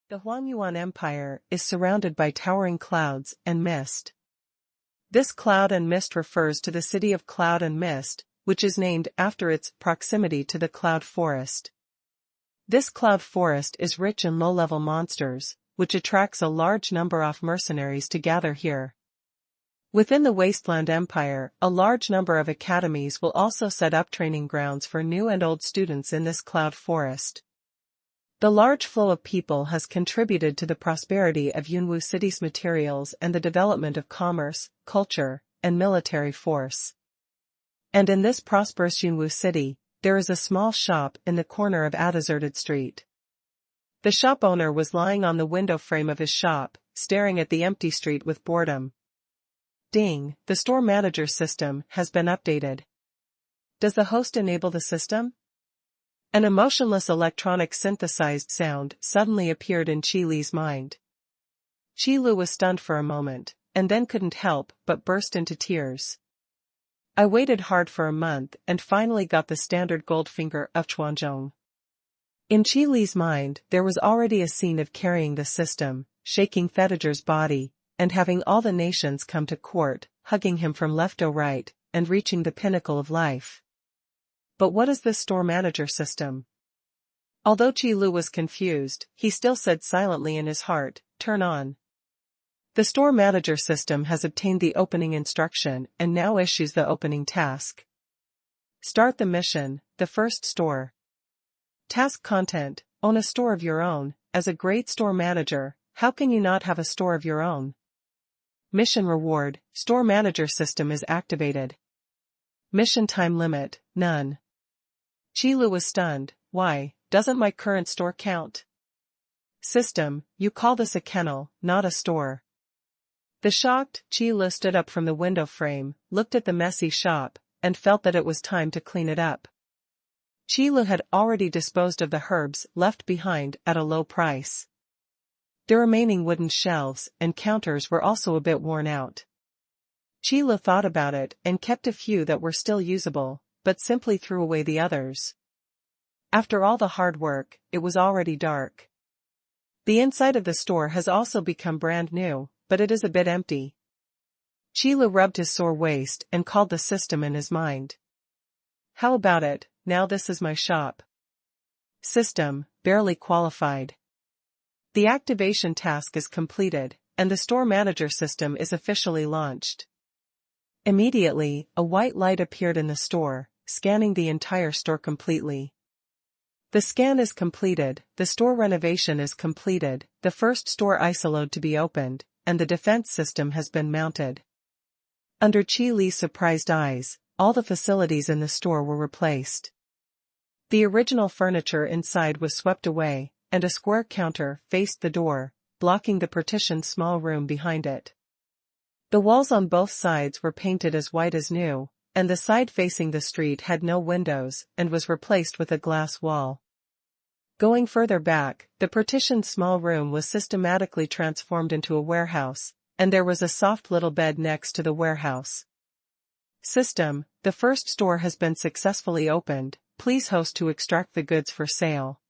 The Huangyuan Empire is surrounded by towering clouds and mist. This cloud and mist refers to the city of Cloud and Mist, which is named after its proximity to the cloud forest. This cloud forest is rich in low-level monsters, which attracts a large number of mercenaries to gather here. Within the Wasteland Empire, a large number of academies will also set up training grounds for new and old students in this cloud forest. The large flow of people has contributed to the prosperity of Yunwu City's materials and the development of commerce, culture, and military force. And in this prosperous Yunwu City, there is a small shop in the corner of a deserted street. The shop owner was lying on the window frame of his shop, staring at the empty street with boredom. Ding, the store manager system has been updated. Does the host enable the system? An emotionless electronic synthesized sound suddenly appeared in Qi Li's mind. Qi Lu was stunned for a moment, and then couldn't help but burst into tears. I waited hard for a month and finally got the standard gold finger of Chuanzhong. In Qi Li's mind, there was already a scene of carrying the system, shaking Thetager's body, and having all the nations come to court, hugging him from left to right, and reaching the pinnacle of life. But what is this store manager system? Although Qi Lu was confused, he still said silently in his heart, "Turn on." The store manager system has obtained the opening instruction and now issues the opening task. Start the mission, the first store. Task content: own a store of your own. As a great store manager, how can you not have a store of your own? Mission reward: store manager system is activated. Mission time limit: none. Qi Lu was stunned. Why, doesn't my current store count? System: you call this a kennel, not a store. The shocked Qi Lu stood up from the window frame, looked at the messy shop, and felt that it was time to clean it up. Qi Lu had already disposed of the herbs left behind at a low price. The remaining wooden shelves and counters were also a bit worn out. Qi Lu thought about it and kept a few that were still usable, but simply threw away the others. After all the hard work, it was already dark. The inside of the store has also become brand new, but it is a bit empty. Qi Lu rubbed his sore waist and called the system in his mind. How about it, now this is my shop. System: barely qualified. The activation task is completed, and the store manager system is officially launched. Immediately, a white light appeared in the store, scanning the entire store completely. The scan is completed, the store renovation is completed, the first store isolode to be opened, and the defense system has been mounted. Under Qi Li's surprised eyes, all the facilities in the store were replaced. The original furniture inside was swept away, and a square counter faced the door, blocking the partitioned small room behind it. The walls on both sides were painted as white as new, and the side facing the street had no windows and was replaced with a glass wall. Going further back, the partitioned small room was systematically transformed into a warehouse, and there was a soft little bed next to the warehouse. System: the first store has been successfully opened, please host to extract the goods for sale.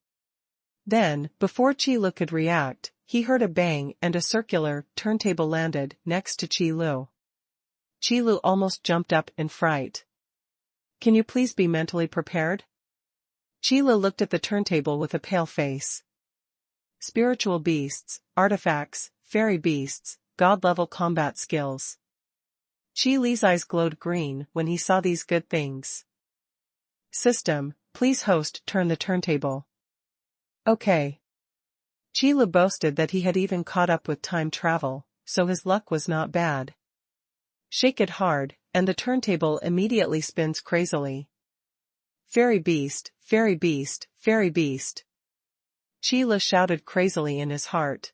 Then, before Qi Lu could react, he heard a bang and a circular turntable landed next to Qi Lu. Qi Lu almost jumped up in fright. Can you please be mentally prepared? Qi Lu looked at the turntable with a pale face. Spiritual beasts, artifacts, fairy beasts, god-level combat skills. Qi Li's eyes glowed green when he saw these good things. System: please host turn the turntable. Okay. Qi Lu boasted that he had even caught up with time travel, so his luck was not bad. Shake it hard, and the turntable immediately spins crazily. Fairy beast, fairy beast, fairy beast. Qi Lu shouted crazily in his heart.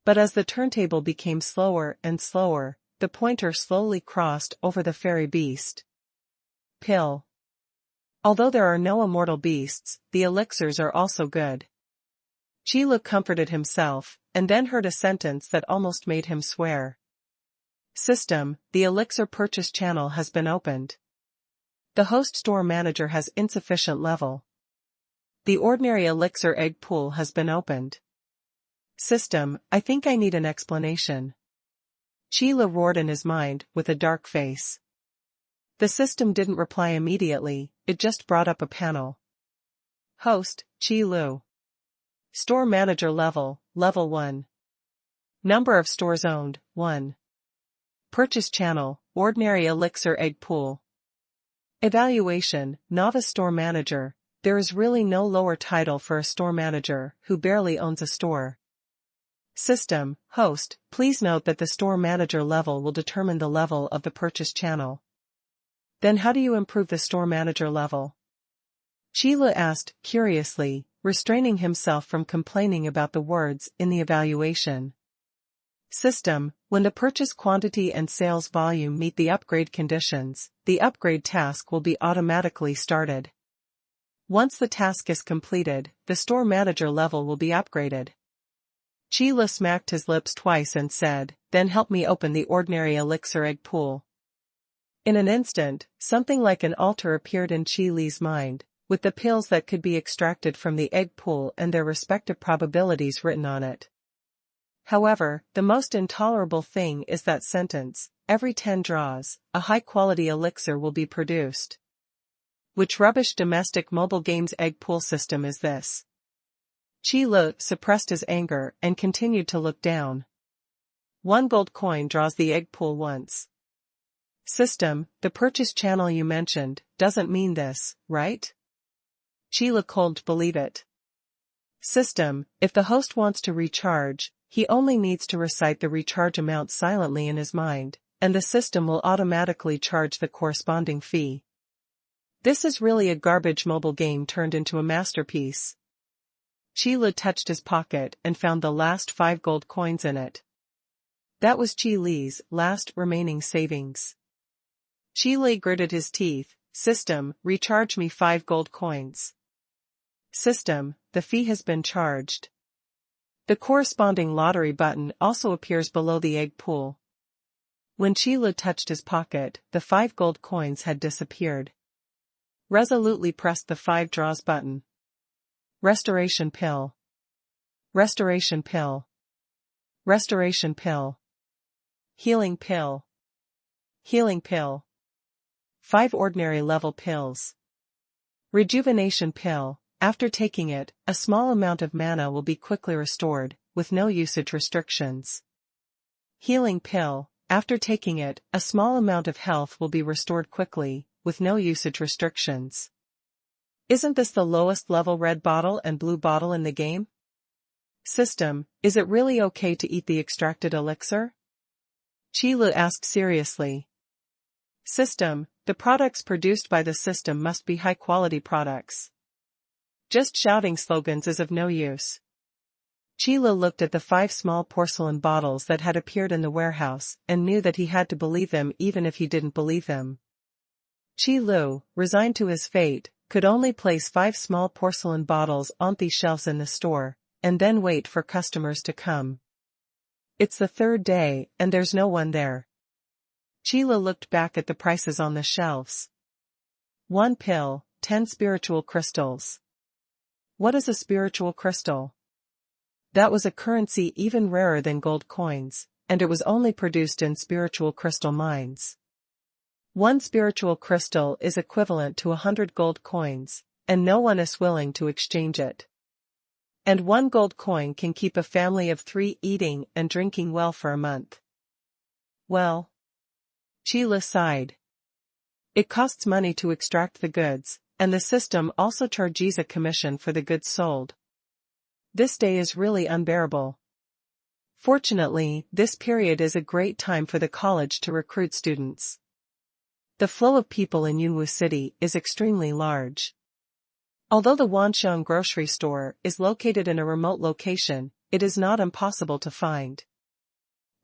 But as the turntable became slower and slower, the pointer slowly crossed over the fairy beast. Pill. Although there are no immortal beasts, the elixirs are also good. Qi Lu comforted himself, and then heard a sentence that almost made him swear. System: the elixir purchase channel has been opened. The host store manager has insufficient level. The ordinary elixir egg pool has been opened. System, I think I need an explanation. Qi Lu roared in his mind, with a dark face. The system didn't reply immediately, it just brought up a panel. Host, Qi Lu. Store Manager Level, Level 1. Number of stores owned, 1. Purchase Channel, Ordinary Elixir Egg Pool. Evaluation, Novice Store Manager. There is really no lower title for a store manager who barely owns a store. System, Host, please note that the store manager level will determine the level of the purchase channel. Then how do you improve the store manager level? Qi Lu asked, curiously, restraining himself from complaining about the words in the evaluation. System, when the purchase quantity and sales volume meet the upgrade conditions, the upgrade task will be automatically started. Once the task is completed, the store manager level will be upgraded. Qi Lu smacked his lips twice and said, then help me open the ordinary elixir egg pool. In an instant, something like an altar appeared in Qi Li's mind, with the pills that could be extracted from the egg pool and their respective probabilities written on it. However, the most intolerable thing is that sentence, every 10 draws, a high-quality elixir will be produced. Which rubbish domestic mobile games egg pool system is this? Qi Lu suppressed his anger and continued to look down. 1 gold coin draws the egg pool once. System, the purchase channel you mentioned, doesn't mean this, right? Qi Lu couldn't believe it. System, if the host wants to recharge, he only needs to recite the recharge amount silently in his mind, and the system will automatically charge the corresponding fee. This is really a garbage mobile game turned into a masterpiece. Qi Lu touched his pocket and found the last 5 gold coins in it. That was Qi Li's last remaining savings. Qi Li gritted his teeth. System, recharge me 5 gold coins. System, the fee has been charged. The corresponding lottery button also appears below the egg pool. When Qi Lu touched his pocket, the 5 gold coins had disappeared. Resolutely pressed the 5 draws button. Restoration pill. Restoration pill. Restoration pill. Healing pill. Healing pill. 5 ordinary level pills. Rejuvenation pill. After taking it, a small amount of mana will be quickly restored, with no usage restrictions. Healing pill. After taking it, a small amount of health will be restored quickly, with no usage restrictions. Isn't this the lowest level red bottle and blue bottle in the game? System, is it really okay to eat the extracted elixir? Qi Lu asked seriously. System, the products produced by the system must be high-quality products. Just shouting slogans is of no use. Qi Lu looked at the 5 small porcelain bottles that had appeared in the warehouse and knew that he had to believe them even if he didn't believe them. Qi Lu, resigned to his fate, could only place 5 small porcelain bottles on the shelves in the store, and then wait for customers to come. It's the 3rd day, and there's no one there. Qi Lu looked back at the prices on the shelves. 1 pill, 10 spiritual crystals. What is a spiritual crystal? That was a currency even rarer than gold coins, and it was only produced in spiritual crystal mines. 1 spiritual crystal is equivalent to 100 gold coins, and no one is willing to exchange it. And 1 gold coin can keep a family of 3 eating and drinking well for a month. Well. Qi Lu sighed. It costs money to extract the goods, and the system also charges a commission for the goods sold. This day is really unbearable. Fortunately, this period is a great time for the college to recruit students. The flow of people in Yunwu City is extremely large. Although the Wansheng grocery store is located in a remote location, it is not impossible to find.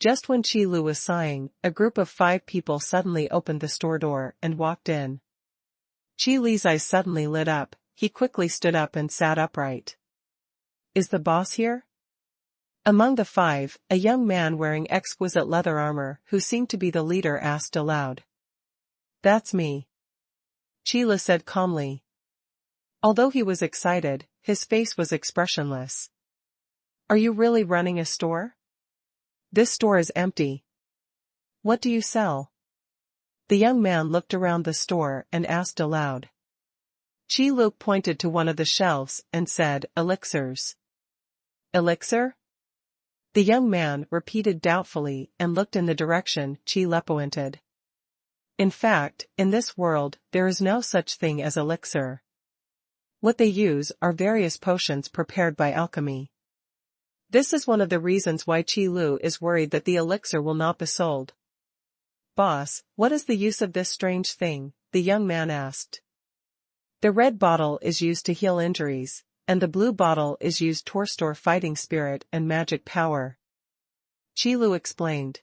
Just when Qi Lu was sighing, a group of 5 people suddenly opened the store door and walked in. Qi Li's eyes suddenly lit up, he quickly stood up and sat upright. Is the boss here? Among the 5, a young man wearing exquisite leather armor who seemed to be the leader asked aloud. That's me. Qi Lu said calmly. Although he was excited, his face was expressionless. Are you really running a store? This store is empty. What do you sell? The young man looked around the store and asked aloud. Qi Lu pointed to one of the shelves and said, elixirs. Elixir? The young man repeated doubtfully and looked in the direction Qi Lu pointed. In fact, in this world, there is no such thing as elixir. What they use are various potions prepared by alchemy. This is one of the reasons why Qi Lu is worried that the elixir will not be sold. Boss, what is the use of this strange thing? The young man asked. The red bottle is used to heal injuries, and the blue bottle is used to restore fighting spirit and magic power. Qi Lu explained.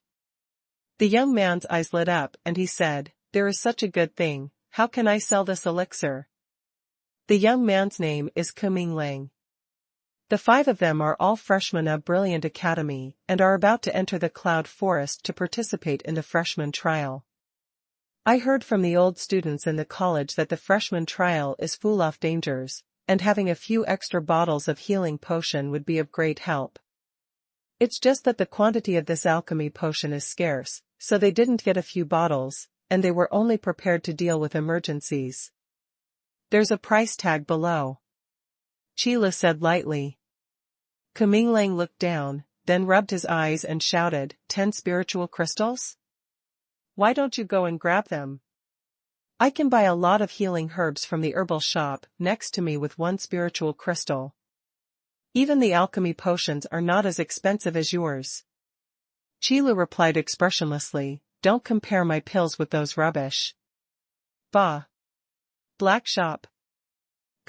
The young man's eyes lit up and he said, there is such a good thing, how can I sell this elixir? The young man's name is mainland. The 5 of them are all freshmen of Brilliant Academy and are about to enter the Cloud Forest to participate in the freshman trial. I heard from the old students in the college that the freshman trial is full of dangers, and having a few extra bottles of healing potion would be of great help. It's just that the quantity of this alchemy potion is scarce, so they didn't get a few bottles, and they were only prepared to deal with emergencies. There's a price tag below. Qi Lu said lightly. Mainland looked down, then rubbed his eyes and shouted, 10 spiritual crystals? Why don't you go and grab them? I can buy a lot of healing herbs from the herbal shop next to me with 1 spiritual crystal. Even the alchemy potions are not as expensive as yours. Qi Lu replied expressionlessly, don't compare my pills with those rubbish. Bah. Black shop.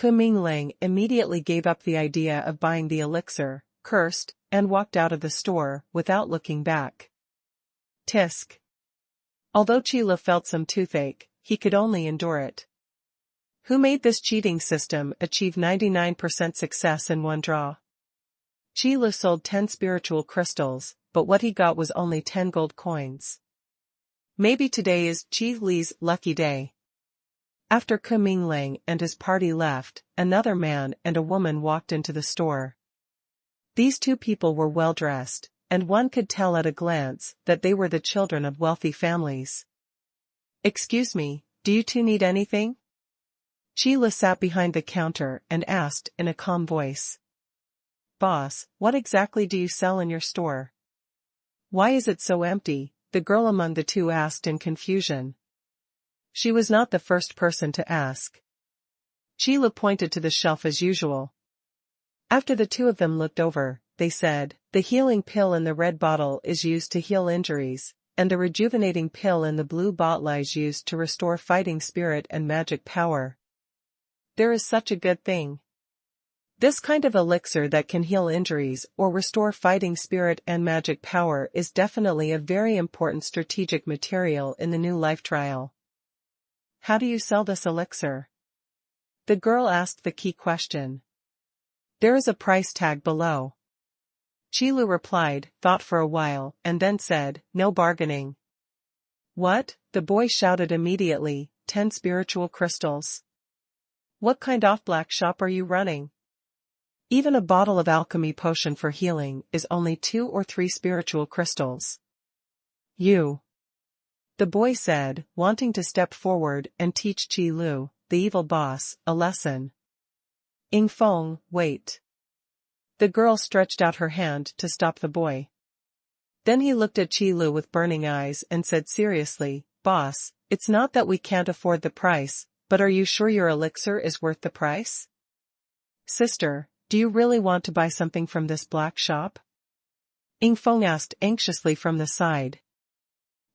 Mainland immediately gave up the idea of buying the elixir, cursed, and walked out of the store without looking back. Tisk. Although Qi Lu felt some toothache, he could only endure it. Who made this cheating system achieve 99% success in one draw? Qi Lu sold 10 spiritual crystals, but what he got was only 10 gold coins. Maybe today is Qi Li's lucky day. After Mainland and his party left, another man and a woman walked into the store. These 2 people were well dressed, and one could tell at a glance that they were the children of wealthy families. Excuse me, do you 2 need anything? Qi Lu sat behind the counter and asked in a calm voice. Boss, what exactly do you sell in your store? Why is it so empty? The girl among the 2 asked in confusion. She was not the first person to ask. Qi Lu pointed to the shelf as usual. After the 2 of them looked over, they said, the healing pill in the red bottle is used to heal injuries, and the rejuvenating pill in the blue bottle is used to restore fighting spirit and magic power. There is such a good thing. This kind of elixir that can heal injuries or restore fighting spirit and magic power is definitely a very important strategic material in the new life trial. How do you sell this elixir? The girl asked the key question. There is a price tag below. Qi Lu replied, thought for a while, and then said, no bargaining. What? The boy shouted immediately, 10 spiritual crystals. What kind of black shop are you running? Even a bottle of alchemy potion for healing is only 2 or 3 spiritual crystals. You. The boy said, wanting to step forward and teach Qi Lu, the evil boss, a lesson. Ying Feng, wait. The girl stretched out her hand to stop the boy. Then he looked at Qi Lu with burning eyes and said seriously, boss, it's not that we can't afford the price, but are you sure your elixir is worth the price? Sister, do you really want to buy something from this black shop? Ying Feng asked anxiously from the side.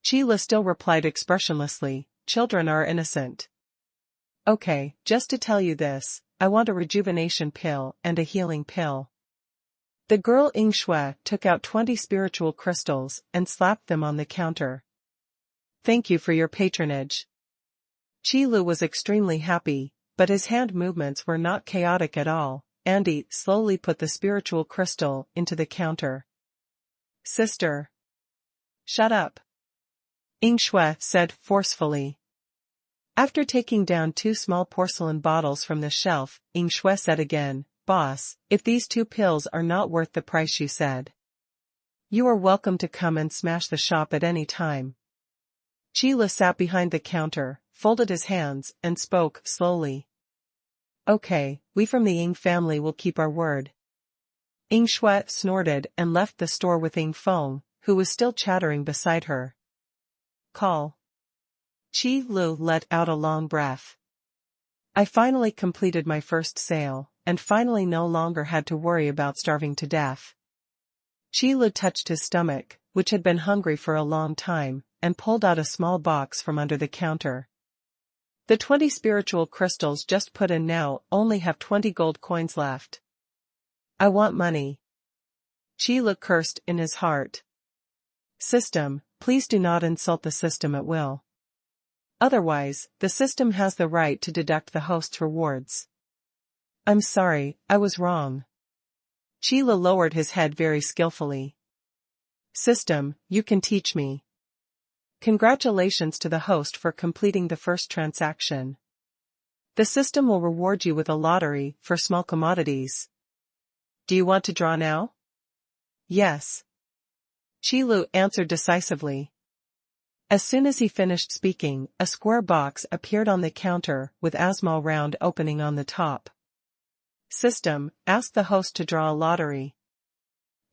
Qi Lu still replied expressionlessly, children are innocent. Okay, just to tell you this, I want a rejuvenation pill and a healing pill. The girl Ying Shui took out 20 spiritual crystals and slapped them on the counter. Thank you for your patronage. Qi Lu was extremely happy, but his hand movements were not chaotic at all, and he slowly put the spiritual crystal into the counter. Sister. Shut up. Ying Shui said forcefully. After taking down 2 small porcelain bottles from the shelf, Ying Shui said again, "Boss, if these 2 pills are not worth the price you said, you are welcome to come and smash the shop at any time." Qile sat behind the counter, folded his hands, and spoke slowly. "Okay, we from the Ying family will keep our word." Ying Shui snorted and left the store with Ying Feng, who was still chattering beside her. Call. Qi Lu let out a long breath. I finally completed my first sale, and finally no longer had to worry about starving to death. Qi Lu touched his stomach, which had been hungry for a long time, and pulled out a small box from under the counter. "The 20 spiritual crystals just put in now only have 20 gold coins left. I want money." Qi Lu cursed in his heart. "System, please do not insult the system at will. Otherwise, the system has the right to deduct the host's rewards." "I'm sorry, I was wrong." Qi Lu lowered his head very skillfully. "System, you can teach me. Congratulations to the host for completing the first transaction. The system will reward you with a lottery for small commodities. Do you want to draw now?" "Yes." Qi Lu answered decisively. As soon as he finished speaking, a square box appeared on the counter with a small round opening on the top. "System, ask the host to draw a lottery."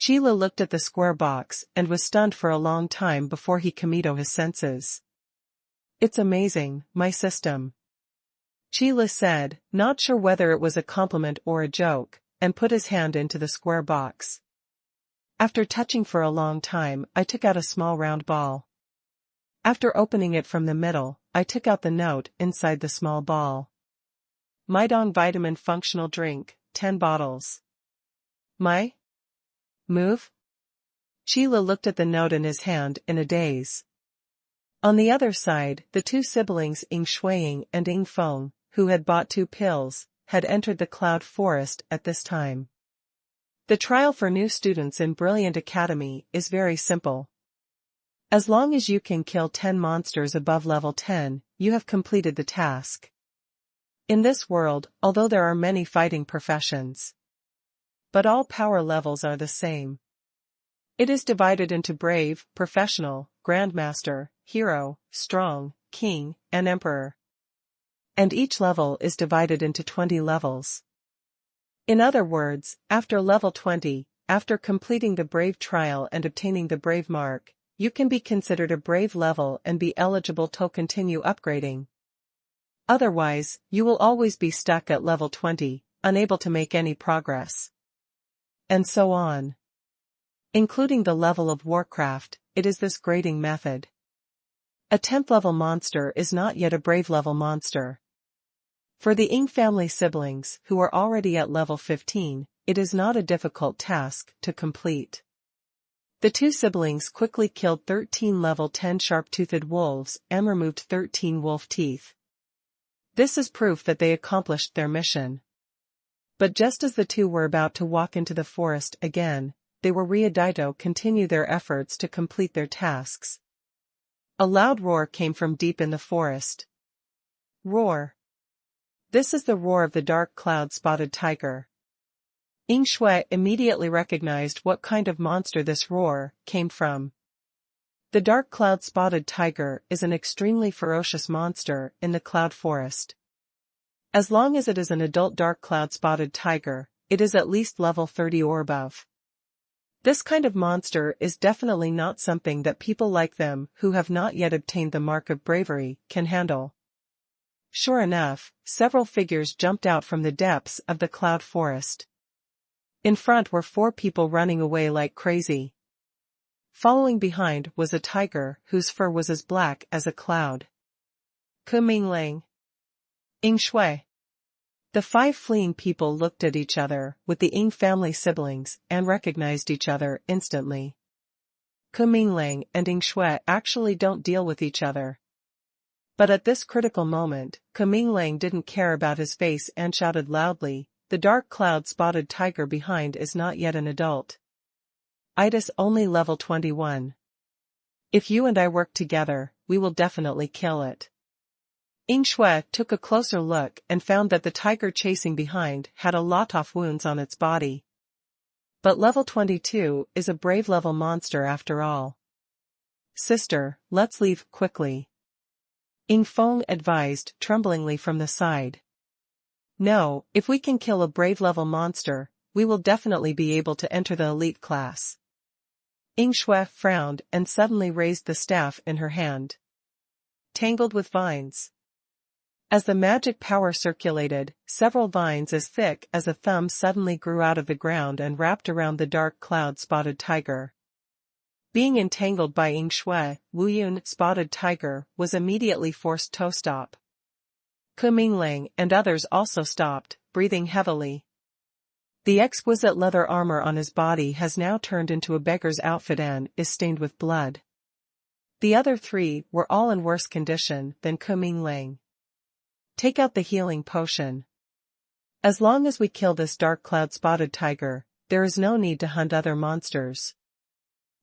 Qi Lu looked at the square box and was stunned for a long time before he came to his senses. "It's amazing, my system," Qi Lu said, not sure whether it was a compliment or a joke, and put his hand into the square box. After touching for a long time, I took out a small round ball. After opening it from the middle, I took out the note inside the small ball. "Maidong Vitamin Functional Drink, 10 bottles. My move?" Qi Lu looked at the note in his hand in a daze. On the other side, the 2 siblings Ying Shuiying and Ying Feng, who had bought 2 pills, had entered the cloud forest at this time. The trial for new students in Brilliant Academy is very simple. As long as you can kill 10 monsters above level 10, you have completed the task. In this world, although there are many fighting professions, but all power levels are the same. It is divided into brave, professional, grandmaster, hero, strong, king, and emperor. And each level is divided into 20 levels. In other words, after level 20, after completing the brave trial and obtaining the brave mark, you can be considered a brave level and be eligible to continue upgrading. Otherwise, you will always be stuck at level 20, unable to make any progress. And so on. Including the level of Warcraft, it is this grading method. A 10th level monster is not yet a brave level monster. For the Ying family siblings who are already at level 15, it is not a difficult task to complete. The 2 siblings quickly killed 13 level 10 sharp-toothed wolves and removed 13 wolf teeth. This is proof that they accomplished their mission. But just as the 2 were about to walk into the forest again, they were ready to continue their efforts to complete their tasks. A loud roar came from deep in the forest. Roar. This is the roar of the dark cloud-spotted tiger. Ying Shui immediately recognized what kind of monster this roar came from. The dark cloud-spotted tiger is an extremely ferocious monster in the cloud forest. As long as it is an adult dark cloud-spotted tiger, it is at least level 30 or above. This kind of monster is definitely not something that people like them who have not yet obtained the mark of bravery can handle. Sure enough, several figures jumped out from the depths of the cloud forest. In front were 4 people running away like crazy. Following behind was a tiger whose fur was as black as a cloud. Kumingling. Ying Shui. The 5 fleeing people looked at each other with the Ying family siblings and recognized each other instantly. Kumingling and Ying Shui actually don't deal with each other. But at this critical moment, Kumingling didn't care about his face and shouted loudly, "The dark cloud-spotted tiger behind is not yet an adult. It is only level 21. If you and I work together, we will definitely kill it." Ying Shui took a closer look and found that the tiger chasing behind had a lot of wounds on its body. But level 22 is a brave level monster after all. Sister, let's leave quickly. Ying Feng advised tremblingly from the side. No, if we can kill a brave level monster, we will definitely be able to enter the elite class. Ying Shui frowned and suddenly raised the staff in her hand. Tangled with vines. As the magic power circulated, several vines as thick as a thumb suddenly grew out of the ground and wrapped around the dark cloud-spotted tiger. Being entangled by Ying Shui, Wu Yun spotted tiger was immediately forced to stop. Ku Mingling and others also stopped, breathing heavily. The exquisite leather armor on his body has now turned into a beggar's outfit and is stained with blood. The other three were all in worse condition than Ku Mingling. Take out the healing potion. As long as we kill this dark cloud-spotted tiger, there is no need to hunt other monsters.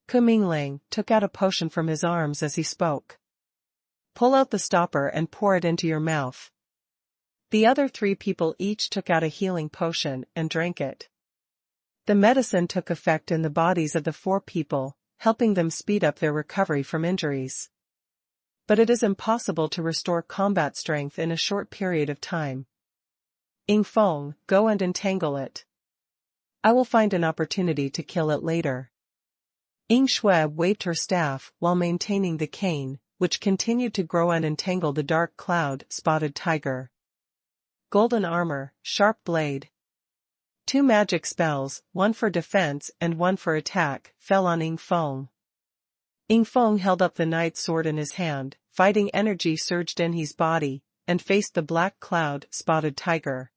Ku Mingling took out a potion from his arms as he spoke. Pull out the stopper and pour it into your mouth. The other three people each took out a healing potion and drank it. The medicine took effect in the bodies of the four people, helping them speed up their recovery from injuries. But it is impossible to restore combat strength in a short period of time. Ying Feng, go and entangle it. I will find an opportunity to kill it later. Ying Shui waved her staff while maintaining the cane, which continued to grow and entangle the dark cloud-spotted tiger. Golden armor, sharp blade. 2 magic spells, one for defense and one for attack, fell on Ying Feng. Ying Feng held up the knight's sword in his hand, fighting energy surged in his body, and faced the black cloud-spotted tiger.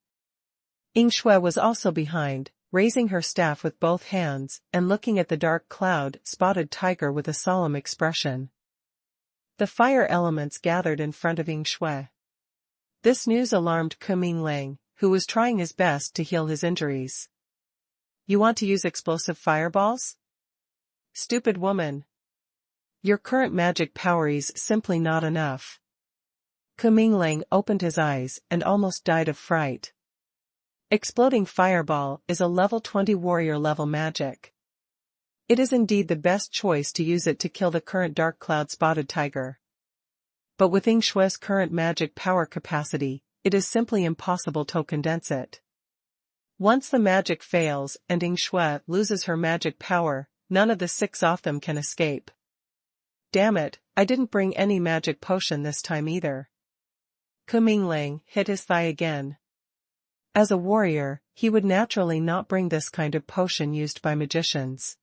Ying Shui was also behind, raising her staff with both hands and looking at the dark cloud-spotted tiger with a solemn expression. The fire elements gathered in front of Ying Shui. This news alarmed Ku Mingling, who was trying his best to heal his injuries. You want to use explosive fireballs? Stupid woman. Your current magic power is simply not enough. Ku Mingling opened his eyes and almost died of fright. Exploding fireball is a level 20 warrior level magic. It is indeed the best choice to use it to kill the current dark cloud-spotted tiger. But with Ying Shui's current magic power capacity, it is simply impossible to condense it. Once the magic fails and Ying Shui loses her magic power, none of the 6 of them can escape. Damn it, I didn't bring any magic potion this time either. Ku Mingling hit his thigh again. As a warrior, he would naturally not bring this kind of potion used by magicians.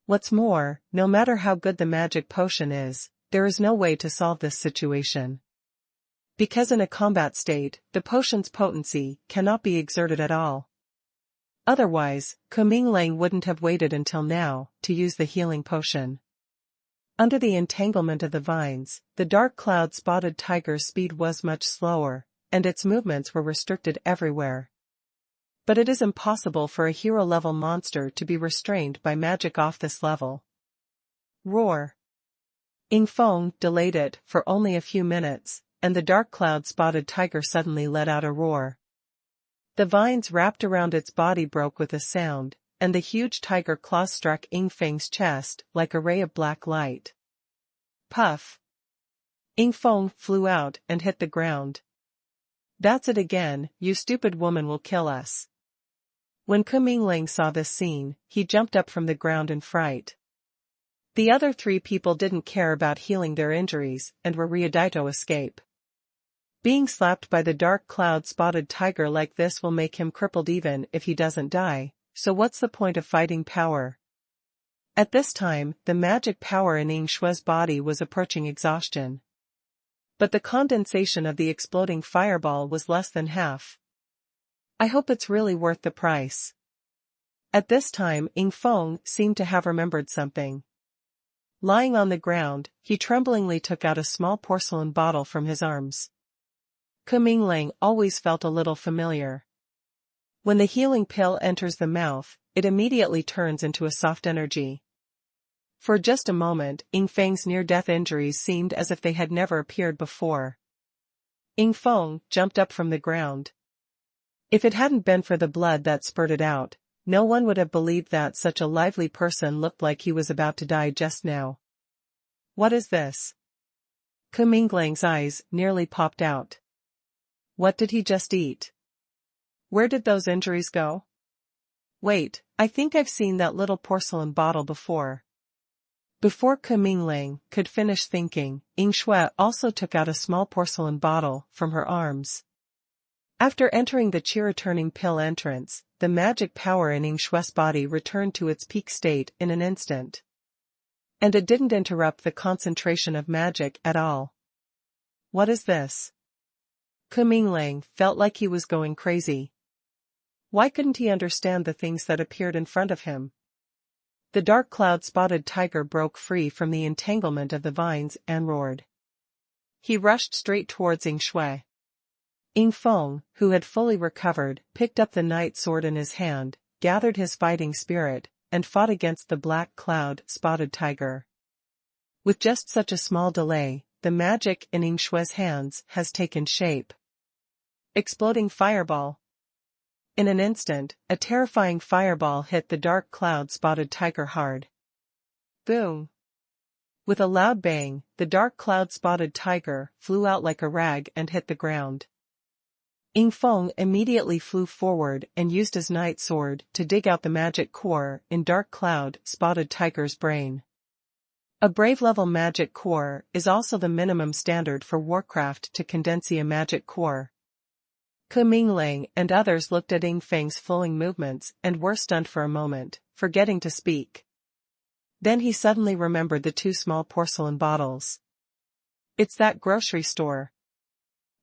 What's more, no matter how good the magic potion is, there is no way to solve this situation. Because in a combat state, the potion's potency cannot be exerted at all. Otherwise, Ku Mingling wouldn't have waited until now to use the healing potion. Under the entanglement of the vines, the dark cloud-spotted tiger's speed was much slower, and its movements were restricted everywhere. But it is impossible for a hero-level monster to be restrained by magic off this level. Roar. Ying Feng delayed it for only a few minutes, and the dark cloud-spotted tiger suddenly let out a roar. The vines wrapped around its body broke with a sound, and the huge tiger claws struck Ying Feng's chest like a ray of black light. Puff. Ying Feng flew out and hit the ground. That's it again, you stupid woman will kill us. When Ku Mingling saw this scene, he jumped up from the ground in fright. The other 3 people didn't care about healing their injuries and were ready to escape. Being slapped by the dark cloud-spotted tiger like this will make him crippled even if he doesn't die, so what's the point of fighting power? At this time, the magic power in Ying Shui's body was approaching exhaustion. But the condensation of the exploding fireball was less than half. I hope it's really worth the price. At this time Ying Feng seemed to have remembered something. Lying on the ground, he tremblingly took out a small porcelain bottle from his arms. Ku Mingling always felt a little familiar. When the healing pill enters the mouth, it immediately turns into a soft energy. For just a moment, Ying Feng's near-death injuries seemed as if they had never appeared before. Ying Feng jumped up from the ground. If it hadn't been for the blood that spurted out, no one would have believed that such a lively person looked like he was about to die just now. What is this? Ku Minglang's eyes nearly popped out. What did he just eat? Where did those injuries go? Wait, I think I've seen that little porcelain bottle before. Before Ku Minglang could finish thinking, Ying Shui also took out a small porcelain bottle from her arms. After entering the chi-returning pill entrance, the magic power in Ying Shui's body returned to its peak state in an instant. And it didn't interrupt the concentration of magic at all. What is this? Ku Minglang felt like he was going crazy. Why couldn't he understand the things that appeared in front of him? The dark cloud-spotted tiger broke free from the entanglement of the vines and roared. He rushed straight towards Ying Shui. Ying Feng, who had fully recovered, picked up the night sword in his hand, gathered his fighting spirit, and fought against the black cloud-spotted tiger. With just such a small delay, the magic in Ying Shui's hands has taken shape. Exploding fireball. In an instant, a terrifying fireball hit the dark cloud-spotted tiger hard. Boom! With a loud bang, the dark cloud-spotted tiger flew out like a rag and hit the ground. Ying Feng immediately flew forward and used his night sword to dig out the magic core in dark cloud-spotted tiger's brain. A brave-level magic core is also the minimum standard for Warcraft to condense a magic core. Ku Minglang and others looked at Ying Feng's flowing movements and were stunned for a moment, forgetting to speak. Then he suddenly remembered the two small porcelain bottles. It's that grocery store.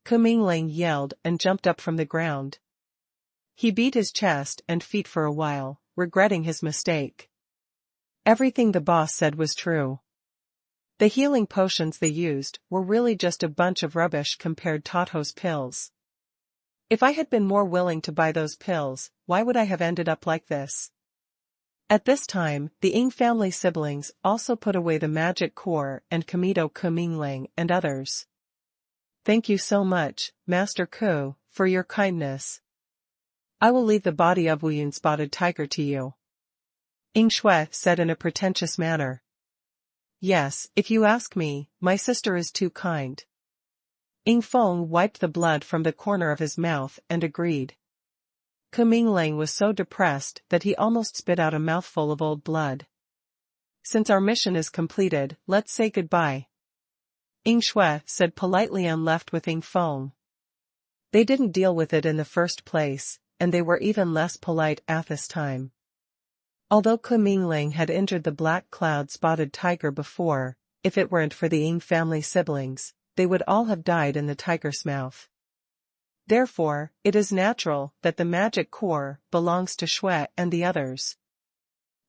Ku Minglang yelled and jumped up from the ground. He beat his chest and feet for a while, regretting his mistake. Everything the boss said was true. The healing potions they used were really just a bunch of rubbish compared to Toto's pills. If I had been more willing to buy those pills, why would I have ended up like this? At this time, the Ying family siblings also put away the magic core and committed Ku Minglang and others. Thank you so much, Master Ku, for your kindness. I will leave the body of Wuyun spotted tiger to you. Ying Shui said in a pretentious manner. Yes, if you ask me, my sister is too kind. Ying Feng wiped the blood from the corner of his mouth and agreed. Ku Minglang was so depressed that he almost spit out a mouthful of old blood. Since our mission is completed, let's say goodbye. Ying Shui said politely and left with Ying Feng. They didn't deal with it in the first place, and they were even less polite at this time. Although Ku Minglang had injured the black cloud-spotted tiger before, if it weren't for the Ying family siblings, they would all have died in the tiger's mouth. Therefore, it is natural that the magic core belongs to Shui and the others.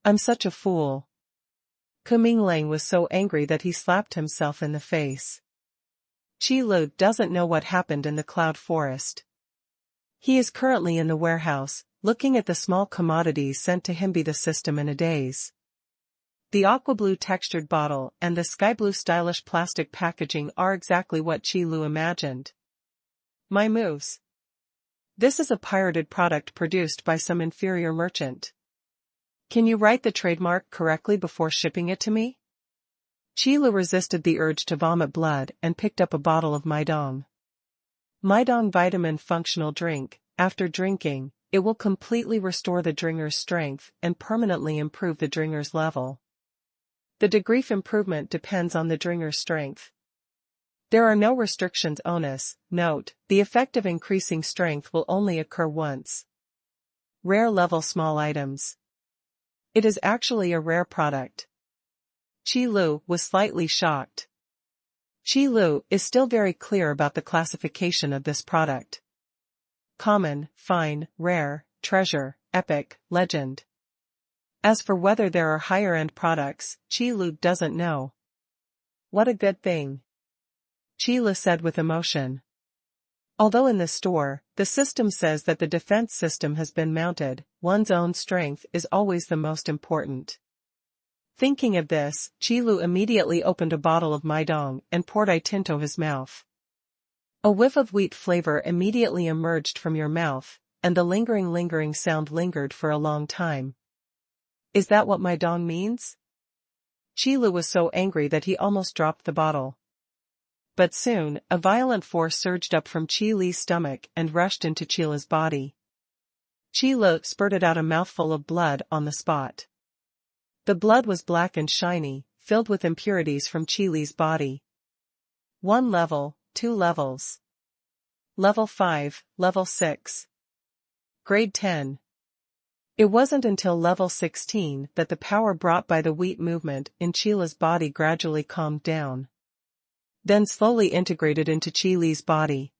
I'm such a fool. Ku Minglang was so angry that he slapped himself in the face. Qi Lu doesn't know what happened in the cloud forest. He is currently in the warehouse, looking at the small commodities sent to him by the system in a daze. The aqua blue textured bottle and the sky blue stylish plastic packaging are exactly what Qi Lu imagined. My moves. This is a pirated product produced by some inferior merchant. Can you write the trademark correctly before shipping it to me? Qi Lu resisted the urge to vomit blood and picked up a bottle of Maidong. Maidong vitamin functional drink. After drinking, it will completely restore the drinker's strength and permanently improve the drinker's level. The degree of improvement depends on the drinker's strength. There are no restrictions. Onus. Note, the effect of increasing strength will only occur once. Rare level small items. It is actually a rare product. Qi Lu was slightly shocked. Qi Lu is still very clear about the classification of this product. Common, fine, rare, treasure, epic, legend. As for whether there are higher-end products, Qi Lu doesn't know. What a good thing. Qi Lu said with emotion. Although in the store, the system says that the defense system has been mounted, one's own strength is always the most important. Thinking of this, Qi Lu immediately opened a bottle of Maidong and poured it into his mouth. A whiff of wheat flavor immediately emerged from your mouth, and the lingering sound lingered for a long time. Is that what my dong means? Qi Lu was so angry that he almost dropped the bottle. But soon, a violent force surged up from Qi Li's stomach and rushed into Qi Lu's body. Qi Lu spurted out a mouthful of blood on the spot. The blood was black and shiny, filled with impurities from Qi Li's body. 1 level, 2 levels. Level 5, Level 6. Grade 10. It wasn't until level 16 that the power brought by the wheat movement in Qi Li's body gradually calmed down. Then slowly integrated into Qi Li's body.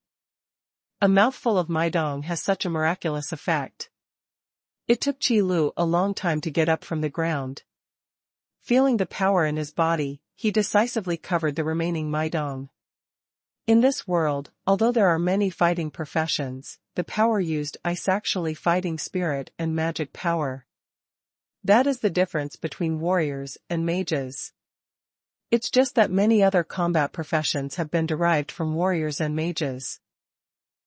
A mouthful of Maidong has such a miraculous effect. It took Qi Lu a long time to get up from the ground. Feeling the power in his body, he decisively covered the remaining Maidong. In this world, although there are many fighting professions, the power used is actually fighting spirit and magic power. That is the difference between warriors and mages. It's just that many other combat professions have been derived from warriors and mages.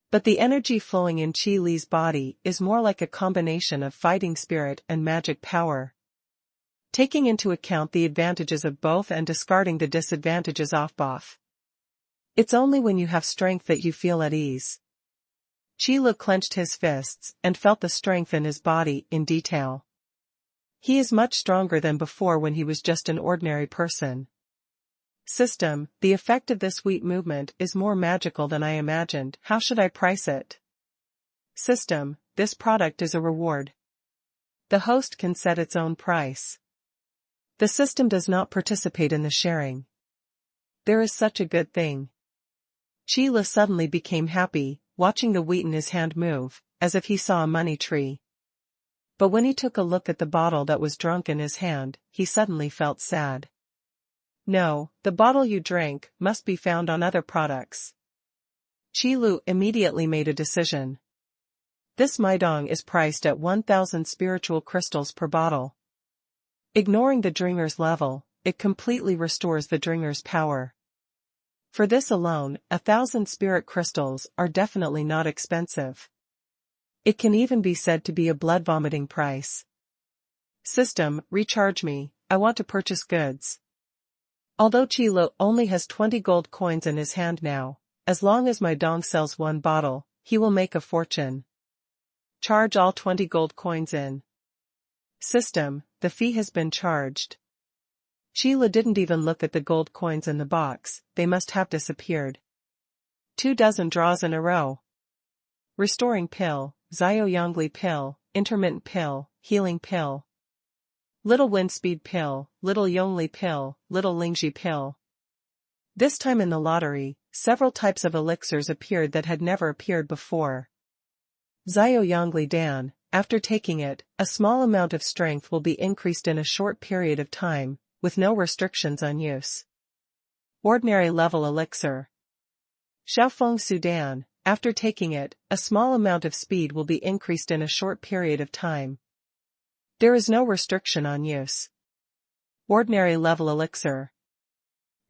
But the energy flowing in Qi Li's body is more like a combination of fighting spirit and magic power. Taking into account the advantages of both and discarding the disadvantages of both. It's only when you have strength that you feel at ease. Qi Lu clenched his fists and felt the strength in his body in detail. He is much stronger than before when he was just an ordinary person. System, the effect of this wheat movement is more magical than I imagined. How should I price it? System, this product is a reward. The host can set its own price. The system does not participate in the sharing. There is such a good thing. Qi Lu suddenly became happy, watching the wheat in his hand move, as if he saw a money tree. But when he took a look at the bottle that was drunk in his hand, he suddenly felt sad. No, the bottle you drank must be found on other products. Qi Lu immediately made a decision. This Maidong is priced at 1,000 spiritual crystals per bottle. Ignoring the drinker's level, it completely restores the drinker's power. For this alone, 1,000 spirit crystals are definitely not expensive. It can even be said to be a blood-vomiting price. System, recharge me, I want to purchase goods. Although Qi Lu only has 20 gold coins in his hand now, as long as my dong sells 1 bottle, he will make a fortune. Charge all 20 gold coins in. System, the fee has been charged. Qi Lu didn't even look at the gold coins in the box, they must have disappeared. 24 draws in a row. Restoring pill, Xiao Yongli pill, intermittent pill, healing pill. Little wind speed pill, little Yongli pill, little Lingji pill. This time in the lottery, several types of elixirs appeared that had never appeared before. Xiao Yongli Dan, after taking it, a small amount of strength will be increased in a short period of time, with no restrictions on use. Ordinary level elixir. Shaofeng Sudan, after taking it, a small amount of speed will be increased in a short period of time. There is no restriction on use. Ordinary level elixir.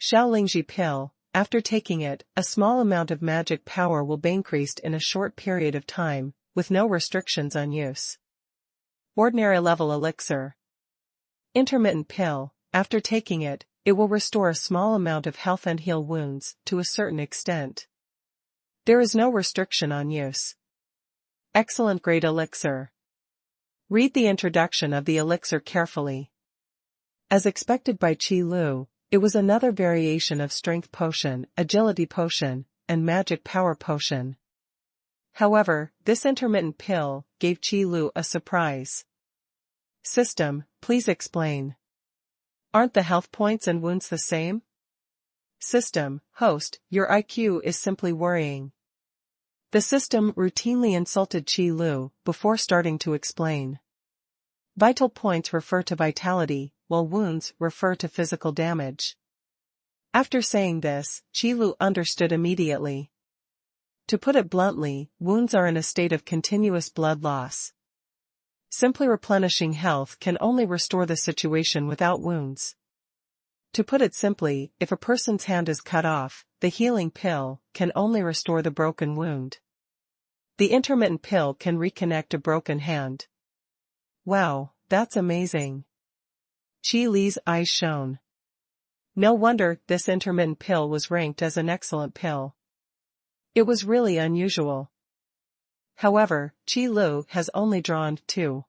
Shaolingji pill, after taking it, a small amount of magic power will be increased in a short period of time, with no restrictions on use. Ordinary level elixir. Intermittent pill, after taking it, it will restore a small amount of health and heal wounds, to a certain extent. There is no restriction on use. Excellent grade elixir. Read the introduction of the elixir carefully. As expected by Qi Lu, it was another variation of strength potion, agility potion, and magic power potion. However, this intermittent pill gave Qi Lu a surprise. System, please explain. Aren't the health points and wounds the same? System, host, your IQ is simply worrying. The system routinely insulted Qi Lu before starting to explain. Vital points refer to vitality, while wounds refer to physical damage. After saying this, Qi Lu understood immediately. To put it bluntly, wounds are in a state of continuous blood loss. Simply replenishing health can only restore the situation without wounds. To put it simply, if a person's hand is cut off, the healing pill can only restore the broken wound. The intermittent pill can reconnect a broken hand. Wow, that's amazing. Qi Li's eyes shone. No wonder this intermittent pill was ranked as an excellent pill. It was really unusual. However, Qi Lu has only drawn 2.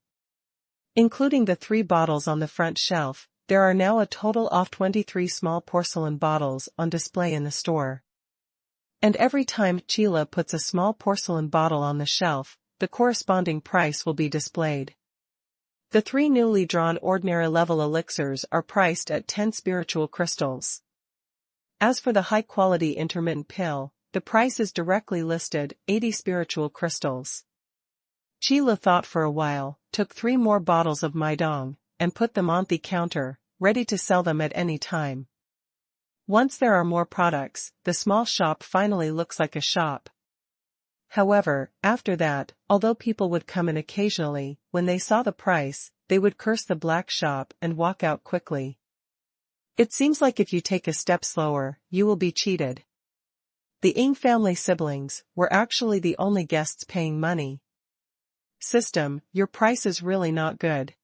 Including the 3 bottles on the front shelf, there are now a total of 23 small porcelain bottles on display in the store. And every time Qi Lu puts a small porcelain bottle on the shelf, the corresponding price will be displayed. The 3 newly drawn ordinary level elixirs are priced at 10 spiritual crystals. As for the high-quality intermittent pill, the price is directly listed, 80 spiritual crystals. Qi Lu thought for a while, took 3 more bottles of Maidong, and put them on the counter, ready to sell them at any time. Once there are more products, the small shop finally looks like a shop. However, after that, although people would come in occasionally, when they saw the price, they would curse the black shop and walk out quickly. It seems like if you take a step slower, you will be cheated. The Ying family siblings were actually the only guests paying money. System, your price is really not good.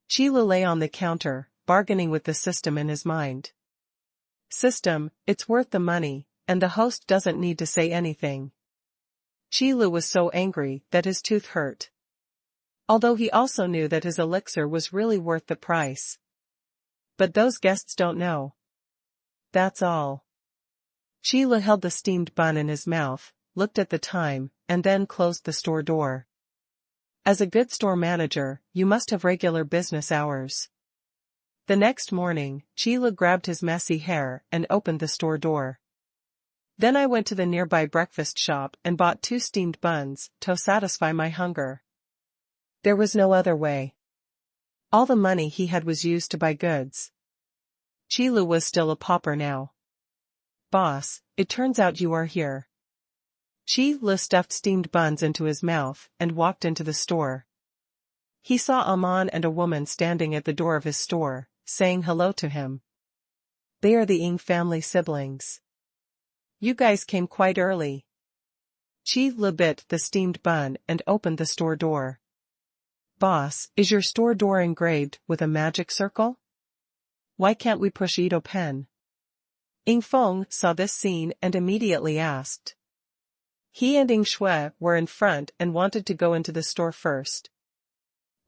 Qi Lu lay on the counter, bargaining with the system in his mind. System, it's worth the money, and the host doesn't need to say anything. Qi Lu was so angry that his tooth hurt. Although he also knew that his elixir was really worth the price. But those guests don't know. That's all. Qi Lu held the steamed bun in his mouth, looked at the time, and then closed the store door. As a good store manager, you must have regular business hours. The next morning, Qi Lu grabbed his messy hair and opened the store door. Then I went to the nearby breakfast shop and bought 2 steamed buns to satisfy my hunger. There was no other way. All the money he had was used to buy goods. Qi Lu was still a pauper now. Boss, it turns out you are here. Qi Lu stuffed steamed buns into his mouth and walked into the store. He saw a man and a woman standing at the door of his store, saying hello to him. They are the Ying family siblings. You guys came quite early. Qi Lu bit the steamed bun and opened the store door. Boss, is your store door engraved with a magic circle? Why can't we push Ito pen? Ying Feng saw this scene and immediately asked. He and Ying Shui were in front and wanted to go into the store first.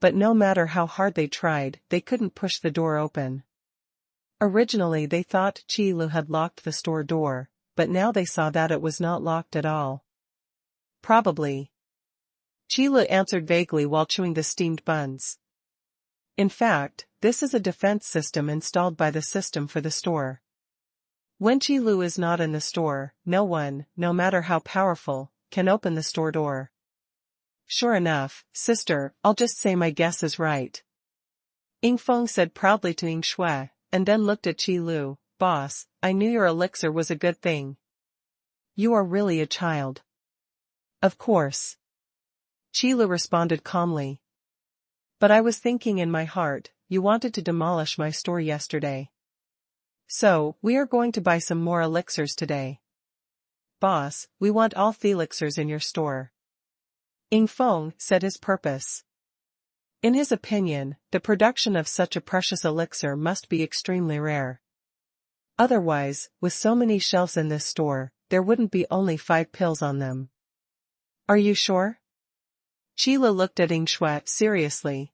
But no matter how hard they tried, they couldn't push the door open. Originally they thought Qi Lu had locked the store door, but now they saw that it was not locked at all. Probably. Qi Lu answered vaguely while chewing the steamed buns. In fact, this is a defense system installed by the system for the store. When Qi Lu is not in the store, no one, no matter how powerful, can open the store door. Sure enough, sister, I'll just say my guess is right. Ying Feng said proudly to Ying Shui, and then looked at Qi Lu. Boss, I knew your elixir was a good thing. You are really a child. Of course. Qi Lu responded calmly. But I was thinking in my heart, you wanted to demolish my store yesterday. So, we are going to buy some more elixirs today. Boss, we want all the elixirs in your store. Ying Feng said his purpose. In his opinion, the production of such a precious elixir must be extremely rare. Otherwise, with so many shelves in this store, there wouldn't be only 5 pills on them. Are you sure? Qi Lu looked at Ying Shui seriously.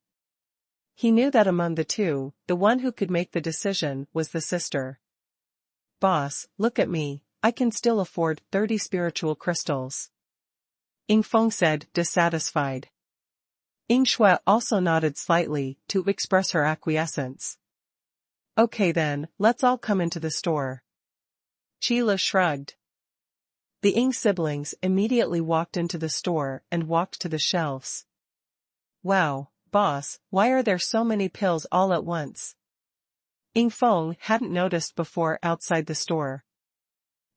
He knew that among the two, the one who could make the decision was the sister. Boss, look at me, I can still afford 30 spiritual crystals. Ying Feng said, dissatisfied. Ying Shui also nodded slightly to express her acquiescence. Okay then, let's all come into the store. Qi Lu shrugged. The Ying siblings immediately walked into the store and walked to the shelves. Wow, boss, why are there so many pills all at once? Ying Feng hadn't noticed before outside the store.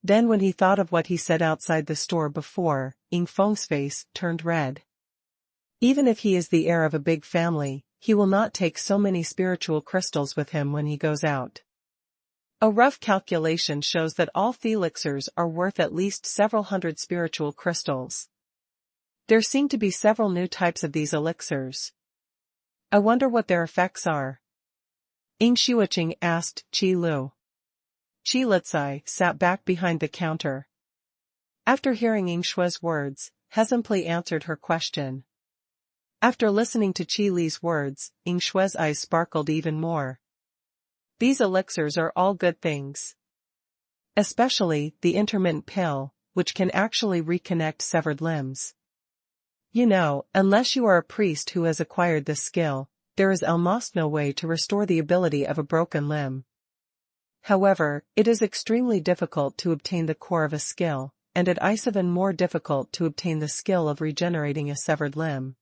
Then when he thought of what he said outside the store before, Ying Feng's face turned red. Even if he is the heir of a big family, he will not take so many spiritual crystals with him when he goes out. A rough calculation shows that all elixirs are worth at least several hundred spiritual crystals. There seem to be several new types of these elixirs. I wonder what their effects are. Ying Shuiqing asked Qi Lu. Qi Lizai sat back behind the counter. After hearing Ying Shui's words, Hezempli answered her question. After listening to Qi Li's words, Ying Shui's eyes sparkled even more. These elixirs are all good things. Especially the intermittent pill, which can actually reconnect severed limbs. You know, unless you are a priest who has acquired this skill, there is almost no way to restore the ability of a broken limb. However, it is extremely difficult to obtain the core of a skill, and it is even more difficult to obtain the skill of regenerating a severed limb.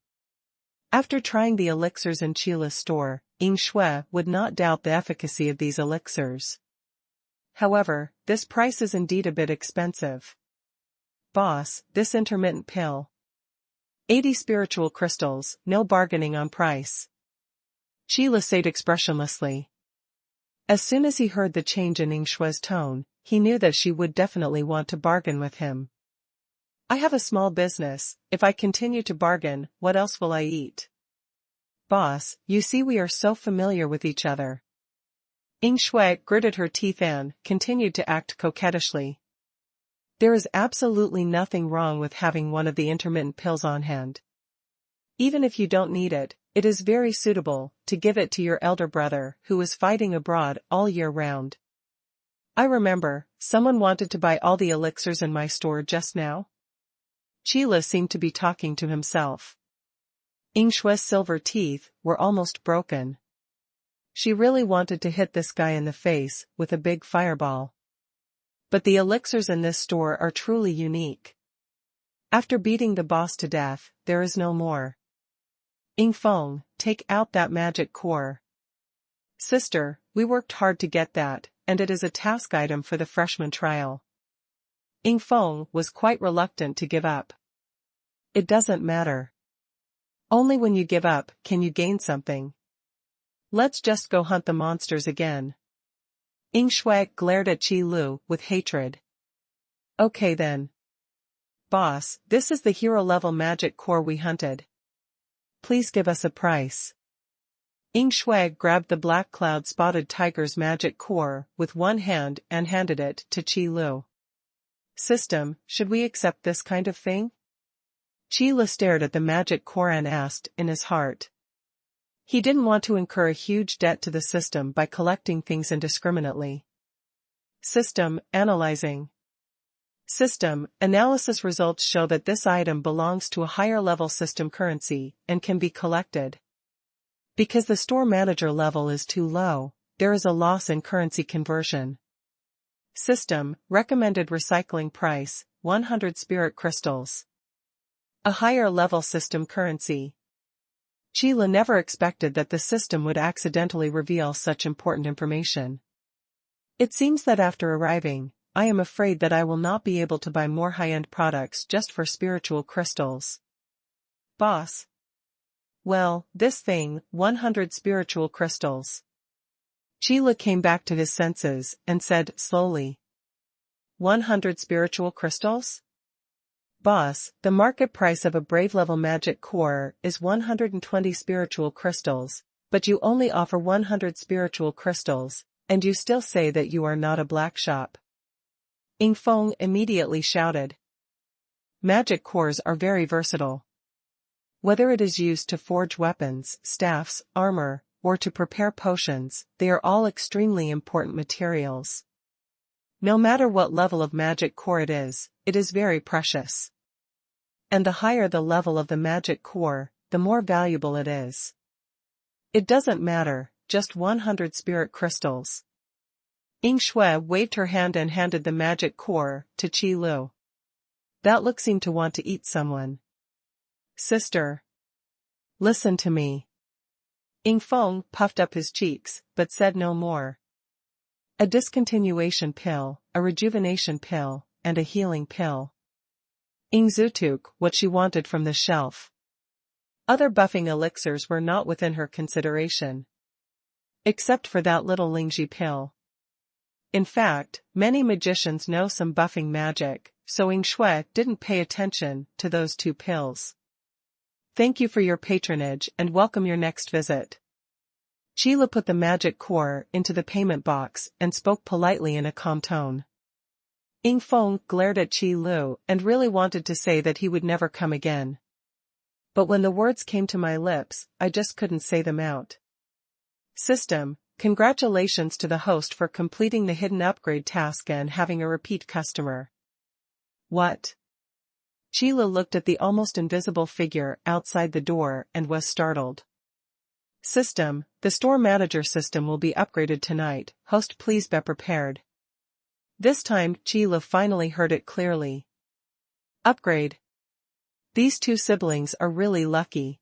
After trying the elixirs in Qila's store, Ying Shui would not doubt the efficacy of these elixirs. However, this price is indeed a bit expensive. Boss, this intermittent pill. 80 spiritual crystals, no bargaining on price. Qila said expressionlessly. As soon as he heard the change in Ying Shui's tone, he knew that she would definitely want to bargain with him. I have a small business, if I continue to bargain, what else will I eat? Boss, you see we are so familiar with each other. Ying Shui gritted her teeth and continued to act coquettishly. There is absolutely nothing wrong with having one of the intermittent pills on hand. Even if you don't need it, it is very suitable to give it to your elder brother who is fighting abroad all year round. I remember, someone wanted to buy all the elixirs in my store just now. Qila seemed to be talking to himself. Ying Shui's silver teeth were almost broken. She really wanted to hit this guy in the face with a big fireball. But the elixirs in this store are truly unique. After beating the boss to death, there is no more. Ying Feng, take out that magic core. Sister, we worked hard to get that, and it is a task item for the freshman trial. Ying Feng was quite reluctant to give up. It doesn't matter. Only when you give up can you gain something. Let's just go hunt the monsters again. Ying Shui glared at Qi Lu with hatred. Okay then. Boss, this is the hero-level magic core we hunted. Please give us a price. Ying Shui grabbed the black cloud-spotted tiger's magic core with one hand and handed it to Qi Lu. System, should we accept this kind of thing? Qi Lu stared at the magic core and asked in his heart. He didn't want to incur a huge debt to the system by collecting things indiscriminately. System, analyzing. System, analysis results show that this item belongs to a higher-level system currency and can be collected. Because the store manager level is too low, there is a loss in currency conversion. System, recommended recycling price, 100 spirit crystals. A higher-level system currency. Qila never expected that the system would accidentally reveal such important information. It seems that after arriving, I am afraid that I will not be able to buy more high-end products just for spiritual crystals. Boss. Well, this thing, 100 spiritual crystals. Qila came back to his senses and said slowly. 100 spiritual crystals? Boss, the market price of a brave-level magic core is 120 spiritual crystals, but you only offer 100 spiritual crystals, and you still say that you are not a black shop. Ying Feng immediately shouted. Magic cores are very versatile. Whether it is used to forge weapons, staffs, armor, or to prepare potions, they are all extremely important materials. No matter what level of magic core it is very precious. And the higher the level of the magic core, the more valuable it is. It doesn't matter, just 100 spirit crystals. Ying Shui waved her hand and handed the magic core to Qi Lu. That look seemed to want to eat someone. Sister. Listen to me. Ying Feng puffed up his cheeks, but said no more. A discontinuation pill, a rejuvenation pill, and a healing pill. Ying Zhu took what she wanted from the shelf. Other buffing elixirs were not within her consideration. Except for that little Lingji pill. In fact, many magicians know some buffing magic, so Ying Shui didn't pay attention to those 2 pills. Thank you for your patronage and welcome your next visit. Qila put the magic core into the payment box and spoke politely in a calm tone. Ying Feng glared at Qi Lu and really wanted to say that he would never come again. But when the words came to my lips, I just couldn't say them out. System, congratulations to the host for completing the hidden upgrade task and having a repeat customer. What? Qila looked at the almost invisible figure outside the door and was startled. System, the store manager system will be upgraded tonight, host please be prepared. This time Qila finally heard it clearly. Upgrade. These 2 siblings are really lucky.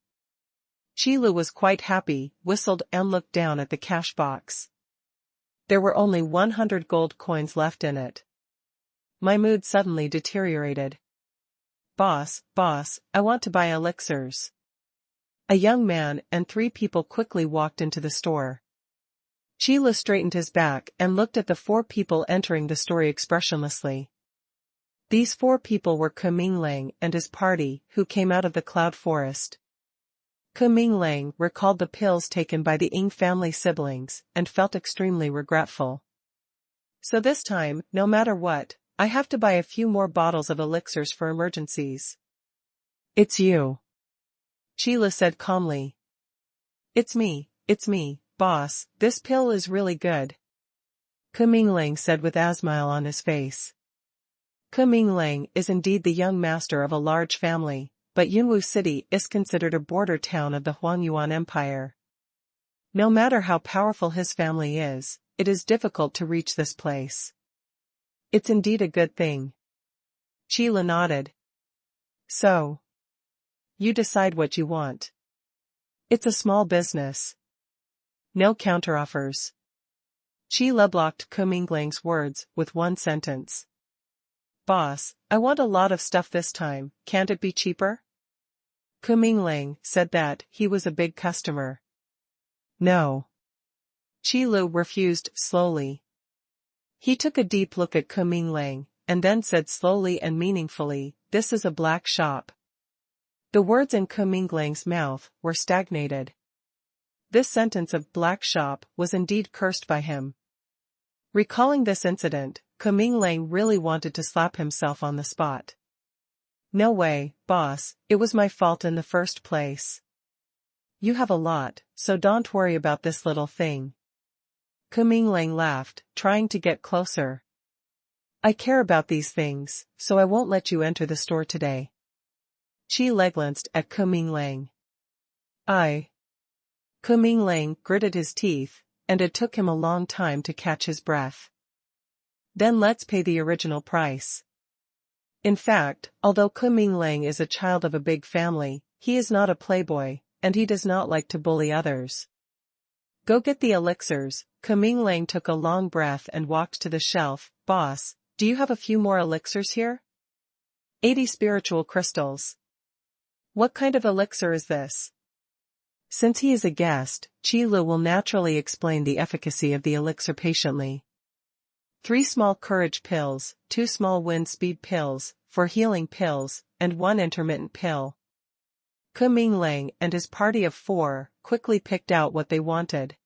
Qila was quite happy, whistled and looked down at the cash box. There were only 100 gold coins left in it. My mood suddenly deteriorated. Boss, I want to buy elixirs. A young man and 3 people quickly walked into the store. Qila straightened his back and looked at the 4 people entering the store expressionlessly. These 4 people were Ke Minglang and his party, who came out of the cloud forest. Ke Minglang recalled the pills taken by the Ying family siblings and felt extremely regretful. So this time, no matter what, I have to buy a few more bottles of elixirs for emergencies. It's you. Qila said calmly. It's me, boss, this pill is really good. Ke Minglang said with a smile on his face. Ke Minglang is indeed the young master of a large family, but Yunwu City is considered a border town of the Huangyuan Empire. No matter how powerful his family is, it is difficult to reach this place. It's indeed a good thing. Qila nodded. So, you decide what you want. It's a small business. No counteroffers. Qila blocked Ke Minglang's words with one sentence. Boss, I want a lot of stuff this time, can't it be cheaper? Ke Minglang said that he was a big customer. No. Qila refused slowly. He took a deep look at Ke Minglang, and then said slowly and meaningfully, this is a black shop. The words in Ke Minglang's mouth were stagnated. This sentence of black shop was indeed cursed by him. Recalling this incident, Ke Minglang really wanted to slap himself on the spot. No way, boss, it was my fault in the first place. You have a lot, so don't worry about this little thing. Ke Minglang laughed, trying to get closer. I care about these things, so I won't let you enter the store today. Qila glanced at Ke Minglang. Ke Minglang gritted his teeth, and it took him a long time to catch his breath. Then let's pay the original price. In fact, although Ke Minglang is a child of a big family, he is not a playboy, and he does not like to bully others. Go get the elixirs. Ke Minglang took a long breath and walked to the shelf. Boss, do you have a few more elixirs here? 80 spiritual crystals. What kind of elixir is this? Since he is a guest, Qila will naturally explain the efficacy of the elixir patiently. 3 small courage pills, 2 small wind speed pills, 4 healing pills, and 1 intermittent pill. Ke Minglang and his party of 4 quickly picked out what they wanted.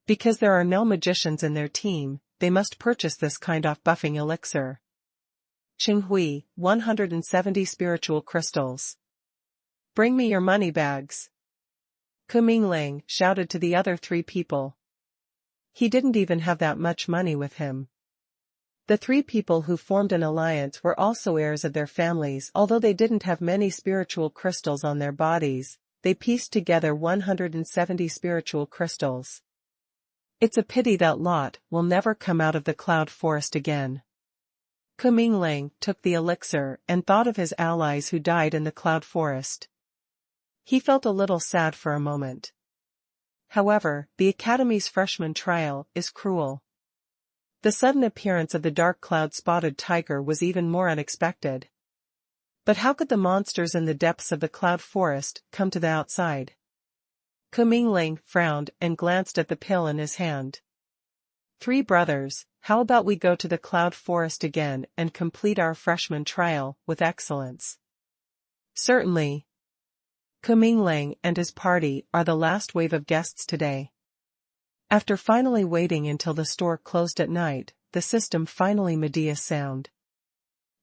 Because there are no magicians in their team, they must purchase this kind of buffing elixir. Jiu Hui, 170 spiritual crystals. Bring me your money bags. Ke Minglang shouted to the other 3 people. He didn't even have that much money with him. The 3 people who formed an alliance were also heirs of their families. Although they didn't have many spiritual crystals on their bodies, they pieced together 170 spiritual crystals. It's a pity that lot will never come out of the cloud forest again. Ke Minglang took the elixir and thought of his allies who died in the cloud forest. He felt a little sad for a moment. However, the Academy's freshman trial is cruel. The sudden appearance of the dark cloud-spotted tiger was even more unexpected. But how could the monsters in the depths of the cloud forest come to the outside? Ke Minglang frowned and glanced at the pill in his hand. Three brothers, how about we go to the Cloud Forest again and complete our freshman trial with excellence? Certainly. Kuminglang and his party are the last wave of guests today. After finally waiting until the store closed at night, the system finally made a sound.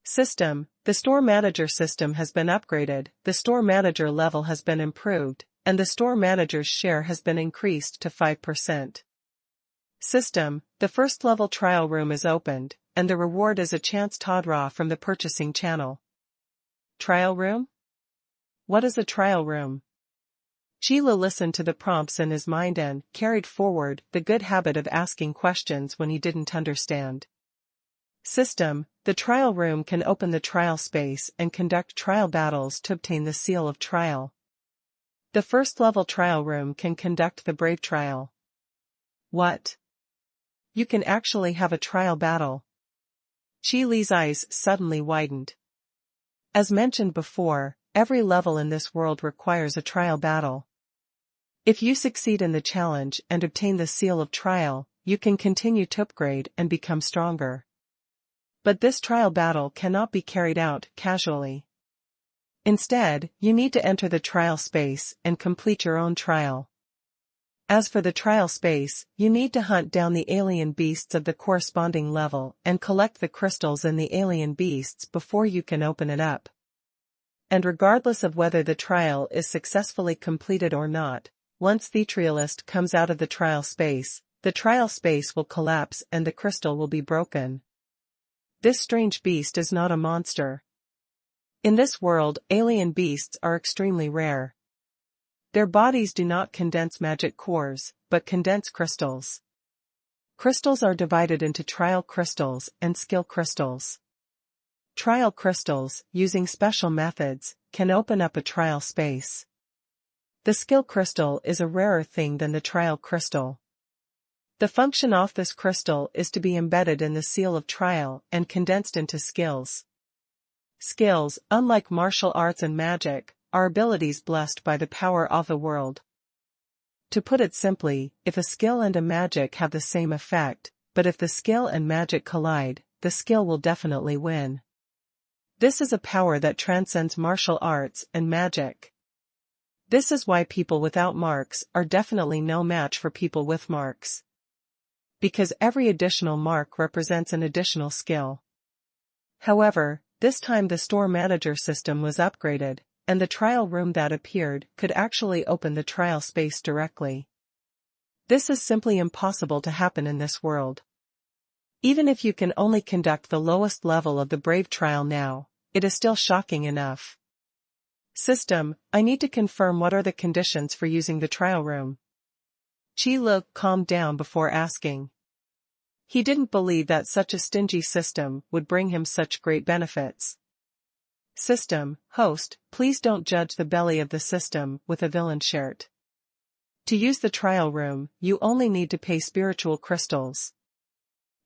System, the store manager system has been upgraded, the store manager level has been improved, and the store manager's share has been increased to 5%. System, the first level trial room is opened, and the reward is a chance Todra from the purchasing channel. Trial room? What is a trial room? Chila listened to the prompts in his mind and carried forward the good habit of asking questions when he didn't understand. System, the trial room can open the trial space and conduct trial battles to obtain the seal of trial. The first level trial room can conduct the brave trial. What? You can actually have a trial battle. Chi Li's eyes suddenly widened. As mentioned before, every level in this world requires a trial battle. If you succeed in the challenge and obtain the seal of trial, you can continue to upgrade and become stronger. But this trial battle cannot be carried out casually. Instead, you need to enter the trial space and complete your own trial. As for the trial space, you need to hunt down the alien beasts of the corresponding level and collect the crystals in the alien beasts before you can open it up. And regardless of whether the trial is successfully completed or not, once the trialist comes out of the trial space will collapse and the crystal will be broken. This strange beast is not a monster. In this world, alien beasts are extremely rare. Their bodies do not condense magic cores, but condense crystals. Crystals are divided into trial crystals and skill crystals. Trial crystals, using special methods, can open up a trial space. The skill crystal is a rarer thing than the trial crystal. The function of this crystal is to be embedded in the seal of trial and condensed into skills. Skills, unlike martial arts and magic, are abilities blessed by the power of the world. To put it simply, if a skill and a magic have the same effect, but if the skill and magic collide, the skill will definitely win. This is a power that transcends martial arts and magic. This is why people without marks are definitely no match for people with marks. Because every additional mark represents an additional skill. However, this time the store manager system was upgraded, and the trial room that appeared could actually open the trial space directly. This is simply impossible to happen in this world. Even if you can only conduct the lowest level of the brave trial now, it is still shocking enough. System, I need to confirm what are the conditions for using the trial room. Chi Lu calmed down before asking. He didn't believe that such a stingy system would bring him such great benefits. System, host, please don't judge the belly of the system with a villain shirt. To use the trial room, you only need to pay spiritual crystals.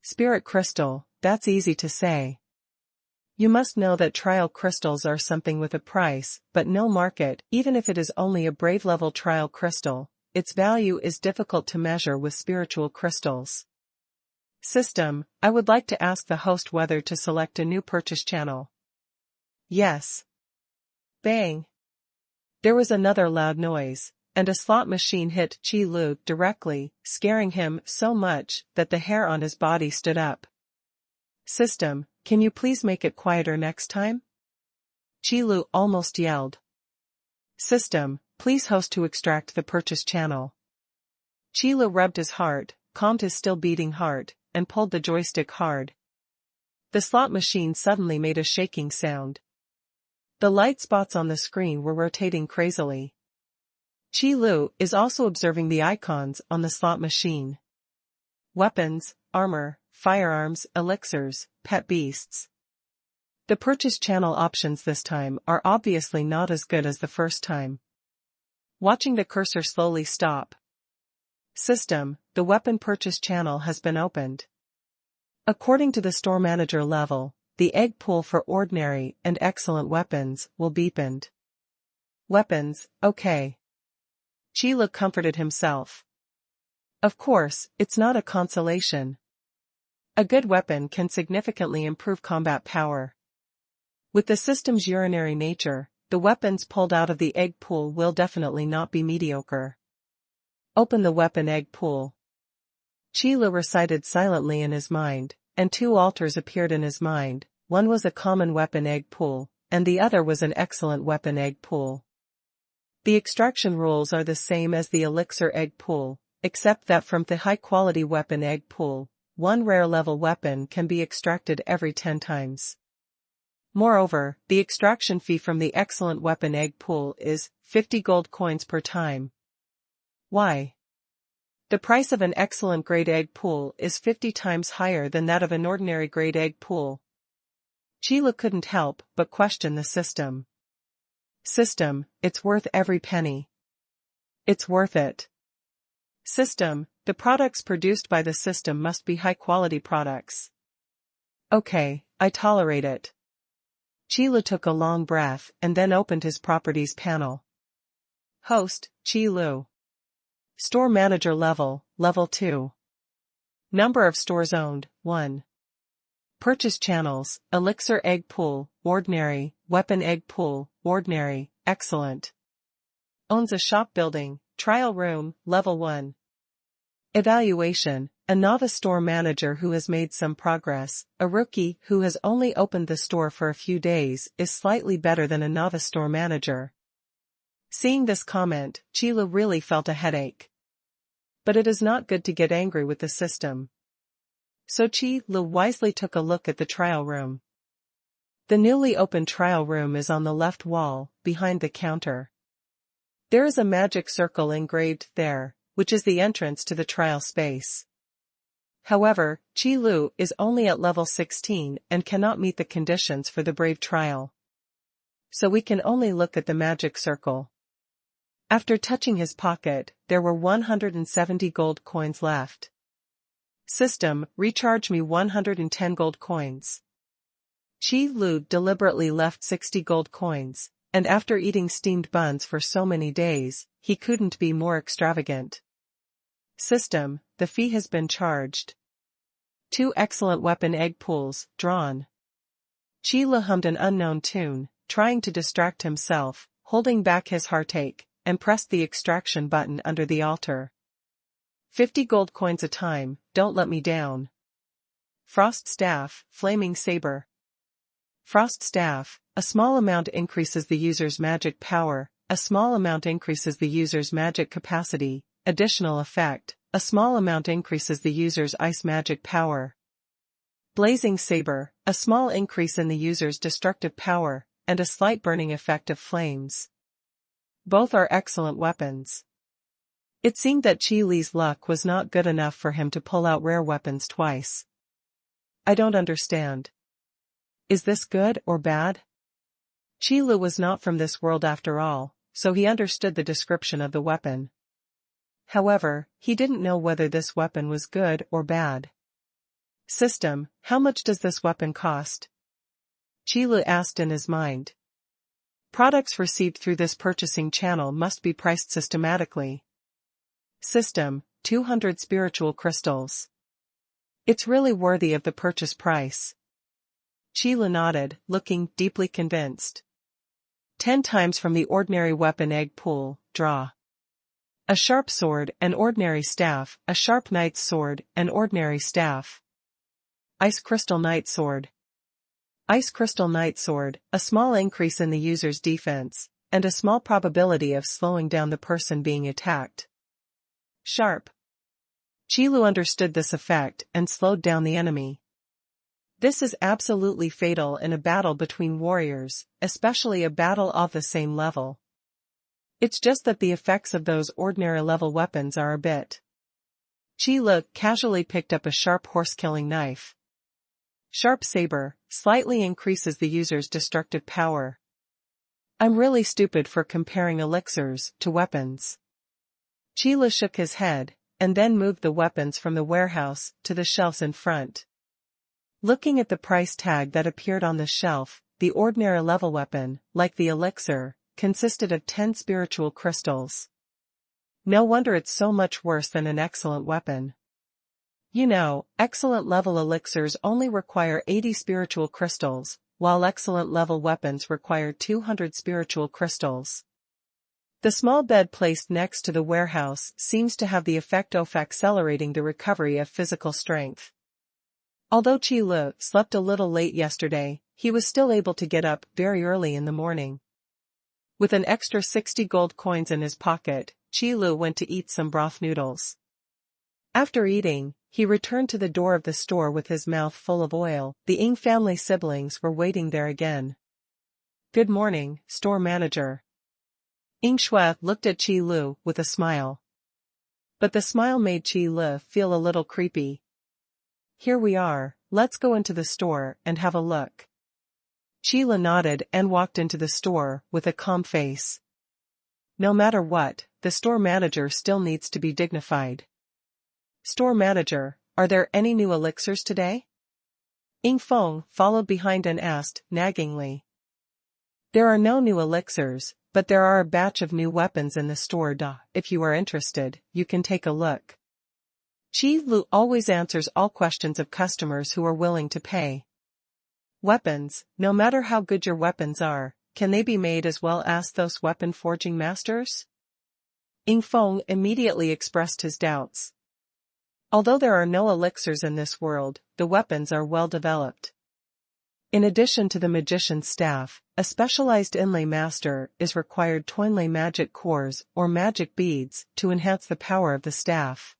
Spirit crystal, that's easy to say. You must know that trial crystals are something with a price, but no market. Even if it is only a brave level trial crystal, its value is difficult to measure with spiritual crystals. System, I would like to ask the host whether to select a new purchase channel. Yes. Bang. There was another loud noise, and a slot machine hit Chi Lu directly, scaring him so much that the hair on his body stood up. System, can you please make it quieter next time? Chi Lu almost yelled. System, please host to extract the purchase channel. Chi Lu rubbed his heart, calmed his still beating heart, and pulled the joystick hard. The slot machine suddenly made a shaking sound. The light spots on the screen were rotating crazily. Chi Lu is also observing the icons on the slot machine. Weapons, armor, firearms, elixirs, pet beasts. The purchase channel options this time are obviously not as good as the first time. Watching the cursor slowly stop. System, the weapon purchase channel has been opened. According to the store manager level, the egg pool for ordinary and excellent weapons will beepened. Weapons, okay. Chi Lu comforted himself. Of course, it's not a consolation, A good weapon can significantly improve combat power. With the system's urinary nature, the weapons pulled out of the egg pool will definitely not be mediocre. Open the weapon egg pool. Qilu recited silently in his mind, and two altars appeared in his mind. One was a common weapon egg pool, and the other was an excellent weapon egg pool. The extraction rules are the same as the elixir egg pool, except that from the high-quality weapon egg pool, one rare-level weapon can be extracted every 10 times. Moreover, the extraction fee from the excellent weapon egg pool is 50 gold coins per time. Why? The price of an excellent grade egg pool is 50 times higher than that of an ordinary grade egg pool. Qilu couldn't help but question the system. System, it's worth every penny. It's worth it. System, the products produced by the system must be high-quality products. Okay, I tolerate it. Qilu took a long breath and then opened his properties panel. Host, Qilu. Store Manager level, level 2. Number of stores owned, 1. Purchase channels, Elixir Egg Pool, Ordinary, Weapon Egg Pool, Ordinary, Excellent. Owns a shop building, Trial Room, Level 1. Evaluation, a novice store manager who has made some progress, a rookie who has only opened the store for a few days is slightly better than a novice store manager. Seeing this comment, Qilu really felt a headache. But it is not good to get angry with the system. So Qilu wisely took a look at the trial room. The newly opened trial room is on the left wall, behind the counter. There is a magic circle engraved there, which is the entrance to the trial space. However, Qilu is only at level 16 and cannot meet the conditions for the brave trial. So we can only look at the magic circle. After touching his pocket, there were 170 gold coins left. System, recharge me 110 gold coins. Qilu deliberately left 60 gold coins, and after eating steamed buns for so many days, he couldn't be more extravagant. System, the fee has been charged. 2 excellent weapon egg pools, drawn. Qilu hummed an unknown tune, trying to distract himself, holding back his heartache, and pressed the extraction button under the altar. 50 gold coins a time, don't let me down. Frost Staff, Flaming Saber. Frost Staff, a small amount increases the user's magic power, a small amount increases the user's magic capacity, additional effect, a small amount increases the user's ice magic power. Blazing Saber, a small increase in the user's destructive power, and a slight burning effect of flames. Both are excellent weapons. It seemed that Qilu's luck was not good enough for him to pull out rare weapons twice. I don't understand. Is this good or bad? Qilu was not from this world after all, so he understood the description of the weapon. However, he didn't know whether this weapon was good or bad. System, how much does this weapon cost? Qilu asked in his mind. Products received through this purchasing channel must be priced systematically. System, 200 spiritual crystals. It's really worthy of the purchase price. Qilu nodded, looking deeply convinced. 10 times from the ordinary weapon egg pool, draw. A sharp sword, an ordinary staff, a sharp knight's sword, an ordinary staff. Ice crystal knight sword. Ice crystal knight sword, a small increase in the user's defense, and a small probability of slowing down the person being attacked. Sharp. Qilu understood this effect and slowed down the enemy. This is absolutely fatal in a battle between warriors, especially a battle of the same level. It's just that the effects of those ordinary level weapons are a bit. Qilu casually picked up a sharp horse-killing knife. Sharp saber, slightly increases the user's destructive power. I'm really stupid for comparing elixirs to weapons. Qilu shook his head, and then moved the weapons from the warehouse to the shelves in front. Looking at the price tag that appeared on the shelf, the ordinary level weapon, like the elixir, consisted of 10 spiritual crystals. No wonder it's so much worse than an excellent weapon. You know, excellent level elixirs only require 80 spiritual crystals, while excellent level weapons require 200 spiritual crystals. The small bed placed next to the warehouse seems to have the effect of accelerating the recovery of physical strength. Although Qi Lu slept a little late yesterday, he was still able to get up very early in the morning. With an extra 60 gold coins in his pocket, Qi Lu went to eat some broth noodles. After eating, he returned to the door of the store with his mouth full of oil. The Ying family siblings were waiting there again. "Good morning, store manager." Ying Shui looked at Qi Lu with a smile. But the smile made Qi Lu feel a little creepy. "Here we are, let's go into the store and have a look." Qi Lu nodded and walked into the store with a calm face. No matter what, the store manager still needs to be dignified. "Store manager, are there any new elixirs today?" Ying Feng followed behind and asked, naggingly. "There are no new elixirs, but there are a batch of new weapons in the store. If you are interested, you can take a look." Qi Lu always answers all questions of customers who are willing to pay. "Weapons, no matter how good your weapons are, can they be made as well?" asked those weapon forging masters. Ying Feng immediately expressed his doubts. Although there are no elixirs in this world, the weapons are well developed. In addition to the magician's staff, a specialized inlay master is required to inlay magic cores or magic beads to enhance the power of the staff.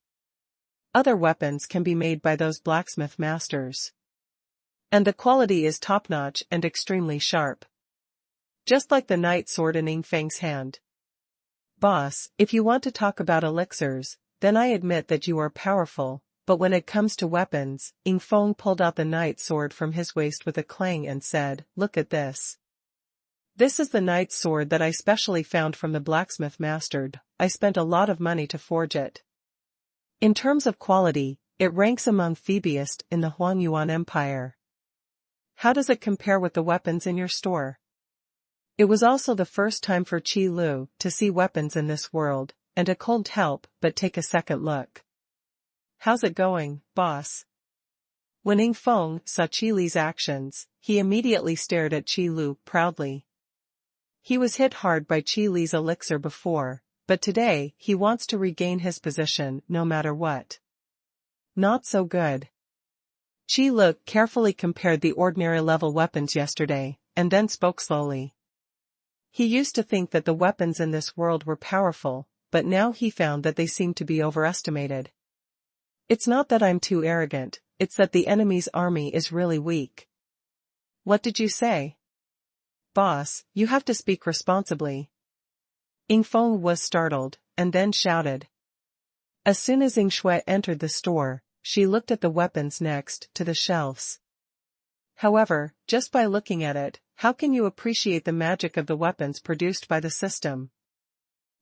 Other weapons can be made by those blacksmith masters. And the quality is top-notch and extremely sharp. Just like the night sword in Ying Feng's hand. "Boss, if you want to talk about elixirs, then I admit that you are powerful, but when it comes to weapons," Ying Feng pulled out the night sword from his waist with a clang and said, "Look at this. This is the night sword that I specially found from the blacksmith master. I spent a lot of money to forge it. In terms of quality, it ranks among the best in the Huangyuan Empire. How does it compare with the weapons in your store?" It was also the first time for Qi Lu to see weapons in this world, and it couldn't help but take a second look. "How's it going, boss?" When Ying Feng saw Qi Li's actions, he immediately stared at Qi Lu proudly. He was hit hard by Qi Li's elixir before, but today he wants to regain his position no matter what. "Not so good." Qi Lu carefully compared the ordinary level weapons yesterday, and then spoke slowly. He used to think that the weapons in this world were powerful, but now he found that they seemed to be overestimated. "It's not that I'm too arrogant, it's that the enemy's army is really weak." "What did you say?" "Boss, you have to speak responsibly." Ying Feng was startled, and then shouted. As soon as Ying Shui entered the store, she looked at the weapons next to the shelves. However, just by looking at it, how can you appreciate the magic of the weapons produced by the system?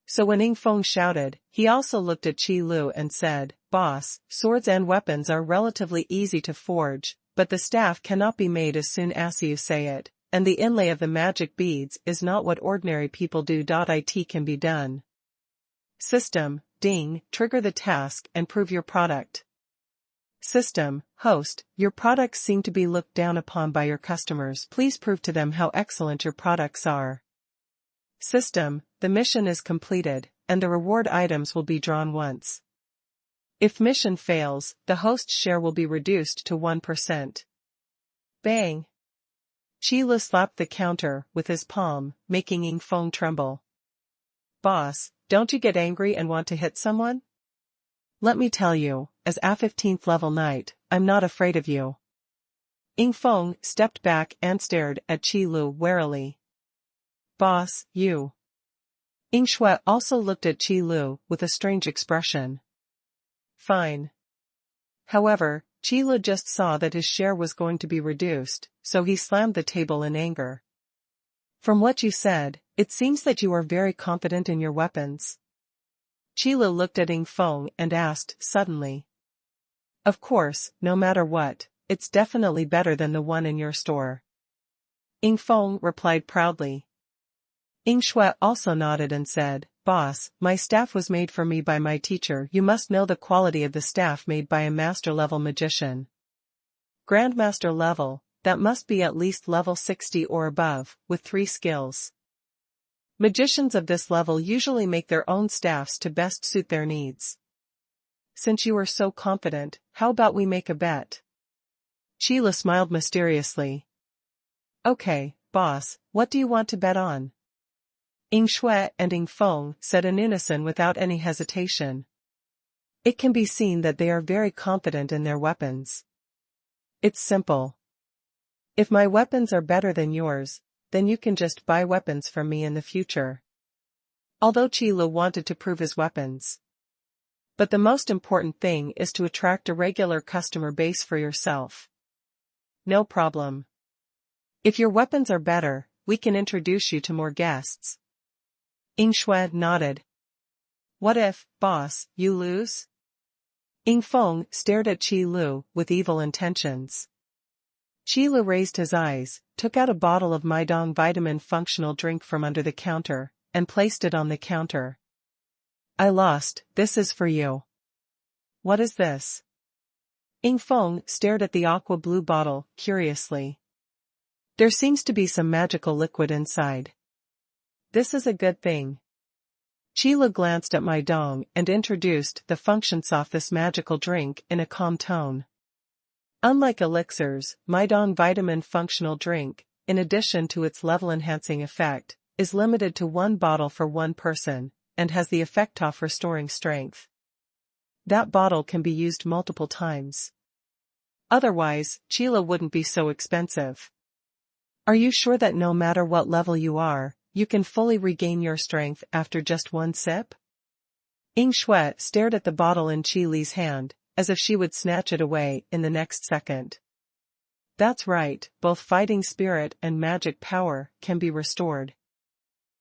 So when Ying Feng shouted, he also looked at Qi Lu and said, "Boss, swords and weapons are relatively easy to forge, but the staff cannot be made as soon as you say it, and the inlay of the magic beads is not what ordinary people do. It can be done. System, ding, trigger the task and prove your product." System, host, your products seem to be looked down upon by your customers. Please prove to them how excellent your products are. System, the mission is completed, and the reward items will be drawn once. If mission fails, the host's share will be reduced to 1%. Bang! Qi Lu slapped the counter with his palm, making Ying Feng tremble. "Boss, don't you get angry and want to hit someone? Let me tell you, as a 15th level knight, I'm not afraid of you." Ying Feng stepped back and stared at Qi Lu warily. "Boss, you." Ying Shui also looked at Qi Lu with a strange expression. "Fine." However, Qi Lu just saw that his share was going to be reduced, so he slammed the table in anger. "From what you said, it seems that you are very confident in your weapons." Qi Lu looked at Ying Feng and asked suddenly. "Of course, no matter what, it's definitely better than the one in your store." Ying Feng replied proudly. Ying Shui also nodded and said, boss, my staff was made for me by my teacher. You must know the quality of the staff made by a master-level magician. Grandmaster level, that must be at least level 60 or above, with 3 skills. Magicians of this level usually make their own staffs to best suit their needs. Since you are so confident, how about we make a bet? Sheila smiled mysteriously. Okay, boss, what do you want to bet on? Ying Shui and Ying Feng said in unison without any hesitation. It can be seen that they are very confident in their weapons. It's simple. If my weapons are better than yours, then you can just buy weapons from me in the future. Although Qi wanted to prove his weapons. But the most important thing is to attract a regular customer base for yourself. No problem. If your weapons are better, we can introduce you to more guests. Ying Shui nodded. What if, boss, you lose? Ying Feng stared at Qi Lu with evil intentions. Qi Lu raised his eyes, took out a bottle of Midong vitamin functional drink from under the counter, and placed it on the counter. I lost, this is for you. What is this? Ying Feng stared at the aqua blue bottle, curiously. There seems to be some magical liquid inside. This is a good thing. Qi Lu glanced at Midong and introduced the functions of this magical drink in a calm tone. Unlike elixirs, Midong vitamin functional drink, in addition to its level-enhancing effect, is limited to 1 bottle for 1 person, and has the effect of restoring strength. That bottle can be used multiple times. Otherwise, Qi Lu wouldn't be so expensive. Are you sure that no matter what level you are, you can fully regain your strength after just 1 sip? Ying Shui stared at the bottle in Qi Li's hand, as if she would snatch it away in the next second. That's right, both fighting spirit and magic power can be restored.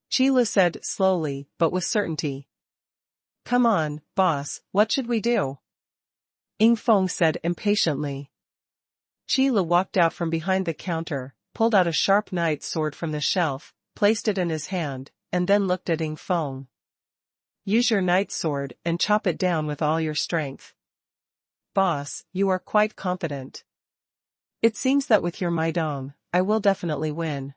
Qi Li said slowly, but with certainty. Come on, boss, what should we do? Ying Feng said impatiently. Qi Li walked out from behind the counter, pulled out a sharp knight's sword from the shelf, placed it in his hand, and then looked at Ying Feng. Use your knight's sword and chop it down with all your strength. Boss, you are quite confident. It seems that with your Midong, I will definitely win.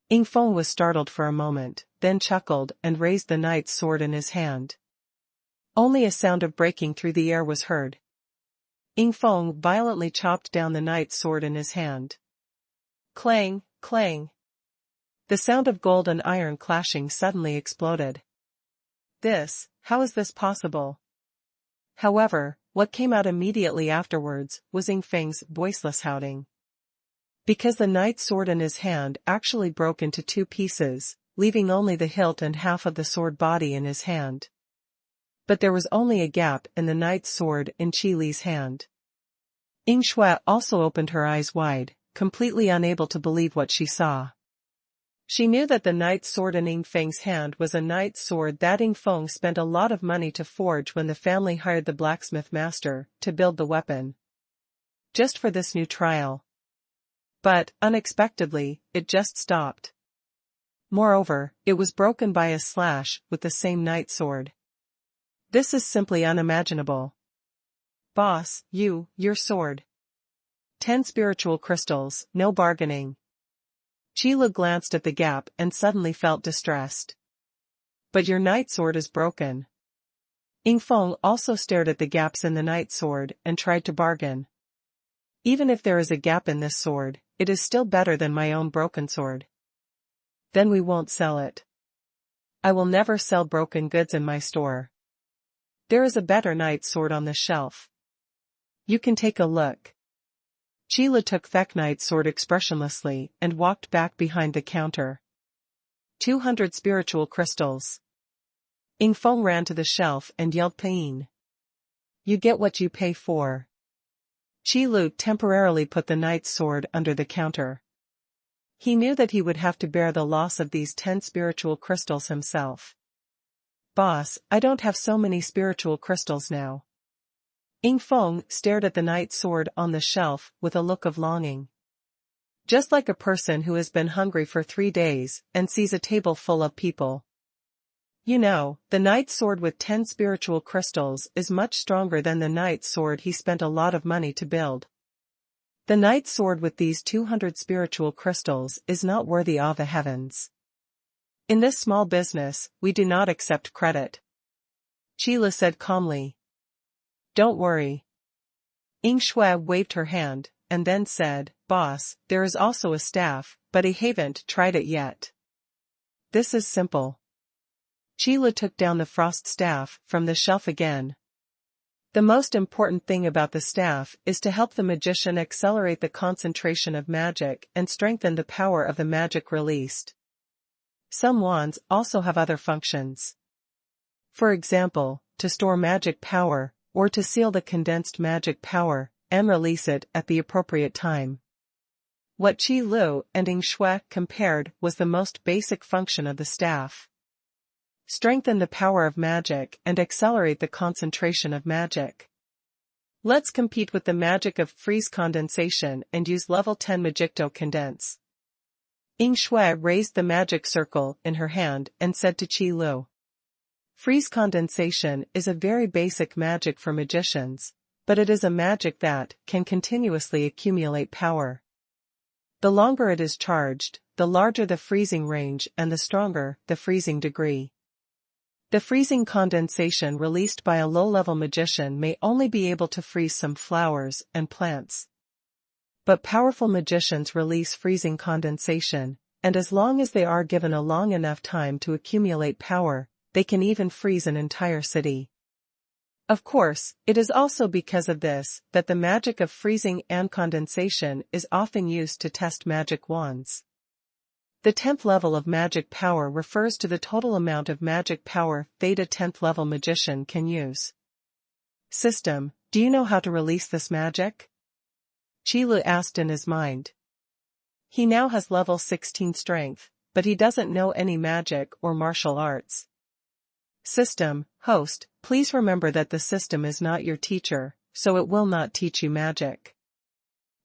Ying Feng was startled for a moment, then chuckled and raised the knight's sword in his hand. Only a sound of breaking through the air was heard. Ying Feng violently chopped down the knight's sword in his hand. Clang, clang. The sound of gold and iron clashing suddenly exploded. How is this possible? However, what came out immediately afterwards was Ying Feng's voiceless shouting. Because the knight's sword in his hand actually broke into 2 pieces, leaving only the hilt and half of the sword body in his hand. But there was only a gap in the knight's sword in Qi Li's hand. Ying Shui also opened her eyes wide, completely unable to believe what she saw. She knew that the knight's sword in Ying Feng's hand was a knight's sword that Ying Feng spent a lot of money to forge when the family hired the blacksmith master to build the weapon. Just for this new trial. But, unexpectedly, it just stopped. Moreover, it was broken by a slash with the same knight's sword. This is simply unimaginable. Boss, your sword. 10 spiritual crystals, no bargaining. Qi Li glanced at the gap and suddenly felt distressed. But your knight's sword is broken. Ying Feng also stared at the gaps in the knight's sword and tried to bargain. Even if there is a gap in this sword, it is still better than my own broken sword. Then we won't sell it. I will never sell broken goods in my store. There is a better knight's sword on the shelf. You can take a look. Qi Li took the knight's sword expressionlessly and walked back behind the counter. 200 spiritual crystals. Ying Feng ran to the shelf and yelled pain. You get what you pay for. Qi Li temporarily put the knight's sword under the counter. He knew that he would have to bear the loss of these 10 spiritual crystals himself. Boss, I don't have so many spiritual crystals now. Ying Feng stared at the knight's sword on the shelf with a look of longing. Just like a person who has been hungry for 3 days and sees a table full of people. You know, the knight's sword with 10 spiritual crystals is much stronger than the knight's sword he spent a lot of money to build. The knight's sword with these 200 spiritual crystals is not worthy of the heavens. In this small business, we do not accept credit. Qile said calmly. Don't worry. Ying Shui waved her hand, and then said, Boss, there is also a staff, but I haven't tried it yet. This is simple. Qile took down the frost staff from the shelf again. The most important thing about the staff is to help the magician accelerate the concentration of magic and strengthen the power of the magic released. Some wands also have other functions. For example, to store magic power, or to seal the condensed magic power, and release it at the appropriate time. What Qi Lu and Ying Shui compared was the most basic function of the staff. Strengthen the power of magic and accelerate the concentration of magic. Let's compete with the magic of freeze condensation and use level 10 Magicto condense. Ying Shui raised the magic circle in her hand and said to Qi Lu. Freeze condensation is a very basic magic for magicians, but it is a magic that can continuously accumulate power. The longer it is charged, the larger the freezing range and the stronger the freezing degree. The freezing condensation released by a low-level magician may only be able to freeze some flowers and plants. But powerful magicians release freezing condensation, and as long as they are given a long enough time to accumulate power, they can even freeze an entire city. Of course, it is also because of this that the magic of freezing and condensation is often used to test magic wands. The 10th level of magic power refers to the total amount of magic power Theta 10th level magician can use. System, do you know how to release this magic? Qi Lu asked in his mind. He now has level 16 strength, but he doesn't know any magic or martial arts. System, host, please remember that the system is not your teacher, so it will not teach you magic.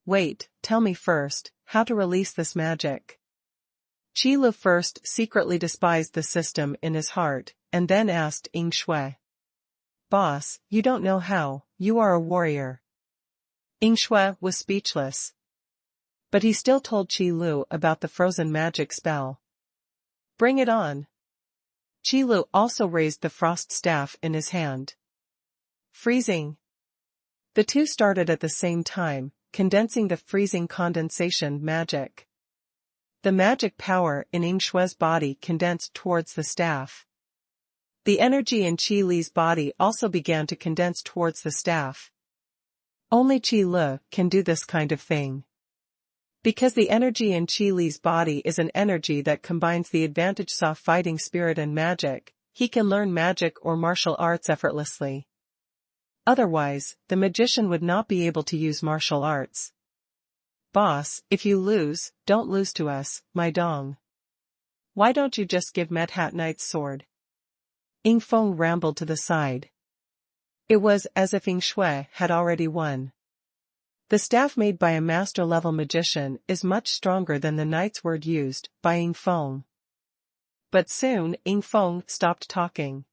Wait, tell me first, how to release this magic. Qi Lu first secretly despised the system in his heart, and then asked Ying Shui. Boss, you don't know how, you are a warrior. Ying Shui was speechless. But he still told Qi Lu about the frozen magic spell. Bring it on. Qi Lu also raised the frost staff in his hand. Freezing. The two started at the same time, condensing the freezing condensation magic. The magic power in Ying Shui's body condensed towards the staff. The energy in Qi Li's body also began to condense towards the staff. Only Qi Lu can do this kind of thing. Because the energy in Qi Li's body is an energy that combines the advantage of fighting spirit and magic, he can learn magic or martial arts effortlessly. Otherwise, the magician would not be able to use martial arts. Boss, if you lose, don't lose to us, my dong. Why don't you just give Medhat Knight's sword? Ying Feng rambled to the side. It was as if Ying Shui had already won. The staff made by a master-level magician is much stronger than the knight's word used by Ying Feng. But soon Ying Feng stopped talking.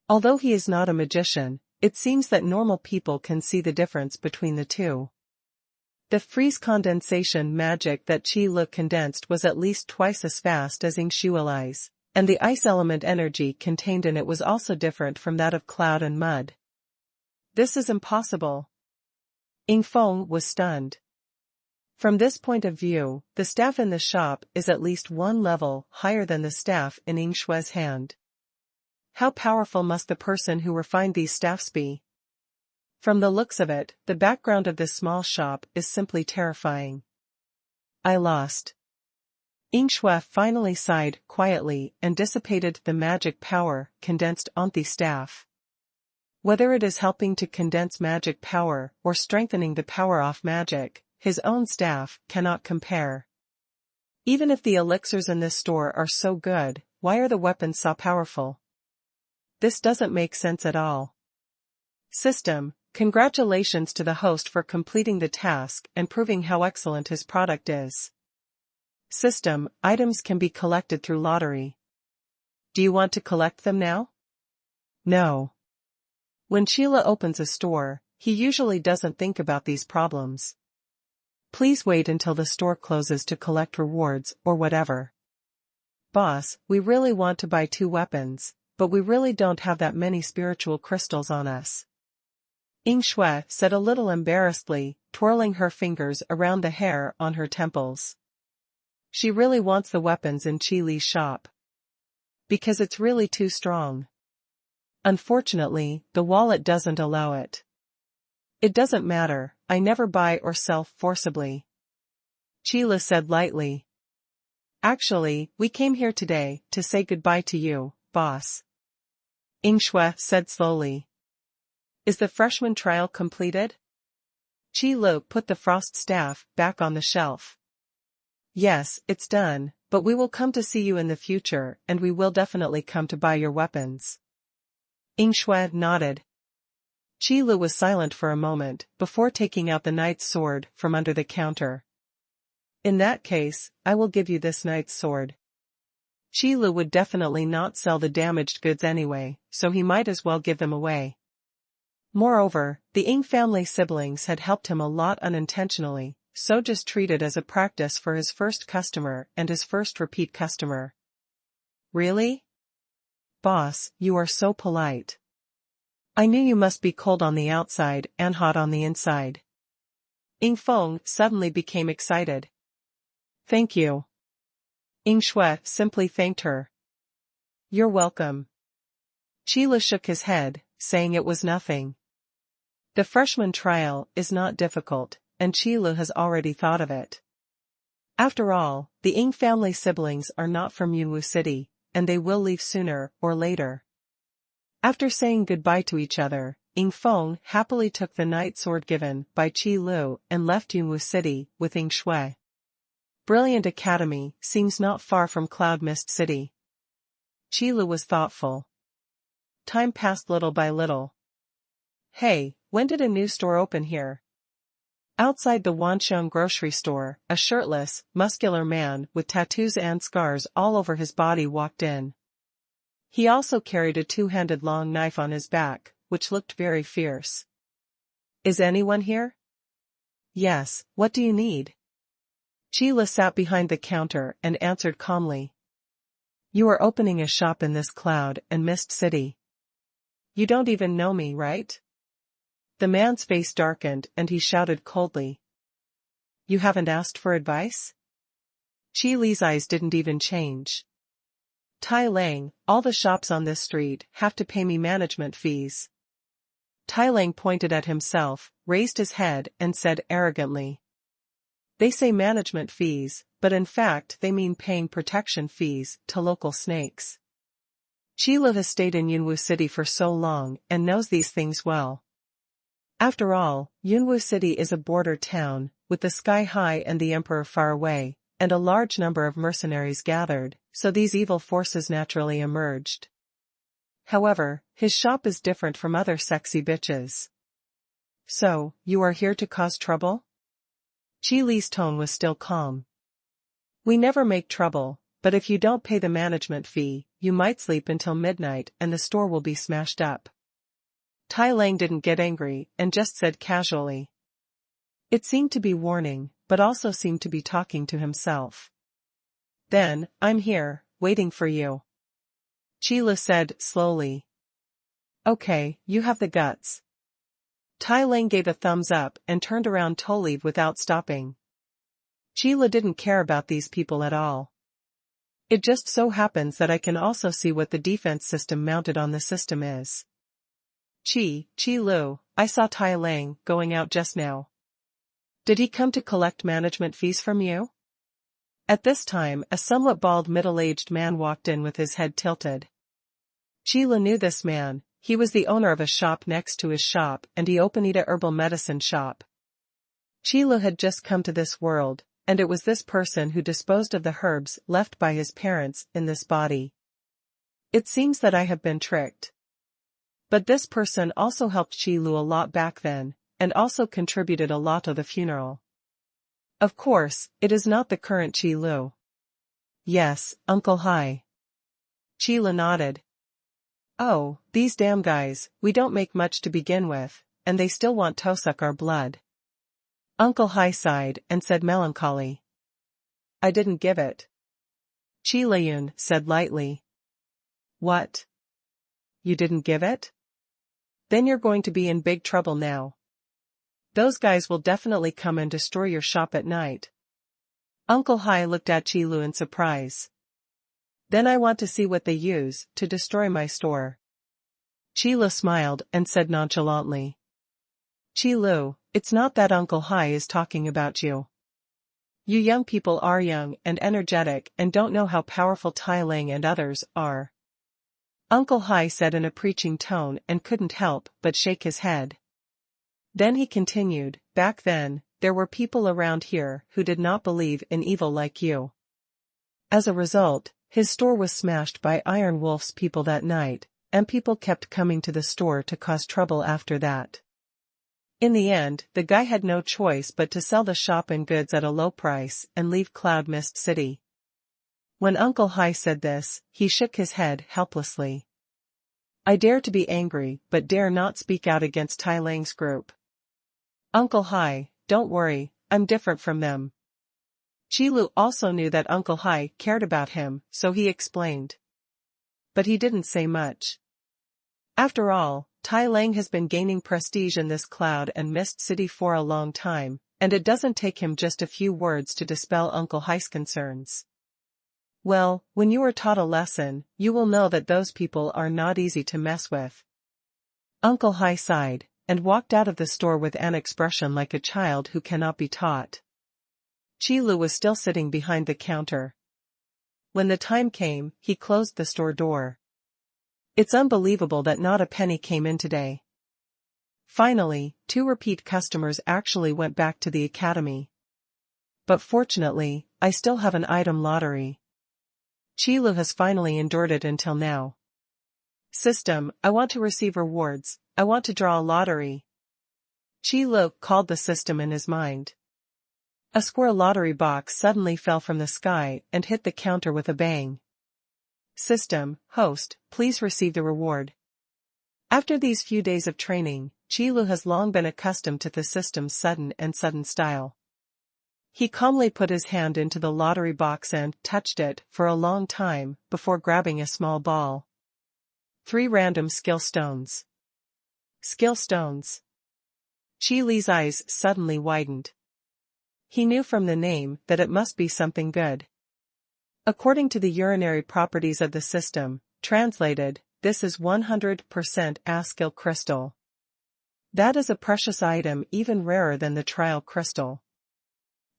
Although he is not a magician, it seems that normal people can see the difference between the two. The freeze condensation magic that Qi Lu condensed was at least twice as fast as Ying Shui's, and the ice element energy contained in it was also different from that of cloud and mud. This is impossible. Ying Feng was stunned. From this point of view, the staff in the shop is at least one level higher than the staff in Ying Shui's hand. How powerful must the person who refined these staffs be? From the looks of it, the background of this small shop is simply terrifying. I lost. Ying Shui finally sighed quietly and dissipated the magic power condensed on the staff. Whether it is helping to condense magic power or strengthening the power of magic, his own staff cannot compare. Even if the elixirs in this store are so good, why are the weapons so powerful? This doesn't make sense at all. System, congratulations to the host for completing the task and proving how excellent his product is. System, items can be collected through lottery. Do you want to collect them now? No. When Sheila opens a store, he usually doesn't think about these problems. Please wait until the store closes to collect rewards or whatever. Boss, we really want to buy 2 weapons, but we really don't have that many spiritual crystals on us. Ying Shui said a little embarrassedly, twirling her fingers around the hair on her temples. She really wants the weapons in Qi Li's shop. Because it's really too strong. Unfortunately, the wallet doesn't allow it. It doesn't matter, I never buy or sell forcibly. Qi Li said lightly. Actually, we came here today to say goodbye to you, boss. Ying Shui said slowly. Is the freshman trial completed? Qi Li put the frost staff back on the shelf. Yes, it's done, but we will come to see you in the future and we will definitely come to buy your weapons. Ying Shui nodded. Qi Li was silent for a moment before taking out the knight's sword from under the counter. In that case, I will give you this knight's sword. Qi Li would definitely not sell the damaged goods anyway, so he might as well give them away. Moreover, the Ying family siblings had helped him a lot unintentionally, so just treat it as a practice for his first customer and his first repeat customer. Really? Boss, you are so polite. I knew you must be cold on the outside and hot on the inside. Ying Feng suddenly became excited. Thank you. Ying Shui simply thanked her. You're welcome. Qi Li shook his head, saying it was nothing. The freshman trial is not difficult, and Qi Li has already thought of it. After all, the Ying family siblings are not from Yunwu City, and they will leave sooner or later. After saying goodbye to each other, Ying Feng happily took the night sword given by Qi Li and left Yunwu City with Ying Shui. Brilliant Academy seems not far from Cloud Mist City. Qi Li was thoughtful. Time passed little by little. Hey, when did a new store open here? Outside the Wansheng grocery store, a shirtless, muscular man with tattoos and scars all over his body walked in. He also carried a 2-handed long knife on his back, which looked very fierce. Is anyone here? Yes, what do you need? Qi Li sat behind the counter and answered calmly. You are opening a shop in this Cloud and Mist City. You don't even know me, right? The man's face darkened and he shouted coldly. You haven't asked for advice? Qi Li's eyes didn't even change. Tai Lang, all the shops on this street have to pay me management fees. Tai Lang pointed at himself, raised his head and said arrogantly. They say management fees, but in fact they mean paying protection fees to local snakes. Qi Li has stayed in Yunwu City for so long and knows these things well. After all, Yunwu City is a border town, with the sky high and the emperor far away, and a large number of mercenaries gathered, so these evil forces naturally emerged. However, his shop is different from other sexy bitches. So, you are here to cause trouble? Qi Li's tone was still calm. We never make trouble, but if you don't pay the management fee, you might sleep until midnight and the store will be smashed up. Tai Lang didn't get angry and just said casually. It seemed to be warning, but also seemed to be talking to himself. Then, I'm here, waiting for you. Qi Li said slowly. Okay, you have the guts. Tai Lang gave a thumbs up and turned around to leave without stopping. Qi Li didn't care about these people at all. It just so happens that I can also see what the defense system mounted on the system is. Qi Lu, I saw Tai Lang going out just now. Did he come to collect management fees from you? At this time, a somewhat bald middle-aged man walked in with his head tilted. Qi Li knew this man. He was the owner of a shop next to his shop and he opened a herbal medicine shop. Qi Li had just come to this world, and it was this person who disposed of the herbs left by his parents in this body. It seems that I have been tricked. But this person also helped Qi Li a lot back then, and also contributed a lot to the funeral. Of course, it is not the current Qi Li. Yes, Uncle Hai. Chilu nodded. Oh, these damn guys, we don't make much to begin with, and they still want to suck our blood. Uncle Hai sighed and said melancholy. I didn't give it. Chi Liyun said lightly. What? You didn't give it? Then you're going to be in big trouble now. Those guys will definitely come and destroy your shop at night. Uncle Hai looked at Chi Lu in surprise. Then I want to see what they use to destroy my store. Chi Lu smiled and said nonchalantly. Chi Lu, it's not that Uncle Hai is talking about you. You young people are young and energetic and don't know how powerful Tai Ling and others are. Uncle Hai said in a preaching tone and couldn't help but shake his head. Then he continued, back then, there were people around here who did not believe in evil like you. As a result, his store was smashed by Iron Wolf's people that night, and people kept coming to the store to cause trouble after that. In the end, the guy had no choice but to sell the shop and goods at a low price and leave Cloud Mist City. When Uncle Hai said this, he shook his head helplessly. I dare to be angry but dare not speak out against Tai Lang's group. Uncle Hai, don't worry, I'm different from them. Chi Lu also knew that Uncle Hai cared about him, so he explained. But he didn't say much. After all, Tai Lang has been gaining prestige in this Cloud and Mist City for a long time, and it doesn't take him just a few words to dispel Uncle Hai's concerns. Well, when you are taught a lesson, you will know that those people are not easy to mess with. Uncle Hai sighed, and walked out of the store with an expression like a child who cannot be taught. Chi Lu was still sitting behind the counter. When the time came, he closed the store door. It's unbelievable that not a penny came in today. Finally, 2 repeat customers actually went back to the academy. But fortunately, I still have an item lottery. Chi Lu has finally endured it until now. System, I want to receive rewards, I want to draw a lottery. Chi Lu called the system in his mind. A square lottery box suddenly fell from the sky and hit the counter with a bang. System, host, please receive the reward. After these few days of training, Chi Lu has long been accustomed to the system's sudden style. He calmly put his hand into the lottery box and touched it for a long time before grabbing a small ball. 3 random skill stones. Skill stones. Chi Li's eyes suddenly widened. He knew from the name that it must be something good. According to the urinary properties of the system, translated, this is 100% a skill crystal. That is a precious item even rarer than the trial crystal.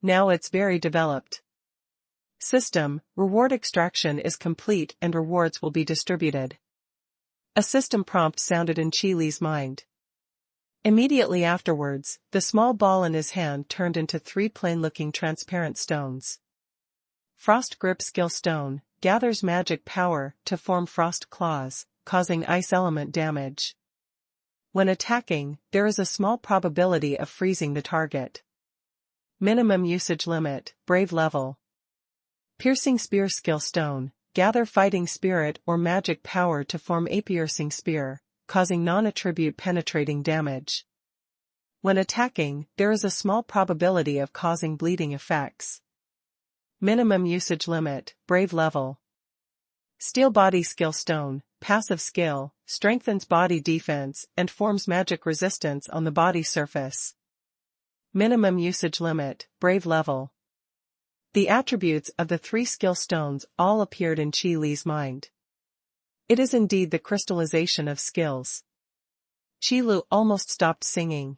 Now it's very developed. System, reward extraction is complete and rewards will be distributed. A system prompt sounded in Chi Li's mind. Immediately afterwards, the small ball in his hand turned into 3 plain-looking transparent stones. Frost Grip Skill Stone, gathers magic power to form frost claws, causing ice element damage. When attacking, there is a small probability of freezing the target. Minimum usage limit, Brave level. Piercing Spear Skill Stone, gather fighting spirit or magic power to form a piercing spear, causing non-attribute penetrating damage. When attacking, there is a small probability of causing bleeding effects. Minimum usage limit, Brave level. Steel Body Skill Stone, passive skill, strengthens body defense and forms magic resistance on the body surface. Minimum usage limit, Brave level. The attributes of the 3 skill stones all appeared in Chi Li's mind. It is indeed the crystallization of skills. Chi Lu almost stopped singing.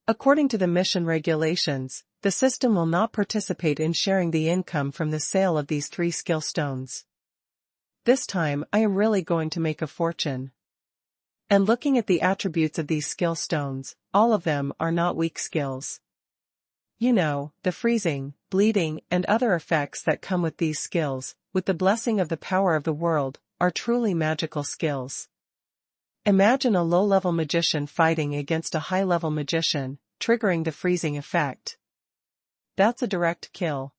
According to the mission regulations, the system will not participate in sharing the income from the sale of these 3 skill stones. This time I am really going to make a fortune. And looking at the attributes of these skill stones, all of them are not weak skills. You know, the freezing, bleeding and other effects that come with these skills, with the blessing of the power of the world, are truly magical skills. Imagine a low-level magician fighting against a high-level magician, triggering the freezing effect. That's a direct kill.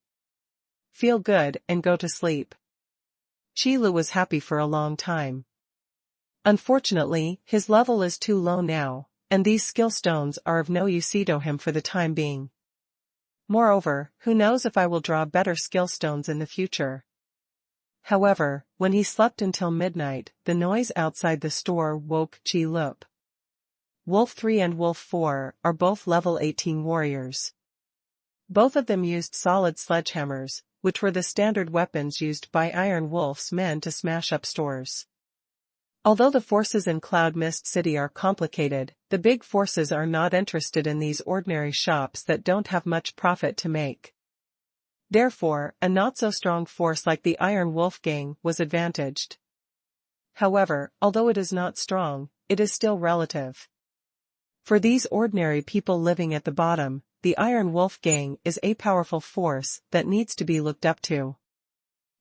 Feel good and go to sleep. Qi Lu was happy for a long time. Unfortunately, his level is too low now, and these skill stones are of no use to him for the time being. Moreover, who knows if I will draw better skill stones in the future. However, when he slept until midnight, the noise outside the store woke Qi Lu. Wolf 3 and Wolf 4 are both level 18 warriors. Both of them used solid sledgehammers, which were the standard weapons used by Iron Wolf's men to smash up stores. Although the forces in Cloud Mist City are complicated, the big forces are not interested in these ordinary shops that don't have much profit to make. Therefore, a not-so-strong force like the Iron Wolf gang was advantaged. However, although it is not strong, it is still relative. For these ordinary people living at the bottom, the Iron Wolf gang is a powerful force that needs to be looked up to.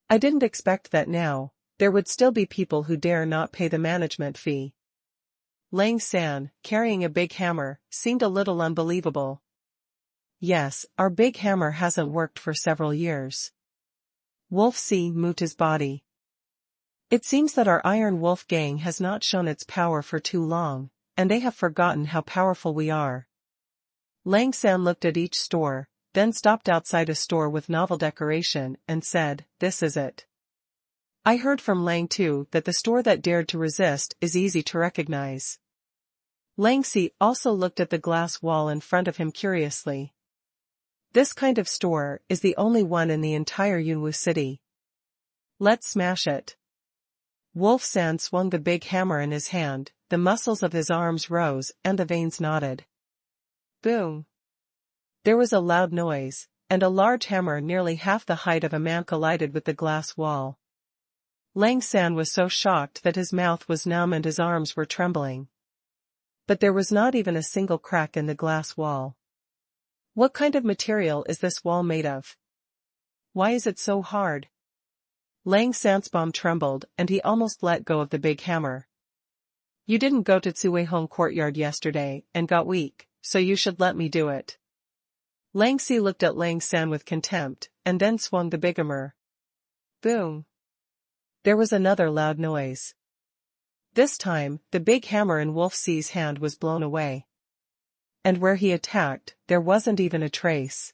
I didn't expect that now. There would still be people who dare not pay the management fee. Lang San, carrying a big hammer, seemed a little unbelievable. Yes, our big hammer hasn't worked for several years. Wolf C moved his body. It seems that our Iron Wolf gang has not shown its power for too long, and they have forgotten how powerful we are. Lang San looked at each store, then stopped outside a store with novel decoration and said, "This is it." I heard from Lang too that the store that dared to resist is easy to recognize. Lang Si also looked at the glass wall in front of him curiously. This kind of store is the only one in the entire Yunwu city. Let's smash it. Wolf San swung the big hammer in his hand, the muscles of his arms rose and the veins knotted. Boom! There was a loud noise, and a large hammer nearly half the height of a man collided with the glass wall. Lang San was so shocked that his mouth was numb and his arms were trembling. But there was not even a single crack in the glass wall. What kind of material is this wall made of? Why is it so hard? Lang San's palm trembled and he almost let go of the big hammer. You didn't go to Tsuehong courtyard yesterday and got weak, so you should let me do it. Lang Si looked at Lang San with contempt, and then swung the big hammer. Boom! There was another loud noise. This time, the big hammer in Wolf C's hand was blown away. And where he attacked, there wasn't even a trace.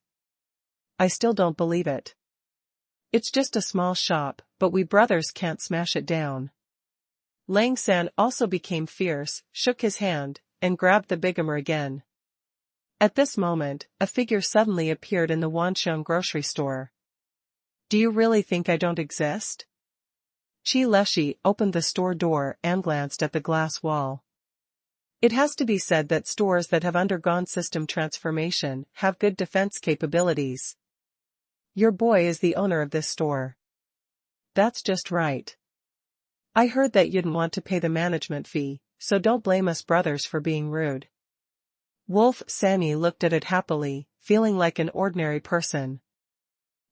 I still don't believe it. It's just a small shop, but we brothers can't smash it down. Lang San also became fierce, shook his hand, and grabbed the big hammer again. At this moment, a figure suddenly appeared in the Wanxiang grocery store. Do you really think I don't exist? Qi Leshi opened the store door and glanced at the glass wall. It has to be said that stores that have undergone system transformation have good defense capabilities. Your boy is the owner of this store. That's just right. I heard that you didn't want to pay the management fee, so don't blame us brothers for being rude. Wolf Sammy looked at it happily, feeling like an ordinary person.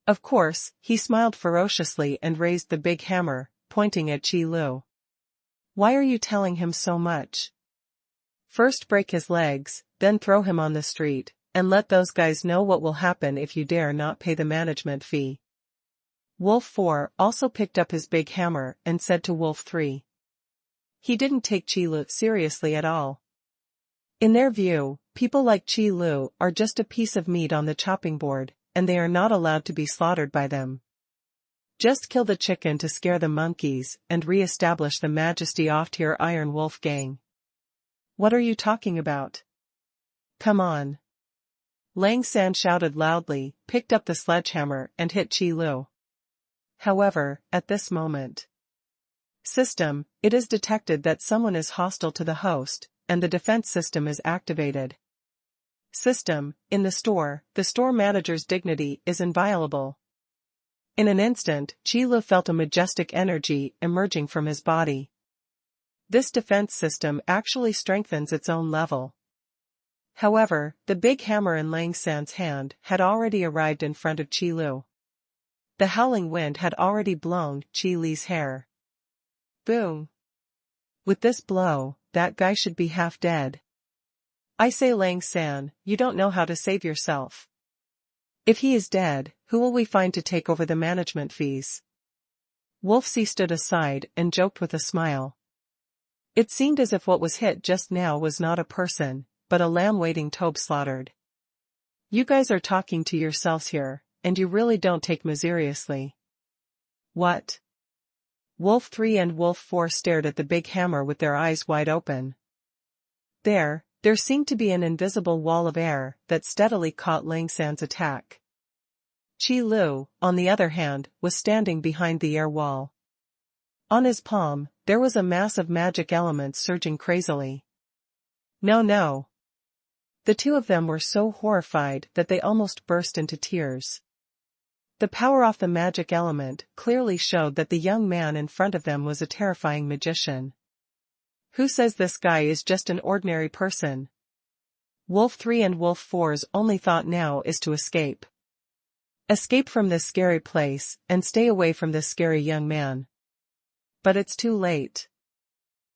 Of course, he smiled ferociously and raised the big hammer, pointing at Qi Lu. Why are you telling him so much? First break his legs, then throw him on the street, and let those guys know what will happen if you dare not pay the management fee. Wolf 4 also picked up his big hammer and said to Wolf 3. He didn't take Qi Lu seriously at all. In their view, people like Qi Lu are just a piece of meat on the chopping board, and they are not allowed to be slaughtered by them. Just kill the chicken to scare the monkeys and re-establish the majesty off-tier Iron Wolf gang. What are you talking about? Come on. Lang San shouted loudly, picked up the sledgehammer and hit Qi Lu. However, at this moment, it is detected that someone is hostile to the host, and the defense system is activated. In the store manager's dignity is inviolable. In an instant, Qi Lu felt a majestic energy emerging from his body. This defense system actually strengthens its own level. However, the big hammer in Lang San's hand had already arrived in front of Qi Lu. The howling wind had already blown Qi Li's hair. Boom! With this blow, that guy should be half dead. I say, Lang San, you don't know how to save yourself. If he is dead, who will we find to take over the management fees? Wolfie stood aside and joked with a smile. It seemed as if what was hit just now was not a person, but a lamb waiting to be slaughtered. You guys are talking to yourselves here, and you really don't take me seriously. What? Wolf 3 and Wolf 4 stared at the big hammer with their eyes wide open. There seemed to be an invisible wall of air that steadily caught Lang San's attack. Qi Lu, on the other hand, was standing behind the air wall. On his palm, there was a mass of magic elements surging crazily. No. The two of them were so horrified that they almost burst into tears. The power of the magic element clearly showed that the young man in front of them was a terrifying magician. Who says this guy is just an ordinary person? Wolf 3 and Wolf 4's only thought now is to escape. Escape from this scary place and stay away from this scary young man. But it's too late.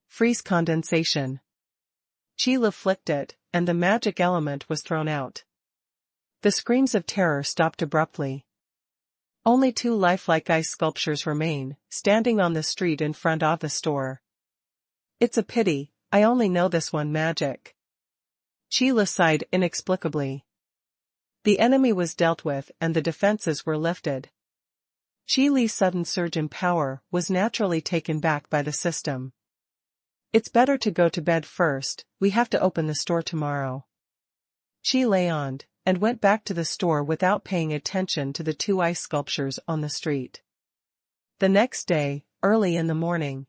Freeze condensation. Qi Lu flicked it, and the magic element was thrown out. The screams of terror stopped abruptly. Only two lifelike ice sculptures remain, standing on the street in front of the store. It's a pity, I only know this one magic. Qi Lu sighed inexplicably. The enemy was dealt with and the defenses were lifted. Qi Li's sudden surge in power was naturally taken back by the system. It's better to go to bed first, we have to open the store tomorrow. Qi Li yawned, and went back to the store without paying attention to the two ice sculptures on the street. The next day, early in the morning,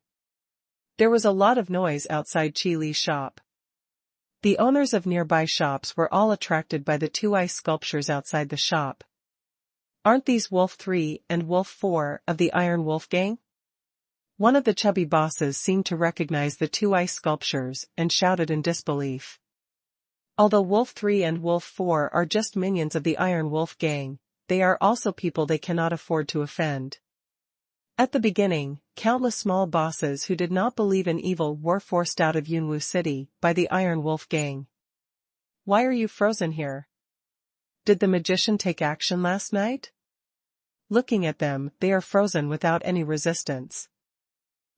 there was a lot of noise outside Qi Li's shop. The owners of nearby shops were all attracted by the two ice sculptures outside the shop. Aren't these Wolf 3 and Wolf 4 of the Iron Wolf gang? One of the chubby bosses seemed to recognize the two ice sculptures and shouted in disbelief. Although Wolf 3 and Wolf 4 are just minions of the Iron Wolf gang, they are also people they cannot afford to offend. At the beginning, countless small bosses who did not believe in evil were forced out of Yunwu City by the Iron Wolf gang. Why are you frozen here? Did the magician take action last night? Looking at them, they are frozen without any resistance.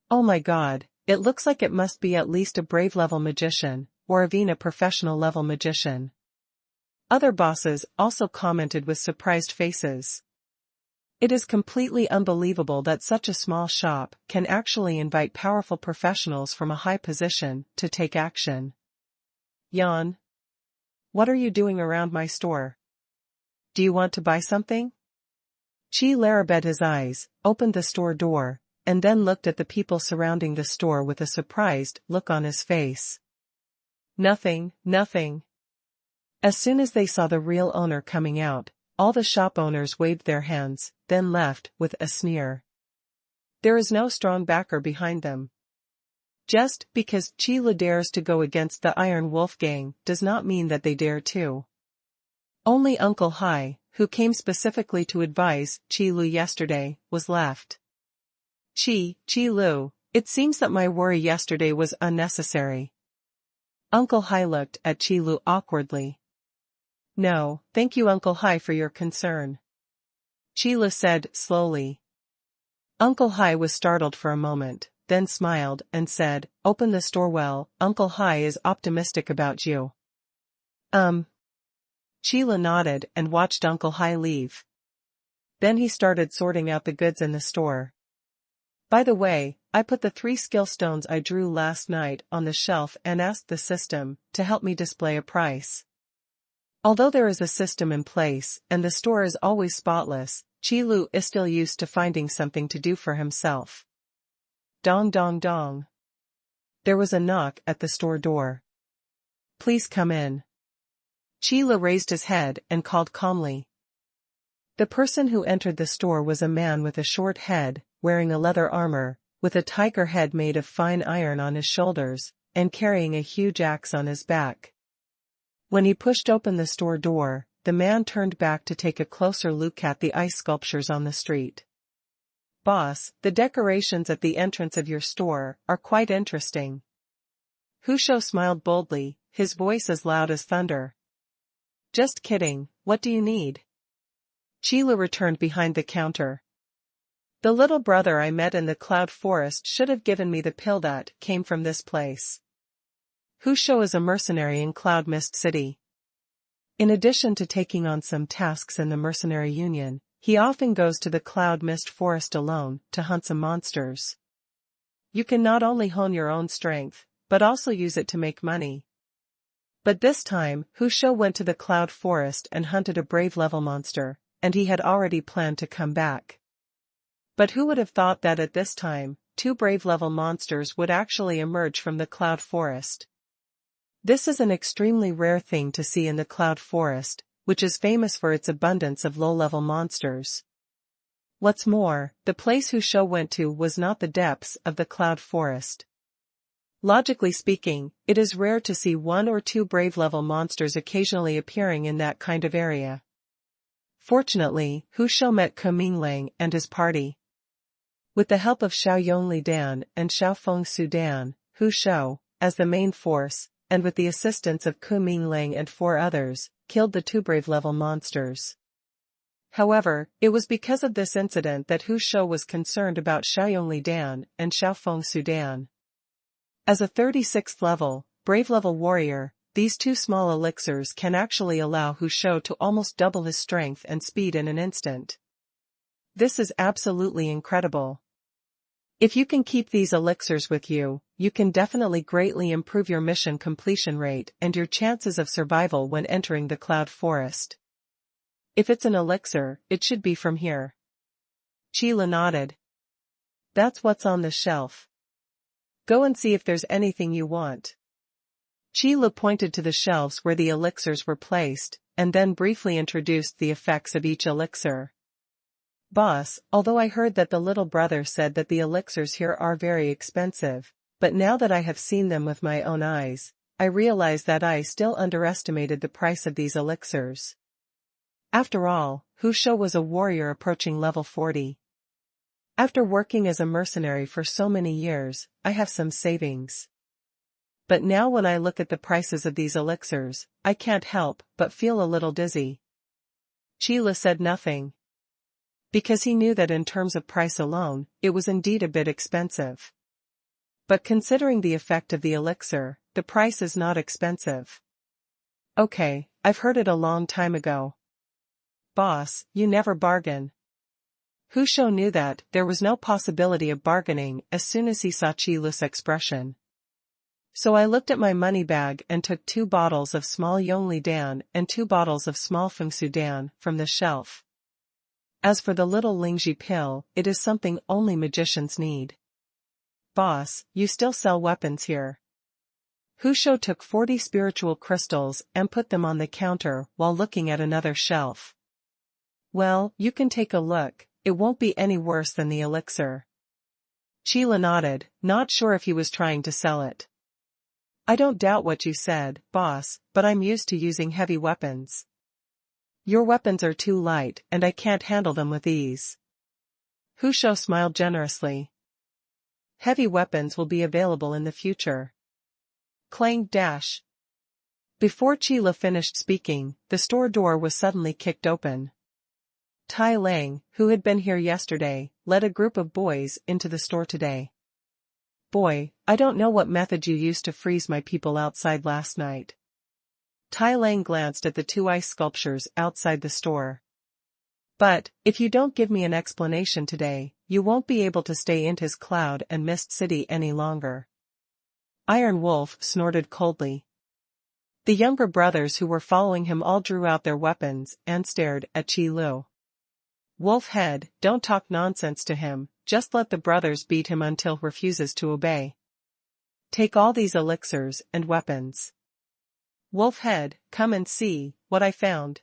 Oh my god, it looks like it must be at least a brave level magician, or even a professional level magician. Other bosses also commented with surprised faces. It is completely unbelievable that such a small shop can actually invite powerful professionals from a high position to take action. Yan. What are you doing around my store? Do you want to buy something? Qi Li rubbed his eyes, opened the store door, and then looked at the people surrounding the store with a surprised look on his face. Nothing. As soon as they saw the real owner coming out, all the shop owners waved their hands, then left with a sneer. There is no strong backer behind them. Just because Qi Li dares to go against the Iron Wolf gang does not mean that they dare to. Only Uncle Hai, who came specifically to advise Qi Li yesterday, was left. Qi Lu, it seems that my worry yesterday was unnecessary. Uncle Hai looked at Qi Lu awkwardly. No, thank you Uncle Hai for your concern. Qi Lu said slowly. Uncle Hai was startled for a moment, then smiled and said, open the store well, Uncle Hai is optimistic about you. Qi Lu nodded and watched Uncle Hai leave. Then he started sorting out the goods in the store. By the way, I put the 3 skill stones I drew last night on the shelf and asked the system to help me display a price. Although there is a system in place and the store is always spotless, Qi Lu is still used to finding something to do for himself. Dong dong dong. There was a knock at the store door. Please come in. Qi Lu raised his head and called calmly. The person who entered the store was a man with a short head, wearing a leather armor, with a tiger head made of fine iron on his shoulders, and carrying a huge axe on his back. When he pushed open the store door, the man turned back to take a closer look at the ice sculptures on the street. Boss, the decorations at the entrance of your store are quite interesting. Husho smiled boldly, his voice as loud as thunder. Just kidding, what do you need? Qi Lu returned behind the counter. The little brother I met in the cloud forest should have given me the pill that came from this place. Hu Shou is a mercenary in Cloud Mist City. In addition to taking on some tasks in the mercenary union, he often goes to the Cloud Mist Forest alone to hunt some monsters. You can not only hone your own strength, but also use it to make money. But this time, Hu Shou went to the Cloud Forest and hunted a brave level monster, and he had already planned to come back. But who would have thought that at this time, 2 brave level monsters would actually emerge from the Cloud Forest? This is an extremely rare thing to see in the Cloud Forest, which is famous for its abundance of low-level monsters. What's more, the place Hu Shou went to was not the depths of the Cloud Forest. Logically speaking, it is rare to see 1 or 2 brave-level monsters occasionally appearing in that kind of area. Fortunately, Hu Shou met mainland and his party. With the help of Xiao Yongli Dan and Xiao Fengsu Dan, Hu Shou, as the main force, and with the assistance of mainland and 4 others, killed the 2 brave-level monsters. However, it was because of this incident that Hu Shou was concerned about Xiao Yongli Dan and Xiao Fengsu Dan. As a 36th level, brave-level warrior, these 2 small elixirs can actually allow Hu Shou to almost double his strength and speed in an instant. This is absolutely incredible. If you can keep these elixirs with you, you can definitely greatly improve your mission completion rate and your chances of survival when entering the Cloud Forest. If it's an elixir, it should be from here. Qila nodded. That's what's on the shelf. Go and see if there's anything you want. Qila pointed to the shelves where the elixirs were placed, and then briefly introduced the effects of each elixir. Boss, although I heard that the little brother said that the elixirs here are very expensive, but now that I have seen them with my own eyes, I realize that I still underestimated the price of these elixirs. After all, Hu Shou was a warrior approaching level 40. After working as a mercenary for so many years, I have some savings. But now when I look at the prices of these elixirs, I can't help but feel a little dizzy. Qila said nothing. Because he knew that in terms of price alone, it was indeed a bit expensive. But considering the effect of the elixir, the price is not expensive. Okay, I've heard it a long time ago. Boss, you never bargain. Hu Shou knew that there was no possibility of bargaining as soon as he saw Qila's expression. So I looked at my money bag and took 2 bottles of small Yongli Dan and 2 bottles of small Fengsu Dan from the shelf. As for the little Lingji pill, it is something only magicians need. Boss, you still sell weapons here. Hu Shou took 40 spiritual crystals and put them on the counter while looking at another shelf. Well, you can take a look, it won't be any worse than the elixir. Qila nodded, not sure if he was trying to sell it. I don't doubt what you said, boss, but I'm used to using heavy weapons. Your weapons are too light and I can't handle them with ease. Hu Shou smiled generously. Heavy weapons will be available in the future. Clang dash. Before Qila finished speaking, the store door was suddenly kicked open. Tai Lang, who had been here yesterday, led a group of boys into the store today. Boy, I don't know what method you used to freeze my people outside last night. Tai Lang glanced at the 2 ice sculptures outside the store. But, if you don't give me an explanation today, you won't be able to stay in his Cloud and Mist City any longer. Iron Wolf snorted coldly. The younger brothers who were following him all drew out their weapons and stared at Qi Lu. Wolfhead, don't talk nonsense to him, just let the brothers beat him until he refuses to obey. Take all these elixirs and weapons. Wolfhead, come and see what I found.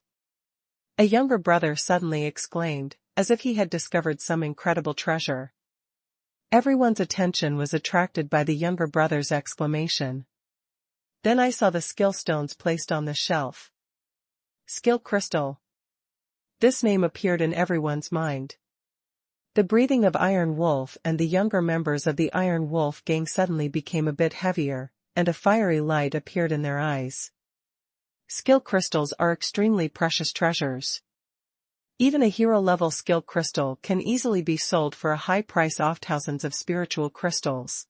A younger brother suddenly exclaimed, as if he had discovered some incredible treasure. Everyone's attention was attracted by the younger brother's exclamation. Then I saw the skill stones placed on the shelf. Skill crystal. This name appeared in everyone's mind. The breathing of Iron Wolf and the younger members of the Iron Wolf gang suddenly became a bit heavier, and a fiery light appeared in their eyes. Skill crystals are extremely precious treasures. Even a hero-level skill crystal can easily be sold for a high price off thousands of spiritual crystals.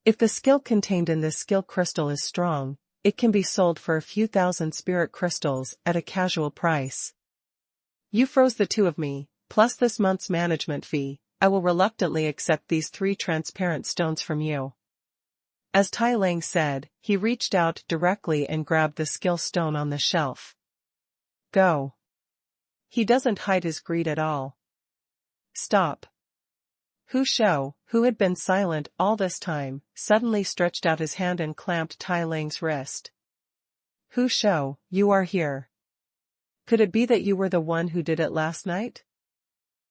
If the skill contained in this skill crystal is strong, it can be sold for a few thousand spirit crystals at a casual price. You froze the two of me, plus this month's management fee. I will reluctantly accept these 3 transparent stones from you. As Tai Lang said, he reached out directly and grabbed the skill stone on the shelf. Go. He doesn't hide his greed at all. Stop. Hu Shao, who had been silent all this time, suddenly stretched out his hand and clamped Tai Lang's wrist. Hu Shao, you are here. Could it be that you were the one who did it last night?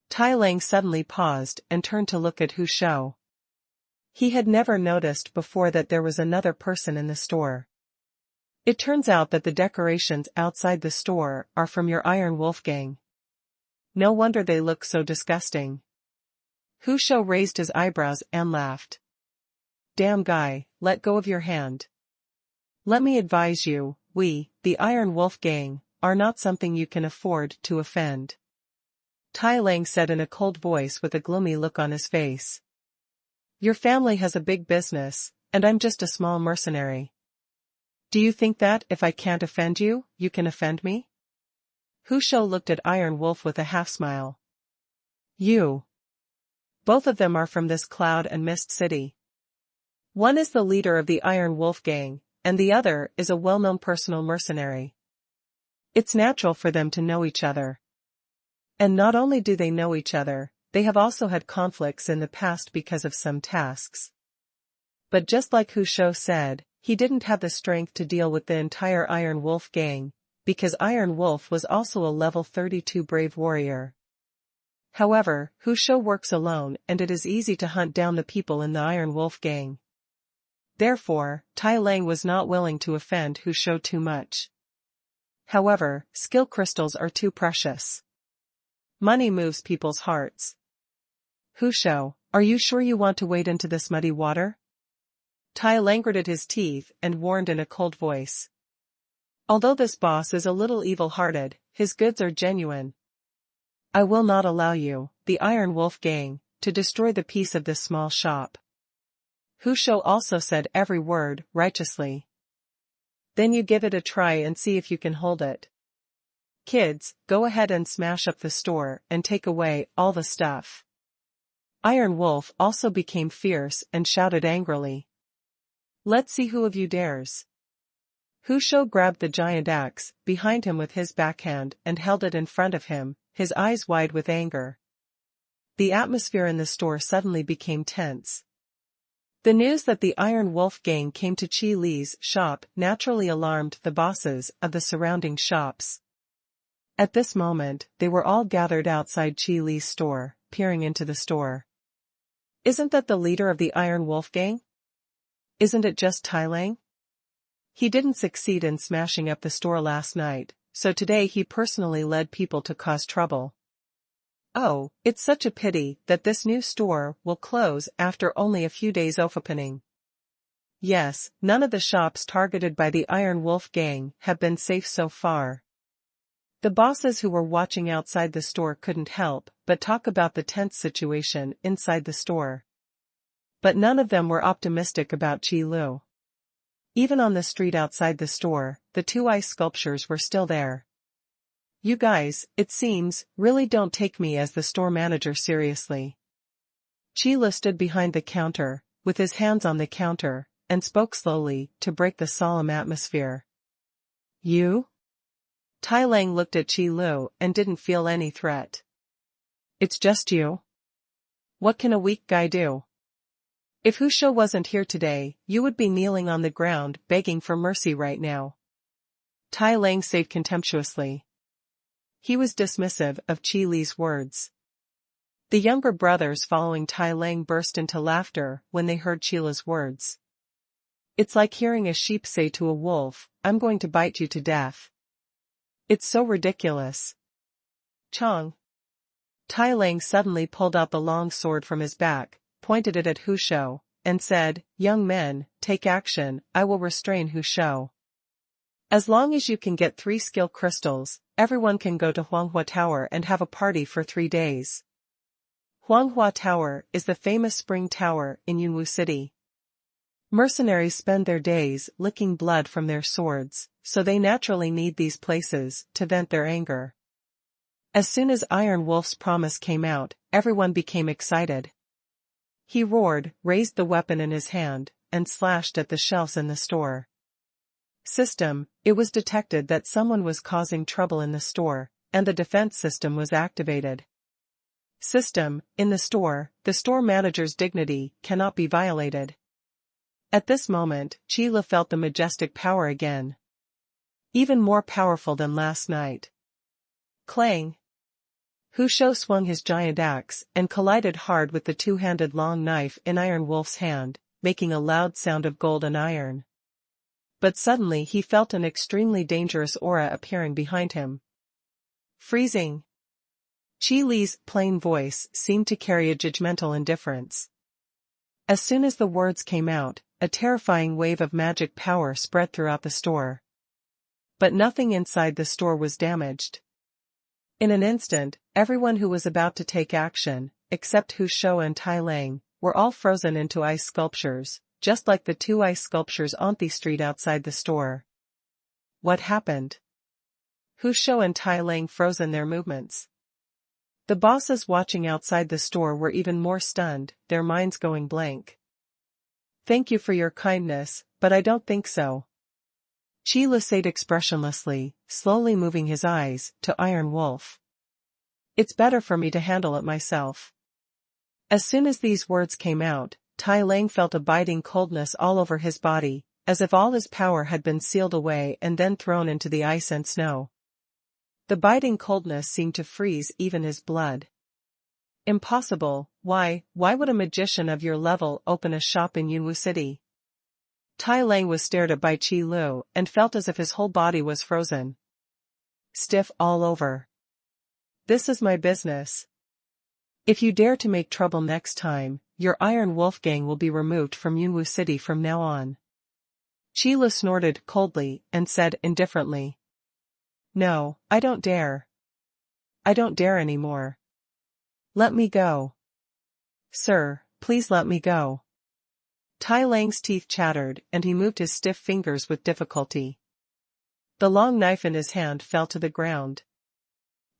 Tai Lang suddenly paused and turned to look at Hu Shao. He had never noticed before that there was another person in the store. It turns out that the decorations outside the store are from your Iron Wolf gang. No wonder they look so disgusting. Hu Shao raised his eyebrows and laughed. Damn guy, let go of your hand. Let me advise you, we, the Iron Wolf gang, are not something you can afford to offend. Tai Lang said in a cold voice with a gloomy look on his face. Your family has a big business, and I'm just a small mercenary. Do you think that if I can't offend you, you can offend me? Hu Shao looked at Iron Wolf with a half-smile. You. Both of them are from this Cloud and Mist city. One is the leader of the Iron Wolf gang, and the other is a well-known personal mercenary. It's natural for them to know each other. And not only do they know each other, they have also had conflicts in the past because of some tasks. But just like Hu Shao said, he didn't have the strength to deal with the entire Iron Wolf gang, because Iron Wolf was also a level 32 brave warrior. However, Hu Shao works alone and it is easy to hunt down the people in the Iron Wolf gang. Therefore, Tai Lang was not willing to offend Hu Shao too much. However, skill crystals are too precious. Money moves people's hearts. Hu Shao, are you sure you want to wade into this muddy water? Tai Lang gritted his teeth and warned in a cold voice. Although this boss is a little evil-hearted, his goods are genuine. I will not allow you, the Iron Wolf gang, to destroy the peace of this small shop. Hu Shao also said every word righteously. Then you give it a try and see if you can hold it. Kids, go ahead and smash up the store and take away all the stuff. Iron Wolf also became fierce and shouted angrily. Let's see who of you dares. Hu Shao grabbed the giant axe behind him with his backhand and held it in front of him, his eyes wide with anger. The atmosphere in the store suddenly became tense. The news that the Iron Wolf gang came to Qi Li's shop naturally alarmed the bosses of the surrounding shops. At this moment, they were all gathered outside Qi Li's store, peering into the store. Isn't that the leader of the Iron Wolf gang? Isn't it just Tai Lang? He didn't succeed in smashing up the store last night, so today he personally led people to cause trouble. Oh, it's such a pity that this new store will close after only a few days of opening. Yes, none of the shops targeted by the Iron Wolf gang have been safe so far. The bosses who were watching outside the store couldn't help but talk about the tense situation inside the store. But none of them were optimistic about Qi Lu. Even on the street outside the store, the 2 ice sculptures were still there. You guys, it seems, really don't take me as the store manager seriously. Qi Lu stood behind the counter, with his hands on the counter, and spoke slowly to break the solemn atmosphere. You? Tai Lang looked at Qi Lu and didn't feel any threat. It's just you? What can a weak guy do? If Hu Shao wasn't here today, you would be kneeling on the ground begging for mercy right now. Tai Lang said contemptuously. He was dismissive of Qi Li's words. The younger brothers following Tai Lang burst into laughter when they heard Qi Li's words. It's like hearing a sheep say to a wolf, I'm going to bite you to death. It's so ridiculous. Chong. Tai Lang suddenly pulled out the long sword from his back, pointed it at Hu Shao, and said, Young men, take action, I will restrain Hu Shao. As long as you can get 3 skill crystals, everyone can go to Huanghua Tower and have a party for 3 days. Huanghua Tower is the famous spring tower in Yunwu City. Mercenaries spend their days licking blood from their swords, so they naturally need these places to vent their anger. As soon as Iron Wolf's promise came out, everyone became excited. He roared, raised the weapon in his hand, and slashed at the shelves in the store. System, it was detected that someone was causing trouble in the store, and the defense system was activated. System, in the store manager's dignity cannot be violated. At this moment, Qi felt the majestic power again. Even more powerful than last night. Clang! Hu Shou swung his giant axe and collided hard with the two-handed long knife in Iron Wolf's hand, making a loud sound of gold and iron. But suddenly he felt an extremely dangerous aura appearing behind him. Freezing! Qi Li's plain voice seemed to carry a judgmental indifference. As soon as the words came out, a terrifying wave of magic power spread throughout the store. But nothing inside the store was damaged. In an instant, everyone who was about to take action, except Hu Shou and Tai Lang, were all frozen into ice sculptures, just like the 2 ice sculptures on the street outside the store. What happened? Hu Shou and Tai Lang frozen their movements. The bosses watching outside the store were even more stunned, their minds going blank. Thank you for your kindness, but I don't think so. Qi Li said expressionlessly, slowly moving his eyes to Iron Wolf. It's better for me to handle it myself. As soon as these words came out, Tai Lang felt a biting coldness all over his body, as if all his power had been sealed away and then thrown into the ice and snow. The biting coldness seemed to freeze even his blood. Impossible, why would a magician of your level open a shop in Yunwu City? Tai Lang was stared at by Qi Lu and felt as if his whole body was frozen. Stiff all over. This is my business. If you dare to make trouble next time, your Iron Wolf gang will be removed from Yunwu City from now on. Qi Lu snorted coldly and said indifferently. No, I don't dare. I don't dare anymore. Let me go. Sir, please let me go. Tai Lang's teeth chattered and he moved his stiff fingers with difficulty. The long knife in his hand fell to the ground.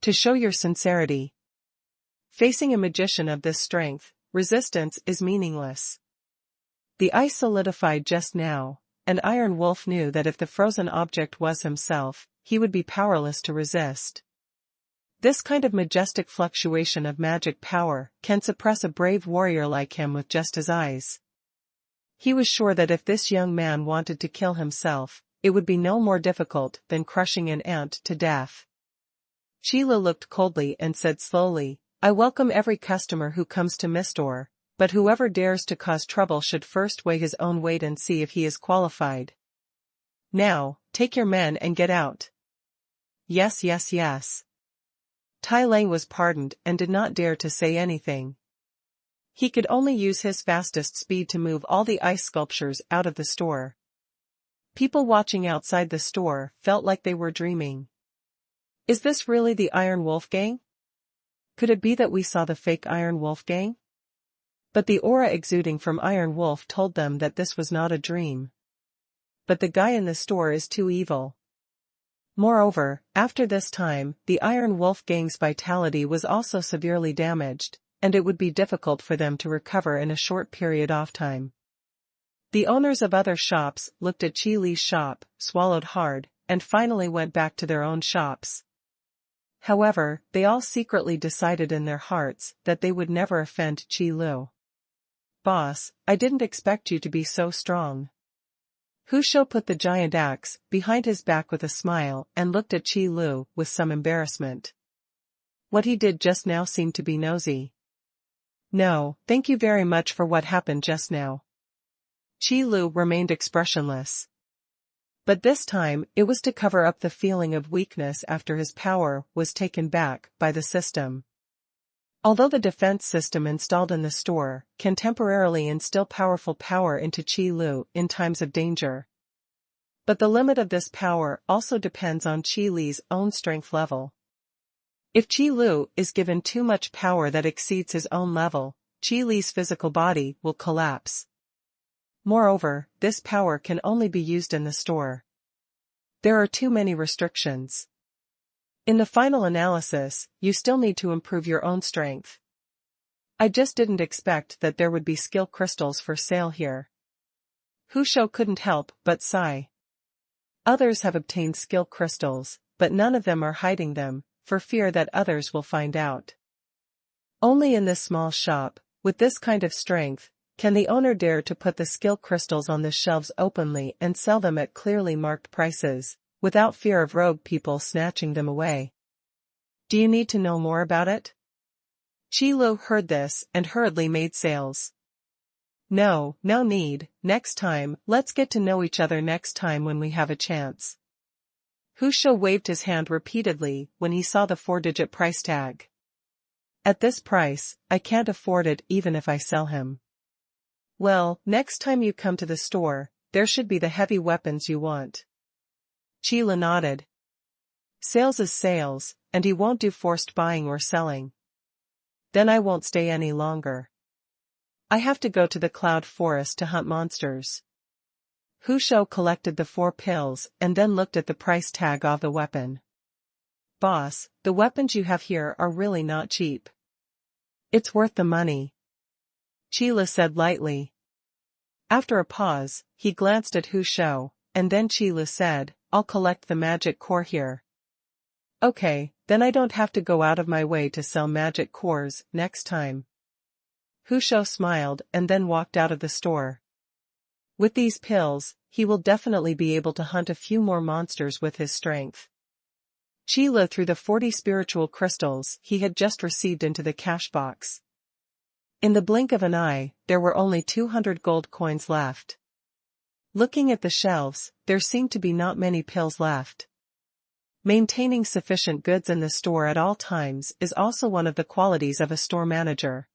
To show your sincerity. Facing a magician of this strength, resistance is meaningless. The ice solidified just now, and Iron Wolf knew that if the frozen object was himself, he would be powerless to resist. This kind of majestic fluctuation of magic power can suppress a brave warrior like him with just his eyes. He was sure that if this young man wanted to kill himself, it would be no more difficult than crushing an ant to death. Qi Li looked coldly and said slowly, I welcome every customer who comes to my store, but whoever dares to cause trouble should first weigh his own weight and see if he is qualified. Now, take your men and get out. Yes, yes, yes. Tai Lang was pardoned and did not dare to say anything. He could only use his fastest speed to move all the ice sculptures out of the store. People watching outside the store felt like they were dreaming. Is this really the Iron Wolf gang? Could it be that we saw the fake Iron Wolf gang? But the aura exuding from Iron Wolf told them that this was not a dream. But the guy in the store is too evil. Moreover, after this time, the Iron Wolf gang's vitality was also severely damaged, and it would be difficult for them to recover in a short period of time. The owners of other shops looked at Qi Li's shop, swallowed hard, and finally went back to their own shops. However, they all secretly decided in their hearts that they would never offend Qi Lu. Boss, I didn't expect you to be so strong. Hu Shou put the giant axe behind his back with a smile and looked at Qi Lu with some embarrassment. What he did just now seemed to be nosy. No, thank you very much for what happened just now. Qi Lu remained expressionless. But this time, it was to cover up the feeling of weakness after his power was taken back by the system. Although the defense system installed in the store can temporarily instill powerful power into Qi Lu in times of danger. But the limit of this power also depends on Qi Li's own strength level. If Qi Lu is given too much power that exceeds his own level, Qi Li's physical body will collapse. Moreover, this power can only be used in the store. There are too many restrictions. In the final analysis, you still need to improve your own strength. I just didn't expect that there would be skill crystals for sale here. Hu Shou couldn't help but sigh. Others have obtained skill crystals, but none of them are hiding them, for fear that others will find out. Only in this small shop, with this kind of strength, can the owner dare to put the skill crystals on the shelves openly and sell them at clearly marked prices, without fear of rogue people snatching them away. Do you need to know more about it? Qi Lu heard this and hurriedly made sales. No need, next time, let's get to know each other next time when we have a chance. Hu Shou waved his hand repeatedly when he saw the 4-digit price tag. At this price, I can't afford it even if I sell him. Well, next time you come to the store, there should be the heavy weapons you want. Qi Lu nodded. Sales is sales, and he won't do forced buying or selling. Then I won't stay any longer. I have to go to the cloud forest to hunt monsters. Hu Shou collected the 4 pills and then looked at the price tag of the weapon. Boss, the weapons you have here are really not cheap. It's worth the money. Qi Lu said lightly. After a pause, he glanced at Hu Shou, and then Qi Lu said, I'll collect the magic core here. Okay, then I don't have to go out of my way to sell magic cores next time. Hu Shou smiled and then walked out of the store. With these pills, he will definitely be able to hunt a few more monsters with his strength. Qi Lu threw the 40 spiritual crystals he had just received into the cash box. In the blink of an eye, there were only 200 gold coins left. Looking at the shelves, there seemed to be not many pills left. Maintaining sufficient goods in the store at all times is also one of the qualities of a store manager.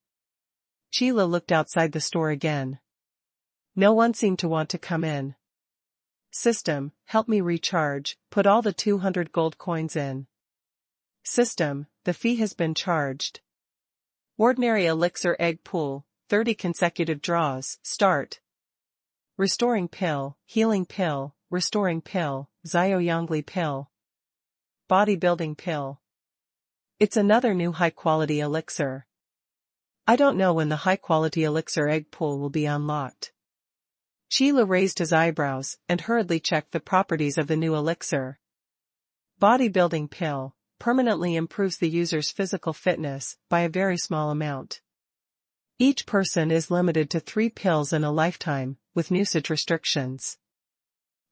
Qi Lu looked outside the store again. No one seemed to want to come in. System, help me recharge, put all the 200 gold coins in. System, the fee has been charged. Ordinary elixir egg pool, 30 consecutive draws, start. Restoring pill, healing pill, restoring pill, Zhaoyangli pill. Bodybuilding pill. It's another new high-quality elixir. I don't know when the high-quality elixir egg pool will be unlocked. Qi Lu raised his eyebrows and hurriedly checked the properties of the new elixir. Bodybuilding pill permanently improves the user's physical fitness by a very small amount. Each person is limited to 3 pills in a lifetime, with usage restrictions.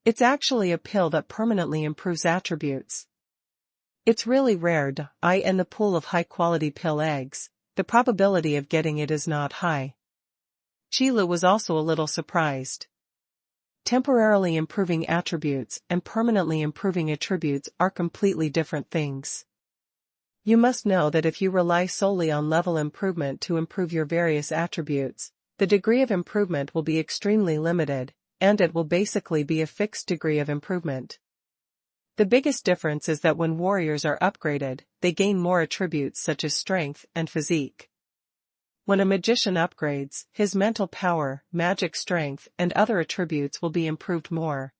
It's actually a pill that permanently improves attributes. It's really rare in the pool of high-quality pill eggs. The probability of getting it is not high. Qi Lu was also a little surprised. Temporarily improving attributes and permanently improving attributes are completely different things. You must know that if you rely solely on level improvement to improve your various attributes, the degree of improvement will be extremely limited, and it will basically be a fixed degree of improvement. The biggest difference is that when warriors are upgraded, they gain more attributes such as strength and physique. When a magician upgrades, his mental power, magic strength, and other attributes will be improved more.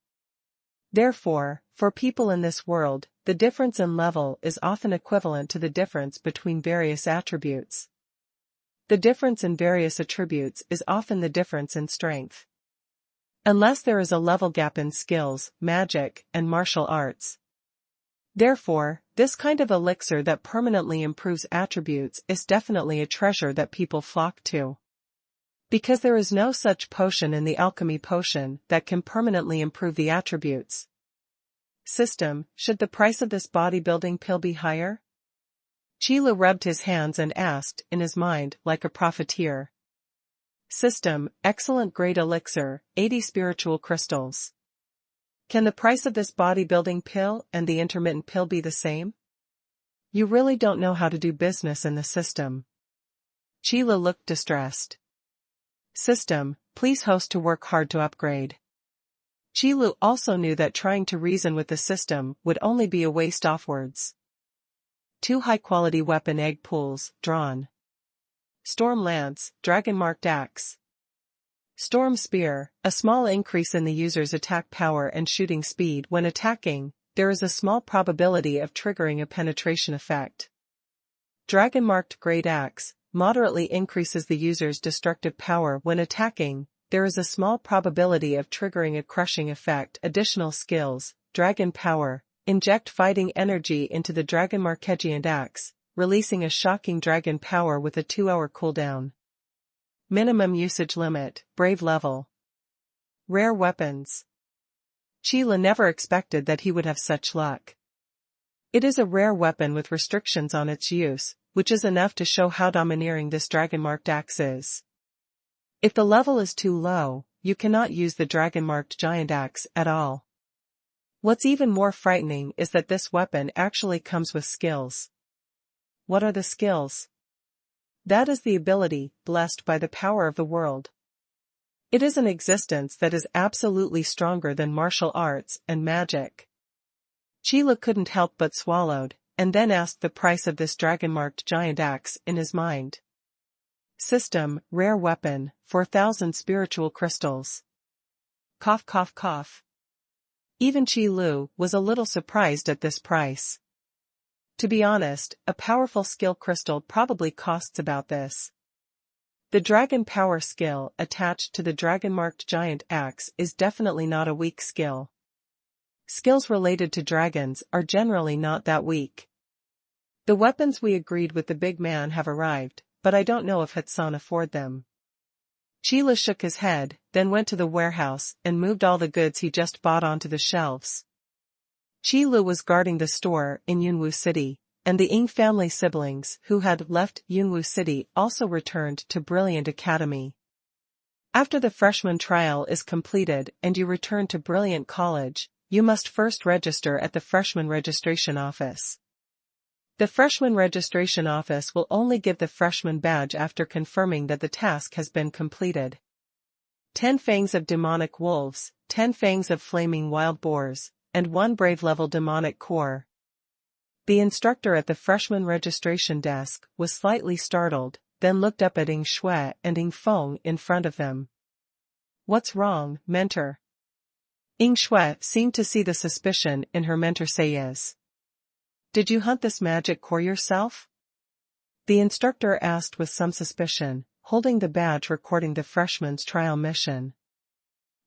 Therefore, for people in this world, the difference in level is often equivalent to the difference between various attributes. The difference in various attributes is often the difference in strength. Unless there is a level gap in skills, magic, and martial arts. Therefore, this kind of elixir that permanently improves attributes is definitely a treasure that people flock to. Because there is no such potion in the alchemy potion that can permanently improve the attributes. System, should the price of this bodybuilding pill be higher? Qi Lu rubbed his hands and asked, in his mind, like a profiteer. System, excellent grade elixir, 80 spiritual crystals. Can the price of this bodybuilding pill and the intermittent pill be the same? You really don't know how to do business in the system. Qi Lu looked distressed. System, please host to work hard to upgrade. Qi Lu also knew that trying to reason with the system would only be a waste offwards. 2 high-quality weapon egg pools, drawn. Storm Lance, Dragon-marked axe. Storm Spear, a small increase in the user's attack power and shooting speed when attacking, there is a small probability of triggering a penetration effect. Dragon-marked Great Axe, moderately increases the user's destructive power when attacking, there is a small probability of triggering a crushing effect. Additional skills, Dragon Power, inject fighting energy into the Dragon-marked Giant Axe, releasing a shocking dragon power with a 2-hour cooldown. Minimum usage limit, Brave level. Rare weapons. Qi Lu never expected that he would have such luck. It is a rare weapon with restrictions on its use, which is enough to show how domineering this dragon-marked axe is. If the level is too low, you cannot use the dragon-marked giant axe at all. What's even more frightening is that this weapon actually comes with skills. What are the skills? That is the ability, blessed by the power of the world. It is an existence that is absolutely stronger than martial arts and magic. Qi Lu couldn't help but swallowed, and then asked the price of this dragon-marked giant axe in his mind. System, rare weapon, 4,000 spiritual crystals. Cough cough cough. Even Qi Lu was a little surprised at this price. To be honest, a powerful skill crystal probably costs about this. The dragon power skill attached to the dragon-marked giant axe is definitely not a weak skill. Skills related to dragons are generally not that weak. The weapons we agreed with the big man have arrived, but I don't know if Hatsan afford them. Qi Lu shook his head, then went to the warehouse and moved all the goods he just bought onto the shelves. Qi Lu was guarding the store in Yunwu City, and the Ying family siblings who had left Yunwu City also returned to Brilliant Academy. After the freshman trial is completed and you return to Brilliant College, you must first register at the freshman registration office. The freshman registration office will only give the freshman badge after confirming that the task has been completed. 10 fangs of demonic wolves, 10 fangs of flaming wild boars, and 1 brave level demonic core. The instructor at the freshman registration desk was slightly startled, then looked up at Ying Shui and Ying Feng in front of them. What's wrong, mentor? Ying Shui seemed to see the suspicion in her mentor Sayes. Did you hunt this magic core yourself? The instructor asked with some suspicion, holding the badge recording the freshman's trial mission.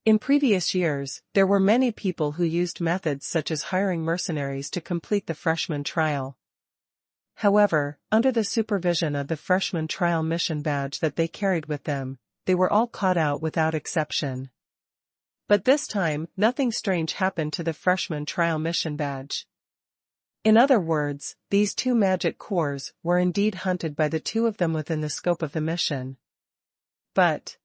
In previous years, there were many people who used methods such as hiring mercenaries to complete the freshman trial. However, under the supervision of the freshman trial mission badge that they carried with them, they were all caught out without exception. But this time, nothing strange happened to the freshman trial mission badge. In other words, these 2 magic cores were indeed hunted by the 2 of them within the scope of the mission. But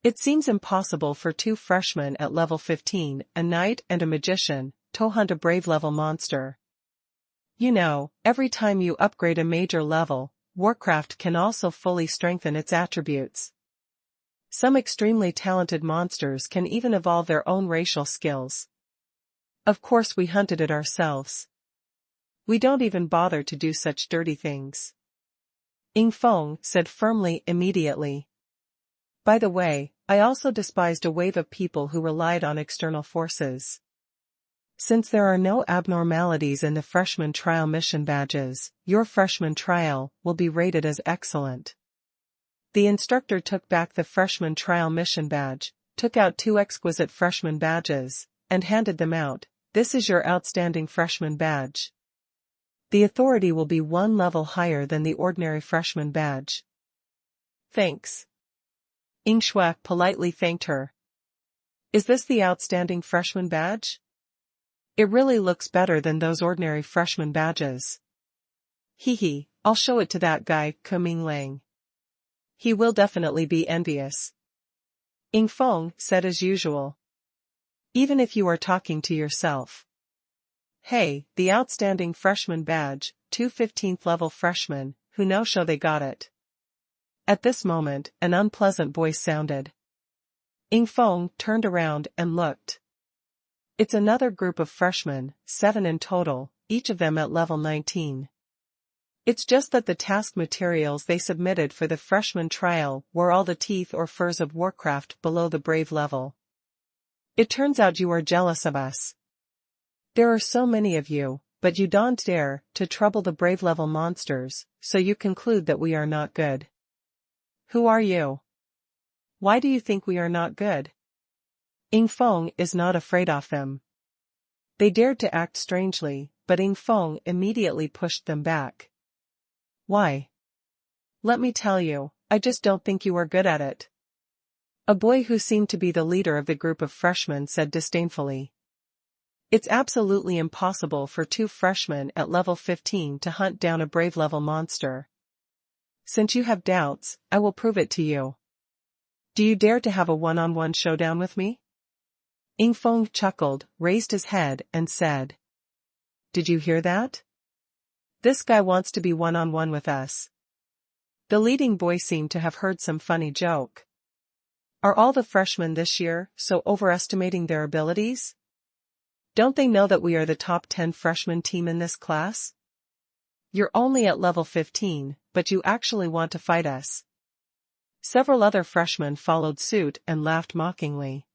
it seems impossible for 2 freshmen at level 15, a knight and a magician, to hunt a brave level monster. You know, every time you upgrade a major level, Warcraft can also fully strengthen its attributes. Some extremely talented monsters can even evolve their own racial skills. Of course we hunted it ourselves. We don't even bother to do such dirty things. Ying Feng said firmly immediately. By the way, I also despised a wave of people who relied on external forces. Since there are no abnormalities in the freshman trial mission badges, your freshman trial will be rated as excellent. The instructor took back the freshman trial mission badge, took out 2 exquisite freshman badges, and handed them out. This is your outstanding freshman badge. The authority will be 1 level higher than the ordinary freshman badge. Thanks. Ying Shui politely thanked her. Is this the outstanding freshman badge? It really looks better than those ordinary freshman badges. Hee, I'll show it to that guy, Kuming Lang. He will definitely be envious. Ying Feng said as usual. Even if you are talking to yourself. Hey, the outstanding freshman badge, 2 15th level freshmen, who now show they got it. At this moment, an unpleasant voice sounded. Ying Feng turned around and looked. It's another group of freshmen, 7 in total, each of them at level 19. It's just that the task materials they submitted for the freshman trial were all the teeth or furs of Warcraft below the brave level. It turns out you are jealous of us. There are so many of you, but you don't dare to trouble the brave level monsters, so you conclude that we are not good. Who are you? Why do you think we are not good? Ying Feng is not afraid of them. They dared to act strangely, but Ying Feng immediately pushed them back. Why? Let me tell you, I just don't think you are good at it. A boy who seemed to be the leader of the group of freshmen said disdainfully. It's absolutely impossible for 2 freshmen at level 15 to hunt down a brave level monster. Since you have doubts, I will prove it to you. Do you dare to have a one-on-one showdown with me? Ying Feng chuckled, raised his head, and said. Did you hear that? This guy wants to be one-on-one with us. The leading boy seemed to have heard some funny joke. Are all the freshmen this year so overestimating their abilities? Don't they know that we are the top 10 freshman team in this class? You're only at level 15, but you actually want to fight us. Several other freshmen followed suit and laughed mockingly.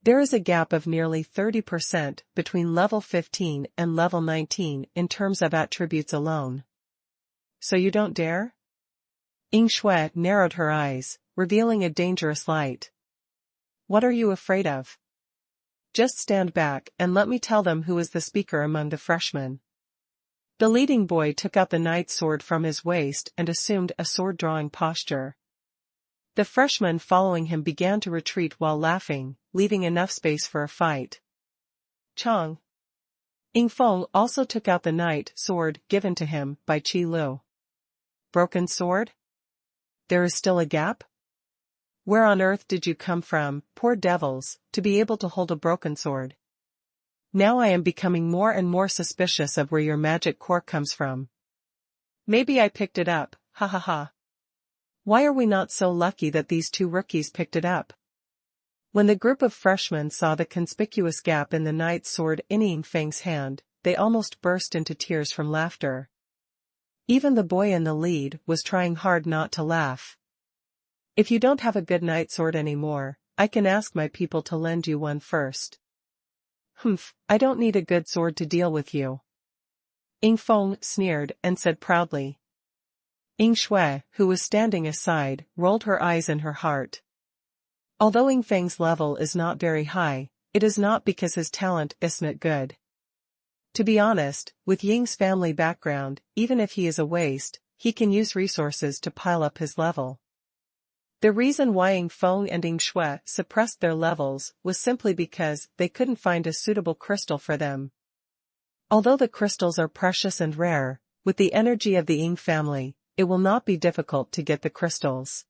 There is a gap of nearly 30% between level 15 and level 19 in terms of attributes alone. So you don't dare? Ying Shui narrowed her eyes, revealing a dangerous light. What are you afraid of? Just stand back and let me tell them who is the speaker among the freshmen. The leading boy took out the knight's sword from his waist and assumed a sword-drawing posture. The freshmen following him began to retreat while laughing, leaving enough space for a fight. Chong. Ying Feng also took out the knight sword given to him by Qi Lu. Broken sword? There is still a gap? Where on earth did you come from, poor devils, to be able to hold a broken sword? Now I am becoming more and more suspicious of where your magic core comes from. Maybe I picked it up, ha ha ha. Why are we not so lucky that these 2 rookies picked it up? When the group of freshmen saw the conspicuous gap in the knight's sword in Ying Feng's hand, they almost burst into tears from laughter. Even the boy in the lead was trying hard not to laugh. If you don't have a good knight sword anymore, I can ask my people to lend you one first. Humph, I don't need a good sword to deal with you. Ying Feng sneered and said proudly. Ying Shui, who was standing aside, rolled her eyes in her heart. Although Ying Feng's level is not very high, it is not because his talent isn't good. To be honest, with Ying's family background, even if he is a waste, he can use resources to pile up his level. The reason why Ying Feng and Ying Shui suppressed their levels was simply because they couldn't find a suitable crystal for them. Although the crystals are precious and rare, with the energy of the Ying family, it will not be difficult to get the crystals.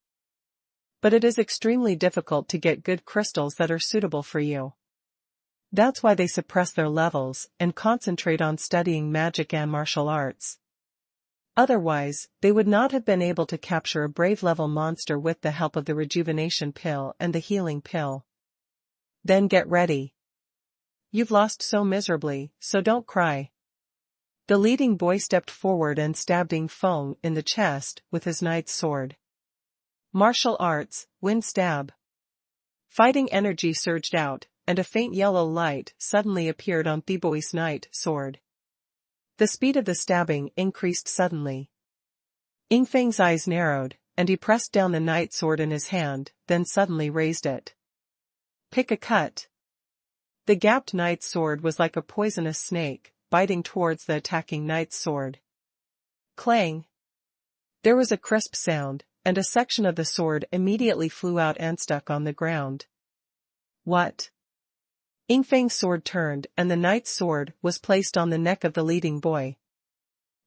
But it is extremely difficult to get good crystals that are suitable for you. That's why they suppress their levels and concentrate on studying magic and martial arts. Otherwise, they would not have been able to capture a brave level monster with the help of the rejuvenation pill and the healing pill. Then get ready. You've lost so miserably, so don't cry. The leading boy stepped forward and stabbed Ying Feng in the chest with his knight's sword. Martial arts, wind stab. Fighting energy surged out, and a faint yellow light suddenly appeared on the boy's knight's sword. The speed of the stabbing increased suddenly. Ying Feng's eyes narrowed, and he pressed down the knight's sword in his hand, then suddenly raised it. Pick a cut. The gapped knight's sword was like a poisonous snake, biting towards the attacking knight's sword. Clang! There was a crisp sound, and a section of the sword immediately flew out and stuck on the ground. What? Ying Feng's sword turned and the knight's sword was placed on the neck of the leading boy.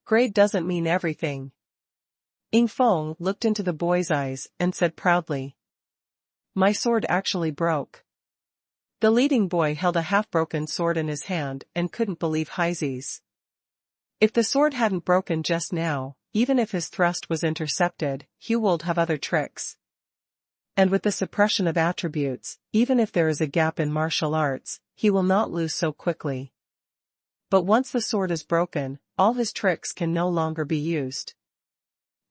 Grade doesn't mean everything. Ying Feng looked into the boy's eyes and said proudly. My sword actually broke. The leading boy held a half-broken sword in his hand and couldn't believe his. If the sword hadn't broken just now, even if his thrust was intercepted, he would have other tricks. And with the suppression of attributes, even if there is a gap in martial arts, he will not lose so quickly. But once the sword is broken, all his tricks can no longer be used.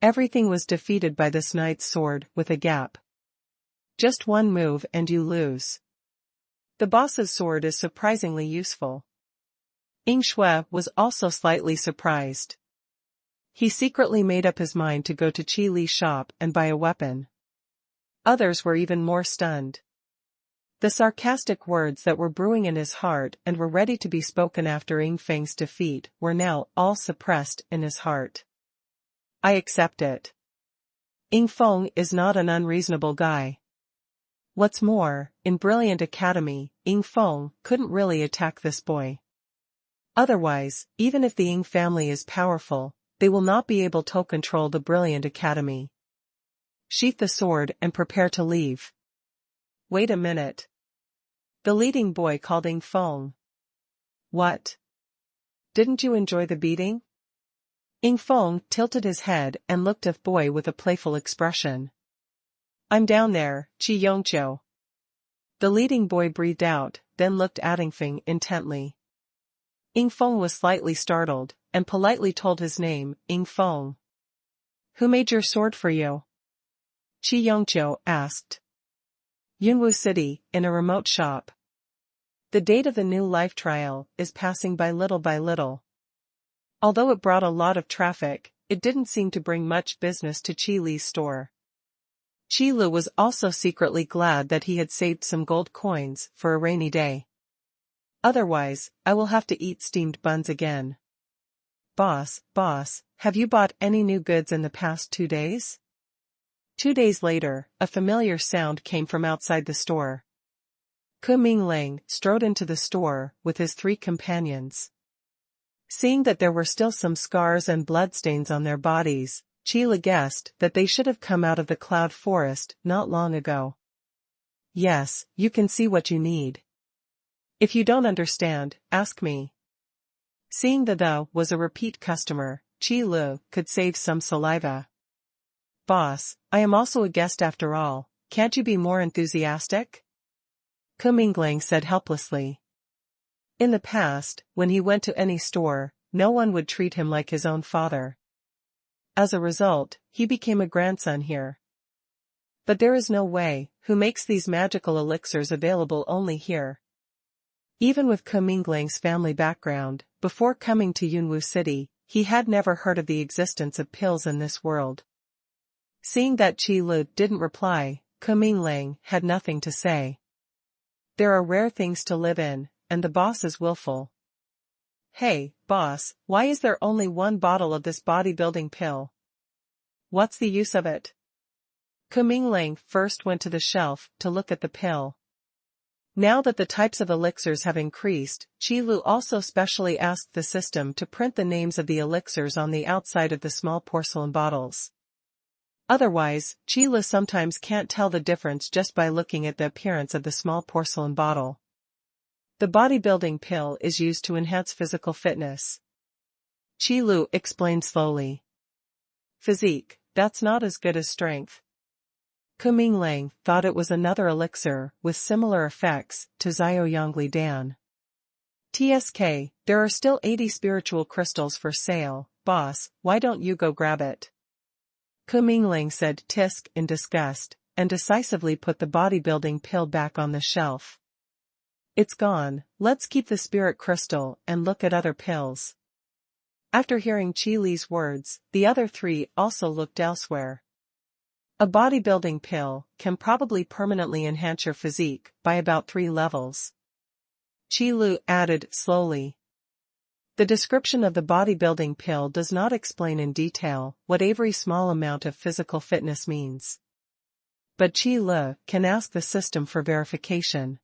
Everything was defeated by this knight's sword with a gap. Just one move and you lose. The boss's sword is surprisingly useful. Ying Shui was also slightly surprised. He secretly made up his mind to go to Qi Li's shop and buy a weapon. Others were even more stunned. The sarcastic words that were brewing in his heart and were ready to be spoken after Ying Feng's defeat were now all suppressed in his heart. I accept it. Ying Feng is not an unreasonable guy. What's more, in Brilliant Academy, Ying Feng couldn't really attack this boy. Otherwise, even if the Ying family is powerful, they will not be able to control the Brilliant Academy. Sheath the sword and prepare to leave. Wait a minute. The leading boy called Ying Feng. What? Didn't you enjoy the beating? Ying Feng tilted his head and looked at the boy with a playful expression. I'm down there, Qi Yongqiu. The leading boy breathed out, then looked at Ying Feng intently. Ying Feng was slightly startled, and politely told his name, Ying Feng. Who made your sword for you? Qi Yongqiu asked. Yunwu City, in a remote shop. The date of the new life trial is passing by little by little. Although it brought a lot of traffic, it didn't seem to bring much business to Qi Li's store. Qi Li was also secretly glad that he had saved some gold coins for a rainy day. Otherwise, I will have to eat steamed buns again. Boss, have you bought any new goods in the past 2 days? 2 days later, a familiar sound came from outside the store. Ku Mingling strode into the store with his 3 companions. Seeing that there were still some scars and bloodstains on their bodies, Qi Li guessed that they should have come out of the cloud forest not long ago. Yes, you can see what you need. If you don't understand, ask me. Seeing that the was a repeat customer, Qi Li could save some saliva. Boss, I am also a guest after all, can't you be more enthusiastic? Ku Mingling said helplessly. In the past, when he went to any store, no one would treat him like his own father. As a result, he became a grandson here. But there is no way, who makes these magical elixirs available only here? Even with Ku Mingling's family background, before coming to Yunwu City, he had never heard of the existence of pills in this world. Seeing that Qi Li didn't reply, Ku Mingling had nothing to say. There are rare things to live in, and the boss is willful. Hey, boss, why is there only 1 bottle of this bodybuilding pill? What's the use of it? Ku Mingling first went to the shelf to look at the pill. Now that the types of elixirs have increased, Qi Li also specially asked the system to print the names of the elixirs on the outside of the small porcelain bottles. Otherwise, Qi Li sometimes can't tell the difference just by looking at the appearance of the small porcelain bottle. The bodybuilding pill is used to enhance physical fitness. Qi Li explained slowly. Physique, that's not as good as strength. Ku Mingling thought it was another elixir with similar effects to Xiao Yongli Dan. TSK, there are still 80 spiritual crystals for sale, boss, why don't you go grab it? Ku Mingling said tisk in disgust, and decisively put the bodybuilding pill back on the shelf. It's gone, let's keep the spirit crystal and look at other pills. After hearing Qi Li's words, the other 3 also looked elsewhere. A bodybuilding pill can probably permanently enhance your physique by about 3 levels. Qi Li added slowly. The description of the bodybuilding pill does not explain in detail what every small amount of physical fitness means. But Qi Li can ask the system for verification.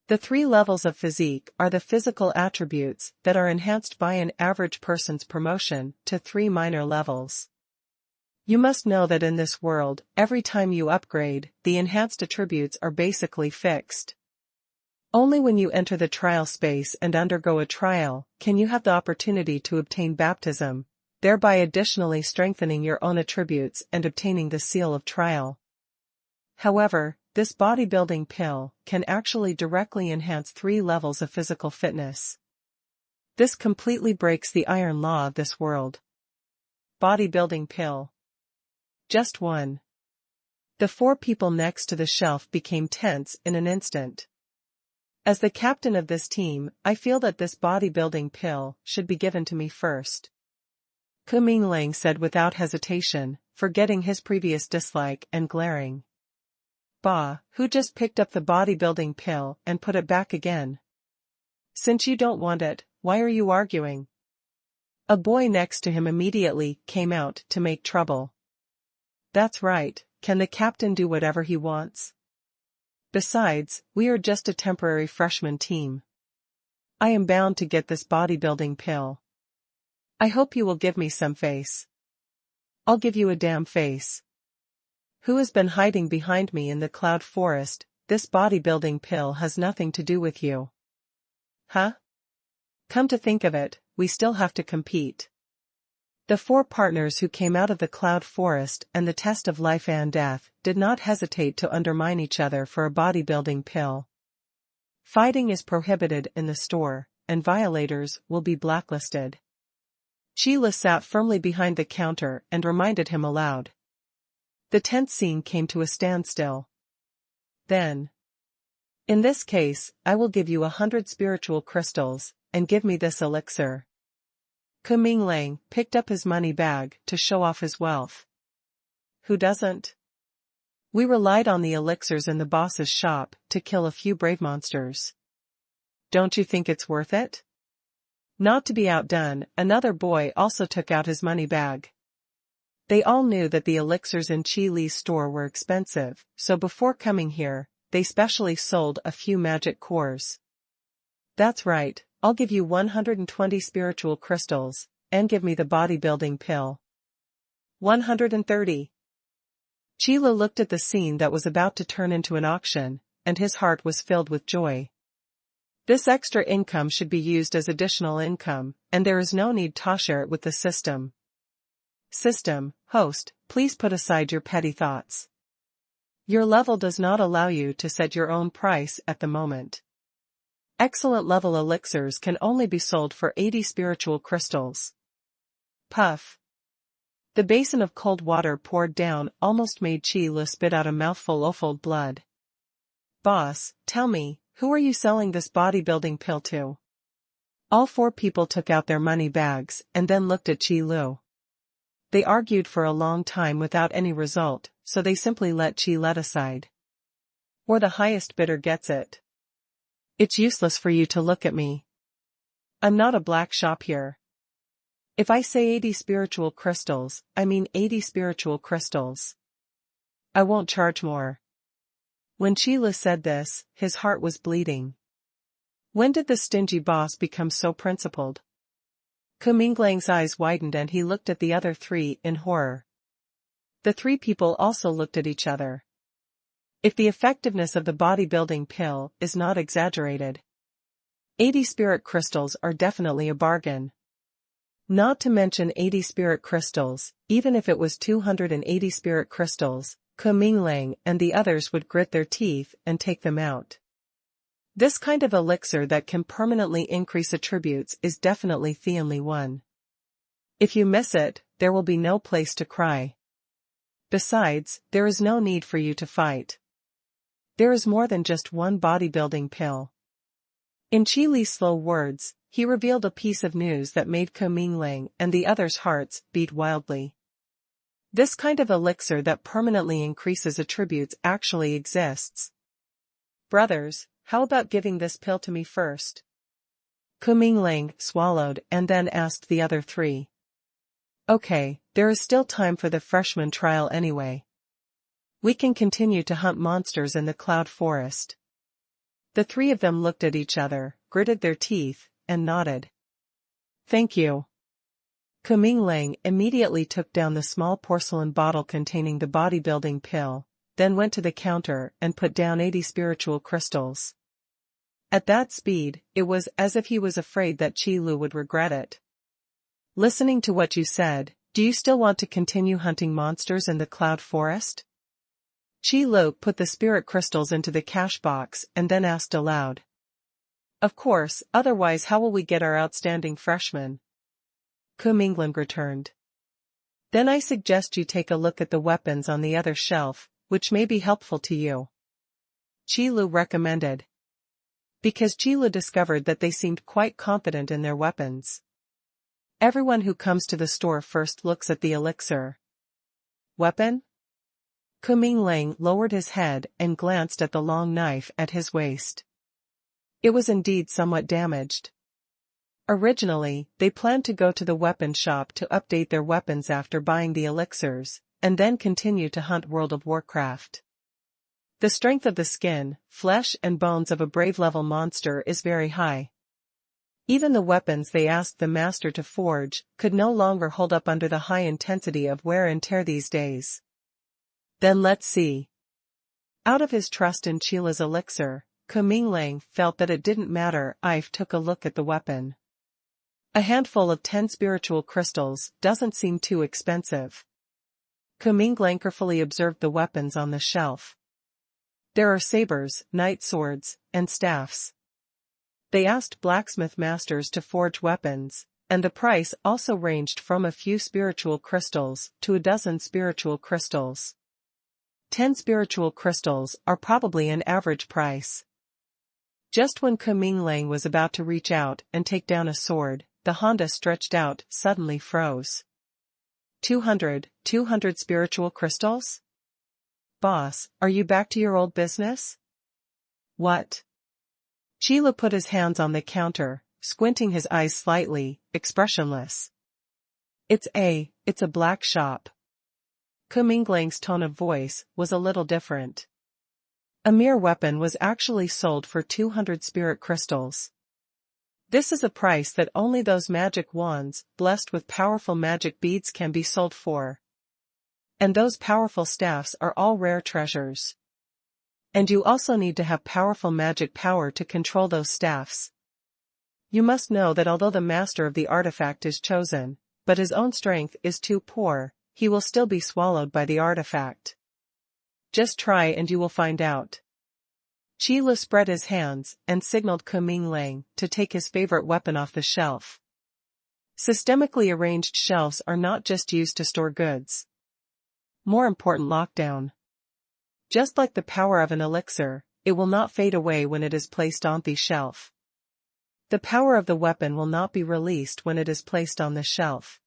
The 3 levels of physique are the physical attributes that are enhanced by an average person's promotion to 3 minor levels. You must know that in this world, every time you upgrade, the enhanced attributes are basically fixed. Only when you enter the trial space and undergo a trial, can you have the opportunity to obtain baptism, thereby additionally strengthening your own attributes and obtaining the seal of trial. However, this bodybuilding pill can actually directly enhance 3 levels of physical fitness. This completely breaks the iron law of this world. Bodybuilding pill. Just one. The 4 people next to the shelf became tense in an instant. As the captain of this team, I feel that this bodybuilding pill should be given to me first. Mainland said without hesitation, forgetting his previous dislike and glaring. Bah, who just picked up the bodybuilding pill and put it back again? Since you don't want it, why are you arguing? A boy next to him immediately came out to make trouble. That's right, can the captain do whatever he wants? Besides, we are just a temporary freshman team. I am bound to get this bodybuilding pill. I hope you will give me some face. I'll give you a damn face. Who has been hiding behind me in the cloud forest? This bodybuilding pill has nothing to do with you. Huh? Come to think of it, we still have to compete. The 4 partners who came out of the cloud forest and the test of life and death did not hesitate to undermine each other for a bodybuilding pill. Fighting is prohibited in the store, and violators will be blacklisted. Sheila sat firmly behind the counter and reminded him aloud. The tense scene came to a standstill. Then. In this case, I will give you 100 spiritual crystals, and give me this elixir. Mainland picked up his money bag to show off his wealth. Who doesn't? We relied on the elixirs in the boss's shop to kill a few brave monsters. Don't you think it's worth it? Not to be outdone, another boy also took out his money bag. They all knew that the elixirs in Chi Li's store were expensive, so before coming here, they specially sold a few magic cores. That's right, I'll give you 120 spiritual crystals, and give me the bodybuilding pill. 130. Sheila looked at the scene that was about to turn into an auction, and his heart was filled with joy. This extra income should be used as additional income, and there is no need to share it with the system. System, host, please put aside your petty thoughts. Your level does not allow you to set your own price at the moment. Excellent level elixirs can only be sold for 80 spiritual crystals. Puff. The basin of cold water poured down almost made Chi Lu spit out a mouthful of blood. Boss, tell me, who are you selling this bodybuilding pill to? All 4 people took out their money bags and then looked at Chi Lu. They argued for a long time without any result, so they simply let Chi let aside. Or the highest bidder gets it. It's useless for you to look at me. I'm not a black shop here. If I say 80 spiritual crystals, I mean 80 spiritual crystals. I won't charge more. When Sheila said this, his heart was bleeding. When did the stingy boss become so principled? Kuminglang's eyes widened and he looked at the other 3 in horror. The 3 people also looked at each other. If the effectiveness of the bodybuilding pill is not exaggerated, 80 spirit crystals are definitely a bargain. Not to mention 80 spirit crystals, even if it was 280 spirit crystals, Kuminglang and the others would grit their teeth and take them out. This kind of elixir that can permanently increase attributes is definitely the only one. If you miss it, there will be no place to cry. Besides, there is no need for you to fight. There is more than just one bodybuilding pill. In Chi Li's slow words, he revealed a piece of news that made Kuminglang and the others' hearts beat wildly. This kind of elixir that permanently increases attributes actually exists. Brothers, how about giving this pill to me first? Kuminglang swallowed and then asked the other 3. Okay, there is still time for the freshman trial anyway. We can continue to hunt monsters in the cloud forest. The 3 of them looked at each other, gritted their teeth, and nodded. Thank you. Kuminglang immediately took down the small porcelain bottle containing the bodybuilding pill, then went to the counter and put down 80 spiritual crystals. At that speed, it was as if he was afraid that Chi Lu would regret it. Listening to what you said, do you still want to continue hunting monsters in the cloud forest? Qi Lu put the spirit crystals into the cash box and then asked aloud. Of course, otherwise how will we get our outstanding freshmen? Mainland returned. Then I suggest you take a look at the weapons on the other shelf, which may be helpful to you. Qi Lu recommended. Because Qi Lu discovered that they seemed quite confident in their weapons. Everyone who comes to the store first looks at the elixir. Weapon? Mainland lowered his head and glanced at the long knife at his waist. It was indeed somewhat damaged. Originally, they planned to go to the weapon shop to update their weapons after buying the elixirs, and then continue to hunt World of Warcraft. The strength of the skin, flesh and bones of a brave-level monster is very high. Even the weapons they asked the master to forge could no longer hold up under the high intensity of wear and tear these days. Then let's see. Out of his trust in Chila's elixir, Mainland felt that it didn't matter if took a look at the weapon. A handful of 10 spiritual crystals doesn't seem too expensive. Mainland carefully observed the weapons on the shelf. There are sabers, knight swords, and staffs. They asked blacksmith masters to forge weapons, and the price also ranged from a few spiritual crystals to a dozen spiritual crystals. 10 spiritual crystals are probably an average price. Just when Mainland was about to reach out and take down a sword, the Honda stretched out suddenly froze. 200 spiritual crystals? Boss, are you back to your old business? What? Qi Lu put his hands on the counter, squinting his eyes slightly, expressionless. It's a black shop. Mainland's tone of voice was a little different. A mere weapon was actually sold for 200 spirit crystals. This is a price that only those magic wands, blessed with powerful magic beads, can be sold for. And those powerful staffs are all rare treasures. And you also need to have powerful magic power to control those staffs. You must know that although the master of the artifact is chosen, but his own strength is too poor, he will still be swallowed by the artifact. Just try and you will find out. Qi Lu spread his hands and signaled Mainland to take his favorite weapon off the shelf. Systemically arranged shelves are not just used to store goods. More important, lockdown. Just like the power of an elixir, it will not fade away when it is placed on the shelf. The power of the weapon will not be released when it is placed on the shelf.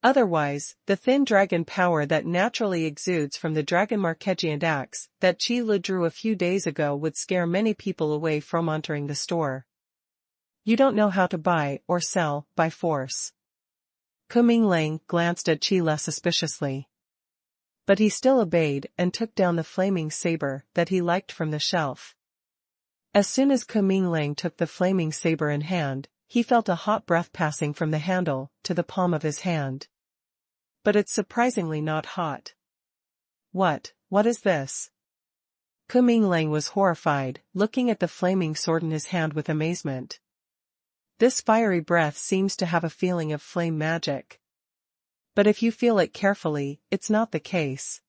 Otherwise, the thin dragon power that naturally exudes from the dragon Marquegian axe that Qi Lu drew a few days ago would scare many people away from entering the store. You don't know how to buy or sell by force. Mainland glanced at Qi Lu suspiciously. But he still obeyed and took down the flaming saber that he liked from the shelf. As soon as Mainland took the flaming saber in hand, he felt a hot breath passing from the handle to the palm of his hand. But it's surprisingly not hot. What is this? Mainland was horrified, looking at the flaming sword in his hand with amazement. This fiery breath seems to have a feeling of flame magic. But if you feel it carefully, it's not the case.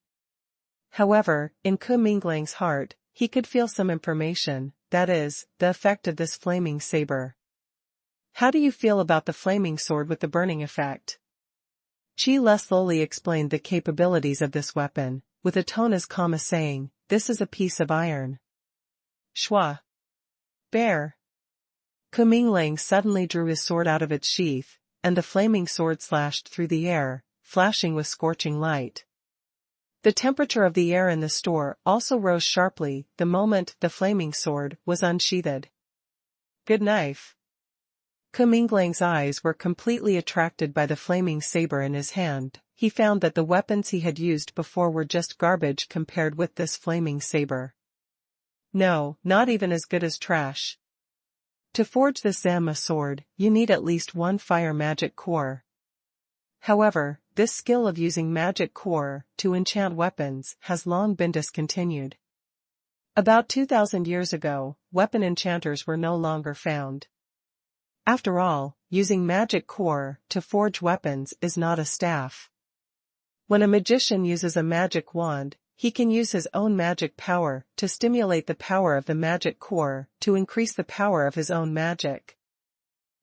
However, in Mainland's heart, he could feel some information, that is, the effect of this flaming saber. How do you feel about the flaming sword with the burning effect? Qi Lu slowly explained the capabilities of this weapon, with a tone as calm as saying, this is a piece of iron. Shwa. Bear. Mainland suddenly drew his sword out of its sheath, and the flaming sword slashed through the air, flashing with scorching light. The temperature of the air in the store also rose sharply the moment the flaming sword was unsheathed. Good knife. Mainland's eyes were completely attracted by the flaming saber in his hand. He found that the weapons he had used before were just garbage compared with this flaming saber. No, not even as good as trash. To forge the Zama sword, you need at least one fire magic core. However, this skill of using magic core to enchant weapons has long been discontinued. About 2,000 years ago, weapon enchanters were no longer found. After all, using magic core to forge weapons is not a staff. When a magician uses a magic wand, he can use his own magic power to stimulate the power of the magic core to increase the power of his own magic.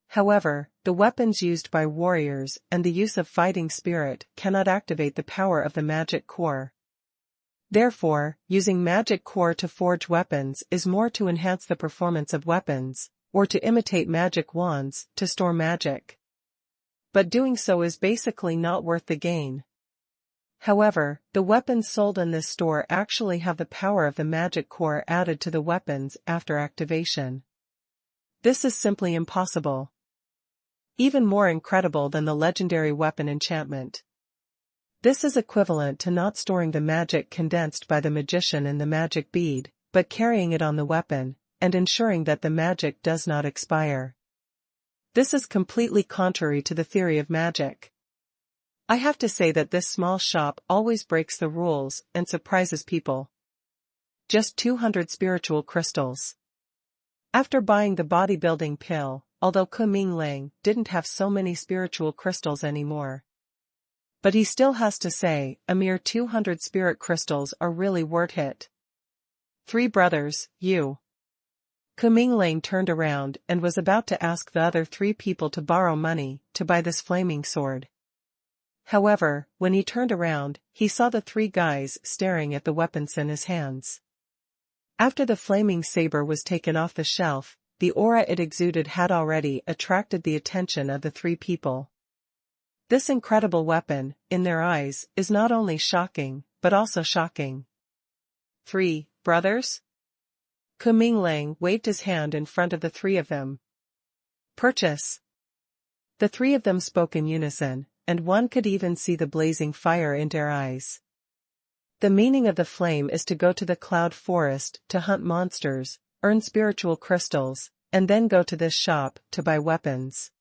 However, the weapons used by warriors and the use of fighting spirit cannot activate the power of the magic core. Therefore, using magic core to forge weapons is more to enhance the performance of weapons, or to imitate magic wands to store magic. But doing so is basically not worth the gain. However, the weapons sold in this store actually have the power of the magic core added to the weapons after activation. This is simply impossible. Even more incredible than the legendary weapon enchantment. This is equivalent to not storing the magic condensed by the magician in the magic bead, but carrying it on the weapon, and ensuring that the magic does not expire. This is completely contrary to the theory of magic. I have to say that this small shop always breaks the rules and surprises people. Just 200 spiritual crystals. After buying the bodybuilding pill, although Kuming Lang didn't have so many spiritual crystals anymore. But he still has to say, a mere 200 spirit crystals are really worth it. 3 brothers, you. Kuming Lang turned around and was about to ask the other 3 people to borrow money to buy this flaming sword. However, when he turned around, he saw the 3 guys staring at the weapons in his hands. After the flaming saber was taken off the shelf, the aura it exuded had already attracted the attention of the 3 people. This incredible weapon, in their eyes, is not only shocking, but also shocking. 3 brothers? Kuming Lang waved his hand in front of the 3 of them. Purchase. The 3 of them spoke in unison, and one could even see the blazing fire in their eyes. The meaning of the flame is to go to the cloud forest to hunt monsters, earn spiritual crystals, and then go to this shop to buy weapons.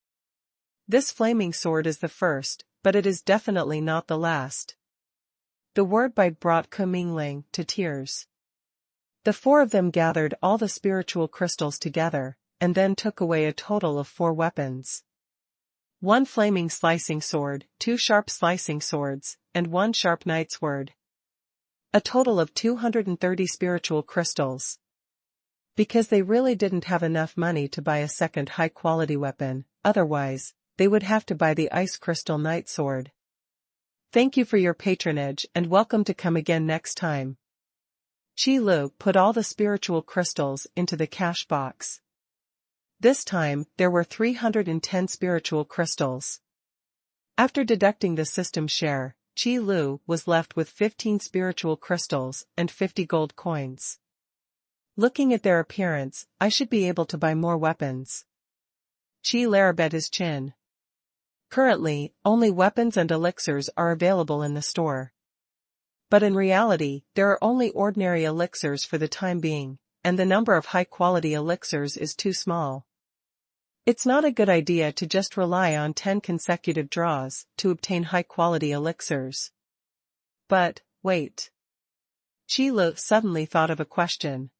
This flaming sword is the first, but it is definitely not the last. The word bite brought Kuming Lang to tears. The 4 of them gathered all the spiritual crystals together, and then took away a total of 4 weapons. 1 flaming slicing sword, 2 sharp slicing swords, and 1 sharp night sword. A total of 230 spiritual crystals. Because they really didn't have enough money to buy a second high-quality weapon, otherwise, they would have to buy the ice crystal night sword. Thank you for your patronage and welcome to come again next time. Qi Lu put all the spiritual crystals into the cash box. This time, there were 310 spiritual crystals. After deducting the system share, Qi Lu was left with 15 spiritual crystals and 50 gold coins. Looking at their appearance, I should be able to buy more weapons. Qi Lu bit his chin. Currently, only weapons and elixirs are available in the store. But in reality, there are only ordinary elixirs for the time being, and the number of high-quality elixirs is too small. It's not a good idea to just rely on 10 consecutive draws to obtain high-quality elixirs. But, wait. Qi Lu suddenly thought of a question.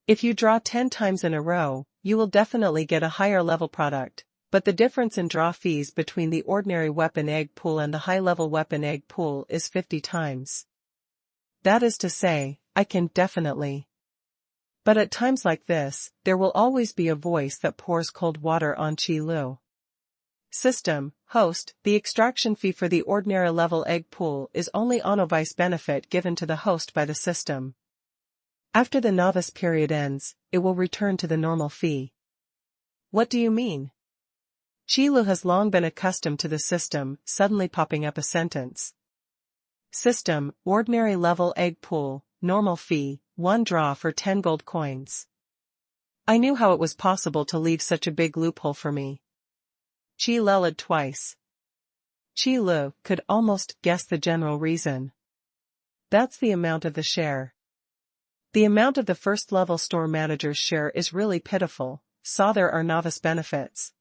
If you draw 10 times in a row, you will definitely get a higher level product, but the difference in draw fees between the ordinary weapon egg pool and the high-level weapon egg pool is 50 times. That is to say, I can definitely. But at times like this, there will always be a voice that pours cold water on Qi Lu. System, host, the extraction fee for the ordinary level egg pool is only on a vice benefit given to the host by the system. After the novice period ends, it will return to the normal fee. What do you mean? Qi Lu has long been accustomed to the system suddenly popping up a sentence. System, ordinary level egg pool, normal fee, 1 draw for 10 gold coins. I knew how it was possible to leave such a big loophole for me. Qi lelled twice. Qi Lu could almost guess the general reason. That's the amount of the share. The amount of the first-level store manager's share is really pitiful, so there are novice benefits.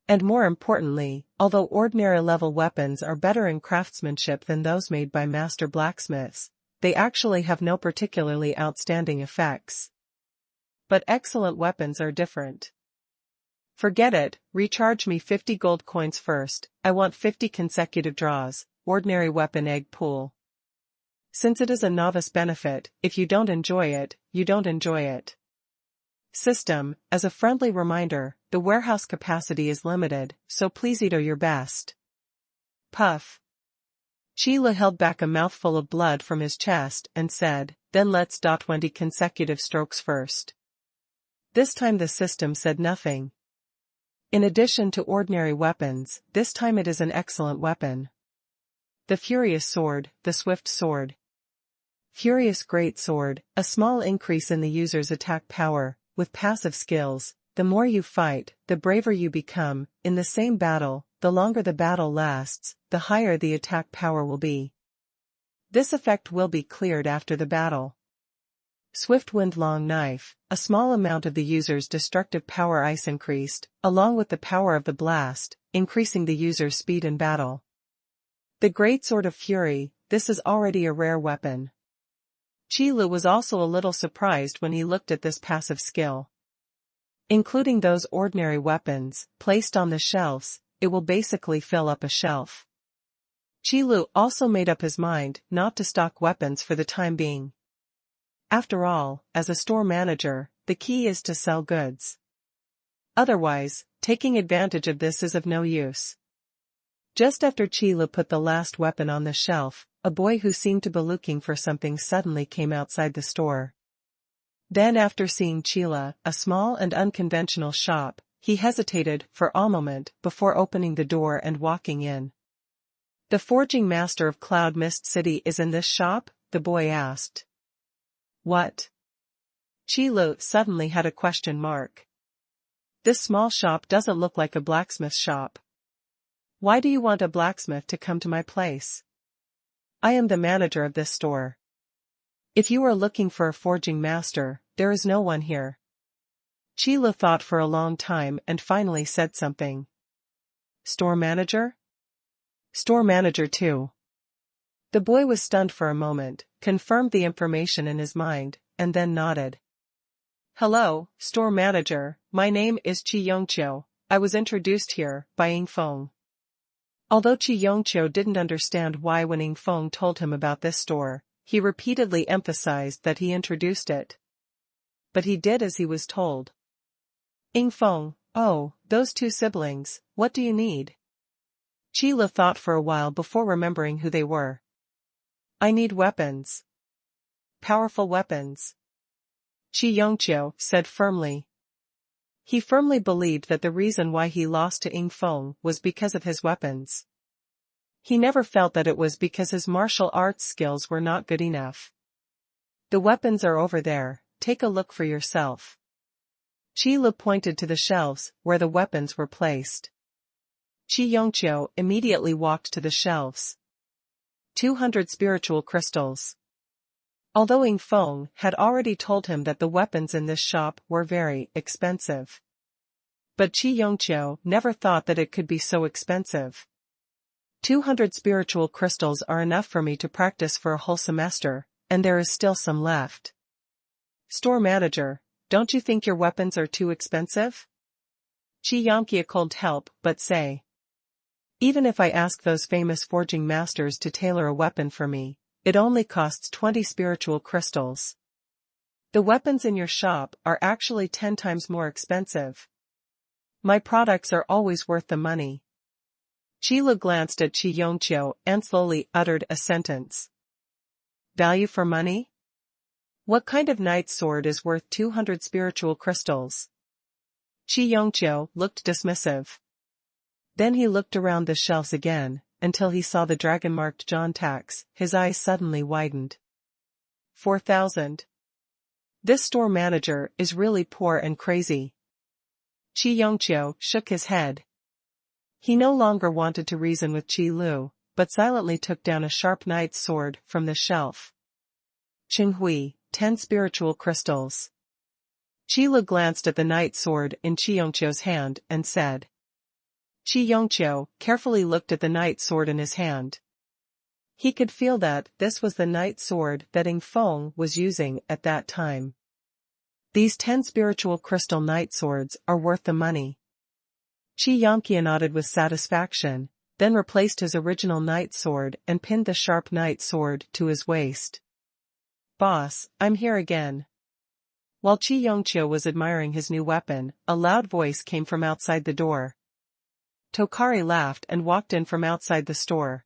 And more importantly, although ordinary-level weapons are better in craftsmanship than those made by master blacksmiths, they actually have no particularly outstanding effects. But excellent weapons are different. Forget it, recharge me 50 gold coins first, I want 50 consecutive draws, ordinary weapon egg pool. Since it is a novice benefit, if you don't enjoy it, you don't enjoy it. System, as a friendly reminder, the warehouse capacity is limited, so please eat your best. Puff. Chi Lu held back a mouthful of blood from his chest and said, then let's do 20 consecutive strokes first. This time the system said nothing. In addition to ordinary weapons, this time it is an excellent weapon. The Furious Sword, the Swift Sword. Furious Great Sword, a small increase in the user's attack power. With passive skills, the more you fight, the braver you become. In the same battle, the longer the battle lasts, the higher the attack power will be. This effect will be cleared after the battle. Swift Wind Long Knife, a small amount of the user's destructive power ice increased, along with the power of the blast, increasing the user's speed in battle. The Great Sword of Fury, this is already a rare weapon. Chi Lu was also a little surprised when he looked at this passive skill. Including those ordinary weapons, placed on the shelves, it will basically fill up a shelf. Chi Lu also made up his mind not to stock weapons for the time being. After all, as a store manager, the key is to sell goods. Otherwise, taking advantage of this is of no use. Just after Chi Lu put the last weapon on the shelf, a boy who seemed to be looking for something suddenly came outside the store. Then after seeing Chi Lu, a small and unconventional shop, he hesitated for a moment before opening the door and walking in. The forging master of Cloud Mist City is in this shop? The boy asked. What? Chi Lu suddenly had a question mark. This small shop doesn't look like a blacksmith shop. Why do you want a blacksmith to come to my place? I am the manager of this store. If you are looking for a forging master, there is no one here. Chi Lu thought for a long time and finally said something. Store manager? Store manager too. The boy was stunned for a moment, confirmed the information in his mind, and then nodded. Hello, store manager, my name is Chi Yongqiu. I was introduced here by Ying Feng. Although Chi Yongqiu didn't understand why when Ying Feng told him about this store, he repeatedly emphasized that he introduced it. But he did as he was told. Ying Feng, oh, those two siblings, what do you need? Chi Lu thought for a while before remembering who they were. I need weapons. Powerful weapons. Chi Yongqiu said firmly. He firmly believed that the reason why he lost to Ying Feng was because of his weapons. He never felt that it was because his martial arts skills were not good enough. The weapons are over there, take a look for yourself. Chi Lu pointed to the shelves where the weapons were placed. Chi Yongqiu immediately walked to the shelves. 200 spiritual crystals. Although Ying Feng had already told him that the weapons in this shop were very expensive. But Chi Yongqiu never thought that it could be so expensive. 200 spiritual crystals are enough for me to practice for a whole semester, and there is still some left. Store manager, don't you think your weapons are too expensive? Chi Yongqiu couldn't help but say. Even if I ask those famous forging masters to tailor a weapon for me, it only costs 20 spiritual crystals. The weapons in your shop are actually 10 times more expensive. My products are always worth the money. Chi Lu glanced at Chi Yongqiu and slowly uttered a sentence. Value for money? What kind of knight's sword is worth 200 spiritual crystals? Chi Yongqiu looked dismissive. Then he looked around the shelves again, until he saw the dragon-marked John Tax. His eyes suddenly widened. 4,000. This store manager is really poor and crazy. Chi Yongqiu shook his head. He no longer wanted to reason with Chi Lu, but silently took down a sharp knight's sword from the shelf. Jiu Hui, 10 spiritual crystals. Chi Lu glanced at the knight's sword in Chi Yongqiu's hand and said. Chi Yongqiu carefully looked at the knight's sword in his hand. He could feel that this was the knight's sword that Ying Feng was using at that time. These 10 spiritual crystal knight swords are worth the money. Chi Yongqiu nodded with satisfaction, then replaced his original knight sword and pinned the sharp knight sword to his waist. "Boss, I'm here again." While Qi Yongqiu was admiring his new weapon, a loud voice came from outside the door. Tokari laughed and walked in from outside the store.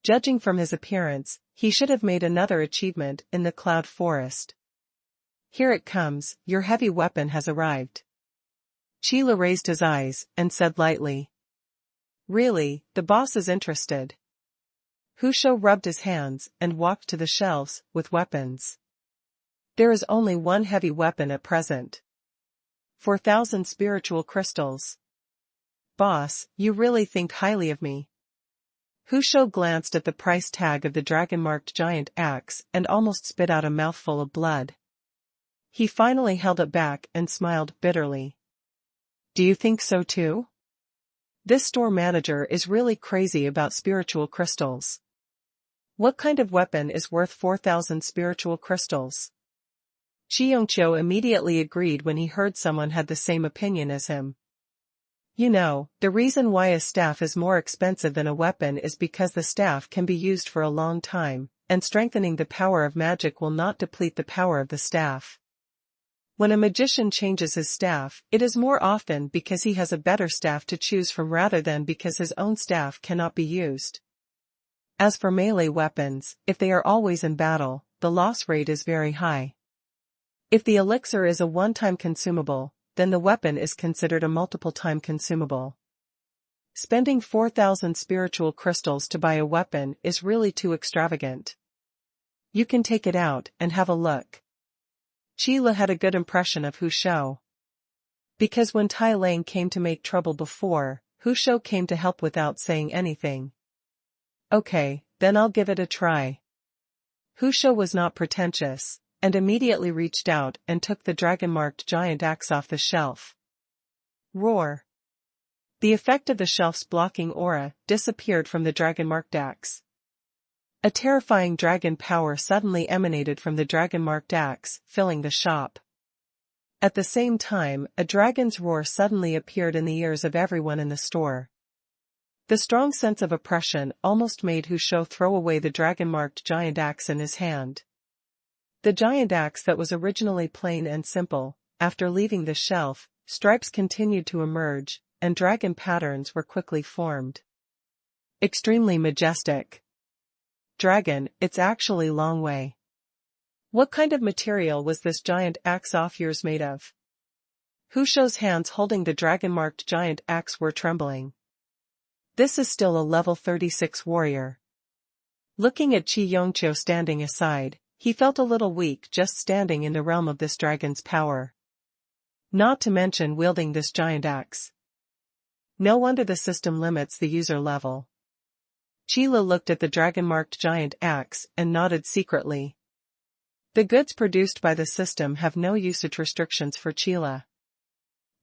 Judging from his appearance, he should have made another achievement in the Cloud Forest. "Here it comes, your heavy weapon has arrived." Qila raised his eyes and said lightly. "Really, the boss is interested." Hu Shou rubbed his hands and walked to the shelves with weapons. "There is only one heavy weapon at present. 4,000 spiritual crystals." "Boss, you really think highly of me." Hu Shou glanced at the price tag of the dragon-marked giant axe and almost spit out a mouthful of blood. He finally held it back and smiled bitterly. "Do you think so too? This store manager is really crazy about spiritual crystals. What kind of weapon is worth 4,000 spiritual crystals?" Qi Yongqiu immediately agreed when he heard someone had the same opinion as him. "You know, the reason why a staff is more expensive than a weapon is because the staff can be used for a long time, and strengthening the power of magic will not deplete the power of the staff. When a magician changes his staff, it is more often because he has a better staff to choose from rather than because his own staff cannot be used. As for melee weapons, if they are always in battle, the loss rate is very high. If the elixir is a one-time consumable, then the weapon is considered a multiple-time consumable. Spending 4,000 spiritual crystals to buy a weapon is really too extravagant. You can take it out and have a look." Qila had a good impression of Hu Shou. Because when Tai Lang came to make trouble before, Hu Shou came to help without saying anything. "Okay, then I'll give it a try." Hu Shou was not pretentious, and immediately reached out and took the dragon-marked giant axe off the shelf. Roar! The effect of the shelf's blocking aura disappeared from the dragon-marked axe. A terrifying dragon power suddenly emanated from the dragon-marked axe, filling the shop. At the same time, a dragon's roar suddenly appeared in the ears of everyone in the store. The strong sense of oppression almost made Hu Shou throw away the dragon-marked giant axe in his hand. The giant axe that was originally plain and simple, after leaving the shelf, stripes continued to emerge, and dragon patterns were quickly formed. Extremely majestic. Dragon, it's actually long way. What kind of material was this giant axe of yours made of? Hu Shou's hands holding the dragon-marked giant axe were trembling. This is still a level 36 warrior. Looking at Qi Yongqiu standing aside, he felt a little weak just standing in the realm of this dragon's power. Not to mention wielding this giant axe. No wonder the system limits the user level. Qila looked at the dragon-marked giant axe and nodded secretly. The goods produced by the system have no usage restrictions for Qila.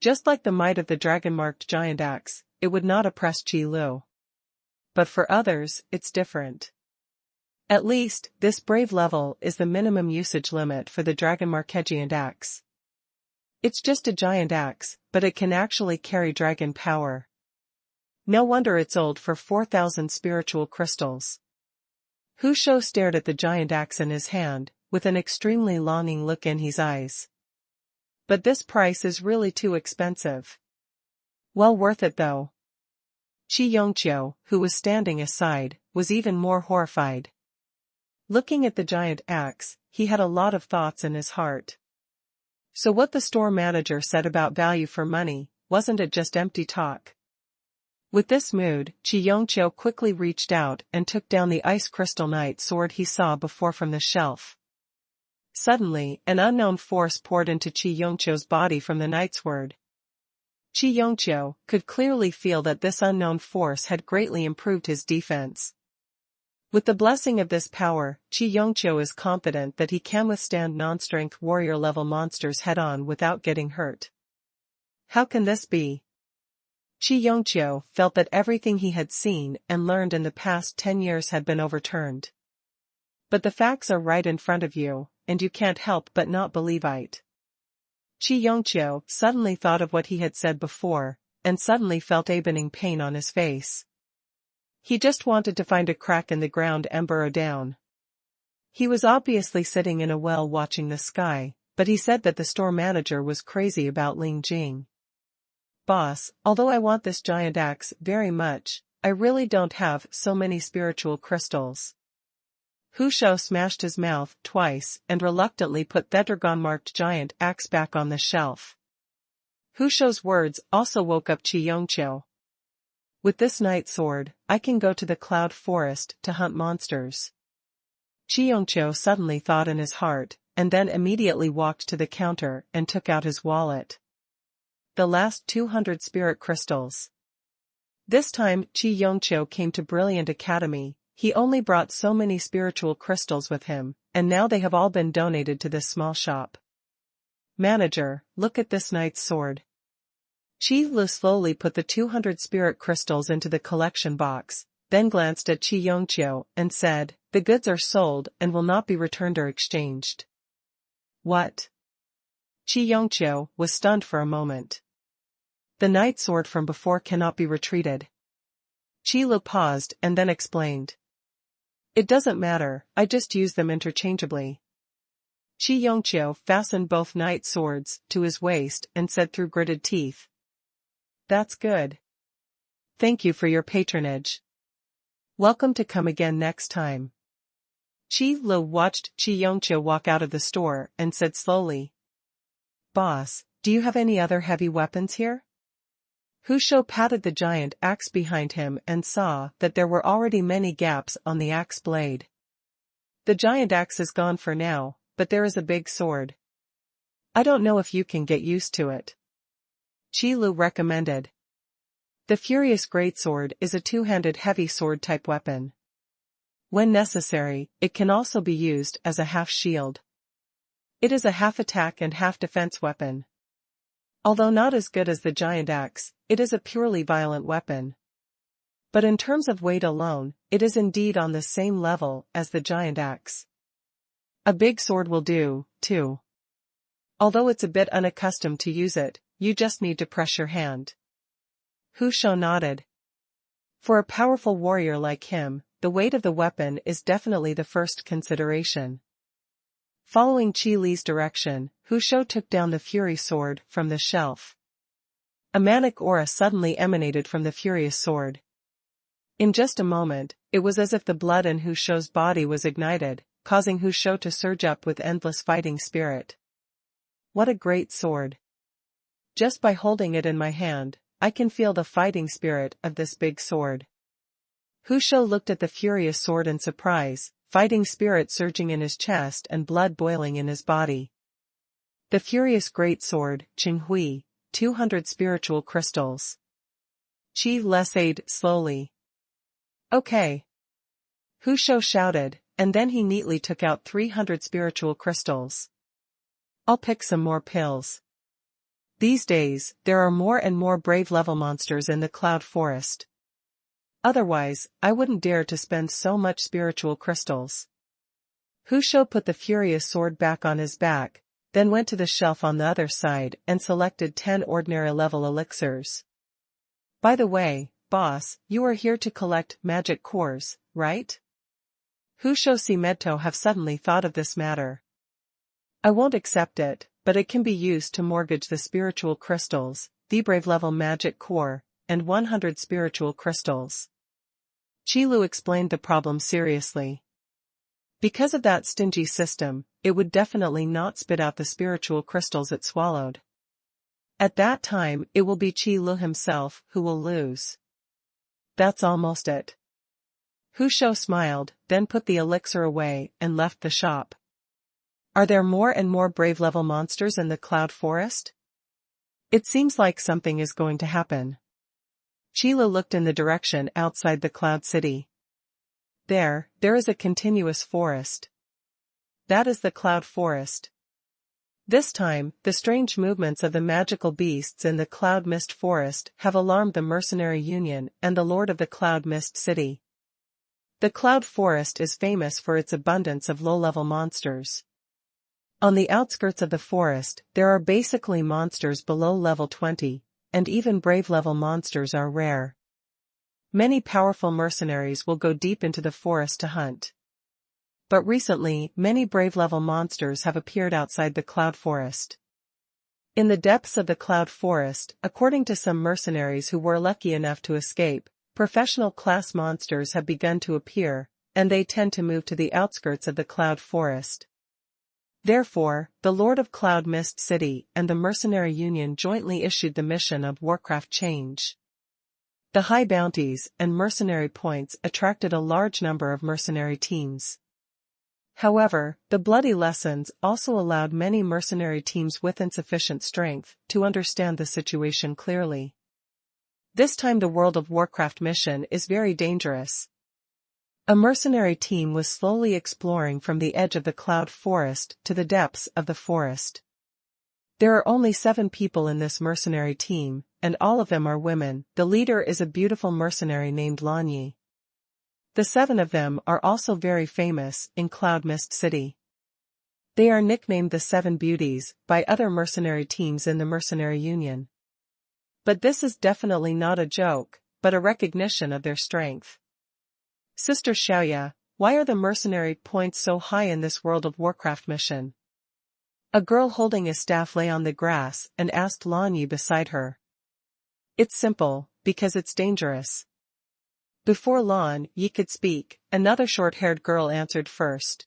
Just like the might of the dragon-marked giant axe, it would not oppress Qi Lu. But for others, it's different. At least, this brave level is the minimum usage limit for the dragon-marked giant axe. It's just a giant axe, but it can actually carry dragon power. No wonder it's old for 4,000 spiritual crystals. Hu Shou stared at the giant axe in his hand, with an extremely longing look in his eyes. But this price is really too expensive. Well worth it though. Qi Yongqiu, who was standing aside, was even more horrified. Looking at the giant axe, he had a lot of thoughts in his heart. So what the store manager said about value for money, wasn't it just empty talk? With this mood, Qi Yongqiu quickly reached out and took down the ice crystal knight sword he saw before from the shelf. Suddenly, an unknown force poured into Qi Yongqiu's body from the knight sword. Qi Yongqiu could clearly feel that this unknown force had greatly improved his defense. With the blessing of this power, Qi Yongqiu is confident that he can withstand non-strength warrior-level monsters head-on without getting hurt. How can this be? Qi Yongqiu felt that everything he had seen and learned in the past 10 years had been overturned. But the facts are right in front of you, and you can't help but not believe it. Qi Yongqiu suddenly thought of what he had said before, and suddenly felt a burning pain on his face. He just wanted to find a crack in the ground and burrow down. He was obviously sitting in a well watching the sky, but he said that the store manager was crazy about Ling Jing. Boss, although I want this giant axe very much, I really don't have so many spiritual crystals. Hu Shao smashed his mouth twice and reluctantly put the dragon-marked giant axe back on the shelf. Hu Shao's words also woke up Qi Yongqiu. With this night sword, I can go to the cloud forest to hunt monsters. Qi Yongqiu suddenly thought in his heart, and then immediately walked to the counter and took out his wallet. The last 200 spirit crystals. This time Qi Yongqiu came to Brilliant Academy. He only brought so many spiritual crystals with him, and now they have all been donated to this small shop. Manager, look at this knight's sword. Qi Lu slowly put the 200 spirit crystals into the collection box, then glanced at Qi Yongqiu and said, "The goods are sold and will not be returned or exchanged." What? Qi Yongqiu was stunned for a moment. The knight's sword from before cannot be retreated. Qi Lu paused and then explained. It doesn't matter, I just use them interchangeably. Qi Yongqiu fastened both knight swords to his waist and said through gritted teeth. That's good. Thank you for your patronage. Welcome to come again next time. Qi Lu watched Qi Yongqiu walk out of the store and said slowly. Boss, do you have any other heavy weapons here? Hu Shao patted the giant axe behind him and saw that there were already many gaps on the axe blade. The giant axe is gone for now, but there is a big sword. I don't know if you can get used to it. Qi Lu recommended. The Furious Greatsword is a two-handed heavy sword-type weapon. When necessary, it can also be used as a half-shield. It is a half-attack and half-defense weapon. Although not as good as the giant axe, it is a purely violent weapon. But in terms of weight alone, it is indeed on the same level as the giant axe. A big sword will do, too. Although it's a bit unaccustomed to use it, you just need to press your hand. Hu Shao nodded. For a powerful warrior like him, the weight of the weapon is definitely the first consideration. Following Qi Li's direction, Hu Shao took down the Fury Sword from the shelf. A manic aura suddenly emanated from the Furious Sword. In just a moment, it was as if the blood in Hu Shao's body was ignited, causing Hu Shao to surge up with endless fighting spirit. What a great sword! Just by holding it in my hand, I can feel the fighting spirit of this big sword. Hu Shao looked at the Furious Sword in surprise, fighting spirit surging in his chest and blood boiling in his body. The Furious Greatsword, Jiu Hui, 200 spiritual crystals. Qi Lesade slowly. Okay. Hu Shao shouted, and then he neatly took out 300 spiritual crystals. I'll pick some more pills. These days, there are more and more brave level monsters in the Cloud Forest. Otherwise, I wouldn't dare to spend so much spiritual crystals. Hu Shao put the Furious Sword back on his back, then went to the shelf on the other side and selected 10 ordinary level elixirs. By the way, boss, you are here to collect magic cores, right? Hu Shao and Medto have suddenly thought of this matter. I won't accept it, but it can be used to mortgage the spiritual crystals, the brave level magic core, and 100 spiritual crystals. Qi Lu explained the problem seriously. Because of that stingy system, it would definitely not spit out the spiritual crystals it swallowed. At that time, it will be Qi Lu himself who will lose. That's almost it. Hu Shao smiled, then put the elixir away and left the shop. Are there more and more brave level monsters in the Cloud Forest? It seems like something is going to happen. Qi Lu looked in the direction outside the Cloud City. There is a continuous forest. That is the Cloud Forest. This time, the strange movements of the magical beasts in the Cloud Mist Forest have alarmed the Mercenary Union and the Lord of the Cloud Mist City. The Cloud Forest is famous for its abundance of low-level monsters. On the outskirts of the forest, there are basically monsters below level 20, and even brave level monsters are rare. Many powerful mercenaries will go deep into the forest to hunt. But recently, many brave-level monsters have appeared outside the cloud forest. In the depths of the cloud forest, according to some mercenaries who were lucky enough to escape, professional class monsters have begun to appear, and they tend to move to the outskirts of the cloud forest. Therefore, the Lord of Cloud Mist City and the Mercenary Union jointly issued the mission of Warcraft Change. The high bounties and mercenary points attracted a large number of mercenary teams. However, the bloody lessons also allowed many mercenary teams with insufficient strength to understand the situation clearly. This time the World of Warcraft mission is very dangerous. A mercenary team was slowly exploring from the edge of the cloud forest to the depths of the forest. There are only 7 people in this mercenary team, and all of them are women. The leader is a beautiful mercenary named Lanyi. The 7 of them are also very famous in Cloud Mist City. They are nicknamed the 7 Beauties by other mercenary teams in the Mercenary Union. But this is definitely not a joke, but a recognition of their strength. Sister Xiaoya, why are the mercenary points so high in this World of Warcraft mission? A girl holding a staff lay on the grass and asked Lanyi beside her. It's simple, because it's dangerous. Before Lanyi could speak, another short-haired girl answered first.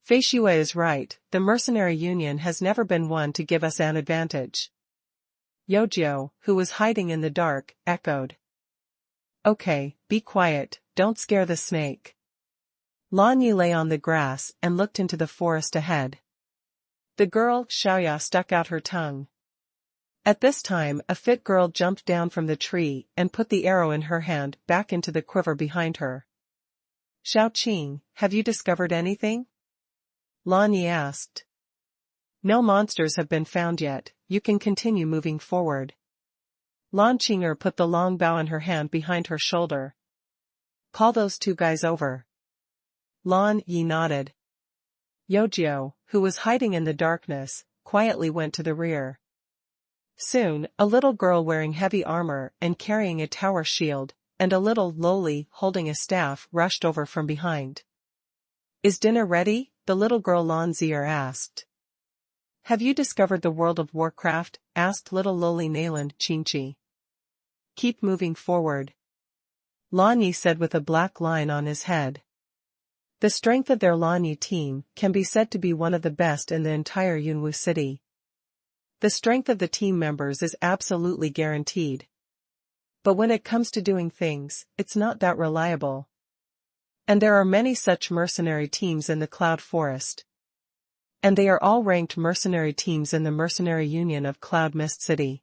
Fei Shui is right, the Mercenary Union has never been one to give us an advantage. Yojiao, who was hiding in the dark, echoed. Okay, be quiet, don't scare the snake. Lanyi lay on the grass and looked into the forest ahead. The girl, Xiaoya, stuck out her tongue. At this time, a fit girl jumped down from the tree and put the arrow in her hand back into the quiver behind her. Shao Qing, have you discovered anything? Lanyi asked. No monsters have been found yet, you can continue moving forward. Lan Qinger put the long bow in her hand behind her shoulder. Call those 2 guys over. Lan Yi nodded. Yojiao, who was hiding in the darkness, quietly went to the rear. Soon, a little girl wearing heavy armor and carrying a tower shield, and a little lowly holding a staff rushed over from behind. Is dinner ready? The little girl Lan Zier asked. Have you discovered the World of Warcraft? Asked little lowly Nayland Qingqi. Keep moving forward. Lanyi said with a black line on his head. The strength of their Lanyi team can be said to be one of the best in the entire Yunwu city. The strength of the team members is absolutely guaranteed. But when it comes to doing things, it's not that reliable. And there are many such mercenary teams in the Cloud Forest. And they are all ranked mercenary teams in the Mercenary Union of Cloud Mist City.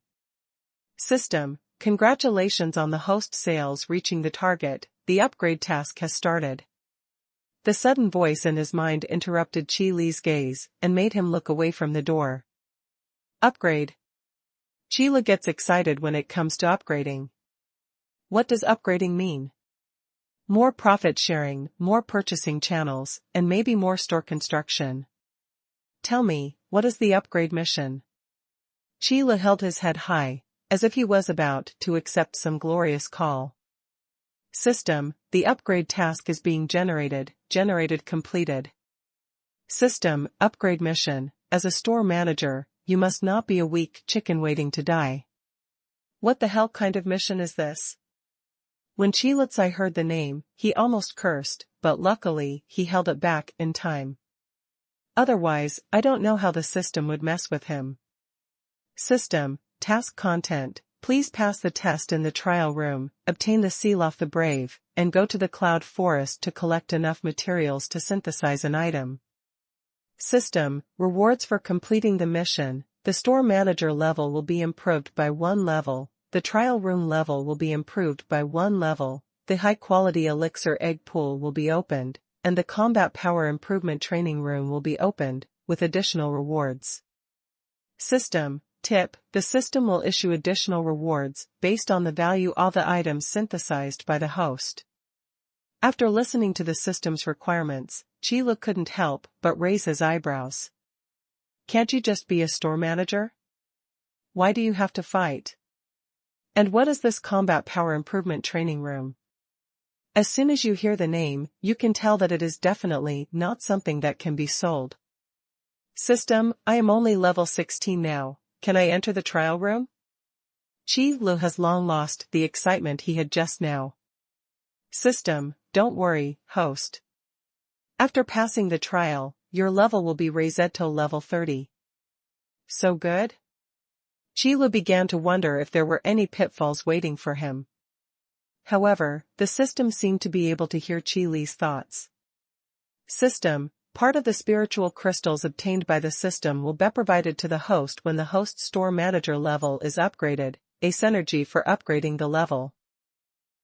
System, congratulations on the host sales reaching the target, the upgrade task has started. The sudden voice in his mind interrupted Qi Li's gaze and made him look away from the door. Upgrade. Qi Li gets excited when it comes to upgrading. What does upgrading mean? More profit sharing, more purchasing channels, and maybe more store construction. Tell me, what is the upgrade mission? Qi Li held his head high, as if he was about to accept some glorious call. System, the upgrade task is being generated completed. System, upgrade mission, as a store manager, you must not be a weak chicken waiting to die. What the hell kind of mission is this? When Qi Li heard the name, he almost cursed, but luckily, he held it back in time. Otherwise, I don't know how the system would mess with him. System, task content, please pass the test in the trial room, obtain the seal of the brave, and go to the Cloud Forest to collect enough materials to synthesize an item. System, rewards for completing the mission, the store manager level will be improved by 1 level, the trial room level will be improved by 1 level, the high-quality elixir egg pool will be opened, and the combat power improvement training room will be opened, with additional rewards. System, tip, the system will issue additional rewards based on the value of the items synthesized by the host. After listening to the system's requirements, Qi Li couldn't help but raise his eyebrows. Can't you just be a store manager? Why do you have to fight? And what is this combat power improvement training room? As soon as you hear the name, you can tell that it is definitely not something that can be sold. System, I am only level 16 now, can I enter the trial room? Qi Lu has long lost the excitement he had just now. System, don't worry, host. After passing the trial, your level will be raised to level 30. So good? Qi Lu began to wonder if there were any pitfalls waiting for him. However, the system seemed to be able to hear Qi Li's thoughts. System, part of the spiritual crystals obtained by the system will be provided to the host when the host store manager level is upgraded, a synergy for upgrading the level.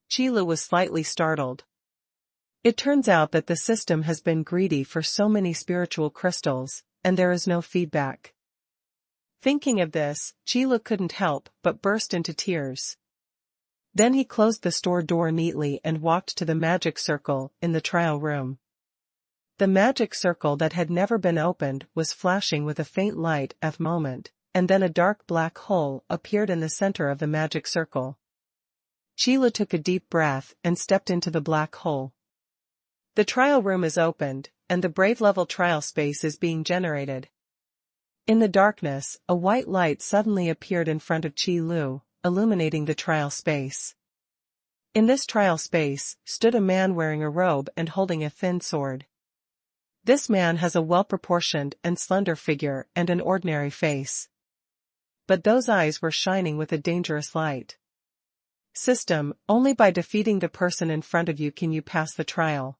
Qi Lu was slightly startled. It turns out that the system has been greedy for so many spiritual crystals, and there is no feedback. Thinking of this, Qi Lu couldn't help but burst into tears. Then he closed the store door neatly and walked to the magic circle in the trial room. The magic circle that had never been opened was flashing with a faint light at the moment, and then a dark black hole appeared in the center of the magic circle. Qi Lu took a deep breath and stepped into the black hole. The trial room is opened, and the brave level trial space is being generated. In the darkness, a white light suddenly appeared in front of Qi Lu, illuminating the trial space. In this trial space, stood a man wearing a robe and holding a thin sword. This man has a well-proportioned and slender figure and an ordinary face. But those eyes were shining with a dangerous light. System, only by defeating the person in front of you can you pass the trial.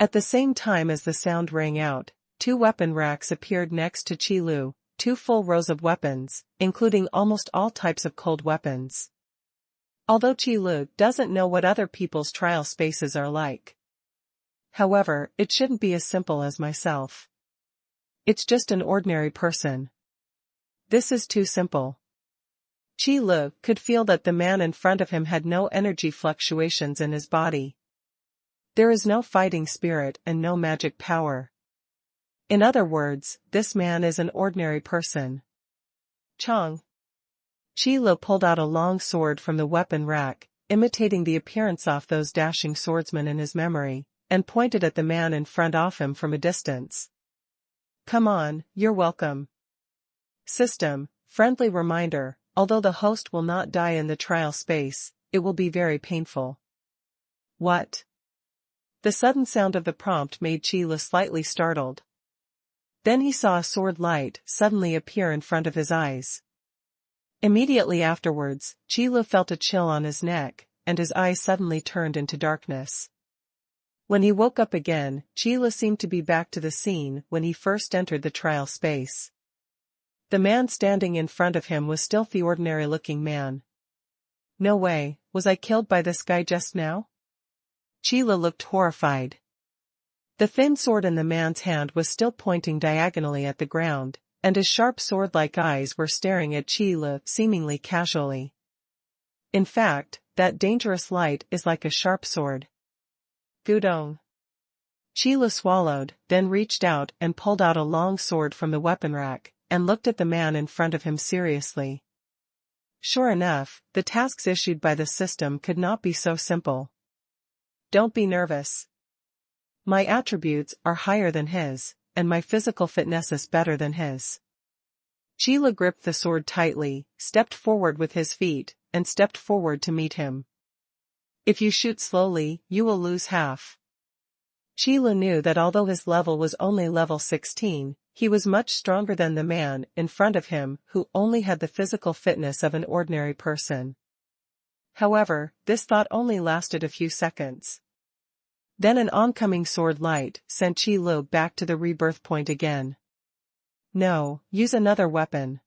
At the same time as the sound rang out, 2 weapon racks appeared next to Qi Lu, 2 full rows of weapons, including almost all types of cold weapons. Although Qi Lu doesn't know what other people's trial spaces are like. However, it shouldn't be as simple as myself. It's just an ordinary person. This is too simple. Qi Lu could feel that the man in front of him had no energy fluctuations in his body. There is no fighting spirit and no magic power. In other words, this man is an ordinary person. Chong. Qi Lu pulled out a long sword from the weapon rack, imitating the appearance of those dashing swordsmen in his memory, and pointed at the man in front of him from a distance. Come on, you're welcome. System, friendly reminder, although the host will not die in the trial space, it will be very painful. What? The sudden sound of the prompt made Qi Lu slightly startled. Then he saw a sword light suddenly appear in front of his eyes. Immediately afterwards, Qi Lu felt a chill on his neck, and his eyes suddenly turned into darkness. When he woke up again, Qi Lu seemed to be back to the scene when he first entered the trial space. The man standing in front of him was still the ordinary-looking man. No way, was I killed by this guy just now? Qi Lu looked horrified. The thin sword in the man's hand was still pointing diagonally at the ground, and his sharp sword-like eyes were staring at Qi Lu seemingly casually. In fact, that dangerous light is like a sharp sword. Gudong. Qi Lu swallowed, then reached out and pulled out a long sword from the weapon rack, and looked at the man in front of him seriously. Sure enough, the tasks issued by the system could not be so simple. Don't be nervous. My attributes are higher than his, and my physical fitness is better than his. Qi Lu gripped the sword tightly, stepped forward with his feet, and stepped forward to meet him. If you shoot slowly, you will lose half. Qi Lu knew that although his level was only level 16, he was much stronger than the man in front of him who only had the physical fitness of an ordinary person. However, this thought only lasted a few seconds. Then an oncoming sword light sent Qi Lu back to the rebirth point again. No, use another weapon.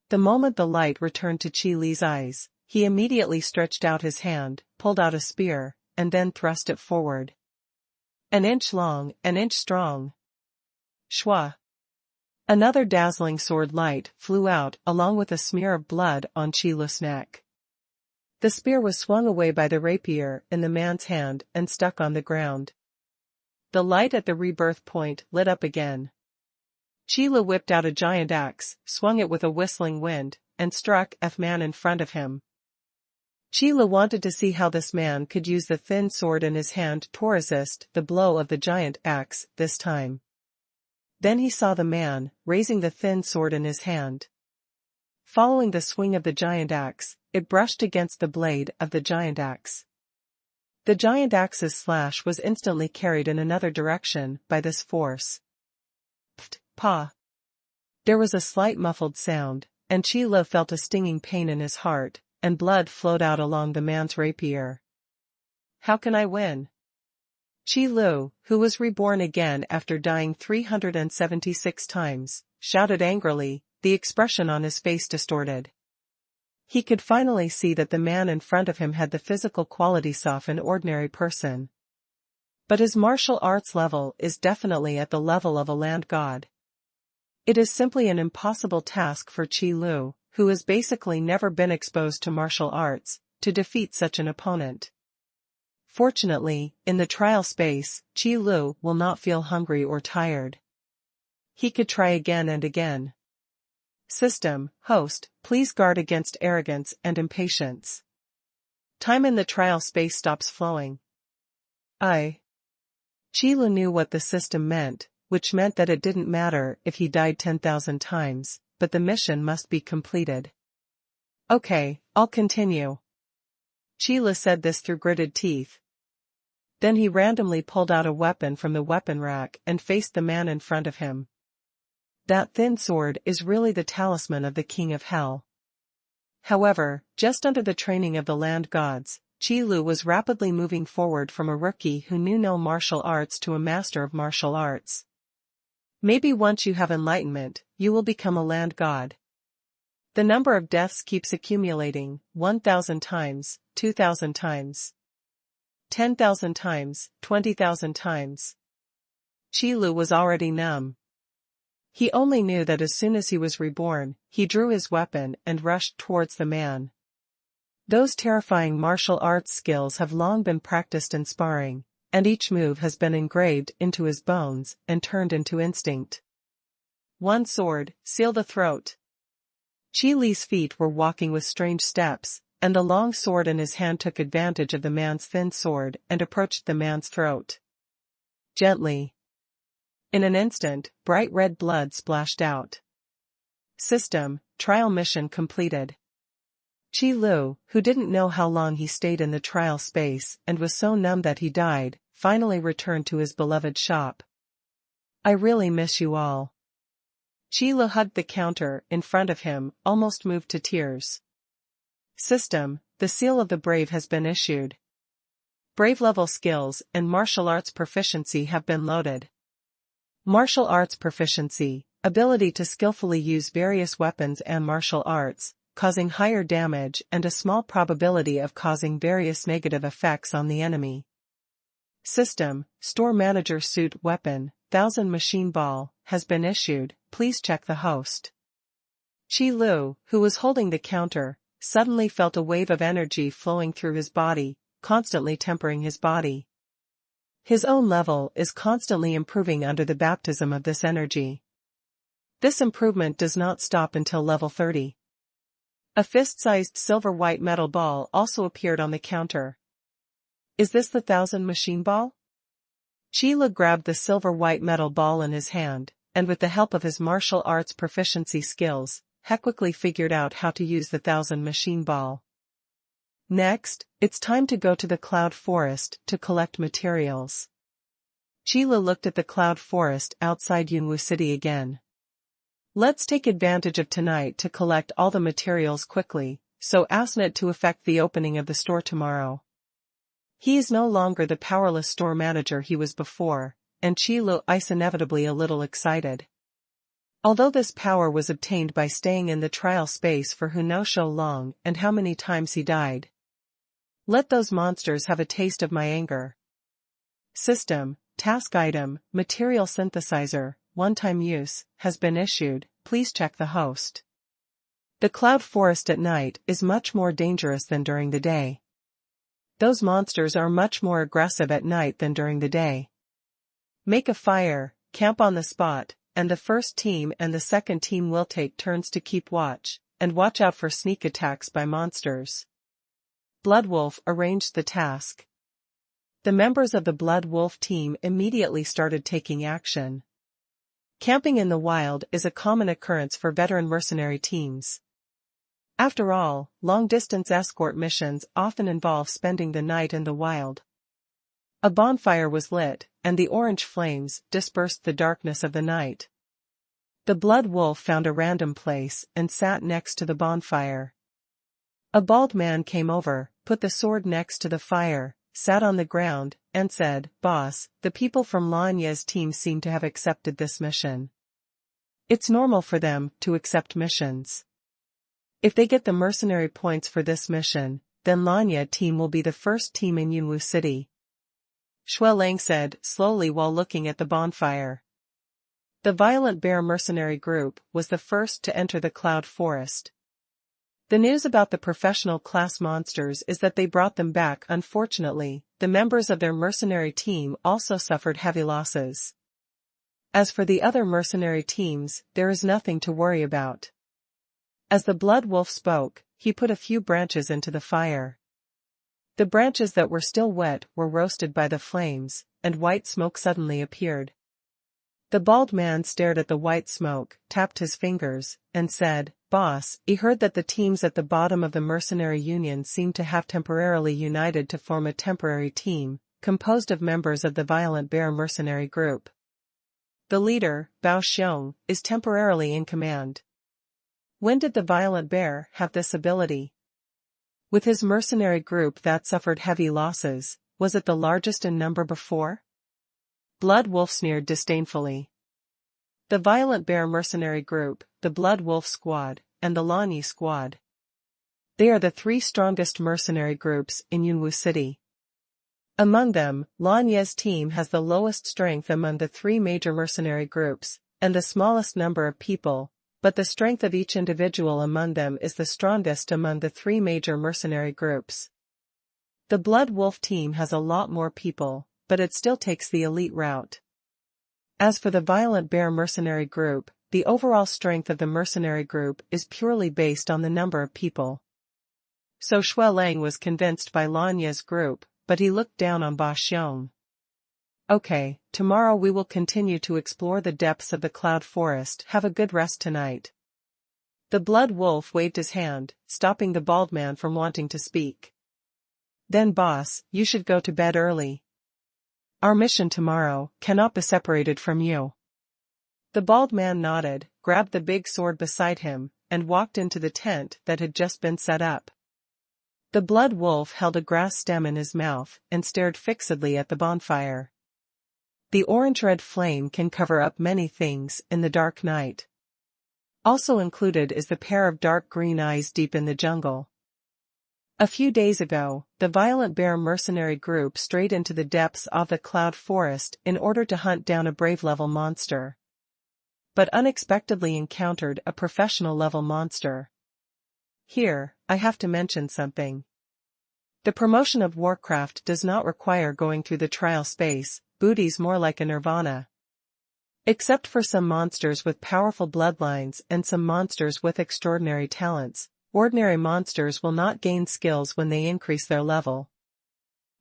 The moment the light returned to Qi Li's eyes, he immediately stretched out his hand, pulled out a spear, and then thrust it forward. An inch long, an inch strong. Shwa. Another dazzling sword light flew out along with a smear of blood on Qi Lu's neck. The spear was swung away by the rapier in the man's hand and stuck on the ground. The light at the rebirth point lit up again. Qi Lu whipped out a giant axe, swung it with a whistling wind, and struck the man in front of him, Qi wanted to see how this man could use the thin sword in his hand to resist the blow of the giant axe this time. Then he saw the man, raising the thin sword in his hand. Following the swing of the giant axe, it brushed against the blade of the giant axe. The giant axe's slash was instantly carried in another direction by this force. Pft, pa. There was a slight muffled sound, and Qi felt a stinging pain in his heart, and blood flowed out along the man's rapier. How can I win? Qi, who was reborn again after dying 376 times, shouted angrily, the expression on his face distorted. He could finally see that the man in front of him had the physical qualities of an ordinary person. But his martial arts level is definitely at the level of a land god. It is simply an impossible task for Qi, who has basically never been exposed to martial arts, to defeat such an opponent. Fortunately, in the trial space, Qi will not feel hungry or tired. He could try again and again. System, host, please guard against arrogance and impatience. Time in the trial space stops flowing. Qi knew what the system meant, which meant that it didn't matter if he died 10,000 times, but the mission must be completed. Okay, I'll continue. Qi said this through gritted teeth. Then he randomly pulled out a weapon from the weapon rack and faced the man in front of him. That thin sword is really the talisman of the King of Hell. However, just under the training of the land gods, Qi was rapidly moving forward from a rookie who knew no martial arts to a master of martial arts. Maybe once you have enlightenment, you will become a land god. The number of deaths keeps accumulating, 1,000 times, 2,000 times, 10,000 times, 20,000 times. Qi was already numb. He only knew that as soon as he was reborn, he drew his weapon and rushed towards the man. Those terrifying martial arts skills have long been practiced in sparring, and each move has been engraved into his bones and turned into instinct. One sword, seal the throat. Qi feet were walking with strange steps, and the long sword in his hand took advantage of the man's thin sword and approached the man's throat. Gently. In an instant, bright red blood splashed out. System, trial mission completed. Qi, who didn't know how long he stayed in the trial space and was so numb that he died, finally returned to his beloved shop. I really miss you all. Qi hugged the counter in front of him, almost moved to tears. System, the seal of the brave has been issued. Brave level skills and martial arts proficiency have been loaded. Martial arts proficiency, ability to skillfully use various weapons and martial arts, causing higher damage and a small probability of causing various negative effects on the enemy. System, store manager suit weapon, 1000 machine ball, has been issued, please check the host. Qi, who was holding the counter, suddenly felt a wave of energy flowing through his body, constantly tempering his body. His own level is constantly improving under the baptism of this energy. This improvement does not stop until level 30. A fist-sized silver-white metal ball also appeared on the counter. Is this the 1000 machine ball? Qi grabbed the silver-white metal ball in his hand, and with the help of his martial arts proficiency skills, he quickly figured out how to use the 1000 machine ball. Next, it's time to go to the cloud forest to collect materials. Qi looked at the cloud forest outside Yunwu City again. Let's take advantage of tonight to collect all the materials quickly, so as not to affect the opening of the store tomorrow. He is no longer the powerless store manager he was before, and Qi is inevitably a little excited. Although this power was obtained by staying in the trial space for who knows how long and how many times he died. Let those monsters have a taste of my anger. System, task item, material synthesizer, one-time use, has been issued, please check the host. The cloud forest at night is much more dangerous than during the day. Those monsters are much more aggressive at night than during the day. Make a fire, camp on the spot, and the first team and the second team will take turns to keep watch, and watch out for sneak attacks by monsters. Bloodwolf arranged the task. The members of the Blood Wolf team immediately started taking action. Camping in the wild is a common occurrence for veteran mercenary teams. After all, long-distance escort missions often involve spending the night in the wild. A bonfire was lit, and the orange flames dispersed the darkness of the night. The Blood Wolf found a random place and sat next to the bonfire. A bald man came over, put the sword next to the fire, sat on the ground, and said, "Boss, the people from Lanya's team seem to have accepted this mission. It's normal for them to accept missions. If they get the mercenary points for this mission, then Lanya team will be the first team in Yunwu City." Shui Lang said, slowly while looking at the bonfire. The Violent Bear mercenary group was the first to enter the Cloud Forest. The news about the professional class monsters is that they brought them back. Unfortunately, the members of their mercenary team also suffered heavy losses. As for the other mercenary teams, there is nothing to worry about. As the Blood Wolf spoke, he put a few branches into the fire. The branches that were still wet were roasted by the flames, and white smoke suddenly appeared. The bald man stared at the white smoke, tapped his fingers, and said, "Boss, I heard that the teams at the bottom of the mercenary union seem to have temporarily united to form a temporary team, composed of members of the Violent Bear mercenary group. The leader, Bao Xiong, is temporarily in command." When did the Violent Bear have this ability? With his mercenary group that suffered heavy losses, was it the largest in number before? Blood Wolf sneered disdainfully. The Violent Bear mercenary group, the Blood Wolf squad, and the Lanyi squad. They are the three strongest mercenary groups in Yunwu City. Among them, Lanya's team has the lowest strength among the three major mercenary groups, and the smallest number of people, but the strength of each individual among them is the strongest among the three major mercenary groups. The Blood Wolf team has a lot more people, but it still takes the elite route. As for the Violent Bear mercenary group, the overall strength of the mercenary group is purely based on the number of people. So Shui Lang was convinced by Lanya's group, but he looked down on Ba Xiong. "Okay, tomorrow we will continue to explore the depths of the Cloud Forest. Have a good rest tonight." The Blood Wolf waved his hand, stopping the bald man from wanting to speak. "Then boss, you should go to bed early. Our mission tomorrow cannot be separated from you." The bald man nodded, grabbed the big sword beside him, and walked into the tent that had just been set up. The Blood Wolf held a grass stem in his mouth and stared fixedly at the bonfire. The orange-red flame can cover up many things in the dark night. Also included is the pair of dark green eyes deep in the jungle. A few days ago, the Violent Bear mercenary group strayed into the depths of the Cloud Forest in order to hunt down a brave-level monster, but unexpectedly encountered a professional-level monster. Here, I have to mention something. The promotion of Warcraft does not require going through the trial space. Booty's more like a nirvana. Except for some monsters with powerful bloodlines and some monsters with extraordinary talents, ordinary monsters will not gain skills when they increase their level.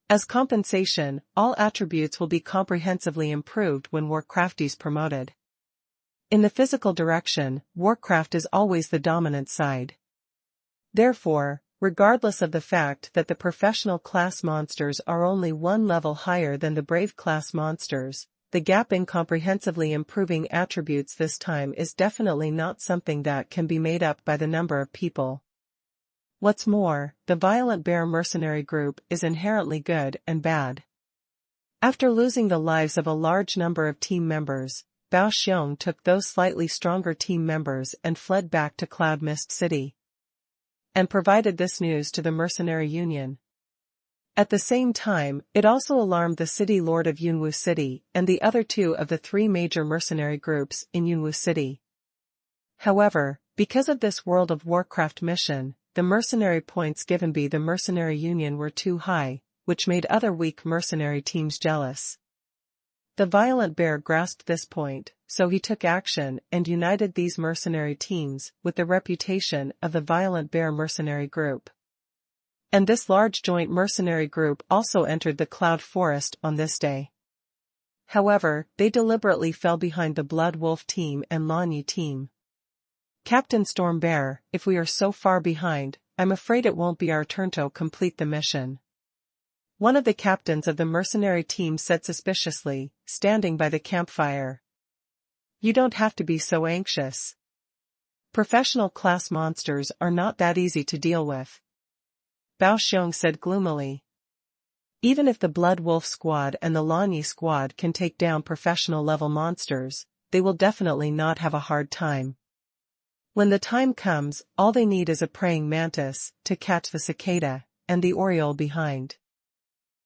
As compensation, all attributes will be comprehensively improved when Warcraft is promoted. In the physical direction, Warcraft is always the dominant side. Therefore, regardless of the fact that the professional class monsters are only one level higher than the brave class monsters, the gap in comprehensively improving attributes this time is definitely not something that can be made up by the number of people. What's more, the Violent Bear mercenary group is inherently good and bad. After losing the lives of a large number of team members, Bao Xiong took those slightly stronger team members and fled back to Cloud Mist City, and provided this news to the Mercenary Union. At the same time, it also alarmed the City Lord of Yunwu City and the other two of the three major mercenary groups in Yunwu City. However, because of this World of Warcraft mission, the mercenary points given by the Mercenary Union were too high, which made other weak mercenary teams jealous. The Violent Bear grasped this point, so he took action and united these mercenary teams with the reputation of the Violent Bear mercenary group. And this large joint mercenary group also entered the cloud forest on this day. However, they deliberately fell behind the Blood Wolf team and Lanyi team. Captain Storm Bear, if we are so far behind, I'm afraid it won't be our turn to complete the mission. One of the captains of the mercenary team said suspiciously, standing by the campfire. You don't have to be so anxious. Professional class monsters are not that easy to deal with. Bao Xiong said gloomily. Even if the Blood Wolf squad and the Lanyi squad can take down professional level monsters, they will definitely not have a hard time. When the time comes, all they need is a praying mantis to catch the cicada and the oriole behind.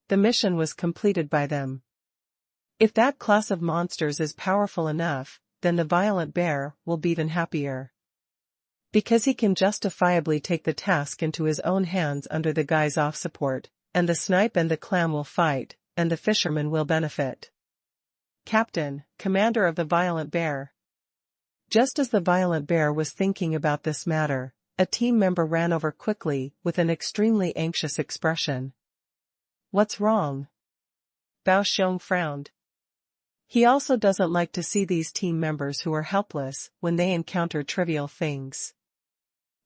The mission was completed by them. If that class of monsters is powerful enough, then the violent bear will be even happier. Because he can justifiably take the task into his own hands under the guise off support, and the snipe and the clam will fight, and the fisherman will benefit. Captain, commander of the violent bear. Just as the violent bear was thinking about this matter, a team member ran over quickly with an extremely anxious expression. What's wrong? Bao Xiong frowned. He also doesn't like to see these team members who are helpless when they encounter trivial things.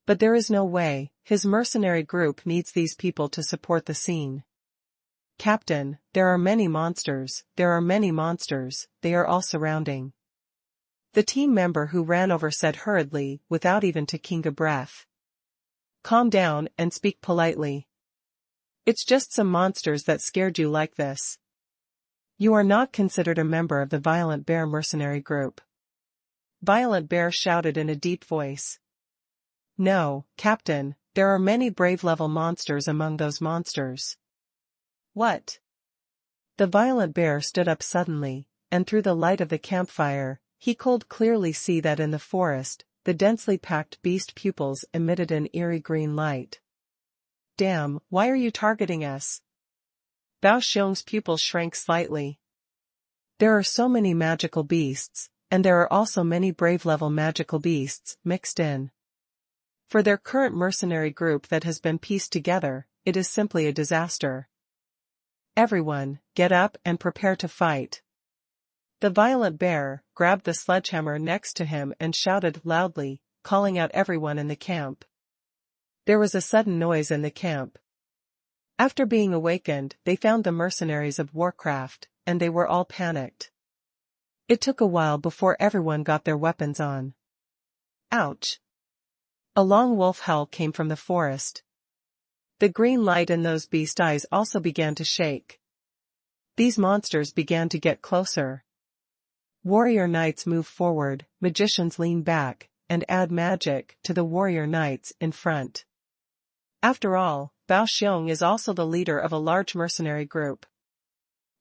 But there is no way, his mercenary group needs these people to support the scene. Captain, there are many monsters, they are all surrounding. The team member who ran over said hurriedly, without even taking a breath. Calm down and speak politely. It's just some monsters that scared you like this. You are not considered a member of the Violent Bear mercenary group. Violent Bear shouted in a deep voice. No, Captain, there are many brave level monsters among those monsters. What? The Violent Bear stood up suddenly, and through the light of the campfire, he could clearly see that in the forest, the densely packed beast pupils emitted an eerie green light. Damn, why are you targeting us? Bao Xiong's pupils shrank slightly. There are so many magical beasts, and there are also many brave-level magical beasts mixed in. For their current mercenary group that has been pieced together, it is simply a disaster. Everyone, get up and prepare to fight. The violent bear grabbed the sledgehammer next to him and shouted loudly, calling out everyone in the camp. There was a sudden noise in the camp. After being awakened, they found the mercenaries of Warcraft, and they were all panicked. It took a while before everyone got their weapons on. Ouch! A long wolf howl came from the forest. The green light in those beast eyes also began to shake. These monsters began to get closer. Warrior knights move forward, magicians lean back, and add magic to the warrior knights in front. After all, Bao Xiong is also the leader of a large mercenary group.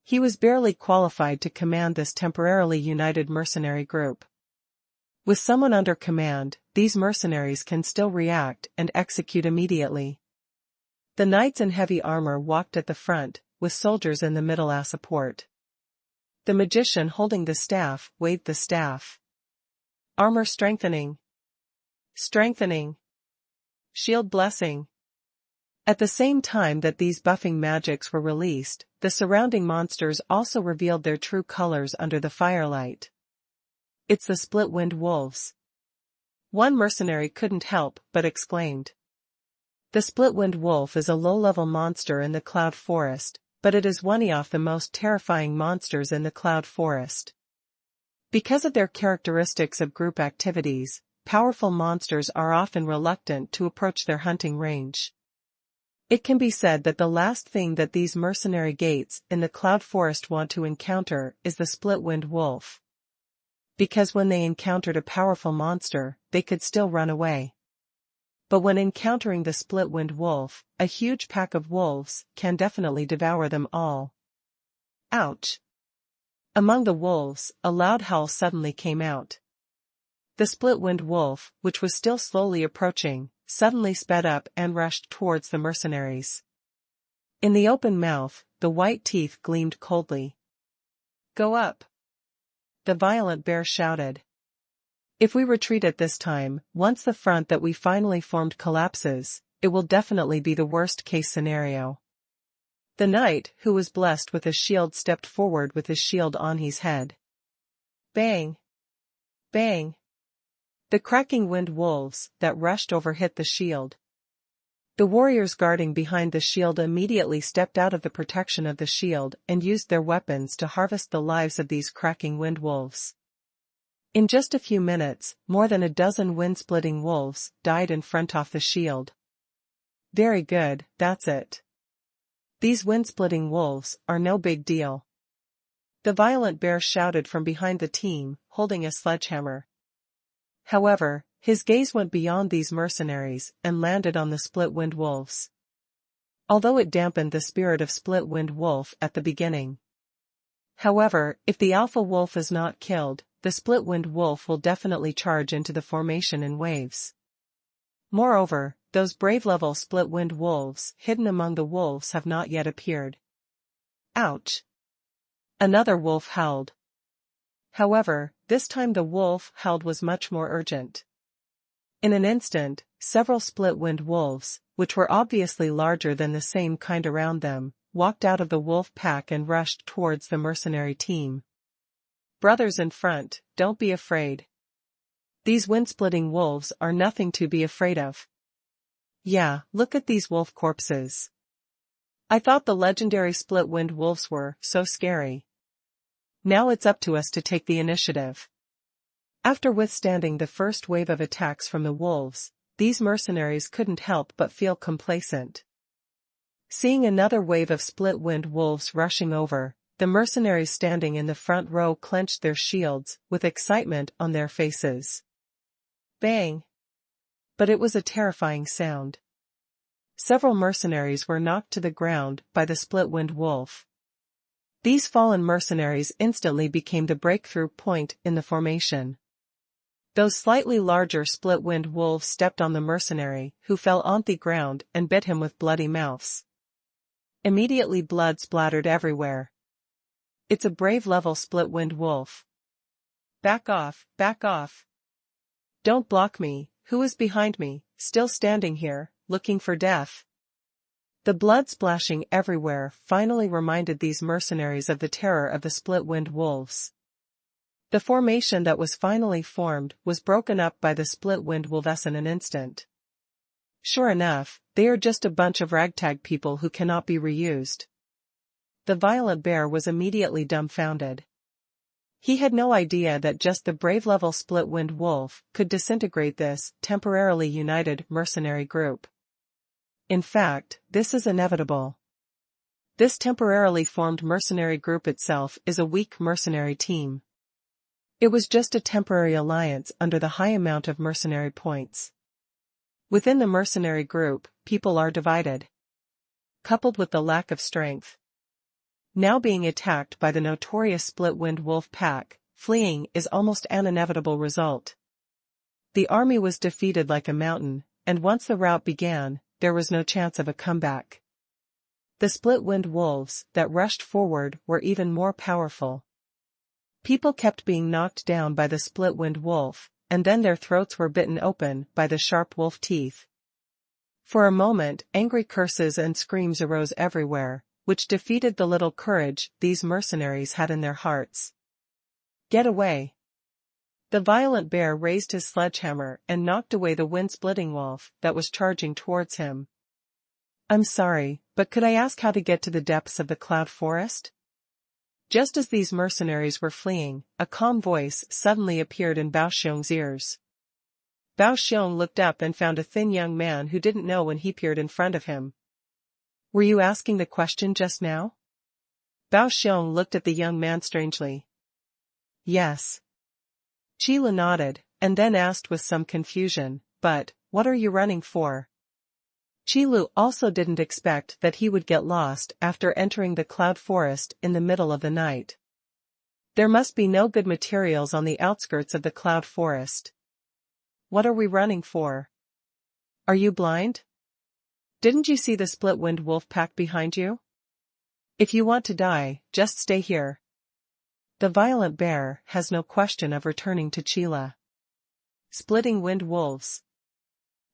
He was barely qualified to command this temporarily united mercenary group. With someone under command, these mercenaries can still react and execute immediately. The knights in heavy armor walked at the front, with soldiers in the middle as support. The magician holding the staff waved the staff. Armor strengthening. Strengthening. Shield blessing. At the same time that these buffing magics were released, the surrounding monsters also revealed their true colors under the firelight. It's the split-winged wolves. One mercenary couldn't help but exclaimed. The split-winged wolf is a low-level monster in the cloud forest, but it is one of the most terrifying monsters in the cloud forest. Because of their characteristics of group activities, powerful monsters are often reluctant to approach their hunting range. It can be said that the last thing that these mercenary gates in the cloud forest want to encounter is the split-winged wolf. Because when they encountered a powerful monster, they could still run away. But when encountering the split-winged wolf, a huge pack of wolves can definitely devour them all. Ouch! Among the wolves, a loud howl suddenly came out. The split-winged wolf, which was still slowly approaching, suddenly sped up and rushed towards the mercenaries. In the open mouth, the white teeth gleamed coldly. Go up! The violent bear shouted. If we retreat at this time, once the front that we finally formed collapses, it will definitely be the worst-case scenario. The knight, who was blessed with a shield, stepped forward with his shield on his head. Bang! Bang! The cracking wind wolves that rushed over hit the shield. The warriors guarding behind the shield immediately stepped out of the protection of the shield and used their weapons to harvest the lives of these cracking wind wolves. In just a few minutes, more than a dozen wind-splitting wolves died in front of the shield. Very good, that's it. These wind-splitting wolves are no big deal. The violent bear shouted from behind the team, holding a sledgehammer. However, his gaze went beyond these mercenaries and landed on the split-wind wolves. Although it dampened the spirit of split-wind wolf at the beginning. However, if the alpha wolf is not killed, the split-wind wolf will definitely charge into the formation in waves. Moreover, those brave level split-wind wolves hidden among the wolves have not yet appeared. Ouch! Another wolf howled. However, this time the wolf howled was much more urgent. In an instant, several split-wind wolves, which were obviously larger than the same kind around them, walked out of the wolf pack and rushed towards the mercenary team. Brothers in front, don't be afraid. These wind-splitting wolves are nothing to be afraid of. Yeah, look at these wolf corpses. I thought the legendary split-wind wolves were so scary. Now it's up to us to take the initiative. After withstanding the first wave of attacks from the wolves, these mercenaries couldn't help but feel complacent. Seeing another wave of split-wind wolves rushing over, the mercenaries standing in the front row clenched their shields, with excitement on their faces. Bang! But it was a terrifying sound. Several mercenaries were knocked to the ground by the split-wind wolf. These fallen mercenaries instantly became the breakthrough point in the formation. Those slightly larger split-wind wolves stepped on the mercenary, who fell on the ground and bit him with bloody mouths. Immediately blood splattered everywhere. It's a brave level split-wind wolf. Back off, back off. Don't block me, who is behind me, still standing here, looking for death. The blood splashing everywhere finally reminded these mercenaries of the terror of the split-wind wolves. The formation that was finally formed was broken up by the split-wind wolves in an instant. Sure enough, they are just a bunch of ragtag people who cannot be reused. The violent bear was immediately dumbfounded. He had no idea that just the brave level split-wind wolf could disintegrate this temporarily united mercenary group. In fact, this is inevitable. This temporarily formed mercenary group itself is a weak mercenary team. It was just a temporary alliance under the high amount of mercenary points. Within the mercenary group, people are divided. Coupled with the lack of strength. Now being attacked by the notorious split-wind wolf pack, fleeing is almost an inevitable result. The army was defeated like a mountain, and once the rout began, there was no chance of a comeback. The split-wind wolves that rushed forward were even more powerful. People kept being knocked down by the split-wind wolf, and then their throats were bitten open by the sharp wolf teeth. For a moment, angry curses and screams arose everywhere, which defeated the little courage these mercenaries had in their hearts. Get away! The violent bear raised his sledgehammer and knocked away the wind-splitting wolf that was charging towards him. I'm sorry, but could I ask how to get to the depths of the cloud forest? Just as these mercenaries were fleeing, a calm voice suddenly appeared in Bao Xiong's ears. Bao Xiong looked up and found a thin young man who didn't know when he peered in front of him. Were you asking the question just now? Bao Xiong looked at the young man strangely. Yes. Qila nodded, and then asked with some confusion, but, what are you running for? Qilu also didn't expect that he would get lost after entering the cloud forest in the middle of the night. There must be no good materials on the outskirts of the cloud forest. What are we running for? Are you blind? Didn't you see the split-wind wolf pack behind you? If you want to die, just stay here. The violent bear has no question of returning to Qila. Splitting wind wolves.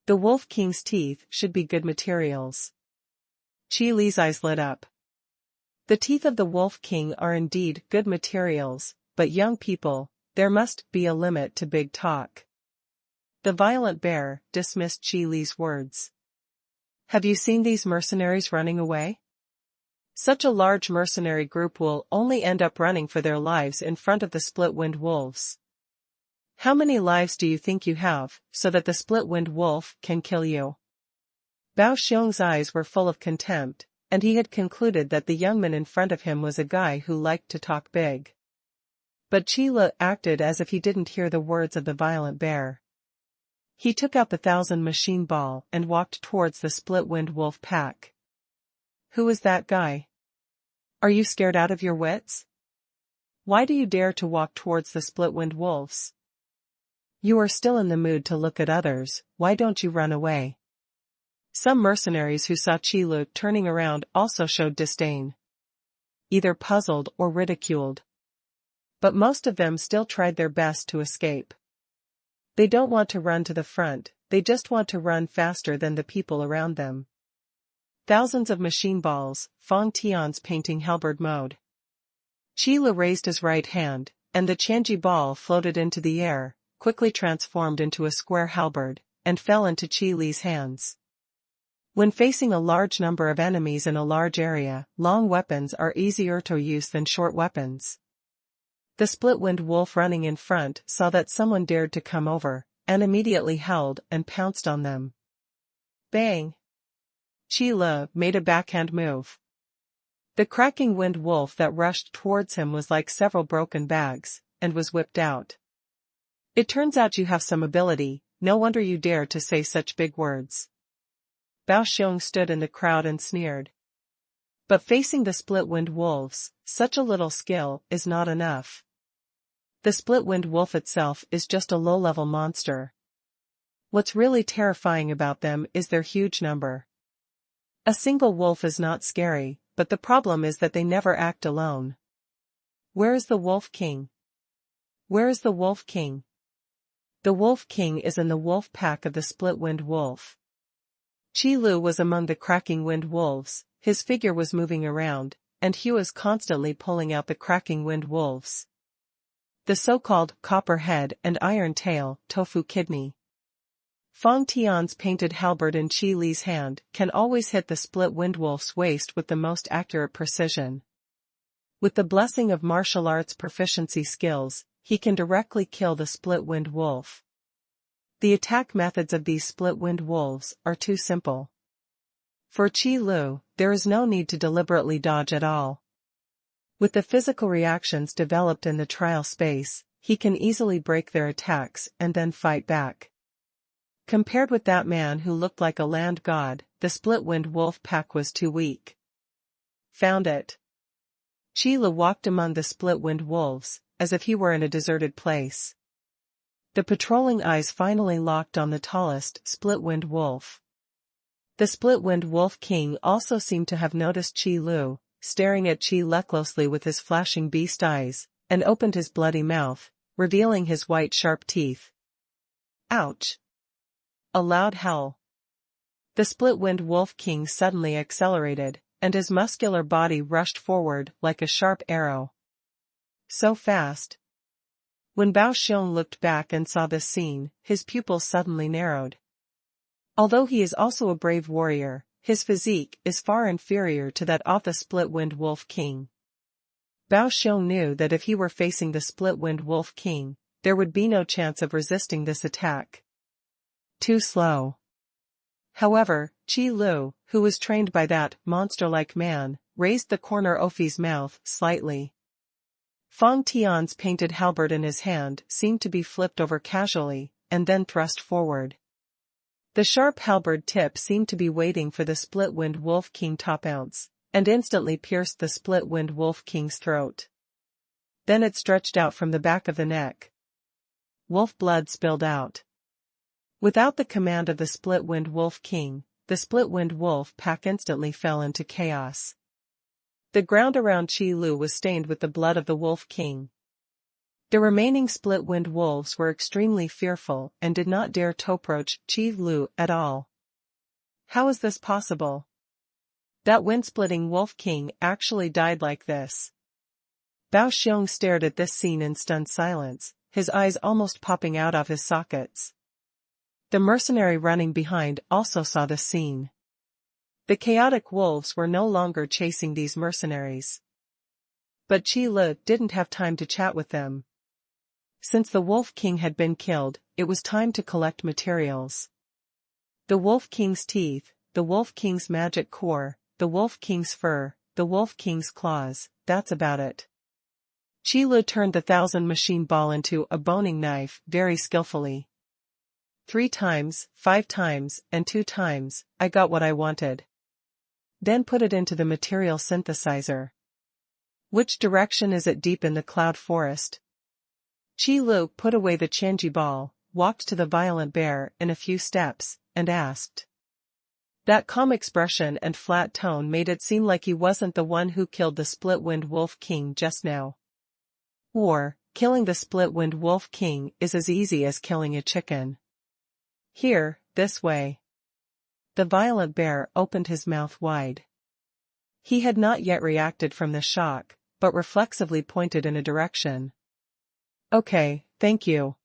The Wolf King's teeth should be good materials. Qi Li's eyes lit up. The teeth of the Wolf King are indeed good materials, but young people, there must be a limit to big talk. The violent bear dismissed Qi Li's words. Have you seen these mercenaries running away? Such a large mercenary group will only end up running for their lives in front of the split-winged wolves. How many lives do you think you have, so that the split-winged wolf can kill you? Bao Xiong's eyes were full of contempt, and he had concluded that the young man in front of him was a guy who liked to talk big. But Qi Li acted as if he didn't hear the words of the violent bear. He took out the 1,000 machine ball and walked towards the split-winged wolf pack. Who is that guy? Are you scared out of your wits? Why do you dare to walk towards the split-winged wolves? You are still in the mood to look at others, why don't you run away? Some mercenaries who saw Qi Li turning around also showed disdain. Either puzzled or ridiculed. But most of them still tried their best to escape. They don't want to run to the front, they just want to run faster than the people around them. Thousands of machine balls, Fang Tian's painting halberd mode. Qi Li raised his right hand, and the Qianji ball floated into the air, quickly transformed into a square halberd, and fell into Qi Li's hands. When facing a large number of enemies in a large area, long weapons are easier to use than short weapons. The split-winged wolf running in front saw that someone dared to come over, and immediately howled and pounced on them. Bang! Qi Li made a backhand move. The cracking winged wolf that rushed towards him was like several broken bags, and was whipped out. It turns out you have some ability, no wonder you dare to say such big words. Bao Xiong stood in the crowd and sneered. But facing the split-winged wolves, such a little skill is not enough. The split-winged wolf itself is just a low-level monster. What's really terrifying about them is their huge number. A single wolf is not scary, but the problem is that they never act alone. Where is the Wolf King? Where is the Wolf King? The Wolf King is in the wolf pack of the split-winged wolf. Qi Li was among the cracking winged wolves, his figure was moving around, and he was constantly pulling out the cracking winged wolves. The so-called copper head and iron tail, tofu kidney. Fang Tian's painted halberd in Qi Li's hand can always hit the split-winged wolf's waist with the most accurate precision. With the blessing of martial arts proficiency skills, he can directly kill the split-winged wolf. The attack methods of these split-winged wolves are too simple. For Qi Li, there is no need to deliberately dodge at all. With the physical reactions developed in the trial space, he can easily break their attacks and then fight back. Compared with that man who looked like a land god, the split-winged wolf pack was too weak. Found it. Qi Li walked among the split-winged wolves, as if he were in a deserted place. The patrolling eyes finally locked on the tallest split-winged wolf. The split-winged wolf king also seemed to have noticed Qi Li, staring at Qi Li closely with his flashing beast eyes, and opened his bloody mouth, revealing his white sharp teeth. Ouch! A loud howl. The split-winged wolf king suddenly accelerated, and his muscular body rushed forward like a sharp arrow. So fast. When Bao Xiong looked back and saw this scene, his pupils suddenly narrowed. Although he is also a brave warrior, his physique is far inferior to that of the split-winged wolf king. Bao Xiong knew that if he were facing the split-winged wolf king, there would be no chance of resisting this attack. Too slow. However, Qi Li, who was trained by that monster-like man, raised the corner of his mouth slightly. Fang Tian's painted halberd in his hand seemed to be flipped over casually, and then thrust forward. The sharp halberd tip seemed to be waiting for the split-winged wolf king to pounce, and instantly pierced the split-winged wolf king's throat. Then it stretched out from the back of the neck. Wolf blood spilled out. Without the command of the split-winged wolf king, the split-winged wolf pack instantly fell into chaos. The ground around Qi Li was stained with the blood of the wolf king. The remaining split-winged wolves were extremely fearful and did not dare to approach Qi Lu at all. How is this possible? That wind-splitting wolf king actually died like this. Bao Xiong stared at this scene in stunned silence, his eyes almost popping out of his sockets. The mercenary running behind also saw the scene. The chaotic wolves were no longer chasing these mercenaries. But Qi Lu didn't have time to chat with them. Since the Wolf King had been killed, it was time to collect materials. The Wolf King's teeth, the Wolf King's magic core, the Wolf King's fur, the Wolf King's claws, that's about it. Qi Lu turned the 1,000 machine ball into a boning knife very skillfully. 3 times, 5 times, and 2 times, I got what I wanted. Then put it into the material synthesizer. Which direction is it deep in the cloud forest? Qi Lu put away the Qianji ball, walked to the violent bear in a few steps, and asked. That calm expression and flat tone made it seem like he wasn't the one who killed the split-winged wolf king just now. Or, killing the split-winged wolf king is as easy as killing a chicken. Here, this way. The violent bear opened his mouth wide. He had not yet reacted from the shock, but reflexively pointed in a direction. Okay, thank you.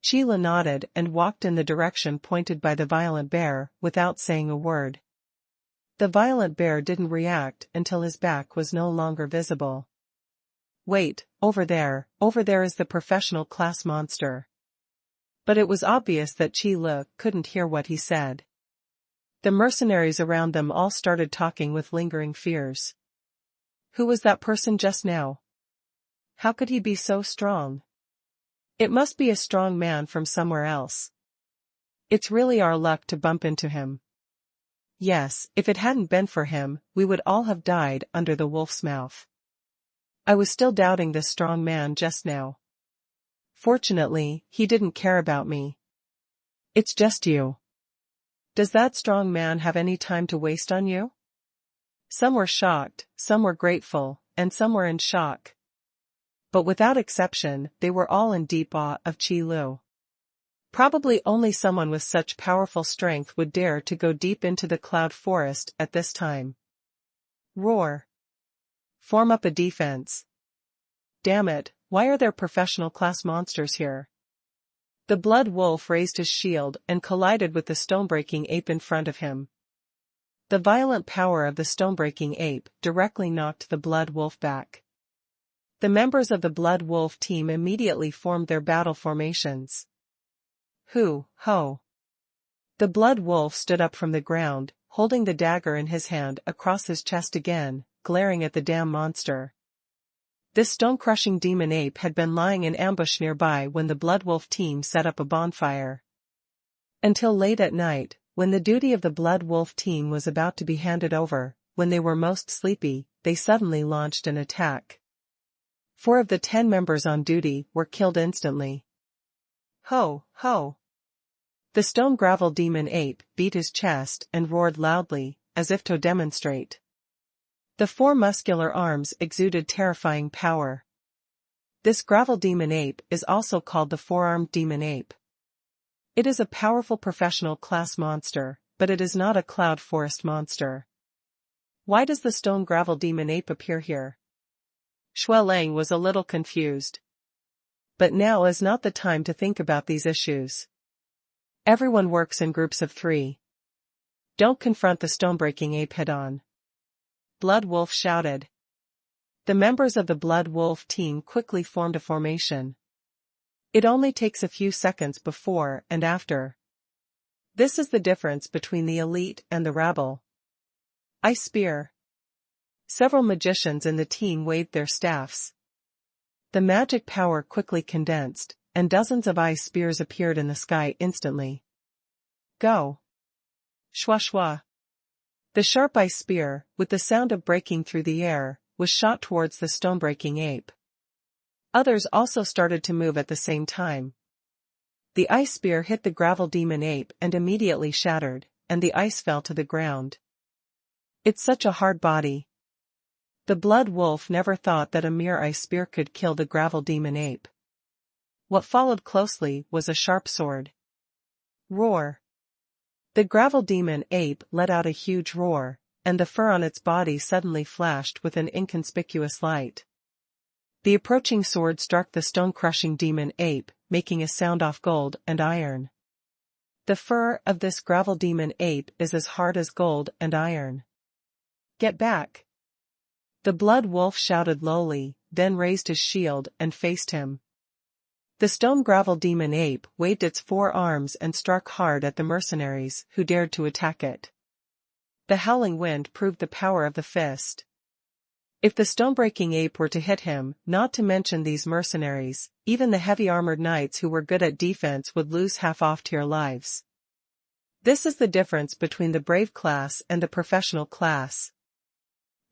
Qi Lu nodded and walked in the direction pointed by the violent bear without saying a word. The violent bear didn't react until his back was no longer visible. Wait, over there is the professional class monster. But it was obvious that Qi Lu couldn't hear what he said. The mercenaries around them all started talking with lingering fears. Who was that person just now? How could he be so strong? It must be a strong man from somewhere else. It's really our luck to bump into him. Yes, if it hadn't been for him, we would all have died under the wolf's mouth. I was still doubting this strong man just now. Fortunately, he didn't care about me. It's just you. Does that strong man have any time to waste on you? Some were shocked, some were grateful, and some were in shock. But without exception, they were all in deep awe of Qi Lu. Probably only someone with such powerful strength would dare to go deep into the cloud forest at this time. Roar. Form up a defense. Damn it, why are there professional class monsters here? The blood wolf raised his shield and collided with the stone-breaking ape in front of him. The violent power of the stone-breaking ape directly knocked the blood wolf back. The members of the blood wolf team immediately formed their battle formations. Hu, ho. The blood wolf stood up from the ground, holding the dagger in his hand across his chest again, glaring at the damn monster. This stone-crushing demon ape had been lying in ambush nearby when the blood wolf team set up a bonfire. Until late at night, when the duty of the blood wolf team was about to be handed over, when they were most sleepy, they suddenly launched an attack. 4 of the 10 members on duty were killed instantly. Ho, ho. The stone gravel demon ape beat his chest and roared loudly, as if to demonstrate. The 4 muscular arms exuded terrifying power. This gravel demon ape is also called the 4-armed demon ape. It is a powerful professional class monster, but it is not a cloud forest monster. Why does the stone gravel demon ape appear here? Shui Lang was a little confused. But now is not the time to think about these issues. Everyone works in groups of 3. Don't confront the stone-breaking ape head-on. Blood Wolf shouted. The members of the Blood Wolf team quickly formed a formation. It only takes a few seconds before and after. This is the difference between the elite and the rabble. Ice Spear. Several magicians in the team waved their staffs. The magic power quickly condensed, and dozens of ice spears appeared in the sky instantly. Go. Shwa shwa. The sharp ice spear, with the sound of breaking through the air, was shot towards the stone-breaking ape. Others also started to move at the same time. The ice spear hit the gravel demon ape and immediately shattered, and the ice fell to the ground. It's such a hard body. The blood wolf never thought that a mere ice spear could kill the gravel demon ape. What followed closely was a sharp sword. Roar. The gravel demon ape let out a huge roar, and the fur on its body suddenly flashed with an inconspicuous light. The approaching sword struck the stone-crushing demon ape, making a sound of gold and iron. The fur of this gravel demon ape is as hard as gold and iron. Get back! The blood wolf shouted lowly, then raised his shield and faced him. The stone gravel demon ape waved its 4 arms and struck hard at the mercenaries who dared to attack it. The howling wind proved the power of the fist. If the stone-breaking ape were to hit him, not to mention these mercenaries, even the heavy-armored knights who were good at defense would lose half off-tier lives. This is the difference between the brave class and the professional class.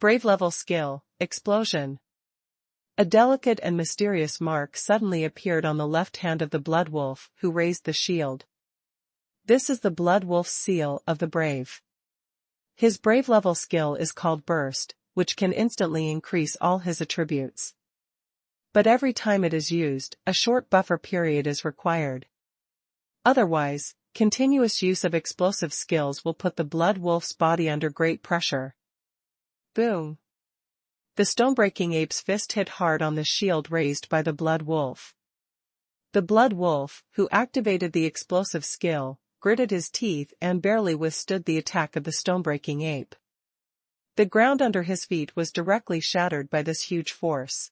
Brave level skill, explosion. A delicate and mysterious mark suddenly appeared on the left hand of the blood wolf, who raised the shield. This is the blood wolf's seal of the brave. His brave level skill is called burst, which can instantly increase all his attributes. But every time it is used, a short buffer period is required. Otherwise, continuous use of explosive skills will put the blood wolf's body under great pressure. Boom! The stone-breaking ape's fist hit hard on the shield raised by the blood wolf. The blood wolf, who activated the explosive skill, gritted his teeth and barely withstood the attack of the stone-breaking ape. The ground under his feet was directly shattered by this huge force.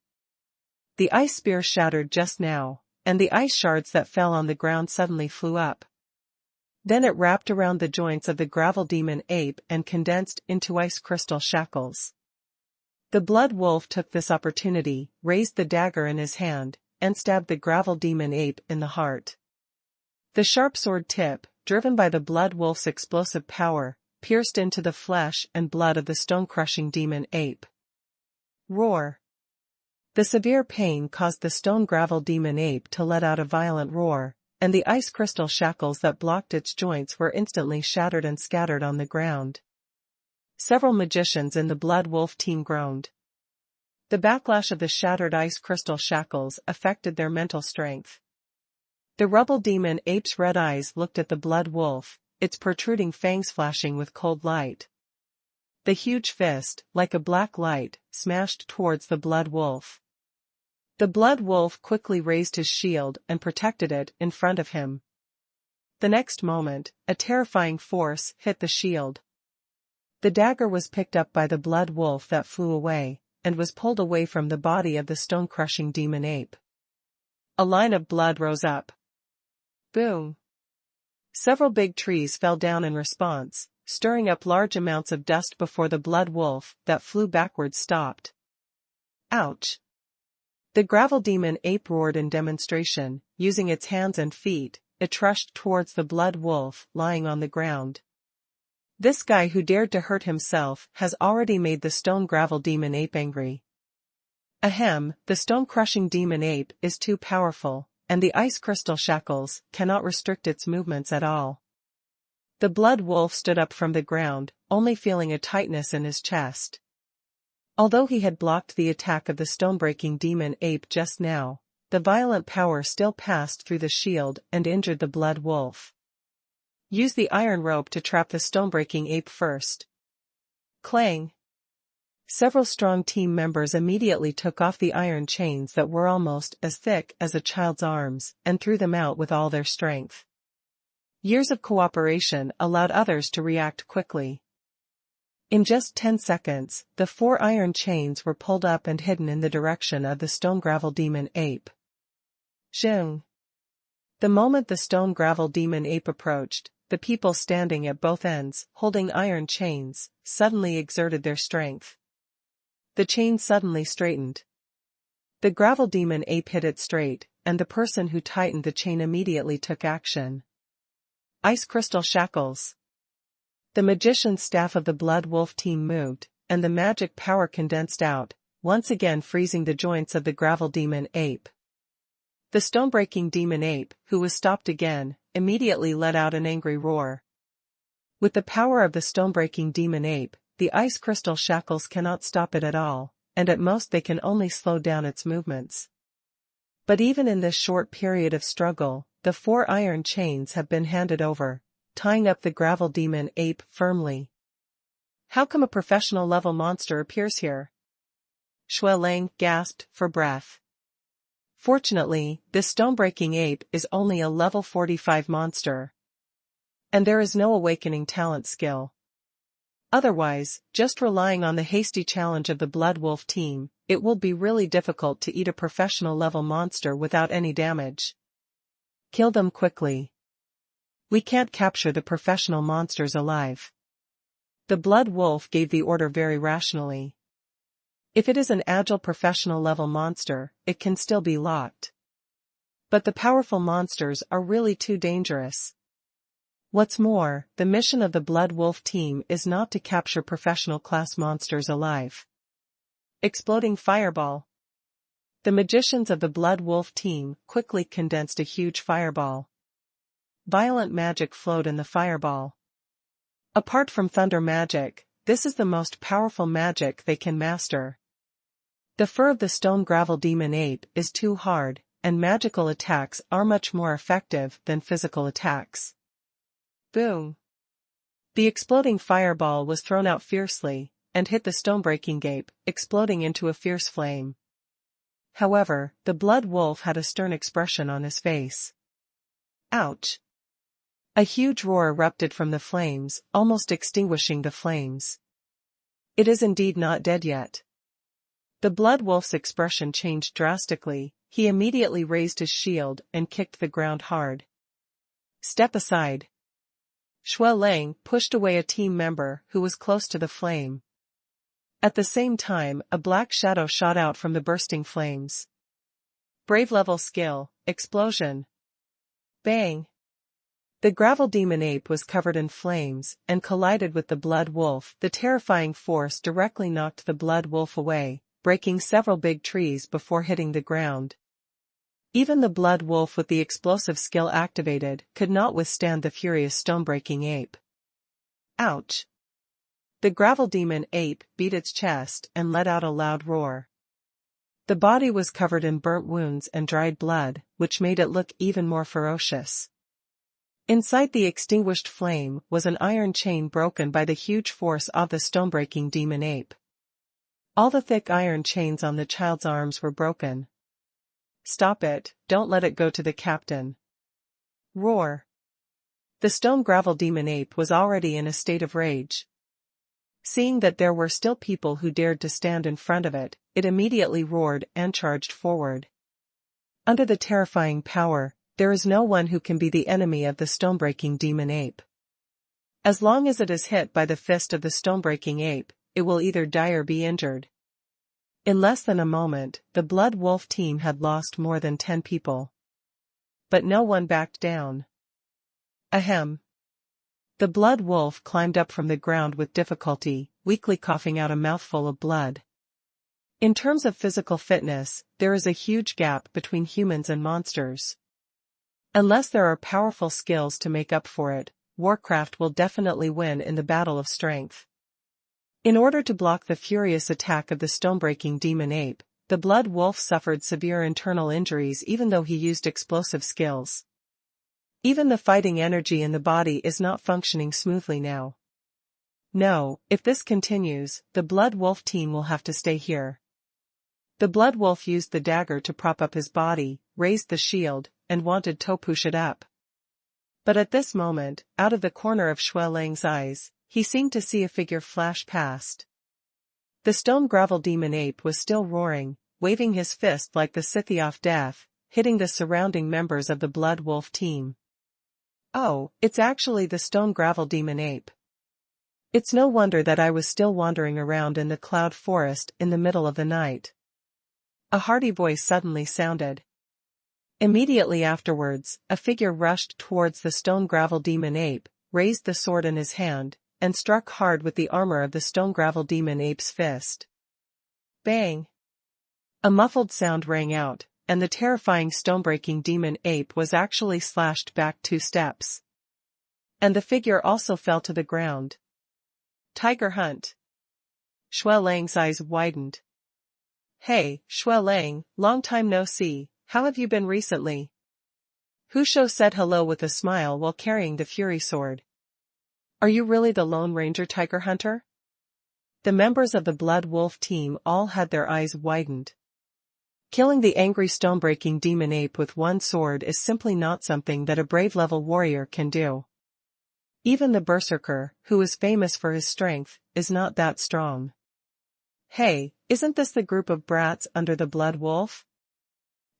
The ice spear shattered just now, and the ice shards that fell on the ground suddenly flew up. Then it wrapped around the joints of the gravel demon ape and condensed into ice crystal shackles. The blood wolf took this opportunity, raised the dagger in his hand, and stabbed the gravel demon ape in the heart. The sharp sword tip, driven by the blood wolf's explosive power, pierced into the flesh and blood of the stone-crushing demon ape. Roar. The severe pain caused the stone gravel demon ape to let out a violent roar, and the ice crystal shackles that blocked its joints were instantly shattered and scattered on the ground. Several magicians in the blood wolf team groaned. The backlash of the shattered ice crystal shackles affected their mental strength. The rubble demon ape's red eyes looked at the blood wolf, its protruding fangs flashing with cold light. The huge fist, like a black light, smashed towards the blood wolf. The blood wolf quickly raised his shield and protected it in front of him. The next moment, a terrifying force hit the shield. The dagger was picked up by the blood wolf that flew away, and was pulled away from the body of the stone-crushing demon ape. A line of blood rose up. Boom! Several big trees fell down in response, stirring up large amounts of dust before the blood wolf that flew backwards stopped. Ouch! The gravel demon ape roared in demonstration, using its hands and feet. It rushed towards the blood wolf lying on the ground. This guy who dared to hurt himself has already made the stone gravel demon ape angry. Ahem, the stone-crushing demon ape is too powerful, and the ice crystal shackles cannot restrict its movements at all. The blood wolf stood up from the ground, only feeling a tightness in his chest. Although he had blocked the attack of the stone-breaking demon ape just now, the violent power still passed through the shield and injured the blood wolf. Use the iron rope to trap the stone-breaking ape first. Clang! Several strong team members immediately took off the iron chains that were almost as thick as a child's arms and threw them out with all their strength. Years of cooperation allowed others to react quickly. In just 10 seconds, the 4 iron chains were pulled up and hidden in the direction of the stone gravel demon ape. Zheng! The moment the stone gravel demon ape approached, the people standing at both ends, holding iron chains, suddenly exerted their strength. The chain suddenly straightened. The gravel demon ape hit it straight, and the person who tightened the chain immediately took action. Ice crystal shackles. The magician's staff of the blood wolf team moved, and the magic power condensed out, once again freezing the joints of the gravel demon ape. The stone-breaking demon ape, who was stopped again, immediately let out an angry roar. With the power of the stone-breaking demon ape, the ice crystal shackles cannot stop it at all, and at most they can only slow down its movements. But even in this short period of struggle, the 4 iron chains have been handed over, tying up the gravel demon ape firmly. How come a professional level monster appears here? Shui Lang gasped for breath. Fortunately, this stone-breaking ape is only a level 45 monster. And there is no awakening talent skill. Otherwise, just relying on the hasty challenge of the Blood Wolf team, it will be really difficult to eat a professional level monster without any damage. Kill them quickly. We can't capture the professional monsters alive. The Blood Wolf gave the order very rationally. If it is an agile professional level monster, it can still be locked. But the powerful monsters are really too dangerous. What's more, the mission of the Blood Wolf team is not to capture professional class monsters alive. Exploding fireball. The magicians of the Blood Wolf team quickly condensed a huge fireball. Violent magic flowed in the fireball. Apart from thunder magic, this is the most powerful magic they can master. The fur of the stone gravel demon ape is too hard, and magical attacks are much more effective than physical attacks. Boom! The exploding fireball was thrown out fiercely, and hit the stone-breaking ape, exploding into a fierce flame. However, the Blood Wolf had a stern expression on his face. Ouch! A huge roar erupted from the flames, almost extinguishing the flames. It is indeed not dead yet. The Blood Wolf's expression changed drastically. He immediately raised his shield and kicked the ground hard. Step aside. Shui Lang pushed away a team member who was close to the flame. At the same time, a black shadow shot out from the bursting flames. Brave level skill, explosion. Bang! The gravel demon ape was covered in flames and collided with the Blood Wolf. The terrifying force directly knocked the Blood Wolf away, breaking several big trees before hitting the ground. Even the Blood Wolf with the explosive skill activated could not withstand the furious stone-breaking ape. Ouch! The gravel demon ape beat its chest and let out a loud roar. The body was covered in burnt wounds and dried blood, which made it look even more ferocious. Inside the extinguished flame was an iron chain broken by the huge force of the stone-breaking demon ape. All the thick iron chains on the child's arms were broken. Stop it, don't let it go to the captain. Roar. The stone gravel demon ape was already in a state of rage. Seeing that there were still people who dared to stand in front of it, it immediately roared and charged forward. Under the terrifying power, there is no one who can be the enemy of the stone-breaking demon ape. As long as it is hit by the fist of the stone-breaking ape, it will either die or be injured. In less than a moment, the Blood Wolf team had lost more than 10 people. But no one backed down. Ahem. The Blood Wolf climbed up from the ground with difficulty, weakly coughing out a mouthful of blood. In terms of physical fitness, there is a huge gap between humans and monsters. Unless there are powerful skills to make up for it, Warcraft will definitely win in the battle of strength. In order to block the furious attack of the stone-breaking demon ape, the Blood Wolf suffered severe internal injuries even though he used explosive skills. Even the fighting energy in the body is not functioning smoothly now. No, if this continues, the Blood Wolf team will have to stay here. The Blood Wolf used the dagger to prop up his body, raised the shield, and wanted to push it up. But at this moment, out of the corner of Shui Lang's eyes, he seemed to see a figure flash past. The stone gravel demon ape was still roaring, waving his fist like the Scythe of death, hitting the surrounding members of the Blood Wolf team. Oh, it's actually the stone gravel demon ape. It's no wonder that I was still wandering around in the cloud forest in the middle of the night. A hearty voice suddenly sounded. Immediately afterwards, a figure rushed towards the stone gravel demon ape, raised the sword in his hand, and struck hard with the armor of the stone gravel demon ape's fist. Bang! A muffled sound rang out, and the terrifying stone-breaking demon ape was actually slashed back 2 steps. And the figure also fell to the ground. Tiger Hunt. Shui Lang's eyes widened. Hey, Shui Lang, long time no see, how have you been recently? Hu Shou said hello with a smile while carrying the Fury Sword. Are you really the Lone Ranger Tiger Hunter? The members of the Blood Wolf team all had their eyes widened. Killing the angry stone-breaking demon ape with one sword is simply not something that a brave level warrior can do. Even the berserker, who is famous for his strength, is not that strong. Hey, isn't this the group of brats under the Blood Wolf?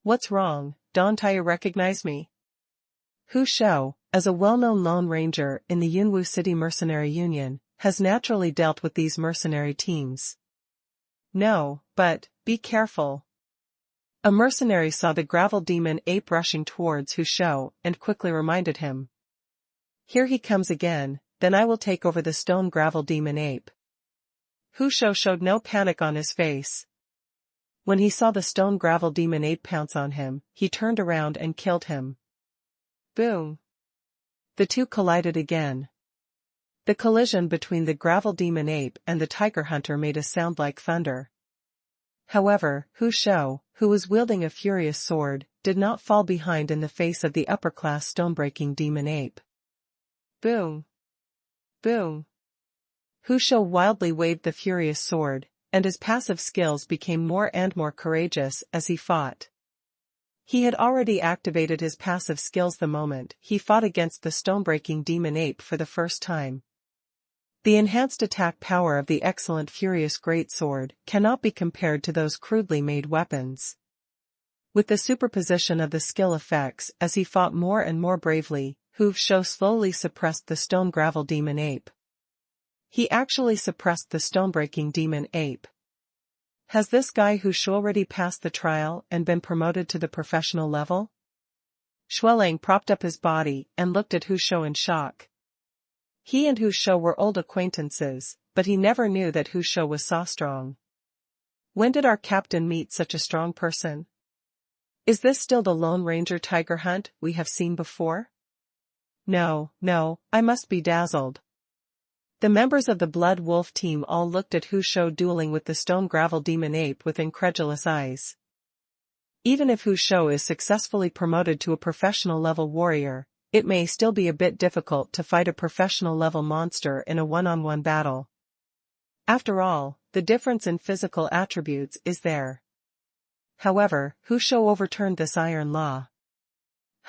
What's wrong, don't you recognize me? Hu Shou, as a well-known Lone Ranger in the Yunwu City Mercenary Union, has naturally dealt with these mercenary teams. No, but, be careful. A mercenary saw the gravel demon ape rushing towards Hu Shou and quickly reminded him. Here he comes again, then I will take over the stone gravel demon ape. Hu Shou showed no panic on his face. When he saw the stone gravel demon ape pounce on him, he turned around and killed him. Boom! The two collided again. The collision between the gravel demon ape and the tiger hunter made a sound like thunder. However, Hu Shou, who was wielding a furious sword, did not fall behind in the face of the upper-class stone-breaking demon ape. Boom! Boom! Hu Shou wildly waved the furious sword, and his passive skills became more and more courageous as he fought. He had already activated his passive skills the moment he fought against the stone-breaking demon ape for the first time. The enhanced attack power of the excellent Furious Greatsword cannot be compared to those crudely made weapons. With the superposition of the skill effects as he fought more and more bravely, Hu Shou slowly suppressed the stone gravel demon ape. He actually suppressed the stone-breaking demon ape. Has this guy Hu Shou already passed the trial and been promoted to the professional level? Shui Lang propped up his body and looked at Hu Shou in shock. He and Hu Shou were old acquaintances, but he never knew that Hu Shou was so strong. When did our captain meet such a strong person? Is this still the Lone Ranger Tiger Hunt we have seen before? No, I must be dazzled. The members of the Blood Wolf team all looked at Hu Shou dueling with the stone gravel demon ape with incredulous eyes. Even if Hu Shou is successfully promoted to a professional level warrior, it may still be a bit difficult to fight a professional level monster in a one-on-one battle. After all, the difference in physical attributes is there. However, Hu Shou overturned this iron law.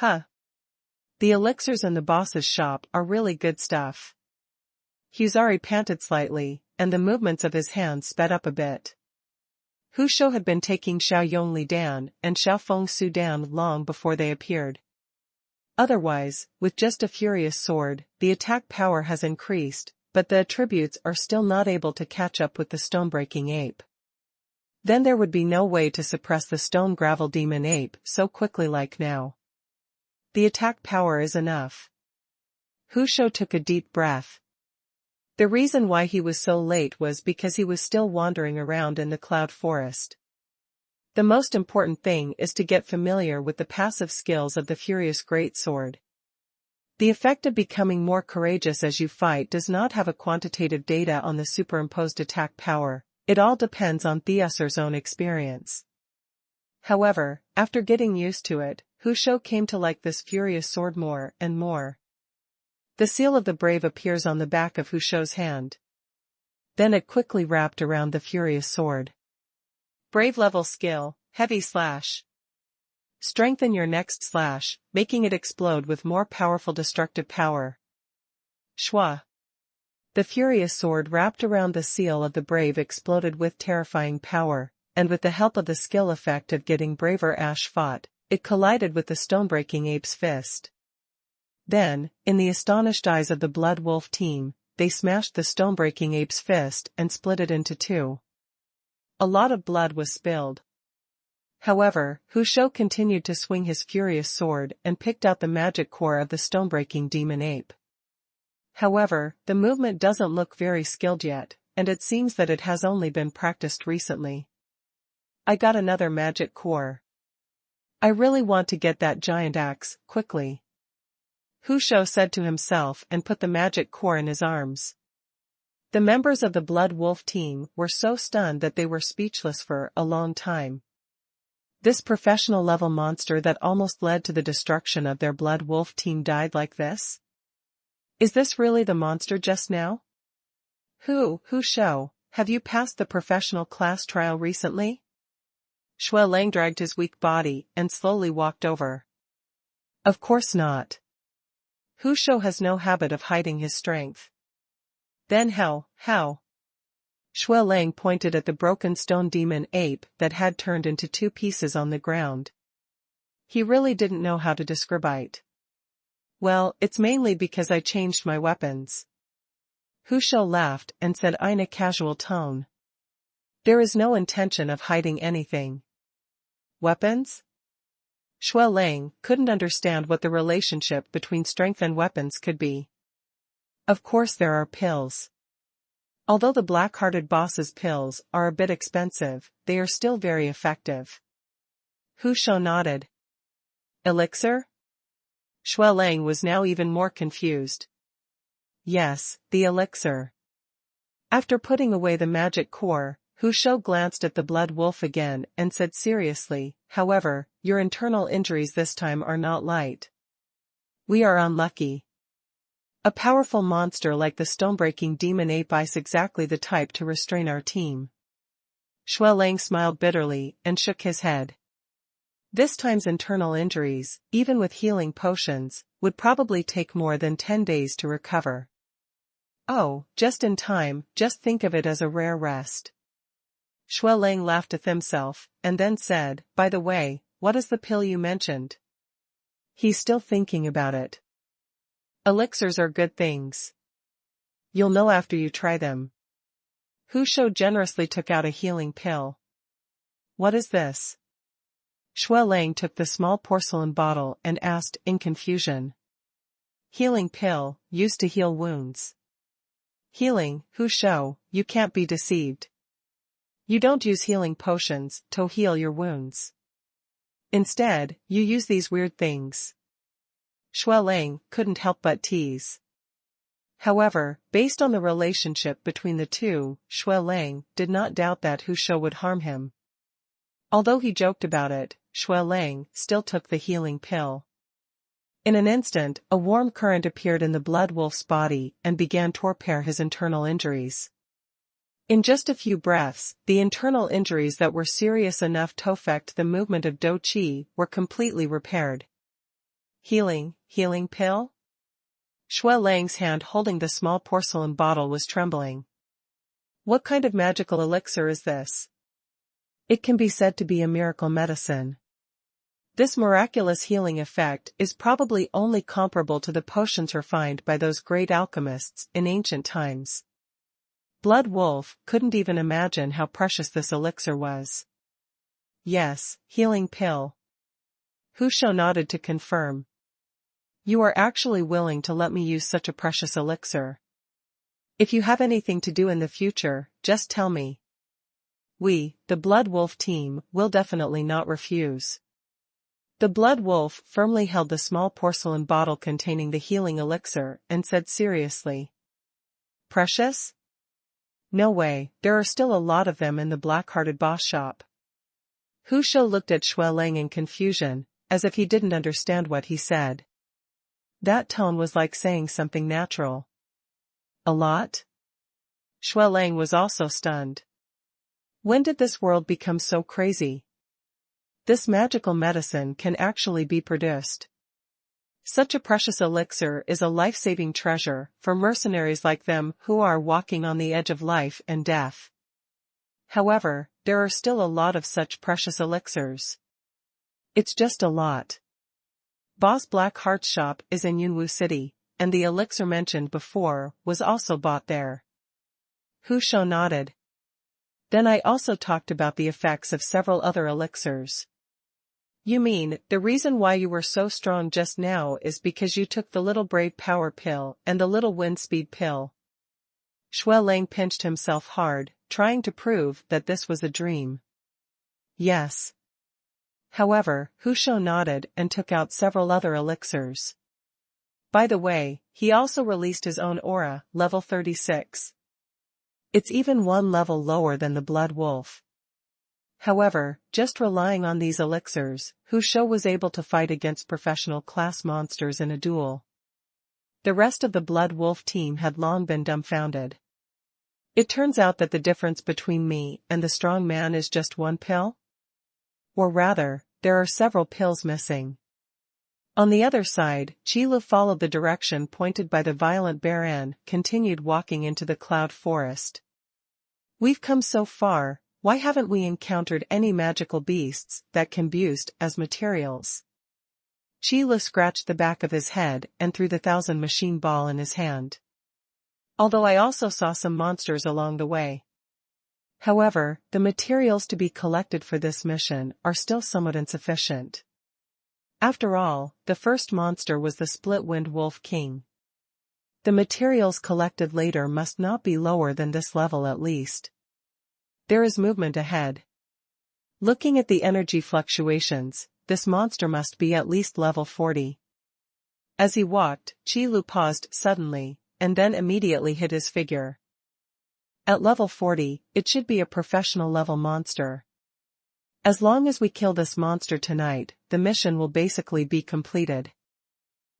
The elixirs in the boss's shop are really good stuff. Huzari panted slightly, and the movements of his hands sped up a bit. Hu Shou had been taking Xiao Yongli down and Xiao Fengsu down long before they appeared. Otherwise, with just a furious sword, the attack power has increased, but the attributes are still not able to catch up with the stone-breaking ape. Then there would be no way to suppress the stone gravel demon ape so quickly like now. The attack power is enough. Hu Shou took a deep breath. The reason why he was so late was because he was still wandering around in the cloud forest. The most important thing is to get familiar with the passive skills of the Furious Greatsword. The effect of becoming more courageous as you fight does not have a quantitative data on the superimposed attack power, it all depends on Theosur's own experience. However, after getting used to it, Hu Shou came to like this furious sword more and more. The seal of the brave appears on the back of Hu Shou's hand. Then it quickly wrapped around the furious sword. Brave level skill, heavy slash. Strengthen your next slash, making it explode with more powerful destructive power. Shwa. The furious sword wrapped around the seal of the brave exploded with terrifying power, and with the help of the skill effect of getting braver Ash fought, it collided with the stone-breaking ape's fist. Then, in the astonished eyes of the Blood Wolf team, they smashed the stone-breaking ape's fist and split it into two. A lot of blood was spilled. However, Hu Shou continued to swing his furious sword and picked out the magic core of the stone-breaking demon ape. However, the movement doesn't look very skilled yet, and it seems that it has only been practiced recently. I got another magic core. I really want to get that giant axe, quickly. Hu Shou said to himself and put the magic core in his arms. The members of the Blood Wolf team were so stunned that they were speechless for a long time. This professional-level monster that almost led to the destruction of their Blood Wolf team died like this? Is this really the monster just now? Hu Shou, have you passed the professional class trial recently? Shui Lang dragged his weak body and slowly walked over. Of course not. Hu Shou has no habit of hiding his strength. Then how? Shui Lang pointed at the broken stone demon ape that had turned into two pieces on the ground. He really didn't know how to describe it. Well, it's mainly because I changed my weapons. Hu Shou laughed and said in a casual tone. There is no intention of hiding anything. Weapons? Shui Lang couldn't understand what the relationship between strength and weapons could be. Of course there are pills. Although the black-hearted boss's pills are a bit expensive, they are still very effective. Hu Shou nodded. Elixir? Shui Lang was now even more confused. Yes, the elixir. After putting away the magic core, Hu Shou glanced at the Blood Wolf again and said seriously, however, your internal injuries this time are not light. We are unlucky. A powerful monster like the stone-breaking demon ape is exactly the type to restrain our team. Shui Lang smiled bitterly and shook his head. This time's internal injuries, even with healing potions, would probably take more than 10 days to recover. Oh, just in time, just think of it as a rare rest. Shui Lang laughed at himself, and then said, by the way, what is the pill you mentioned? He's still thinking about it. Elixirs are good things. You'll know after you try them. Hu Shou generously took out a healing pill. What is this? Shui Lang took the small porcelain bottle and asked in confusion. Healing pill, used to heal wounds. Healing, Hu Shou, you can't be deceived. You don't use healing potions to heal your wounds. Instead, you use these weird things. Shui Lang couldn't help but tease. However, based on the relationship between the two, Shui Lang did not doubt that Hu Shou would harm him. Although he joked about it, Shui Lang still took the healing pill. In an instant, a warm current appeared in the Blood Wolf's body and began to repair his internal injuries. In just a few breaths, the internal injuries that were serious enough to affect the movement of Do Qi were completely repaired. Healing pill? Shui Lang's hand holding the small porcelain bottle was trembling. What kind of magical elixir is this? It can be said to be a miracle medicine. This miraculous healing effect is probably only comparable to the potions refined by those great alchemists in ancient times. Blood Wolf couldn't even imagine how precious this elixir was. Yes, healing pill. Hu Shou nodded to confirm. You are actually willing to let me use such a precious elixir. If you have anything to do in the future, just tell me. We, the Blood Wolf team, will definitely not refuse. The Blood Wolf firmly held the small porcelain bottle containing the healing elixir and said seriously. Precious? No way, there are still a lot of them in the black-hearted boss shop. Hu Shou looked at Shui Lang in confusion, as if he didn't understand what he said. That tone was like saying something natural. A lot? Shui Lang was also stunned. When did this world become so crazy? This magical medicine can actually be produced. Such a precious elixir is a life-saving treasure for mercenaries like them who are walking on the edge of life and death. However, there are still a lot of such precious elixirs. It's just a lot. Boss Blackheart's shop is in Yunwu City, and the elixir mentioned before was also bought there. Hu Shou nodded. Then I also talked about the effects of several other elixirs. You mean, the reason why you were so strong just now is because you took the little braid power pill and the little wind speed pill? Shui Lang pinched himself hard, trying to prove that this was a dream. Yes. However, Hu Shou nodded and took out several other elixirs. By the way, he also released his own aura, level 36. It's even one level lower than the blood wolf. However, just relying on these elixirs, Shao was able to fight against professional class monsters in a duel. The rest of the blood wolf team had long been dumbfounded. It turns out that the difference between me and the strong man is just one pill? Or rather, there are several pills missing. On the other side, Qilu followed the direction pointed by the violent bear and continued walking into the cloud forest. We've come so far, why haven't we encountered any magical beasts that can boost as materials? Qilu scratched the back of his head and threw the 1,000 machine ball in his hand. Although I also saw some monsters along the way. However, the materials to be collected for this mission are still somewhat insufficient. After all, the first monster was the split-winged wolf king. The materials collected later must not be lower than this level at least. There is movement ahead. Looking at the energy fluctuations, this monster must be at least level 40. As he walked, Qilu paused suddenly, and then immediately hit his figure. At level 40, it should be a professional level monster. As long as we kill this monster tonight, the mission will basically be completed.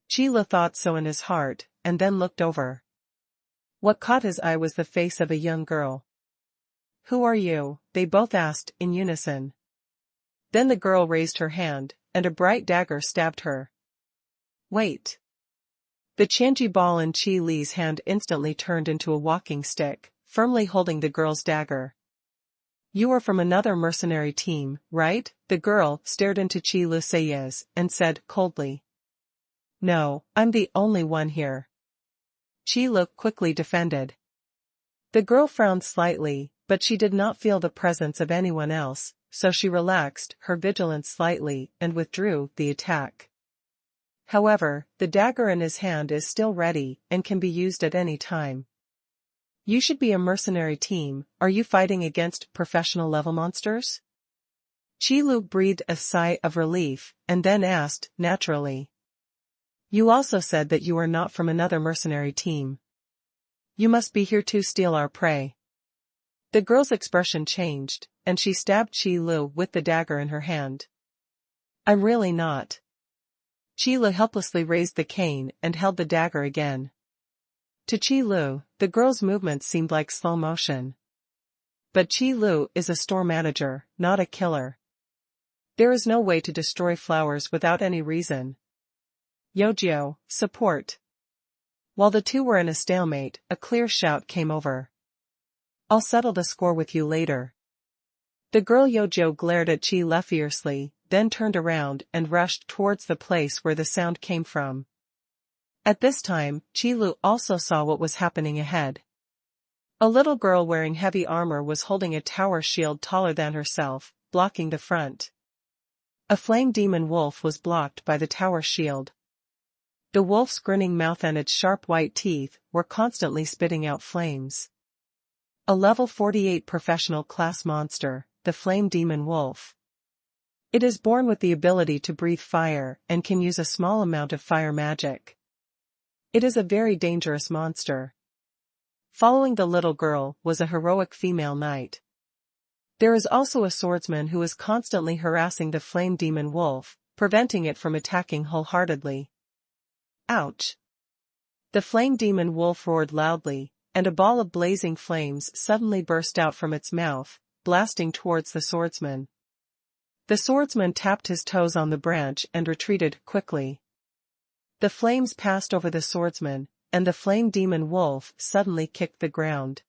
Qilu thought so in his heart, and then looked over. What caught his eye was the face of a young girl. "Who are you?" they both asked in unison. Then the girl raised her hand, and a bright dagger stabbed her. "Wait." The Qianji ball in Qi Li's hand instantly turned into a walking stick, firmly holding the girl's dagger. "You are from another mercenary team, right?" The girl stared into Qi Li's and said coldly. "No, I'm the only one here." Qi Li quickly defended. The girl frowned slightly, but she did not feel the presence of anyone else, so she relaxed her vigilance slightly and withdrew the attack. However, the dagger in his hand is still ready and can be used at any time. "You should be a mercenary team. Are you fighting against professional level monsters?" Qilu breathed a sigh of relief, and then asked, naturally. "You also said that you are not from another mercenary team. You must be here to steal our prey." The girl's expression changed, and she stabbed Qilu with the dagger in her hand. "I'm really not." Qilu helplessly raised the cane and held the dagger again. To Qilu, the girl's movements seemed like slow motion. But Qilu is a store manager, not a killer. There is no way to destroy flowers without any reason. "Yojiu, support." While the two were in a stalemate, a clear shout came over. "I'll settle the score with you later." The girl Yojiu glared at Qi Li fiercely, then turned around and rushed towards the place where the sound came from. At this time, Qilu also saw what was happening ahead. A little girl wearing heavy armor was holding a tower shield taller than herself, blocking the front. A flame demon wolf was blocked by the tower shield. The wolf's grinning mouth and its sharp white teeth were constantly spitting out flames. A level 48 professional class monster, the flame demon wolf. It is born with the ability to breathe fire and can use a small amount of fire magic. It is a very dangerous monster. Following the little girl was a heroic female knight. There is also a swordsman who is constantly harassing the flame demon wolf, preventing it from attacking wholeheartedly. Ouch! The flame demon wolf roared loudly, and a ball of blazing flames suddenly burst out from its mouth, blasting towards the swordsman. The swordsman tapped his toes on the branch and retreated quickly. The flames passed over the swordsman, and the flame demon wolf suddenly kicked the ground.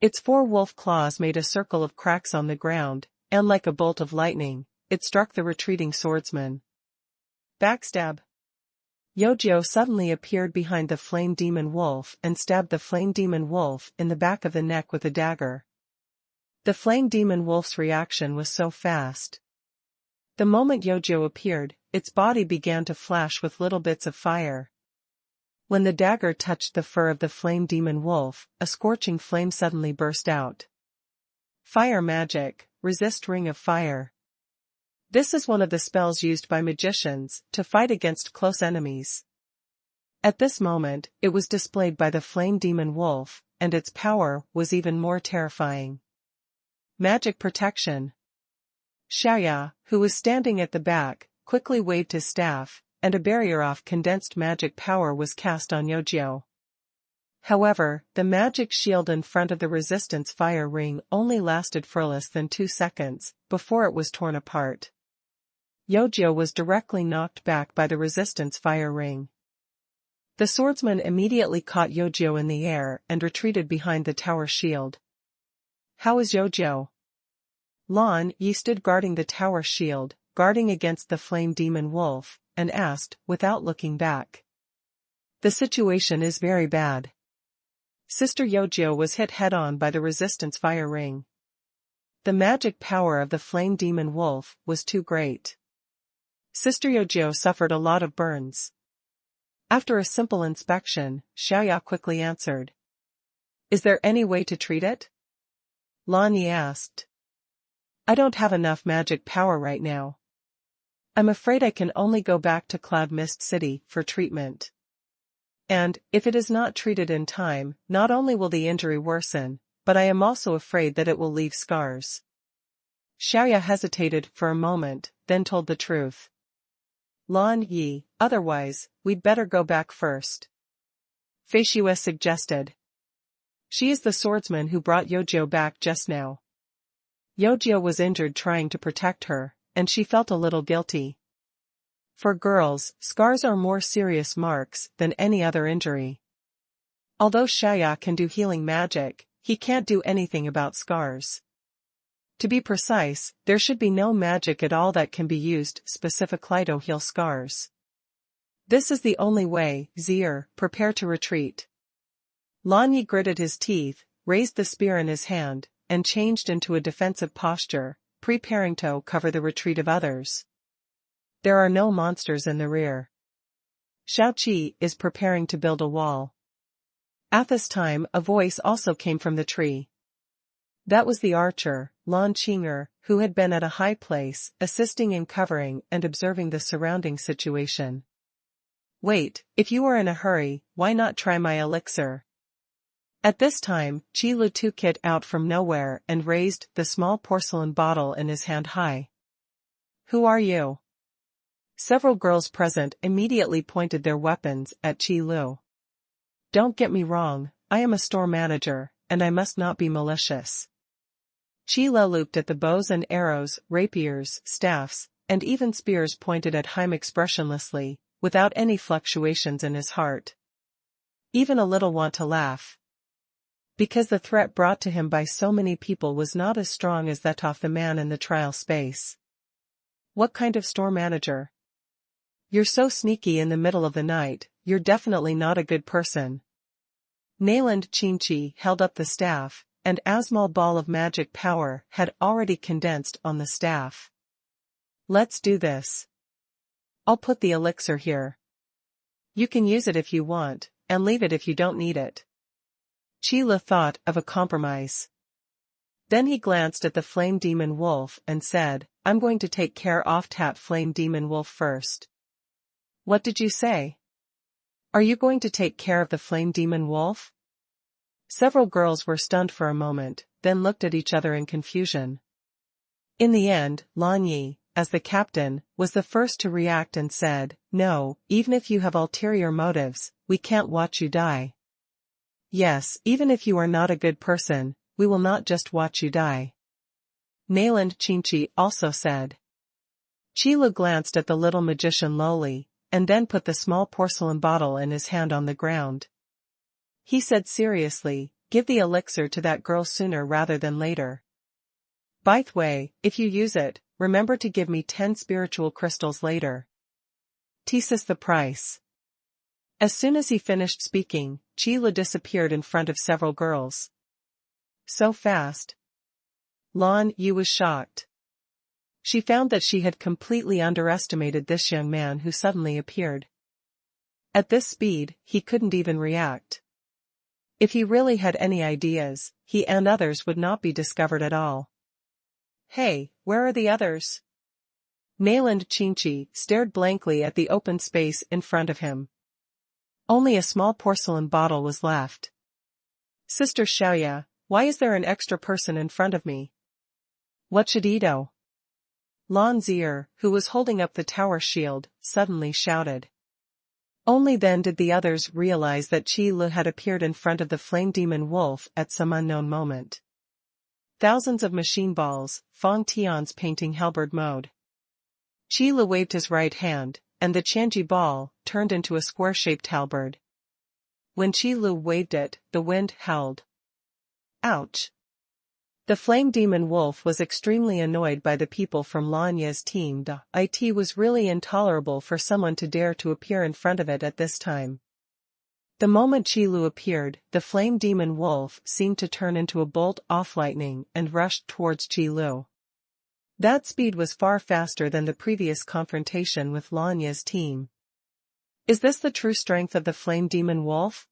Its 4 wolf claws made a circle of cracks on the ground, and like a bolt of lightning, it struck the retreating swordsman. Backstab. Yojiu suddenly appeared behind the flame demon wolf and stabbed the flame demon wolf in the back of the neck with a dagger. The flame demon wolf's reaction was so fast. The moment Yojiu appeared, its body began to flash with little bits of fire. When the dagger touched the fur of the flame demon wolf, a scorching flame suddenly burst out. Fire magic, resist ring of fire. This is one of the spells used by magicians to fight against close enemies. At this moment, it was displayed by the flame demon wolf, and its power was even more terrifying. Magic protection. Xiaoya, who was standing at the back, quickly waved his staff, and a barrier of condensed magic power was cast on Yojiao. However, the magic shield in front of the resistance fire ring only lasted for less than 2 seconds, before it was torn apart. Yojiao was directly knocked back by the resistance fire ring. The swordsman immediately caught Yojiao in the air and retreated behind the tower shield. How is Yojiao? Lan Yi stood guarding the tower shield, guarding against the flame demon wolf, and asked, without looking back. The situation is very bad. Sister Yojiao was hit head-on by the resistance fire ring. The magic power of the flame demon wolf was too great. Sister Yojiao suffered a lot of burns. After a simple inspection, Xiaoya quickly answered. Is there any way to treat it? Lan Yi asked. I don't have enough magic power right now. I'm afraid I can only go back to Cloud Mist City for treatment. And, if it is not treated in time, not only will the injury worsen, but I am also afraid that it will leave scars. Xiaoya hesitated for a moment, then told the truth. Lan Yi, otherwise, we'd better go back first. Fei Shue suggested. She is the swordsman who brought Yojiao back just now. Yojiao was injured trying to protect her, and she felt a little guilty. For girls, scars are more serious marks than any other injury. Although Xiaoya can do healing magic, he can't do anything about scars. To be precise, there should be no magic at all that can be used specifically to heal scars. This is the only way. Zier, prepare to retreat. Lan Yi gritted his teeth, raised the spear in his hand, and changed into a defensive posture, preparing to cover the retreat of others. There are no monsters in the rear. Shao Qi is preparing to build a wall. At this time a voice also came from the tree. That was the archer, Lan Qinger, who had been at a high place, assisting in covering and observing the surrounding situation. Wait, if you are in a hurry, why not try my elixir? At this time, Qi Lu took it out from nowhere and raised the small porcelain bottle in his hand high. Who are you? Several girls present immediately pointed their weapons at Qi Lu. Don't get me wrong, I am a store manager, and I must not be malicious. Qi Lu looked at the bows and arrows, rapiers, staffs, and even spears pointed at him expressionlessly, without any fluctuations in his heart. Even a little want to laugh. Because the threat brought to him by so many people was not as strong as that of the man in the trial space. What kind of store manager? You're so sneaky in the middle of the night, you're definitely not a good person. Mainland Qingqi held up the staff, and a small ball of magic power had already condensed on the staff. Let's do this. I'll put the elixir here. You can use it if you want, and leave it if you don't need it. Qi Lu thought of a compromise. Then he glanced at the flame demon wolf and said, I'm going to take care of that flame demon wolf first. What did you say? Are you going to take care of the flame demon wolf? Several girls were stunned for a moment, then looked at each other in confusion. In the end, Lan Yi, as the captain, was the first to react and said, No, even if you have ulterior motives, we can't watch you die. Yes, even if you are not a good person, we will not just watch you die. Mainland Qingqi also said. Qi Lu glanced at the little magician lowly, and then put the small porcelain bottle in his hand on the ground. He said seriously, give the elixir to that girl sooner rather than later. By the way, if you use it, remember to give me 10 spiritual crystals later. Thesis the price. As soon as he finished speaking, Qi Lu disappeared in front of several girls. So fast. Lan Yi was shocked. She found that she had completely underestimated this young man who suddenly appeared. At this speed, he couldn't even react. If he really had any ideas, he and others would not be discovered at all. Hey, where are the others? Mainland Qingqi stared blankly at the open space in front of him. Only a small porcelain bottle was left. Sister Xiaoya, why is there an extra person in front of me? What should he do? Lan Zier, who was holding up the tower shield, suddenly shouted. Only then did the others realize that Qi Lu had appeared in front of the flame demon wolf at some unknown moment. Thousands of machine balls, Fong Tian's painting halberd mode. Qi Lu waved his right hand, and the Qianji ball turned into a square-shaped halberd. When Qi Lu waved it, the wind howled. Ouch! The flame demon wolf was extremely annoyed by the people from Lan Ye's team. It was really intolerable for someone to dare to appear in front of it at this time. The moment Qi Lu appeared, the flame demon wolf seemed to turn into a bolt of lightning and rushed towards Qi Lu. That speed was far faster than the previous confrontation with Lan Ye's team. Is this the true strength of the flame demon wolf?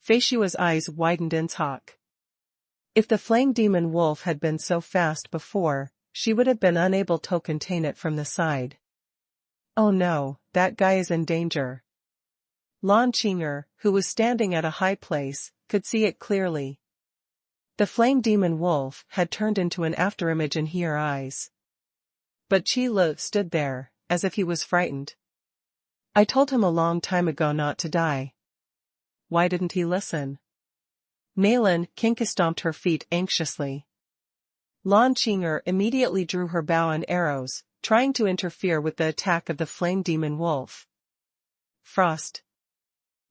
Fei Shua's eyes widened in shock. If the flame demon wolf had been so fast before, she would have been unable to contain it from the side. Oh no, that guy is in danger. Lan Qinger, who was standing at a high place, could see it clearly. The flame demon wolf had turned into an afterimage in her eyes. But Qi Lu stood there, as if he was frightened. I told him a long time ago not to die. Why didn't he listen? Mainland stomped her feet anxiously. Lan Qinger immediately drew her bow and arrows, trying to interfere with the attack of the flame demon wolf. Frost.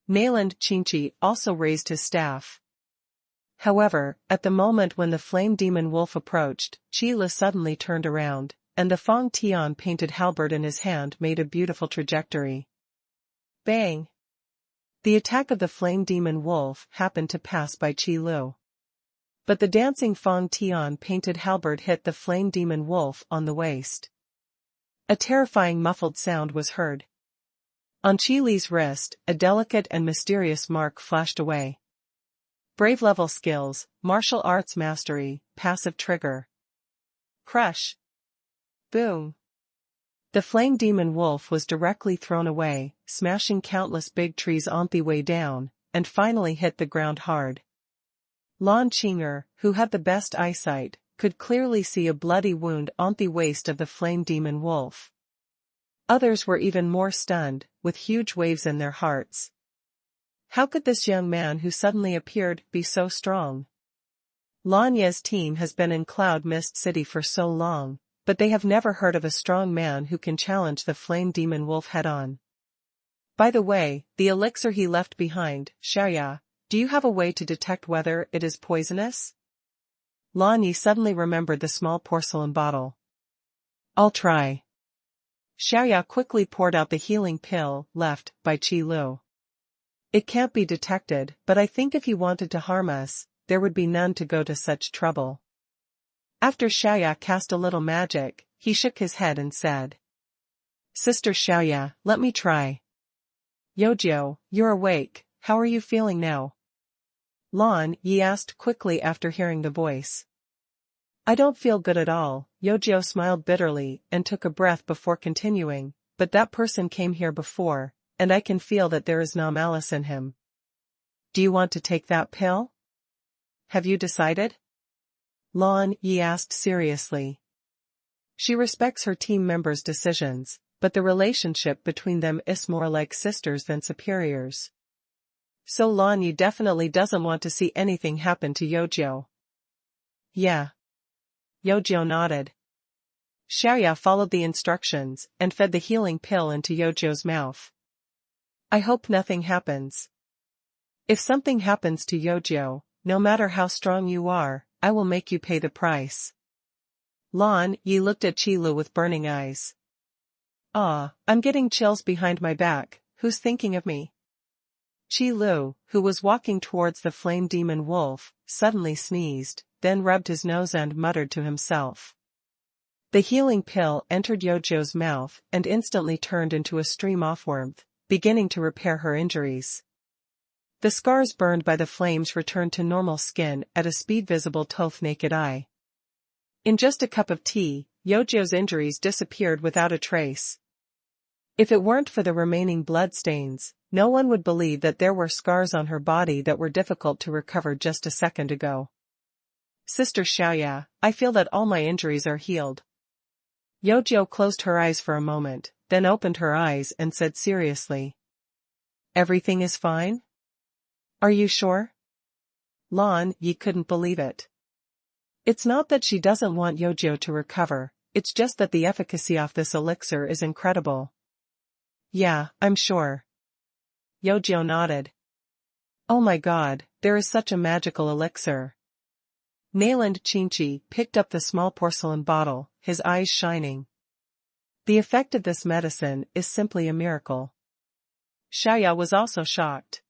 Mainland Qingqi also raised his staff. However, at the moment when the flame demon wolf approached, Qi Lu suddenly turned around, and the Fong Tian painted halberd in his hand made a beautiful trajectory. Bang! The attack of the flame demon wolf happened to pass by Qi Lu. But the dancing Fong Tian painted halberd hit the flame demon wolf on the waist. A terrifying muffled sound was heard. On Qi Li's wrist, a delicate and mysterious mark flashed away. Brave level skills, martial arts mastery, passive trigger. Crush. Boom. The flame demon wolf was directly thrown away, smashing countless big trees on the way down, and finally hit the ground hard. Lan Qinger, who had the best eyesight, could clearly see a bloody wound on the waist of the flame demon wolf. Others were even more stunned, with huge waves in their hearts. How could this young man who suddenly appeared be so strong? Lan Ye's team has been in Cloud Mist City for so long, but they have never heard of a strong man who can challenge the flame demon wolf head-on. By the way, the elixir he left behind, Xiaoya, do you have a way to detect whether it is poisonous? Lan Yi suddenly remembered the small porcelain bottle. I'll try. Xiaoya quickly poured out the healing pill left by Qi Lu. It can't be detected, but I think if he wanted to harm us, there would be none to go to such trouble. After Xiaoya cast a little magic, he shook his head and said. Sister Xiaoya, let me try. Yojiao, you're awake, how are you feeling now? Lan Yi asked quickly after hearing the voice. I don't feel good at all, Yojiao smiled bitterly and took a breath before continuing, but that person came here before, and I can feel that there is no malice in him. Do you want to take that pill? Have you decided? Lan Yi asked seriously. She respects her team members' decisions, but the relationship between them is more like sisters than superiors. So Lan Yi definitely doesn't want to see anything happen to Yojiao. Yeah. Yojiao nodded. Xiaoya followed the instructions and fed the healing pill into Yojiao's mouth. I hope nothing happens. If something happens to Yojiao, no matter how strong you are, I will make you pay the price. Lan Yi looked at Qi Lu with burning eyes. Ah, I'm getting chills behind my back, who's thinking of me? Qi Lu, who was walking towards the flame demon wolf, suddenly sneezed, then rubbed his nose and muttered to himself. The healing pill entered Yojiao's mouth and instantly turned into a stream of warmth, beginning to repair her injuries. The scars burned by the flames returned to normal skin at a speed visible to the naked eye. In just a cup of tea, Yojiao's injuries disappeared without a trace. If it weren't for the remaining blood stains, No one would believe that there were scars on her body that were difficult to recover just a second ago. Sister Xiaoya, I feel that all my injuries are healed. Yojiao closed her eyes for a moment, then opened her eyes and said seriously. Everything is fine? Are you sure? Lan Yi couldn't believe it. It's not that she doesn't want Yojiao to recover, it's just that the efficacy of this elixir is incredible. Yeah, I'm sure. Yojiao nodded. Oh my god, there is such a magical elixir. Mainland Qingqi picked up the small porcelain bottle, his eyes shining. The effect of this medicine is simply a miracle. Xiaoya was also shocked.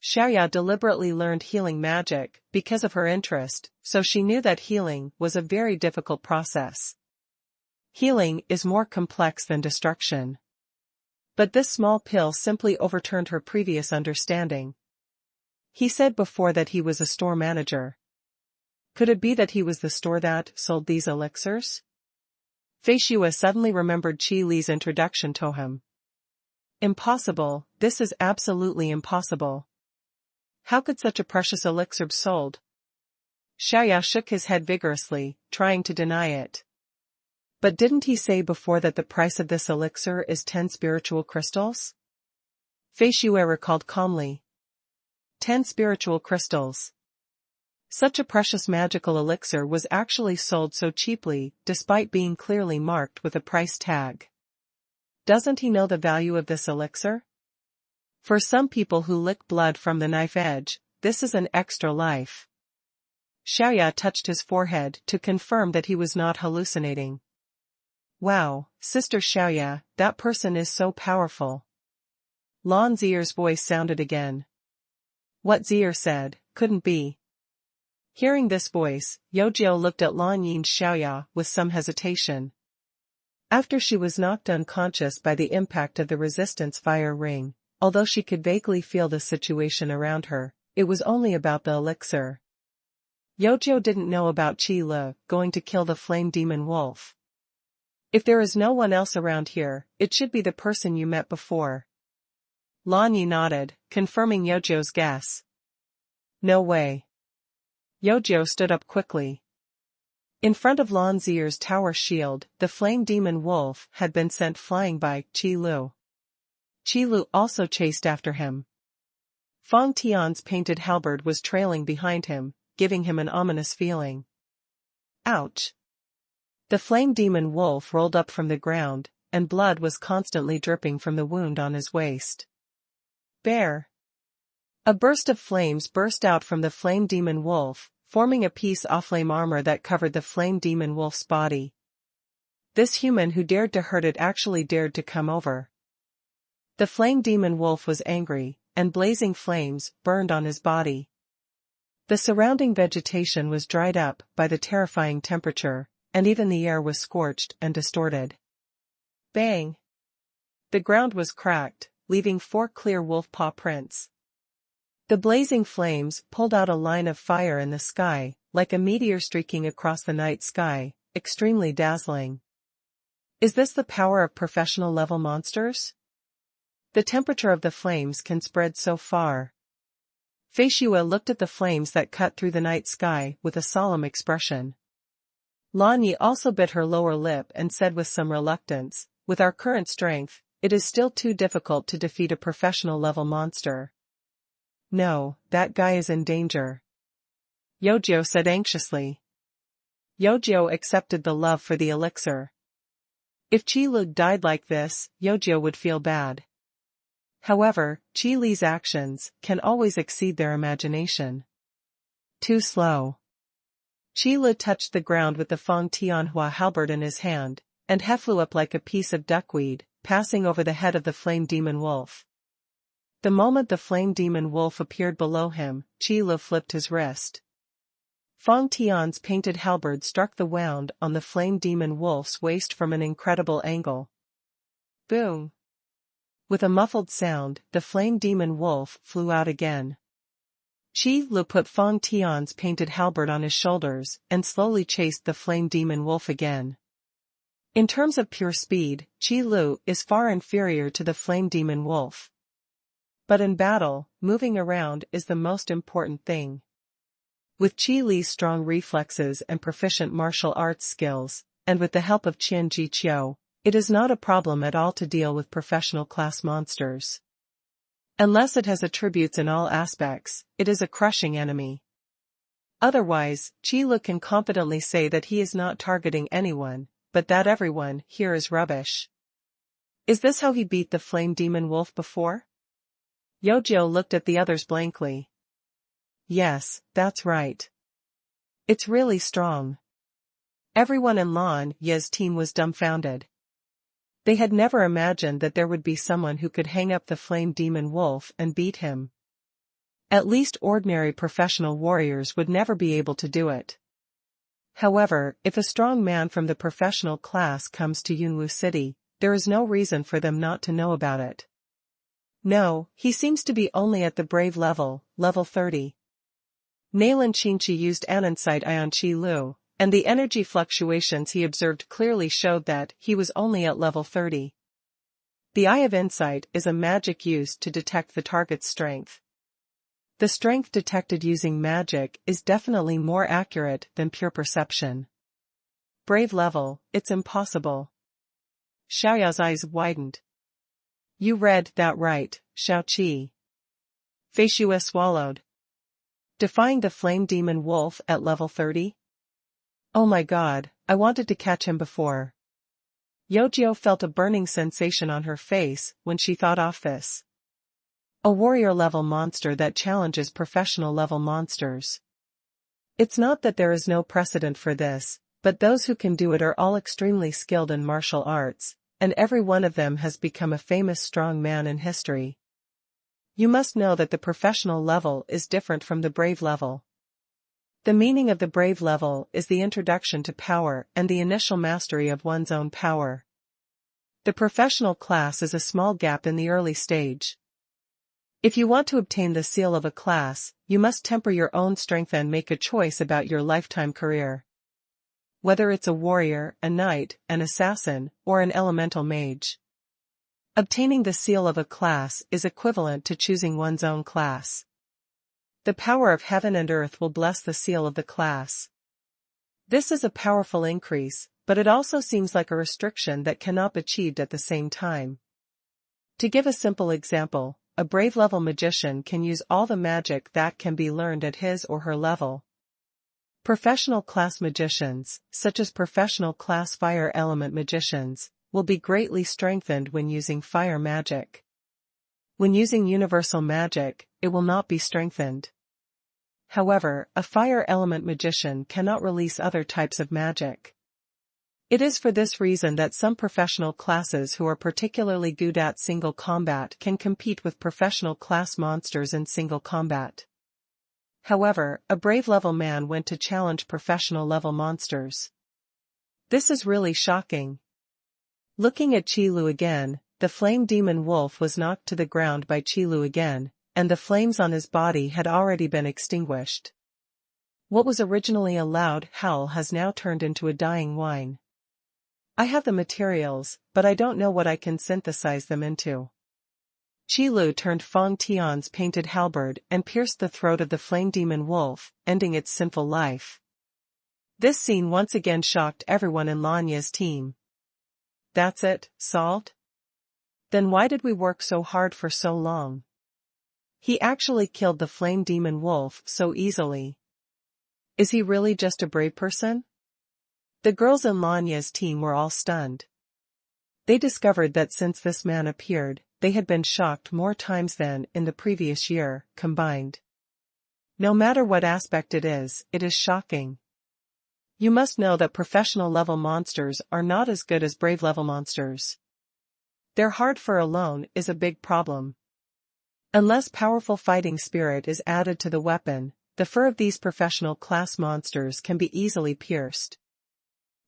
Xiaoya deliberately learned healing magic because of her interest, so she knew that healing was a very difficult process. Healing is more complex than destruction. But this small pill simply overturned her previous understanding. He said before that he was a store manager. Could it be that he was the store that sold these elixirs? Fei Xue suddenly remembered Qi Li's introduction to him. Impossible, this is absolutely impossible. How could such a precious elixir be sold? Xiaoya shook his head vigorously, trying to deny it. But didn't he say before that the price of this elixir is 10 spiritual crystals? Fei Xue recalled calmly. 10 spiritual crystals. Such a precious magical elixir was actually sold so cheaply, despite being clearly marked with a price tag. Doesn't he know the value of this elixir? For some people who lick blood from the knife edge, this is an extra life. Xiaoya touched his forehead to confirm that he was not hallucinating. Wow, Sister Xiaoya, that person is so powerful. Lan Zier's voice sounded again. What Zier said, couldn't be. Hearing this voice, Yojiao looked at Lan Yin's Xiaoya with some hesitation. After she was knocked unconscious by the impact of the resistance fire ring, although she could vaguely feel the situation around her, it was only about the elixir. Yojiao didn't know about Qi Li going to kill the flame demon wolf. If there is no one else around here, it should be the person you met before. Lan Yi nodded, confirming Yojiao's guess. No way. Yojiao stood up quickly. In front of Lan Zier's tower shield, the flame demon wolf had been sent flying by Qi Lu. Qi Lu also chased after him. Feng Tian's painted halberd was trailing behind him, giving him an ominous feeling. Ouch! The flame demon wolf rolled up from the ground, and blood was constantly dripping from the wound on his waist. Bear! A burst of flames burst out from the flame demon wolf, forming a piece of flame armor that covered the flame demon wolf's body. This human who dared to hurt it actually dared to come over. The flame demon wolf was angry, and blazing flames burned on his body. The surrounding vegetation was dried up by the terrifying temperature, and even the air was scorched and distorted. Bang! The ground was cracked, leaving 4 clear wolf paw prints. The blazing flames pulled out a line of fire in the sky, like a meteor streaking across the night sky, extremely dazzling. Is this the power of professional-level monsters? The temperature of the flames can spread so far. Fei Xue looked at the flames that cut through the night sky with a solemn expression. Lan Yi also bit her lower lip and said with some reluctance, with our current strength, it is still too difficult to defeat a professional-level monster. No, that guy is in danger. Yojiao said anxiously. Yojiao accepted the love for the elixir. If Qi Li died like this, Yojiao would feel bad. However, Qi Li's actions can always exceed their imagination. Too slow. Qi Li touched the ground with the Feng Tianhua halberd in his hand, and he flew up like a piece of duckweed, passing over the head of the flame demon wolf. The moment the flame demon wolf appeared below him, Qi Li flipped his wrist. Feng Tian's painted halberd struck the wound on the flame demon wolf's waist from an incredible angle. Boom! With a muffled sound, the flame demon wolf flew out again. Qi Li put Feng Tian's painted halberd on his shoulders and slowly chased the flame demon wolf again. In terms of pure speed, Qi Li is far inferior to the flame demon wolf. But in battle, moving around is the most important thing. With Qi Li's strong reflexes and proficient martial arts skills, and with the help of Qian Ji Qiu, it is not a problem at all to deal with professional class monsters. Unless it has attributes in all aspects, it is a crushing enemy. Otherwise, Qi Lu can confidently say that he is not targeting anyone, but that everyone here is rubbish. Is this how he beat the flame demon wolf before? Yojiu looked at the others blankly. Yes, that's right. It's really strong. Everyone in Lan Ye's team was dumbfounded. They had never imagined that there would be someone who could hang up the flame demon wolf and beat him. At least ordinary professional warriors would never be able to do it. However, if a strong man from the professional class comes to Yunwu City, there is no reason for them not to know about it. No, he seems to be only at the brave level, level 30. Nayland Qinchi used an insight eye on Qi Lu, and the energy fluctuations he observed clearly showed that he was only at level 30. The Eye of Insight is a magic used to detect the target's strength. The strength detected using magic is definitely more accurate than pure perception. Brave level, it's impossible. Xiaoyao's eyes widened. You read that right, Shao Qi. Fei Shue swallowed. Defying the flame demon wolf at level 30? Oh my god, I wanted to catch him before. Yojiu felt a burning sensation on her face when she thought of this. A warrior-level monster that challenges professional-level monsters. It's not that there is no precedent for this, but those who can do it are all extremely skilled in martial arts, and every one of them has become a famous strong man in history. You must know that the professional level is different from the brave level. The meaning of the brave level is the introduction to power and the initial mastery of one's own power. The professional class is a small gap in the early stage. If you want to obtain the seal of a class, you must temper your own strength and make a choice about your lifetime career. Whether it's a warrior, a knight, an assassin, or an elemental mage. Obtaining the seal of a class is equivalent to choosing one's own class. The power of heaven and earth will bless the seal of the class. This is a powerful increase, but it also seems like a restriction that cannot be achieved at the same time. To give a simple example, a brave level magician can use all the magic that can be learned at his or her level. Professional class magicians, such as professional class fire element magicians, will be greatly strengthened when using fire magic. When using universal magic, it will not be strengthened. However, a fire element magician cannot release other types of magic. It is for this reason that some professional classes who are particularly good at single combat can compete with professional class monsters in single combat. However, a brave level man went to challenge professional level monsters. This is really shocking. Looking at Qi Lu again, the flame demon wolf was knocked to the ground by Qi Lu again, and the flames on his body had already been extinguished. What was originally a loud howl has now turned into a dying whine. I have the materials, but I don't know what I can synthesize them into. Qi Lu turned Feng Tian's painted halberd and pierced the throat of the flame demon wolf, ending its sinful life. This scene once again shocked everyone in Lan Ye's team. That's it, solved? Then why did we work so hard for so long? He actually killed the flame demon wolf so easily. Is he really just a brave person? The girls in Lan Ye's team were all stunned. They discovered that since this man appeared, they had been shocked more times than in the previous year, combined. No matter what aspect it is shocking. You must know that professional level monsters are not as good as brave level monsters. Their hard fur alone is a big problem. Unless powerful fighting spirit is added to the weapon, the fur of these professional class monsters can be easily pierced.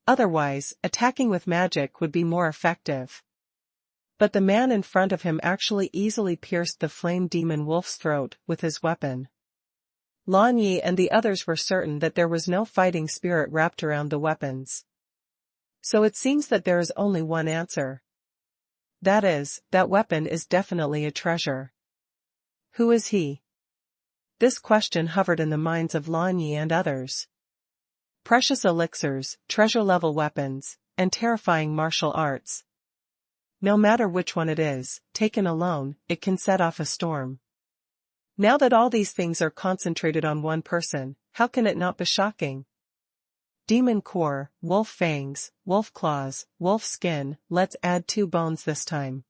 Otherwise, attacking with magic would be more effective. But the man in front of him actually easily pierced the flame demon wolf's throat with his weapon. Lan Yi and the others were certain that there was no fighting spirit wrapped around the weapons. So it seems that there is only one answer. That is, that weapon is definitely a treasure. Who is he? This question hovered in the minds of Lan Yi and others. Precious elixirs, treasure-level weapons, and terrifying martial arts. No matter which one it is, taken alone, it can set off a storm. Now that all these things are concentrated on one person, how can it not be shocking? Demon core, wolf fangs, wolf claws, wolf skin, let's add 2 bones this time.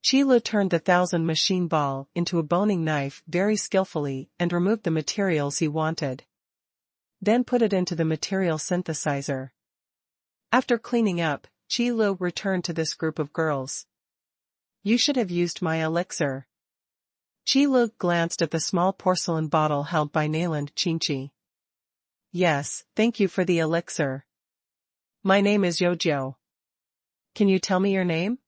Qi Lu turned the 1,000 machine ball into a boning knife very skillfully and removed the materials he wanted. Then put it into the material synthesizer. After cleaning up, Qi Lu returned to this group of girls. You should have used my elixir. Qi Lu glanced at the small porcelain bottle held by mainland Qinchi. Yes, thank you for the elixir. My name is Yojiu. Can you tell me your name?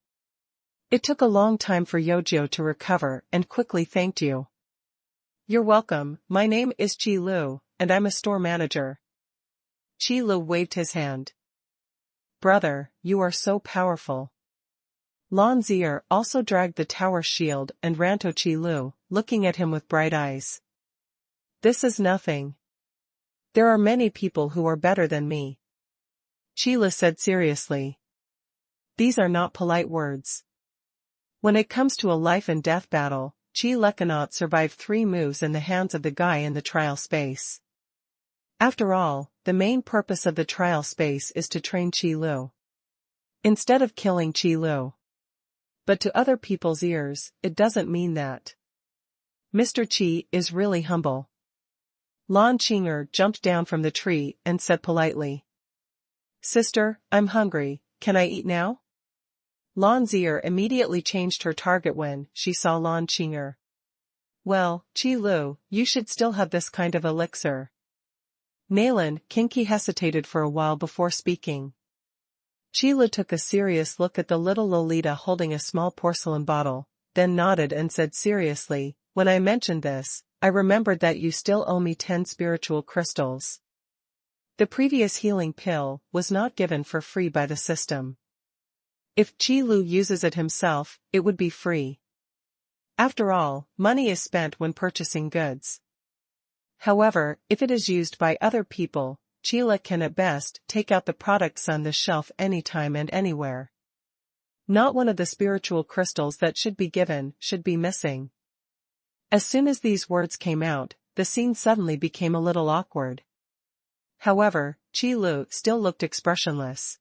It took a long time for Yojiu to recover and quickly thanked you. You're welcome, my name is Qi Lu, and I'm a store manager. Qi Lu waved his hand. Brother, you are so powerful. Lan Zier also dragged the tower shield and ran to Qi Lu, looking at him with bright eyes. This is nothing. There are many people who are better than me. Qi Lu said seriously. These are not polite words. When it comes to a life and death battle, Qi Lu cannot survive 3 moves in the hands of the guy in the trial space. After all, the main purpose of the trial space is to train Qi Lu. Instead of killing Qi Lu. But to other people's ears, it doesn't mean that. Mr. Qi is really humble. Lan Qinger jumped down from the tree and said politely. Sister, I'm hungry, can I eat now? Lan Zier immediately changed her target when she saw Lan Qinger. Well, Qi Lu, you should still have this kind of elixir. Mainland Qinchi hesitated for a while before speaking. Qi Lu took a serious look at the little Lolita holding a small porcelain bottle, then nodded and said seriously, when I mentioned this, I remembered that you still owe me 10 spiritual crystals. The previous healing pill was not given for free by the system. If Qi Lu uses it himself, it would be free. After all, money is spent when purchasing goods. However, if it is used by other people, Qi Lu can at best take out the products on the shelf anytime and anywhere. Not one of the spiritual crystals that should be given should be missing. As soon as these words came out, the scene suddenly became a little awkward. However, Qi Lu still looked expressionless.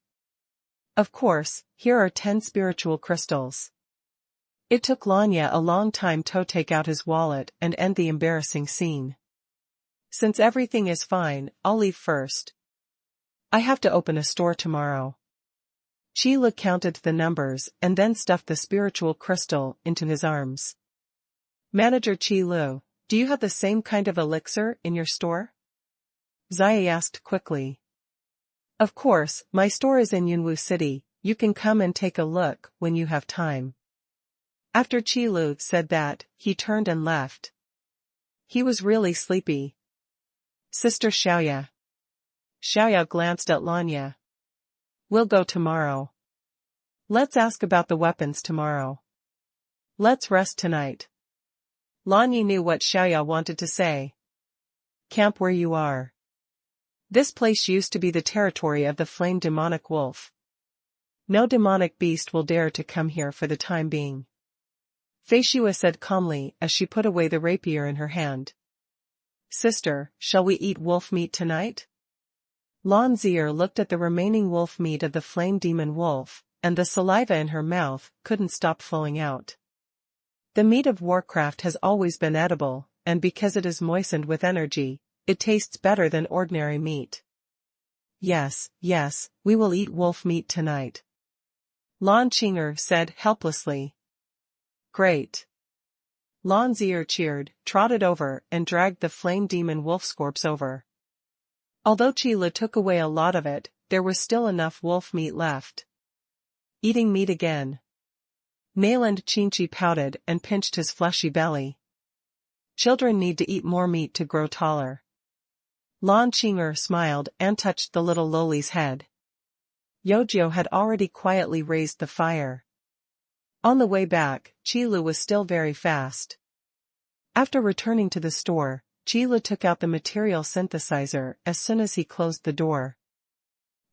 Of course, here are 10 spiritual crystals. It took Lanya a long time to take out his wallet and end the embarrassing scene. Since everything is fine, I'll leave first. I have to open a store tomorrow. Qi Lu counted the numbers and then stuffed the spiritual crystal into his arms. Manager Qi Lu, do you have the same kind of elixir in your store? Zai asked quickly. Of course, my store is in Yunwu City, you can come and take a look when you have time. After Qi Lu said that, he turned and left. He was really sleepy. Sister Xiaoya. Xiaoya glanced at Lanya. We'll go tomorrow. Let's ask about the weapons tomorrow. Let's rest tonight. Lanya knew what Xiaoya wanted to say. Camp where you are. This place used to be the territory of the flame demonic wolf. No demonic beast will dare to come here for the time being. Fei Shua said calmly as she put away the rapier in her hand. Sister, shall we eat wolf meat tonight? Lan Zier looked at the remaining wolf meat of the flame demon wolf, and the saliva in her mouth couldn't stop flowing out. The meat of Warcraft has always been edible, and because it is moistened with energy, it tastes better than ordinary meat. Yes, we will eat wolf meat tonight. Lan Qinger said helplessly. Great. Lan Zier cheered, trotted over and dragged the flame demon wolf corpse over. Although Qi Lu took away a lot of it, there was still enough wolf meat left. Eating meat again. Mainland Qinchi pouted and pinched his fleshy belly. Children need to eat more meat to grow taller. Lan Qinger smiled and touched the little loli's head. Yojiu had already quietly raised the fire. On the way back, Qi Lu was still very fast. After returning to the store, Qi took out the material synthesizer as soon as he closed the door.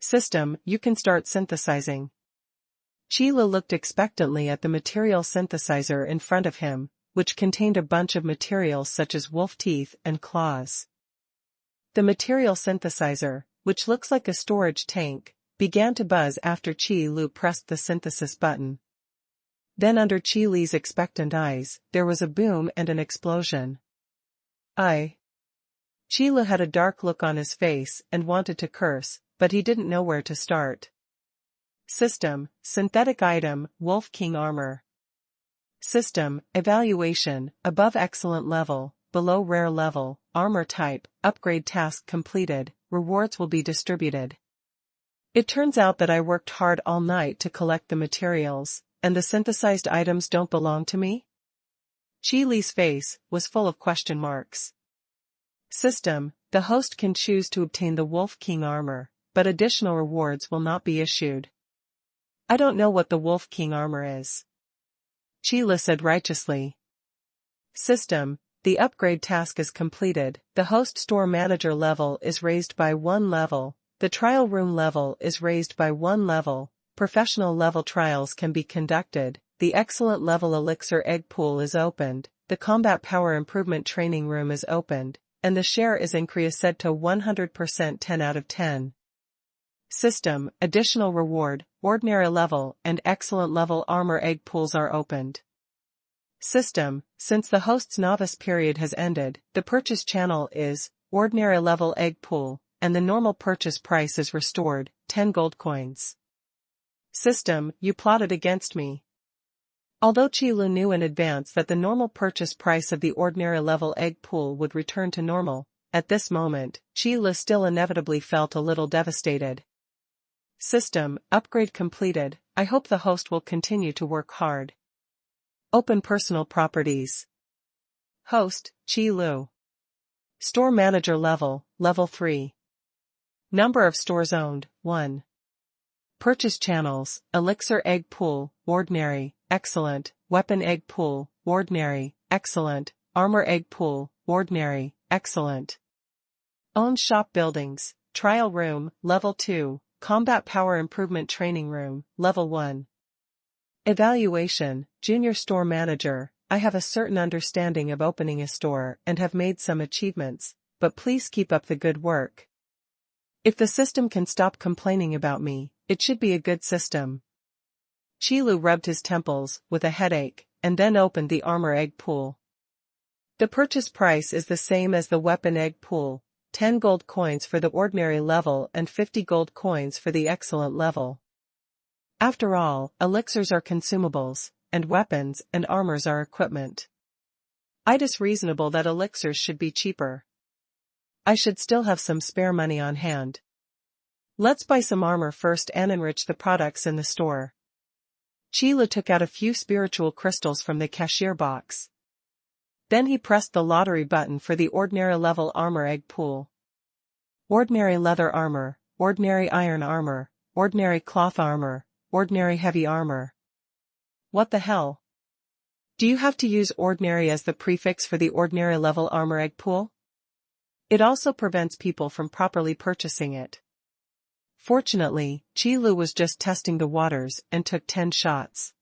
System, you can start synthesizing. Qi looked expectantly at the material synthesizer in front of him, which contained a bunch of materials such as wolf teeth and claws. The material synthesizer, which looks like a storage tank, began to buzz after Qi pressed the synthesis button. Then under Qi's expectant eyes, there was a boom and an explosion. Qi had a dark look on his face and wanted to curse, but he didn't know where to start. System, synthetic item, Wolf King armor. System, evaluation, above excellent level, below rare level, armor type, upgrade task completed, rewards will be distributed. It turns out that I worked hard all night to collect the materials, and the synthesized items don't belong to me? Qi's face was full of question marks. System, the host can choose to obtain the Wolf King armor, but additional rewards will not be issued. I don't know what the Wolf King armor is. Qi said righteously. System, the upgrade task is completed, the host store manager level is raised by 1 level, the trial room level is raised by 1 level, professional level trials can be conducted, the excellent level elixir egg pool is opened, the combat power improvement training room is opened, and the share is increased to 100% 10 out of 10. System, additional reward, ordinary level and excellent level armor egg pools are opened. System, since the host's novice period has ended, the purchase channel is ordinary level egg pool, and the normal purchase price is restored, 10 gold coins. System, you plotted against me. Although Qi knew in advance that the normal purchase price of the ordinary level egg pool would return to normal, at this moment, Qi still inevitably felt a little devastated. System, upgrade completed, I hope the host will continue to work hard. Open personal properties. Host, Qi. Store manager level, level 3. Number of stores owned, 1. Purchase channels, elixir egg pool, ordinary, excellent, weapon egg pool, ordinary, excellent, armor egg pool, ordinary, excellent. Owned shop buildings, trial room, level 2, combat power improvement training room, level 1. Evaluation, junior store manager, I have a certain understanding of opening a store and have made some achievements, but please keep up the good work. If the system can stop complaining about me, it should be a good system. Qi rubbed his temples with a headache, and then opened the armor egg pool. The purchase price is the same as the weapon egg pool, 10 gold coins for the ordinary level and 50 gold coins for the excellent level. After all, elixirs are consumables, and weapons and armors are equipment. It is reasonable that elixirs should be cheaper. I should still have some spare money on hand. Let's buy some armor first and enrich the products in the store. Qi took out a few spiritual crystals from the cashier box. Then he pressed the lottery button for the ordinary level armor egg pool. Ordinary leather armor, ordinary iron armor, ordinary cloth armor, ordinary heavy armor. What the hell? Do you have to use ordinary as the prefix for the ordinary level armor egg pool? It also prevents people from properly purchasing it. Fortunately, Qi was just testing the waters and took 10 shots.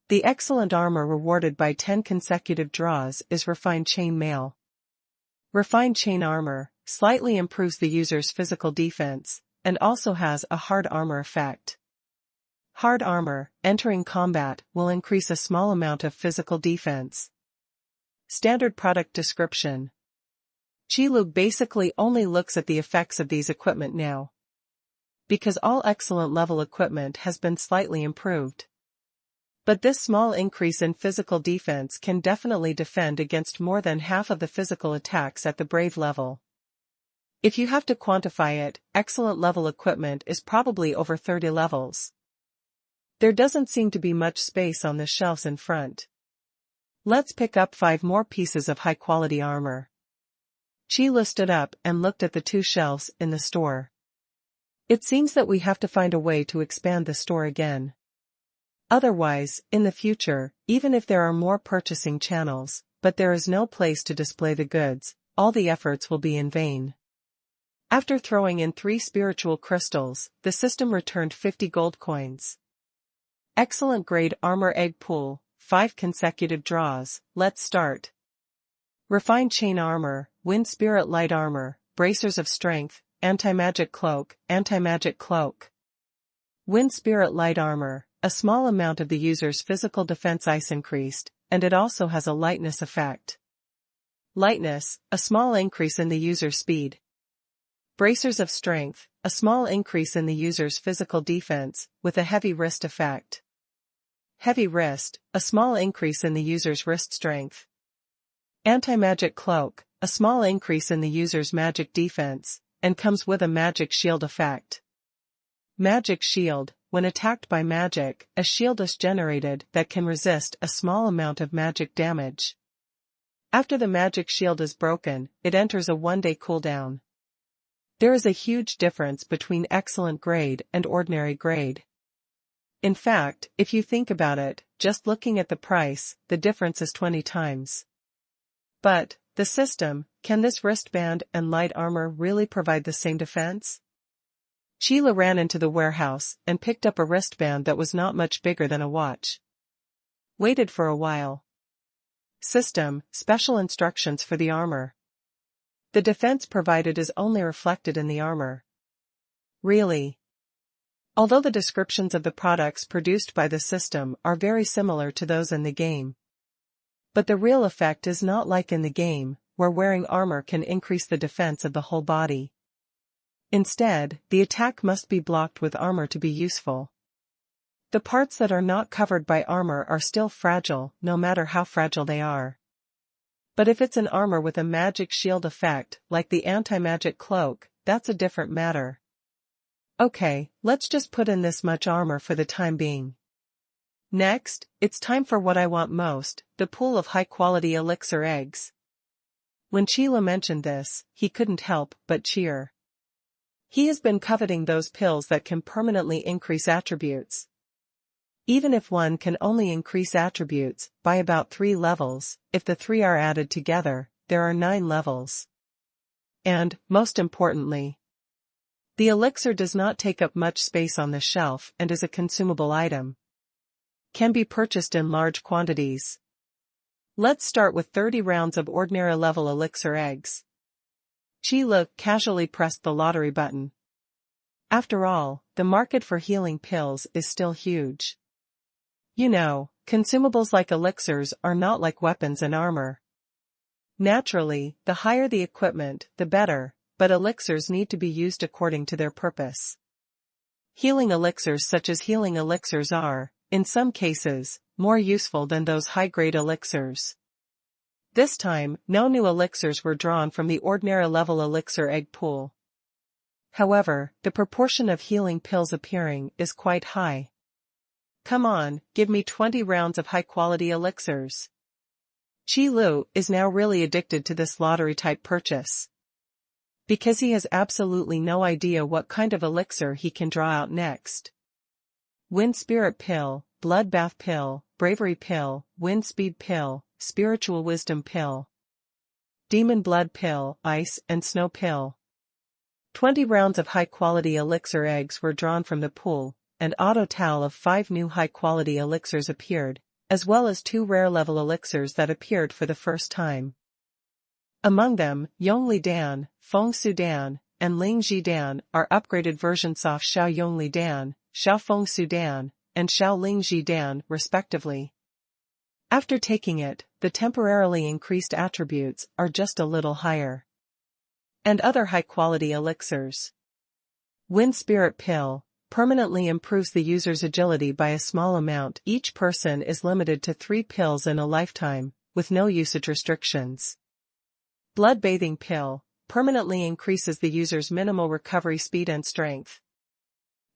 The excellent armor rewarded by 10 consecutive draws is refined chain mail. Refined chain armor slightly improves the user's physical defense, and also has a hard armor effect. Hard armor, entering combat, will increase a small amount of physical defense. Standard product description. Qi basically only looks at the effects of these equipment now. Because all excellent level equipment has been slightly improved. But this small increase in physical defense can definitely defend against more than half of the physical attacks at the brave level. If you have to quantify it, excellent level equipment is probably over 30 levels. There doesn't seem to be much space on the shelves in front. Let's pick up 5 more pieces of high-quality armor. Qi stood up and looked at the 2 shelves in the store. It seems that we have to find a way to expand the store again. Otherwise, in the future, even if there are more purchasing channels, but there is no place to display the goods, all the efforts will be in vain. After throwing in 3 spiritual crystals, the system returned 50 gold coins. Excellent grade armor egg pool, 5 consecutive draws, let's start. Refined chain armor, wind spirit light armor, bracers of strength, anti-magic cloak, anti-magic cloak. Wind spirit light armor, a small amount of the user's physical defense ice increased, and it also has a lightness effect. Lightness, a small increase in the user's speed. Bracers of strength, a small increase in the user's physical defense, with a heavy wrist effect. Heavy wrist, a small increase in the user's wrist strength. Anti-magic cloak, a small increase in the user's magic defense, and comes with a magic shield effect. Magic shield, when attacked by magic, a shield is generated that can resist a small amount of magic damage. After the magic shield is broken, it enters a 1-day cooldown. There is a huge difference between excellent grade and ordinary grade. In fact, if you think about it, just looking at the price, the difference is 20 times. But, the system, can this wristband and light armor really provide the same defense? Sheila ran into the warehouse and picked up a wristband that was not much bigger than a watch. Waited for a while. System, special instructions for the armor. The defense provided is only reflected in the armor. Really? Although the descriptions of the products produced by the system are very similar to those in the game. But the real effect is not like in the game, where wearing armor can increase the defense of the whole body. Instead, the attack must be blocked with armor to be useful. The parts that are not covered by armor are still fragile, no matter how fragile they are. But if it's an armor with a magic shield effect, like the anti-magic cloak, that's a different matter. Okay, let's just put in this much armor for the time being. Next, it's time for what I want most, the pool of high-quality elixir eggs. When Sheila mentioned this, he couldn't help but cheer. He has been coveting those pills that can permanently increase attributes. Even if one can only increase attributes by about 3 levels, if the 3 are added together, there are 9 levels. And, most importantly, the elixir does not take up much space on the shelf and is a consumable item. Can be purchased in large quantities. Let's start with 30 rounds of ordinary level elixir eggs. Sheila casually pressed the lottery button. After all, the market for healing pills is still huge. You know, consumables like elixirs are not like weapons and armor. Naturally, the higher the equipment, the better, but elixirs need to be used according to their purpose. Healing elixirs such as healing elixirs are, in some cases, more useful than those high-grade elixirs. This time, no new elixirs were drawn from the ordinary level elixir egg pool. However, the proportion of healing pills appearing is quite high. Come on, give me 20 rounds of high-quality elixirs. Chi Lu is now really addicted to this lottery-type purchase. Because he has absolutely no idea what kind of elixir he can draw out next. Wind Spirit Pill, Bloodbath Pill, Bravery Pill, Wind Speed Pill, Spiritual Wisdom Pill. Demon Blood Pill, Ice and Snow Pill. 20 rounds of high-quality elixir eggs were drawn from the pool, and a total of 5 new high-quality elixirs appeared, as well as 2 rare-level elixirs that appeared for the first time. Among them, Yongli Dan, Feng Su Dan, and Ling Ji Dan are upgraded versions of Shao Yongli Dan, Shao Feng Su Dan, and Shao Ling Ji Dan, respectively. After taking it, the temporarily increased attributes are just a little higher. And other high-quality elixirs. Wind Spirit Pill permanently improves the user's agility by a small amount. Each person is limited to 3 pills in a lifetime, with no usage restrictions. Blood Bathing Pill permanently increases the user's minimal recovery speed and strength.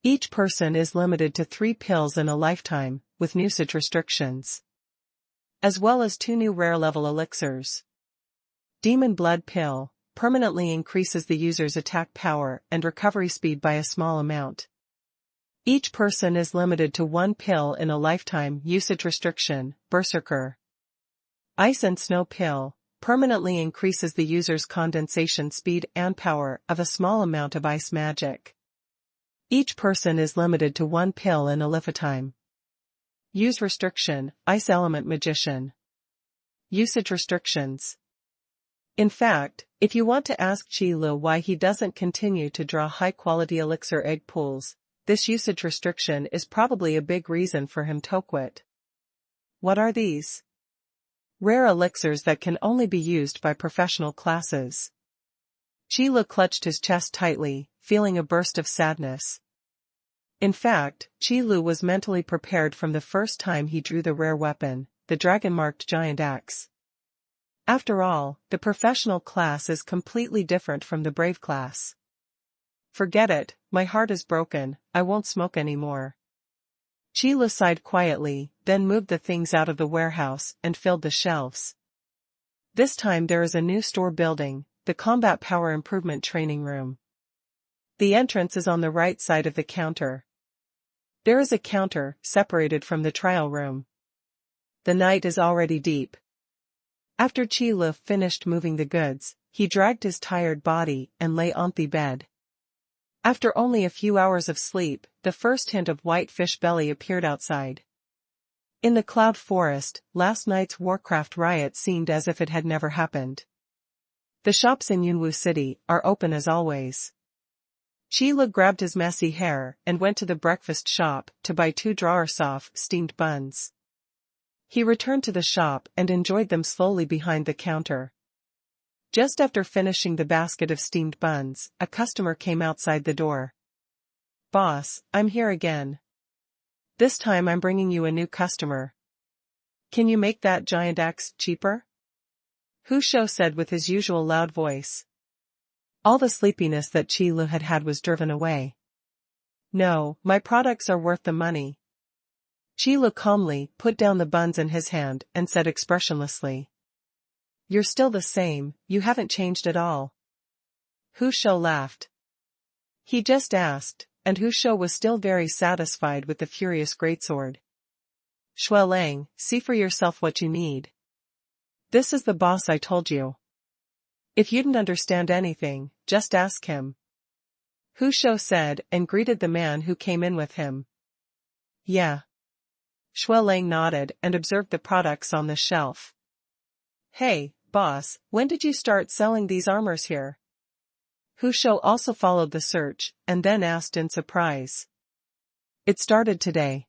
Each person is limited to 3 pills in a lifetime, with usage restrictions. As well as 2 new rare-level elixirs. Demon Blood Pill permanently increases the user's attack power and recovery speed by a small amount. Each person is limited to 1 pill in a lifetime. Usage restriction, Berserker. Ice and Snow Pill permanently increases the user's condensation speed and power of a small amount of ice magic. Each person is limited to 1 pill in a lifetime. Use restriction, Ice Element Magician. Usage restrictions. In fact, if you want to ask Qi Lu why he doesn't continue to draw high-quality elixir egg pools, this usage restriction is probably a big reason for him to quit. What are these? Rare elixirs that can only be used by professional classes. Qi Lu clutched his chest tightly, feeling a burst of sadness. In fact, Qi Lu was mentally prepared from the first time he drew the rare weapon, the dragon-marked giant axe. After all, the professional class is completely different from the brave class. Forget it, my heart is broken, I won't smoke anymore. Qi Lu sighed quietly, then moved the things out of the warehouse and filled the shelves. This time there is a new store building, the Combat Power Improvement Training Room. The entrance is on the right side of the counter. There is a counter, separated from the trial room. The night is already deep. After Qi Lu finished moving the goods, he dragged his tired body and lay on the bed. After only a few hours of sleep, the first hint of white fish belly appeared outside. In the Cloud Forest, last night's Warcraft riot seemed as if it had never happened. The shops in Yunwu City are open as always. Qi Lu grabbed his messy hair and went to the breakfast shop to buy 2 drawer-soft steamed buns. He returned to the shop and enjoyed them slowly behind the counter. Just after finishing the basket of steamed buns, a customer came outside the door. "Boss, I'm here again. This time I'm bringing you a new customer. Can you make that giant axe cheaper?" Hu Shou said with his usual loud voice. All the sleepiness that Qi Lu had had was driven away. "No, my products are worth the money." Qi Lu calmly put down the buns in his hand and said expressionlessly. "You're still the same, you haven't changed at all." Hu Shou laughed. He just asked, and Hu Shou was still very satisfied with the furious greatsword. "Shui Lang, see for yourself what you need. This is the boss I told you. If you didn't understand anything, just ask him." Hu Shou said and greeted the man who came in with him. "Yeah." Shui Lang nodded and observed the products on the shelf. "Hey, boss, when did you start selling these armors here?" Hu Shou also followed the search, and then asked in surprise. "It started today."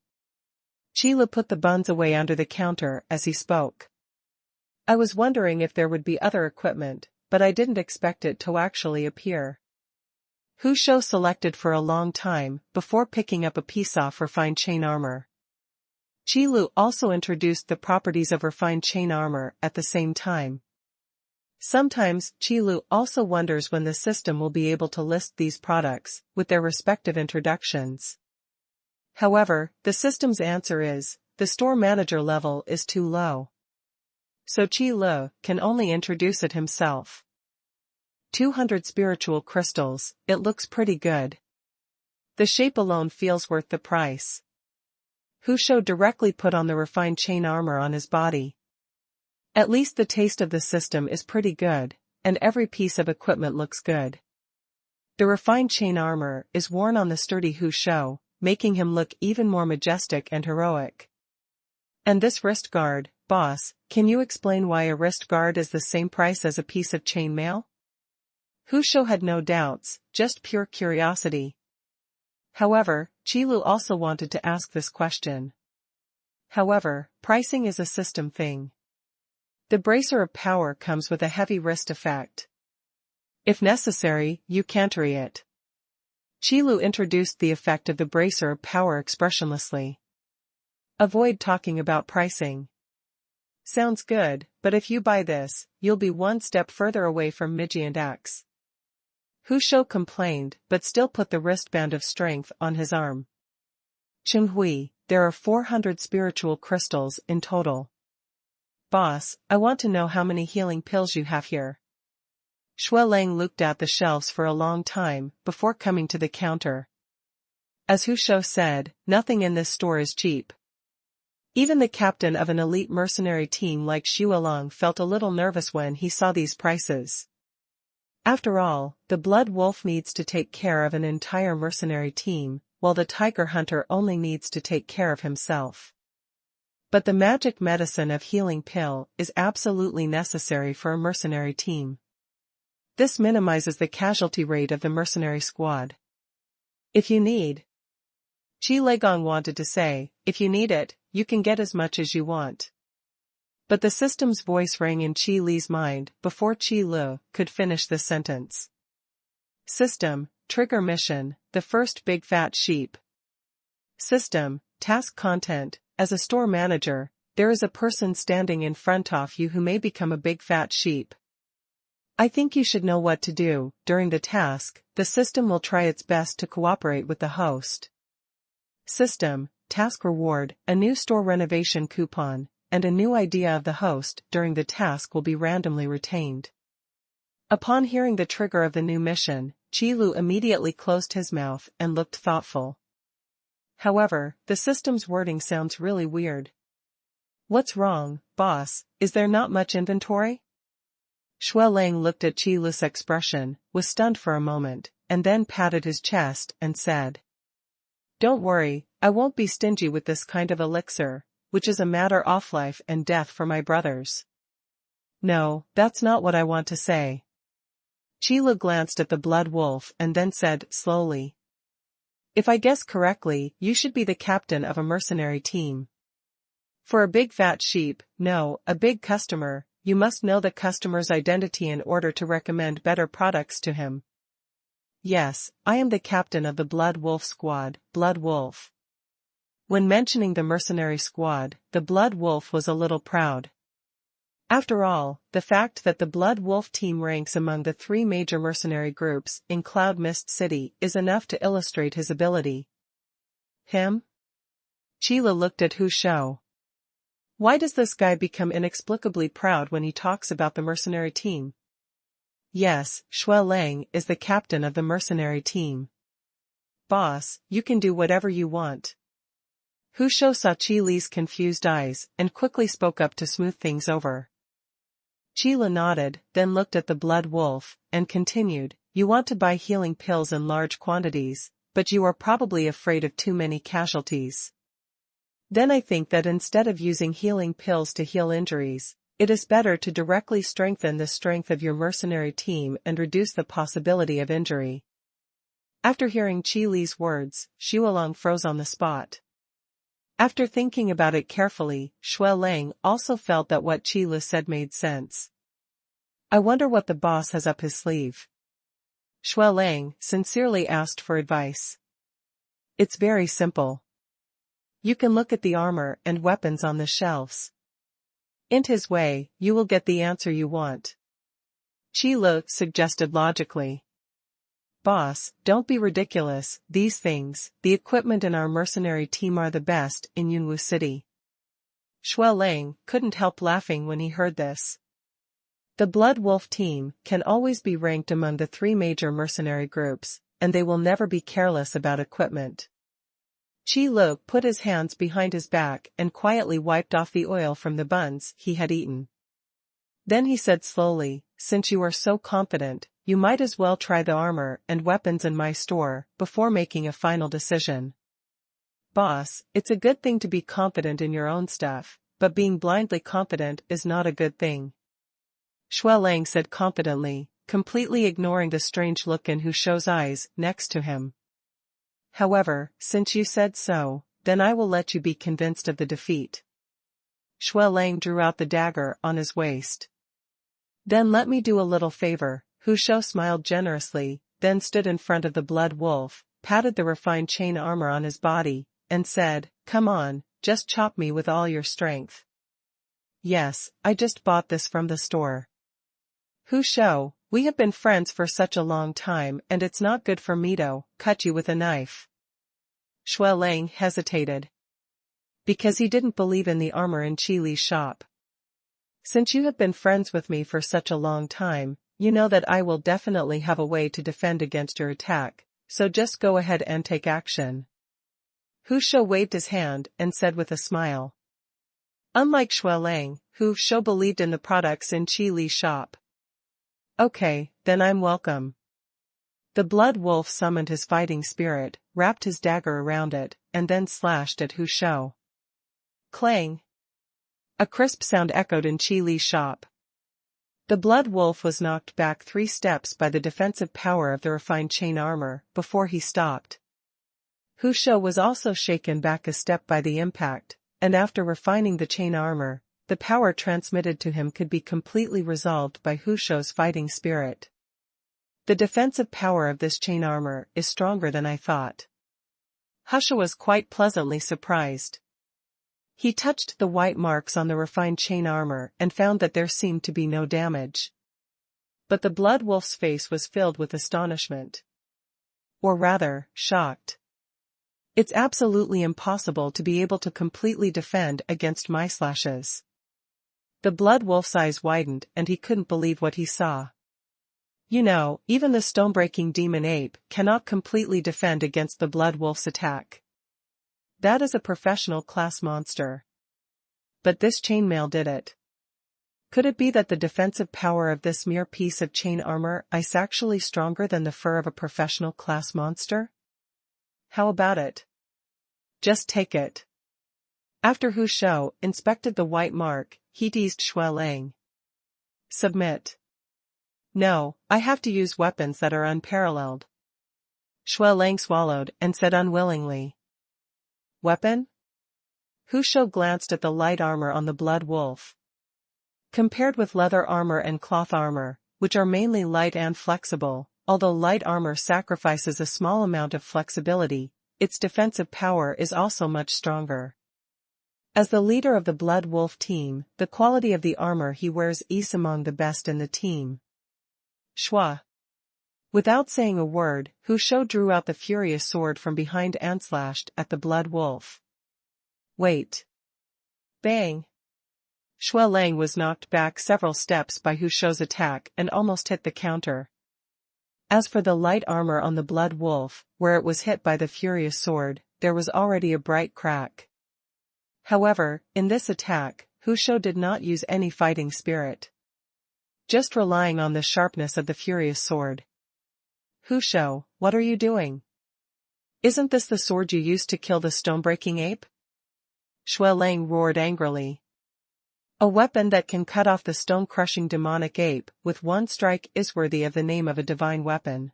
Qi Lu put the buns away under the counter as he spoke. "I was wondering if there would be other equipment, but I didn't expect it to actually appear." Hu Shou selected for a long time before picking up a piece off refined chain armor. Qi Lu also introduced the properties of refined chain armor at the same time. Sometimes Qi Lu also wonders when the system will be able to list these products with their respective introductions. However, the system's answer is, the store manager level is too low. So Qi Lu can only introduce it himself. 200 spiritual crystals, it looks pretty good. The shape alone feels worth the price. Hu Shou directly put on the refined chain armor on his body. At least the taste of the system is pretty good, and every piece of equipment looks good. The refined chain armor is worn on the sturdy Hu Shou, making him look even more majestic and heroic. "And this wrist guard, boss, can you explain why a wrist guard is the same price as a piece of chain mail?" Hu Shou had no doubts, just pure curiosity. However, Qi Lu also wanted to ask this question. However, pricing is a system thing. The bracer of power comes with a heavy wrist effect. If necessary, you cantery it. Qi Lu introduced the effect of the bracer of power expressionlessly. "Avoid talking about pricing. Sounds good, but if you buy this, you'll be one step further away from Migi and X." Hu Shou complained but still put the wristband of strength on his arm. "Jiu Hui, there are 400 spiritual crystals in total. Boss, I want to know how many healing pills you have here." Shui Lang looked at the shelves for a long time before coming to the counter. As Hu Shou said, nothing in this store is cheap. Even the captain of an elite mercenary team like Shualong felt a little nervous when he saw these prices. After all, the Blood Wolf needs to take care of an entire mercenary team, while the Tiger Hunter only needs to take care of himself. But the magic medicine of healing pill is absolutely necessary for a mercenary team. This minimizes the casualty rate of the mercenary squad. If you need, Chi Legong wanted to say, if you need it, you can get as much as you want. But the system's voice rang in Chi Li's mind before Chi Lu could finish the sentence. System, trigger mission, the first big fat sheep. System, task content, as a store manager, there is a person standing in front of you who may become a big fat sheep. I think you should know what to do. During the task, the system will try its best to cooperate with the host. System, task reward, a new store renovation coupon, and a new idea of the host during the task will be randomly retained. Upon hearing the trigger of the new mission, Chi Lu immediately closed his mouth and looked thoughtful. However, the system's wording sounds really weird. What's wrong, boss? Is there not much inventory? Shualong looked at Chi Lu's expression, was stunned for a moment, and then patted his chest and said, Don't worry, I won't be stingy with this kind of elixir, which is a matter of life and death for my brothers. No, that's not what I want to say. Chi Lu glanced at the Blood Wolf and then said slowly, If I guess correctly, you should be the captain of a mercenary team. For a big fat sheep, no, a big customer, you must know the customer's identity in order to recommend better products to him. Yes, I am the captain of the Blood Wolf squad, Blood Wolf. When mentioning the mercenary squad, the Blood Wolf was a little proud. After all, the fact that the Blood Wolf team ranks among the 3 major mercenary groups in Cloud Mist City is enough to illustrate his ability. Him? Chi Lu looked at Hu Shou. Why does this guy become inexplicably proud when he talks about the mercenary team? Yes, Shualong is the captain of the mercenary team. Boss, you can do whatever you want. Hu Shou saw Chi Li's confused eyes and quickly spoke up to smooth things over. Chi Li nodded, then looked at the Blood Wolf, and continued, You want to buy healing pills in large quantities, but you are probably afraid of too many casualties. Then I think that instead of using healing pills to heal injuries, it is better to directly strengthen the strength of your mercenary team and reduce the possibility of injury. After hearing Chi Li's words, Shualong froze on the spot. After thinking about it carefully, Shualong also felt that what Chi Li said made sense. I wonder what the boss has up his sleeve. Shualong sincerely asked for advice. It's very simple. You can look at the armor and weapons on the shelves. In his way, you will get the answer you want. Chi Li suggested logically. Boss, don't be ridiculous, these things, the equipment in our mercenary team are the best in Yunwu City. Shualong couldn't help laughing when he heard this. The Blood Wolf team can always be ranked among the 3 major mercenary groups, and they will never be careless about equipment. Chi Lu put his hands behind his back and quietly wiped off the oil from the buns he had eaten. Then he said slowly, Since you are so confident, you might as well try the armor and weapons in my store before making a final decision. Boss, it's a good thing to be confident in your own stuff, but being blindly confident is not a good thing. Shualong said confidently, completely ignoring the strange look in Hu Shou's eyes next to him. However, since you said so, then I will let you be convinced of the defeat. Shualong drew out the dagger on his waist. Then let me do a little favor. Hu Shou smiled generously, then stood in front of the Blood Wolf, patted the refined chain armor on his body, and said, Come on, just chop me with all your strength. Yes, I just bought this from the store. Hu Shou, we have been friends for such a long time and it's not good for me to cut you with a knife. Shualong hesitated. Because he didn't believe in the armor in Chi Li's shop. Since you have been friends with me for such a long time, you know that I will definitely have a way to defend against your attack, so just go ahead and take action. Hu Shou waved his hand and said with a smile. Unlike Xuelang, Hu Shou believed in the products in Qi Li's shop. Okay, then I'm welcome. The blood wolf summoned his fighting spirit, wrapped his dagger around it, and then slashed at Hu Shou. Clang! A crisp sound echoed in Qi Li's shop. The blood wolf was knocked back 3 steps by the defensive power of the refined chain armor, before he stopped. Hu Shou was also shaken back a step by the impact, and after refining the chain armor, the power transmitted to him could be completely resolved by Hu Shou's fighting spirit. The defensive power of this chain armor is stronger than I thought. Hu Shou was quite pleasantly surprised. He touched the white marks on the refined chain armor and found that there seemed to be no damage. But the blood wolf's face was filled with astonishment. Or rather, shocked. It's absolutely impossible to be able to completely defend against my slashes. The blood wolf's eyes widened and he couldn't believe what he saw. You know, even the stone-breaking demon ape cannot completely defend against the blood wolf's attack. That is a professional class monster. But this chainmail did it. Could it be that the defensive power of this mere piece of chain armor is actually stronger than the fur of a professional class monster? How about it? Just take it. After Hu Shou inspected the white mark, he teased Xuelang. Submit. No, I have to use weapons that are unparalleled. Xuelang swallowed and said unwillingly. Weapon? Hu Shou glanced at the light armor on the blood wolf. Compared with leather armor and cloth armor, which are mainly light and flexible, although light armor sacrifices a small amount of flexibility, its defensive power is also much stronger. As the leader of the blood wolf team, the quality of the armor he wears is among the best in the team. Shua. Without saying a word, Hu Shou drew out the furious sword from behind and slashed at the blood wolf. Wait. Bang. Xuelang was knocked back several steps by Hu Shou's attack and almost hit the counter. As for the light armor on the blood wolf, where it was hit by the furious sword, there was already a bright crack. However, in this attack, Hu Shou did not use any fighting spirit. Just relying on the sharpness of the furious sword. Hu Shou, what are you doing? Isn't this the sword you used to kill the stone-breaking ape? Xuelang roared angrily. A weapon that can cut off the stone-crushing demonic ape with one strike is worthy of the name of a divine weapon.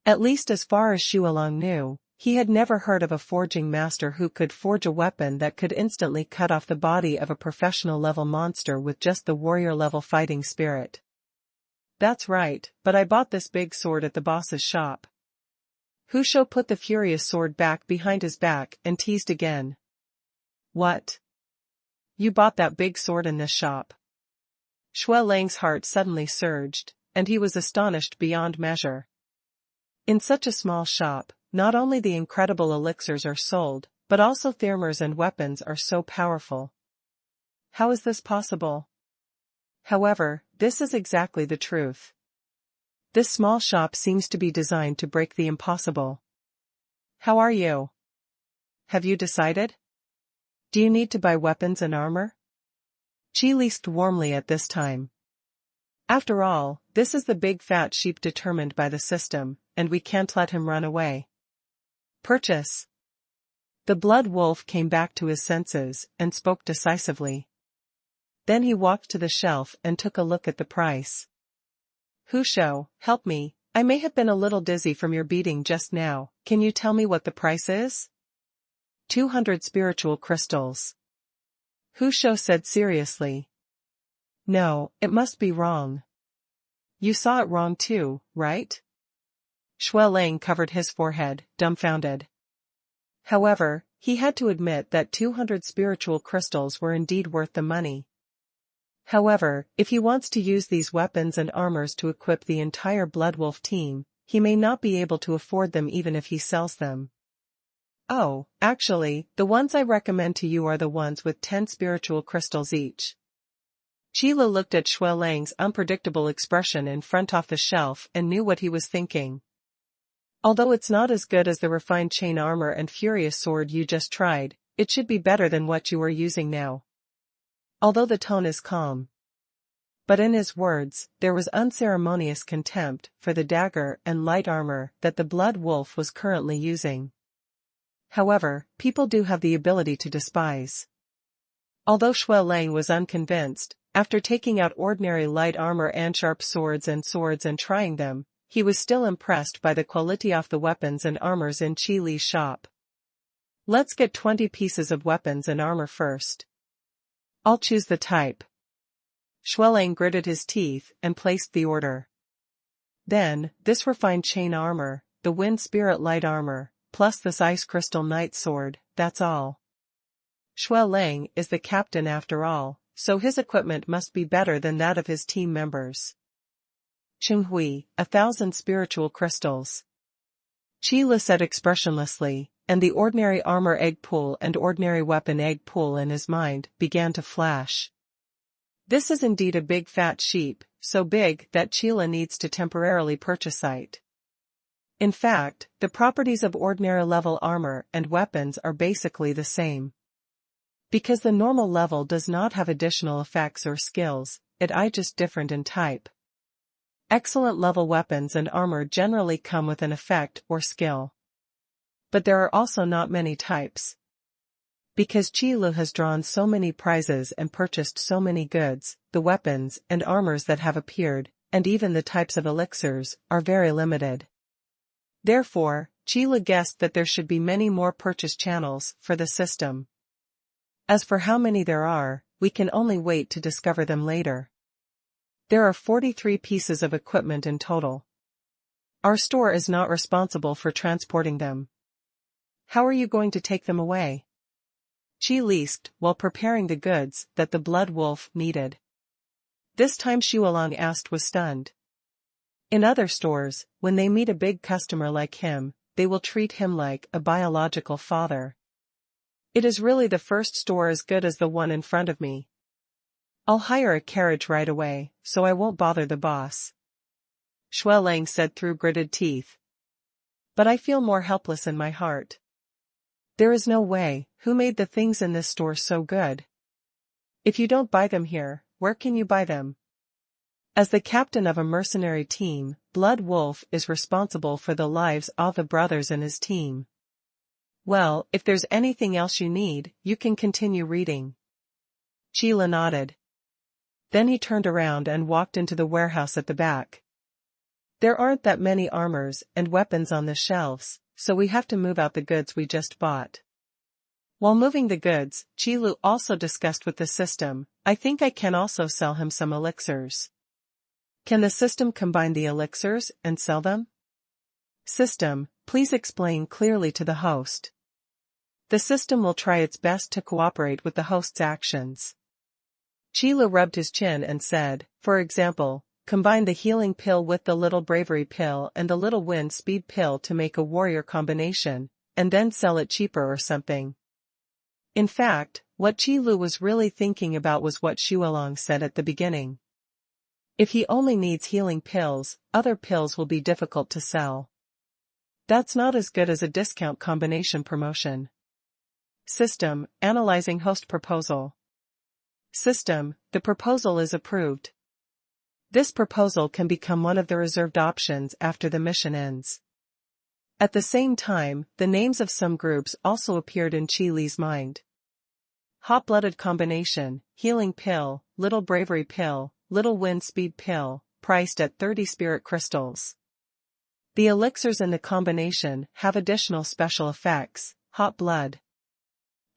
At least as far as Xuelang knew, he had never heard of a forging master who could forge a weapon that could instantly cut off the body of a professional-level monster with just the warrior-level fighting spirit. That's right, but I bought this big sword at the boss's shop. Hu Shou put the furious sword back behind his back and teased again. What? You bought that big sword in this shop? Xuelang's heart suddenly surged, and he was astonished beyond measure. In such a small shop, not only the incredible elixirs are sold, but also thermers and weapons are so powerful. How is this possible? However, this is exactly the truth. This small shop seems to be designed to break the impossible. How are you? Have you decided? Do you need to buy weapons and armor? Qi lisped warmly at this time. After all, this is the big fat sheep determined by the system, and we can't let him run away. Purchase. The blood wolf came back to his senses and spoke decisively. Then he walked to the shelf and took a look at the price. Hu Shou, help me, I may have been a little dizzy from your beating just now, can you tell me what the price is? 200 spiritual crystals. Hu Shou said seriously. No, it must be wrong. You saw it wrong too, right? Xuelang covered his forehead, dumbfounded. However, he had to admit that 200 spiritual crystals were indeed worth the money. However, if he wants to use these weapons and armors to equip the entire Bloodwolf team, he may not be able to afford them even if he sells them. Oh, actually, the ones I recommend to you are the ones with 10 spiritual crystals each. Qila looked at Xuelang's unpredictable expression in front off the shelf and knew what he was thinking. Although it's not as good as the refined chain armor and furious sword you just tried, it should be better than what you are using now. although the tone is calm. But in his words, there was unceremonious contempt for the dagger and light armor that the Blood Wolf was currently using. However, people do have the ability to despise. Although Shui Lang was unconvinced, after taking out ordinary light armor and sharp swords and trying them, he was still impressed by the quality of the weapons and armors in Qi Li's shop. Let's get 20 pieces of weapons and armor first. I'll choose the type. Shui Lang gritted his teeth and placed the order. Then, this refined chain armor, the wind spirit light armor, plus this ice crystal knight sword, that's all. Shui Lang is the captain after all, so his equipment must be better than that of his team members. Jiu Hui, 1,000 spiritual crystals. Qi Li said expressionlessly, and the ordinary armor egg pool and ordinary weapon egg pool in his mind began to flash. This is indeed a big fat sheep, so big that Qi Li needs to temporarily purchase it. In fact, the properties of ordinary level armor and weapons are basically the same. Because the normal level does not have additional effects or skills, it is just different in type. Excellent level weapons and armor generally come with an effect or skill. But there are also not many types. Because Qi Li has drawn so many prizes and purchased so many goods, the weapons and armors that have appeared, and even the types of elixirs, are very limited. Therefore, Qi Li guessed that there should be many more purchase channels for the system. As for how many there are, we can only wait to discover them later. There are 43 pieces of equipment in total. Our store is not responsible for transporting them. How are you going to take them away? Qi lisped while preparing the goods that the Blood Wolf needed. This time Shui Lang asked was stunned. In other stores, when they meet a big customer like him, they will treat him like a biological father. It is really the first store as good as the one in front of me. I'll hire a carriage right away, so I won't bother the boss. Shui Lang said through gritted teeth. But I feel more helpless in my heart. There is no way. Who made the things in this store so good? If you don't buy them here, where can you buy them? As the captain of a mercenary team, Blood Wolf is responsible for the lives of the brothers in his team. Well, if there's anything else you need, you can continue reading. Qi Li nodded. Then he turned around and walked into the warehouse at the back. There aren't that many armors and weapons on the shelves, so we have to move out the goods we just bought. While moving the goods, Qi Li also discussed with the system, I think I can also sell him some elixirs. Can the system combine the elixirs and sell them? System, please explain clearly to the host. The system will try its best to cooperate with the host's actions. Qi Li rubbed his chin and said, for example, combine the healing pill with the little bravery pill and the little wind speed pill to make a warrior combination, and then sell it cheaper or something. In fact, what Qi Li was really thinking about was what Shui Lang said at the beginning. If he only needs healing pills, other pills will be difficult to sell. That's not as good as a discount combination promotion. System, analyzing host proposal. System, the proposal is approved. This proposal can become one of the reserved options after the mission ends. At the same time, the names of some groups also appeared in Qi Li's mind. Hot-blooded combination, healing pill, little bravery pill, little wind speed pill, priced at 30 spirit crystals. The elixirs in the combination have additional special effects. Hot blood.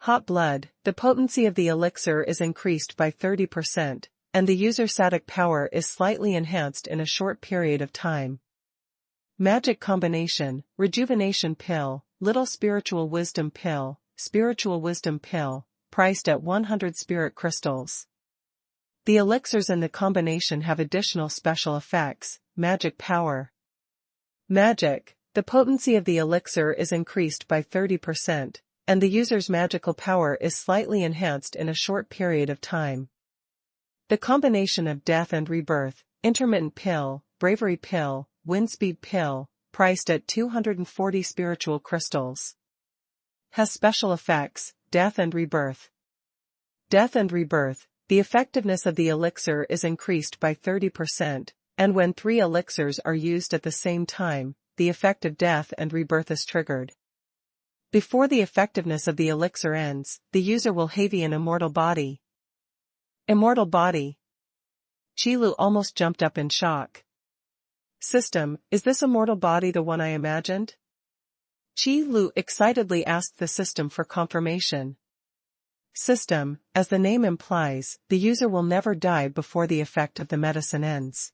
Hot blood, the potency of the elixir is increased by 30%, and the user's static power is slightly enhanced in a short period of time. Magic combination, rejuvenation pill, little spiritual wisdom pill, priced at 100 spirit crystals. The elixirs in the combination have additional special effects. Magic power. Magic, the potency of the elixir is increased by 30%, and the user's magical power is slightly enhanced in a short period of time. The combination of death and rebirth, intermittent pill, bravery pill, windspeed pill, priced at 240 spiritual crystals. Has special effects, death and rebirth. Death and rebirth, the effectiveness of the elixir is increased by 30%, and when 3 elixirs are used at the same time, the effect of death and rebirth is triggered. Before the effectiveness of the elixir ends, the user will have an immortal body. Immortal body. Qilu almost jumped up in shock. System, is this immortal body the one I imagined? Qilu excitedly asked the system for confirmation. System, as the name implies, the user will never die before the effect of the medicine ends.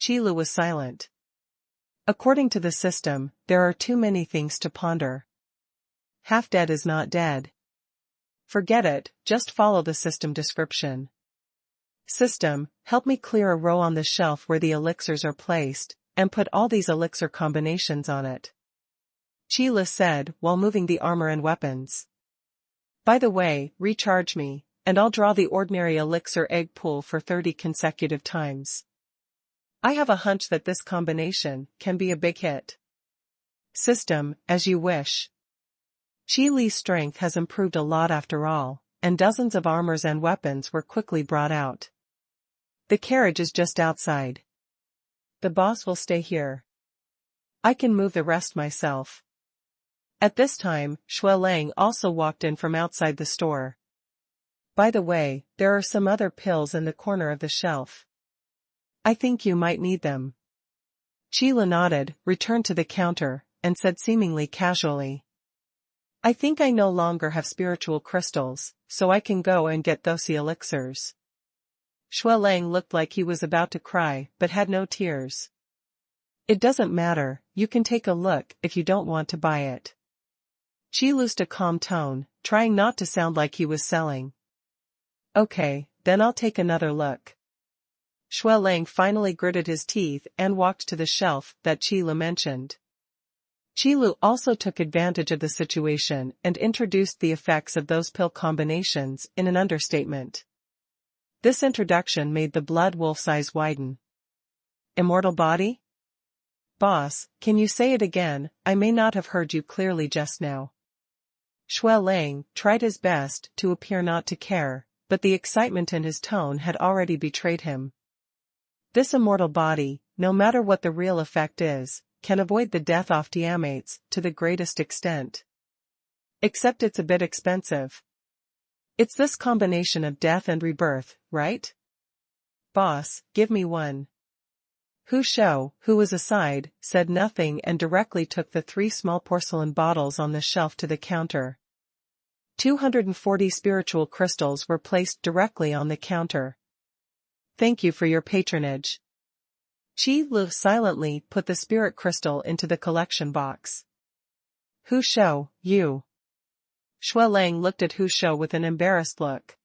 Qilu was silent. According to the system, there are too many things to ponder. Half dead is not dead. Forget it, just follow the system description. System, help me clear a row on the shelf where the elixirs are placed, and put all these elixir combinations on it. Qilu said while moving the armor and weapons. By the way, recharge me, and I'll draw the ordinary elixir egg pool for 30 consecutive times. I have a hunch that this combination can be a big hit. System, as you wish. Qilu's strength has improved a lot after all, and dozens of armors and weapons were quickly brought out. The carriage is just outside. The boss will stay here. I can move the rest myself. At this time, Xuelang also walked in from outside the store. By the way, there are some other pills in the corner of the shelf. I think you might need them. Qilu nodded, returned to the counter, and said seemingly casually. I think I no longer have spiritual crystals, so I can go and get those elixirs. Xuelang looked like he was about to cry, but had no tears. It doesn't matter, you can take a look if you don't want to buy it. Qilu used a calm tone, trying not to sound like he was selling. Okay, then I'll take another look. Xuelang finally gritted his teeth and walked to the shelf that Qilu mentioned. Qilu also took advantage of the situation and introduced the effects of those pill combinations in an understatement. This introduction made the blood wolf's eyes widen. Immortal body? Boss, can you say it again? I may not have heard you clearly just now. Xuelang tried his best to appear not to care, but the excitement in his tone had already betrayed him. This immortal body, no matter what the real effect is, can avoid the death of Tiamates to the greatest extent. Except it's a bit expensive. It's this combination of death and rebirth, right? Boss, give me one. Hu Shou, who was aside, said nothing and directly took the 3 small porcelain bottles on the shelf to the counter. 240 spiritual crystals were placed directly on the counter. Thank you for your patronage. Qilu silently put the spirit crystal into the collection box. Hu Shou, you. Xuelang looked at Hu Shou with an embarrassed look.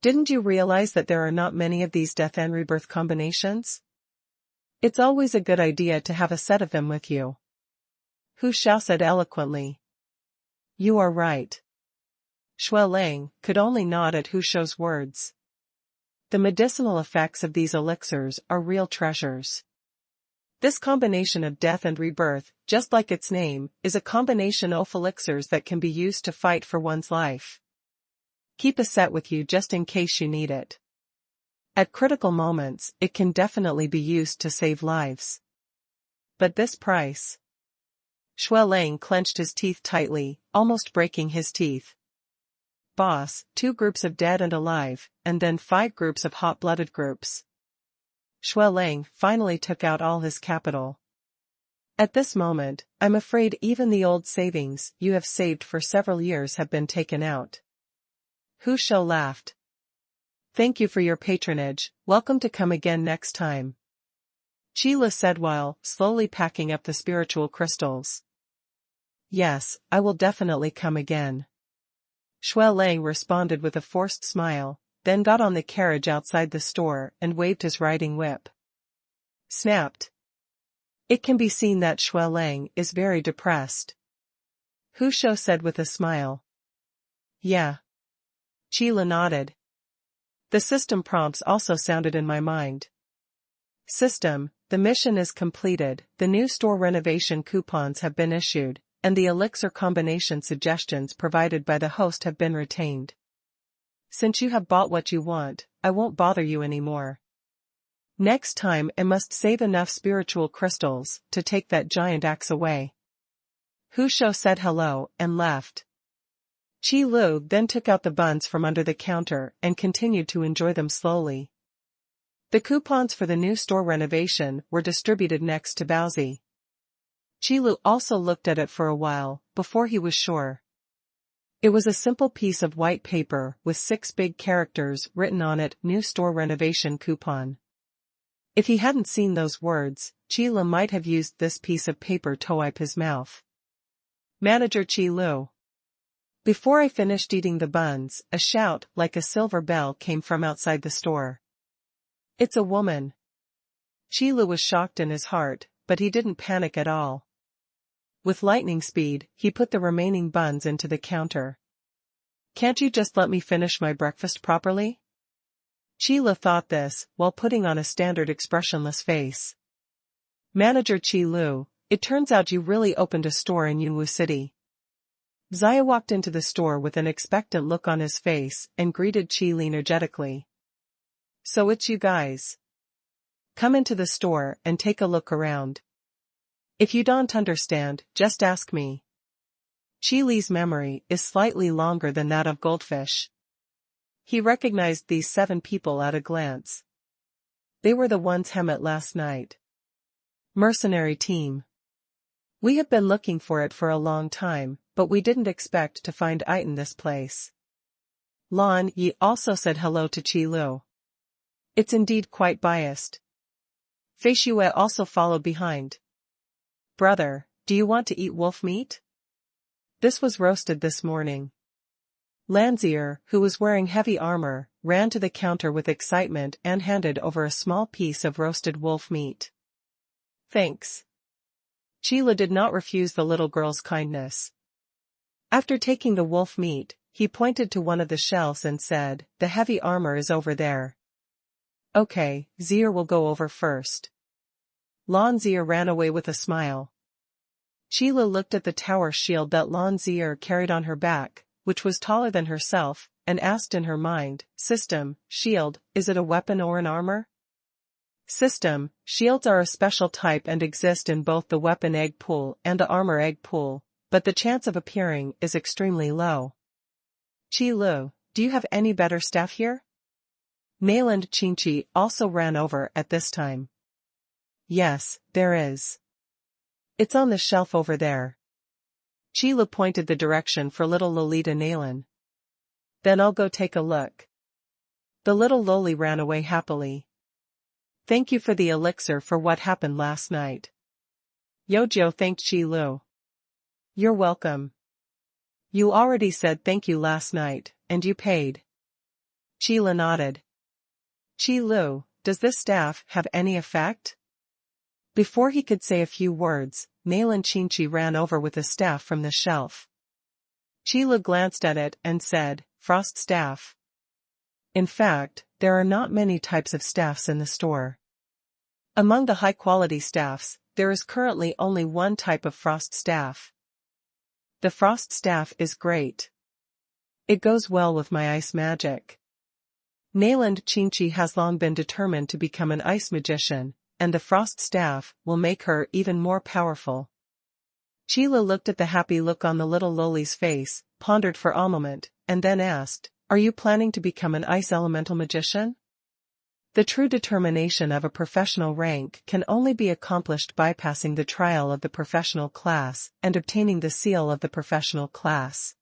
Didn't you realize that there are not many of these death and rebirth combinations? It's always a good idea to have a set of them with you. Hu Shou said eloquently. You are right. Xuelang could only nod at Hu Shou's words. The medicinal effects of these elixirs are real treasures. This combination of death and rebirth, just like its name, is a combination of elixirs that can be used to fight for one's life. Keep a set with you just in case you need it. At critical moments, it can definitely be used to save lives. But this price. Xuelang clenched his teeth tightly, almost breaking his teeth. Boss, 2 groups of dead and alive, and then 5 groups of hot-blooded groups. Xuelang finally took out all his capital. At this moment, I'm afraid even the old savings you have saved for several years have been taken out. Hu Shou laughed. Thank you for your patronage, welcome to come again next time. Qilu said while slowly packing up the spiritual crystals. Yes, I will definitely come again. Xuelang responded with a forced smile, then got on the carriage outside the store and waved his riding whip. Snapped. It can be seen that Xuelang is very depressed. Hu Shou said with a smile. Yeah. Qilu nodded. The system prompts also sounded in my mind. System, the mission is completed, the new store renovation coupons have been issued, and the elixir combination suggestions provided by the host have been retained. Since you have bought what you want, I won't bother you anymore. Next time I must save enough spiritual crystals to take that giant axe away. Hu Shou said hello and left. Qi Lu then took out the buns from under the counter and continued to enjoy them slowly. The coupons for the new store renovation were distributed next to Baozi. Qi Lu also looked at it for a while, before he was sure. It was a simple piece of white paper with 6 big characters written on it, new store renovation coupon. If he hadn't seen those words, Qi Lu might have used this piece of paper to wipe his mouth. Manager Qi Lu. Before I finished eating the buns, a shout like a silver bell came from outside the store. It's a woman. Qi Lu was shocked in his heart, but he didn't panic at all. With lightning speed, he put the remaining buns into the counter. Can't you just let me finish my breakfast properly? Qi Lu thought this, while putting on a standard expressionless face. Manager Qi Lu, it turns out you really opened a store in Yunwu City. Zaya walked into the store with an expectant look on his face and greeted Qi Li energetically. So it's you guys. Come into the store and take a look around. If you don't understand, just ask me. Qi Li's memory is slightly longer than that of Goldfish. He recognized these 7 people at a glance. They were the ones he met last night. Mercenary team. We have been looking for it for a long time, but we didn't expect to find it in this place. Lan Yi also said hello to Qi Lu. It's indeed quite biased. Fei Xue also followed behind. Brother, do you want to eat wolf meat? This was roasted this morning. Lanzier, who was wearing heavy armor, ran to the counter with excitement and handed over a small piece of roasted wolf meat. Thanks. Qi Lu did not refuse the little girl's kindness. After taking the wolf meat, he pointed to one of the shelves and said, the heavy armor is over there. Okay, Zier will go over first. Lan Zier ran away with a smile. Qi Lu looked at the tower shield that Lan Zier carried on her back, which was taller than herself, and asked in her mind, System, shield, is it a weapon or an armor? System, shields are a special type and exist in both the weapon egg pool and the armor egg pool, but the chance of appearing is extremely low. Qi Lu, do you have any better staff here? Mainland Qingqi also ran over at this time. Yes, there is. It's on the shelf over there. Qi Lu pointed the direction for little Lolita Nalan. Then I'll go take a look. The little Loli ran away happily. Thank you for the elixir for what happened last night. Yojo thanked Qi Lu. You're welcome. You already said thank you last night, and you paid. Qi Lu nodded. Qi Lu, does this staff have any effect? Before he could say a few words, Nalan Qingqi ran over with a staff from the shelf. Qi Lu glanced at it and said, Frost staff. In fact, there are not many types of staffs in the store. Among the high-quality staffs, there is currently only one type of frost staff. The frost staff is great. It goes well with my ice magic. Mainland Qingqi has long been determined to become an ice magician, and the frost staff will make her even more powerful. Qi Lu looked at the happy look on the little Loli's face, pondered for a moment, and then asked, Are you planning to become an ice elemental magician? The true determination of a professional rank can only be accomplished by passing the trial of the professional class and obtaining the seal of the professional class.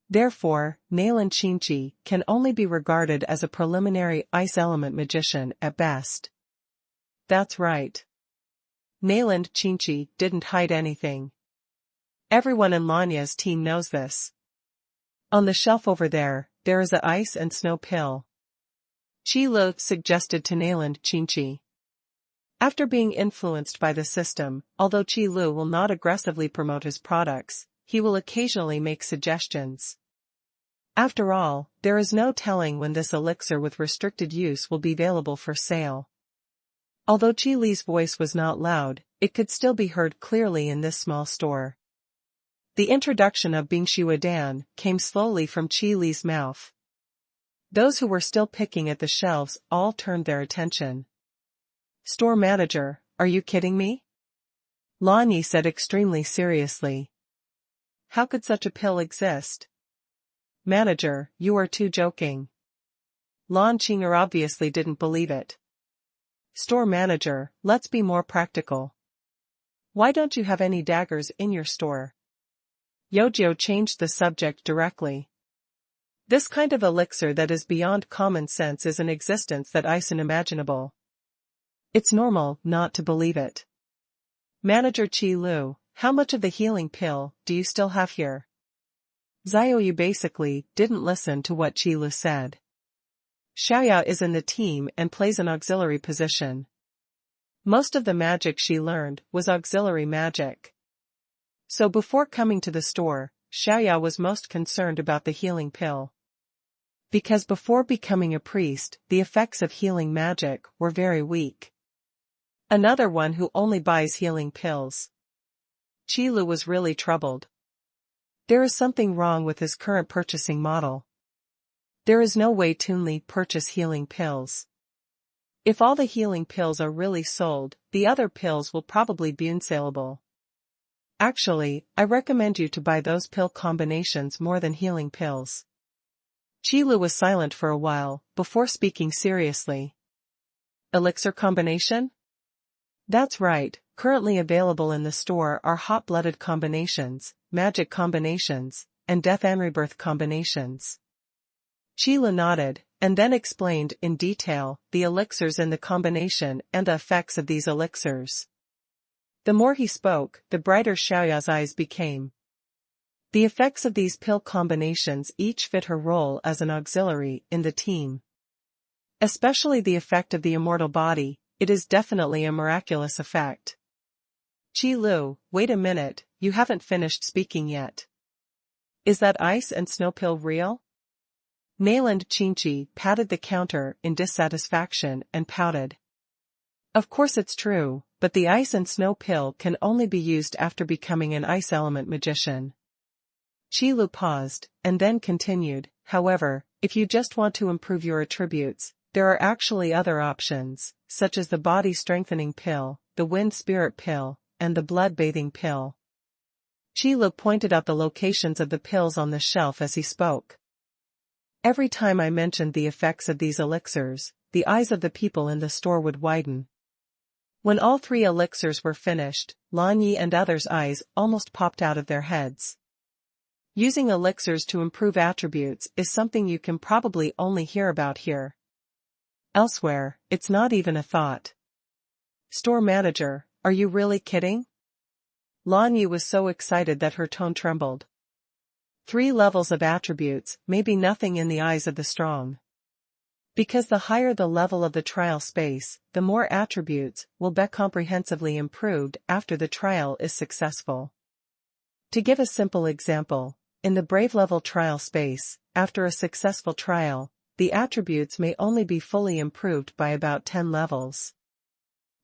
Therefore, Mainland Qingqi can only be regarded as a preliminary ice element magician at best. That's right. Mainland Qingqi didn't hide anything. Everyone in Lanya's team knows this. On the shelf over there is a ice and snow pill. Qi Lu suggested to Mainland Qingqi. After being influenced by the system, although Qi Lu will not aggressively promote his products, he will occasionally make suggestions. After all, there is no telling when this elixir with restricted use will be available for sale. Although Qi Li's voice was not loud, it could still be heard clearly in this small store. The introduction of Bingshu Dan came slowly from Qi Li's mouth. Those who were still picking at the shelves all turned their attention. Store manager, are you kidding me? Lan Yi said extremely seriously. How could such a pill exist? Manager, you are too joking. Lan Qing'er obviously didn't believe it. Store manager, let's be more practical. Why don't you have any daggers in your store? Yojiao changed the subject directly. This kind of elixir that is beyond common sense is an existence that is unimaginable. It's normal not to believe it. Manager Qi Lu, how much of the healing pill do you still have here? Xiaoyu basically didn't listen to what Qi Lu said. Xiaoyao is in the team and plays an auxiliary position. Most of the magic she learned was auxiliary magic. So before coming to the store, Xiaoyao was most concerned about the healing pill. Because before becoming a priest, the effects of healing magic were very weak. Another one who only buys healing pills. Qi Lu was really troubled. There is something wrong with his current purchasing model. There is no way Tunli purchase healing pills. If all the healing pills are really sold, the other pills will probably be unsaleable. Actually, I recommend you to buy those pill combinations more than healing pills. Qi Lu was silent for a while, before speaking seriously. Elixir combination? That's right, currently available in the store are hot-blooded combinations, magic combinations, and death and rebirth combinations. Qi Lu nodded, and then explained in detail the elixirs in the combination and the effects of these elixirs. The more he spoke, the brighter Xiaoya's eyes became. The effects of these pill combinations each fit her role as an auxiliary in the team. Especially the effect of the immortal body, it is definitely a miraculous effect. Qi Lu, wait a minute, you haven't finished speaking yet. Is that ice and snow pill real? Mainland Qingqi patted the counter in dissatisfaction and pouted. Of course it's true, but the ice and snow pill can only be used after becoming an ice element magician. Qi Lu paused, and then continued, however, if you just want to improve your attributes, there are actually other options, such as the body strengthening pill, the wind spirit pill, and the blood bathing pill. Qi Lu pointed out the locations of the pills on the shelf as he spoke. Every time I mentioned the effects of these elixirs, the eyes of the people in the store would widen. When all 3 elixirs were finished, Lan Yi and others' eyes almost popped out of their heads. Using elixirs to improve attributes is something you can probably only hear about here. Elsewhere, it's not even a thought. Store manager, are you really kidding? Lan Yi was so excited that her tone trembled. 3 levels of attributes may be nothing in the eyes of the strong. Because the higher the level of the trial space, the more attributes will be comprehensively improved after the trial is successful. To give a simple example, in the brave level trial space, after a successful trial, the attributes may only be fully improved by about 10 levels.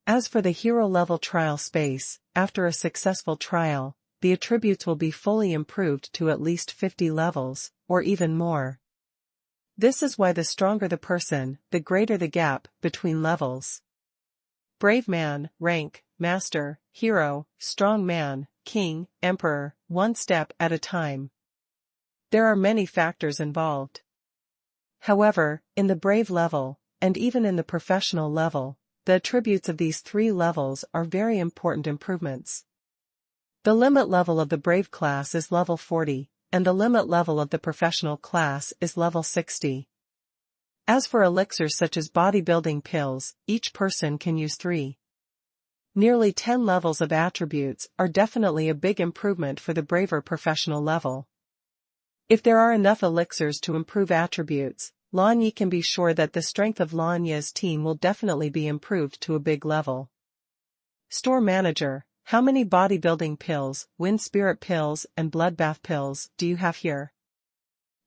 As for the hero level trial space, after a successful trial, the attributes will be fully improved to at least 50 levels, or even more. This is why the stronger the person, the greater the gap between levels. Brave man, rank, master, hero, strong man, king, emperor, one step at a time. There are many factors involved. However, in the brave level, and even in the professional level, the attributes of these 3 levels are very important improvements. The limit level of the brave class is level 40, and the limit level of the professional class is level 60. As for elixirs such as bodybuilding pills, each person can use 3. Nearly 10 levels of attributes are definitely a big improvement for the braver professional level. If there are enough elixirs to improve attributes, Lan Yi can be sure that the strength of Lan Yi's team will definitely be improved to a big level. Store manager, how many bodybuilding pills, wind spirit pills, and bloodbath pills do you have here?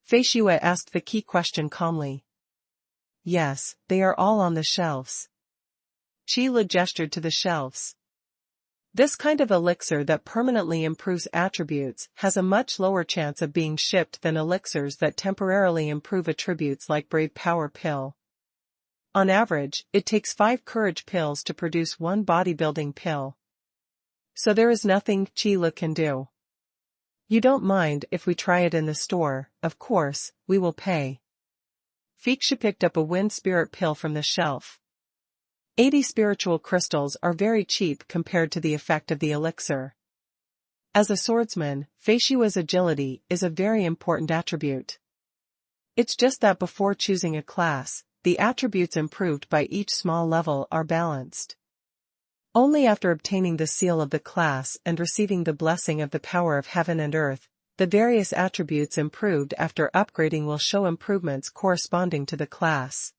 Fei Xue asked the key question calmly. Yes, they are all on the shelves. Qi Lu gestured to the shelves. This kind of elixir that permanently improves attributes has a much lower chance of being shipped than elixirs that temporarily improve attributes like Brave Power Pill. On average, it takes 5 courage pills to produce 1 bodybuilding pill. So there is nothing Qi Lu can do. You don't mind if we try it in the store, of course, we will pay. Feixiu picked up a wind spirit pill from the shelf. 80 spiritual crystals are very cheap compared to the effect of the elixir. As a swordsman, Feixiu's agility is a very important attribute. It's just that before choosing a class, the attributes improved by each small level are balanced. Only after obtaining the seal of the class and receiving the blessing of the power of heaven and earth, the various attributes improved after upgrading will show improvements corresponding to the class.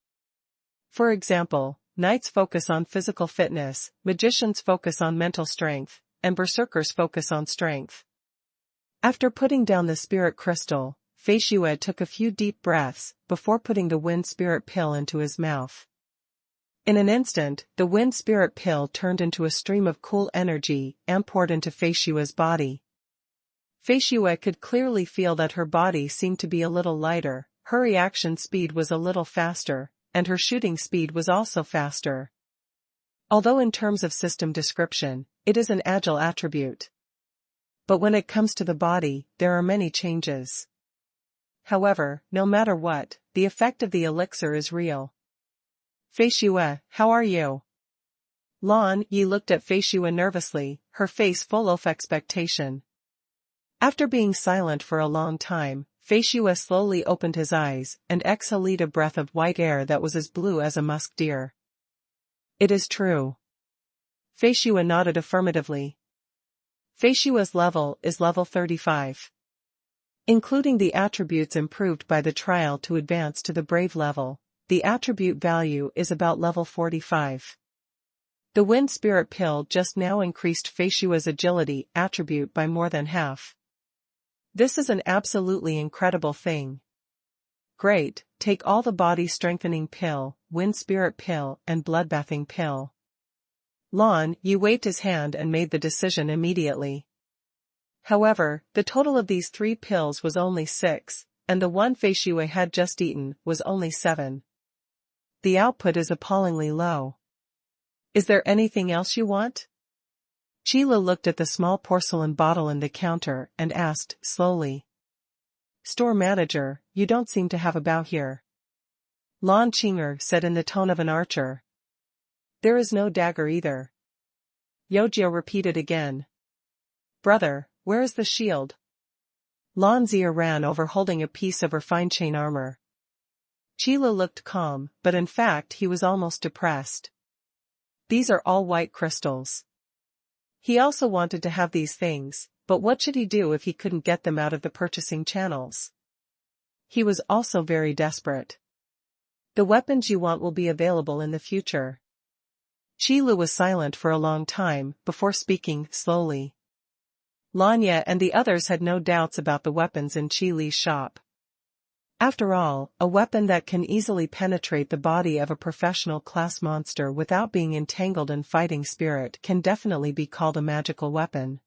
For example, knights focus on physical fitness, magicians focus on mental strength, and berserkers focus on strength. After putting down the spirit crystal, Feixiu took a few deep breaths before putting the wind spirit pill into his mouth. In an instant, the wind spirit pill turned into a stream of cool energy and poured into Feixiu's body. Feixiu could clearly feel that her body seemed to be a little lighter, her reaction speed was a little faster, and her shooting speed was also faster. Although in terms of system description, it is an agile attribute. But when it comes to the body, there are many changes. However, no matter what, the effect of the elixir is real. Feixiu, how are you? Lan Yi looked at Feixiu nervously, her face full of expectation. After being silent for a long time, Feixiu slowly opened his eyes and exhaled a breath of white air that was as blue as a musk deer. It is true. Feixiu nodded affirmatively. Feixiu's level is level 35. Including the attributes improved by the trial to advance to the brave level, the attribute value is about level 45. The wind spirit pill just now increased Feixiu's agility attribute by more than half. This is an absolutely incredible thing. Great, take all the body strengthening pill, wind spirit pill and bloodbathing pill. Lan Yi waved his hand and made the decision immediately. However, the total of these 3 pills was only 6, and the one Feixiu had just eaten was only 7. The output is appallingly low. Is there anything else you want? Qi Lu looked at the small porcelain bottle in the counter and asked, slowly. Store manager, you don't seem to have a bow here. Lan Qing'er said in the tone of an archer. There is no dagger either. Yojiao repeated again. Brother, where is the shield? Lan Ziya ran over holding a piece of her fine chain armor. Qi Lu looked calm, but in fact he was almost depressed. These are all white crystals. He also wanted to have these things, but what should he do if he couldn't get them out of the purchasing channels? He was also very desperate. The weapons you want will be available in the future. Qi Lu was silent for a long time before speaking slowly. Lanya and the others had no doubts about the weapons in Qi Li's shop. After all, a weapon that can easily penetrate the body of a professional class monster without being entangled in fighting spirit can definitely be called a magical weapon.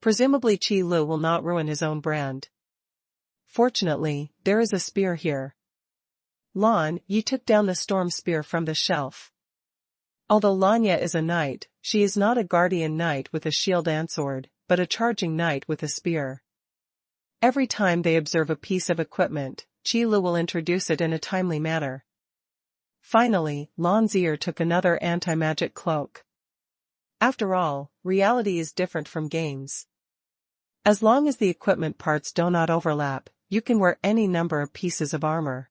Presumably Qi Lu will not ruin his own brand. Fortunately, there is a spear here. Lan Yi took down the storm spear from the shelf. Although Lanya is a knight, she is not a guardian knight with a shield and sword, but a charging knight with a spear. Every time they observe a piece of equipment, Qi Lu will introduce it in a timely manner. Finally, Lan Ziya took another anti-magic cloak. After all, reality is different from games. As long as the equipment parts do not overlap, you can wear any number of pieces of armor.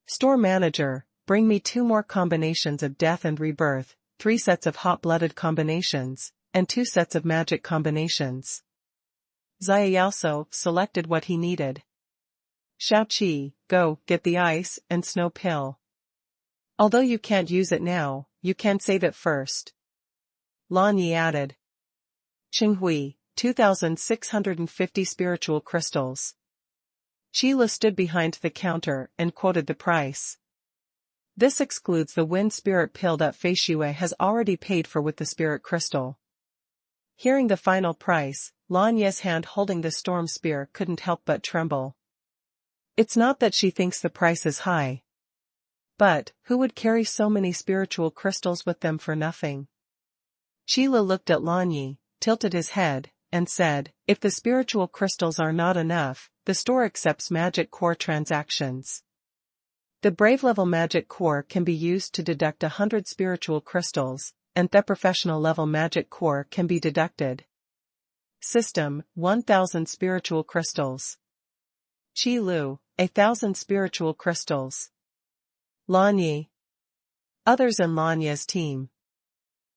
Store manager, bring me 2 more combinations of death and rebirth, 3 sets of hot-blooded combinations, and 2 sets of magic combinations. Ziya also selected what he needed. Shao Qi, go, get the ice and snow pill. Although you can't use it now, you can save it first. Lan Yi added. Qinghui, 2,650 spiritual crystals. Qi Lu stood behind the counter and quoted the price. This excludes the wind spirit pill that Feixiu has already paid for with the spirit crystal. Hearing the final price, Lan Ye's hand holding the storm spear couldn't help but tremble. It's not that she thinks the price is high. But, who would carry so many spiritual crystals with them for nothing? Qila looked at Lan Yi, tilted his head, and said, if the spiritual crystals are not enough, the store accepts magic core transactions. The Brave level magic core can be used to deduct 100 spiritual crystals, and the professional level magic core can be deducted. System, 1000 spiritual crystals. Qi Lu, 1000 spiritual crystals. Lan Yi. Others in Lan Ye's team.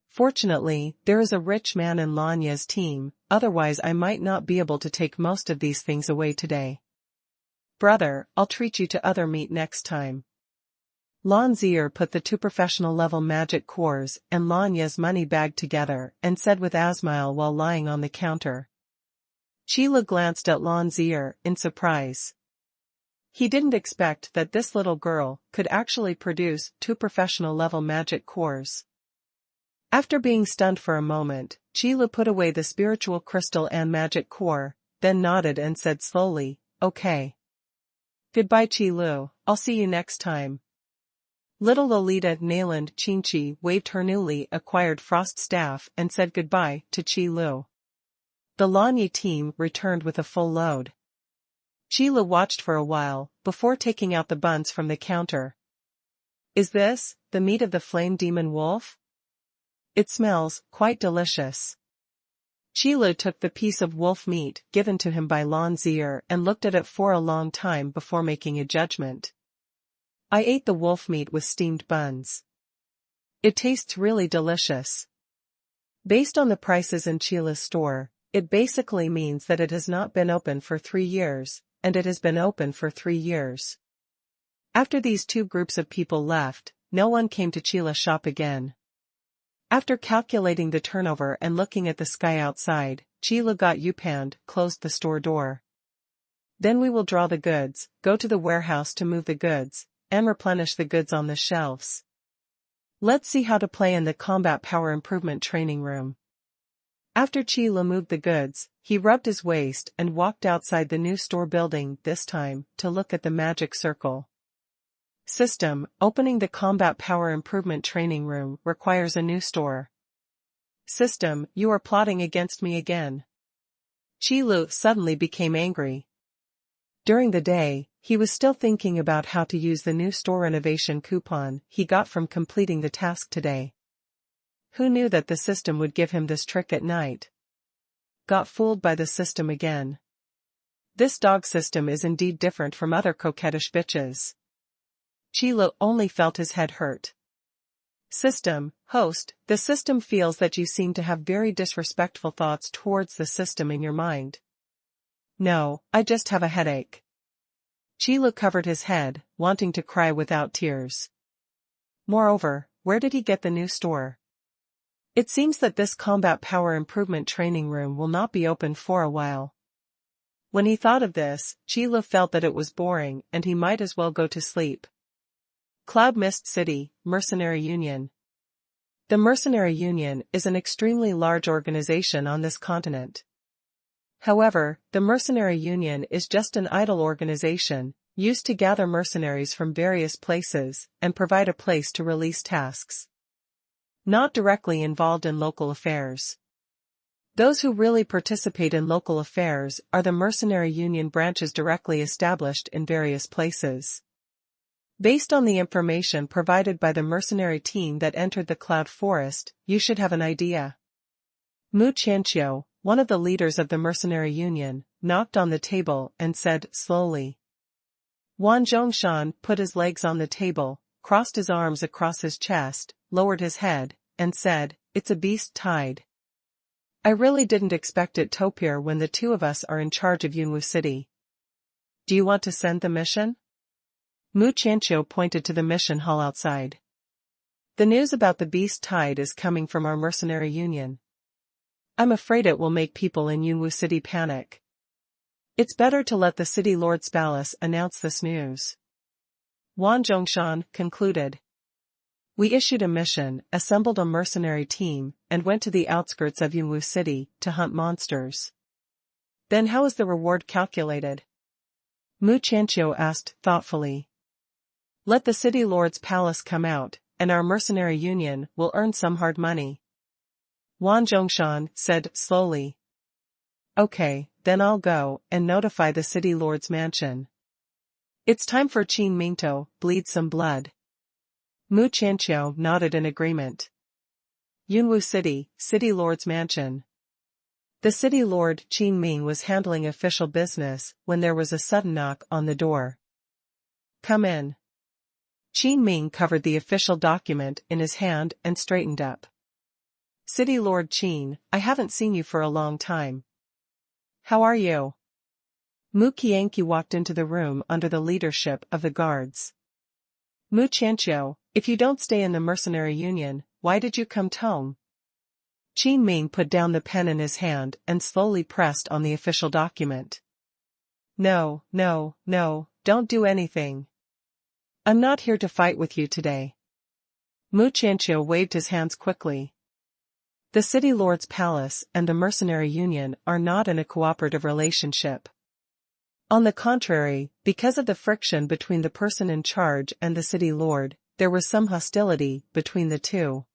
Fortunately, there is a rich man in Lan Ye's team, otherwise I might not be able to take most of these things away today. Brother, I'll treat you to other meat next time. Lan Zier put the 2 professional level magic cores and Lan Ye's money bag together and said with a smile while lying on the counter. Qila glanced at Lan Zier in surprise. He didn't expect that this little girl could actually produce 2 professional level magic cores. After being stunned for a moment, Qila put away the spiritual crystal and magic core, then nodded and said slowly, okay. Goodbye Qilu, I'll see you next time. Little Lolita Nayland Qingqi waved her newly acquired frost staff and said goodbye to Qilu. The Lan Yi team returned with a full load. Qila watched for a while, before taking out the buns from the counter. Is this the meat of the flame demon wolf? It smells quite delicious. Qila took the piece of wolf meat given to him by Lan Zier and looked at it for a long time before making a judgment. I ate the wolf meat with steamed buns. It tastes really delicious. Based on the prices in Qila's store, it basically means that it has not been open for 3 years, and it has been open for 3 years. After these 2 groups of people left, no one came to Qila's shop again. After calculating the turnover and looking at the sky outside, Qila got Upand, closed the store door. Then we will draw the goods, go to the warehouse to move the goods, and replenish the goods on the shelves. Let's see how to play in the combat power improvement training room. After Qila moved the goods, he rubbed his waist and walked outside the new store building this time to look at the magic circle. System, opening the combat power improvement training room requires a new store. System, you are plotting against me again. Qilu suddenly became angry. During the day, he was still thinking about how to use the new store renovation coupon he got from completing the task today. Who knew that the system would give him this trick at night? Got fooled by the system again. This dog system is indeed different from other coquettish bitches. Qila only felt his head hurt. System, host, the system feels that you seem to have very disrespectful thoughts towards the system in your mind. No, I just have a headache. Qila covered his head, wanting to cry without tears. Moreover, where did he get the new store? It seems that this combat power improvement training room will not be open for a while. When he thought of this, Qila felt that it was boring and he might as well go to sleep. Cloud Mist City, Mercenary Union. The Mercenary Union is an extremely large organization on this continent. However, the Mercenary Union is just an idle organization, used to gather mercenaries from various places and provide a place to release tasks. Not directly involved in local affairs. Those who really participate in local affairs are the Mercenary Union branches directly established in various places. Based on the information provided by the mercenary team that entered the Cloud Forest, you should have an idea. Mu Qianqiu, one of the leaders of the Mercenary Union, knocked on the table and said slowly. Wan Zhongshan put his legs on the table, crossed his arms across his chest, lowered his head, and said, "It's a beast tide. I really didn't expect it to appear when the 2 of us are in charge of Yunwu City. Do you want to send the mission?" Mu Qianqiu pointed to the mission hall outside. "The news about the beast tide is coming from our Mercenary Union. I'm afraid it will make people in Yunwu City panic. It's better to let the City Lord's Palace announce this news." Wan Zhongshan concluded. We issued a mission, assembled a mercenary team, and went to the outskirts of Yunwu City to hunt monsters. Then how is the reward calculated? Mu Qianqiu asked thoughtfully. Let the city lord's palace come out, and our mercenary union will earn some hard money. Wan Zhongshan said slowly. Okay, then I'll go and notify the city lord's mansion. It's time for Qin Ming to bleed some blood. Mu Qianqiu nodded in agreement. Yunwu City, city lord's mansion. The city lord Qin Ming was handling official business when there was a sudden knock on the door. Come in. Qin Ming covered the official document in his hand and straightened up. City Lord Qin, I haven't seen you for a long time. How are you? Mu Qianqi walked into the room under the leadership of the guards. Mu Qianqiu, if you don't stay in the mercenary union, why did you come home? Qin Ming put down the pen in his hand and slowly pressed on the official document. No, don't do anything. I'm not here to fight with you today. Mu Qianqiu waved his hands quickly. The city lord's palace and the mercenary union are not in a cooperative relationship. On the contrary, because of the friction between the person in charge and the city lord, there was some hostility between the two.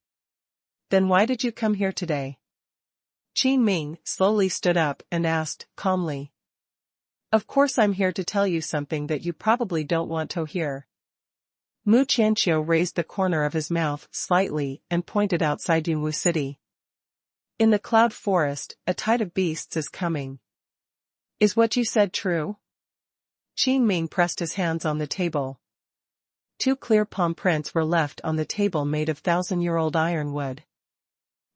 Then why did you come here today? Qin Ming slowly stood up and asked, calmly. Of course I'm here to tell you something that you probably don't want to hear. Mu Qianqiu raised the corner of his mouth slightly and pointed outside Yunwu City. In the cloud forest, a tide of beasts is coming. Is what you said true? Qin Ming pressed his hands on the table. 2 clear palm prints were left on the table made of 1,000-year-old ironwood.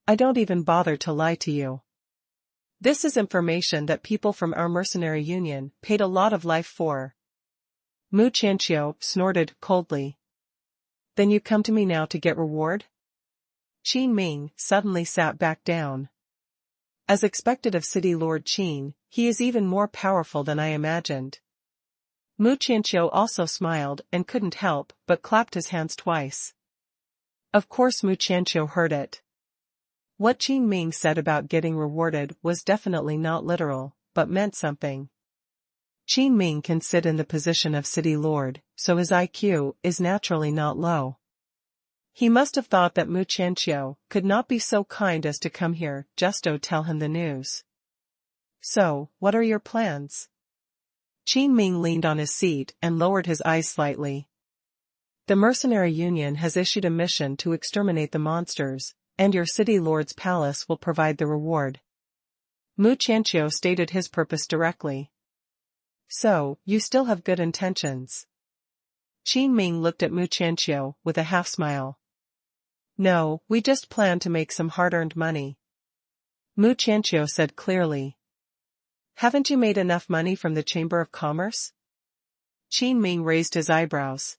I don't even bother to lie to you. This is information that people from our mercenary union paid a lot of life for. Mu Qianqiu snorted coldly. Then you come to me now to get reward? Qin Ming suddenly sat back down. As expected of City Lord Qin, he is even more powerful than I imagined. Mu Qianqiu also smiled and couldn't help but clapped his hands twice. Of course Mu Qianqiu heard it. What Qin Ming said about getting rewarded was definitely not literal, but meant something. Qin Ming can sit in the position of city lord, so his IQ is naturally not low. He must have thought that Mu Qianqiu could not be so kind as to come here just to tell him the news. So, what are your plans? Qin Ming leaned on his seat and lowered his eyes slightly. The mercenary union has issued a mission to exterminate the monsters, and your city lord's palace will provide the reward. Mu Qianqiu stated his purpose directly. So, you still have good intentions. Qin Ming looked at Mu Qianqiu with a half-smile. No, we just plan to make some hard-earned money. Mu Qianqiu said clearly. Haven't you made enough money from the Chamber of Commerce? Qin Ming raised his eyebrows.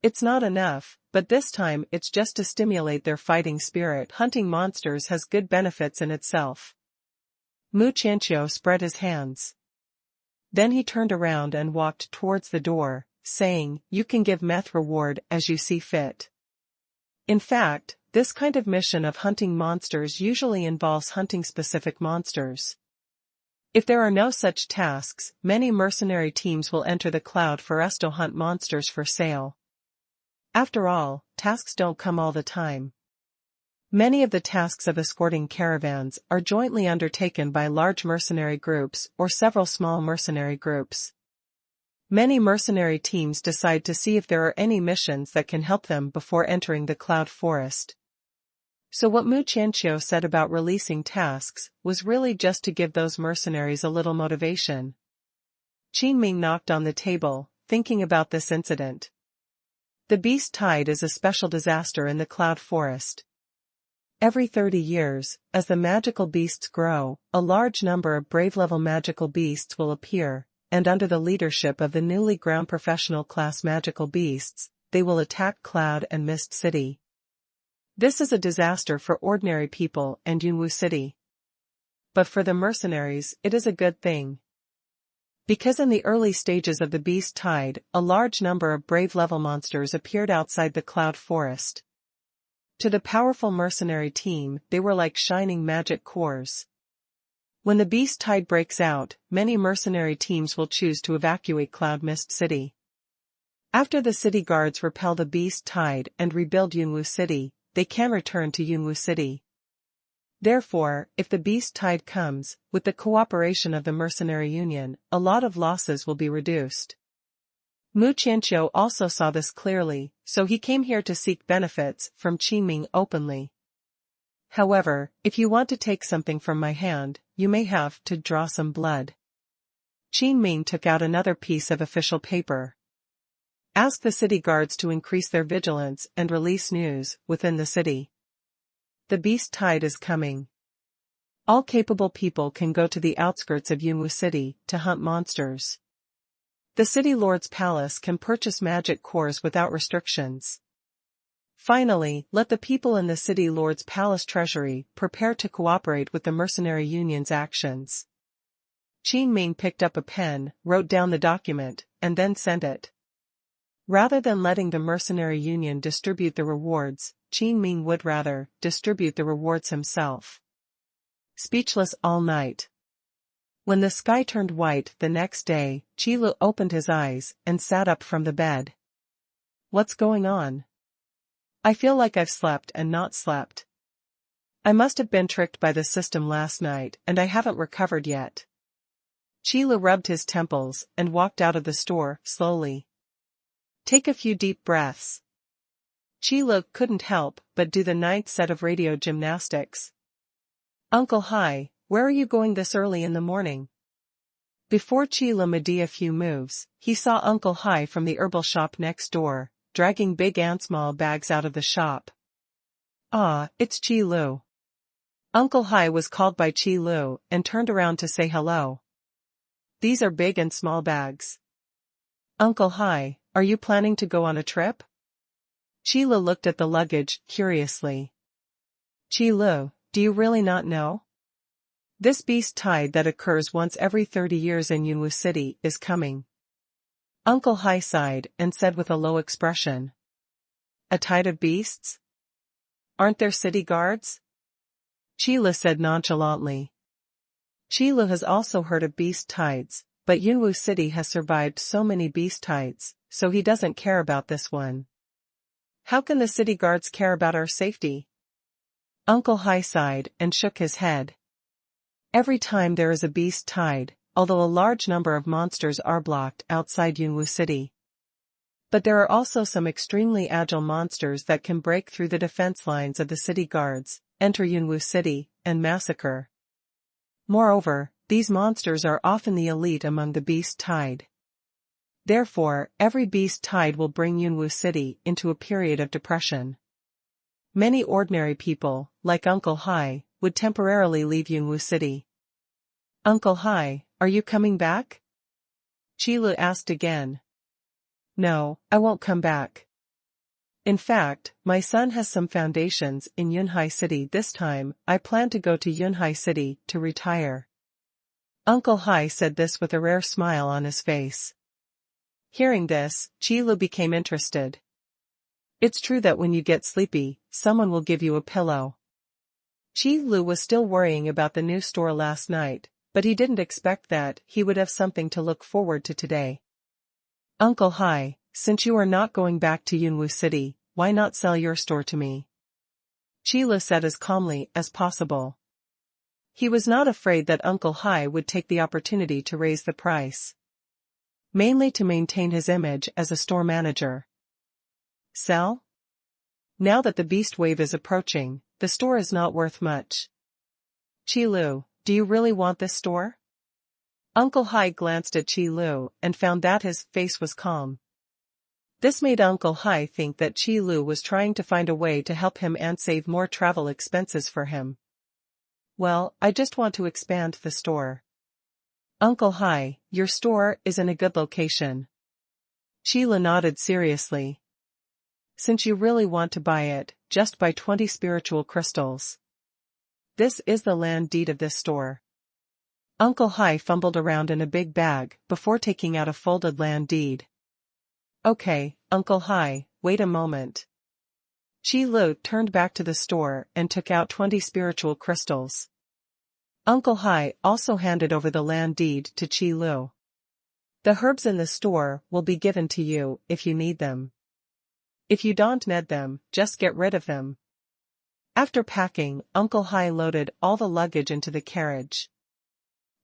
It's not enough, but this time it's just to stimulate their fighting spirit. Hunting monsters has good benefits in itself. Mu Qianqiu spread his hands. Then he turned around and walked towards the door, saying, you can give meth reward as you see fit. In fact, this kind of mission of hunting monsters usually involves hunting specific monsters. If there are no such tasks, many mercenary teams will enter the cloud for us to hunt monsters for sale. After all, tasks don't come all the time. Many of the tasks of escorting caravans are jointly undertaken by large mercenary groups or several small mercenary groups. Many mercenary teams decide to see if there are any missions that can help them before entering the cloud forest. So what Mu Qianqiu said about releasing tasks was really just to give those mercenaries a little motivation. Qin Ming knocked on the table, thinking about this incident. The beast tide is a special disaster in the cloud forest. Every 30 years, as the magical beasts grow, a large number of brave-level magical beasts will appear, and under the leadership of the newly ground professional class magical beasts, they will attack Cloud and Mist City. This is a disaster for ordinary people and Yunwu City. But for the mercenaries, it is a good thing. Because in the early stages of the beast tide, a large number of brave level monsters appeared outside the cloud forest. To the powerful mercenary team, they were like shining magic cores. When the beast tide breaks out, many mercenary teams will choose to evacuate Cloud Mist City. After the city guards repel the beast tide and rebuild Yunwu City, they can return to Yunwu City. Therefore, if the beast tide comes, with the cooperation of the mercenary union, a lot of losses will be reduced. Mu Qianqiu also saw this clearly, so he came here to seek benefits from Qinming openly. However, if you want to take something from my hand, you may have to draw some blood. Qinming took out another piece of official paper. Ask the city guards to increase their vigilance and release news within the city. The beast tide is coming. All capable people can go to the outskirts of Yunwu City to hunt monsters. The city lord's palace can purchase magic cores without restrictions. Finally, let the people in the city lord's palace treasury prepare to cooperate with the mercenary union's actions. Qinming picked up a pen, wrote down the document, and then sent it. Rather than letting the mercenary union distribute the rewards, Qinming would rather distribute the rewards himself. Speechless all night. When the sky turned white the next day, Qilu opened his eyes and sat up from the bed. What's going on? I feel like I've slept and not slept. I must have been tricked by the system last night and I haven't recovered yet. Qilu rubbed his temples and walked out of the store slowly. Take a few deep breaths. Qilu couldn't help but do the 9th set of radio gymnastics. Uncle Hai, where are you going this early in the morning? Before Qilu did a few moves, he saw Uncle Hai from the herbal shop next door, dragging big and small bags out of the shop. Ah, it's Qilu. Uncle Hai was called by Qilu and turned around to say hello. These are big and small bags. Uncle Hai, are you planning to go on a trip? Qilu looked at the luggage curiously. Qilu, do you really not know? This beast tide that occurs once every 30 years in Yunwu City is coming. Uncle Hai sighed and said with a low expression. A tide of beasts? Aren't there city guards? Qilu said nonchalantly. Qilu has also heard of beast tides, but Yunwu City has survived so many beast tides, so he doesn't care about this one. How can the city guards care about our safety? Uncle Hai sighed and shook his head. Every time there is a beast tide, although a large number of monsters are blocked outside Yunwu City. But there are also some extremely agile monsters that can break through the defense lines of the city guards, enter Yunwu City, and massacre. Moreover, these monsters are often the elite among the beast tide. Therefore, every beast tide will bring Yunwu City into a period of depression. Many ordinary people, like Uncle Hai, would temporarily leave Yunwu City. Uncle Hai, are you coming back? Qilu asked again. No, I won't come back. In fact, my son has some foundations in Yunhai City this time. I plan to go to Yunhai City to retire. Uncle Hai said this with a rare smile on his face. Hearing this, Qilu became interested. It's true that when you get sleepy, someone will give you a pillow. Qilu was still worrying about the new store last night, but he didn't expect that he would have something to look forward to today. Uncle Hai, since you are not going back to Yunwu City, why not sell your store to me? Qilu said as calmly as possible. He was not afraid that Uncle Hai would take the opportunity to raise the price. Mainly to maintain his image as a store manager. Sell? Now that the beast wave is approaching, the store is not worth much. Qilu, do you really want this store? Uncle Hai glanced at Qilu and found that his face was calm. This made Uncle Hai think that Qilu was trying to find a way to help him and save more travel expenses for him. Well, I just want to expand the store. Uncle Hai, your store is in a good location. Qilu nodded seriously. Since you really want to buy it, just buy 20 spiritual crystals. This is the land deed of this store. Uncle Hai fumbled around in a big bag before taking out a folded land deed. Okay, Uncle Hai, wait a moment. Qi Lu turned back to the store and took out 20 spiritual crystals. Uncle Hai also handed over the land deed to Qi Lu. The herbs in the store will be given to you if you need them. If you don't need them, just get rid of them. After packing, Uncle Hai loaded all the luggage into the carriage.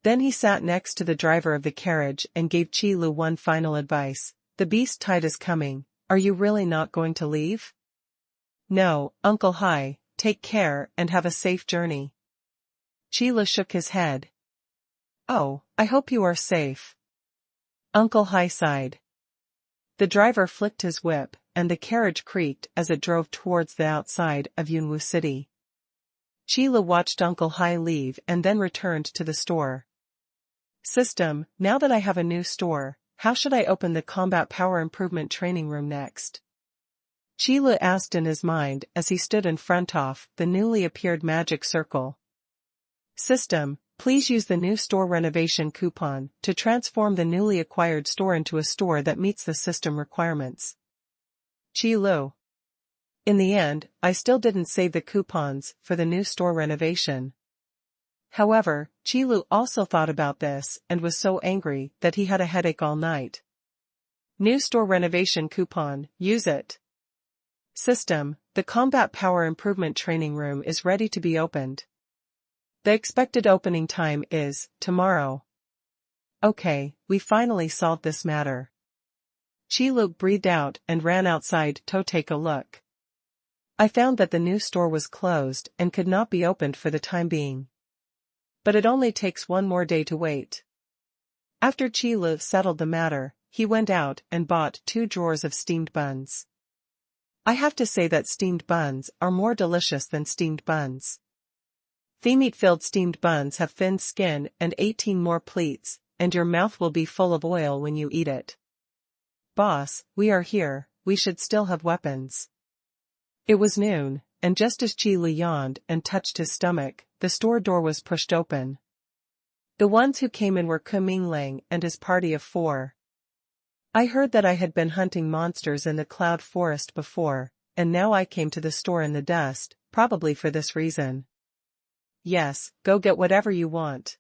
Then he sat next to the driver of the carriage and gave Qi Lu one final advice. The beast tide is coming, are you really not going to leave? No, Uncle Hai, take care and have a safe journey. Qi Lu shook his head. Oh, I hope you are safe. Uncle Hai sighed. The driver flicked his whip, and the carriage creaked as it drove towards the outside of Yunwu City. Qi Lu watched Uncle Hai leave and then returned to the store. System, now that I have a new store, how should I open the combat power improvement training room next? Qi Lu asked in his mind as he stood in front of the newly appeared magic circle. System, please use the new store renovation coupon to transform the newly acquired store into a store that meets the system requirements. Qi Lu. In the end, I still didn't save the coupons for the new store renovation. However, Qi Lu also thought about this and was so angry that he had a headache all night. New store renovation coupon, use it. System, the combat power improvement training room is ready to be opened. The expected opening time is tomorrow. Okay, we finally solved this matter. Qi Lu breathed out and ran outside to take a look. I found that the new store was closed and could not be opened for the time being. But it only takes one more day to wait. After Qi Lu settled the matter, he went out and bought 2 drawers of steamed buns. I have to say that steamed buns are more delicious than steamed buns. The meat-filled steamed buns have thin skin and 18 more pleats, and your mouth will be full of oil when you eat it. Boss, we are here, we should still have weapons. It was noon, and just as Qi Lu yawned and touched his stomach, the store door was pushed open. The ones who came in were Mainland and his party of 4. I heard that I had been hunting monsters in the cloud forest before, and now I came to the store in the dust, probably for this reason. Yes, go get whatever you want.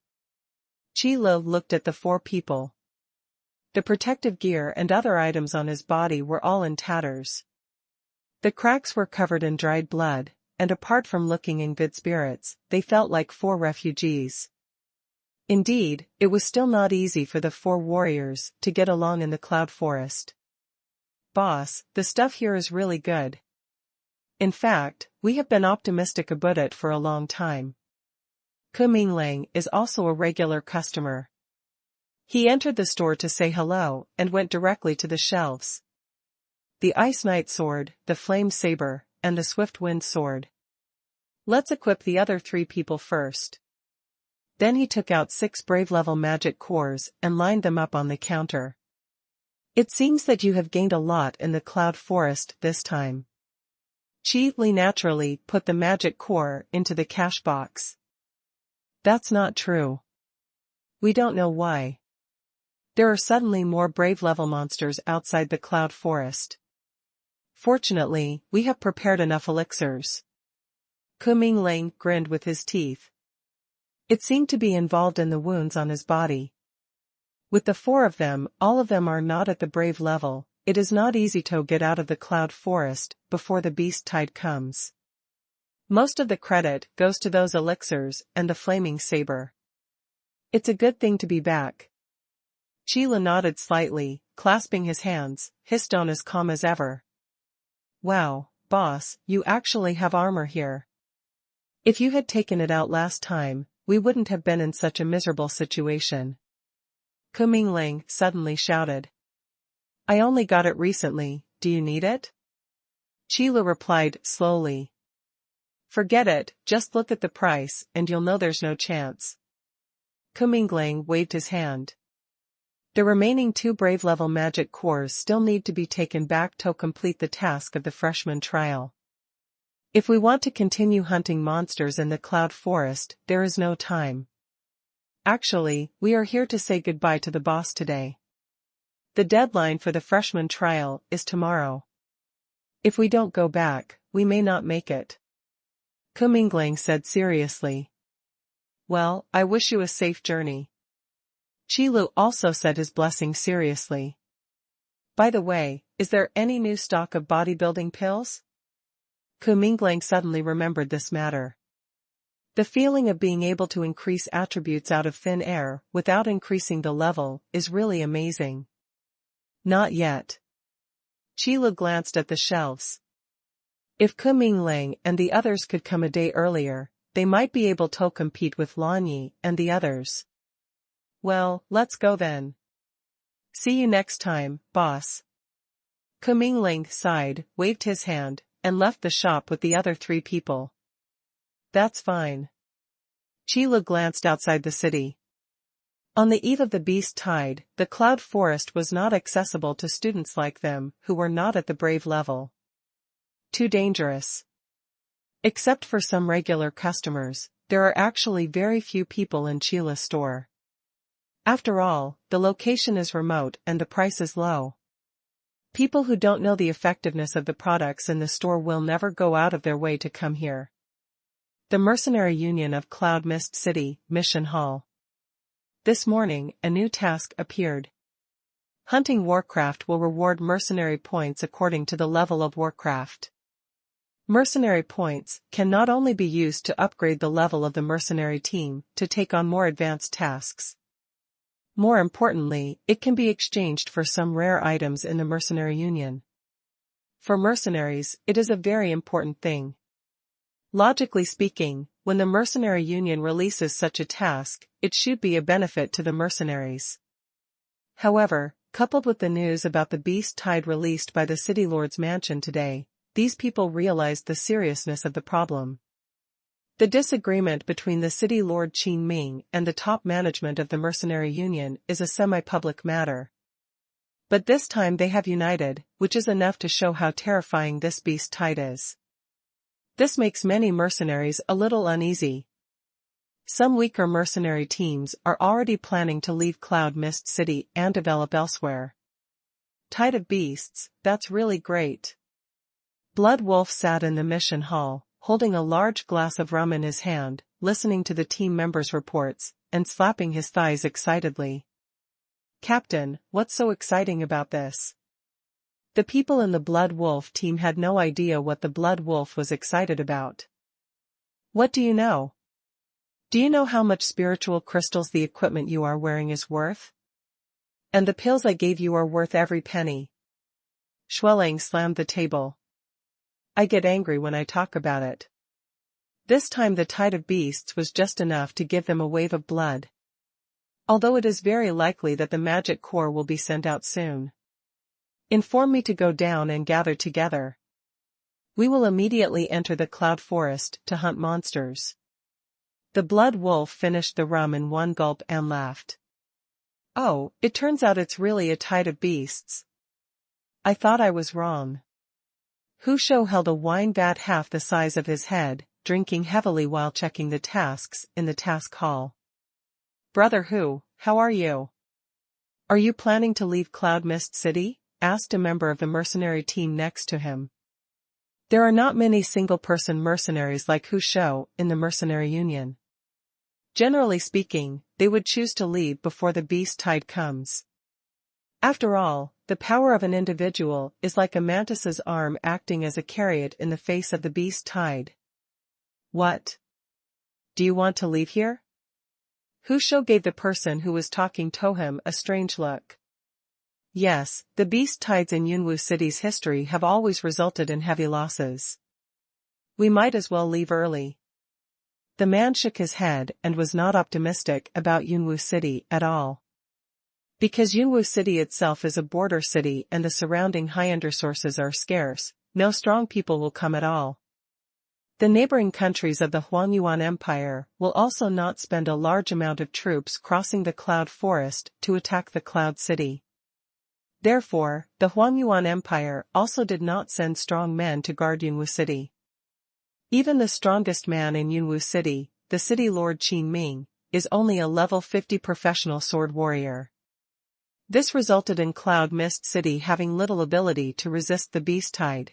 Qi Lu looked at the 4 people. The protective gear and other items on his body were all in tatters. The cracks were covered in dried blood, and apart from looking in good spirits, they felt like 4 refugees. Indeed, it was still not easy for the 4 warriors to get along in the cloud forest. Boss, the stuff here is really good. In fact, we have been optimistic about it for a long time. Mainland is also a regular customer. He entered the store to say hello and went directly to the shelves. The Ice Knight sword, the Flame saber, and the Swift Wind sword. Let's equip the other 3 people first. Then he took out 6 brave level magic cores and lined them up on the counter. It seems that you have gained a lot in the cloud forest this time. Qi Lu naturally put the magic core into the cash box. That's not true. We don't know why. There are suddenly more brave level monsters outside the cloud forest. Fortunately, we have prepared enough elixirs. Mainland grinned with his teeth. It seemed to be involved in the wounds on his body. With the 4 of them, all of them are not at the brave level. It is not easy to get out of the cloud forest before the beast tide comes. Most of the credit goes to those elixirs and the flaming saber. It's a good thing to be back. Qi Lu nodded slightly, clasping his hands, his tone as calm as ever. Wow, boss, you actually have armor here. If you had taken it out last time, we wouldn't have been in such a miserable situation. Mainland suddenly shouted. I only got it recently, do you need it? Qi Lu replied slowly. Forget it, just look at the price and you'll know there's no chance. Mainland waved his hand. The remaining 2 brave level magic cores still need to be taken back to complete the task of the freshman trial. If we want to continue hunting monsters in the cloud forest, there is no time. actually, we are here to say goodbye to the boss today. The deadline for the freshman trial is tomorrow. If we don't go back, we may not make it. Kumingling said seriously. Well, I wish you a safe journey. Qilu also said his blessing seriously. By the way, is there any new stock of bodybuilding pills? Kumingling suddenly remembered this matter. The feeling of being able to increase attributes out of thin air without increasing the level is really amazing. Not yet. Qilu glanced at the shelves. If Kumingling and the others could come a day earlier, they might be able to compete with Lanyi and the others. Well, let's go then. See you next time, boss. Kumingling sighed, waved his hand, and left the shop with the other 3 people. That's fine. Qilu glanced outside the city. On the eve of the beast tide, the cloud forest was not accessible to students like them who were not at the brave level. Too dangerous. Except for some regular customers, there are actually very few people in Qilu's store. After all, the location is remote and the price is low. People who don't know the effectiveness of the products in the store will never go out of their way to come here. The Mercenary Union of Cloud Mist City, Mission Hall. This morning, a new task appeared. Hunting Warcraft will reward mercenary points according to the level of Warcraft. Mercenary points can not only be used to upgrade the level of the mercenary team to take on more advanced tasks. More importantly, it can be exchanged for some rare items in the Mercenary Union. For mercenaries, it is a very important thing. Logically speaking, when the Mercenary Union releases such a task, it should be a benefit to the mercenaries. However, coupled with the news about the beast tide released by the City Lord's mansion today, these people realized the seriousness of the problem. The disagreement between the City Lord Qin Ming and the top management of the Mercenary Union is a semi-public matter. But this time they have united, which is enough to show how terrifying this beast tide is. This makes many mercenaries a little uneasy. Some weaker mercenary teams are already planning to leave Cloud Mist City and develop elsewhere. Tide of beasts, that's really great. Blood Wolf sat in the mission hall, holding a large glass of rum in his hand, listening to the team members' reports, and slapping his thighs excitedly. Captain, what's so exciting about this? The people in the Blood Wolf team had no idea what the Blood Wolf was excited about. What do you know? Do you know how much spiritual crystals the equipment you are wearing is worth? And the pills I gave you are worth every penny. Xueling slammed the table. I get angry when I talk about it. This time the tide of beasts was just enough to give them a wave of blood. Although it is very likely that the magic core will be sent out soon. Inform me to go down and gather together. We will immediately enter the cloud forest to hunt monsters. The Blood Wolf finished the rum in one gulp and laughed. Oh, it turns out it's really a tide of beasts. I thought I was wrong. Hu Shou held a wine vat half the size of his head, drinking heavily while checking the tasks in the task hall. Brother Hu, how are you? Are you planning to leave Cloud Mist City? Asked a member of the mercenary team next to him. There are not many single-person mercenaries like Hu Shou in the Mercenary Union. Generally speaking, they would choose to leave before the beast tide comes. After all, the power of an individual is like a mantis's arm acting as a chariot in the face of the beast tide. What? Do you want to leave here? Hu Shou gave the person who was talking to him a strange look. Yes, the beast tides in Yunwu City's history have always resulted in heavy losses. We might as well leave early. The man shook his head and was not optimistic about Yunwu City at all. Because Yunwu City itself is a border city and the surrounding high-end resources are scarce, no strong people will come at all. The neighboring countries of the Huangyuan Empire will also not spend a large amount of troops crossing the Cloud Forest to attack the Cloud City. Therefore, the Huangyuan Empire also did not send strong men to guard Yunwu City. Even the strongest man in Yunwu City, the city lord Qin Ming, is only a level 50 professional sword warrior. This resulted in Cloud Mist City having little ability to resist the beast tide.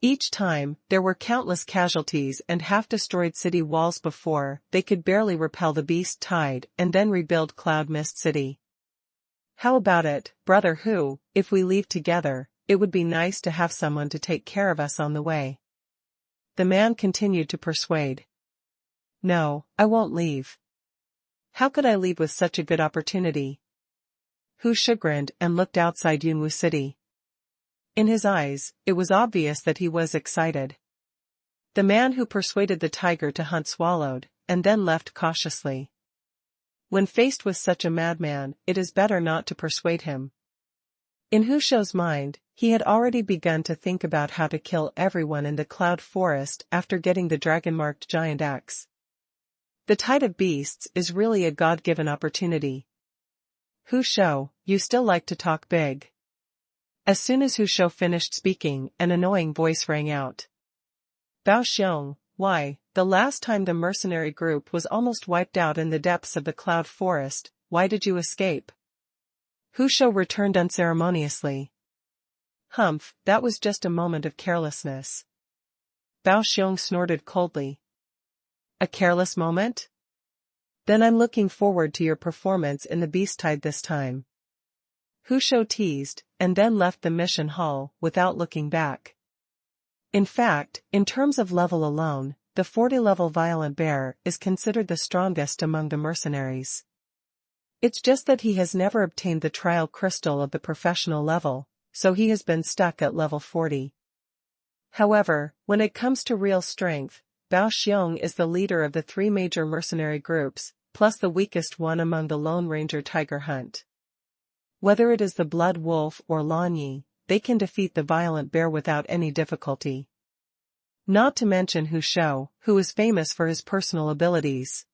Each time, there were countless casualties and half-destroyed city walls before they could barely repel the beast tide and then rebuild Cloud Mist City. How about it, Brother Hu, if we leave together? It would be nice to have someone to take care of us on the way. The man continued to persuade. No, I won't leave. How could I leave with such a good opportunity? Hu chagrined and looked outside Yunwu City. In his eyes, it was obvious that he was excited. The man who persuaded the tiger to hunt swallowed, and then left cautiously. When faced with such a madman, it is better not to persuade him. In Hu Shou's mind, he had already begun to think about how to kill everyone in the Cloud Forest after getting the dragon-marked giant axe. The tide of beasts is really a God-given opportunity. Hu Shou, you still like to talk big. As soon as Hu Shou finished speaking, an annoying voice rang out. Bao Xiong, why, the last time the mercenary group was almost wiped out in the depths of the Cloud Forest, why did you escape? Hu Shou returned unceremoniously. Humph, that was just a moment of carelessness. Bao Xiong snorted coldly. A careless moment? Then I'm looking forward to your performance in the beast tide this time. Hu Shou teased, and then left the mission hall without looking back. In fact, in terms of level alone, the 40-level Violent Bear is considered the strongest among the mercenaries. It's just that he has never obtained the trial crystal of the professional level, so he has been stuck at level 40. However, when it comes to real strength, Bao Xiong is the leader of the 3 major mercenary groups, plus the weakest one among the Lone Ranger Tiger Hunt. Whether it is the Blood Wolf or Lan Yi, they can defeat the Violent Bear without any difficulty. Not to mention Hu Shou, who is famous for his personal abilities.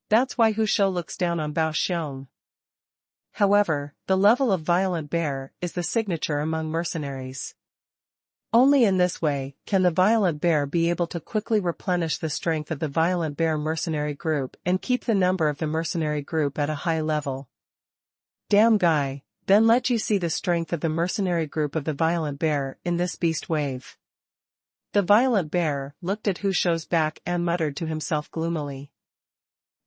That's why Hu Shou looks down on Bao Xiong. However, the level of Violent Bear is the signature among mercenaries. Only in this way can the Violent Bear be able to quickly replenish the strength of the Violent Bear mercenary group and keep the number of the mercenary group at a high level. Damn guy, then let you see the strength of the mercenary group of the Violent Bear in this beast wave. The Violent Bear looked at Hu Shou's back and muttered to himself gloomily.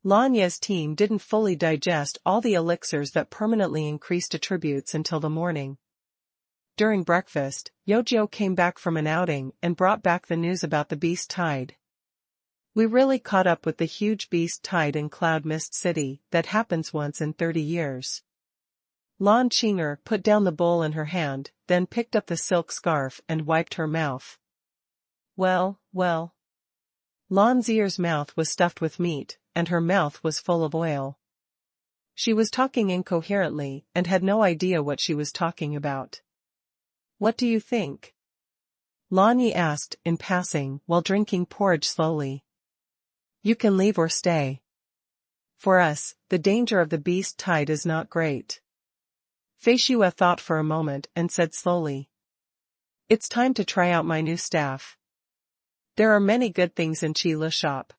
Lan Ye's team didn't fully digest all the elixirs that permanently increased attributes until the morning. During breakfast, Yojiao came back from an outing and brought back the news about the beast tide. We really caught up with the huge beast tide in Cloud Mist City that happens once in 30 years. Lan Qinger put down the bowl in her hand, then picked up the silk scarf and wiped her mouth. Well. Lan Zier's mouth was stuffed with meat, and her mouth was full of oil. She was talking incoherently and had no idea what she was talking about. What do you think? Lan Yi asked in passing while drinking porridge slowly. You can leave or stay. For us, the danger of the beast tide is not great. Fei Xue thought for a moment and said slowly. It's time to try out my new staff. There are many good things in Qi Le shop.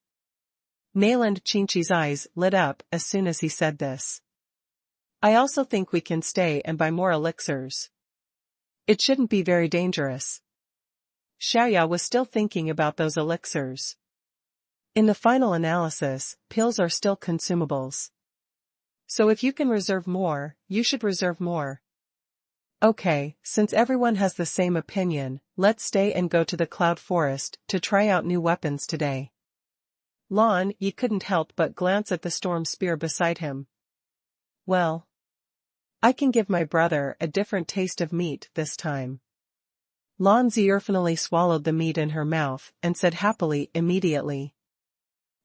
Mainland Qingqi's eyes lit up as soon as he said this. I also think we can stay and buy more elixirs. It shouldn't be very dangerous. Xiaoya was still thinking about those elixirs. In the final analysis, pills are still consumables. So if you can reserve more, you should reserve more. Okay, since everyone has the same opinion, let's stay and go to the Cloud Forest to try out new weapons today. Lan Yi couldn't help but glance at the storm spear beside him. Well, I can give my brother a different taste of meat this time. Lan Zier finally swallowed the meat in her mouth and said happily immediately.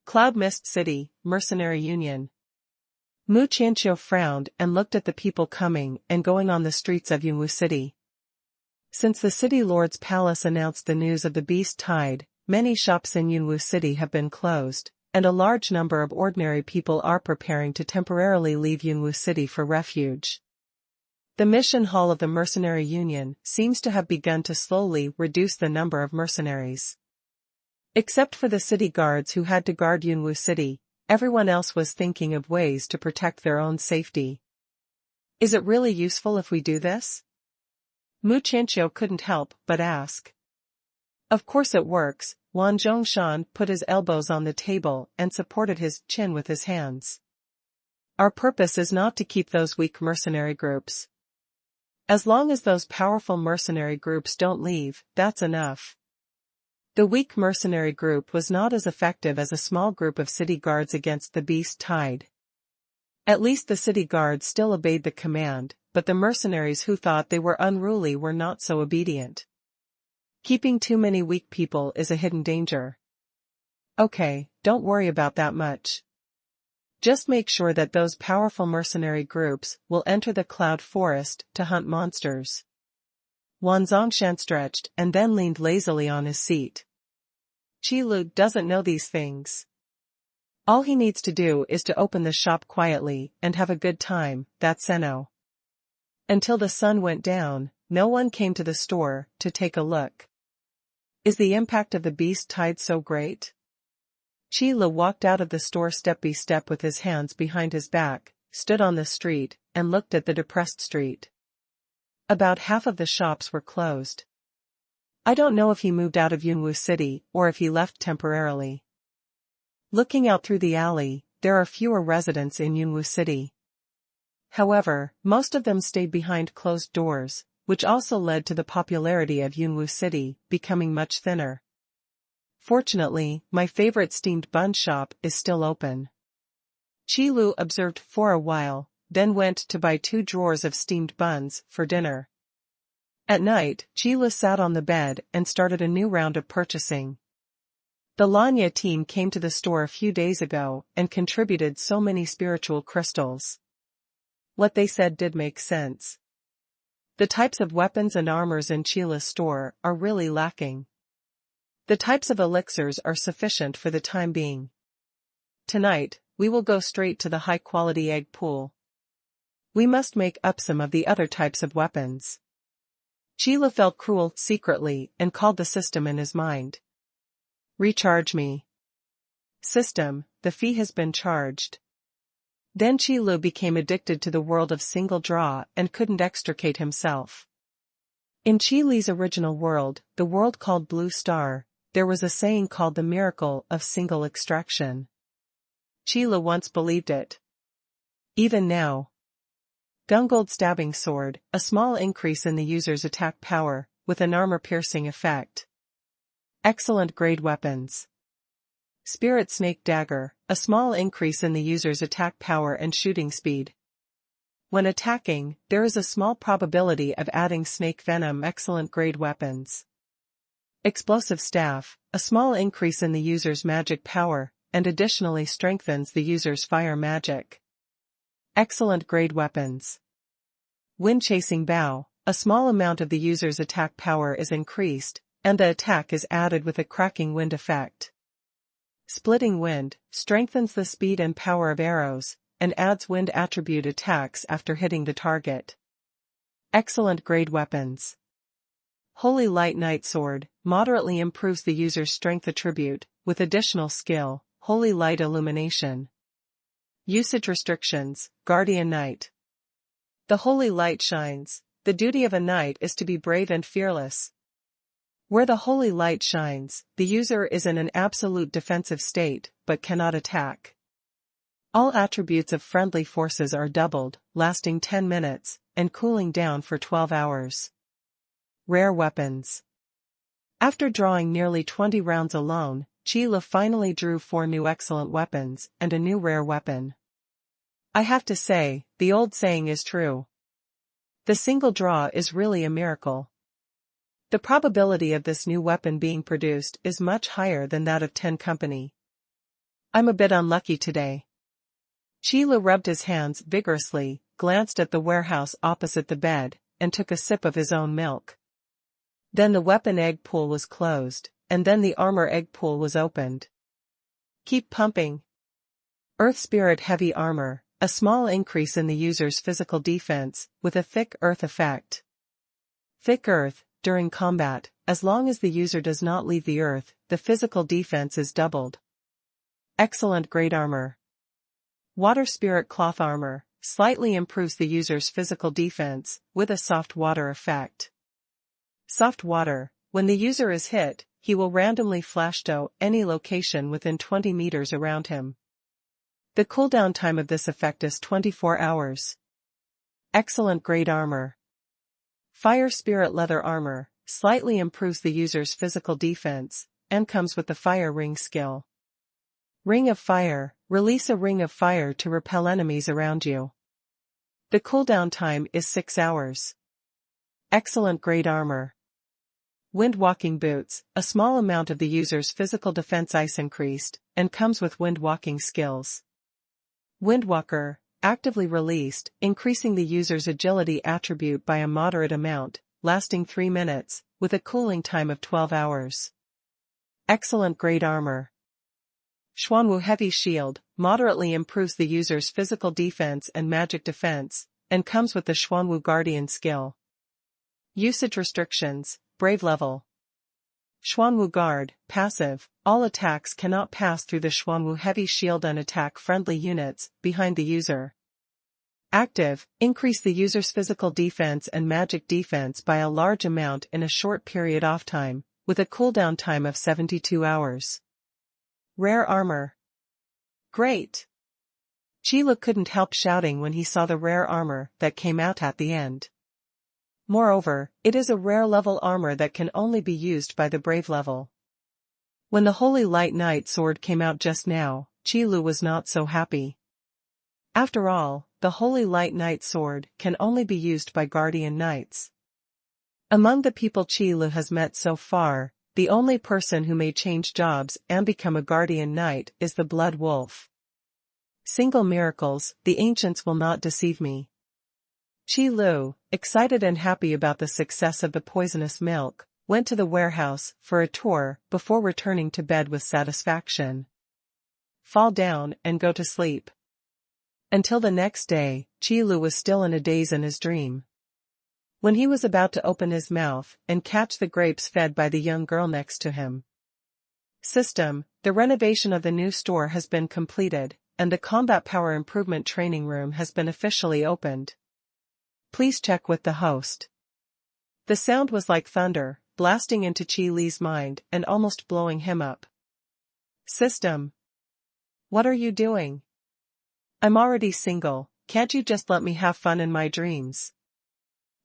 Cloud Mist City, Mercenary Union. Mu Qianqiu frowned and looked at the people coming and going on the streets of Yunwu City. Since the city lord's palace announced the news of the beast tide, many shops in Yunwu City have been closed, and a large number of ordinary people are preparing to temporarily leave Yunwu City for refuge. The mission hall of the Mercenary Union seems to have begun to slowly reduce the number of mercenaries. Except for the city guards who had to guard Yunwu City, Everyone else was thinking of ways to protect their own safety. Is it really useful if we do this? Mu Qianqiu couldn't help but ask. Of course it works. Wan Zhongshan put his elbows on the table and supported his chin with his hands. Our purpose is not to keep those weak mercenary groups. As long as those powerful mercenary groups don't leave, that's enough. The weak mercenary group was not as effective as a small group of city guards against the beast tide. At least the city guards still obeyed the command, but the mercenaries who thought they were unruly were not so obedient. Keeping too many weak people is a hidden danger. Okay, don't worry about that much. Just make sure that those powerful mercenary groups will enter the cloud forest to hunt monsters. Wan Zhongshan stretched and then leaned lazily on his seat. Qi Lu doesn't know these things. All he needs to do is to open the shop quietly and have a good time, that's enough. Until the sun went down, no one came to the store to take a look. Is the impact of the beast tide so great? Qi Lu walked out of the store step by step with his hands behind his back, stood on the street, and looked at the depressed street. About half of the shops were closed. I don't know if he moved out of Yunwu City or if he left temporarily. Looking out through the alley, there are fewer residents in Yunwu City. However, most of them stayed behind closed doors, which also led to the popularity of Yunwu City becoming much thinner. Fortunately, my favorite steamed bun shop is still open. Qi Lu observed for a while, then went to buy 2 drawers of steamed buns for dinner. At night, Qi Lu sat on the bed and started a new round of purchasing. The Lanya team came to the store a few days ago and contributed so many spiritual crystals. What they said did make sense. The types of weapons and armors in Qi Lu's store are really lacking. The types of elixirs are sufficient for the time being. Tonight, we will go straight to the high-quality egg pool. We must make up some of the other types of weapons. Qi Lu felt cruel secretly and called the system in his mind. Recharge me. System, the fee has been charged. Then Qi Lu became addicted to the world of single draw and couldn't extricate himself. In Qi Li's original world, the world called Blue Star, there was a saying called the miracle of single extraction. Qi Lu once believed it. Even now. Gungold stabbing sword, a small increase in the user's attack power, with an armor-piercing effect. Excellent grade weapons. Spirit Snake Dagger, a small increase in the user's attack power and shooting speed. When attacking, there is a small probability of adding snake venom. Excellent grade weapons. Explosive Staff, a small increase in the user's magic power, and additionally strengthens the user's fire magic. Excellent grade weapons. Wind-chasing Bow, a small amount of the user's attack power is increased, and the attack is added with a cracking wind effect. Splitting Wind, strengthens the speed and power of arrows, and adds wind attribute attacks after hitting the target. Excellent grade weapons. Holy Light Night Sword, moderately improves the user's strength attribute, with additional skill, Holy Light Illumination. Usage restrictions, Guardian Knight. The holy light shines. The duty of a knight is to be brave and fearless. Where the holy light shines, the user is in an absolute defensive state, but cannot attack. All attributes of friendly forces are doubled, lasting 10 minutes, and cooling down for 12 hours. Rare weapons. After drawing nearly 20 rounds alone, Qi Lu finally drew 4 new excellent weapons and a new rare weapon. I have to say, the old saying is true. The single draw is really a miracle. The probability of this new weapon being produced is much higher than that of 10 company. I'm a bit unlucky today. Qi Lu rubbed his hands vigorously, glanced at the warehouse opposite the bed, and took a sip of his own milk. Then the weapon egg pool was closed, and then the armor egg pool was opened. Keep pumping. Earth Spirit Heavy Armor, a small increase in the user's physical defense, with a thick earth effect. Thick earth, during combat, as long as the user does not leave the earth, the physical defense is doubled. Excellent grade armor. Water spirit cloth armor, slightly improves the user's physical defense, with a soft water effect. Soft water, when the user is hit, he will randomly flash to any location within 20 meters around him. The cooldown time of this effect is 24 hours. Excellent grade armor. Fire spirit leather armor, slightly improves the user's physical defense, and comes with the fire ring skill. Ring of fire, release a ring of fire to repel enemies around you. The cooldown time is 6 hours. Excellent grade armor. Wind walking boots, a small amount of the user's physical defense ice increased, and comes with wind walking skills. Windwalker, actively released, increasing the user's agility attribute by a moderate amount, lasting 3 minutes, with a cooling time of 12 hours. Excellent grade armor. Xuanwu heavy shield, moderately improves the user's physical defense and magic defense, and comes with the Xuanwu guardian skill. Usage restrictions, brave level. Xuanwu guard, passive, all attacks cannot pass through the Xuanwu heavy shield and attack friendly units behind the user. Active, increase the user's physical defense and magic defense by a large amount in a short period off time, with a cooldown time of 72 hours. Rare armor. Great! Qilu couldn't help shouting when he saw the rare armor that came out at the end. Moreover, it is a rare level armor that can only be used by the brave level. When the Holy Light Knight sword came out just now, Qilu was not so happy. After all, the Holy Light Knight sword can only be used by guardian knights. Among the people Qilu has met so far, the only person who may change jobs and become a guardian knight is the Blood Wolf. Single miracles, the ancients will not deceive me. Qilu, excited and happy about the success of the poisonous milk, went to the warehouse for a tour before returning to bed with satisfaction. Fall down and go to sleep. Until the next day, Qilu was still in a daze in his dream. When he was about to open his mouth and catch the grapes fed by the young girl next to him. System, the renovation of the new store has been completed, and the combat power improvement training room has been officially opened. Please check with the host. The sound was like thunder, blasting into Qi Li's mind and almost blowing him up. System. What are you doing? I'm already single, can't you just let me have fun in my dreams?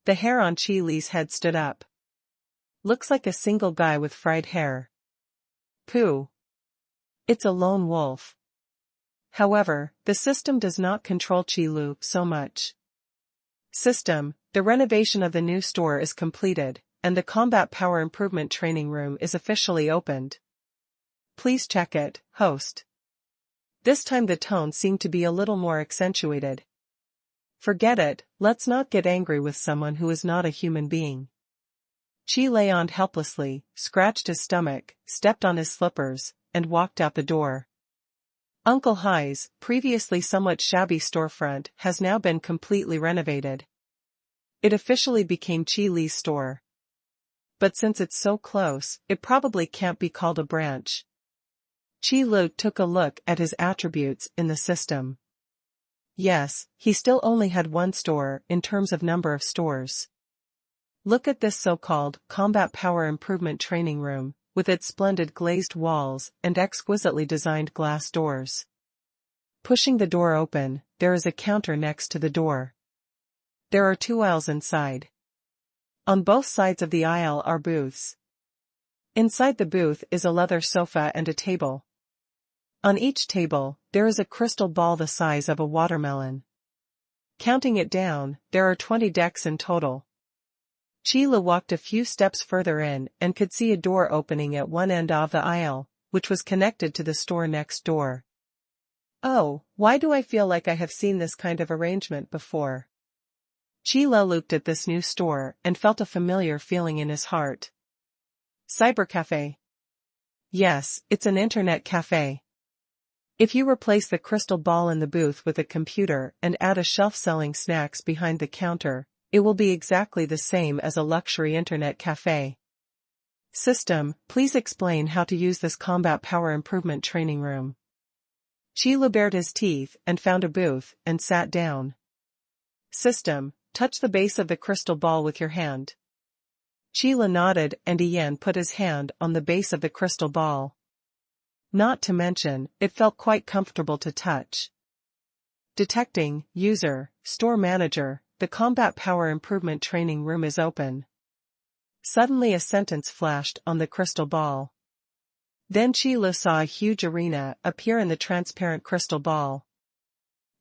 The hair on Qi Li's head stood up. Looks like a single guy with fried hair. Pooh. It's a lone wolf. However, the system does not control Qilu so much. System, the renovation of the new store is completed, and the combat power improvement training room is officially opened. Please check it, host. This time the tone seemed to be a little more accentuated. Forget it, let's not get angry with someone who is not a human being. Qi lay on helplessly, scratched his stomach, stepped on his slippers, and walked out the door. Uncle Hai's, previously somewhat shabby storefront, has now been completely renovated. It officially became Qi Li's store. But since it's so close, it probably can't be called a branch. Qi Lu took a look at his attributes in the system. Yes, he still only had one store in terms of number of stores. Look at this so-called combat power improvement training room, with its splendid glazed walls and exquisitely designed glass doors. Pushing the door open, there is a counter next to the door. There are 2 aisles inside. On both sides of the aisle are booths. Inside the booth is a leather sofa and a table. On each table, there is a crystal ball the size of a watermelon. Counting it down, there are 20 decks in total. Qilu walked a few steps further in and could see a door opening at one end of the aisle, which was connected to the store next door. Oh, why do I feel like I have seen this kind of arrangement before? Qilu looked at this new store and felt a familiar feeling in his heart. Cybercafe. Yes, it's an internet cafe. If you replace the crystal ball in the booth with a computer and add a shelf selling snacks behind the counter, it will be exactly the same as a luxury internet cafe. System, please explain how to use this combat power improvement training room. Qilu bared his teeth and found a booth and sat down. System: touch the base of the crystal ball with your hand. Qilu nodded and Ian put his hand on the base of the crystal ball. Not to mention, it felt quite comfortable to touch. Detecting: user, store manager, the combat power improvement training room is open. Suddenly a sentence flashed on the crystal ball. Then Qilu saw a huge arena appear in the transparent crystal ball.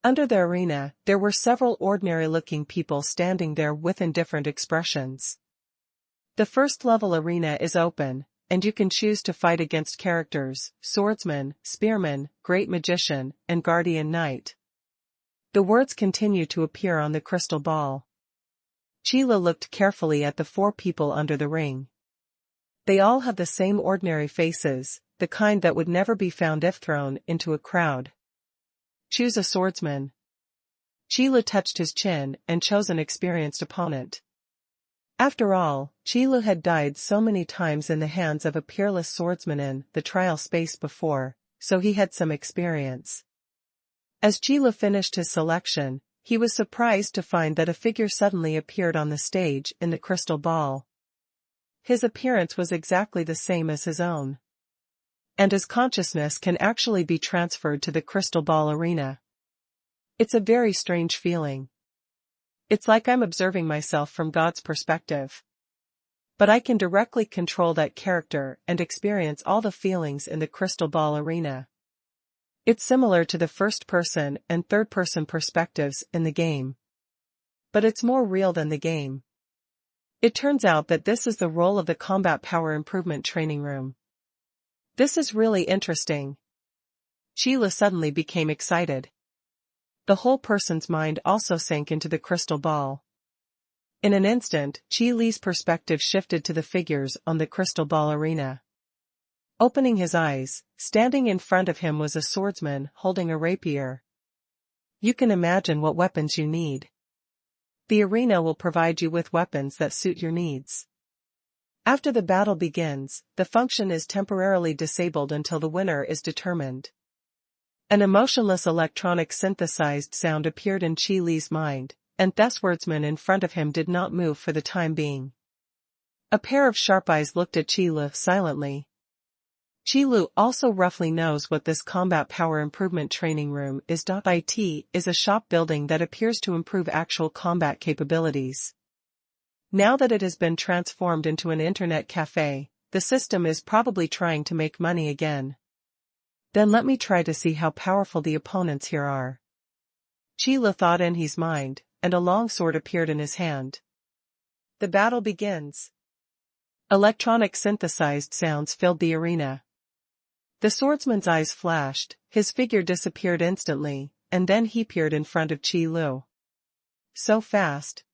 Under the arena, there were several ordinary-looking people standing there with indifferent expressions. The first level arena is open, and you can choose to fight against characters: swordsman, spearman, great magician, and guardian knight. The words continue to appear on the crystal ball. Qilu looked carefully at the 4 people under the ring. They all have the same ordinary faces, the kind that would never be found if thrown into a crowd. Choose a swordsman. Qilu touched his chin and chose an experienced opponent. After all, Qilu had died so many times in the hands of a peerless swordsman in the trial space before, so he had some experience. As Qilu finished his selection, he was surprised to find that a figure suddenly appeared on the stage in the crystal ball. His appearance was exactly the same as his own. And his consciousness can actually be transferred to the crystal ball arena. It's a very strange feeling. It's like I'm observing myself from God's perspective. But I can directly control that character and experience all the feelings in the crystal ball arena. It's similar to the first-person and third-person perspectives in the game. But it's more real than the game. It turns out that this is the role of the combat power improvement training room. This is really interesting. Qilu suddenly became excited. The whole person's mind also sank into the crystal ball. In an instant, Qilu's perspective shifted to the figures on the crystal ball arena. Opening his eyes, standing in front of him was a swordsman holding a rapier. You can imagine what weapons you need. The arena will provide you with weapons that suit your needs. After the battle begins, the function is temporarily disabled until the winner is determined. An emotionless electronic synthesized sound appeared in Qilu's mind, and the swordsman in front of him did not move for the time being. A pair of sharp eyes looked at Qilu silently. Qilu also roughly knows what this combat power improvement training room is. It is a shop building that appears to improve actual combat capabilities. Now that it has been transformed into an internet cafe, the system is probably trying to make money again. Then let me try to see how powerful the opponents here are. Qilu thought in his mind, and a long sword appeared in his hand. The battle begins. Electronic synthesized sounds filled the arena. The swordsman's eyes flashed, his figure disappeared instantly, and then he appeared in front of Qilu. So fast.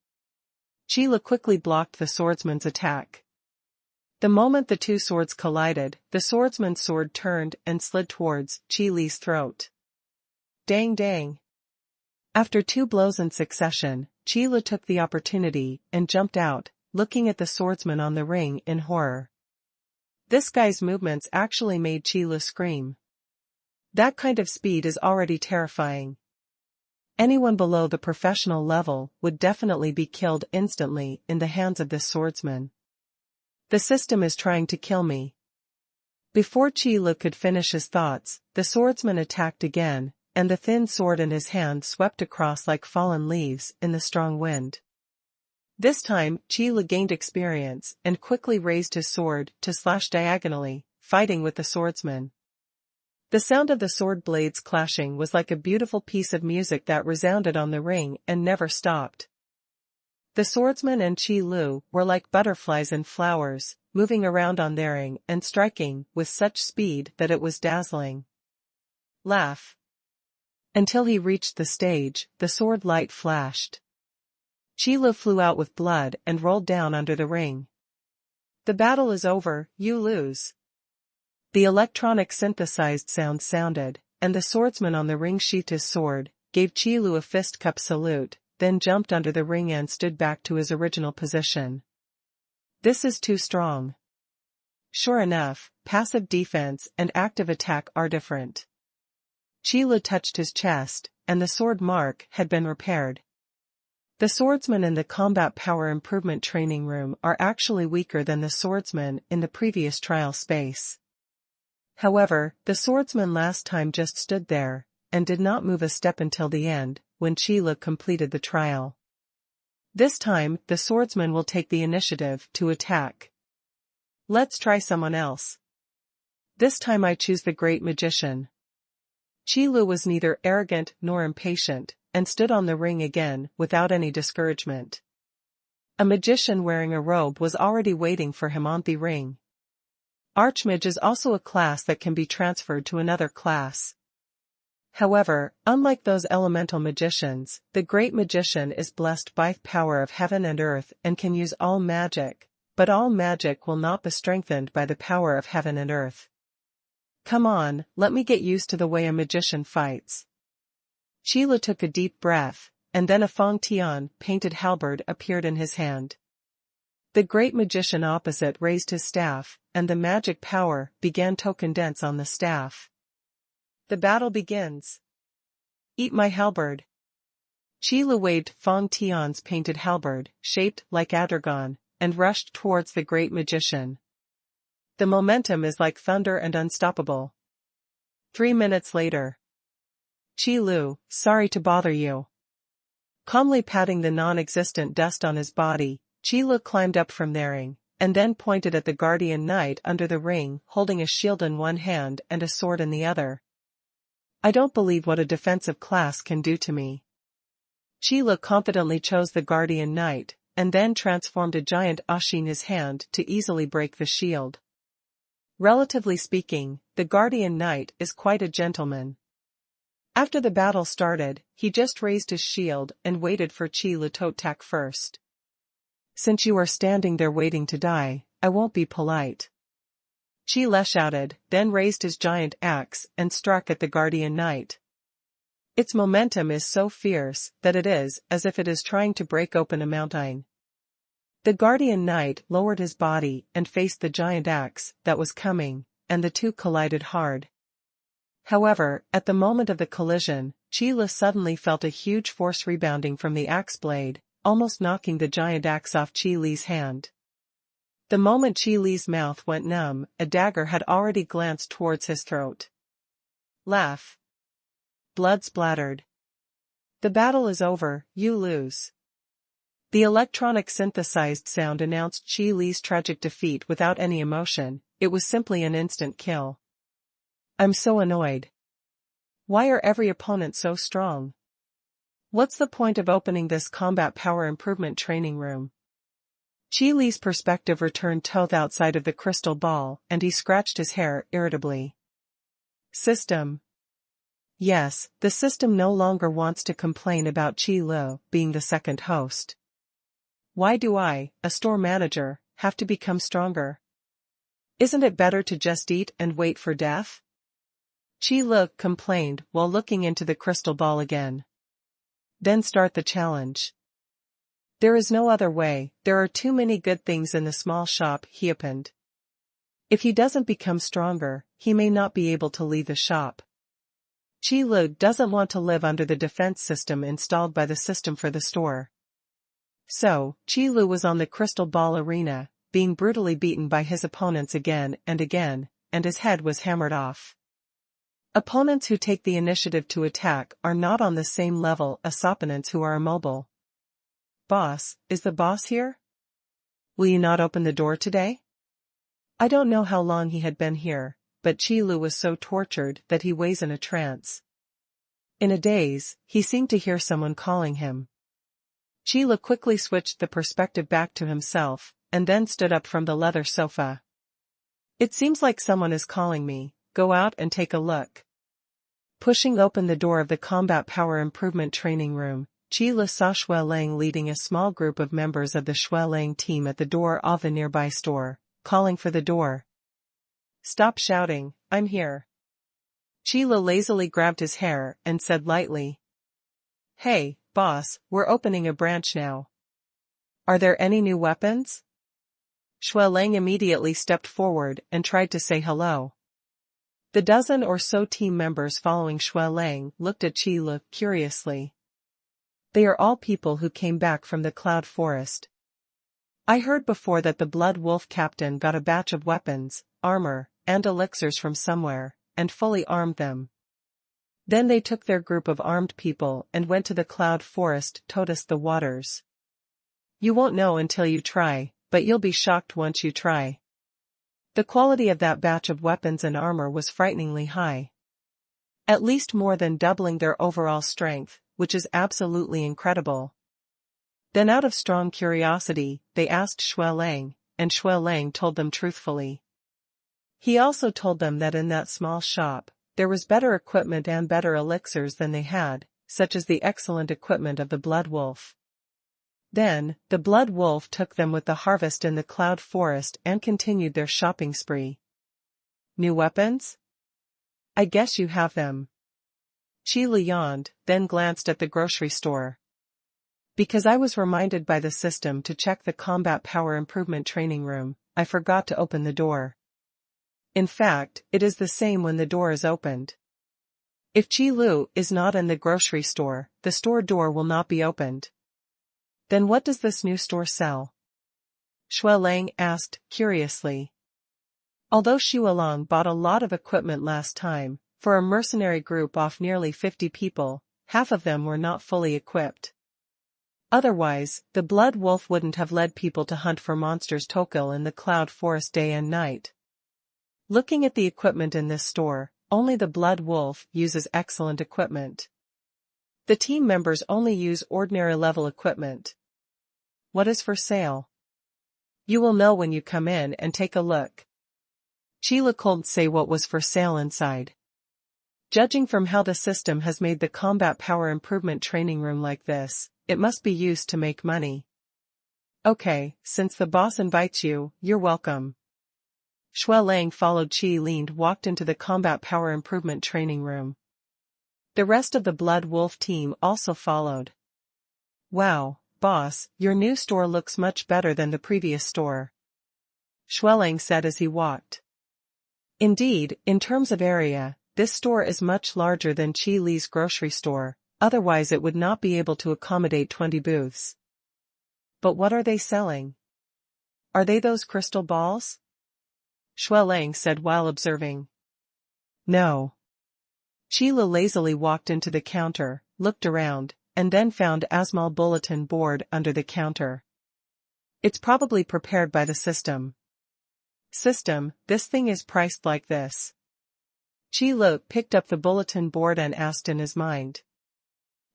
Qilu quickly blocked the swordsman's attack. The moment the 2 swords collided, the swordsman's sword turned and slid towards Qilu's throat. Dang dang. After 2 blows in succession, Qilu took the opportunity and jumped out, looking at the swordsman on the ring in horror. This guy's movements actually made Qilu scream. That kind of speed is already terrifying. Anyone below the professional level would definitely be killed instantly in the hands of this swordsman. The system is trying to kill me. Before Qilu could finish his thoughts, the swordsman attacked again, and the thin sword in his hand swept across like fallen leaves in the strong wind. This time, Qilu gained experience and quickly raised his sword to slash diagonally, fighting with the swordsman. The sound of the sword blades clashing was like a beautiful piece of music that resounded on the ring and never stopped. The swordsman and Qilu were like butterflies and flowers, moving around on their ring and striking with such speed that it was dazzling. Laugh. Until he reached the stage, the sword light flashed. Qilu flew out with blood and rolled down under the ring. The battle is over, you lose. The electronic synthesized sound sounded, and the swordsman on the ring sheathed his sword, gave Qilu a fist cup salute, then jumped under the ring and stood back to his original position. This is too strong. Sure enough, passive defense and active attack are different. Qi touched his chest, and the sword mark had been repaired. The swordsmen in the combat power improvement training room are actually weaker than the swordsmen in the previous trial space. However, the swordsman last time just stood there, and did not move a step until the end, when Qi completed the trial. This time, the swordsman will take the initiative to attack. Let's try someone else. This time I choose the great magician. Qi was neither arrogant nor impatient, and stood on the ring again without any discouragement. A magician wearing a robe was already waiting for him on the ring. Archmage is also a class that can be transferred to another class. However, unlike those elemental magicians, the great magician is blessed by the power of heaven and earth and can use all magic, but all magic will not be strengthened by the power of heaven and earth. Come on, let me get used to the way a magician fights. Qi took a deep breath, and then a Feng Tian painted halberd appeared in his hand. The great magician opposite raised his staff, and the magic power began to condense on the staff. The battle begins. Eat my halberd. Qi waved Feng Tian's painted halberd, shaped like Adragon, and rushed towards the great magician. The momentum is like thunder and unstoppable. 3 minutes later. Qi, sorry to bother you. Calmly patting the non-existent dust on his body, Qi climbed up from the ring, and then pointed at the guardian knight under the ring, holding a shield in one hand and a sword in the other. I don't believe what a defensive class can do to me. Qi confidently chose the guardian knight, and then transformed a giant ashi in his hand to easily break the shield. Relatively speaking, the guardian knight is quite a gentleman. After the battle started, he just raised his shield and waited for Qi to attack first. Since you are standing there waiting to die, I won't be polite. Qi shouted, then raised his giant axe and struck at the guardian knight. Its momentum is so fierce that it is as if it is trying to break open a mountain. The guardian knight lowered his body and faced the giant axe that was coming, and the two collided hard. However, at the moment of the collision, Qi suddenly felt a huge force rebounding from the axe blade, almost knocking the giant axe off Qi's hand. The moment Qi's mouth went numb, a dagger had already glanced towards his throat. Laugh. Blood splattered. The battle is over, you lose. The electronic synthesized sound announced Qi's tragic defeat without any emotion. It was simply an instant kill. I'm so annoyed. Why are every opponent so strong? What's the point of opening this combat power improvement training room? Qi's perspective returned to the outside of the crystal ball, and he scratched his hair irritably. System. Yes, the system no longer wants to complain about Qi being the second host. Why do I, a store manager, have to become stronger? Isn't it better to just eat and wait for death? Qi complained while looking into the crystal ball again. Then start the challenge. There is no other way, there are too many good things in the small shop he opened. If he doesn't become stronger, he may not be able to leave the shop. Qi doesn't want to live under the defense system installed by the system for the store. So, Qi was on the crystal ball arena, being brutally beaten by his opponents again, and his head was hammered off. Opponents who take the initiative to attack are not on the same level as opponents who are immobile. Boss, is the boss here? Will you not open the door today? I don't know how long he had been here, but Qi was so tortured that he was in a trance. In a daze, he seemed to hear someone calling him. Qi quickly switched the perspective back to himself, and then stood up from the leather sofa. It seems like someone is calling me, go out and take a look. Pushing open the door of the combat power improvement training room, Qi saw Shuelang leading a small group of members of the Shuelang team at the door of a nearby store, calling for the door. Stop shouting, I'm here. Qi lazily grabbed his hair and said lightly. Hey, boss, we're opening a branch now. Are there any new weapons? Shuelang immediately stepped forward and tried to say hello. The dozen or so team members following Shui Lang looked at Qi Lu curiously. They are all people who came back from the Cloud Forest. I heard before that the Blood Wolf captain got a batch of weapons, armor, and elixirs from somewhere, and fully armed them. Then they took their group of armed people and went to the Cloud Forest to test the waters. You won't know until you try, but you'll be shocked once you try. The quality of that batch of weapons and armor was frighteningly high. At least more than doubling their overall strength, which is absolutely incredible. Then out of strong curiosity, they asked Shui Lang, and Shui Lang told them truthfully. He also told them that in that small shop, there was better equipment and better elixirs than they had, such as the excellent equipment of the Blood Wolf. Then, the Blood Wolf took them with the harvest in the Cloud Forest and continued their shopping spree. New weapons? I guess you have them. Qi Lu yawned, then glanced at the grocery store. Because I was reminded by the system to check the combat power improvement training room, I forgot to open the door. In fact, it is the same when the door is opened. If Qi Lu is not in the grocery store, the store door will not be opened. Then what does this new store sell? Shui Lang asked, curiously. Although Xu Long bought a lot of equipment last time, for a mercenary group of nearly 50 people, half of them were not fully equipped. Otherwise, the Blood Wolf wouldn't have led people to hunt for monsters to kill in the Cloud Forest day and night. Looking at the equipment in this store, only the Blood Wolf uses excellent equipment. The team members only use ordinary level equipment. What is for sale? You will know when you come in and take a look. Qi Lu couldn't say what was for sale inside. Judging from how the system has made the combat power improvement training room like this, it must be used to make money. Okay, since the boss invites you, you're welcome. Shui Lang followed Qi Lu walked into the combat power improvement training room. The rest of the Blood Wolf team also followed. Wow, boss, your new store looks much better than the previous store. Shui Lang said as he walked. Indeed, in terms of area, this store is much larger than Qi Li's grocery store, otherwise it would not be able to accommodate 20 booths. But what are they selling? Are they those crystal balls? Shui Lang said while observing. No. Qi Lu lazily walked into the counter, looked around, and then found a small bulletin board under the counter. It's probably prepared by the system. System, this thing is priced like this. Qi Lu picked up the bulletin board and asked in his mind.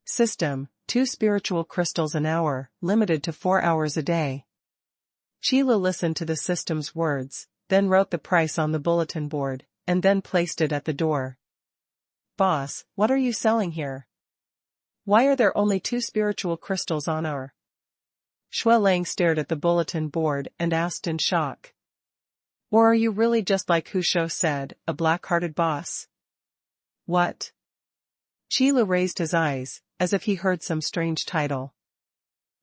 System, 2 spiritual crystals an hour, limited to 4 hours a day. Qi Lu listened to the system's words, then wrote the price on the bulletin board, and then placed it at the door. Boss, what are you selling here? Why are there only 2 spiritual crystals on hour? Shui Lang stared at the bulletin board and asked in shock. Or are you really just like Hu Shou said, a black-hearted boss? What? Qi Lu raised his eyes, as if he heard some strange title.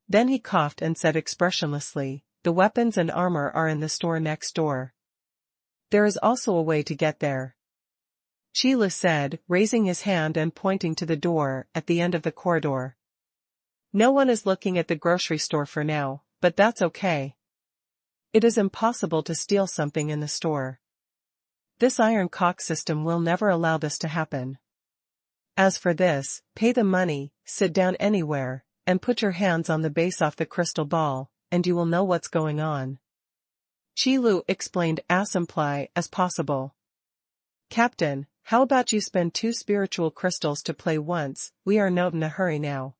Then he coughed and said expressionlessly, the weapons and armor are in the store next door. There is also a way to get there. Qi Lu said, raising his hand and pointing to the door at the end of the corridor. No one is looking at the grocery store for now, but that's okay. It is impossible to steal something in the store. This iron cock system will never allow this to happen. As for this, pay the money, sit down anywhere, and put your hands on the base of the crystal ball, and you will know what's going on. Qi Lu explained as simply as possible. Captain, how about you spend 2 spiritual crystals to play once, we are not in a hurry now.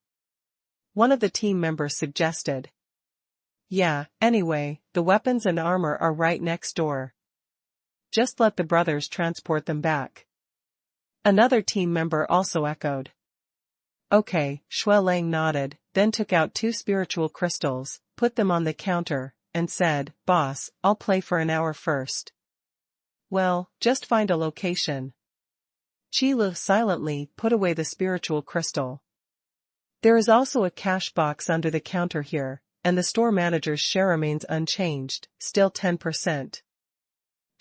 One of the team members suggested. Yeah, anyway, the weapons and armor are right next door. Just let the brothers transport them back. Another team member also echoed. Okay, Shui Lang nodded, then took out 2 spiritual crystals, put them on the counter, and said, Boss, I'll play for an hour first. Well, just find a location. Qi Lu silently put away the spiritual crystal. There is also a cash box under the counter here, and the store manager's share remains unchanged, still 10%.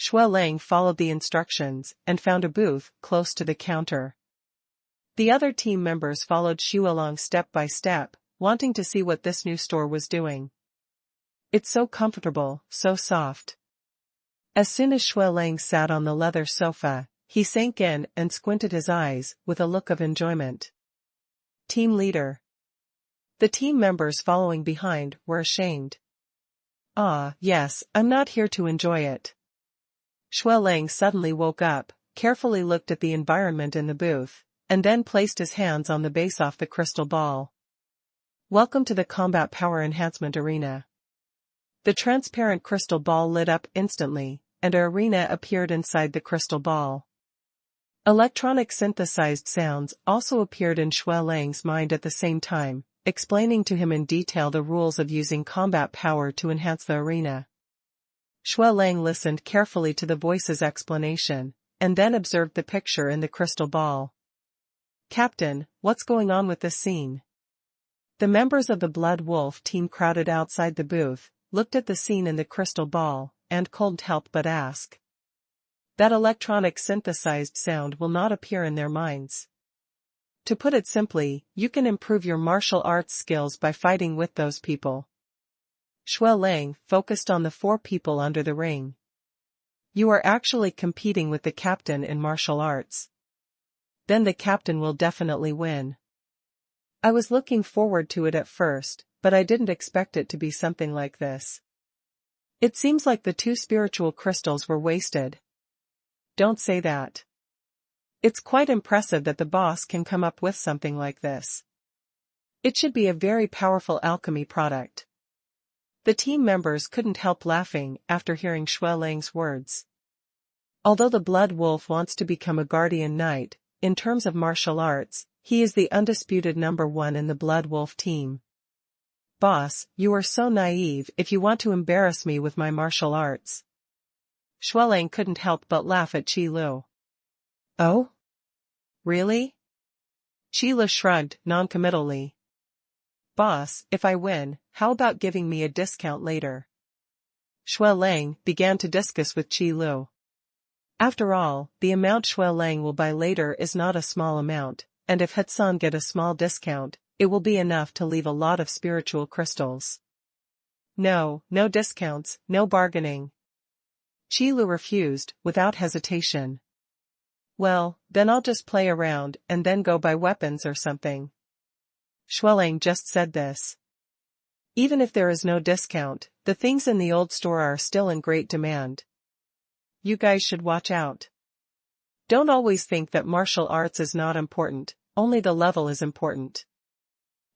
Shui Lang followed the instructions and found a booth close to the counter. The other team members followed Shui Lang step by step, wanting to see what this new store was doing. It's so comfortable, so soft. As soon as Shui Lang sat on the leather sofa, he sank in and squinted his eyes with a look of enjoyment. Team leader. The team members following behind were ashamed. Ah, yes, I'm not here to enjoy it. Shui Lang suddenly woke up, carefully looked at the environment in the booth, and then placed his hands on the base of the crystal ball. Welcome to the Combat Power Enhancement Arena. The transparent crystal ball lit up instantly, and an arena appeared inside the crystal ball. Electronic synthesized sounds also appeared in Shui Lang's mind at the same time, explaining to him in detail the rules of using combat power to enhance the arena. Shui Lang listened carefully to the voice's explanation, and then observed the picture in the crystal ball. Captain, what's going on with this scene? The members of the Blood Wolf team crowded outside the booth, looked at the scene in the crystal ball, and couldn't help but ask. That electronic synthesized sound will not appear in their minds. To put it simply, you can improve your martial arts skills by fighting with those people. Shui Lang focused on the 4 people under the ring. You are actually competing with the captain in martial arts. Then the captain will definitely win. I was looking forward to it at first, but I didn't expect it to be something like this. It seems like the 2 spiritual crystals were wasted. Don't say that. It's quite impressive that the boss can come up with something like this. It should be a very powerful alchemy product. The team members couldn't help laughing after hearing Shui Lang's words. Although the Blood Wolf wants to become a guardian knight, in terms of martial arts, he is the undisputed #1 in the Blood Wolf team. Boss, you are so naive if you want to embarrass me with my martial arts. Shui Lang couldn't help but laugh at Qi Lu. Oh? Really? Qi Lu shrugged noncommittally. Boss, if I win, how about giving me a discount later? Shui Lang began to discuss with Qi Lu. After all, the amount Shui Lang will buy later is not a small amount, and if Hudson get a small discount, it will be enough to leave a lot of spiritual crystals. No discounts, no bargaining. Qi Lu refused, without hesitation. Well, then I'll just play around and then go buy weapons or something. Shui Lang just said this. Even if there is no discount, the things in the old store are still in great demand. You guys should watch out. Don't always think that martial arts is not important, only the level is important.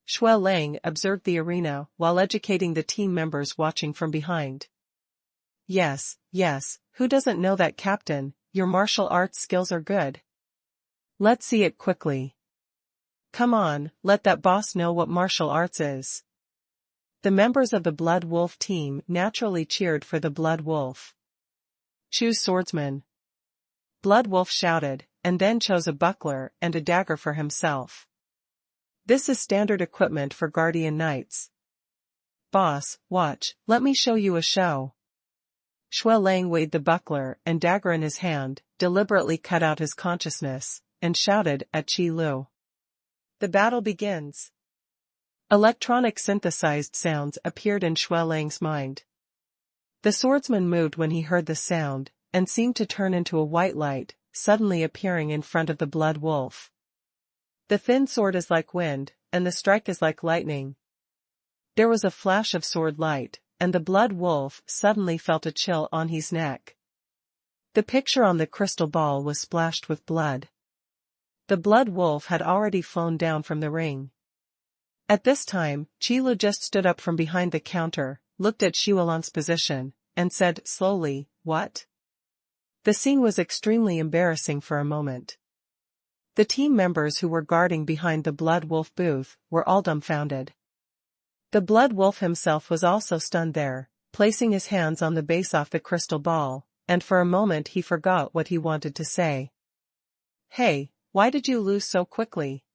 Shui Lang observed the arena while educating the team members watching from behind. Yes, who doesn't know that, Captain? Your martial arts skills are good. Let's see it quickly. Come on, let that boss know what martial arts is. The members of the Blood Wolf team naturally cheered for the Blood Wolf. Choose swordsman. Blood Wolf shouted, and then chose a buckler and a dagger for himself. This is standard equipment for guardian knights. Boss, watch, let me show you a show. Shui Lang weighed the buckler and dagger in his hand, deliberately cut out his consciousness, and shouted at Qi Lu. The battle begins. Electronic synthesized sounds appeared in Shui Lang's mind. The swordsman moved when he heard the sound, and seemed to turn into a white light, suddenly appearing in front of the Blood Wolf. The thin sword is like wind, and the strike is like lightning. There was a flash of sword light, and the Blood Wolf suddenly felt a chill on his neck. The picture on the crystal ball was splashed with blood. The Blood Wolf had already flown down from the ring. At this time, Qi Lu just stood up from behind the counter, looked at Shui Lang's position, and said slowly, "What?" The scene was extremely embarrassing for a moment. The team members who were guarding behind the Blood Wolf booth were all dumbfounded. The Blood Wolf himself was also stunned there, placing his hands on the base of the crystal ball, and for a moment he forgot what he wanted to say. Hey, why did you lose so quickly?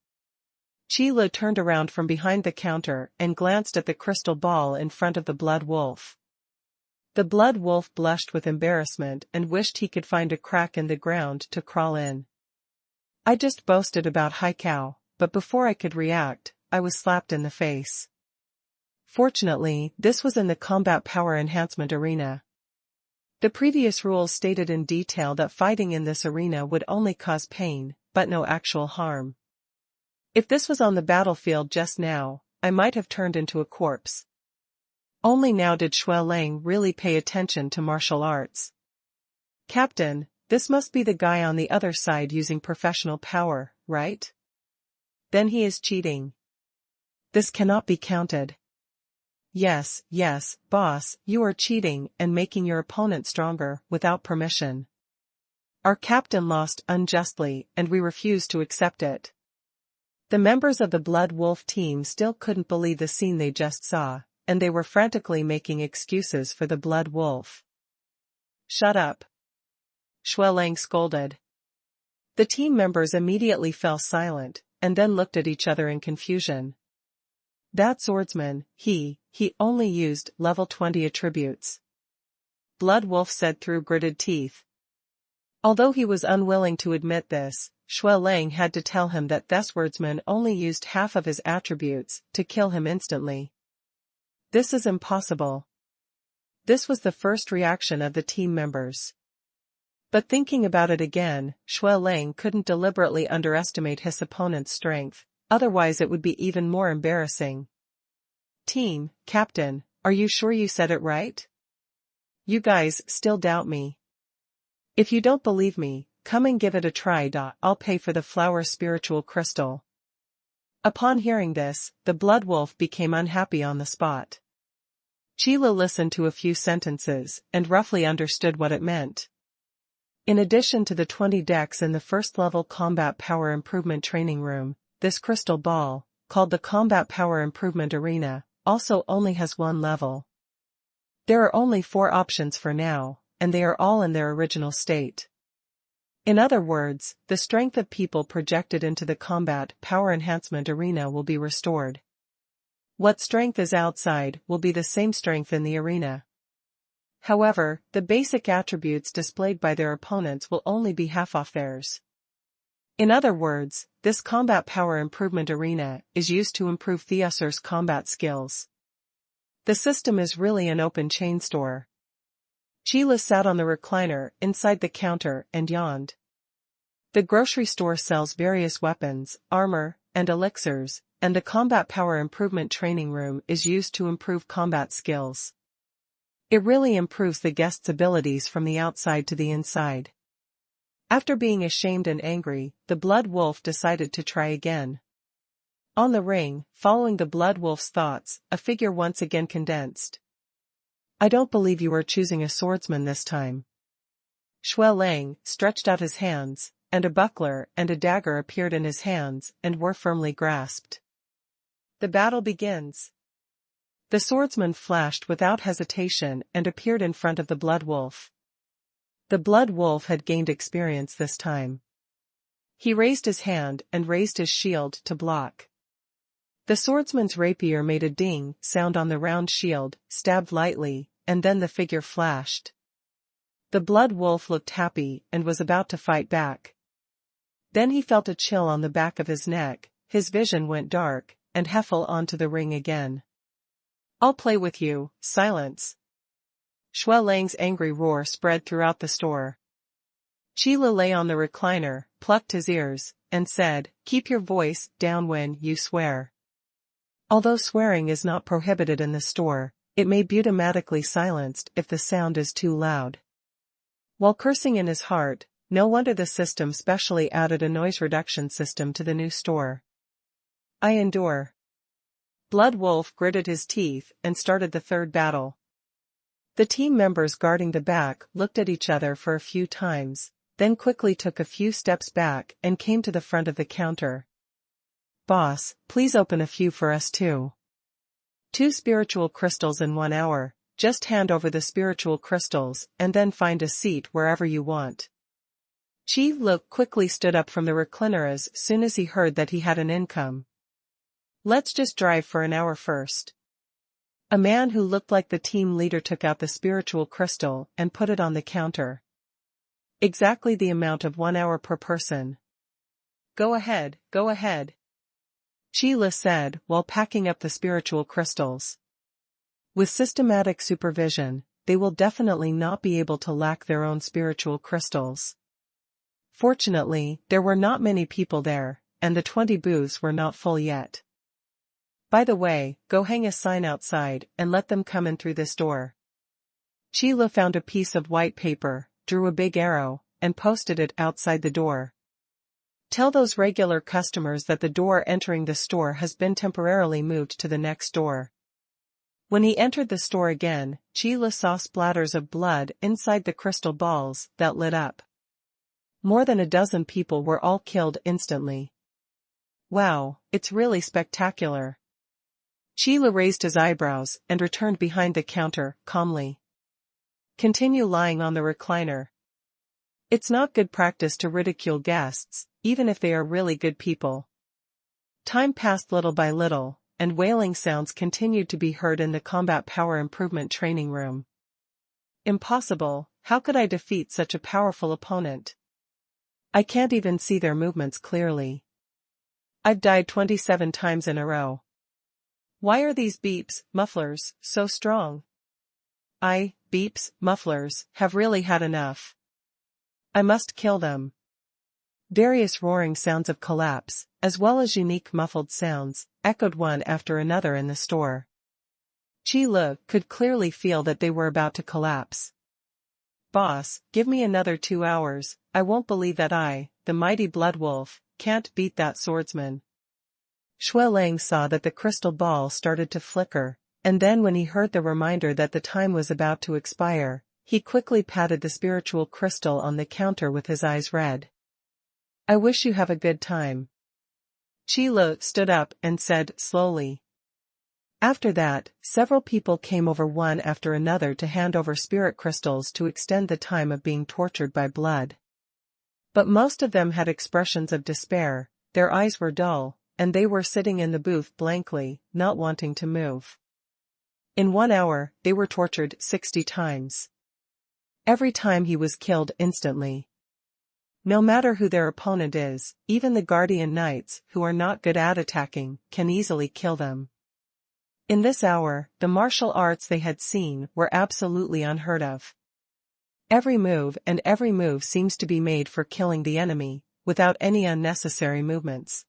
Qi Lu turned around from behind the counter and glanced at the crystal ball in front of the Blood Wolf. The blood wolf blushed with embarrassment and wished he could find a crack in the ground to crawl in. I just boasted about Hai Cow, but before I could react, I was slapped in the face. Fortunately, this was in the combat power enhancement arena. The previous rules stated in detail that fighting in this arena would only cause pain, but no actual harm. If this was on the battlefield just now, I might have turned into a corpse. Only now did Shuai Lang really pay attention to martial arts. Captain, this must be the guy on the other side using professional power, right? Then he is cheating. This cannot be counted. Yes, boss, you are cheating and making your opponent stronger without permission. Our captain lost unjustly and we refuse to accept it. The members of the Blood Wolf team still couldn't believe the scene they just saw, and they were frantically making excuses for the Blood Wolf. Shut up! Shuai Lang scolded. The team members immediately fell silent, and then looked at each other in confusion. That swordsman, he only used level 20 attributes. Blood Wolf said through gritted teeth. Although he was unwilling to admit this, Shuai Lang had to tell him that this swordsman only used half of his attributes to kill him instantly. This is impossible. This was the first reaction of the team members. But thinking about it again, Shuai Lang couldn't deliberately underestimate his opponent's strength, otherwise it would be even more embarrassing. Team, Captain, are you sure you said it right? You guys still doubt me. If you don't believe me, come and give it a try. I'll pay for the flower spiritual crystal. Upon hearing this, the Blood Wolf became unhappy on the spot. Chila listened to a few sentences and roughly understood what it meant. In addition to the 20 decks in the first-level Combat Power Improvement Training Room, this crystal ball, called the Combat Power Improvement Arena, also only has one level. There are only 4 options for now, and they are all in their original state. In other words, the strength of people projected into the Combat Power Enhancement Arena will be restored. What strength is outside will be the same strength in the arena. However, the basic attributes displayed by their opponents will only be half of theirs. In other words, this Combat Power Improvement Arena is used to improve Theosur's combat skills. The system is really an open chain store. Chila sat on the recliner inside the counter and yawned. The grocery store sells various weapons, armor, and elixirs, and the Combat Power Improvement Training Room is used to improve combat skills. It really improves the guest's abilities from the outside to the inside. After being ashamed and angry, the Blood Wolf decided to try again. On the ring, following the Blood Wolf's thoughts, a figure once again condensed. I don't believe you are choosing a swordsman this time. Shuai Lang stretched out his hands, and a buckler and a dagger appeared in his hands and were firmly grasped. The battle begins. The swordsman flashed without hesitation and appeared in front of the Blood Wolf. The Blood Wolf had gained experience this time. He raised his hand and raised his shield to block. The swordsman's rapier made a ding sound on the round shield, stabbed lightly, and then the figure flashed. The Blood Wolf looked happy and was about to fight back. Then he felt a chill on the back of his neck, his vision went dark, and he fell onto the ring again. I'll play with you, silence. Shuai Lang's angry roar spread throughout the store. Chila lay on the recliner, plucked his ears, and said, keep your voice down when you swear. Although swearing is not prohibited in the store, it may be automatically silenced if the sound is too loud. While cursing in his heart, no wonder the system specially added a noise reduction system to the new store. I endure. Blood Wolf gritted his teeth and started the third battle. The team members guarding the back looked at each other for a few times, then quickly took a few steps back and came to the front of the counter. Boss, please open a few for us too. 2 spiritual crystals in 1 hour, just hand over the spiritual crystals and then find a seat wherever you want. Chi Luk quickly stood up from the recliner as soon as he heard that he had an income. Let's just drive for an hour first. A man who looked like the team leader took out the spiritual crystal and put it on the counter. Exactly the amount of 1 hour per person. Go ahead, go ahead. Qi Lu said while packing up the spiritual crystals. With systematic supervision, they will definitely not be able to lack their own spiritual crystals. Fortunately, there were not many people there, and the 20 booths were not full yet. By the way, go hang a sign outside and let them come in through this door. Qi Lu found a piece of white paper, drew a big arrow, and posted it outside the door. Tell those regular customers that the door entering the store has been temporarily moved to the next door. When he entered the store again, Qi Lu saw splatters of blood inside the crystal balls that lit up. More than a dozen people were all killed instantly. Wow, it's really spectacular. Qi Lu raised his eyebrows and returned behind the counter, calmly. Continue lying on the recliner. It's not good practice to ridicule guests, even if they are really good people. Time passed little by little, and wailing sounds continued to be heard in the combat power improvement training room. Impossible, how could I defeat such a powerful opponent? I can't even see their movements clearly. I've died 27 times in a row. Why are these beeps, mufflers, so strong? Beeps, mufflers, have really had enough. I must kill them. Various roaring sounds of collapse, as well as unique muffled sounds, echoed one after another in the store. Qi Lu could clearly feel that they were about to collapse. Boss, give me another 2 hours, I won't believe that I, the mighty blood wolf, can't beat that swordsman. Shui Lang saw that the crystal ball started to flicker, and then when he heard the reminder that the time was about to expire, he quickly patted the spiritual crystal on the counter with his eyes red. I wish you have a good time. Qi Lu stood up and said slowly. After that, several people came over one after another to hand over spirit crystals to extend the time of being tortured by blood. But most of them had expressions of despair, their eyes were dull, and they were sitting in the booth blankly, not wanting to move. In 1 hour, they were tortured 60 times. Every time he was killed instantly. No matter who their opponent is, even the guardian knights, who are not good at attacking, can easily kill them. In this hour, the martial arts they had seen were absolutely unheard of. Every move seems to be made for killing the enemy, without any unnecessary movements.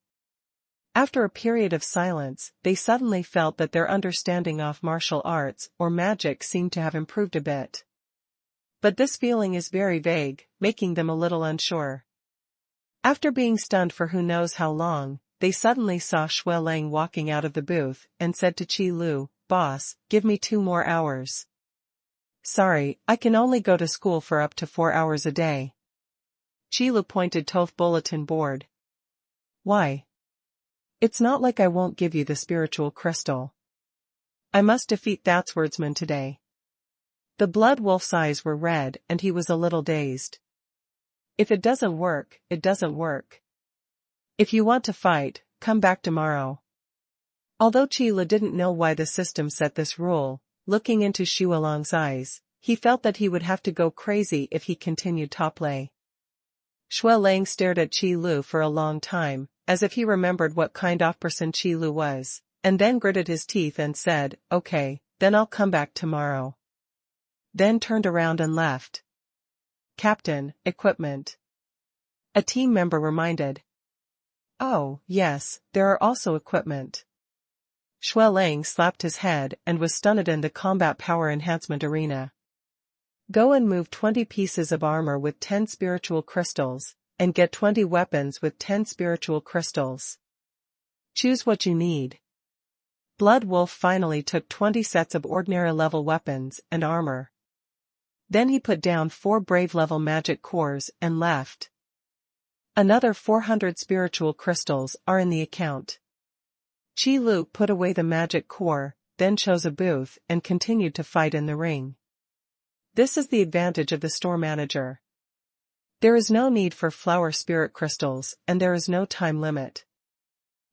After a period of silence, they suddenly felt that their understanding of martial arts or magic seemed to have improved a bit. But this feeling is very vague, making them a little unsure. After being stunned for who knows how long, they suddenly saw Shui Lang walking out of the booth and said to Qi Lu, Boss, give me 2 more hours. Sorry, I can only go to school for up to 4 hours a day. Qi Lu pointed to the bulletin board. Why? It's not like I won't give you the spiritual crystal. I must defeat that swordsman today. The blood wolf's eyes were red and he was a little dazed. If it doesn't work, it doesn't work. If you want to fight, come back tomorrow. Although Qi Lu didn't know why the system set this rule, looking into Shui Lang's eyes, he felt that he would have to go crazy if he continued to play. Shui Lang stared at Qi Lu for a long time, as if he remembered what kind of person Qi Lu was, and then gritted his teeth and said, Okay, then I'll come back tomorrow. Then turned around and left. Captain, equipment. A team member reminded. Oh, yes, there are also equipment. Shui Lang slapped his head and was stunned in the combat power enhancement arena. Go and move 20 pieces of armor with 10 spiritual crystals, and get 20 weapons with 10 spiritual crystals. Choose what you need. Blood Wolf finally took 20 sets of ordinary level weapons and armor. Then he put down 4 brave level magic cores and left. Another 400 spiritual crystals are in the account. Qi Lu put away the magic core, then chose a booth and continued to fight in the ring. This is the advantage of the store manager. There is no need for flower spirit crystals and there is no time limit.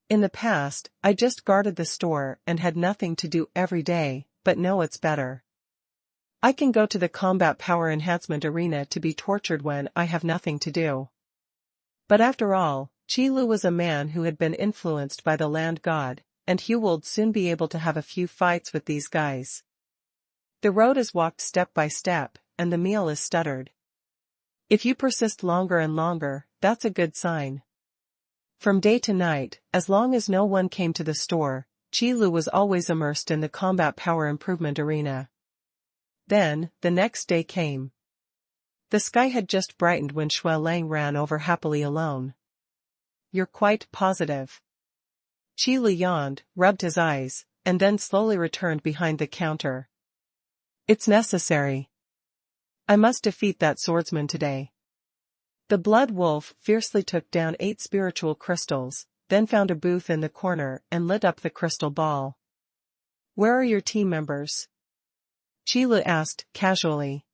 In the past, I just guarded the store and had nothing to do every day, but no, it's better. I can go to the combat power enhancement arena to be tortured when I have nothing to do. But after all, Qi Lu was a man who had been influenced by the land god, and he would soon be able to have a few fights with these guys. The road is walked step by step, and the meal is stuttered. If you persist longer and longer, that's a good sign. From day to night, as long as no one came to the store, Qi Lu was always immersed in the combat power improvement arena. Then, the next day came. The sky had just brightened when Shui Lang ran over happily alone. You're quite positive? Qi Lu yawned, rubbed his eyes, and then slowly returned behind the counter. It's necessary. I must defeat that swordsman today. The blood wolf fiercely took down 8 spiritual crystals, then found a booth in the corner and lit up the crystal ball. Where are your team members? Qi Lu asked, casually.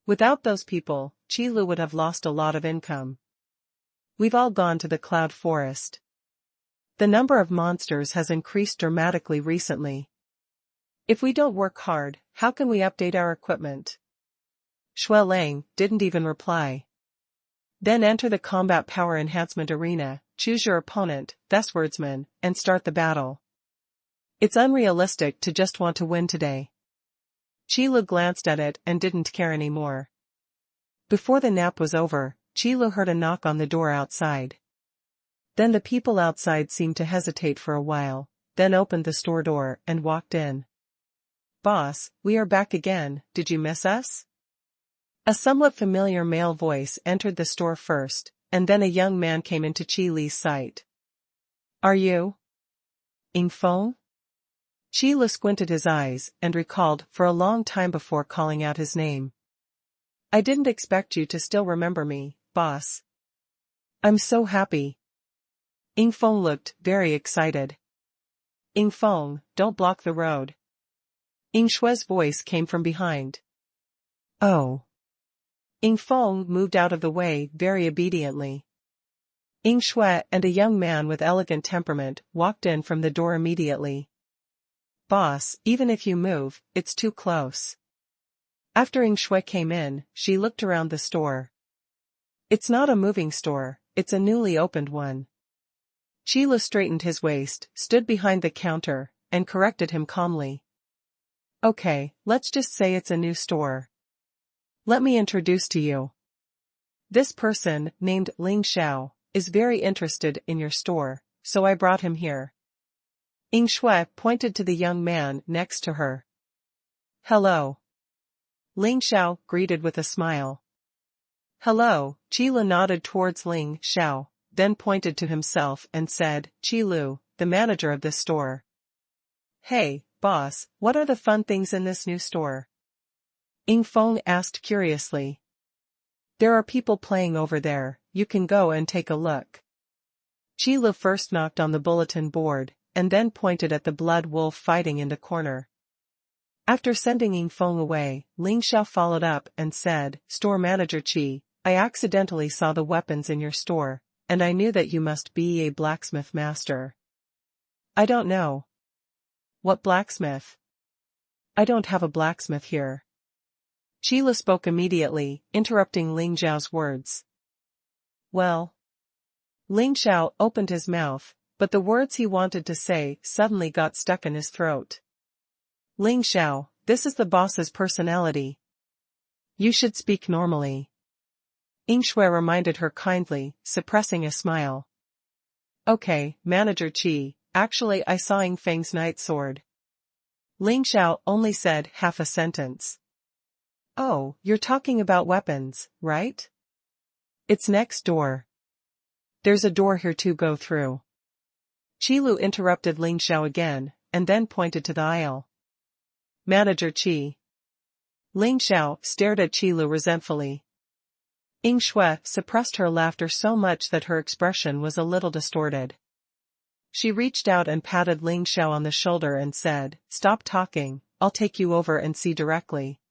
Without those people, Qi Lu would have lost a lot of income. We've all gone to the cloud forest. The number of monsters has increased dramatically recently. If we don't work hard, how can we update our equipment? Shui Lang didn't even reply. Then enter the combat power enhancement arena, choose your opponent, the swordsman, and start the battle. It's unrealistic to just want to win today. Qi Lu glanced at it and didn't care anymore. Before the nap was over, Qi Lu heard a knock on the door outside. Then the people outside seemed to hesitate for a while, then opened the store door and walked in. Boss, we are back again, did you miss us? A somewhat familiar male voice entered the store first, and then a young man came into Qi Li's sight. Are you Ying Feng? Qi Li squinted his eyes and recalled for a long time before calling out his name. I didn't expect you to still remember me, boss. I'm so happy. Ying Feng looked very excited. Ying Feng, don't block the road. Ying Shui's voice came from behind. Oh. Ying Feng moved out of the way very obediently. Ying Shui and a young man with elegant temperament walked in from the door immediately. Boss, even if you move, it's too close. After Ying Shui came in, she looked around the store. It's not a moving store, it's a newly opened one. Qi Lu straightened his waist, stood behind the counter, and corrected him calmly. Okay, let's just say it's a new store. Let me introduce to you. This person, named Ling Xiao, is very interested in your store, so I brought him here. Ying Shui pointed to the young man next to her. Hello. Ling Xiao greeted with a smile. Hello, Qi Lu nodded towards Ling Xiao, then pointed to himself and said, Qi Lu, the manager of this store. Hey, boss, what are the fun things in this new store? Ying Feng asked curiously. There are people playing over there, you can go and take a look. Qi Lu first knocked on the bulletin board, and then pointed at the blood wolf fighting in the corner. After sending Ying Feng away, Ling Xiao followed up and said, Store manager Qi, I accidentally saw the weapons in your store, and I knew that you must be a blacksmith master. I don't know. What blacksmith? I don't have a blacksmith here. Qi Lu spoke immediately, interrupting Ling Xiao's words. Well. Ling Xiao opened his mouth, but the words he wanted to say suddenly got stuck in his throat. Ling Xiao, this is the boss's personality. You should speak normally. Ying Shui reminded her kindly, suppressing a smile. Okay, Manager Qi, actually I saw Ying Feng's night sword. Ling Xiao only said half a sentence. Oh, you're talking about weapons, right? It's next door. There's a door here to go through. Qi Lu interrupted Ling Xiao again, and then pointed to the aisle. Manager Qi. Ling Xiao stared at Qi Lu resentfully. Ying Shui suppressed her laughter so much that her expression was a little distorted. She reached out and patted Ling Xiao on the shoulder and said, Stop talking, I'll take you over and see directly.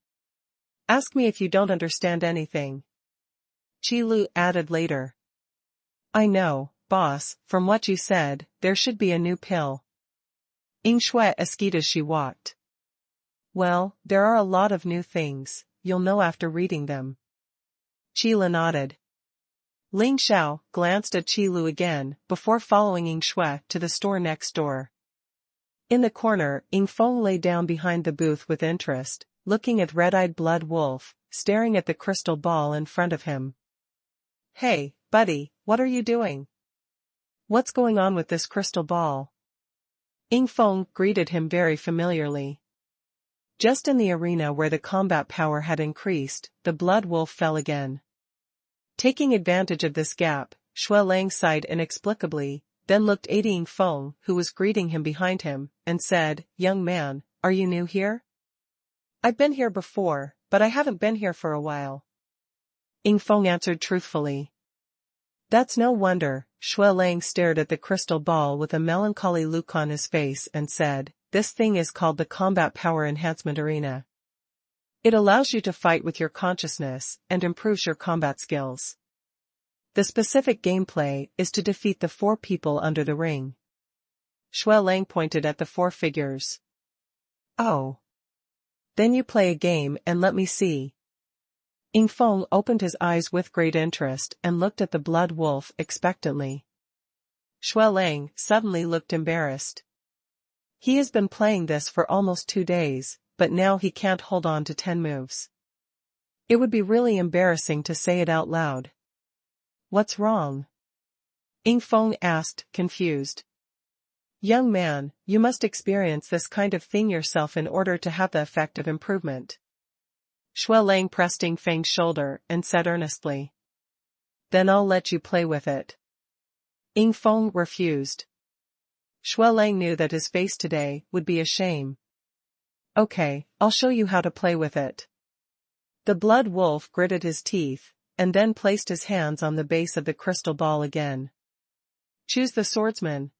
Ask me if you don't understand anything. Qi Lu added later. I know, boss, from what you said, there should be a new pill. Ying Shui escaped as she walked. Well, there are a lot of new things, you'll know after reading them. Qila nodded. Ling Xiao glanced at Qilu again, before following Ying Shui to the store next door. In the corner, Ying Feng lay down behind the booth with interest, looking at red-eyed Blood Wolf, staring at the crystal ball in front of him. Hey, buddy, what are you doing? What's going on with this crystal ball? Ying Feng greeted him very familiarly. Just in the arena where the combat power had increased, the Blood Wolf fell again. Taking advantage of this gap, Shui Lang sighed inexplicably, then looked at Ying Feng, who was greeting him behind him, and said, "Young man, are you new here?" "I've been here before, but I haven't been here for a while." Ying Feng answered truthfully. That's no wonder. Shui Lang stared at the crystal ball with a melancholy look on his face and said, "This thing is called the Combat Power Enhancement Arena. It allows you to fight with your consciousness and improves your combat skills. The specific gameplay is to defeat the 4 people under the ring." Shui Lang pointed at the 4 figures. "Oh. Then you play a game and let me see." Ying Feng opened his eyes with great interest and looked at the Blood Wolf expectantly. Shui Lang suddenly looked embarrassed. He has been playing this for almost 2 days, but now he can't hold on to 10 moves. It would be really embarrassing to say it out loud. "What's wrong?" Ying Feng asked, confused. "Young man, you must experience this kind of thing yourself in order to have the effect of improvement." Shui Lang pressed Ying Feng's shoulder and said earnestly. "Then I'll let you play with it." Ying Feng refused. Shui Lang knew that his face today would be a shame. "Okay, I'll show you how to play with it." The Blood Wolf gritted his teeth, and then placed his hands on the base of the crystal ball again. "Choose the swordsman."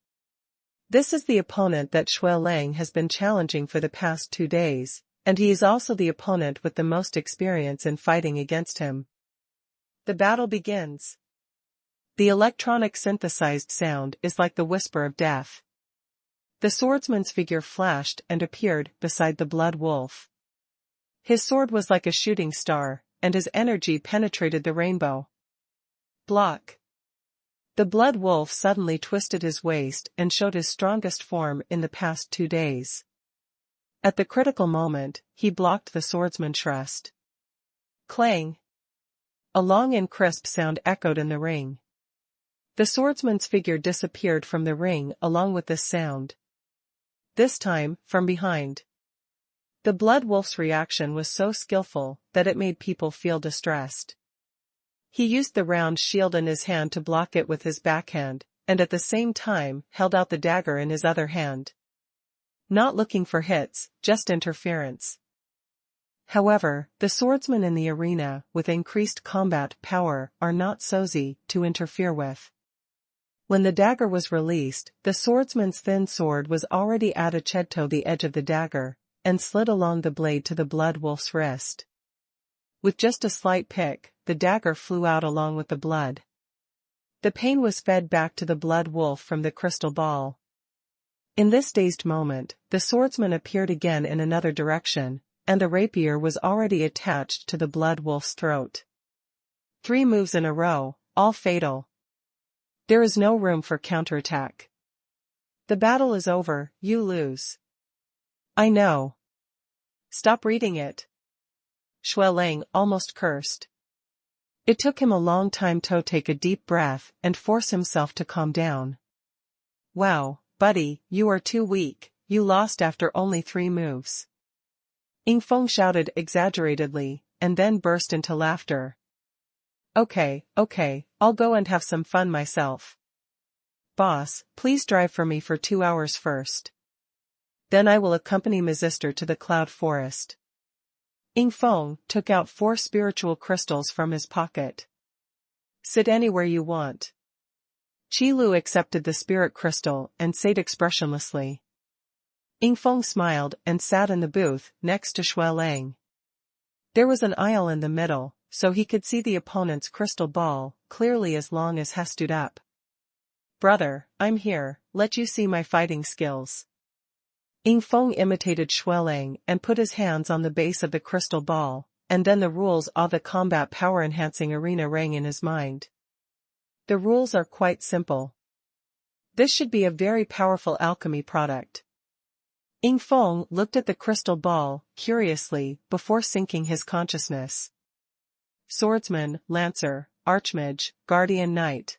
This is the opponent that Shui Lang has been challenging for the past 2 days, and he is also the opponent with the most experience in fighting against him. The battle begins. The electronic synthesized sound is like the whisper of death. The swordsman's figure flashed and appeared beside the Blood Wolf. His sword was like a shooting star, and his energy penetrated the rainbow. Block. The Blood Wolf suddenly twisted his waist and showed his strongest form in the past 2 days. At the critical moment, he blocked the swordsman's thrust. Clang! A long and crisp sound echoed in the ring. The swordsman's figure disappeared from the ring along with this sound. This time, from behind. The Blood Wolf's reaction was so skillful that it made people feel distressed. He used the round shield in his hand to block it with his backhand, and at the same time held out the dagger in his other hand. Not looking for hits, just interference. However, the swordsmen in the arena with increased combat power are not so easy to interfere with. When the dagger was released, the swordsman's thin sword was already at the edge of the dagger, and slid along the blade to the Blood Wolf's wrist. With just a slight pick, the dagger flew out along with the blood. The pain was fed back to the Blood Wolf from the crystal ball. In this dazed moment, the swordsman appeared again in another direction, and a rapier was already attached to the Blood Wolf's throat. 3 moves in a row, all fatal. There is no room for counterattack. The battle is over, you lose. I know. Stop reading it. Shui Lang almost cursed. It took him a long time to take a deep breath and force himself to calm down. Wow, buddy, you are too weak, you lost after only 3 moves. Ying Feng shouted exaggeratedly, and then burst into laughter. Okay, I'll go and have some fun myself. Boss, please drive for me for 2 hours first. Then I will accompany my sister to the Cloud Forest. Ying Feng took out 4 spiritual crystals from his pocket. Sit anywhere you want. Qilu accepted the spirit crystal and sat expressionlessly. Ying Feng smiled and sat in the booth next to Shui Lang. There was an aisle in the middle, so he could see the opponent's crystal ball clearly as long as he stood up. Brother, I'm here, let you see my fighting skills. Ying Feng imitated Shuelang and put his hands on the base of the crystal ball, and then the rules of the combat power-enhancing arena rang in his mind. The rules are quite simple. This should be a very powerful alchemy product. Ying Feng looked at the crystal ball, curiously, before sinking his consciousness. Swordsman, Lancer, Archmage, Guardian Knight.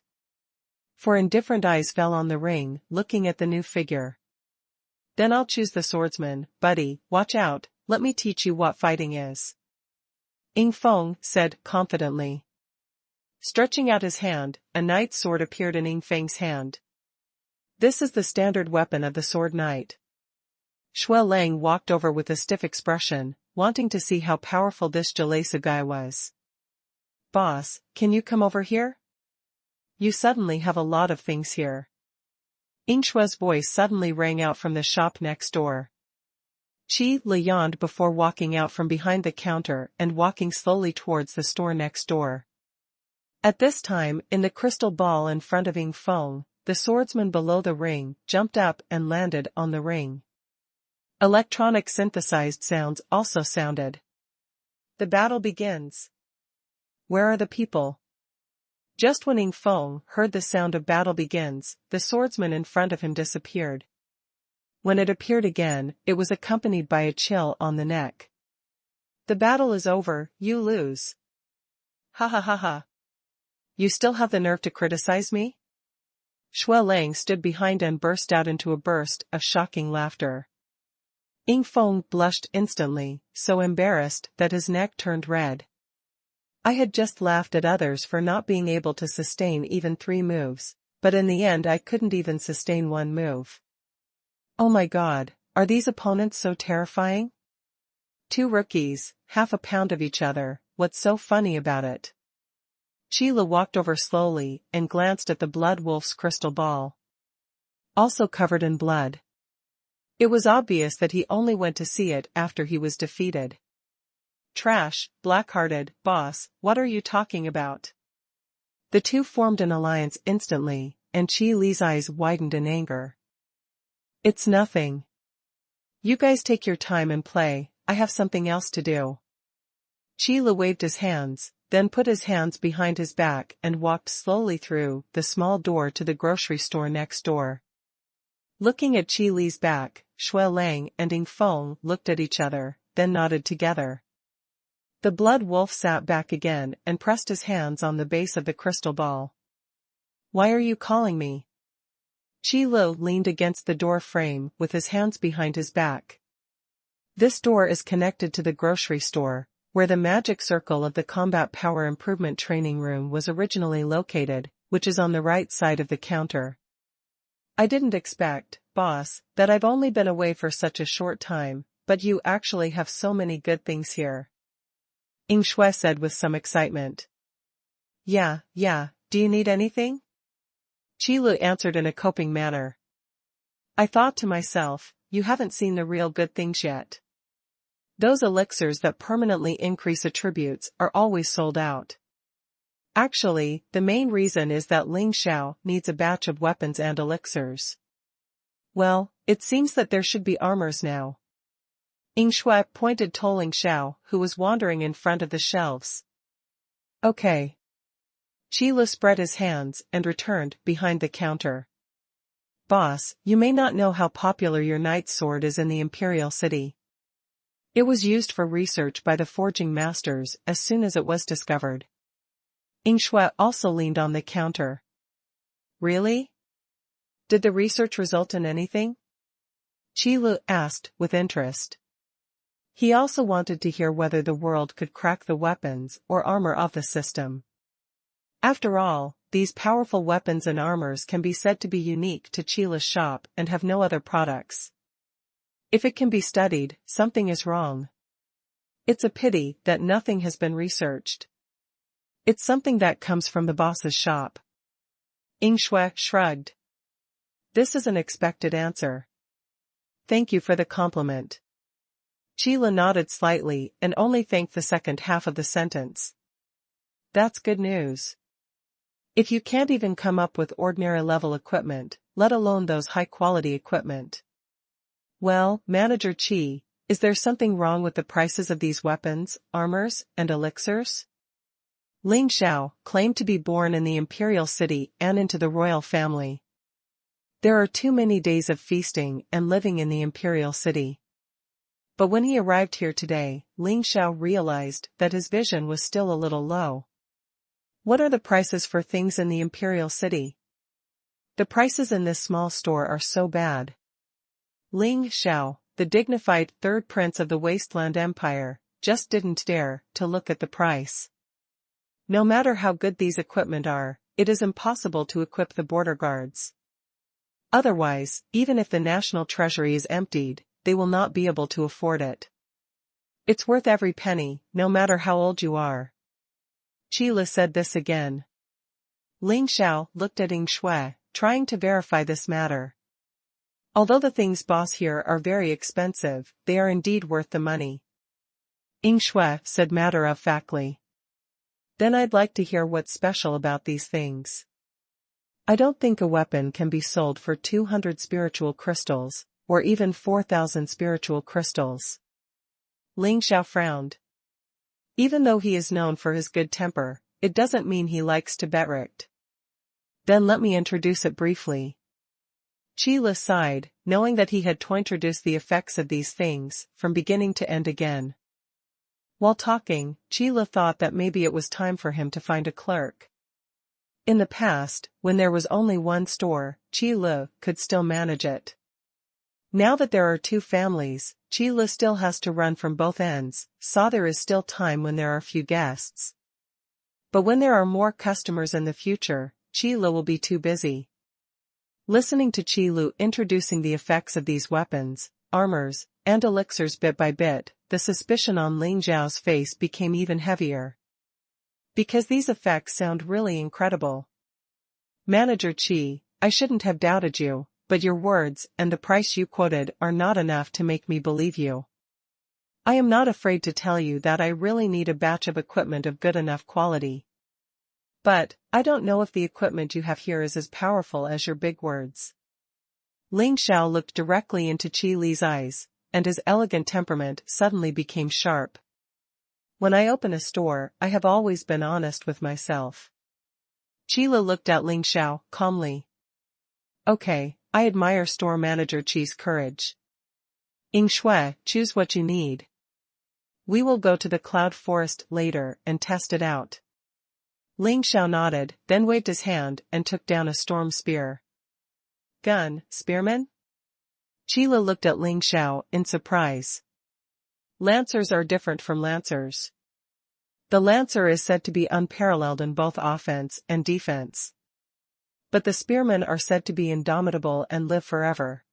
4 indifferent eyes fell on the ring, looking at the new figure. Then I'll choose the swordsman, buddy, watch out, let me teach you what fighting is. Ying Feng said confidently. Stretching out his hand, a knight's sword appeared in Ying Feng's hand. This is the standard weapon of the sword knight. Shuelang walked over with a stiff expression, wanting to see how powerful this Jalesa guy was. Boss, can you come over here? You suddenly have a lot of things here. Ying Shue's voice suddenly rang out from the shop next door. Qi Li yawned before walking out from behind the counter and walking slowly towards the store next door. At this time, in the crystal ball in front of Ying Feng, the swordsman below the ring jumped up and landed on the ring. Electronic synthesized sounds also sounded. The battle begins. Where are the people? Just when Ying Feng heard the sound of battle begins, the swordsman in front of him disappeared. When it appeared again, it was accompanied by a chill on the neck. The battle is over, you lose. Ha ha ha ha. You still have the nerve to criticize me? Shuelang stood behind and burst out into a burst of shocking laughter. Ying Feng blushed instantly, so embarrassed that his neck turned red. I had just laughed at others for not being able to sustain even 3 moves, but in the end I couldn't even sustain 1 move. Oh my god, are these opponents so terrifying? 2 rookies, half a pound of each other, what's so funny about it? Sheila walked over slowly and glanced at the blood wolf's crystal ball. Also covered in blood. It was obvious that he only went to see it after he was defeated. Trash, black-hearted, boss, what are you talking about? The 2 formed an alliance instantly, and Qi Li's eyes widened in anger. It's nothing. You guys take your time and play, I have something else to do. Qi Li waved his hands, then put his hands behind his back and walked slowly through the small door to the grocery store next door. Looking at Qi Li's back, Shuelang and Ying Feng looked at each other, then nodded together. The blood wolf sat back again and pressed his hands on the base of the crystal ball. Why are you calling me? Qi Li leaned against the door frame with his hands behind his back. This door is connected to the grocery store, where the magic circle of the combat power improvement training room was originally located, which is on the right side of the counter. I didn't expect, boss, that I've only been away for such a short time, but you actually have so many good things here. Ying Shui said with some excitement. Yeah, do you need anything? Qi Li answered in a coping manner. I thought to myself, you haven't seen the real good things yet. Those elixirs that permanently increase attributes are always sold out. Actually, the main reason is that Ling Xiao needs a batch of weapons and elixirs. Well, it seems that there should be armors now. Ying Shui pointed to Ling Xiao, who was wandering in front of the shelves. Okay. Qi Li spread his hands and returned behind the counter. Boss, you may not know how popular your knight's sword is in the Imperial City. It was used for research by the forging masters as soon as it was discovered. Ying Shui also leaned on the counter. Really? Did the research result in anything? Qi Li asked with interest. He also wanted to hear whether the world could crack the weapons or armor of the system. After all, these powerful weapons and armors can be said to be unique to Qi Li's shop and have no other products. If it can be studied, something is wrong. It's a pity that nothing has been researched. It's something that comes from the boss's shop. Ying Shui shrugged. This is an expected answer. Thank you for the compliment. Qi Li nodded slightly and only thanked the second half of the sentence. That's good news. If you can't even come up with ordinary level equipment, let alone those high-quality equipment. Well, Manager Qi, is there something wrong with the prices of these weapons, armors, and elixirs? Ling Xiao claimed to be born in the imperial city and into the royal family. There are too many days of feasting and living in the imperial city. But when he arrived here today, Ling Xiao realized that his vision was still a little low. What are the prices for things in the imperial city? The prices in this small store are so bad. Ling Xiao, the dignified third prince of the Wasteland Empire, just didn't dare to look at the price. No matter how good these equipment are, it is impossible to equip the border guards. Otherwise, even if the national treasury is emptied, they will not be able to afford it. It's worth every penny, no matter how old you are. Qi said this again. Ling Xiao looked at Ying Shui, trying to verify this matter. Although the things boss here are very expensive, they are indeed worth the money. Ying Shui said matter-of-factly. Then I'd like to hear what's special about these things. I don't think a weapon can be sold for 200 spiritual crystals, or even 4,000 spiritual crystals. Ling Xiao frowned. Even though he is known for his good temper, it doesn't mean he likes to bet. Then let me introduce it briefly. Qi sighed, knowing that he had to introduce the effects of these things, from beginning to end again. While talking, Qi thought that maybe it was time for him to find a clerk. In the past, when there was only one store, Qi could still manage it. Now that there are two families, Qi still has to run from both ends, so there is still time when there are few guests. But when there are more customers in the future, Qi will be too busy. Listening to Qi introducing the effects of these weapons, armors, and elixirs bit by bit, the suspicion on Ling Xiao's face became even heavier. Because these effects sound really incredible. Manager Qi, I shouldn't have doubted you, but your words and the price you quoted are not enough to make me believe you. I am not afraid to tell you that I really need a batch of equipment of good enough quality. But, I don't know if the equipment you have here is as powerful as your big words. Ling Xiao looked directly into Qi eyes, and his elegant temperament suddenly became sharp. When I open a store, I have always been honest with myself. Qi looked at Ling Xiao calmly. Okay, I admire store manager Qi's courage. Ying Shui, choose what you need. We will go to the cloud forest later and test it out. Ling Xiao nodded, then waved his hand and took down a storm spear. Gun, spearman? Qi looked at Ling Xiao in surprise. Lancers are different from lancers. The lancer is said to be unparalleled in both offense and defense. But the spearmen are said to be indomitable and live forever.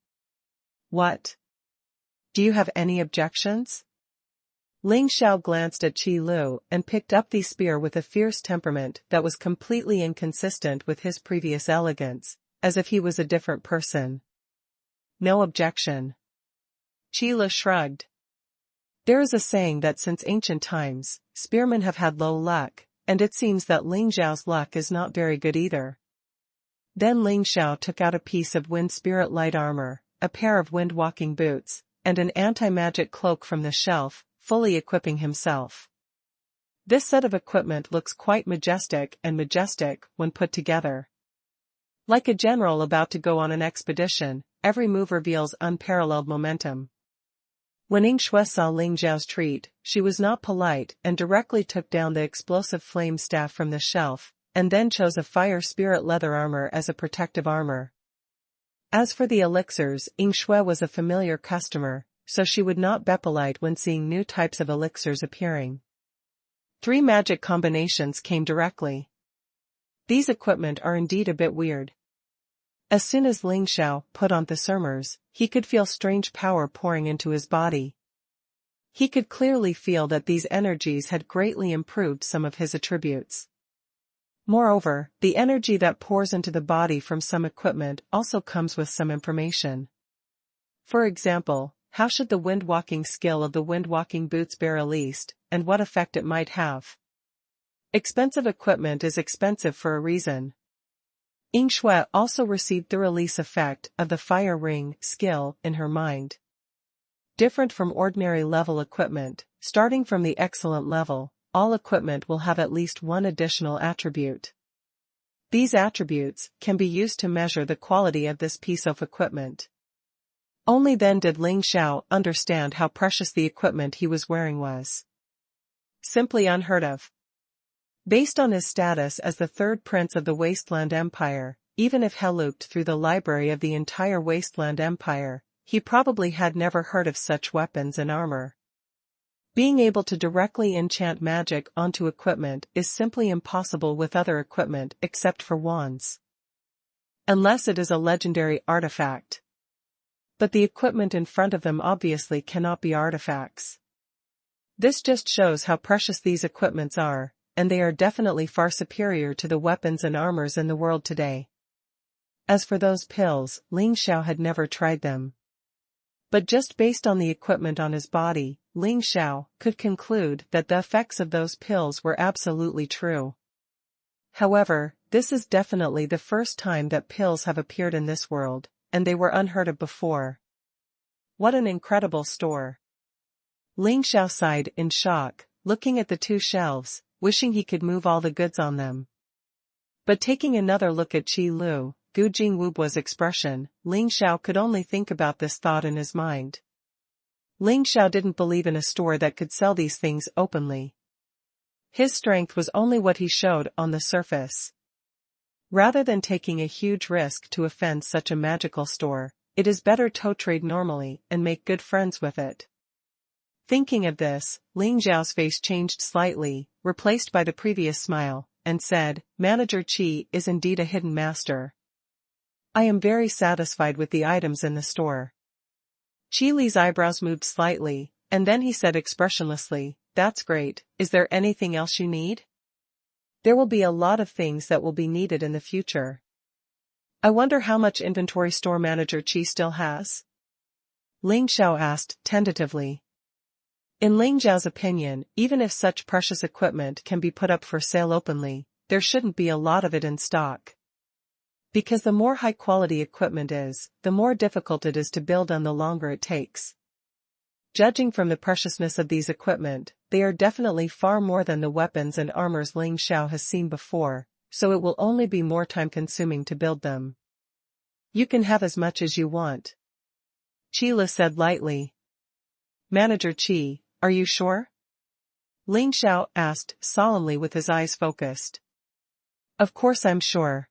What? Do you have any objections? Ling Xiao glanced at Qi and picked up the spear with a fierce temperament that was completely inconsistent with his previous elegance, as if he was a different person. No objection. Qi shrugged. There is a saying that since ancient times, spearmen have had low luck, and it seems that Ling Xiao's luck is not very good either. Then Ling Xiao took out a piece of wind spirit light armor, a pair of wind-walking boots, and an anti-magic cloak from the shelf, fully equipping himself. This set of equipment looks quite majestic when put together. Like a general about to go on an expedition, every move reveals unparalleled momentum. When Ying Shui saw Ling Xiao's treat, she was not polite and directly took down the explosive flame staff from the shelf, and then chose a fire spirit leather armor as a protective armor. As for the elixirs, Ying Shui was a familiar customer, so she would not be polite when seeing new types of elixirs appearing. 3 magic combinations came directly. These equipment are indeed a bit weird. As soon as Ling Xiao put on the armors, he could feel strange power pouring into his body. He could clearly feel that these energies had greatly improved some of his attributes. Moreover, the energy that pours into the body from some equipment also comes with some information. For example, how should the wind-walking skill of the wind-walking boots be released, and what effect it might have? Expensive equipment is expensive for a reason. Ying Shui also received the release effect of the fire ring skill in her mind. Different from ordinary level equipment, starting from the excellent level, all equipment will have at least one additional attribute. These attributes can be used to measure the quality of this piece of equipment. Only then did Ling Xiao understand how precious the equipment he was wearing was. Simply unheard of. Based on his status as the third prince of the Wasteland Empire, even if he looked through the library of the entire Wasteland Empire, he probably had never heard of such weapons and armor. Being able to directly enchant magic onto equipment is simply impossible with other equipment except for wands. Unless it is a legendary artifact. But the equipment in front of them obviously cannot be artifacts. This just shows how precious these equipments are, and they are definitely far superior to the weapons and armors in the world today. As for those pills, Ling Xiao had never tried them. But just based on the equipment on his body, Ling Xiao could conclude that the effects of those pills were absolutely true. However, this is definitely the first time that pills have appeared in this world, and they were unheard of before. What an incredible store! Ling Xiao sighed in shock, looking at the two shelves, wishing he could move all the goods on them. But taking another look at Qi Lu, Gu Jingwu's expression, Ling Xiao could only think about this thought in his mind. Ling Xiao didn't believe in a store that could sell these things openly. His strength was only what he showed on the surface. Rather than taking a huge risk to offend such a magical store, it is better to trade normally and make good friends with it. Thinking of this, Ling Xiao's face changed slightly, replaced by the previous smile, and said, "Manager Qi is indeed a hidden master. I am very satisfied with the items in the store." Qi Li's eyebrows moved slightly, and then he said expressionlessly, "That's great, is there anything else you need? There will be a lot of things that will be needed in the future. I wonder how much inventory store manager Qi still has?" Ling Xiao asked tentatively. In Ling Xiao's opinion, even if such precious equipment can be put up for sale openly, there shouldn't be a lot of it in stock. Because the more high-quality equipment is, the more difficult it is to build and the longer it takes. Judging from the preciousness of these equipment, they are definitely far more than the weapons and armors Ling Xiao has seen before, so it will only be more time-consuming to build them. "You can have as much as you want," Qi Li said lightly. "Manager Qi, are you sure?" Ling Xiao asked solemnly with his eyes focused. "Of course I'm sure,"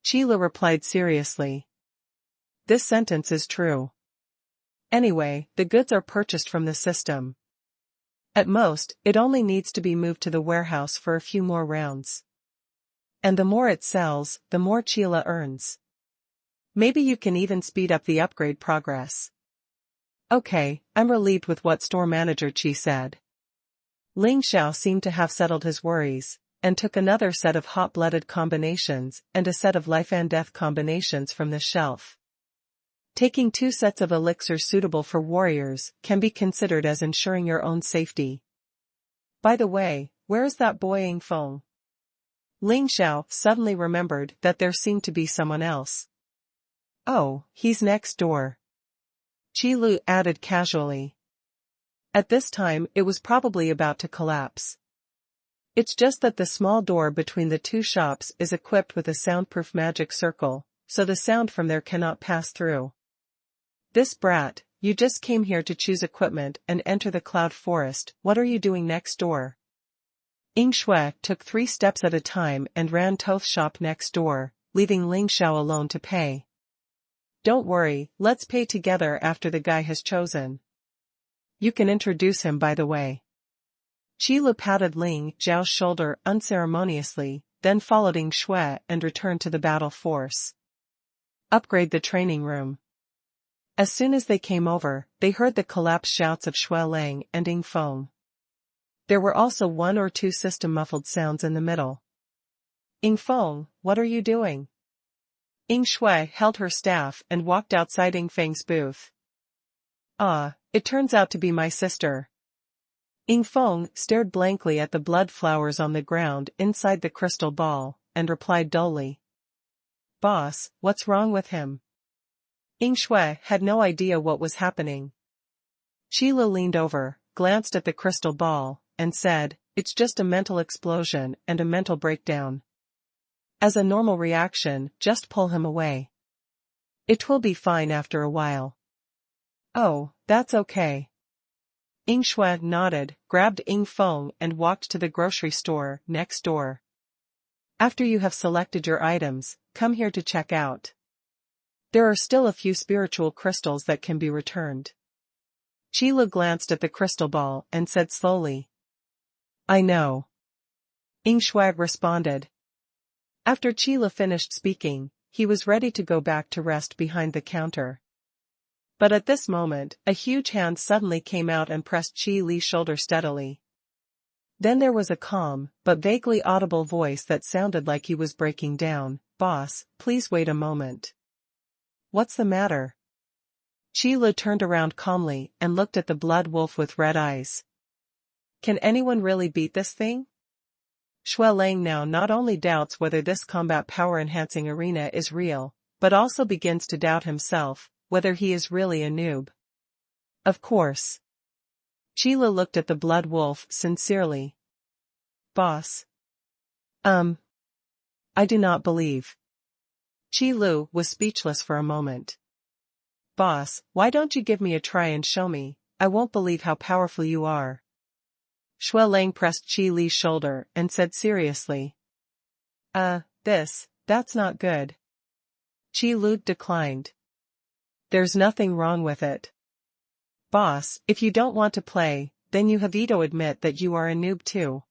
Qi Li replied seriously. "This sentence is true. Anyway, the goods are purchased from the system. At most, it only needs to be moved to the warehouse for a few more rounds. And the more it sells, the more Qi Li earns. Maybe you can even speed up the upgrade progress." "Okay, I'm relieved with what store manager Qi said." Ling Xiao seemed to have settled his worries, and took another set of hot-blooded combinations and a set of life and death combinations from the shelf. Taking 2 sets of elixirs suitable for warriors can be considered as ensuring your own safety. By the way, where is that boy Ying Feng? Ling Xiao suddenly remembered that there seemed to be someone else. "Oh, he's next door," Qi Lu added casually. At this time it was probably about to collapse. It's just that the small door between the two shops is equipped with a soundproof magic circle, so the sound from there cannot pass through. "This brat, you just came here to choose equipment and enter the cloud forest, what are you doing next door?" Ying Shui took 3 steps at a time and ran to the shop next door, leaving Ling Xiao alone to pay. "Don't worry, let's pay together after the guy has chosen. You can introduce him by the way." Qi Lu patted Ling Xiao's shoulder unceremoniously, then followed Ying Shui and returned to the battle force. Upgrade the training room. As soon as they came over, they heard the collapsed shouts of Shui Lang and Ying Feng. There were also 1 or 2 system-muffled sounds in the middle. "Ying Feng, what are you doing?" Ying Shui held her staff and walked outside Ying Feng's booth. "Ah, it turns out to be my sister." Ying Feng stared blankly at the blood flowers on the ground inside the crystal ball, and replied dully. "Boss, what's wrong with him?" Ying Shui had no idea what was happening. Sheila leaned over, glanced at the crystal ball, and said, "It's just a mental explosion and a mental breakdown. As a normal reaction, just pull him away. It will be fine after a while." "Oh, that's okay." Ying Shui nodded, grabbed Ying Feng and walked to the grocery store next door. "After you have selected your items, come here to check out. There are still a few spiritual crystals that can be returned." Sheila glanced at the crystal ball and said slowly, "I know." Ying Shui responded. After Sheila finished speaking, he was ready to go back to rest behind the counter. But at this moment, a huge hand suddenly came out and pressed Qi Li's shoulder steadily. Then there was a calm, but vaguely audible voice that sounded like he was breaking down. "Boss, please wait a moment." "What's the matter?" Qi Li turned around calmly and looked at the blood wolf with red eyes. "Can anyone really beat this thing?" Shui Lang now not only doubts whether this combat power-enhancing arena is real, but also begins to doubt himself, whether he is really a noob. "Of course." Sheila looked at the blood wolf sincerely. "Boss. I do not believe." Qi Lu was speechless for a moment. "Boss, why don't you give me a try and show me? I won't believe how powerful you are." Shui Lang pressed Qi Li's shoulder and said seriously. That's not good." Qi Lu declined. "There's nothing wrong with it. Boss, if you don't want to play, then you have to admit that you are a noob too."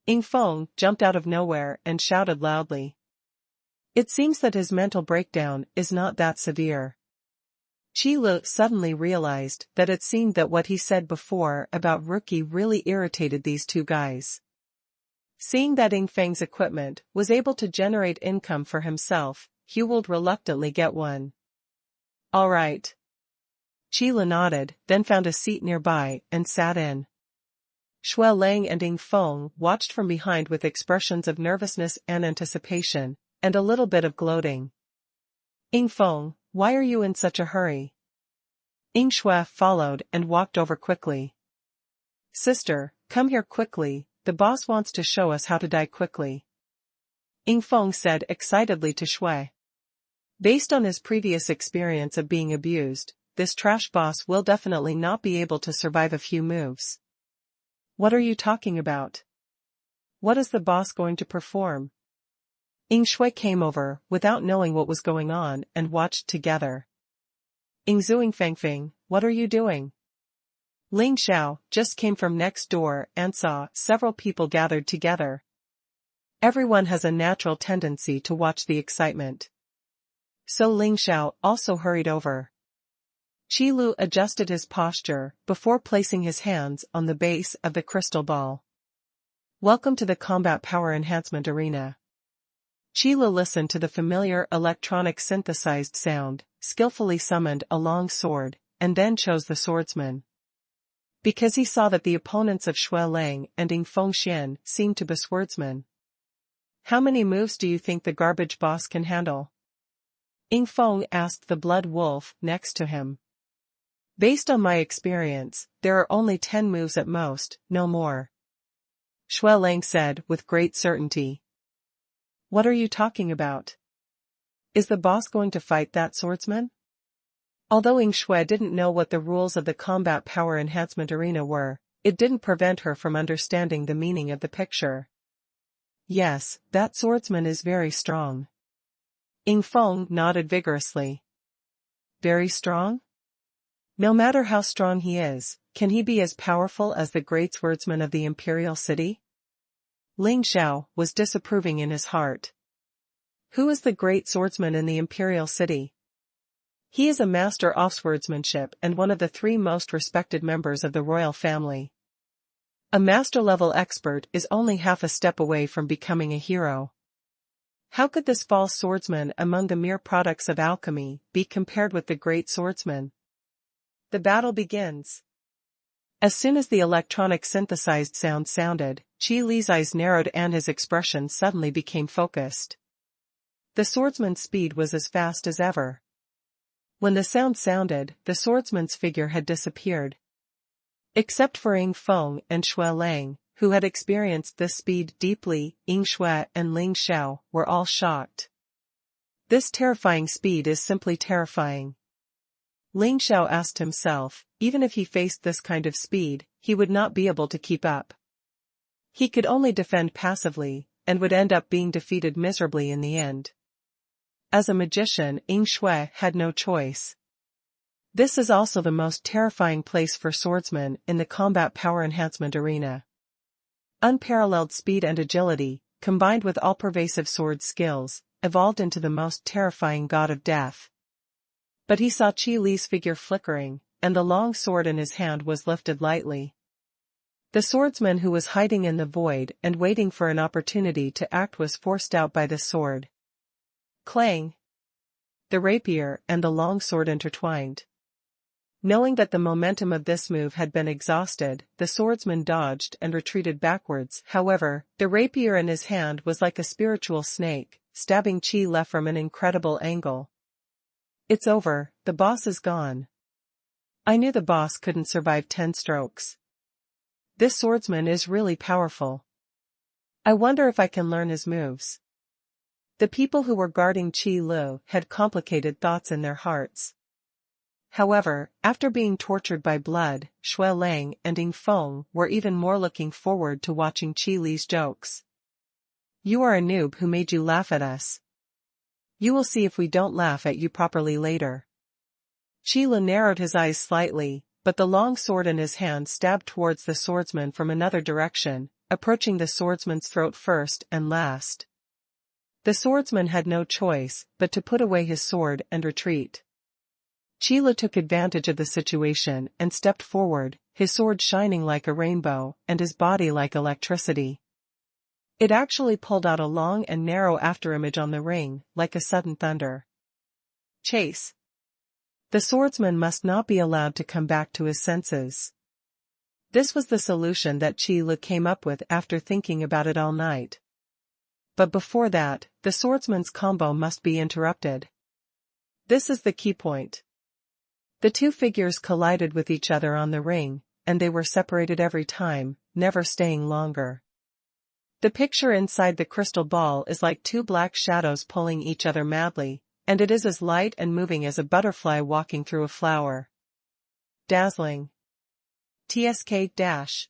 Ying Feng jumped out of nowhere and shouted loudly. It seems that his mental breakdown is not that severe. Qi Lu suddenly realized that it seemed that what he said before about Rookie really irritated these two guys. Seeing that Ying Feng's equipment was able to generate income for himself, he would reluctantly get one. "All right." Qi Lu nodded, then found a seat nearby and sat in. Shui Lang and Ying Feng watched from behind with expressions of nervousness and anticipation, and a little bit of gloating. "Ying Feng, why are you in such a hurry?" Ying Shui followed and walked over quickly. "Sister, come here quickly, the boss wants to show us how to die quickly," Ying Feng said excitedly to Shui. Based on his previous experience of being abused, this trash boss will definitely not be able to survive a few moves. "What are you talking about? What is the boss going to perform?" Ying Shui came over, without knowing what was going on, and watched together. "Ying Zuing Fangfing, what are you doing?" Ling Xiao just came from next door and saw several people gathered together. Everyone has a natural tendency to watch the excitement. So Ling Xiao also hurried over. Qi Lu adjusted his posture before placing his hands on the base of the crystal ball. "Welcome to the Combat Power Enhancement Arena." Qi Lu listened to the familiar electronic synthesized sound, skillfully summoned a long sword, and then chose the swordsman. Because he saw that the opponents of Shui Lang and Ying Fengxian seemed to be swordsmen. "How many moves do you think the garbage boss can handle?" Ying Feng asked the blood wolf next to him. "Based on my experience, there are only 10 moves at most, no more," Shui Lang said with great certainty. "What are you talking about? Is the boss going to fight that swordsman?" Although Ying Shui didn't know what the rules of the Combat Power Enhancement Arena were, it didn't prevent her from understanding the meaning of the picture. "Yes, that swordsman is very strong." Ying Feng nodded vigorously. "Very strong? No matter how strong he is, can he be as powerful as the great swordsman of the Imperial City?" Ling Xiao was disapproving in his heart. "Who is the great swordsman in the Imperial City?" "He is a master of swordsmanship and one of the 3 most respected members of the royal family. A master-level expert is only half a step away from becoming a hero. How could this false swordsman among the mere products of alchemy be compared with the great swordsman?" The battle begins. As soon as the electronic synthesized sound sounded, Qi Li's eyes narrowed and his expression suddenly became focused. The swordsman's speed was as fast as ever. When the sound sounded, the swordsman's figure had disappeared, Except for Ying Feng and Shui Lang, who had experienced this speed deeply, Ying Shui and Ling Xiao were all shocked. This terrifying speed is simply terrifying. Ling Xiao asked himself, even if he faced this kind of speed, he would not be able to keep up. He could only defend passively, and would end up being defeated miserably in the end. As a magician, Ying Shui had no choice. This is also the most terrifying place for swordsmen in the combat power enhancement arena. Unparalleled speed and agility, combined with all-pervasive sword skills, evolved into the most terrifying god of death. But he saw Qi Li's figure flickering, and the long sword in his hand was lifted lightly. The swordsman who was hiding in the void and waiting for an opportunity to act was forced out by the sword. Clang! The rapier and the long sword intertwined. Knowing that the momentum of this move had been exhausted, the swordsman dodged and retreated backwards. However, the rapier in his hand was like a spiritual snake, stabbing Qi Li from an incredible angle. It's over, the boss is gone. I knew the boss couldn't survive 10 strokes. This swordsman is really powerful. I wonder if I can learn his moves. The people who were guarding Qi Li had complicated thoughts in their hearts. However, after being tortured by blood, Shui Lang and Ying Feng were even more looking forward to watching Qi Li's jokes. You are a noob who made you laugh at us. You will see if we don't laugh at you properly later. Qi Li narrowed his eyes slightly, but the long sword in his hand stabbed towards the swordsman from another direction, approaching the swordsman's throat first and last. The swordsman had no choice but to put away his sword and retreat. Qi Li took advantage of the situation and stepped forward, his sword shining like a rainbow and his body like electricity. It actually pulled out a long and narrow afterimage on the ring, like a sudden thunder. Chase. The swordsman must not be allowed to come back to his senses. This was the solution that Qi Li came up with after thinking about it all night. But before that, the swordsman's combo must be interrupted. This is the key point. The two figures collided with each other on the ring, and they were separated every time, never staying longer. The picture inside the crystal ball is like two black shadows pulling each other madly, and it is as light and moving as a butterfly walking through a flower. Dazzling. TSK dash.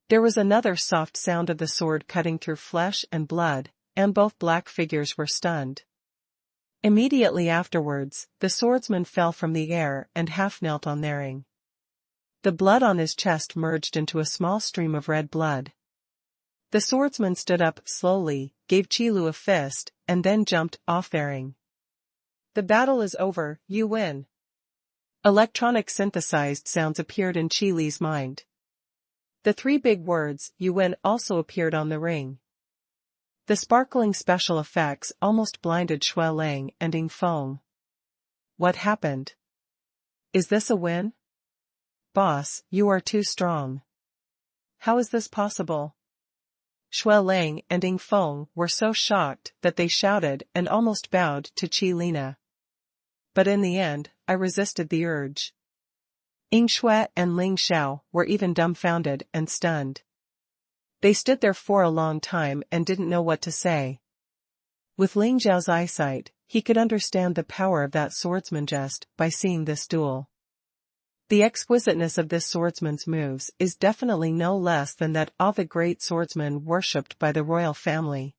There was another soft sound of the sword cutting through flesh and blood, and both black figures were stunned. Immediately afterwards, the swordsman fell from the air and half knelt on their ring. The blood on his chest merged into a small stream of red blood. The swordsman stood up slowly, gave Qi Li a fist, and then jumped off their ring. The battle is over, you win. Electronic synthesized sounds appeared in Qi Li's mind. The three big words, you win, also appeared on the ring. The sparkling special effects almost blinded Shui Lang and Ying Feng. What happened? Is this a win? Boss, you are too strong. How is this possible? Shui Lang and Ying Feng were so shocked that they shouted and almost bowed to Qi Li. But in the end, I resisted the urge. Ying Shui and Ling Xiao were even dumbfounded and stunned. They stood there for a long time and didn't know what to say. With Ling Xiao's eyesight, he could understand the power of that swordsman just by seeing this duel. The exquisiteness of this swordsman's moves is definitely no less than that of the great swordsman worshipped by the royal family.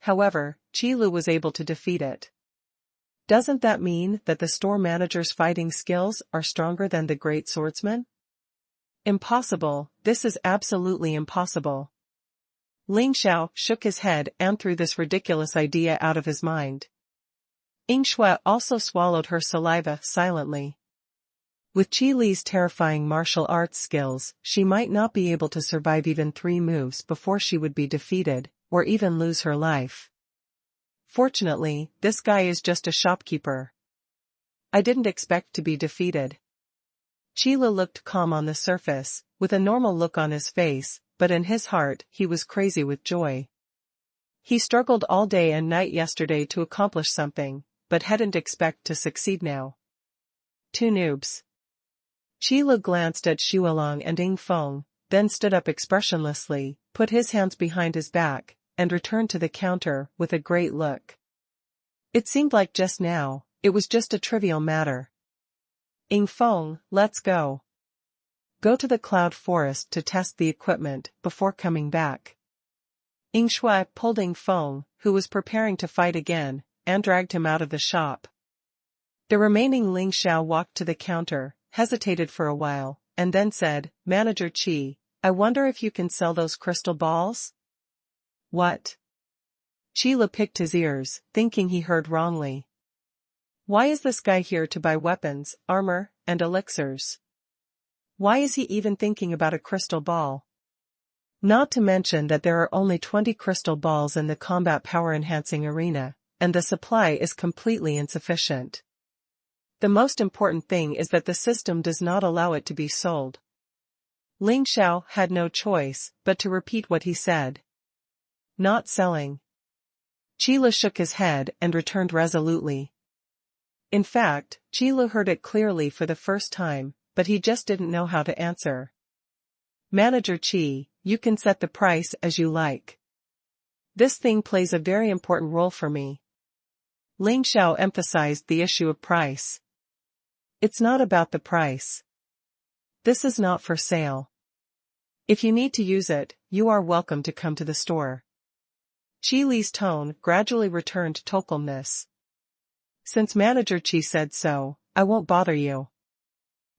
However, Qi Li was able to defeat it. Doesn't that mean that the store manager's fighting skills are stronger than the great swordsman? Impossible, this is absolutely impossible. Ling Xiao shook his head and threw this ridiculous idea out of his mind. Ying Shui also swallowed her saliva silently. With Qi Li's terrifying martial arts skills, she might not be able to survive even 3 moves before she would be defeated, or even lose her life. Fortunately, this guy is just a shopkeeper. I didn't expect to be defeated. Qi Li looked calm on the surface, with a normal look on his face, but in his heart he was crazy with joy. He struggled all day and night yesterday to accomplish something, but hadn't expected to succeed now. 2 noobs. Qi Lu glanced at Xu Along and Ying Feng, then stood up expressionlessly, put his hands behind his back, and returned to the counter with a great look. It seemed like just now, it was just a trivial matter. Ying Feng, let's go. Go to the cloud forest to test the equipment before coming back. Ying Shui pulled Ying Feng, who was preparing to fight again, and dragged him out of the shop. The remaining Ling Xiao walked to the counter, hesitated for a while, and then said, Manager Qi, I wonder if you can sell those crystal balls? What? Qi Lu picked his ears, thinking he heard wrongly. Why is this guy here to buy weapons, armor, and elixirs? Why is he even thinking about a crystal ball? Not to mention that there are only 20 crystal balls in the combat power-enhancing arena, and the supply is completely insufficient. The most important thing is that the system does not allow it to be sold. Ling Xiao had no choice but to repeat what he said. Not selling. Qi Lu shook his head and returned resolutely. In fact, Qi Lu heard it clearly for the first time, but he just didn't know how to answer. Manager Qi, you can set the price as you like. This thing plays a very important role for me. Ling Xiao emphasized the issue of price. It's not about the price. This is not for sale. If you need to use it, you are welcome to come to the store. Qi Li's tone gradually returned to calmness. Since Manager Qi said so, I won't bother you.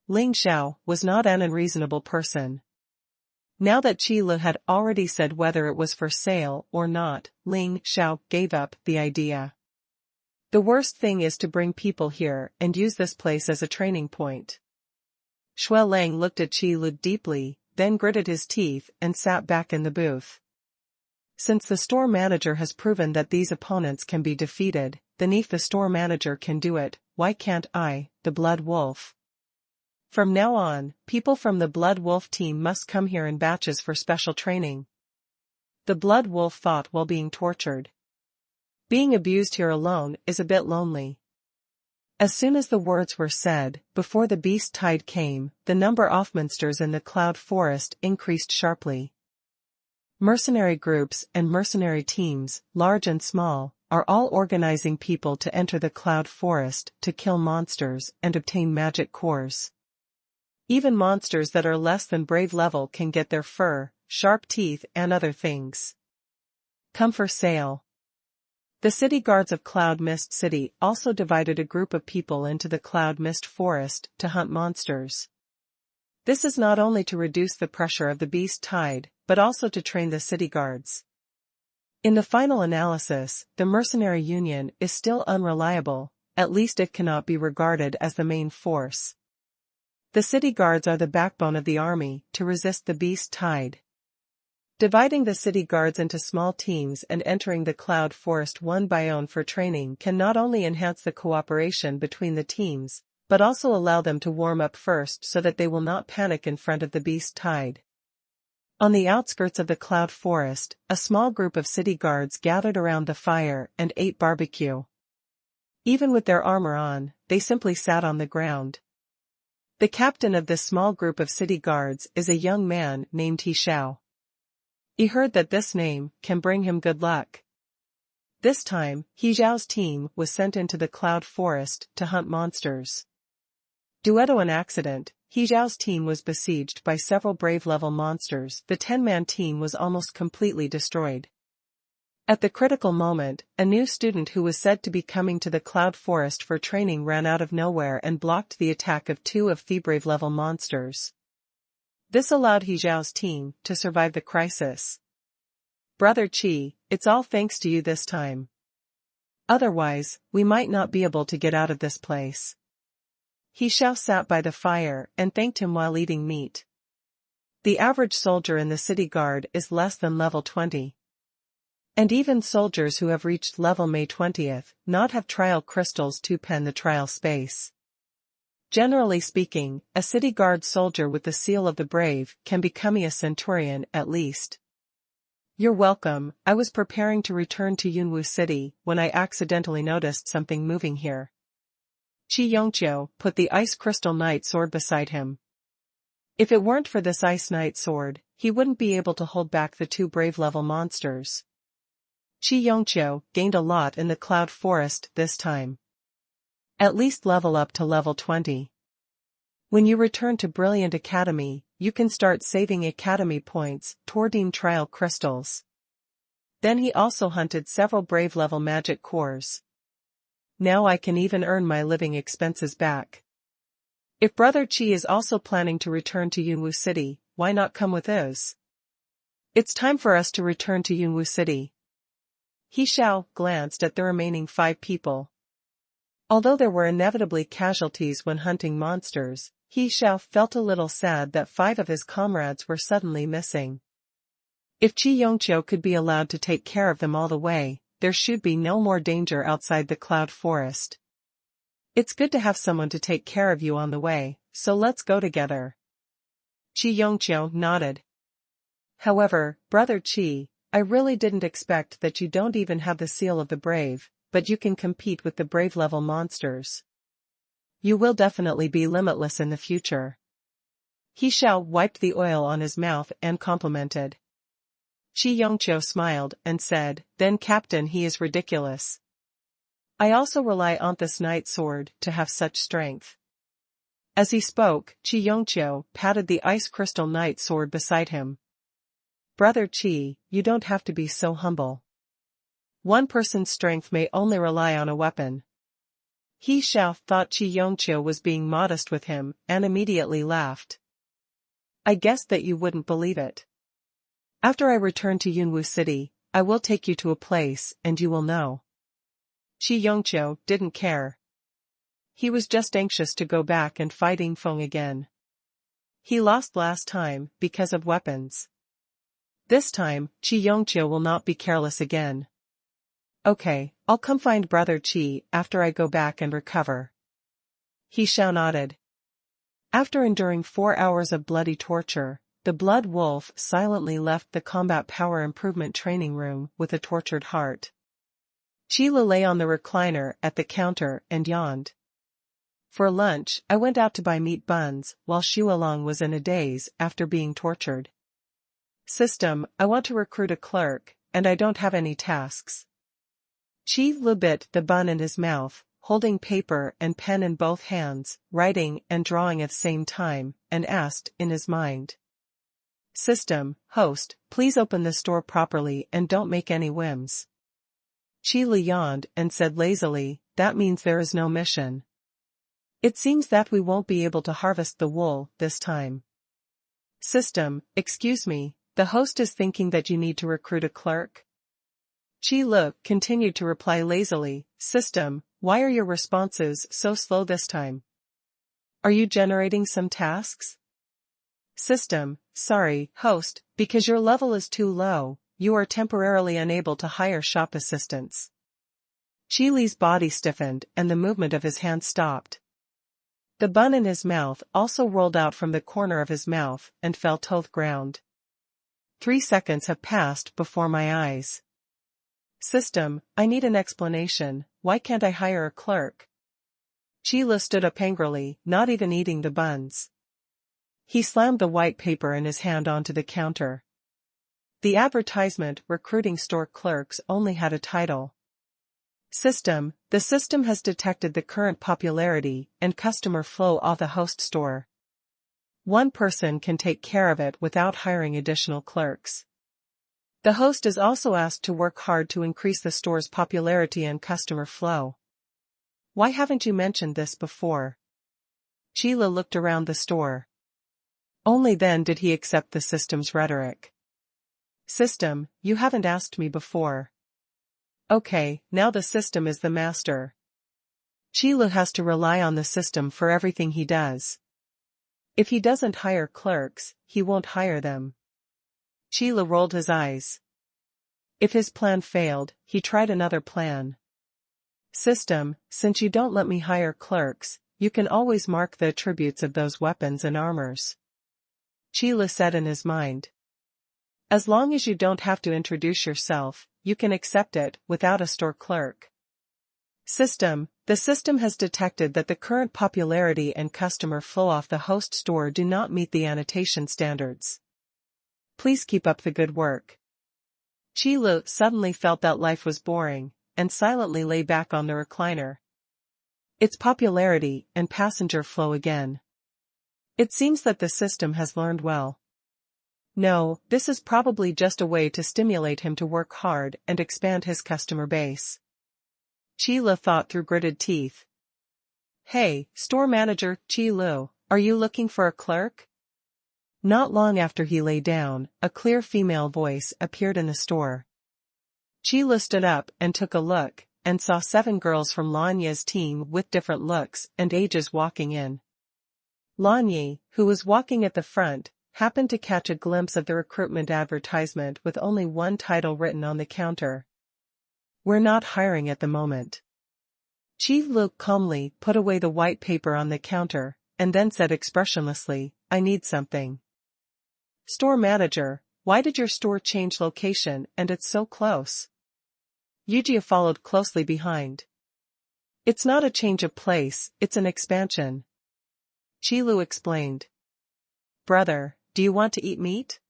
Ling Xiao was not an unreasonable person. Now that Qi Lu had already said whether it was for sale or not, Ling Xiao gave up the idea. The worst thing is to bring people here and use this place as a training point. Shui Lang looked at Qi Lu deeply, then gritted his teeth and sat back in the booth. Since the store manager has proven that these opponents can be defeated, then if the store manager can do it, why can't I, the Blood Wolf? From now on, people from the Blood Wolf team must come here in batches for special training. The Blood Wolf thought while being tortured. Being abused here alone is a bit lonely. As soon as the words were said, before the beast tide came, the number of monsters in the cloud forest increased sharply. Mercenary groups and mercenary teams, large and small, are all organizing people to enter the cloud forest to kill monsters and obtain magic cores. Even monsters that are less than brave level can get their fur, sharp teeth and other things. Come for sale. The city guards of Cloud Mist City also divided a group of people into the Cloud Mist Forest to hunt monsters. This is not only to reduce the pressure of the beast tide, but also to train the city guards. In the final analysis, the mercenary union is still unreliable, at least it cannot be regarded as the main force. The city guards are the backbone of the army to resist the beast tide. Dividing the city guards into small teams and entering the cloud forest one by one for training can not only enhance the cooperation between the teams, but also allow them to warm up first so that they will not panic in front of the beast tide. On the outskirts of the cloud forest, a small group of city guards gathered around the fire and ate barbecue. Even with their armor on, they simply sat on the ground. The captain of this small group of city guards is a young man named He Xiao. He heard that this name can bring him good luck. This time, He Xiao's team was sent into the cloud forest to hunt monsters. Due to an accident, He Xiao's team was besieged by several brave-level monsters. The 10-man team was almost completely destroyed. At the critical moment, a new student who was said to be coming to the cloud forest for training ran out of nowhere and blocked the attack of two of the brave-level monsters. This allowed He Xiao's team to survive the crisis. Brother Qi, it's all thanks to you this time. Otherwise, we might not be able to get out of this place. He Xiao sat by the fire and thanked him while eating meat. The average soldier in the city guard is less than level 20. And even soldiers who have reached level May 20th not have trial crystals to pen the trial space. Generally speaking, a city guard soldier with the seal of the brave can become a centurion at least. You're welcome. I was preparing to return to Yunwu City when I accidentally noticed something moving here. Qi Yongqiu put the ice crystal knight sword beside him. If it weren't for this Ice Knight sword, he wouldn't be able to hold back the two brave level monsters. Chi Yongqiu gained a lot in the Cloud Forest this time. At least level up to level 20. When you return to Brilliant Academy, you can start saving Academy points toward trial crystals. Then he also hunted several brave level magic cores. Now I can even earn my living expenses back. If Brother Chi is also planning to return to Yunwu City, why not come with us? It's time for us to return to Yunwu City. He Shao glanced at the remaining 5 people. Although there were inevitably casualties when hunting monsters, He Shao felt a little sad that 5 of his comrades were suddenly missing. If Chi Yongqiu could be allowed to take care of them all the way, there should be no more danger outside the Cloud Forest. It's good to have someone to take care of you on the way, so let's go together. Chi Yongqiu nodded. However, Brother Chi, I really didn't expect that you don't even have the seal of the brave, but you can compete with the brave level monsters. You will definitely be limitless in the future. He Shao wiped the oil on his mouth and complimented. Chi Yongqiu smiled and said, then Captain, he is ridiculous. I also rely on this Knight sword to have such strength. As he spoke, Chi Yongqiu patted the ice crystal Knight sword beside him. Brother Chi, you don't have to be so humble. One person's strength may only rely on a weapon. He Shao thought Chi Yongqiu was being modest with him and immediately laughed. I guessed that you wouldn't believe it. After I return to Yunwu City, I will take you to a place and you will know. Chi Yongqiu didn't care. He was just anxious to go back and fight Yingfeng again. He lost last time because of weapons. This time, Chi Yongqiu will not be careless again. Okay, I'll come find Brother Chi after I go back and recover. He Shao nodded. After enduring 4 hours of bloody torture, the Blood Wolf silently left the combat power improvement training room with a tortured heart. Chi Lu lay on the recliner at the counter and yawned. For lunch, I went out to buy meat buns while Xu Along was in a daze after being tortured. System, I want to recruit a clerk, and I don't have any tasks. Chi Lu bit the bun in his mouth, holding paper and pen in both hands, writing and drawing at the same time, and asked in his mind. System, host, please open the store properly and don't make any whims. Chi Lu yawned and said lazily, that means there is no mission. It seems that we won't be able to harvest the wool this time. System, excuse me, the host is thinking that you need to recruit a clerk. Chi Lu continued to reply lazily, System, why are your responses so slow this time? Are you generating some tasks? System, sorry, host, because your level is too low, you are temporarily unable to hire shop assistants. Chi Li's body stiffened and the movement of his hand stopped. The bun in his mouth also rolled out from the corner of his mouth and fell to the ground. 3 seconds have passed before my eyes. System, I need an explanation, why can't I hire a clerk? Chi Lu stood up angrily, not even eating the buns. He slammed the white paper in his hand onto the counter. The advertisement recruiting store clerks only had a title. System, the system has detected the current popularity and customer flow of the host store. One person can take care of it without hiring additional clerks. The host is also asked to work hard to increase the store's popularity and customer flow. Why haven't you mentioned this before? Chi Lu looked around the store. Only then did he accept the system's rhetoric. System, you haven't asked me before. Okay, now the system is the master. Chi Lu has to rely on the system for everything he does. If he doesn't hire clerks, he won't hire them. Chi Lu rolled his eyes. If his plan failed, he tried another plan. System, since you don't let me hire clerks, you can always mark the attributes of those weapons and armors. Chi Lu said in his mind. As long as you don't have to introduce yourself, you can accept it without a store clerk. System. The system has detected that the current popularity and customer flow off the host store do not meet the annotation standards. Please keep up the good work. Qi Lu suddenly felt that life was boring, and silently lay back on the recliner. It's popularity and passenger flow again. It seems that the system has learned well. No, this is probably just a way to stimulate him to work hard and expand his customer base. Qi Lu thought through gritted teeth. Hey, store manager, Qi Lu, are you looking for a clerk? Not long after he lay down, a clear female voice appeared in the store. Qi Lu stood up and took a look, and saw 7 girls from Lan Yi's team with different looks and ages walking in. Lan Yi, who was walking at the front, happened to catch a glimpse of the recruitment advertisement with only one title written on the counter. We're not hiring at the moment. Qi Lu calmly put away the white paper on the counter, and then said expressionlessly, I need something. Store manager, why did your store change location and it's so close? Yujia followed closely behind. It's not a change of place, it's an expansion. Qi Lu explained. Brother, do you want to eat meat?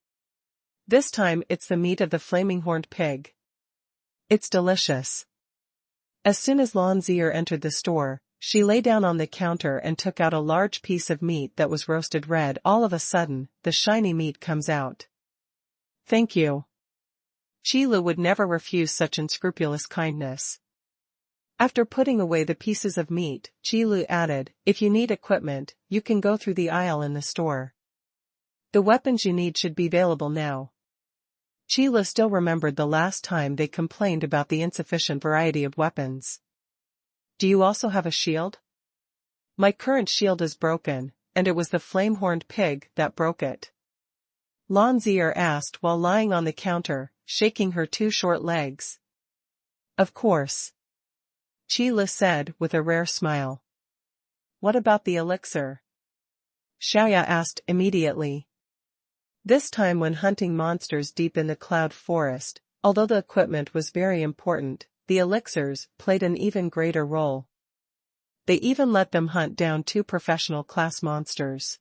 This time it's the meat of the flaming horned pig. It's delicious. As soon as Lan Zier entered the store, she lay down on the counter and took out a large piece of meat that was roasted red. All of a sudden, the shiny meat comes out. Thank you. Qi Lu would never refuse such unscrupulous kindness. After putting away the pieces of meat, Qi Lu added, if you need equipment, you can go through the aisle in the store. The weapons you need should be available now. Qi Lu still remembered the last time they complained about the insufficient variety of weapons. Do you also have a shield? My current shield is broken, and it was the flame-horned pig that broke it. Lan Zier asked while lying on the counter, shaking her 2 short legs. Of course. Qi Lu said with a rare smile. What about the elixir? Xiaoya asked immediately. This time when hunting monsters deep in the cloud forest, although the equipment was very important, the elixirs played an even greater role. They even let them hunt down 2 professional class monsters.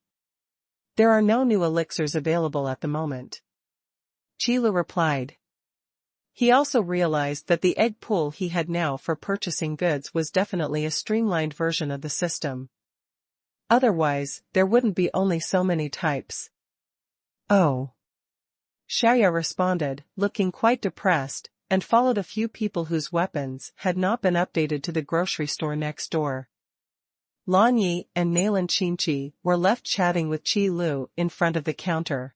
There are no new elixirs available at the moment. Qi Lu replied. He also realized that the egg pool he had now for purchasing goods was definitely a streamlined version of the system. Otherwise, there wouldn't be only so many types. Oh. Xiaoya responded, looking quite depressed, and followed a few people whose weapons had not been updated to the grocery store next door. Lan Yi and Nalan Qinqi were left chatting with Qi Lu in front of the counter.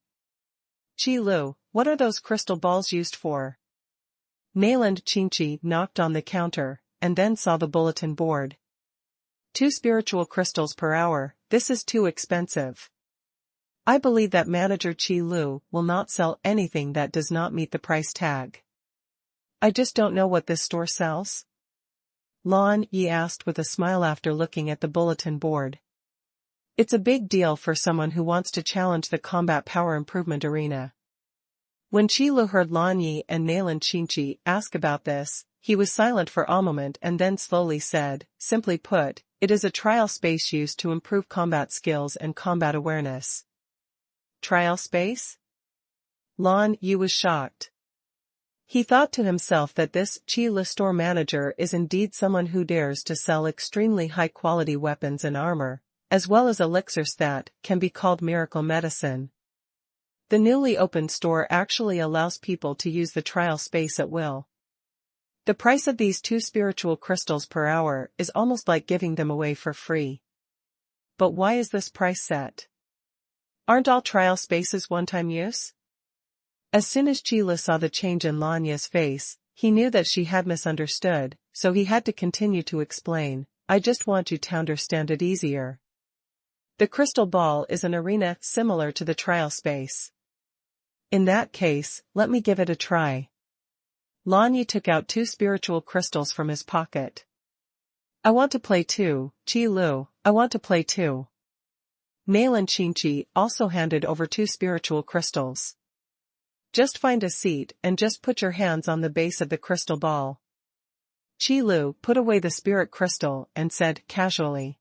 Qi Lu, what are those crystal balls used for? Nalan Qinqi knocked on the counter, and then saw the bulletin board. 2 spiritual crystals per hour, this is too expensive. I believe that manager Qi Lu will not sell anything that does not meet the price tag. I just don't know what this store sells. Lan Yi asked with a smile after looking at the bulletin board. It's a big deal for someone who wants to challenge the combat power improvement arena. When Qi Lu heard Lan Yi and Nalan Qinqi ask about this, he was silent for a moment and then slowly said, simply put, it is a trial space used to improve combat skills and combat awareness. Trial space? Lan Yi was shocked. He thought to himself that this Qi Lu store manager is indeed someone who dares to sell extremely high-quality weapons and armor, as well as elixirs that can be called miracle medicine. The newly opened store actually allows people to use the trial space at will. The price of these 2 spiritual crystals per hour is almost like giving them away for free. But why is this price set? Aren't all trial spaces one-time use? As soon as Qi Lu saw the change in Lan Yi's face, he knew that she had misunderstood, so he had to continue to explain, I just want you to understand it easier. The crystal ball is an arena similar to the trial space. In that case, let me give it a try. Lan Yi took out 2 spiritual crystals from his pocket. I want to play too, Qi Lu, I want to play too. Nalan Qinqi also handed over 2 spiritual crystals. Just find a seat and just put your hands on the base of the crystal ball. Qi Lu put away the spirit crystal and said casually.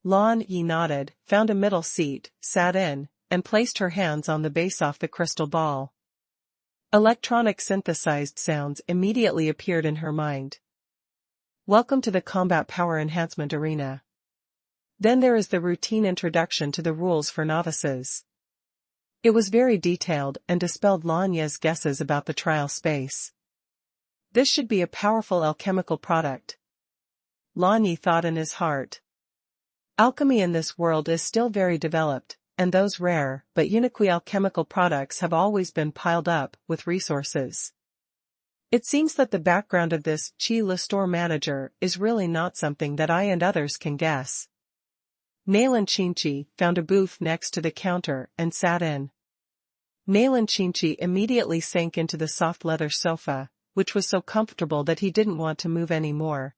Lan Yi nodded, found a middle seat, sat in, and placed her hands on the base of the crystal ball. Electronic synthesized sounds immediately appeared in her mind. Welcome to the Combat Power Enhancement Arena. Then there is the routine introduction to the rules for novices. It was very detailed and dispelled Lan Yi's guesses about the trial space. This should be a powerful alchemical product. Lan Yi thought in his heart. Alchemy in this world is still very developed, and those rare but unique alchemical products have always been piled up with resources. It seems that the background of this Qi Lu store manager is really not something that I and others can guess. Mainland Qinchi found a booth next to the counter and sat in. Mainland Qinchi immediately sank into the soft leather sofa, which was so comfortable that he didn't want to move anymore.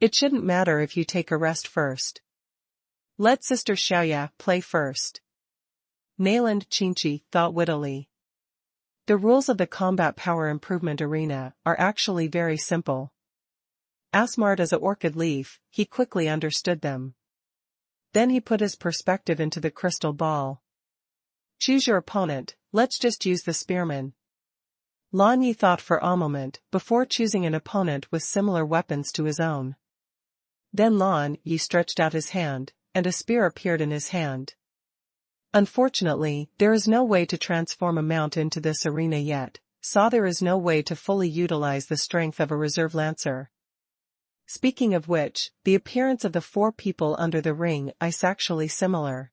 It shouldn't matter if you take a rest first. Let Sister Xiaoya play first. Mainland Qinchi thought wittily. The rules of the Combat Power Improvement Arena are actually very simple. As smart as an orchid leaf, he quickly understood them. Then he put his perspective into the crystal ball. Choose your opponent, let's just use the spearman. Lan Yi thought for a moment before choosing an opponent with similar weapons to his own. Then Lan Yi stretched out his hand, and a spear appeared in his hand. Unfortunately, there is no way to transform a mount into this arena yet, so there is no way to fully utilize the strength of a reserve lancer. Speaking of which, the appearance of the 4 people under the ring is actually similar.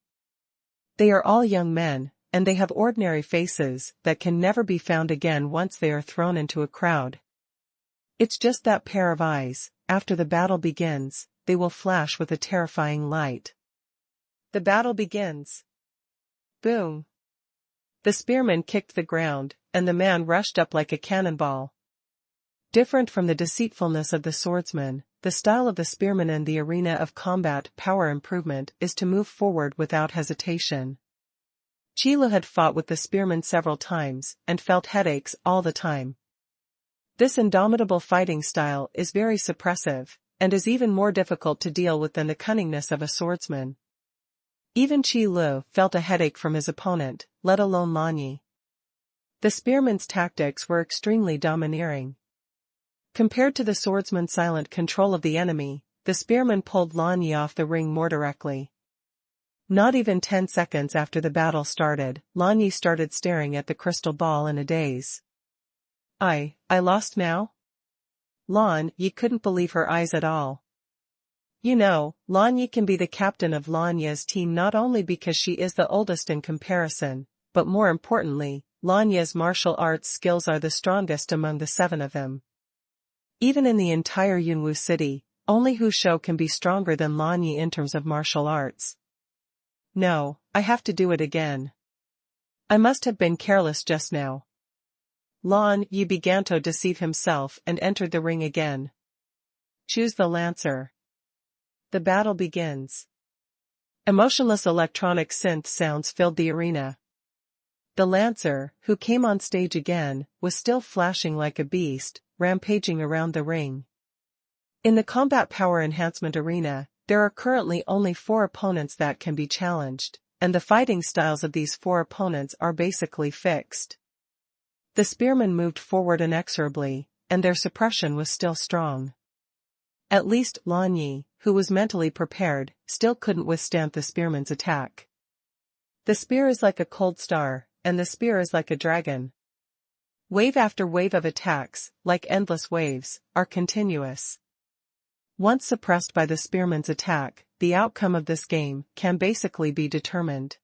They are all young men, and they have ordinary faces that can never be found again once they are thrown into a crowd. It's just that pair of eyes, after the battle begins, they will flash with a terrifying light. The battle begins. Boom. The spearman kicked the ground, and the man rushed up like a cannonball. Different from the deceitfulness of the swordsman, the style of the spearman in the arena of combat power improvement is to move forward without hesitation. Qi Lu had fought with the spearman several times and felt headaches all the time. This indomitable fighting style is very suppressive, and is even more difficult to deal with than the cunningness of a swordsman. Even Qi Lu felt a headache from his opponent, let alone Lan Yi. The spearman's tactics were extremely domineering. Compared to the swordsman's silent control of the enemy, the spearman pulled Lan Yi off the ring more directly. Not even 10 seconds after the battle started, Lan Yi started staring at the crystal ball in a daze. I lost now? Lan Yi couldn't believe her eyes at all. You know, Lan Yi can be the captain of Lan Yi's team not only because she is the oldest in comparison, but more importantly, Lan Yi's martial arts skills are the strongest among the 7 of them. Even in the entire Yunwu city, only Hu Shou can be stronger than Lan Yi in terms of martial arts. No, I have to do it again. I must have been careless just now. Lan Yi began to deceive himself and entered the ring again. Choose the lancer. The battle begins. Emotionless electronic synth sounds filled the arena. The lancer, who came on stage again, was still flashing like a beast, rampaging around the ring. In the Combat Power Enhancement Arena, there are currently only 4 opponents that can be challenged, and the fighting styles of these 4 opponents are basically fixed. The spearmen moved forward inexorably, and their suppression was still strong. At least Lan Yi, who was mentally prepared, still couldn't withstand the spearman's attack. The spear is like a cold star, and the spear is like a dragon. Wave after wave of attacks, like endless waves, are continuous. Once suppressed by the spearman's attack, the outcome of this game can basically be determined.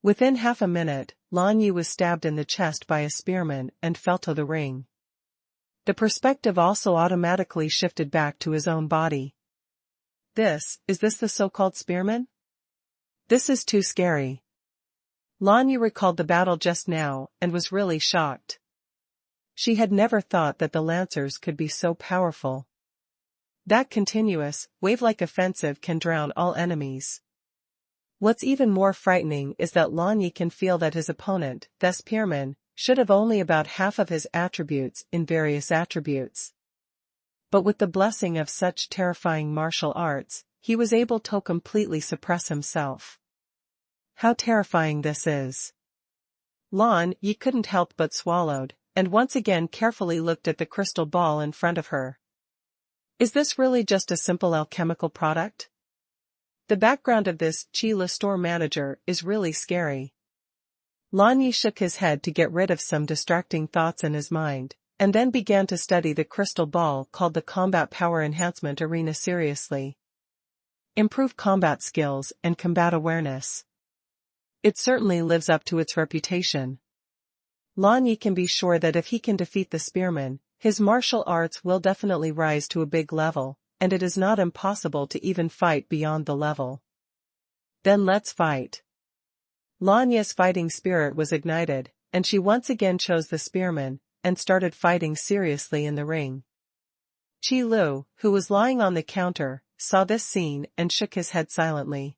Within half a minute, Lan Yi was stabbed in the chest by a spearman and fell to the ring. The perspective also automatically shifted back to his own body. Is this the so-called spearman? This is too scary. Lan Yi recalled the battle just now and was really shocked. She had never thought that the lancers could be so powerful. That continuous, wave-like offensive can drown all enemies. What's even more frightening is that Lan Yi can feel that his opponent, the spearman, should have only about half of his attributes in various attributes. But with the blessing of such terrifying martial arts, he was able to completely suppress himself. How terrifying this is! Lan Yi couldn't help but swallowed, and once again carefully looked at the crystal ball in front of her. Is this really just a simple alchemical product? The background of this Qile store manager is really scary. Lan Yi shook his head to get rid of some distracting thoughts in his mind, and then began to study the crystal ball called the Combat Power Enhancement Arena seriously. Improve combat skills and combat awareness. It certainly lives up to its reputation. Lan Yi can be sure that if he can defeat the spearman, his martial arts will definitely rise to a big level, and it is not impossible to even fight beyond the level. Then let's fight. Lan Yi's fighting spirit was ignited, and she once again chose the spearman, and started fighting seriously in the ring. Qi Lu, who was lying on the counter, saw this scene and shook his head silently.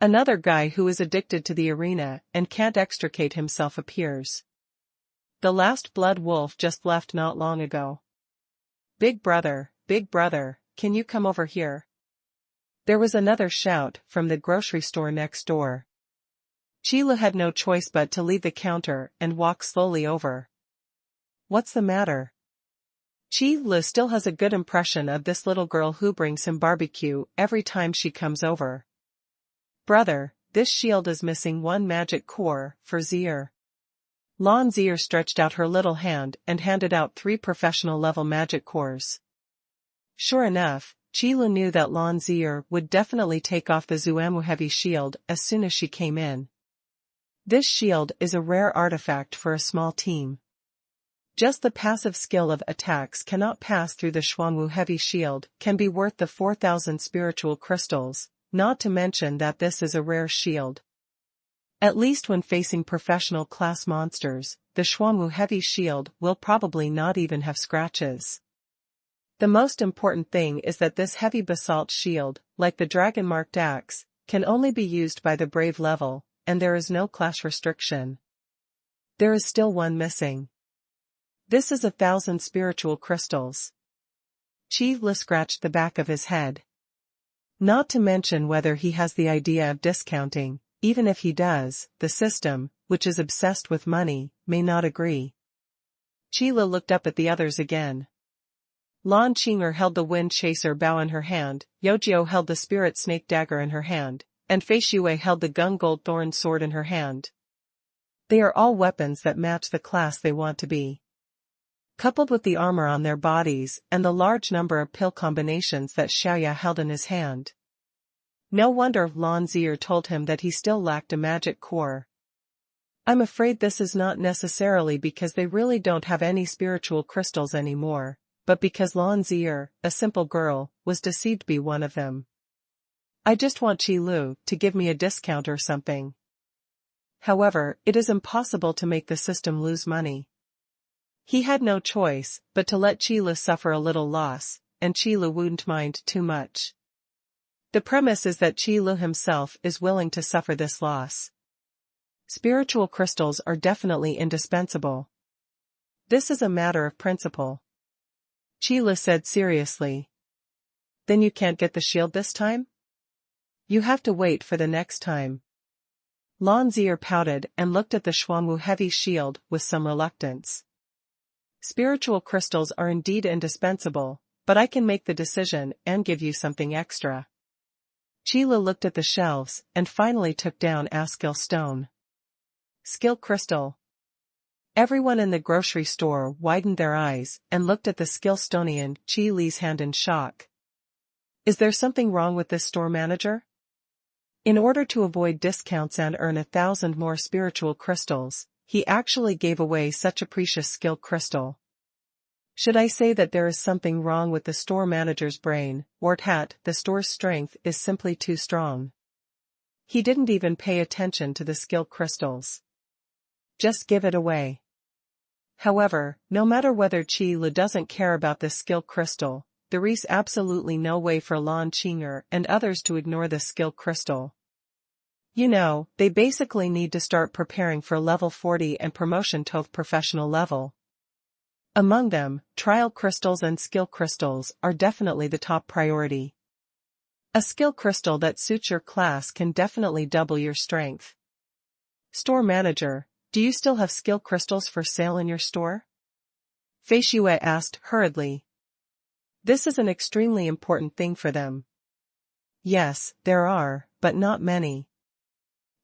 Another guy who is addicted to the arena and can't extricate himself appears. The last blood wolf just left not long ago. Big brother, can you come over here? There was another shout from the grocery store next door. Qi Lu had no choice but to leave the counter and walk slowly over. What's the matter? Qi Lu still has a good impression of this little girl who brings him barbecue every time she comes over. Brother, this shield is missing one magic core for Zier. Lan Zier stretched out her little hand and handed out 3 professional-level magic cores. Sure enough, Qi Lu knew that Lan Zier would definitely take off the Zuamu heavy shield as soon as she came in. This shield is a rare artifact for a small team. Just the passive skill of attacks cannot pass through the Xuanwu heavy shield can be worth the 4,000 spiritual crystals, not to mention that this is a rare shield. At least when facing professional class monsters, the Xuanwu heavy shield will probably not even have scratches. The most important thing is that this heavy basalt shield, like the dragon-marked axe, can only be used by the brave level, and there is no class restriction. There is still one missing. This is 1,000 spiritual crystals. Qi Lu scratched the back of his head. Not to mention whether he has the idea of discounting. Even if he does, the system, which is obsessed with money, may not agree. Qi Lu looked up at the others again. Lan Qing'er held the wind chaser bow in her hand, Yojiao held the spirit snake dagger in her hand, and Fei Xue held the gung gold thorn sword in her hand. They are all weapons that match the class they want to be. Coupled with the armor on their bodies and the large number of pill combinations that Xiaoya held in his hand. No wonder Lan Zier told him that he still lacked a magic core. I'm afraid this is not necessarily because they really don't have any spiritual crystals anymore, but because Lan Zier, a simple girl, was deceived to be one of them. I just want Qi Lu to give me a discount or something. However, it is impossible to make the system lose money. He had no choice but to let Qi Lu suffer a little loss, and Qi Lu wouldn't mind too much. The premise is that Qi Lu himself is willing to suffer this loss. Spiritual crystals are definitely indispensable. This is a matter of principle. Qi Lu said seriously. Then you can't get the shield this time? You have to wait for the next time. Lan Zier pouted and looked at the Xuanwu heavy shield with some reluctance. Spiritual crystals are indeed indispensable, but I can make the decision and give you something extra. Qi Lu looked at the shelves and finally took down a skill stone. Skill crystal. Everyone in the grocery store widened their eyes and looked at the skill stone in Qi Li's hand in shock. Is there something wrong with this store manager? In order to avoid discounts and earn 1,000 more spiritual crystals, he actually gave away such a precious skill crystal. Should I say that there is something wrong with the store manager's brain, or that the store's strength is simply too strong? He didn't even pay attention to the skill crystals. Just give it away. However, no matter whether Qi Lu doesn't care about this skill crystal, there is absolutely no way for Lan Qing'er and others to ignore the skill crystal. You know, they basically need to start preparing for level 40 and promotion to professional level. Among them, trial crystals and skill crystals are definitely the top priority. A skill crystal that suits your class can definitely double your strength. Store manager, do you still have skill crystals for sale in your store? Fei Shui asked hurriedly. This is an extremely important thing for them. Yes, there are, but not many.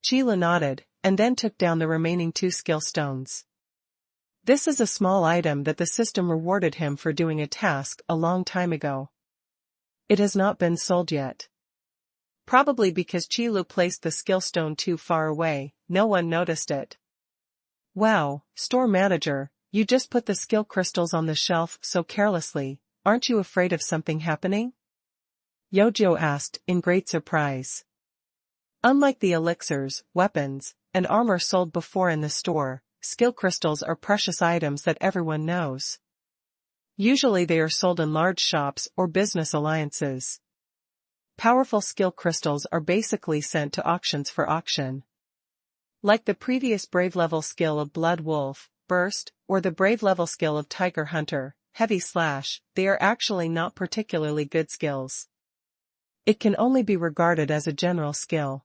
Qila nodded, and then took down the remaining 2 skill stones. This is a small item that the system rewarded him for doing a task a long time ago. It has not been sold yet. Probably because Qilu placed the skill stone too far away, no one noticed it. Wow, store manager, you just put the skill crystals on the shelf so carelessly, aren't you afraid of something happening? Yojo asked in great surprise. Unlike the elixirs, weapons, and armor sold before in the store, skill crystals are precious items that everyone knows. Usually they are sold in large shops or business alliances. Powerful skill crystals are basically sent to auctions for auction. Like the previous brave level skill of Blood Wolf, Burst, or the brave level skill of Tiger Hunter, Heavy Slash, they are actually not particularly good skills. It can only be regarded as a general skill.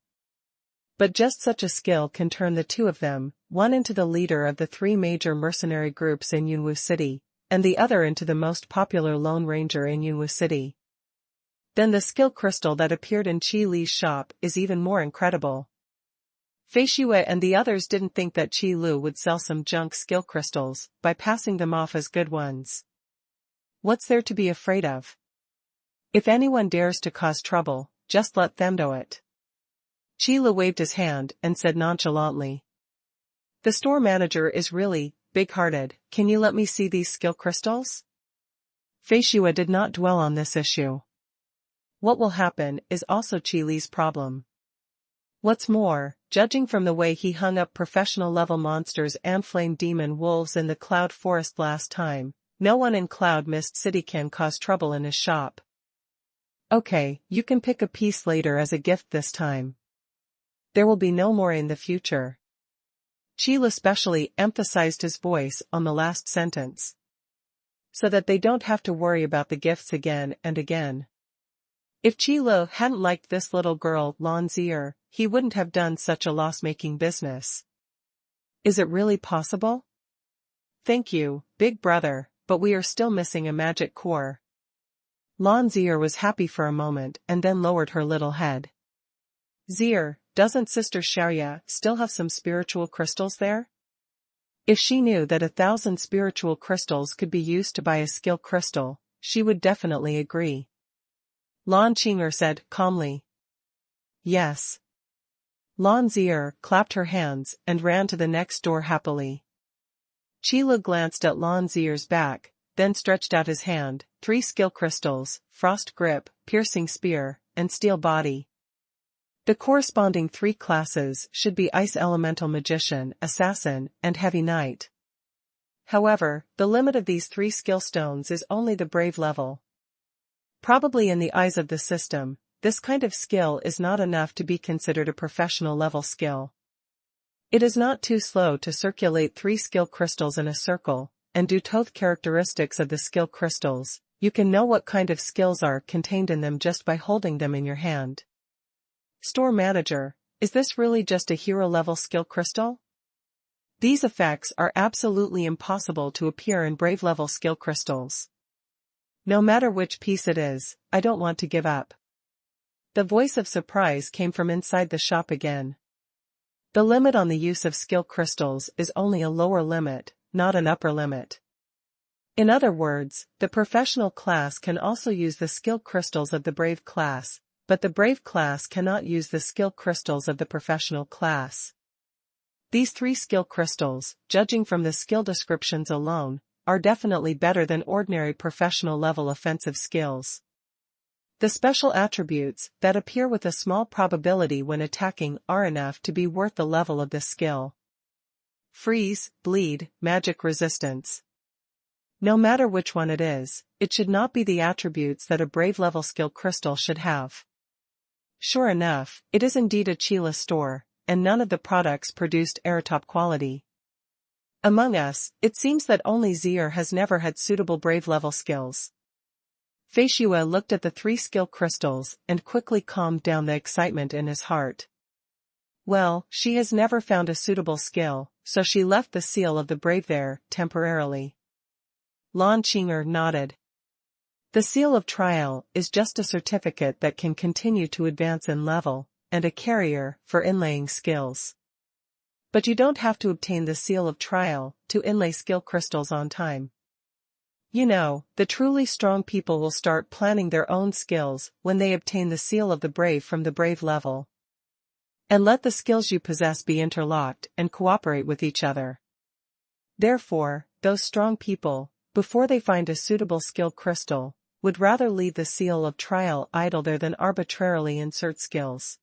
But just such a skill can turn the 2 of them, one into the leader of the 3 major mercenary groups in Yunwu City, and the other into the most popular Lone Ranger in Yunwu City. Then the skill crystal that appeared in Qi Li's shop is even more incredible. Fei Shui and the others didn't think that Qi Lu would sell some junk skill crystals by passing them off as good ones. What's there to be afraid of? If anyone dares to cause trouble, just let them do it. Qi Lu waved his hand and said nonchalantly. The store manager is really big-hearted, can you let me see these skill crystals? Fei Shui did not dwell on this issue. What will happen is also Qi Li's problem. What's more, judging from the way he hung up professional-level monsters and flame demon wolves in the Cloud Forest last time, no one in Cloud Mist City can cause trouble in his shop. Okay, you can pick a piece later as a gift this time. There will be no more in the future. Qila specially emphasized his voice on the last sentence. So that they don't have to worry about the gifts again and again. If Qilo hadn't liked this little girl, Lan Zier, he wouldn't have done such a loss-making business. Is it really possible? Thank you, big brother, but we are still missing a magic core. Lan Zier was happy for a moment and then lowered her little head. Zier, doesn't Sister Xiaoya still have some spiritual crystals there? If she knew that 1,000 spiritual crystals could be used to buy a skill crystal, she would definitely agree. Lan Qinger said calmly. Yes. Lan Zier clapped her hands and ran to the next door happily. Qila glanced at Lan Zier's back, then stretched out his hand, 3 skill crystals, Frost Grip, Piercing Spear, and Steel Body. The corresponding 3 classes should be Ice Elemental Magician, Assassin, and Heavy Knight. However, the limit of these 3 skill stones is only the Brave level. Probably in the eyes of the system, this kind of skill is not enough to be considered a professional level skill. It is not too slow to circulate 3 skill crystals in a circle, and due to the characteristics of the skill crystals, you can know what kind of skills are contained in them just by holding them in your hand. Store manager, is this really just a hero-level skill crystal? These effects are absolutely impossible to appear in Brave-level skill crystals. No matter which piece it is, I don't want to give up. The voice of surprise came from inside the shop again. The limit on the use of skill crystals is only a lower limit, not an upper limit. In other words, the professional class can also use the skill crystals of the Brave class, but the Brave class cannot use the skill crystals of the professional class. These 3 skill crystals, judging from the skill descriptions alone, are definitely better than ordinary professional level offensive skills. The special attributes that appear with a small probability when attacking are enough to be worth the level of this skill. Freeze, Bleed, Magic Resistance. No matter which one it is, it should not be the attributes that a Brave level skill crystal should have. Sure enough, it is indeed a Chila store, and none of the products produced air top quality. Among us, it seems that only Zier has never had suitable brave level skills. Fei Shue looked at the 3 skill crystals and quickly calmed down the excitement in his heart. Well, she has never found a suitable skill, so she left the seal of the brave there, temporarily. Lan Qing'er nodded. The seal of trial is just a certificate that can continue to advance in level, and a carrier for inlaying skills. But you don't have to obtain the seal of trial to inlay skill crystals on time. You know, the truly strong people will start planning their own skills when they obtain the seal of the brave from the brave level. And let the skills you possess be interlocked and cooperate with each other. Therefore, those strong people, before they find a suitable skill crystal, would rather leave the seal of trial idle there than arbitrarily insert skills.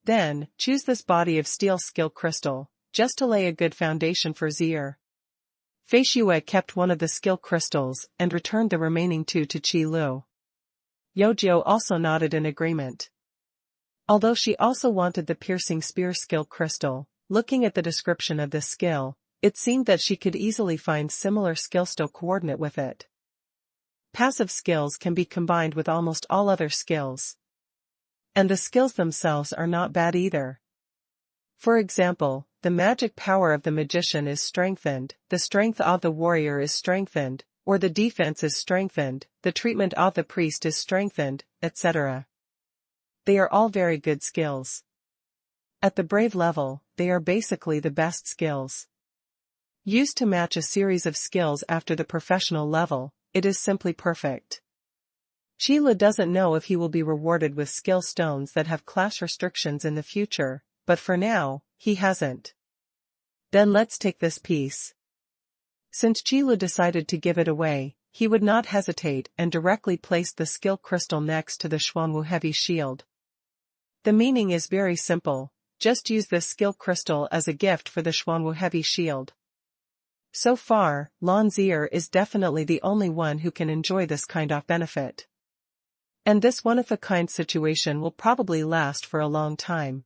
Then, choose this body of steel skill crystal, just to lay a good foundation for Zier. Fei Shue kept one of the skill crystals and returned the remaining 2 to Qi Lu. Yojiu also nodded in agreement. Although she also wanted the piercing spear skill crystal, looking at the description of this skill, it seemed that she could easily find similar skills to coordinate with it. Passive skills can be combined with almost all other skills. And the skills themselves are not bad either. For example, the magic power of the magician is strengthened, the strength of the warrior is strengthened, or the defense is strengthened, the treatment of the priest is strengthened, etc. They are all very good skills. At the brave level, they are basically the best skills. Used to match a series of skills after the professional level, it is simply perfect. Qi Lu doesn't know if he will be rewarded with skill stones that have class restrictions in the future, but for now, he hasn't. Then let's take this piece. Since Qi Lu decided to give it away, he would not hesitate and directly placed the skill crystal next to the Xuanwu heavy shield. The meaning is very simple, just use this skill crystal as a gift for the Xuanwu heavy shield. So far, Lan Zier is definitely the only one who can enjoy this kind of benefit. And this one-of-a-kind situation will probably last for a long time.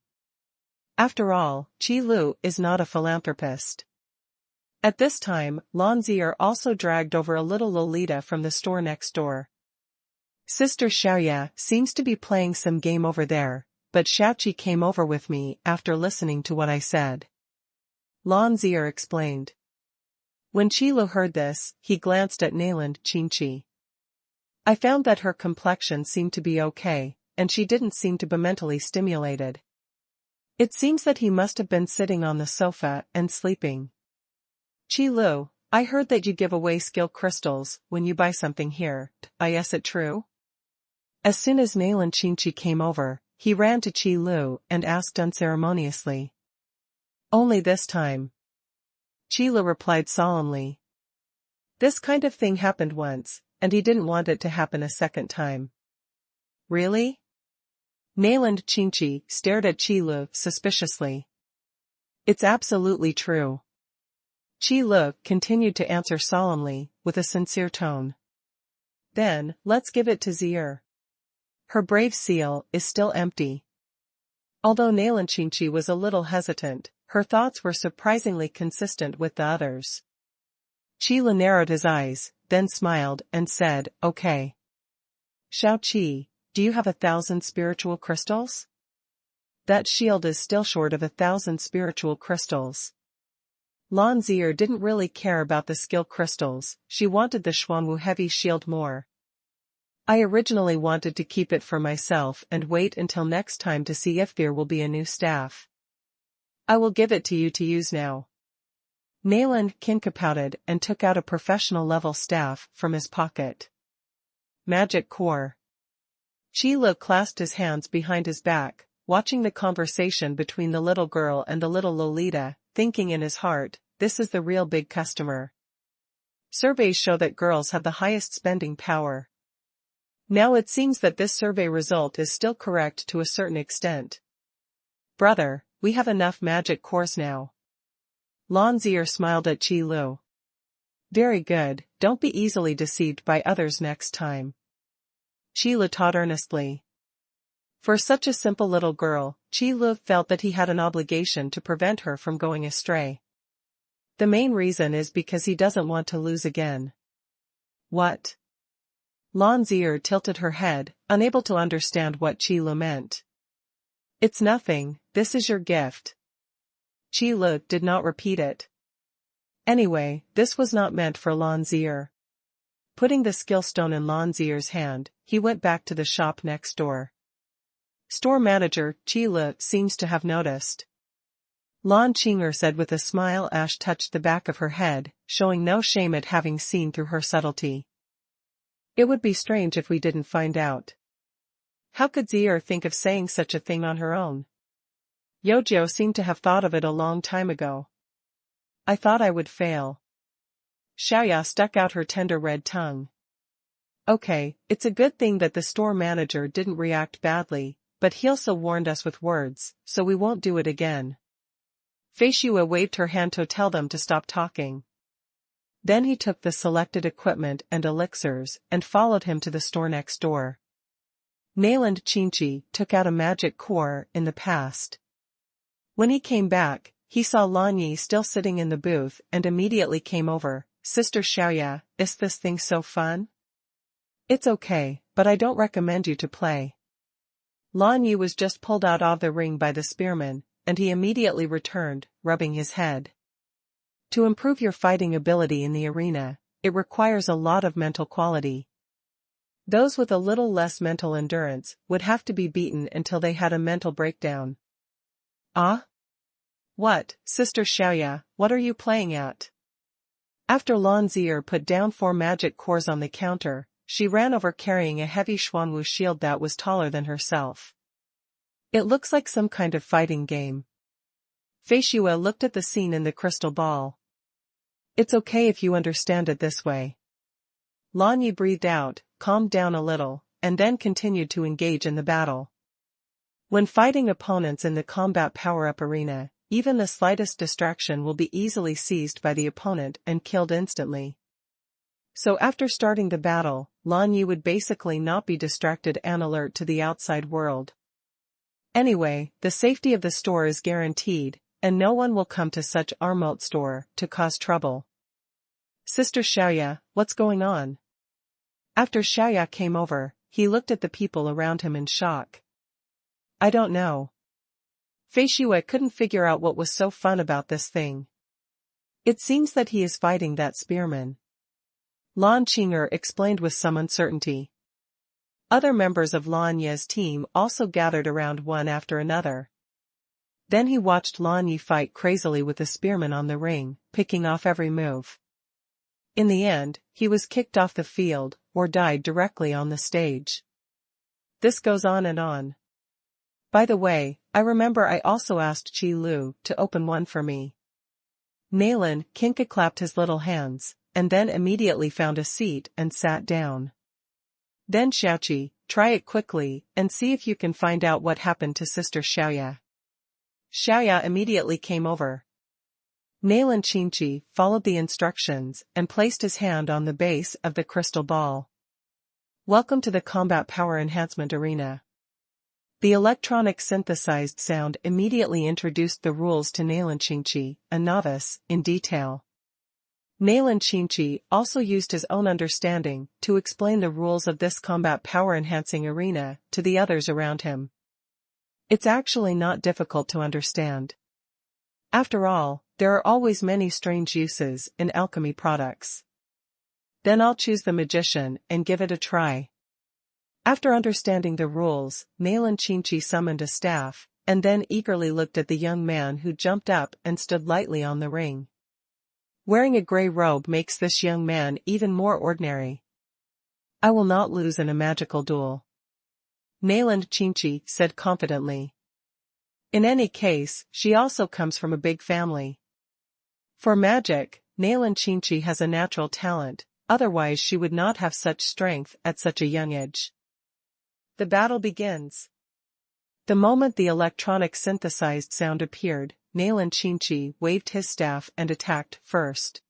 After all, Qi Lu is not a philanthropist. At this time, Lan Zier also dragged over a little Lolita from the store next door. Sister Xiaoya seems to be playing some game over there, but Xiaoqi came over with me after listening to what I said. Lan Zier explained. When Qi Lu heard this, he glanced at mainland Qingqi. I found that her complexion seemed to be okay, and she didn't seem to be mentally stimulated. It seems that he must have been sitting on the sofa and sleeping. Qi Lu, I heard that you give away skill crystals when you buy something here, is it true? As soon as mainland Qingqi came over, he ran to Qi Lu and asked unceremoniously. Only this time. Qi Lu replied solemnly. This kind of thing happened once, and he didn't want it to happen a second time. Really? Mainland Qingqi stared at Qi Lu suspiciously. It's absolutely true. Qi Lu continued to answer solemnly, with a sincere tone. Then, let's give it to Zier. Her brave seal is still empty. Although mainland Qingqi was a little hesitant, her thoughts were surprisingly consistent with the others. Qi Lu narrowed his eyes, then smiled and said, okay. Shao Qi, do you have 1,000 spiritual crystals? That shield is still short of 1,000 spiritual crystals. Lan Zier didn't really care about the skill crystals, she wanted the Xuanwu heavy shield more. I originally wanted to keep it for myself and wait until next time to see if there will be a new staff. I will give it to you to use now. Mainland Qingqi pouted and took out a professional-level staff from his pocket. Magic core. Qi Lu clasped his hands behind his back, watching the conversation between the little girl and the little Lolita, thinking in his heart, this is the real big customer. Surveys show that girls have the highest spending power. Now it seems that this survey result is still correct to a certain extent. Brother, we have enough magic cores now. Lan Zier smiled at Qi Lu. Very good, don't be easily deceived by others next time. Qi Lu taught earnestly. For such a simple little girl, Qi Lu felt that he had an obligation to prevent her from going astray. The main reason is because he doesn't want to lose again. What? Lan's ear tilted her head, unable to understand what Qi Lu meant. It's nothing, this is your gift. Qi Lu did not repeat it. Anyway, this was not meant for Lan's ear. Putting the skill stone in Lan's ear's hand, he went back to the shop next door. Store manager Qi Lu seems to have noticed. Lan Qing'er said with a smile. Ash touched the back of her head, showing no shame at having seen through her subtlety. It would be strange if we didn't find out. How could Zier think of saying such a thing on her own? Yojo seemed to have thought of it a long time ago. I thought I would fail. Xiaoya stuck out her tender red tongue. Okay, it's a good thing that the store manager didn't react badly, but he also warned us with words, so we won't do it again. Fei Shue waved her hand to tell them to stop talking. Then he took the selected equipment and elixirs and followed him to the store next door. Mainland Qingqi took out a magic core in the past. When he came back, he saw Lan Yi still sitting in the booth and immediately came over. Sister Xiaoya, is this thing so fun? It's okay, but I don't recommend you to play. Lan Yi was just pulled out of the ring by the spearman, and he immediately returned, rubbing his head. To improve your fighting ability in the arena, it requires a lot of mental quality. Those with a little less mental endurance would have to be beaten until they had a mental breakdown. Ah? What, Sister Xiaoya, what are you playing at? After Lan Zier put down 4 magic cores on the counter, she ran over carrying a heavy Xuanwu shield that was taller than herself. It looks like some kind of fighting game. Fei Shue looked at the scene in the crystal ball. It's okay if you understand it this way. Lan Yi breathed out, calmed down a little, and then continued to engage in the battle. When fighting opponents in the combat power-up arena, even the slightest distraction will be easily seized by the opponent and killed instantly. So after starting the battle, Lan Yi would basically not be distracted and alert to the outside world. Anyway, the safety of the store is guaranteed, and no one will come to such a remote store to cause trouble. Sister Xiaoya, what's going on? After Xiaoya came over, he looked at the people around him in shock. I don't know. Fei Shue couldn't figure out what was so fun about this thing. It seems that he is fighting that spearman. Lan Qing'er explained with some uncertainty. Other members of Lan Ye's team also gathered around one after another. Then he watched Lan Yi fight crazily with the spearman on the ring, picking off every move. In the end, he was kicked off the field, or died directly on the stage. This goes on and on. By the way, I remember I also asked Qi Lu to open one for me. Mainland Kinka clapped his little hands, and then immediately found a seat and sat down. Then Xiaoqi, try it quickly, and see if you can find out what happened to Sister Xiaoya. Xiaoya immediately came over. Mainland Qingqi followed the instructions and placed his hand on the base of the crystal ball. Welcome to the Combat Power Enhancement Arena. The electronic synthesized sound immediately introduced the rules to Mainland Qingqi, a novice, in detail. Mainland Qingqi also used his own understanding to explain the rules of this combat power-enhancing arena to the others around him. It's actually not difficult to understand. After all, there are always many strange uses in alchemy products. Then I'll choose the magician and give it a try. After understanding the rules, Mainland Qingqi summoned a staff, and then eagerly looked at the young man who jumped up and stood lightly on the ring. Wearing a gray robe makes this young man even more ordinary. I will not lose in a magical duel. Mainland Qingqi said confidently. In any case, she also comes from a big family. For magic, Mainland Qingqi has a natural talent, otherwise she would not have such strength at such a young age. The battle begins. The moment the electronic synthesized sound appeared, Mainland Qingqi waved his staff and attacked first.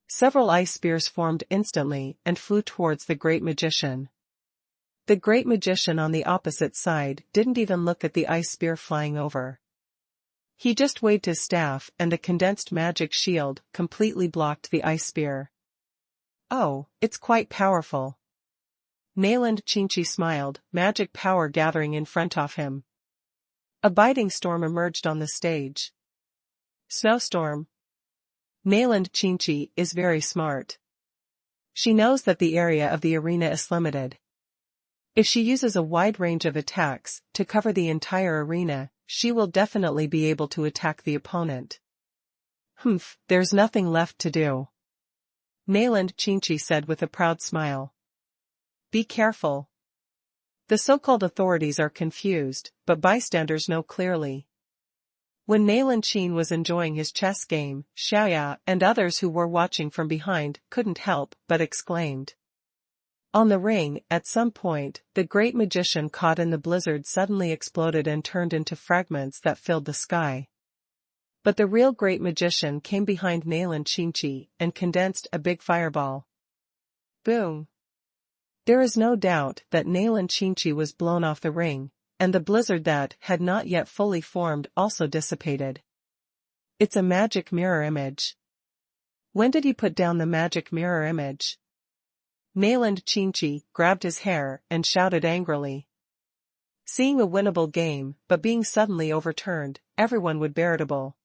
Several ice spears formed instantly and flew towards the great magician. The great magician on the opposite side didn't even look at the ice spear flying over. He just waved his staff and the condensed magic shield completely blocked the ice spear. Oh, it's quite powerful. Mainland Chinchi smiled, magic power gathering in front of him. A biting storm emerged on the stage. Snowstorm. Mainland Chinchi is very smart. She knows that the area of the arena is limited. If she uses a wide range of attacks to cover the entire arena, she will definitely be able to attack the opponent. There's nothing left to do. Mainland Chinchi said with a proud smile. Be careful. The so-called authorities are confused, but bystanders know clearly. When Mainland Chin was enjoying his chess game, Xiaoya and others who were watching from behind couldn't help but exclaimed. On the ring, at some point, the great magician caught in the blizzard suddenly exploded and turned into fragments that filled the sky. But the real great magician came behind Mainland Chinchi and condensed a big fireball. Boom! There is no doubt that Mainland Chinchi was blown off the ring, and the blizzard that had not yet fully formed also dissipated. It's a magic mirror image. When did you put down the magic mirror image? Mainland Chinchi grabbed his hair and shouted angrily. Seeing a winnable game but being suddenly overturned, everyone would be irritable.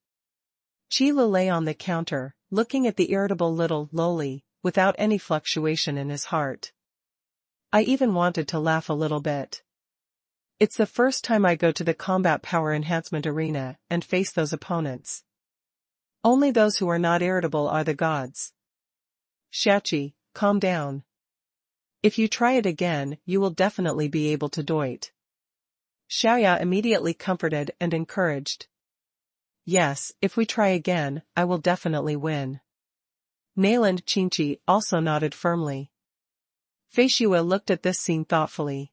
Qilu lay on the counter, looking at the irritable little loli, without any fluctuation in his heart. I even wanted to laugh a little bit. It's the first time I go to the combat power enhancement arena and face those opponents. Only those who are not irritable are the gods. Shachi, calm down. If you try it again, you will definitely be able to do it. Xiaoya immediately comforted and encouraged. Yes, if we try again, I will definitely win. Mainland Chinchi also nodded firmly. Fei Xue looked at this scene thoughtfully.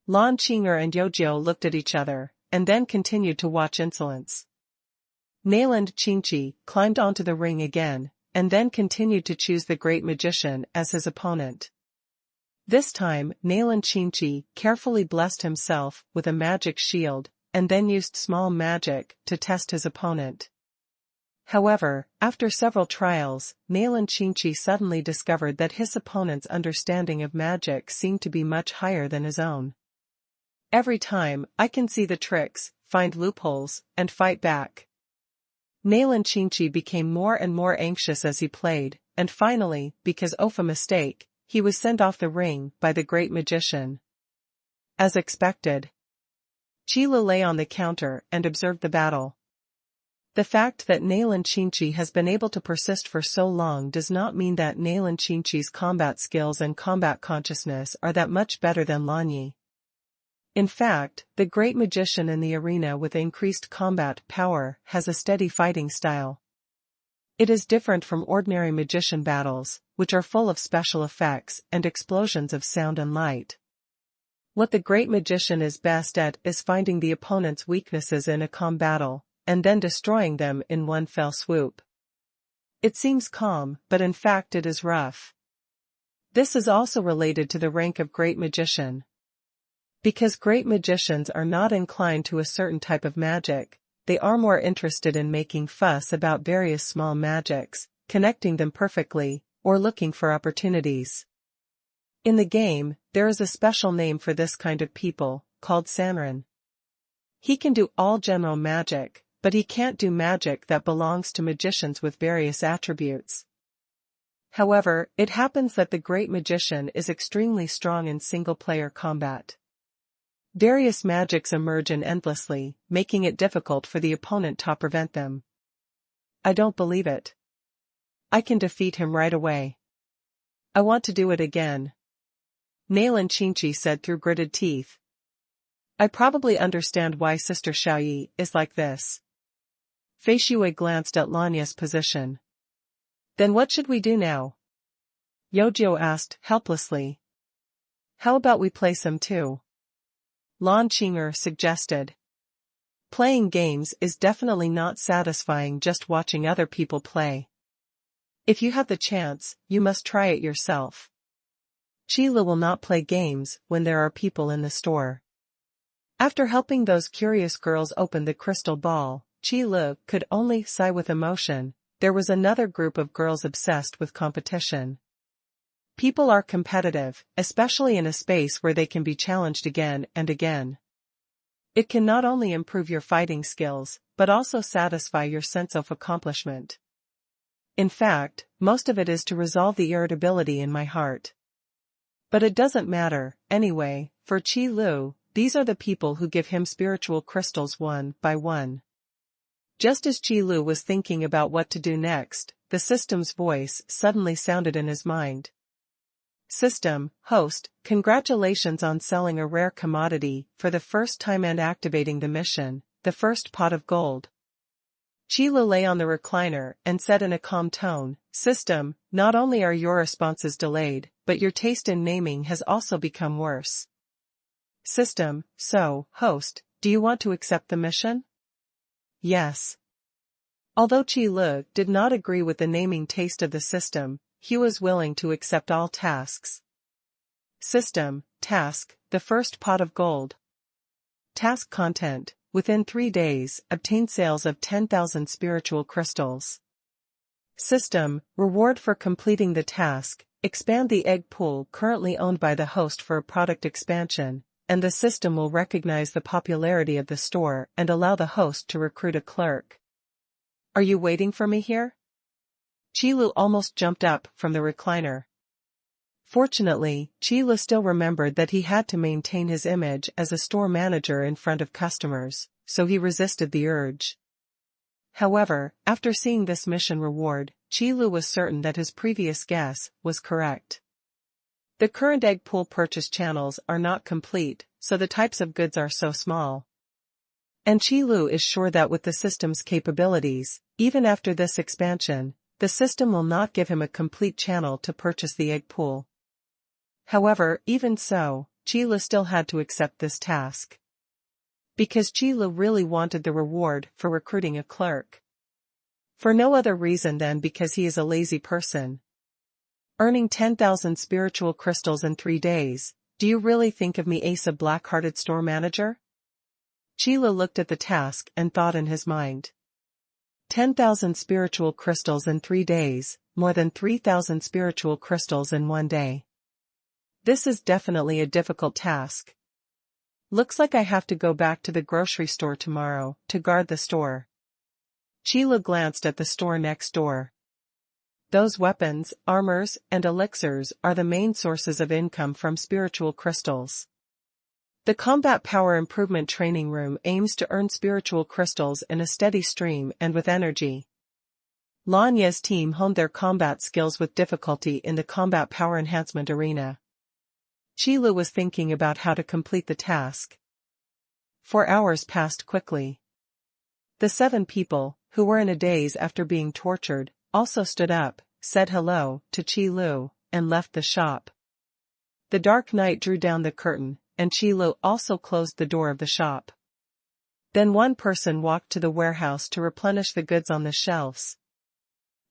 Lan Qing'er and Yojiao looked at each other, and then continued to watch insolence. Mainland Chinchi climbed onto the ring again, and then continued to choose the great magician as his opponent. This time, Mainland Chinchi carefully blessed himself with a magic shield, and then used small magic to test his opponent. However, after several trials, Mainland Chinchi suddenly discovered that his opponent's understanding of magic seemed to be much higher than his own. Every time, I can see the tricks, find loopholes, and fight back. Mainland Chinchi became more and more anxious as he played, and finally, because of a mistake, he was sent off the ring by the great magician. As expected, Qilu lay on the counter and observed the battle. The fact that Mainland Chinchi has been able to persist for so long does not mean that Mainland Chinchi's combat skills and combat consciousness are that much better than Lan Yi. In fact, the great magician in the arena with increased combat power has a steady fighting style. It is different from ordinary magician battles, which are full of special effects and explosions of sound and light. What the great magician is best at is finding the opponent's weaknesses in a calm battle, and then destroying them in one fell swoop. It seems calm, but in fact it is rough. This is also related to the rank of great magician. Because great magicians are not inclined to a certain type of magic, they are more interested in making fuss about various small magics, connecting them perfectly, or looking for opportunities. In the game, there is a special name for this kind of people, called Sanran. He can do all general magic, but he can't do magic that belongs to magicians with various attributes. However, it happens that the great magician is extremely strong in single-player combat. Various magics emerge endlessly, making it difficult for the opponent to prevent them. I don't believe it. I can defeat him right away. I want to do it again. Mainland Chinchi said through gritted teeth. I probably understand why Sister Xiaoyi is like this. Fei Xue glanced at Lanya's position. Then what should we do now? Yojiao asked helplessly. How about we play some too? Lan Qing'er suggested. Playing games is definitely not satisfying just watching other people play. If you have the chance, you must try it yourself. Qilu will not play games when there are people in the store. After helping those curious girls open the crystal ball, Qi Lu could only sigh with emotion. There was another group of girls obsessed with competition. People are competitive, especially in a space where they can be challenged again and again. It can not only improve your fighting skills, but also satisfy your sense of accomplishment. In fact, most of it is to resolve the irritability in my heart. But it doesn't matter, anyway, for Qi Lu, these are the people who give him spiritual crystals one by one. Just as Qi Lu was thinking about what to do next, the system's voice suddenly sounded in his mind. System, host, congratulations on selling a rare commodity for the first time and activating the mission, the first pot of gold. Qi Lu lay on the recliner and said in a calm tone, System, not only are your responses delayed, but your taste in naming has also become worse. System, so, host, do you want to accept the mission? Yes. Although Qi Lu did not agree with the naming taste of the system, he was willing to accept all tasks. System, task, the first pot of gold. Task content, within 3 days, obtain sales of 10,000 spiritual crystals. System, reward for completing the task, expand the egg pool currently owned by the host for a product expansion, and the system will recognize the popularity of the store and allow the host to recruit a clerk. Are you waiting for me here? Qi Lu almost jumped up from the recliner. Fortunately, Qi Lu still remembered that he had to maintain his image as a store manager in front of customers, so he resisted the urge. However, after seeing this mission reward, Qi Lu was certain that his previous guess was correct. The current egg pool purchase channels are not complete, so the types of goods are so small. And Qi Lu is sure that with the system's capabilities, even after this expansion, the system will not give him a complete channel to purchase the egg pool. However, even so, Qi Lu still had to accept this task. Because Qi Lu really wanted the reward for recruiting a clerk. For no other reason than because he is a lazy person. Earning 10,000 spiritual crystals in 3 days, do you really think of me as a black-hearted store manager? Qi Lu looked at the task and thought in his mind. 10,000 spiritual crystals in 3 days, more than 3,000 spiritual crystals in 1 day. This is definitely a difficult task. Looks like I have to go back to the grocery store tomorrow to guard the store. Qi Lu glanced at the store next door. Those weapons, armors, and elixirs are the main sources of income from spiritual crystals. The Combat Power Improvement Training Room aims to earn spiritual crystals in a steady stream and with energy. Lan Ye's team honed their combat skills with difficulty in the combat power enhancement arena. Qi Lu was thinking about how to complete the task. 4 hours passed quickly. The 7 people, who were in a daze after being tortured, also stood up, said hello to Qi Lu, and left the shop. The dark night drew down the curtain, and Qi Lu also closed the door of the shop. Then one person walked to the warehouse to replenish the goods on the shelves.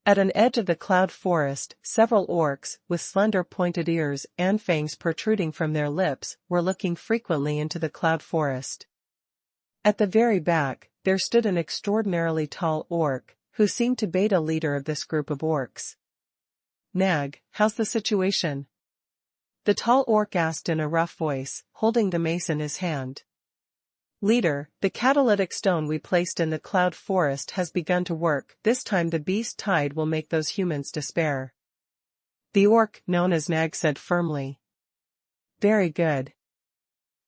At an edge of the cloud forest, several orcs, with slender pointed ears and fangs protruding from their lips, were looking frequently into the cloud forest. At the very back, there stood an extraordinarily tall orc, who seemed to be a leader of this group of orcs. Nag, how's the situation? The tall orc asked in a rough voice, holding the mace in his hand. Leader, the catalytic stone we placed in the cloud forest has begun to work. This time the beast tide will make those humans despair. The orc, known as Nag, said firmly. Very good.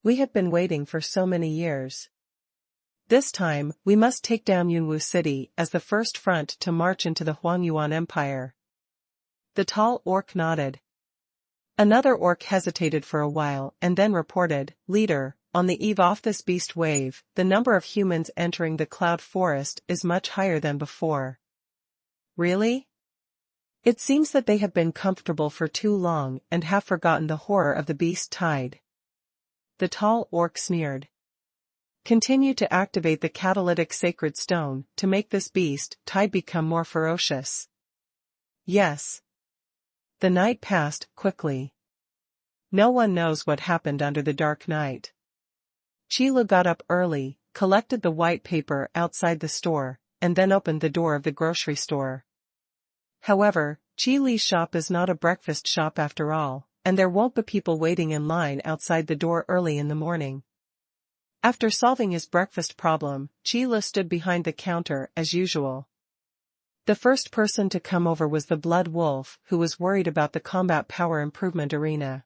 We have been waiting for so many years. This time, we must take down Yunwu City as the first front to march into the Huangyuan Empire. The tall orc nodded. Another orc hesitated for a while and then reported, Leader, on the eve of this beast wave, the number of humans entering the cloud forest is much higher than before. Really? It seems that they have been comfortable for too long and have forgotten the horror of the beast tide. The tall orc sneered. Continue to activate the catalytic sacred stone to make this beast tide become more ferocious. Yes. The night passed quickly. No one knows what happened under the dark night. Qi Lu got up early, collected the white paper outside the store, and then opened the door of the grocery store. However, Qi Li's shop is not a breakfast shop after all, and there won't be people waiting in line outside the door early in the morning. After solving his breakfast problem, Qi Li stood behind the counter as usual. The first person to come over was the Blood Wolf, who was worried about the combat power improvement arena.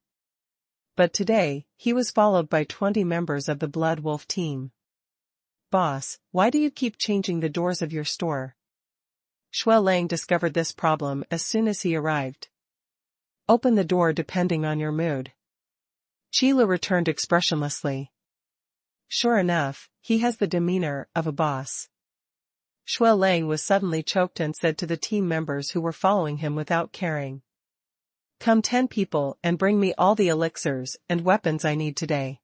But today, he was followed by 20 members of the Blood Wolf team. "Boss, why do you keep changing the doors of your store?" Shui Lang discovered this problem as soon as he arrived. "Open the door depending on your mood." Qi Li returned expressionlessly. Sure enough, he has the demeanor of a boss. Shui Lang was suddenly choked and said to the team members who were following him without caring, "Come 10 people and bring me all the elixirs and weapons I need today.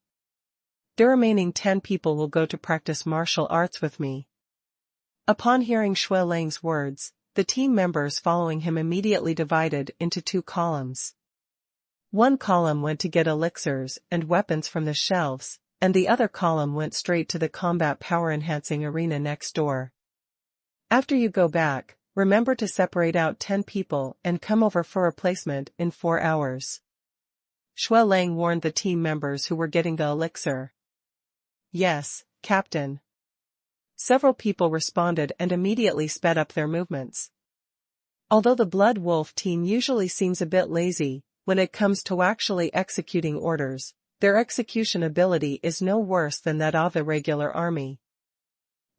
The remaining 10 people will go to practice martial arts with me." Upon hearing Shui Lang's words, the team members following him immediately divided into 2 columns. One column went to get elixirs and weapons from the shelves, and the other column went straight to the combat power-enhancing arena next door. "After you go back, remember to separate out 10 people and come over for replacement in 4 hours." Shui Lang warned the team members who were getting the elixir. "Yes, Captain." Several people responded and immediately sped up their movements. Although the Blood Wolf team usually seems a bit lazy when it comes to actually executing orders, their execution ability is no worse than that of the regular army.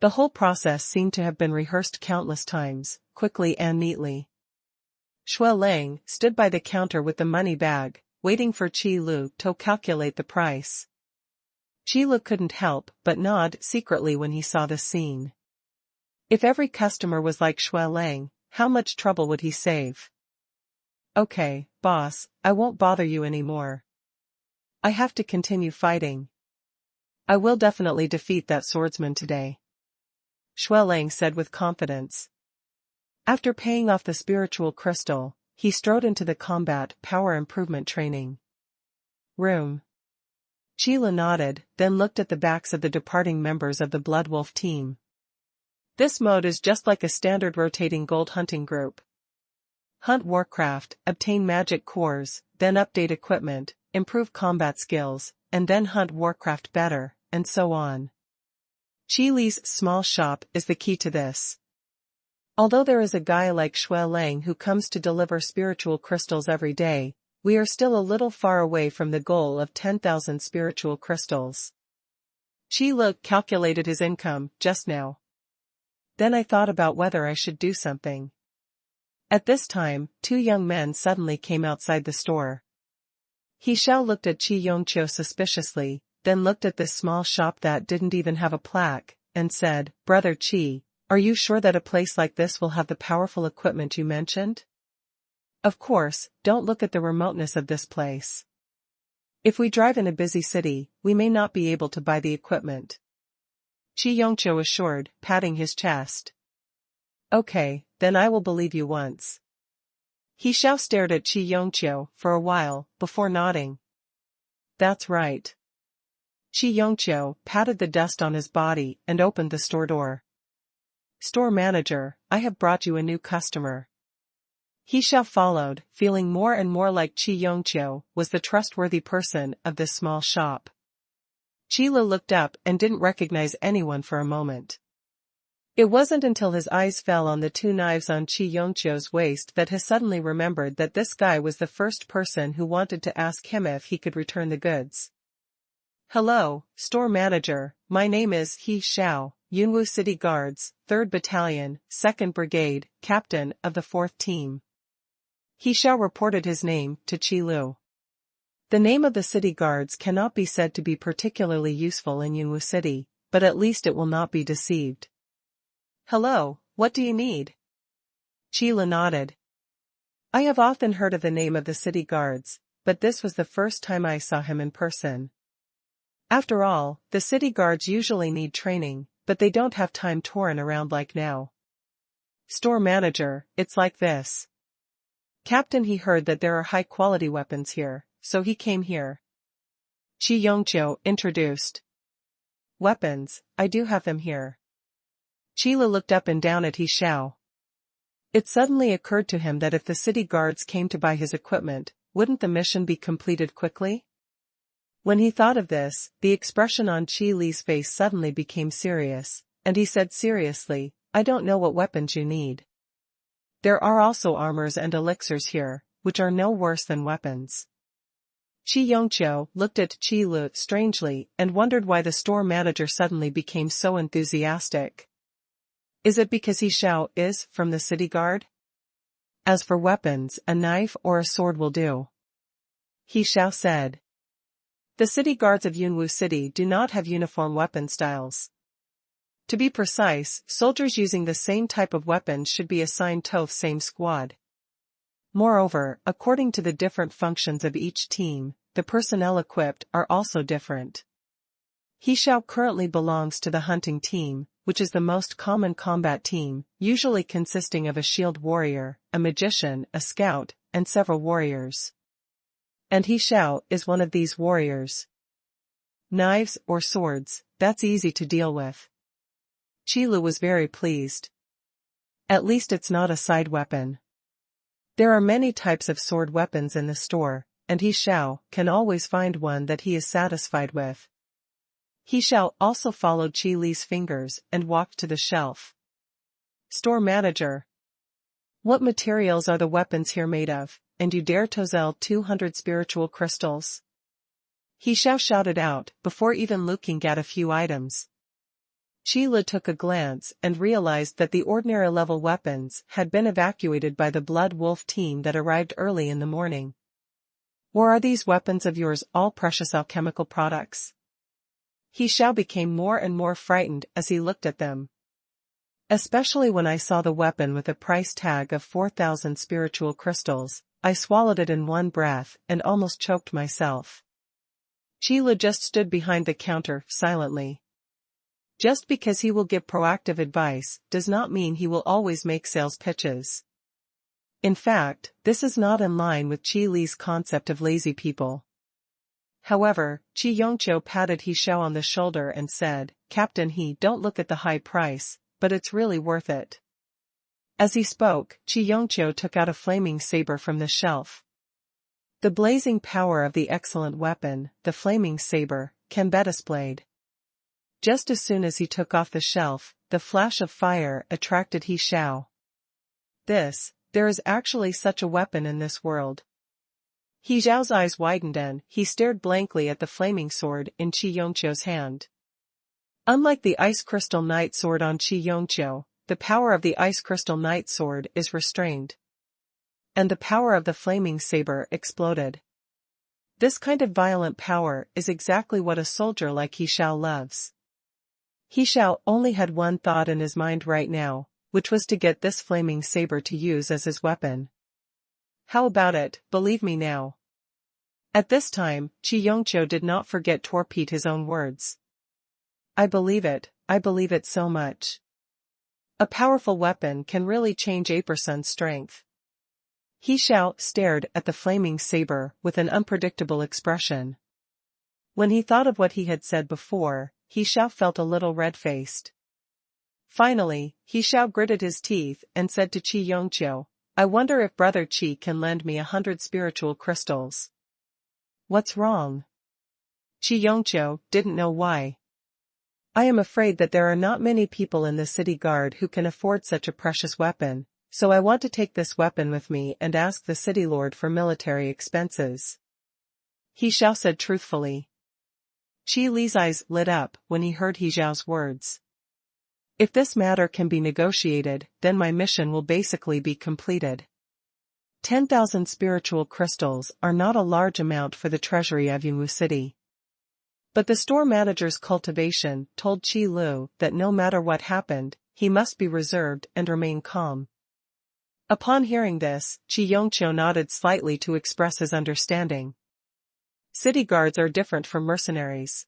The whole process seemed to have been rehearsed countless times, quickly and neatly. Shui Lang stood by the counter with the money bag, waiting for Qi Li to calculate the price. Qi Li couldn't help but nod secretly when he saw this scene. If every customer was like Shui Lang, how much trouble would he save? "Okay, boss, I won't bother you anymore. I have to continue fighting. I will definitely defeat that swordsman today," Shui Lang said with confidence. After paying off the spiritual crystal, he strode into the combat power improvement training room. Qi Li nodded, then looked at the backs of the departing members of the Blood Wolf team. This mode is just like a standard rotating gold hunting group. Hunt Warcraft, obtain magic cores, then update equipment, improve combat skills, and then hunt Warcraft better, and so on. Qi Li's small shop is the key to this. Although there is a guy like Shui Lang who comes to deliver spiritual crystals every day, we are still a little far away from the goal of 10,000 spiritual crystals. Qi Li calculated his income just now. "Then I thought about whether I should do something." At this time, 2 young men suddenly came outside the store. He Shao looked at Qi Yongqiu suspiciously, then looked at this small shop that didn't even have a plaque, and said, "Brother Qi, are you sure that a place like this will have the powerful equipment you mentioned?" "Of course, don't look at the remoteness of this place. If we drive in a busy city, we may not be able to buy the equipment," Qi Yongqiu assured, patting his chest. "Okay, then I will believe you once." He Shao stared at Qi Yongqiu for a while, before nodding. "That's right." Qi Yongqiu patted the dust on his body and opened the store door. "Store manager, I have brought you a new customer." He Shao followed, feeling more and more like Qi Yongqiu was the trustworthy person of this small shop. Qi Li looked up and didn't recognize anyone for a moment. It wasn't until his eyes fell on the 2 knives on Qi Yongqiu's waist that he suddenly remembered that this guy was the first person who wanted to ask him if he could return the goods. "Hello, store manager, my name is He Shao, Yunwu City Guards, 3rd Battalion, 2nd Brigade, Captain of the 4th Team." He Shao reported his name to Qi Li. The name of the city guards cannot be said to be particularly useful in Yunwu City, but at least it will not be deceived. "Hello, what do you need?" Qi Li nodded. "I have often heard of the name of the city guards, but this was the first time I saw him in person. After all, the city guards usually need training, but they don't have time touring around like now." "Store manager, it's like this. Captain, he heard that there are high-quality weapons here, so he came here," Qi Yongqiu introduced. Weapons, I do have them here. Qila looked up and down at He Xiao. It suddenly occurred to him that if the city guards came to buy his equipment, wouldn't the mission be completed quickly? When he thought of this, the expression on Qi Li's face suddenly became serious, and he said seriously, I don't know what weapons you need. There are also armors and elixirs here, which are no worse than weapons. Qi Yongqiu looked at Qi Lu strangely and wondered why the store manager suddenly became so enthusiastic. Is it because He Xiao is from the city guard? As for weapons, a knife or a sword will do. He Xiao said. The city guards of Yunwu City do not have uniform weapon styles. To be precise, soldiers using the same type of weapons should be assigned to the same squad. Moreover, according to the different functions of each team, the personnel equipped are also different. He Xiao currently belongs to the hunting team, which is the most common combat team, usually consisting of a shield warrior, a magician, a scout, and several warriors. And He Xiao is one of these warriors. Knives or swords, that's easy to deal with. Qi Lu was very pleased. At least it's not a side weapon. There are many types of sword weapons in the store, and He Xiao can always find one that he is satisfied with. He Xiao also followed Qi Li's fingers and walked to the shelf. Store manager. What materials are the weapons here made of, and you dare to sell 200 spiritual crystals? He Xiao shouted out, before even looking at a few items. Qi Li took a glance and realized that the ordinary level weapons had been evacuated by the Blood Wolf team that arrived early in the morning. Or are these weapons of yours all precious alchemical products? He Xiao became more and more frightened as he looked at them. Especially when I saw the weapon with a price tag of 4,000 spiritual crystals, I swallowed it in one breath and almost choked myself. Qi Li just stood behind the counter, silently. Just because he will give proactive advice does not mean he will always make sales pitches. In fact, this is not in line with Qi Li's concept of lazy people. However, Qi Yongqiu patted He Xiao on the shoulder and said, Captain He, don't look at the high price, but it's really worth it. As he spoke, Qi Yongqiu took out a flaming saber from the shelf. The blazing power of the excellent weapon, the flaming saber, can be displayed. Just as soon as he took off the shelf, the flash of fire attracted He Xiao. There is actually such a weapon in this world. He Xiao's eyes widened and he stared blankly at the flaming sword in Qi Yongqiu's hand. Unlike the ice crystal night sword on Qi Yongqiu, the power of the ice crystal night sword is restrained. And the power of the flaming saber exploded. This kind of violent power is exactly what a soldier like He Xiao loves. He Xiao only had one thought in his mind right now, which was to get this flaming saber to use as his weapon. How about it, believe me now? At this time, Qi Yongqiu did not forget to repeat his own words. I believe it so much. A powerful weapon can really change a person's strength. He Xiao stared at the flaming saber with an unpredictable expression. When he thought of what he had said before, He Xiao felt a little red-faced. Finally, He Xiao gritted his teeth and said to Qi Yongqiu, I wonder if Brother Qi can lend me 100 spiritual crystals. What's wrong? Qi Yongqiu didn't know why. I am afraid that there are not many people in the city guard who can afford such a precious weapon, so I want to take this weapon with me and ask the city lord for military expenses. He Xiao said truthfully. Qi Li's eyes lit up when he heard He Xiao's words. If this matter can be negotiated, then my mission will basically be completed. 10,000 spiritual crystals are not a large amount for the treasury of Yunwu City. But the store manager's cultivation told Qi Lu that no matter what happened, he must be reserved and remain calm. Upon hearing this, Qi Yongqiu nodded slightly to express his understanding. City guards are different from mercenaries.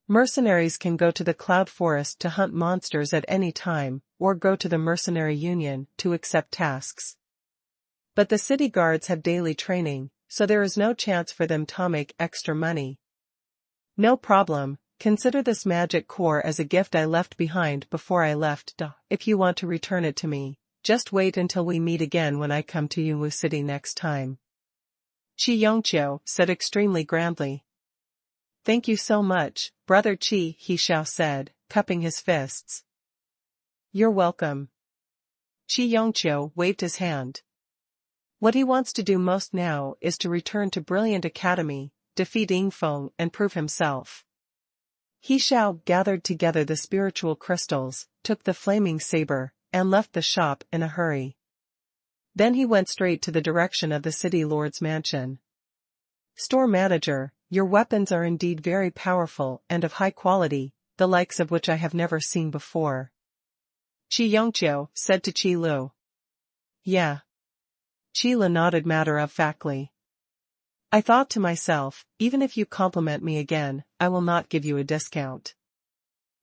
Mercenaries can go to the Cloud Forest to hunt monsters at any time, or go to the Mercenary Union to accept tasks. But the city guards have daily training, so there is no chance for them to make extra money. No problem, consider this magic core as a gift I left behind before I left. If you want to return it to me, just wait until we meet again when I come to Yunwu City next time. Qi Yongqiu said extremely grandly. Thank you so much, Brother Qi, He Shao said, cupping his fists. You're welcome. Qi Yongqiu waved his hand. What he wants to do most now is to return to Brilliant Academy, defeat Yingfeng and prove himself. He Shao gathered together the spiritual crystals, took the flaming saber, and left the shop in a hurry. Then he went straight to the direction of the city lord's mansion. Store manager, your weapons are indeed very powerful and of high quality, the likes of which I have never seen before. Qi Yongqiu said to Qi Lu. Yeah. Qi Lu nodded matter-of-factly. I thought to myself, even if you compliment me again, I will not give you a discount.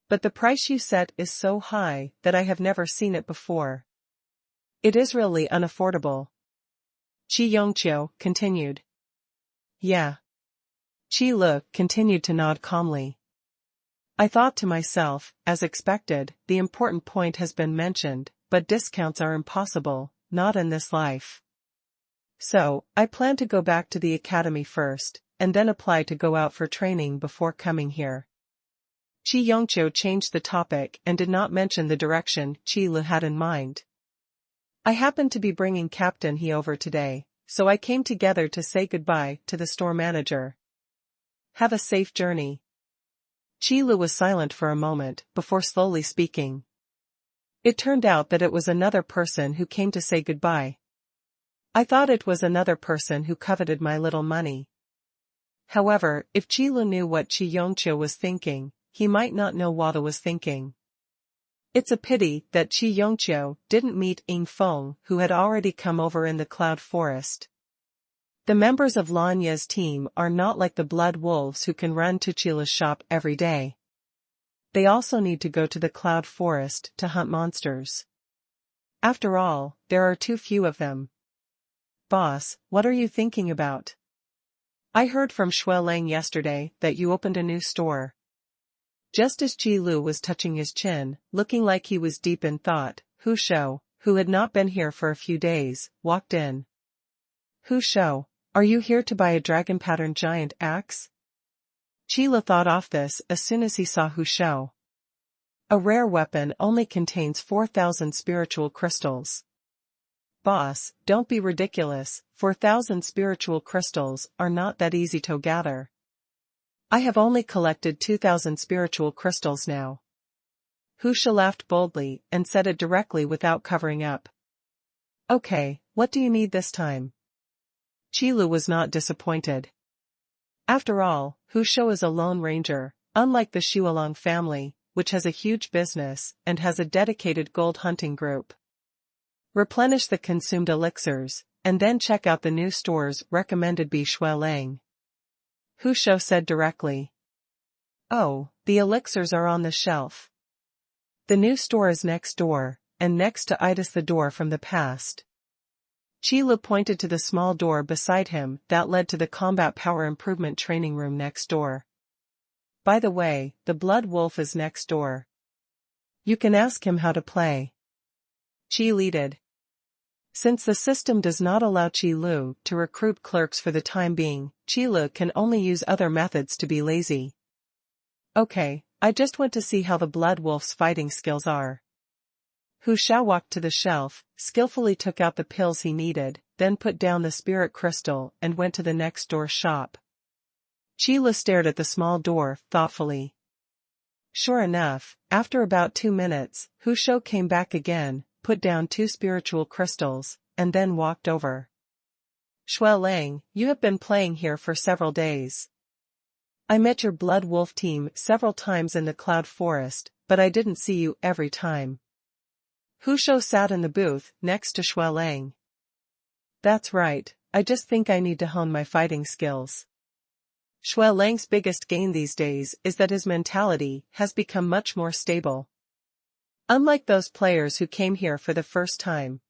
But the price you set is so high that I have never seen it before. It is really unaffordable. Qi Yongqiu continued. Yeah. Qi Lu continued to nod calmly. I thought to myself, as expected, the important point has been mentioned, but discounts are impossible, not in this life. So, I plan to go back to the academy first, and then apply to go out for training before coming here. Qi Yongqiu changed the topic and did not mention the direction Qi Lu had in mind. I happened to be bringing Captain He over today, so I came together to say goodbye to the store manager. Have a safe journey. Qi Lu was silent for a moment before slowly speaking. It turned out that it was another person who came to say goodbye. I thought it was another person who coveted my little money. However, if Qi Lu knew what Qi Yongqiu was thinking, he might not know what I was thinking. It's a pity that Qi Yongqiu didn't meet Yingfeng, who had already come over in the Cloud Forest. The members of Lanya's team are not like the blood wolves who can run to Qila's shop every day. They also need to go to the Cloud Forest to hunt monsters. After all, there are too few of them. Boss, what are you thinking about? I heard from Shui Lang yesterday that you opened a new store. Just as Qi Lu was touching his chin, looking like he was deep in thought, Hu Shou, who had not been here for a few days, walked in. Hu Shou, are you here to buy a dragon-patterned giant axe? Qi Lu thought off this as soon as he saw Hu Shou. A rare weapon only contains 4,000 spiritual crystals. Boss, don't be ridiculous, 4,000 spiritual crystals are not that easy to gather. I have only collected 2,000 spiritual crystals now. Hu Shou laughed boldly and said it directly without covering up. Okay, what do you need this time? Qi Lu was not disappointed. After all, Hu Shou is a lone ranger, unlike the Xuelong family, which has a huge business and has a dedicated gold hunting group. Replenish the consumed elixirs, and then check out the new stores recommended by Shui Lang. Hu Shou said directly. Oh, the elixirs are on the shelf. The new store is next door, and next to it is the door from the past. Qi Lu pointed to the small door beside him that led to the combat power improvement training room next door. By the way, the blood wolf is next door. You can ask him how to play. Qi leaded. Since the system does not allow Qi Lu to recruit clerks for the time being, Qi Lu can only use other methods to be lazy. Okay, I just want to see how the blood wolf's fighting skills are. Hu Shou walked to the shelf, skillfully took out the pills he needed, then put down the spirit crystal and went to the next door shop. Qi Lu stared at the small door, thoughtfully. Sure enough, after about 2 minutes, Hu Shou came back again, put down 2 spiritual crystals, and then walked over. Shui Lang, you have been playing here for several days. I met your blood wolf team several times in the Cloud Forest, but I didn't see you every time. Hu Shou sat in the booth next to Shui Lang. That's right, I just think I need to hone my fighting skills. Shui Lang's biggest gain these days is that his mentality has become much more stable. Unlike those players who came here for the first time.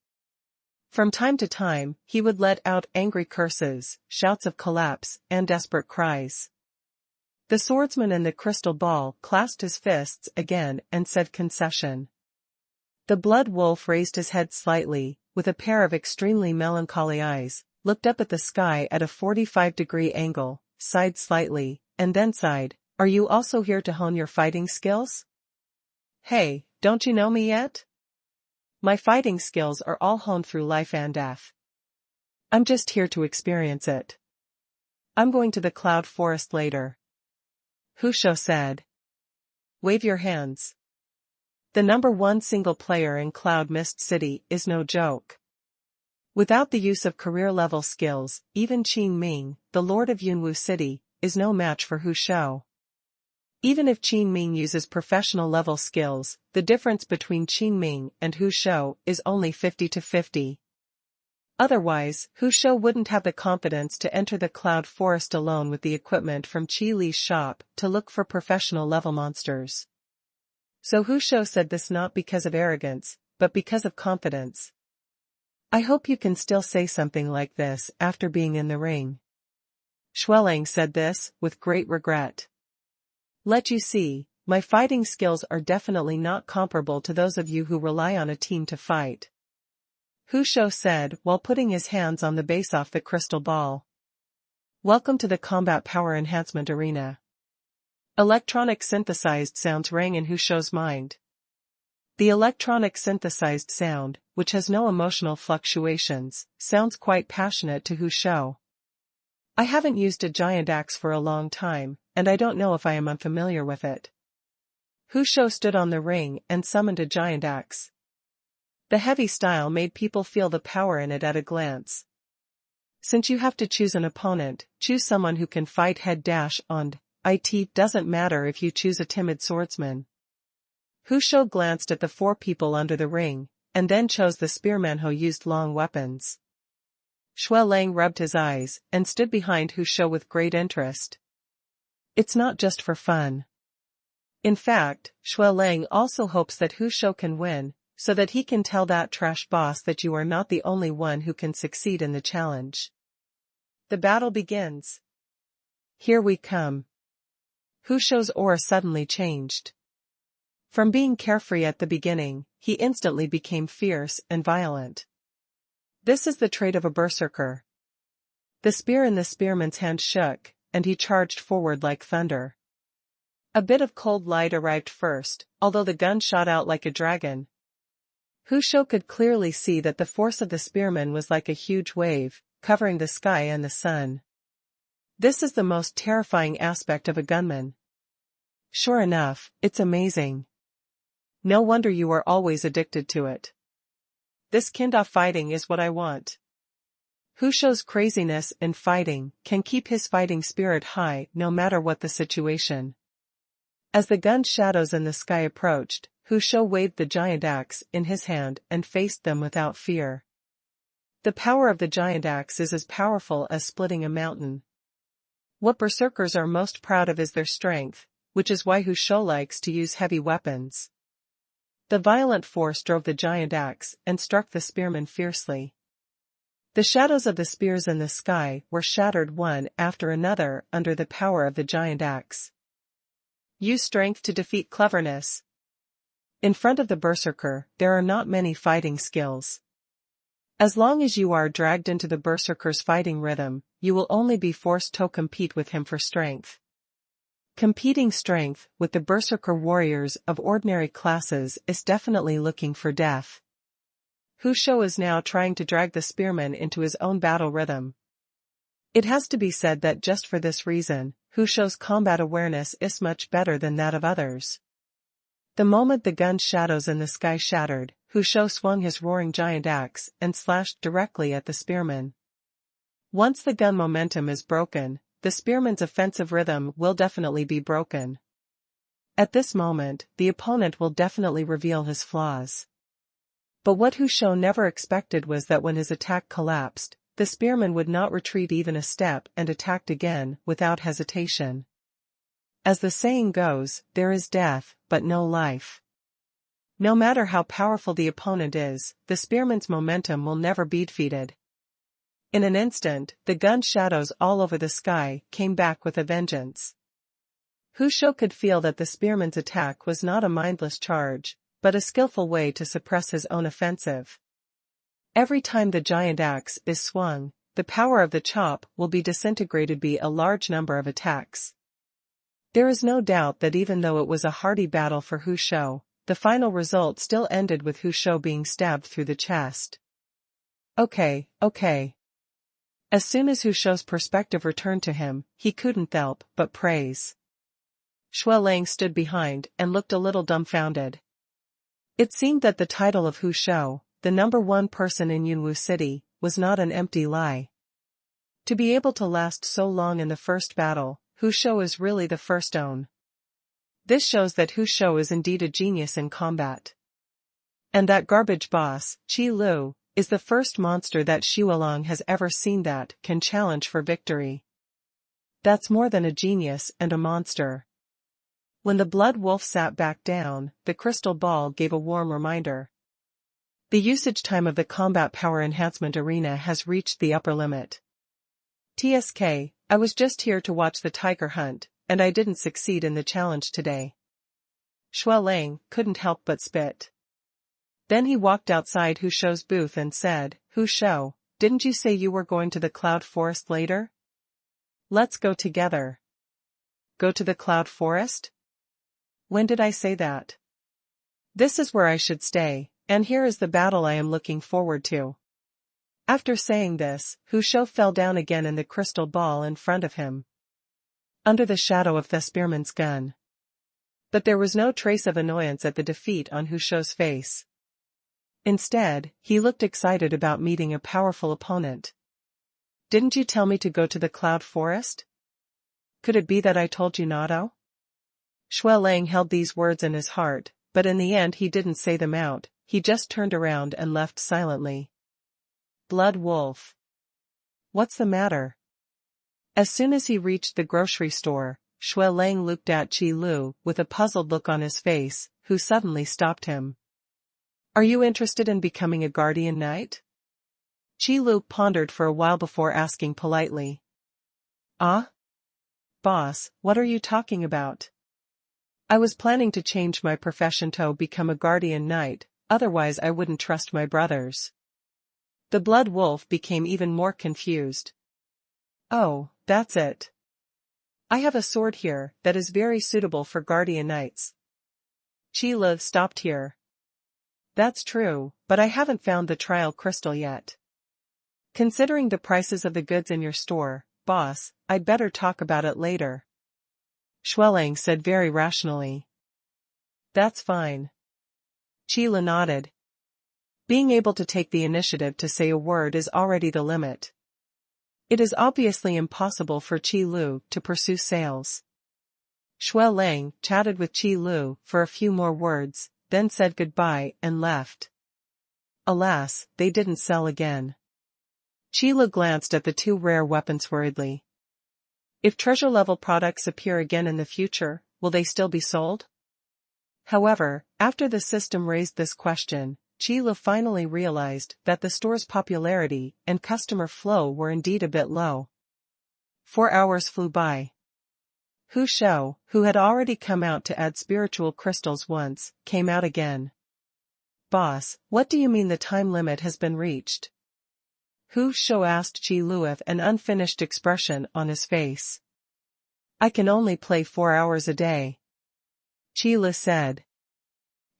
From time to time, he would let out angry curses, shouts of collapse, and desperate cries. The swordsman in the crystal ball clasped his fists again and said concession. The blood wolf raised his head slightly, with a pair of extremely melancholy eyes, looked up at the sky at a 45-degree angle, sighed slightly, and then sighed, "Are you also here to hone your fighting skills? Hey, don't you know me yet? My fighting skills are all honed through life and death. I'm just here to experience it. I'm going to the cloud forest later." Hu Shou said. "Wave your hands. The #1 single player in Cloud Mist City is no joke." Without the use of career-level skills, even Qin Ming, the Lord of Yunwu City, is no match for Hu Shou. Even if Qin Ming uses professional-level skills, the difference between Qin Ming and Hu Shou is only 50-50. Otherwise, Hu Shou wouldn't have the confidence to enter the Cloud Forest alone with the equipment from Qi Li's shop to look for professional-level monsters. So Hu Shou said this not because of arrogance, but because of confidence. "I hope you can still say something like this after being in the ring." Xueling said this, with great regret. "Let you see, my fighting skills are definitely not comparable to those of you who rely on a team to fight," Hu Shou said while putting his hands on the base off the crystal ball. "Welcome to the Combat Power Enhancement Arena." Electronic synthesized sounds rang in Hu Shou's mind. The electronic synthesized sound, which has no emotional fluctuations, sounds quite passionate to Hu Shou. "I haven't used a giant axe for a long time, and I don't know if I am unfamiliar with it." Hu Shou stood on the ring and summoned a giant axe. The heavy style made people feel the power in it at a glance. Since you have to choose an opponent, choose someone who can fight head-on. It doesn't matter if you choose a timid swordsman. Hu Shou glanced at the 4 people under the ring, and then chose the spearman who used long weapons. Xueling rubbed his eyes and stood behind Hu Shou with great interest. It's not just for fun. In fact, Xueling also hopes that Hu Shou can win, so that he can tell that trash boss that you are not the only one who can succeed in the challenge. The battle begins. Here we come. Hu Shou's aura suddenly changed. From being carefree at the beginning, he instantly became fierce and violent. This is the trait of a berserker. The spear in the spearman's hand shook, and he charged forward like thunder. A bit of cold light arrived first, although the gun shot out like a dragon. Hu Shou could clearly see that the force of the spearman was like a huge wave, covering the sky and the sun. This is the most terrifying aspect of a gunman. Sure enough, it's amazing. No wonder you are always addicted to it. This kind of fighting is what I want. Hu Shou's craziness in fighting can keep his fighting spirit high no matter what the situation. As the gun shadows in the sky approached, Hu Shou waved the giant axe in his hand and faced them without fear. The power of the giant axe is as powerful as splitting a mountain. What berserkers are most proud of is their strength, which is why Hu Shou likes to use heavy weapons. The violent force drove the giant axe and struck the spearman fiercely. The shadows of the spears in the sky were shattered one after another under the power of the giant axe. Use strength to defeat cleverness. In front of the berserker, there are not many fighting skills. As long as you are dragged into the berserker's fighting rhythm, you will only be forced to compete with him for strength. Competing strength with the berserker warriors of ordinary classes is definitely looking for death. Hu Shou is now trying to drag the spearman into his own battle rhythm. It has to be said that just for this reason, Hu Shou's combat awareness is much better than that of others. The moment the gun's shadows in the sky shattered, Hu Shou swung his roaring giant axe and slashed directly at the spearman. Once the gun momentum is broken, the spearman's offensive rhythm will definitely be broken. At this moment, the opponent will definitely reveal his flaws. But what Hu Shou never expected was that when his attack collapsed, the spearman would not retreat even a step and attacked again, without hesitation. As the saying goes, there is death, but no life. No matter how powerful the opponent is, the spearman's momentum will never be defeated. In an instant, the gun shadows all over the sky came back with a vengeance. Hu Shou could feel that the spearman's attack was not a mindless charge, but a skillful way to suppress his own offensive. Every time the giant axe is swung, the power of the chop will be disintegrated by a large number of attacks. There is no doubt that even though it was a hardy battle for Hu Shou, the final result still ended with Hu Shou being stabbed through the chest. Okay. As soon as Hu Shou's perspective returned to him, he couldn't help but praise. Shui Lang stood behind and looked a little dumbfounded. It seemed that the title of Hu Shou, the #1 person in Yunwu City, was not an empty lie. To be able to last so long in the first battle, Hu Shou is really the first own. This shows that Hu Shou is indeed a genius in combat. And that garbage boss, Qi Lu, is the first monster that Xuelong has ever seen that can challenge for victory. That's more than a genius and a monster. When the blood wolf sat back down, the crystal ball gave a warm reminder. The usage time of the combat power enhancement arena has reached the upper limit. TSK, I was just here to watch the tiger hunt, and I didn't succeed in the challenge today. Shui Lang couldn't help but spit. Then he walked outside Hu Shou's booth and said, Hu Shou, didn't you say you were going to the Cloud Forest later? Let's go together. Go to the Cloud Forest? When did I say that? This is where I should stay, and here is the battle I am looking forward to. After saying this, Hu Shou fell down again in the crystal ball in front of him, under the shadow of the spearman's gun. But there was no trace of annoyance at the defeat on Hu Shou's face. Instead, he looked excited about meeting a powerful opponent. Didn't you tell me to go to the Cloud Forest? Could it be that I told you not to? Shui Lang held these words in his heart, but in the end he didn't say them out, he just turned around and left silently. Blood wolf. What's the matter? As soon as he reached the grocery store, Shui Lang looked at Qi Lu with a puzzled look on his face, who suddenly stopped him. Are you interested in becoming a guardian knight? Qi Lu pondered for a while before asking politely. Ah? Boss, what are you talking about? I was planning to change my profession to become a guardian knight, otherwise I wouldn't trust my brothers. The blood wolf became even more confused. Oh, that's it. I have a sword here that is very suitable for guardian knights. Qi Lu stopped here. That's true, but I haven't found the trial crystal yet. Considering the prices of the goods in your store, boss, I'd better talk about it later. Shui Lang said very rationally. That's fine. Qi Lu nodded. Being able to take the initiative to say a word is already the limit. It is obviously impossible for Qi Lu to pursue sales. Shui Lang chatted with Qi Lu for a few more words, then said goodbye and left. Alas, they didn't sell again. Qi Lu glanced at the two rare weapons worriedly. If treasure-level products appear again in the future, will they still be sold? However, after the system raised this question, Qi Lu finally realized that the store's popularity and customer flow were indeed a bit low. 4 hours flew by. Hu Shou, who had already come out to add spiritual crystals once, came out again. Boss, what do you mean the time limit has been reached? Hu Shou asked Qi Lu with an unfinished expression on his face. I can only play 4 hours a day. Qi Lu said.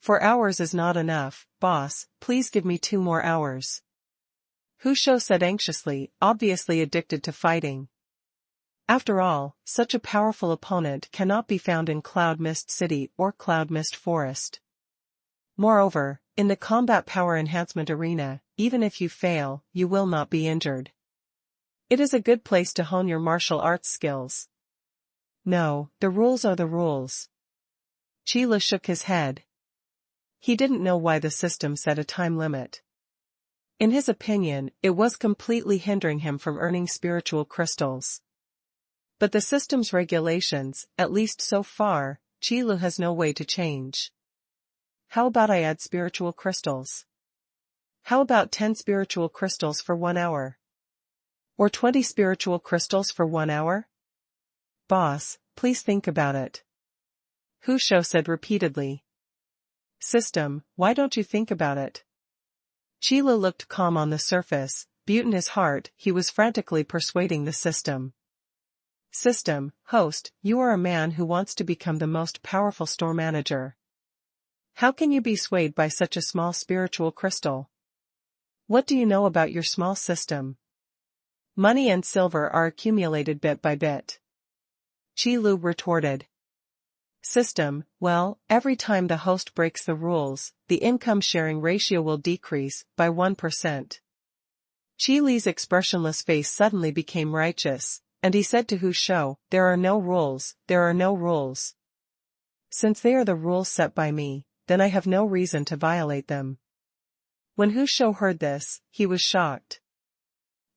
4 hours is not enough, boss, please give me 2 more hours. Hu Shou said anxiously, obviously addicted to fighting. After all, such a powerful opponent cannot be found in Cloud Mist City or Cloud Mist Forest. Moreover, in the combat power enhancement arena, even if you fail, you will not be injured. It is a good place to hone your martial arts skills. No, the rules are the rules. Qi Lu shook his head. He didn't know why the system set a time limit. In his opinion, it was completely hindering him from earning spiritual crystals. But the system's regulations, at least so far, Qi Lu has no way to change. How about I add spiritual crystals? How about 10 spiritual crystals for 1 hour? Or 20 spiritual crystals for 1 hour? Boss, please think about it. Hu Shou said repeatedly. System, why don't you think about it? Qi Lu looked calm on the surface, but in his heart, he was frantically persuading the system. System, host, you are a man who wants to become the most powerful store manager. How can you be swayed by such a small spiritual crystal? What do you know about your small system? Money and silver are accumulated bit by bit. Qi Lu retorted. System, well, every time the host breaks the rules, the income sharing ratio will decrease by 1%. Qi Li's expressionless face suddenly became righteous, and he said to Hu Shou, there are no rules, there are no rules. Since they are the rules set by me, then I have no reason to violate them. When Hu Shou heard this, he was shocked.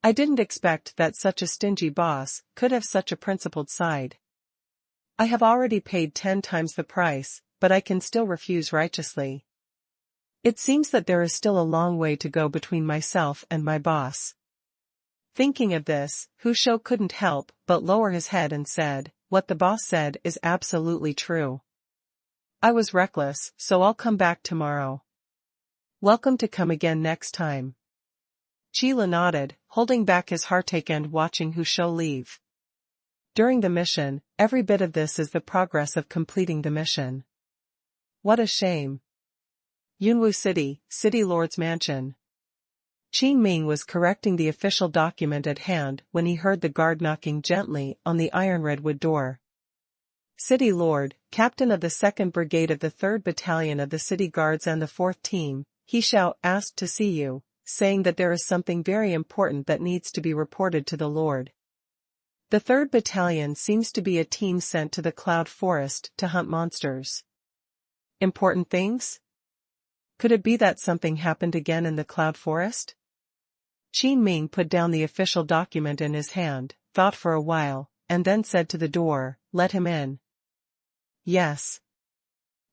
I didn't expect that such a stingy boss could have such a principled side. I have already paid 10 times the price, but I can still refuse righteously. It seems that there is still a long way to go between myself and my boss. Thinking of this, Hu Shou couldn't help but lower his head and said, what the boss said is absolutely true. I was reckless, so I'll come back tomorrow. Welcome to come again next time. Qi Lu nodded, holding back his heartache and watching Hu Shou leave. During the mission, every bit of this is the progress of completing the mission. What a shame. Yunwu City, City Lord's Mansion. Qin Ming was correcting the official document at hand when he heard the guard knocking gently on the iron redwood door. City Lord, Captain of the 2nd Brigade of the 3rd Battalion of the City Guards and the 4th Team, He Shao asked to see you, saying that there is something very important that needs to be reported to the Lord. The 3rd Battalion seems to be a team sent to the Cloud Forest to hunt monsters. Important things? Could it be that something happened again in the Cloud Forest? Qin Ming put down the official document in his hand, thought for a while, and then said to the door, let him in. Yes.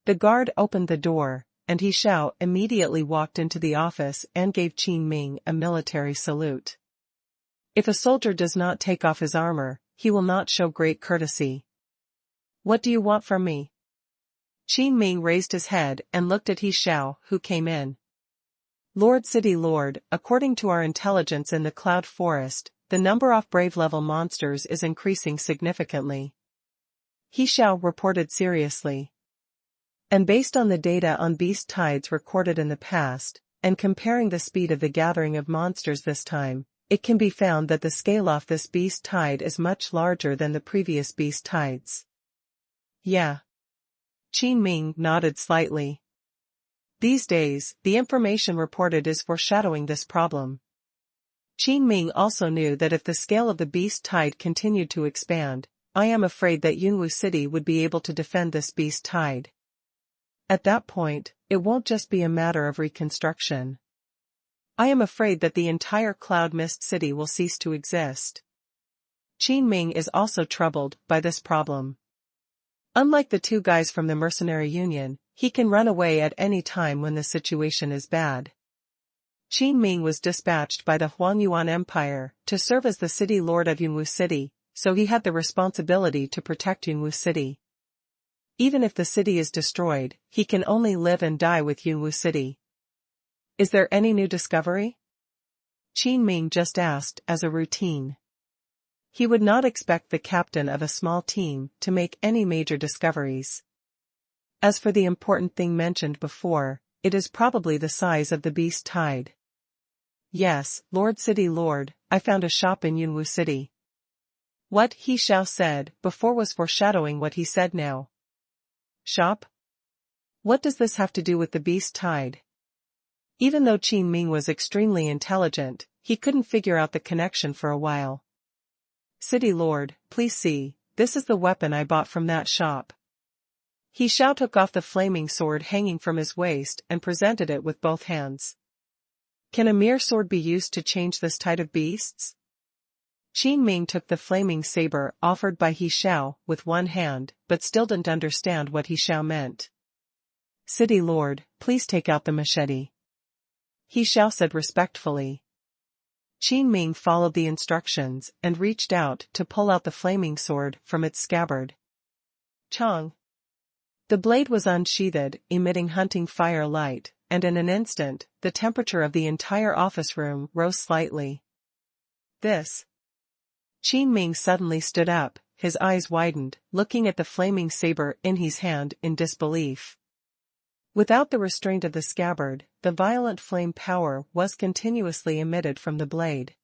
The guard opened the door, and He Shao immediately walked into the office and gave Qin Ming a military salute. If a soldier does not take off his armor, he will not show great courtesy. What do you want from me? Qin Ming raised his head and looked at He Shao, who came in. Lord City Lord, according to our intelligence in the Cloud Forest, the number of brave level monsters is increasing significantly. He Shao reported seriously. And based on the data on beast tides recorded in the past, and comparing the speed of the gathering of monsters this time, it can be found that the scale of this beast tide is much larger than the previous beast tides. Yeah. Qin Ming nodded slightly. These days, the information reported is foreshadowing this problem. Qin Ming also knew that if the scale of the beast tide continued to expand, I am afraid that Yunwu City would be able to defend this beast tide. At that point, it won't just be a matter of reconstruction. I am afraid that the entire Cloud Mist City will cease to exist. Qin Ming is also troubled by this problem. Unlike the two guys from the Mercenary Union, he can run away at any time when the situation is bad. Qin Ming was dispatched by the Huangyuan Empire to serve as the city lord of Yunwu City, so he had the responsibility to protect Yunwu City. Even if the city is destroyed, he can only live and die with Yunwu City. Is there any new discovery? Qin Ming just asked as a routine. He would not expect the captain of a small team to make any major discoveries. As for the important thing mentioned before, it is probably the size of the beast tide. Yes, Lord City Lord, I found a shop in Yunwu City. What He Shao said before was foreshadowing what he said now. Shop? What does this have to do with the beast tide? Even though Qin Ming was extremely intelligent, he couldn't figure out the connection for a while. City Lord, please see, this is the weapon I bought from that shop. He Shao took off the flaming sword hanging from his waist and presented it with both hands. Can a mere sword be used to change this tide of beasts? Qin Ming took the flaming saber offered by He Shao with one hand, but still didn't understand what He Shao meant. City Lord, please take out the machete. He Shao said respectfully. Qin Ming followed the instructions and reached out to pull out the flaming sword from its scabbard. Chong! The blade was unsheathed, emitting hunting fire light, and in an instant, the temperature of the entire office room rose slightly. This. Qin Ming suddenly stood up, his eyes widened, looking at the flaming saber in his hand in disbelief. Without the restraint of the scabbard, the violent flame power was continuously emitted from the blade.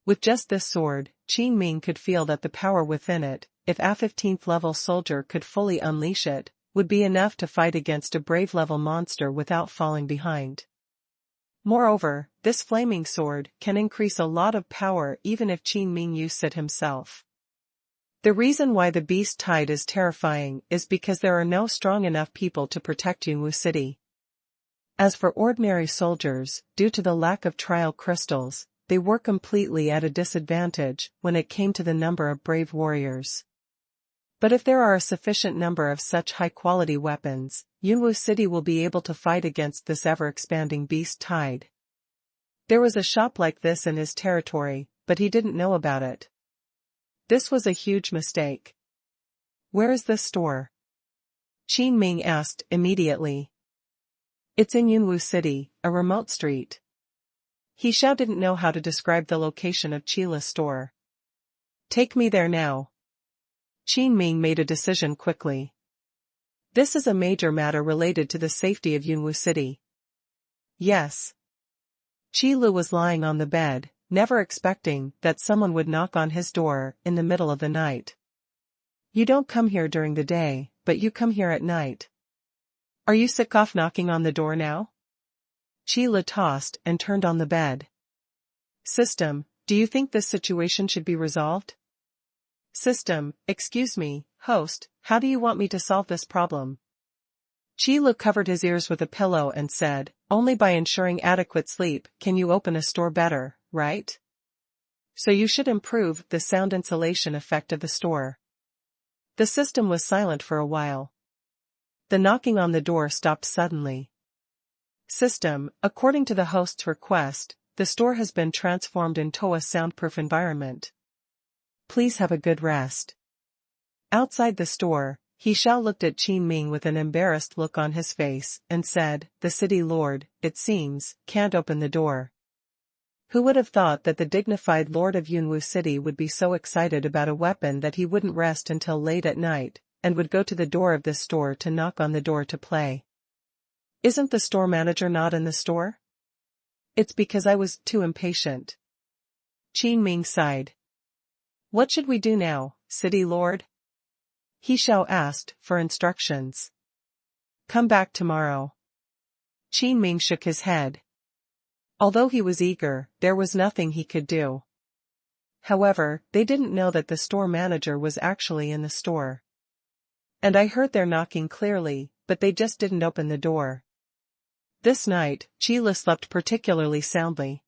With just this sword, Qin Ming could feel that the power within it, if a 15th level soldier could fully unleash it, would be enough to fight against a brave level monster without falling behind. Moreover, this flaming sword can increase a lot of power even if Qin Ming used it himself. The reason why the beast tide is terrifying is because there are no strong enough people to protect Yunwu City. As for ordinary soldiers, due to the lack of trial crystals, they were completely at a disadvantage when it came to the number of brave warriors. But if there are a sufficient number of such high-quality weapons, Yunwu City will be able to fight against this ever-expanding beast tide. There was a shop like this in his territory, but he didn't know about it. This was a huge mistake. Where is this store? Qin Ming asked immediately. It's in Yunwu City, a remote street. Shao didn't know how to describe the location of Qila's store. Take me there now. Qin Ming made a decision quickly. This is a major matter related to the safety of Yunwu City. Yes. Qilu was lying on the bed, never expecting that someone would knock on his door in the middle of the night. You don't come here during the day, but you come here at night. Are you sick of knocking on the door now? Qilu tossed and turned on the bed. System, do you think this situation should be resolved? System, excuse me, host, how do you want me to solve this problem? Qilu covered his ears with a pillow and said, only by ensuring adequate sleep can you open a store better, right? So you should improve the sound insulation effect of the store. The system was silent for a while. The knocking on the door stopped suddenly. System, according to the host's request, the store has been transformed into a soundproof environment. Please have a good rest. Outside the store, Shao looked at Qin Ming with an embarrassed look on his face and said, the city lord, it seems, can't open the door. Who would have thought that the dignified lord of Yunwu City would be so excited about a weapon that he wouldn't rest until late at night, and would go to the door of this store to knock on the door to play? Isn't the store manager not in the store? It's because I was too impatient. Qin Ming sighed. What should we do now, city lord? Shao asked for instructions. Come back tomorrow. Qin Ming shook his head. Although he was eager, there was nothing he could do. However, they didn't know that the store manager was actually in the store. And I heard their knocking clearly, but they just didn't open the door. This night, Qila slept particularly soundly.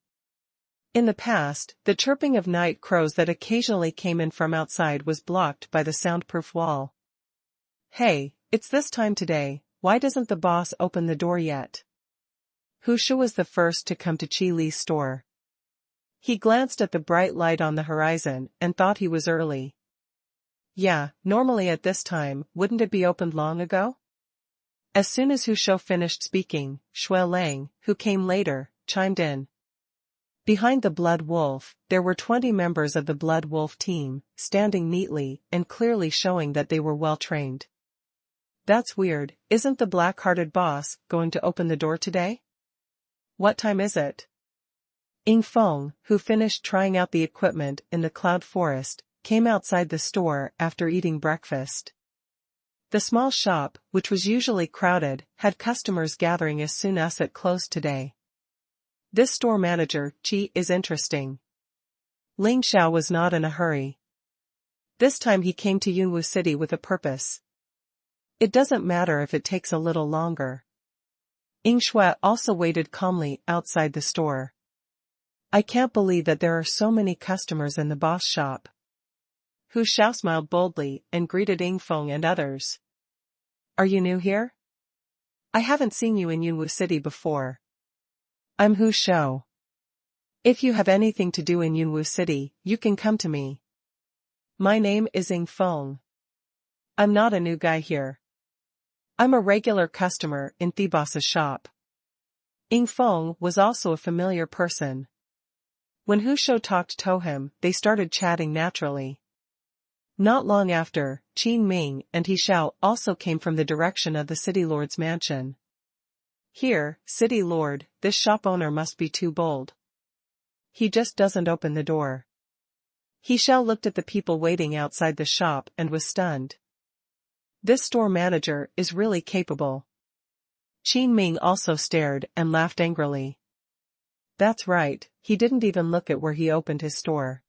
In the past, the chirping of night crows that occasionally came in from outside was blocked by the soundproof wall. Hey, it's this time today, why doesn't the boss open the door yet? Shu was the first to come to Qi Li's store. He glanced at the bright light on the horizon and thought he was early. Yeah, normally at this time, wouldn't it be opened long ago? As soon as Shu finished speaking, Shui Lang, who came later, chimed in. Behind the Blood Wolf, there were 20 members of the Blood Wolf team, standing neatly and clearly showing that they were well trained. That's weird, isn't the black-hearted boss going to open the door today? What time is it? Ying Feng, who finished trying out the equipment in the Cloud Forest, came outside the store after eating breakfast. The small shop, which was usually crowded, had customers gathering as soon as it closed today. This store manager, Qi, is interesting. Ling Xiao was not in a hurry. This time he came to Yunwu City with a purpose. It doesn't matter if it takes a little longer. Ying Shui also waited calmly outside the store. I can't believe that there are so many customers in the boss shop. Hu Xiao smiled boldly and greeted Ying Feng and others. Are you new here? I haven't seen you in Yunwu City before. I'm Hu Xiao. If you have anything to do in Yunwu City, you can come to me. My name is Ying Feng. I'm not a new guy here. I'm a regular customer in Thebos's shop. Ing Feng was also a familiar person. When Hu Shou talked to him, they started chatting naturally. Not long after, Qin Ming and He Xiao also came from the direction of the city lord's mansion. Here, city lord, this shop owner must be too bold. He just doesn't open the door. He Xiao looked at the people waiting outside the shop and was stunned. This store manager is really capable. Qin Ming also stared and laughed angrily. That's right, he didn't even look at where he opened his store.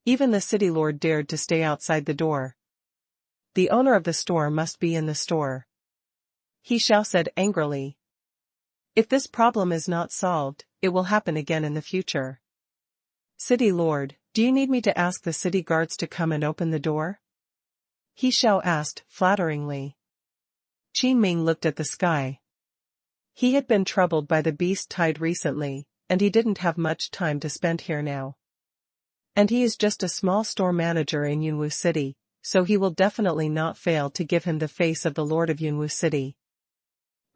Even the city lord dared to stay outside the door. The owner of the store must be in the store. He Xiao said angrily. If this problem is not solved, it will happen again in the future. City lord, do you need me to ask the city guards to come and open the door? He Xiao asked, flatteringly. Qin Ming looked at the sky. He had been troubled by the beast tide recently, and he didn't have much time to spend here now. And he is just a small store manager in Yunwu City, so he will definitely not fail to give him the face of the Lord of Yunwu City.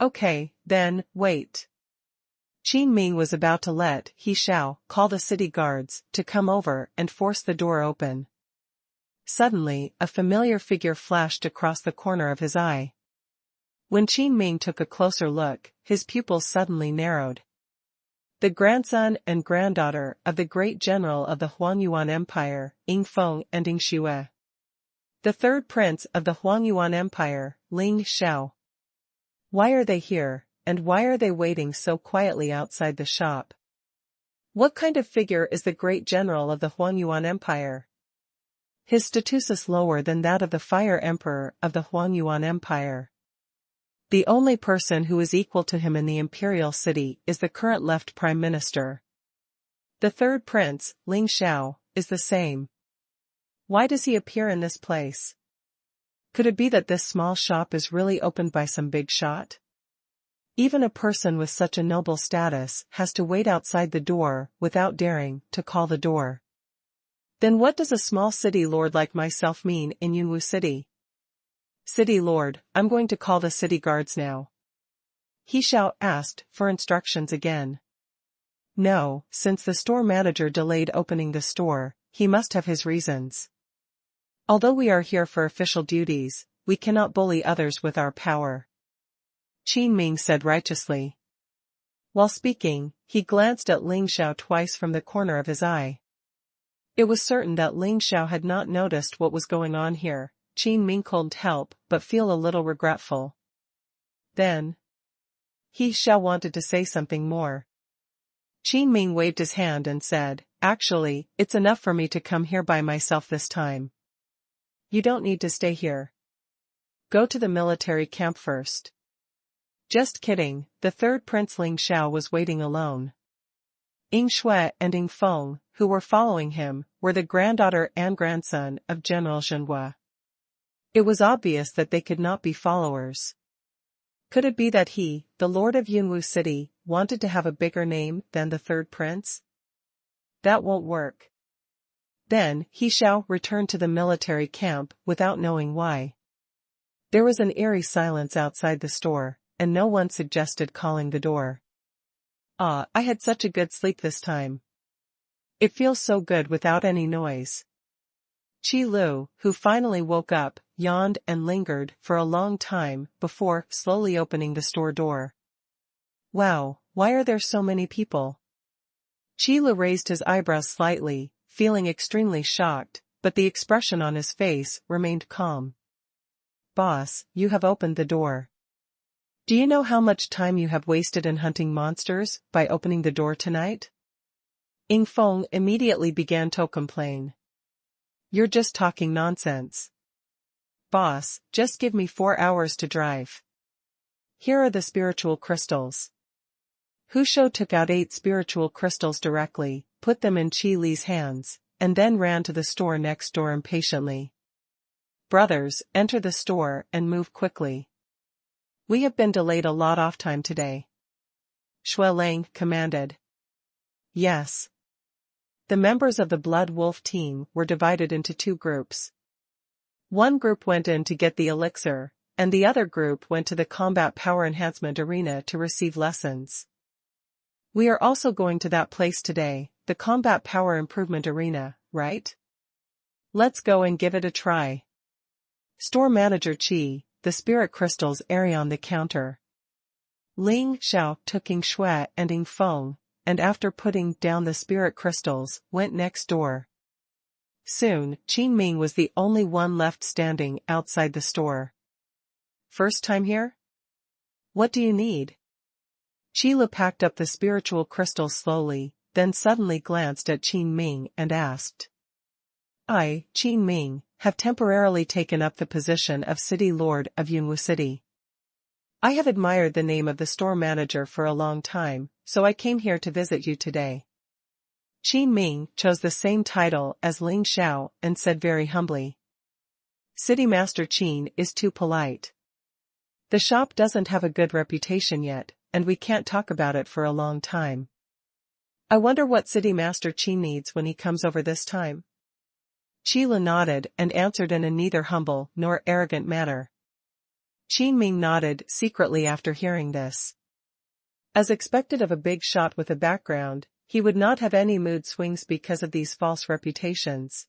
Okay, then, wait. Qin Ming was about to let He Xiao call the city guards to come over and force the door open. Suddenly, a familiar figure flashed across the corner of his eye. When Qin Ming took a closer look, his pupils suddenly narrowed. The grandson and granddaughter of the great general of the Huangyuan Empire, Ing Feng and Ing Xue. The third prince of the Huangyuan Empire, Ling Xiao. Why are they here, and why are they waiting so quietly outside the shop? What kind of figure is the great general of the Huangyuan Empire? His status is lower than that of the fire emperor of the Huangyuan Empire. The only person who is equal to him in the imperial city is the current left prime minister. The third prince, Ling Xiao, is the same. Why does he appear in this place? Could it be that this small shop is really opened by some big shot? Even a person with such a noble status has to wait outside the door without daring to call the door. Then what does a small city lord like myself mean in Yunwu City? City lord, I'm going to call the city guards now. He Xiao asked for instructions again. No, since the store manager delayed opening the store, he must have his reasons. Although we are here for official duties, we cannot bully others with our power. Qin Ming said righteously. While speaking, he glanced at Ling Xiao twice from the corner of his eye. It was certain that Ling Xiao had not noticed what was going on here. Qin Ming couldn't help but feel a little regretful. Then, He Xiao wanted to say something more. Qin Ming waved his hand and said, Actually, it's enough for me to come here by myself this time. You don't need to stay here. Go to the military camp first. Just kidding, the third prince Ling Xiao was waiting alone. Ing Xue and Ing Feng, who were following him, were the granddaughter and grandson of General Zhenhua. It was obvious that they could not be followers. Could it be that he, the lord of Yunwu City, wanted to have a bigger name than the third prince? That won't work. Then, He Xiao returned to the military camp without knowing why. There was an eerie silence outside the store, and no one suggested calling the door. I had such a good sleep this time. It feels so good without any noise. Qi Lu, who finally woke up, yawned and lingered for a long time before slowly opening the store door. Wow, why are there so many people? Qi Lu raised his eyebrows slightly, feeling extremely shocked, but the expression on his face remained calm. Boss, you have opened the door. Do you know how much time you have wasted in hunting monsters by opening the door tonight? Ing Feng immediately began to complain. You're just talking nonsense. Boss, just give me 4 hours to drive. Here are the spiritual crystals. Hu Shou took out 8 spiritual crystals directly, put them in Qi Li's hands, and then ran to the store next door impatiently. Brothers, enter the store and move quickly. We have been delayed a lot of time today. Shui Lang commanded. Yes. The members of the Blood Wolf team were divided into 2 groups. One group went in to get the elixir, and the other group went to the Combat Power Enhancement Arena to receive lessons. We are also going to that place today, the Combat Power Improvement Arena, right? Let's go and give it a try. Store Manager Qi, the spirit crystals area on the counter. Ling Xiao took Ying Shui and Ying Feng, and after putting down the spirit crystals, went next door. Soon, Qin Ming was the only one left standing outside the store. First time here? What do you need? Qi packed up the spiritual crystals slowly, then suddenly glanced at Qin Ming and asked. I, Qin Ming, have temporarily taken up the position of City Lord of Yunwu City. I have admired the name of the store manager for a long time, so I came here to visit you today. Qin Ming chose the same title as Ling Xiao and said very humbly. City Master Qin is too polite. The shop doesn't have a good reputation yet, and we can't talk about it for a long time. I wonder what City Master Qin needs when he comes over this time. Qi nodded and answered in a neither humble nor arrogant manner. Qin Ming nodded secretly after hearing this. As expected of a big shot with a background, he would not have any mood swings because of these false reputations.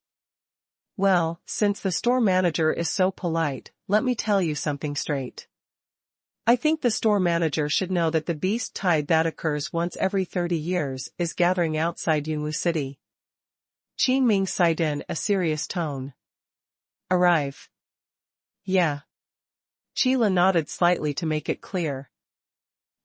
Well, since the store manager is so polite, let me tell you something straight. I think the store manager should know that the beast tide that occurs once every 30 years is gathering outside Yunwu City. Qin Ming sighed in a serious tone. Arrive. Yeah. Qi nodded slightly to make it clear.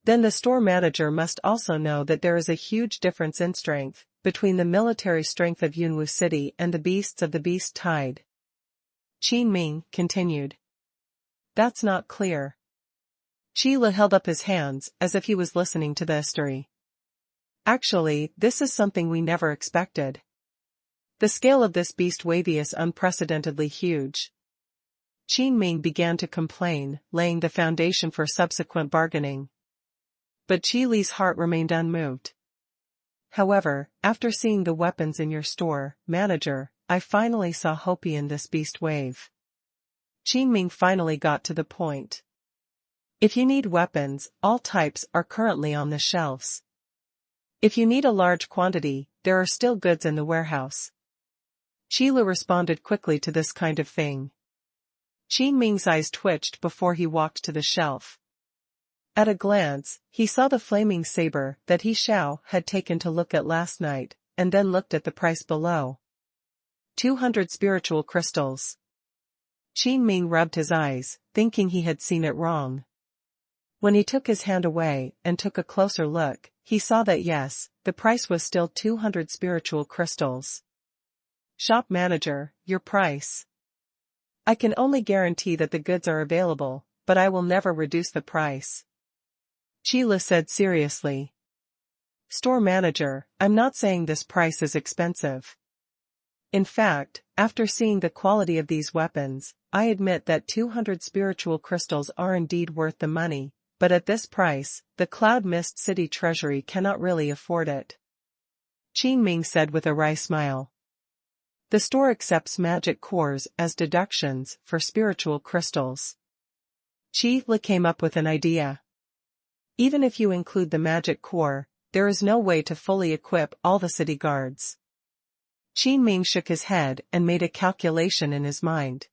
Then the store manager must also know that there is a huge difference in strength between the military strength of Yunwu City and the beasts of the beast tide. Qin Ming continued. That's not clear. Qi held up his hands as if he was listening to the history. Actually, this is something we never expected. The scale of this beast wavy is unprecedentedly huge. Qin Ming began to complain, laying the foundation for subsequent bargaining. But Qi Li's heart remained unmoved. However, after seeing the weapons in your store, manager, I finally saw hope in this beast wave. Qin Ming finally got to the point. If you need weapons, all types are currently on the shelves. If you need a large quantity, there are still goods in the warehouse. Qi responded quickly to this kind of thing. Qin Ming's eyes twitched before he walked to the shelf. At a glance, he saw the flaming saber that he Shao had taken to look at last night, and then looked at the price below. 200 spiritual crystals. Qin Ming rubbed his eyes, thinking he had seen it wrong. When he took his hand away and took a closer look, he saw that yes, the price was still 200 spiritual crystals. Shop manager, your price. I can only guarantee that the goods are available, but I will never reduce the price. Qi said seriously. Store manager, I'm not saying this price is expensive. In fact, after seeing the quality of these weapons, I admit that 200 spiritual crystals are indeed worth the money, but at this price, the Cloud Mist City Treasury cannot really afford it. Qin Ming said with a wry smile. The store accepts magic cores as deductions for spiritual crystals. Qi came up with an idea. Even if you include the magic core, there is no way to fully equip all the city guards. Qin Ming shook his head and made a calculation in his mind.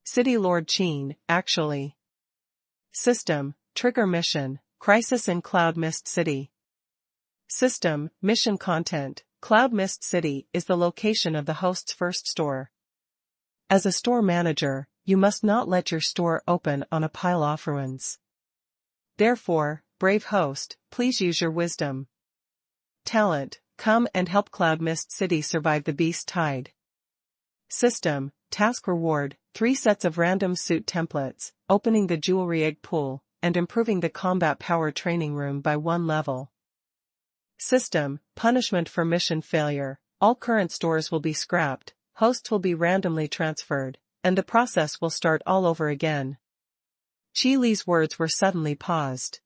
City Lord Qin, actually. System, trigger mission, crisis in Cloud Mist City. System, mission content, Cloud Mist City is the location of the host's first store. As a store manager, you must not let your store open on a pile of ruins. Therefore, brave host, please use your wisdom. Talent, come and help Cloud Mist City survive the beast tide. System, task reward, 3 sets of random suit templates, opening the jewelry egg pool, and improving the combat power training room by 1 level. System, punishment for mission failure, all current stores will be scrapped, hosts will be randomly transferred, and the process will start all over again. Qi Li's words were suddenly paused.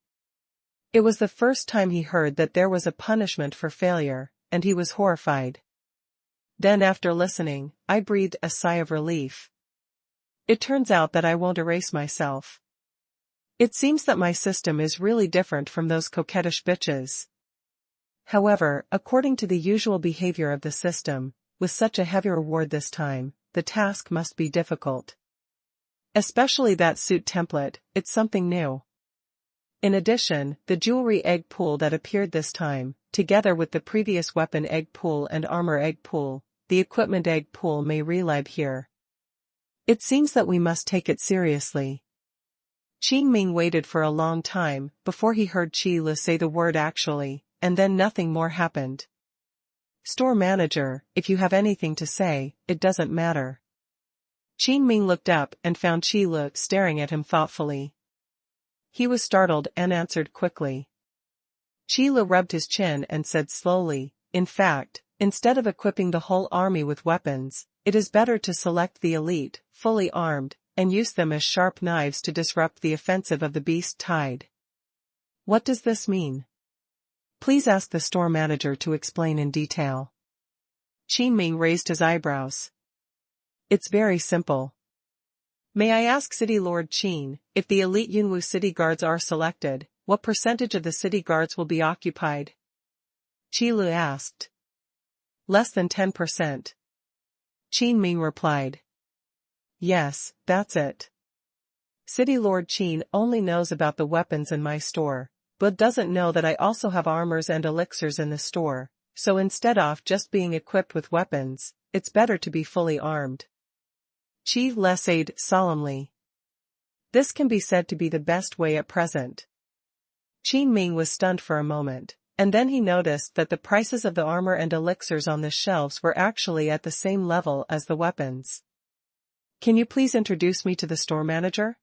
It was the first time he heard that there was a punishment for failure, and he was horrified. Then after listening, I breathed a sigh of relief. It turns out that I won't erase myself. It seems that my system is really different from those coquettish bitches. However, according to the usual behavior of the system, with such a heavy reward this time, the task must be difficult. Especially that suit template, it's something new. In addition, the jewelry egg pool that appeared this time, together with the previous weapon egg pool and armor egg pool, the equipment egg pool may relive here. It seems that we must take it seriously. Qin Ming waited for a long time before he heard Qi Lu say the word actually, and then nothing more happened. Store manager, if you have anything to say, it doesn't matter. Qin Ming looked up and found Qi Lu staring at him thoughtfully. He was startled and answered quickly. Qi Lu rubbed his chin and said slowly, in fact, instead of equipping the whole army with weapons, it is better to select the elite, fully armed, and use them as sharp knives to disrupt the offensive of the beast tide. What does this mean? Please ask the store manager to explain in detail. Qin Ming raised his eyebrows. It's very simple. May I ask City Lord Qin, if the elite Yunwu city guards are selected, what percentage of the city guards will be occupied? Qi Lu asked. Less than 10%. Qin Ming replied. Yes, that's it. City Lord Qin only knows about the weapons in my store, but doesn't know that I also have armors and elixirs in the store, so instead of just being equipped with weapons, it's better to be fully armed. Qi Lu said solemnly. This can be said to be the best way at present. Qin Ming was stunned for a moment, and then he noticed that the prices of the armor and elixirs on the shelves were actually at the same level as the weapons. Can you please introduce me to the store manager?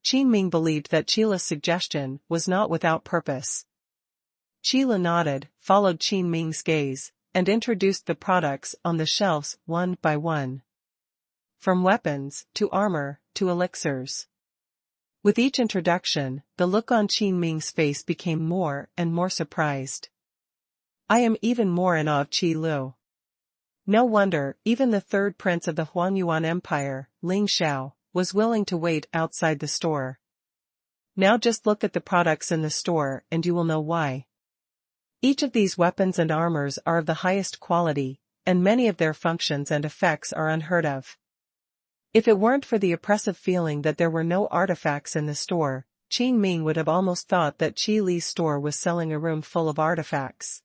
Qin Ming believed that Qi Lu's suggestion was not without purpose. Qi Lu nodded, followed Qin Ming's gaze, and introduced the products on the shelves one by one. From weapons, to armor, to elixirs. With each introduction, the look on Qin Ming's face became more and more surprised. I am even more in awe of Qi Lu. No wonder, even the third prince of the Huanyuan Empire, Ling Xiao, was willing to wait outside the store. Now just look at the products in the store and you will know why. Each of these weapons and armors are of the highest quality, and many of their functions and effects are unheard of. If it weren't for the oppressive feeling that there were no artifacts in the store, Qin Ming would have almost thought that Qi Li's store was selling a room full of artifacts.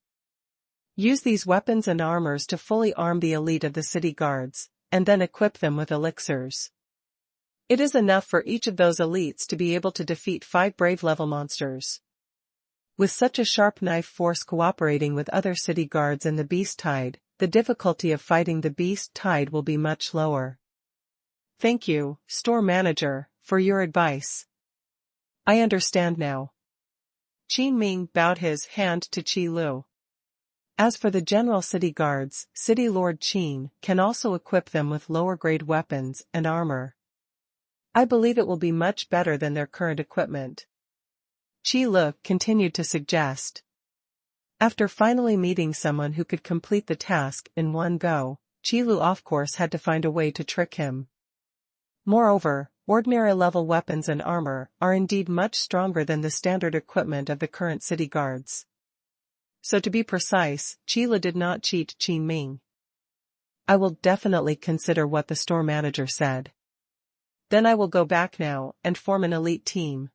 Use these weapons and armors to fully arm the elite of the city guards, and then equip them with elixirs. It is enough for each of those elites to be able to defeat 5 brave level monsters. With such a sharp knife force cooperating with other city guards in the beast tide, the difficulty of fighting the beast tide will be much lower. Thank you, store manager, for your advice. I understand now. Qin Ming bowed his hand to Qi Lu. As for the general city guards, City Lord Qin can also equip them with lower-grade weapons and armor. I believe it will be much better than their current equipment. Qi Lu continued to suggest. After finally meeting someone who could complete the task in one go, Qi Lu of course had to find a way to trick him. Moreover, ordinary-level weapons and armor are indeed much stronger than the standard equipment of the current city guards. So to be precise, Qi Lu did not cheat Qin Ming. I will definitely consider what the store manager said. Then I will go back now and form an elite team.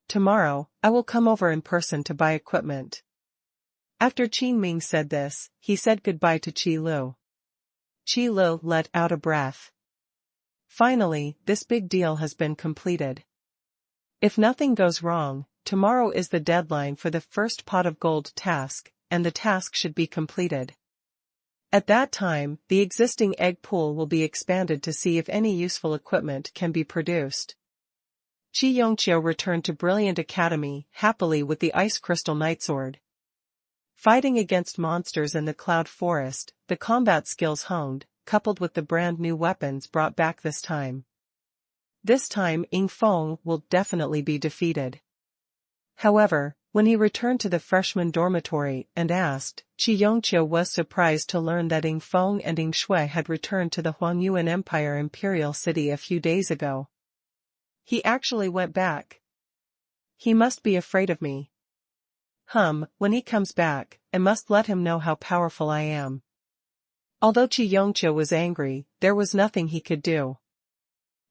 Tomorrow, I will come over in person to buy equipment. After Qin Ming said this, he said goodbye to Qi Lu. Qi Lu let out a breath. Finally, this big deal has been completed. If nothing goes wrong, tomorrow is the deadline for the first pot of gold task, and the task should be completed. At that time, the existing egg pool will be expanded to see if any useful equipment can be produced. Qi Yongqiu returned to Brilliant Academy happily with the Ice Crystal Knightsword. Fighting against monsters in the Cloud Forest, the combat skills honed, coupled with the brand new weapons brought back this time. This time Ying Feng will definitely be defeated. However, When he returned to the freshman dormitory and asked, Chi Yongqiu was surprised to learn that Ing Feng and Ing Shui had returned to the Huangyuan Empire Imperial City a few days ago. He actually went back. He must be afraid of me. When he comes back, I must let him know how powerful I am. Although Chi Yongqiu was angry, there was nothing he could do.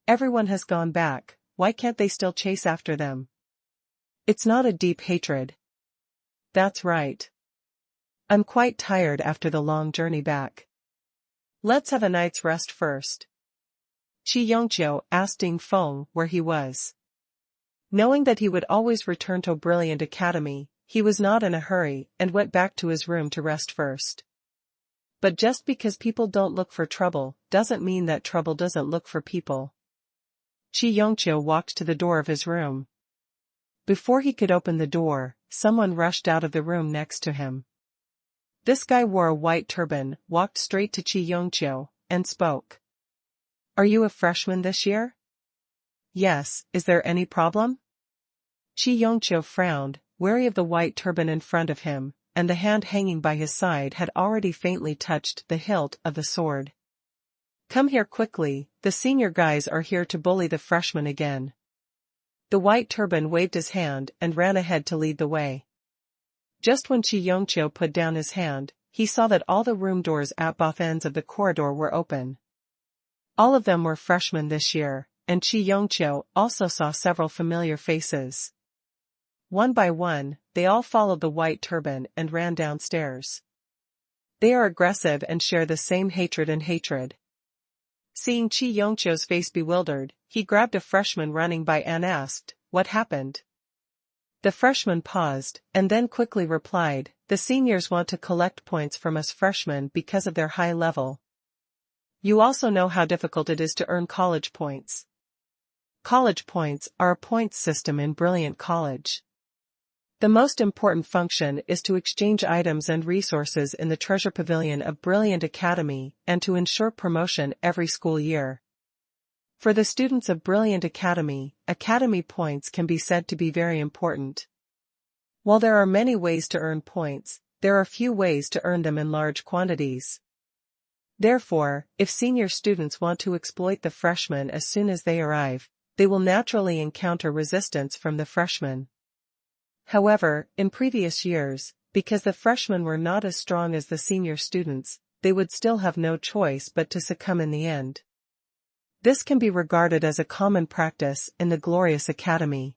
Everyone has gone back, why can't they still chase after them? It's not a deep hatred. That's right. I'm quite tired after the long journey back. Let's have a night's rest first. Chi Yongqiu asked Ing Feng where he was. Knowing that he would always return to Brilliant Academy, he was not in a hurry and went back to his room to rest first. But just because people don't look for trouble, doesn't mean that trouble doesn't look for people. Chi Yongqiu walked to the door of his room. Before he could open the door, someone rushed out of the room next to him. This guy wore a white turban, walked straight to Chi Yongqiu, and spoke. Are you a freshman this year? Yes, is there any problem? Chi Yongqiu frowned, wary of the white turban in front of him, and the hand hanging by his side had already faintly touched the hilt of the sword. Come here quickly, the senior guys are here to bully the freshmen again. The white turban waved his hand and ran ahead to lead the way. Just when Chi Yongqiu put down his hand, he saw that all the room doors at both ends of the corridor were open. All of them were freshmen this year, and Chi Yongqiu also saw several familiar faces. One by one, they all followed the white turban and ran downstairs. They are aggressive and share the same hatred and hatred. Seeing Chi Yongqiu's face bewildered, he grabbed a freshman running by and asked, what happened? The freshman paused, and then quickly replied, the seniors want to collect points from us freshmen because of their high level. You also know how difficult it is to earn college points. College points are a points system in Brilliant College. The most important function is to exchange items and resources in the Treasure Pavilion of Brilliant Academy and to ensure promotion every school year. For the students of Brilliant Academy, academy points can be said to be very important. While there are many ways to earn points, there are few ways to earn them in large quantities. Therefore, if senior students want to exploit the freshmen as soon as they arrive, they will naturally encounter resistance from the freshmen. However, in previous years, because the freshmen were not as strong as the senior students, they would still have no choice but to succumb in the end. This can be regarded as a common practice in the Glorious Academy.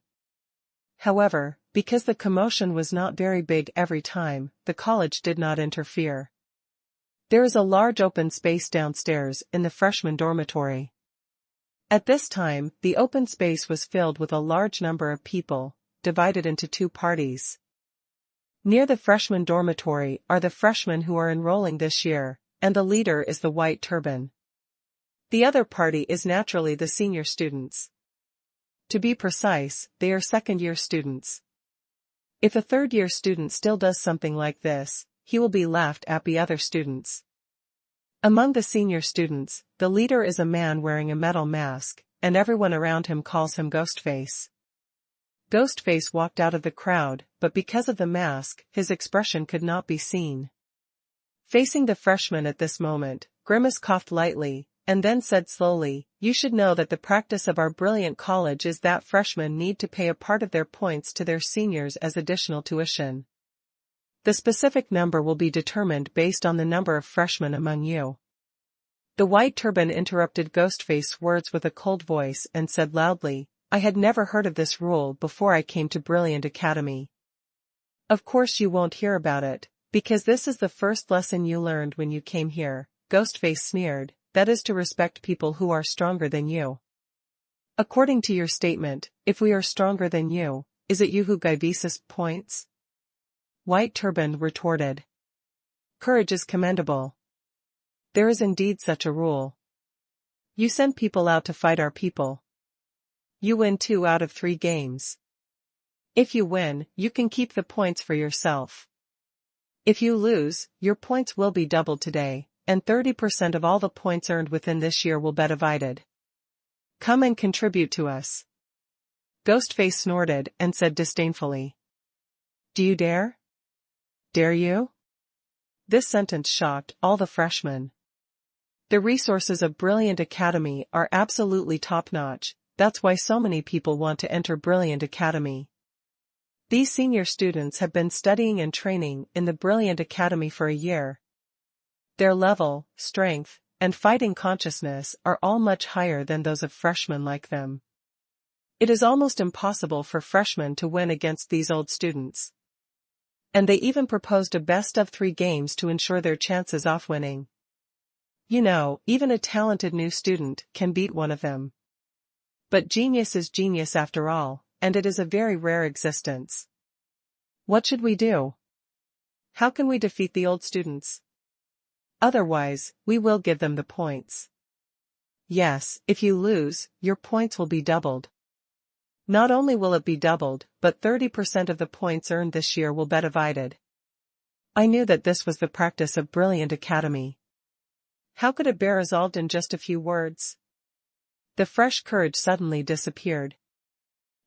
However, because the commotion was not very big every time, the college did not interfere. There is a large open space downstairs in the freshman dormitory. At this time, the open space was filled with a large number of people, divided into two parties. Near the freshman dormitory are the freshmen who are enrolling this year, and the leader is the white turban. The other party is naturally the senior students. To be precise, they are second-year students. If a third-year student still does something like this, he will be laughed at by other students. Among the senior students, the leader is a man wearing a metal mask, and everyone around him calls him Ghostface. Ghostface walked out of the crowd, but because of the mask, his expression could not be seen. Facing the freshman at this moment, Grimace coughed lightly, and then said slowly, you should know that the practice of our Brilliant College is that freshmen need to pay a part of their points to their seniors as additional tuition. The specific number will be determined based on the number of freshmen among you. The white turban interrupted Ghostface's words with a cold voice and said loudly, I had never heard of this rule before I came to Brilliant Academy. Of course you won't hear about it, because this is the first lesson you learned when you came here, Ghostface sneered, that is to respect people who are stronger than you. According to your statement, if we are stronger than you, is it you who give us points? White Turban retorted. Courage is commendable. There is indeed such a rule. You send people out to fight our people. You win 2 out of 3 games. If you win, you can keep the points for yourself. If you lose, your points will be doubled today, and 30% of all the points earned within this year will be divided. Come and contribute to us. Ghostface snorted and said disdainfully. Do you dare? Dare you? This sentence shocked all the freshmen. The resources of Brilliant Academy are absolutely top-notch, that's why so many people want to enter Brilliant Academy. These senior students have been studying and training in the Brilliant Academy for a year. Their level, strength, and fighting consciousness are all much higher than those of freshmen like them. It is almost impossible for freshmen to win against these old students. And they even proposed a best-of-3 games to ensure their chances of winning. You know, even a talented new student can beat one of them. But genius is genius after all, and it is a very rare existence. What should we do? How can we defeat the old students? Otherwise, we will give them the points. Yes, if you lose, your points will be doubled. Not only will it be doubled, but 30% of the points earned this year will be divided. I knew that this was the practice of Brilliant Academy. How could it be resolved in just a few words? The fresh courage suddenly disappeared.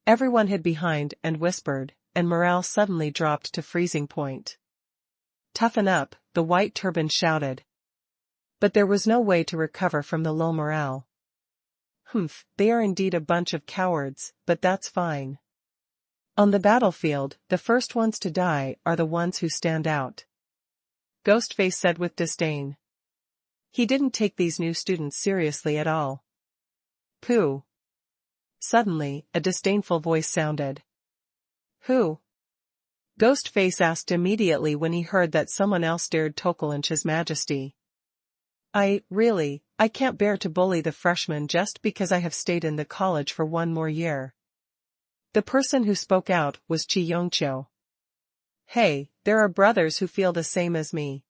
Everyone hid behind and whispered, and morale suddenly dropped to freezing point. Toughen up, the white turban shouted. But there was no way to recover from the low morale. They are indeed a bunch of cowards, but that's fine. On the battlefield, the first ones to die are the ones who stand out. Ghostface said with disdain. He didn't take these new students seriously at all. Pooh. Suddenly, a disdainful voice sounded. Who? Ghostface asked immediately when he heard that someone else dared to challenge His Majesty. I can't bear to bully the freshmen just because I have stayed in the college for one more year. The person who spoke out was Chi Yongqiu. Hey, there are brothers who feel the same as me.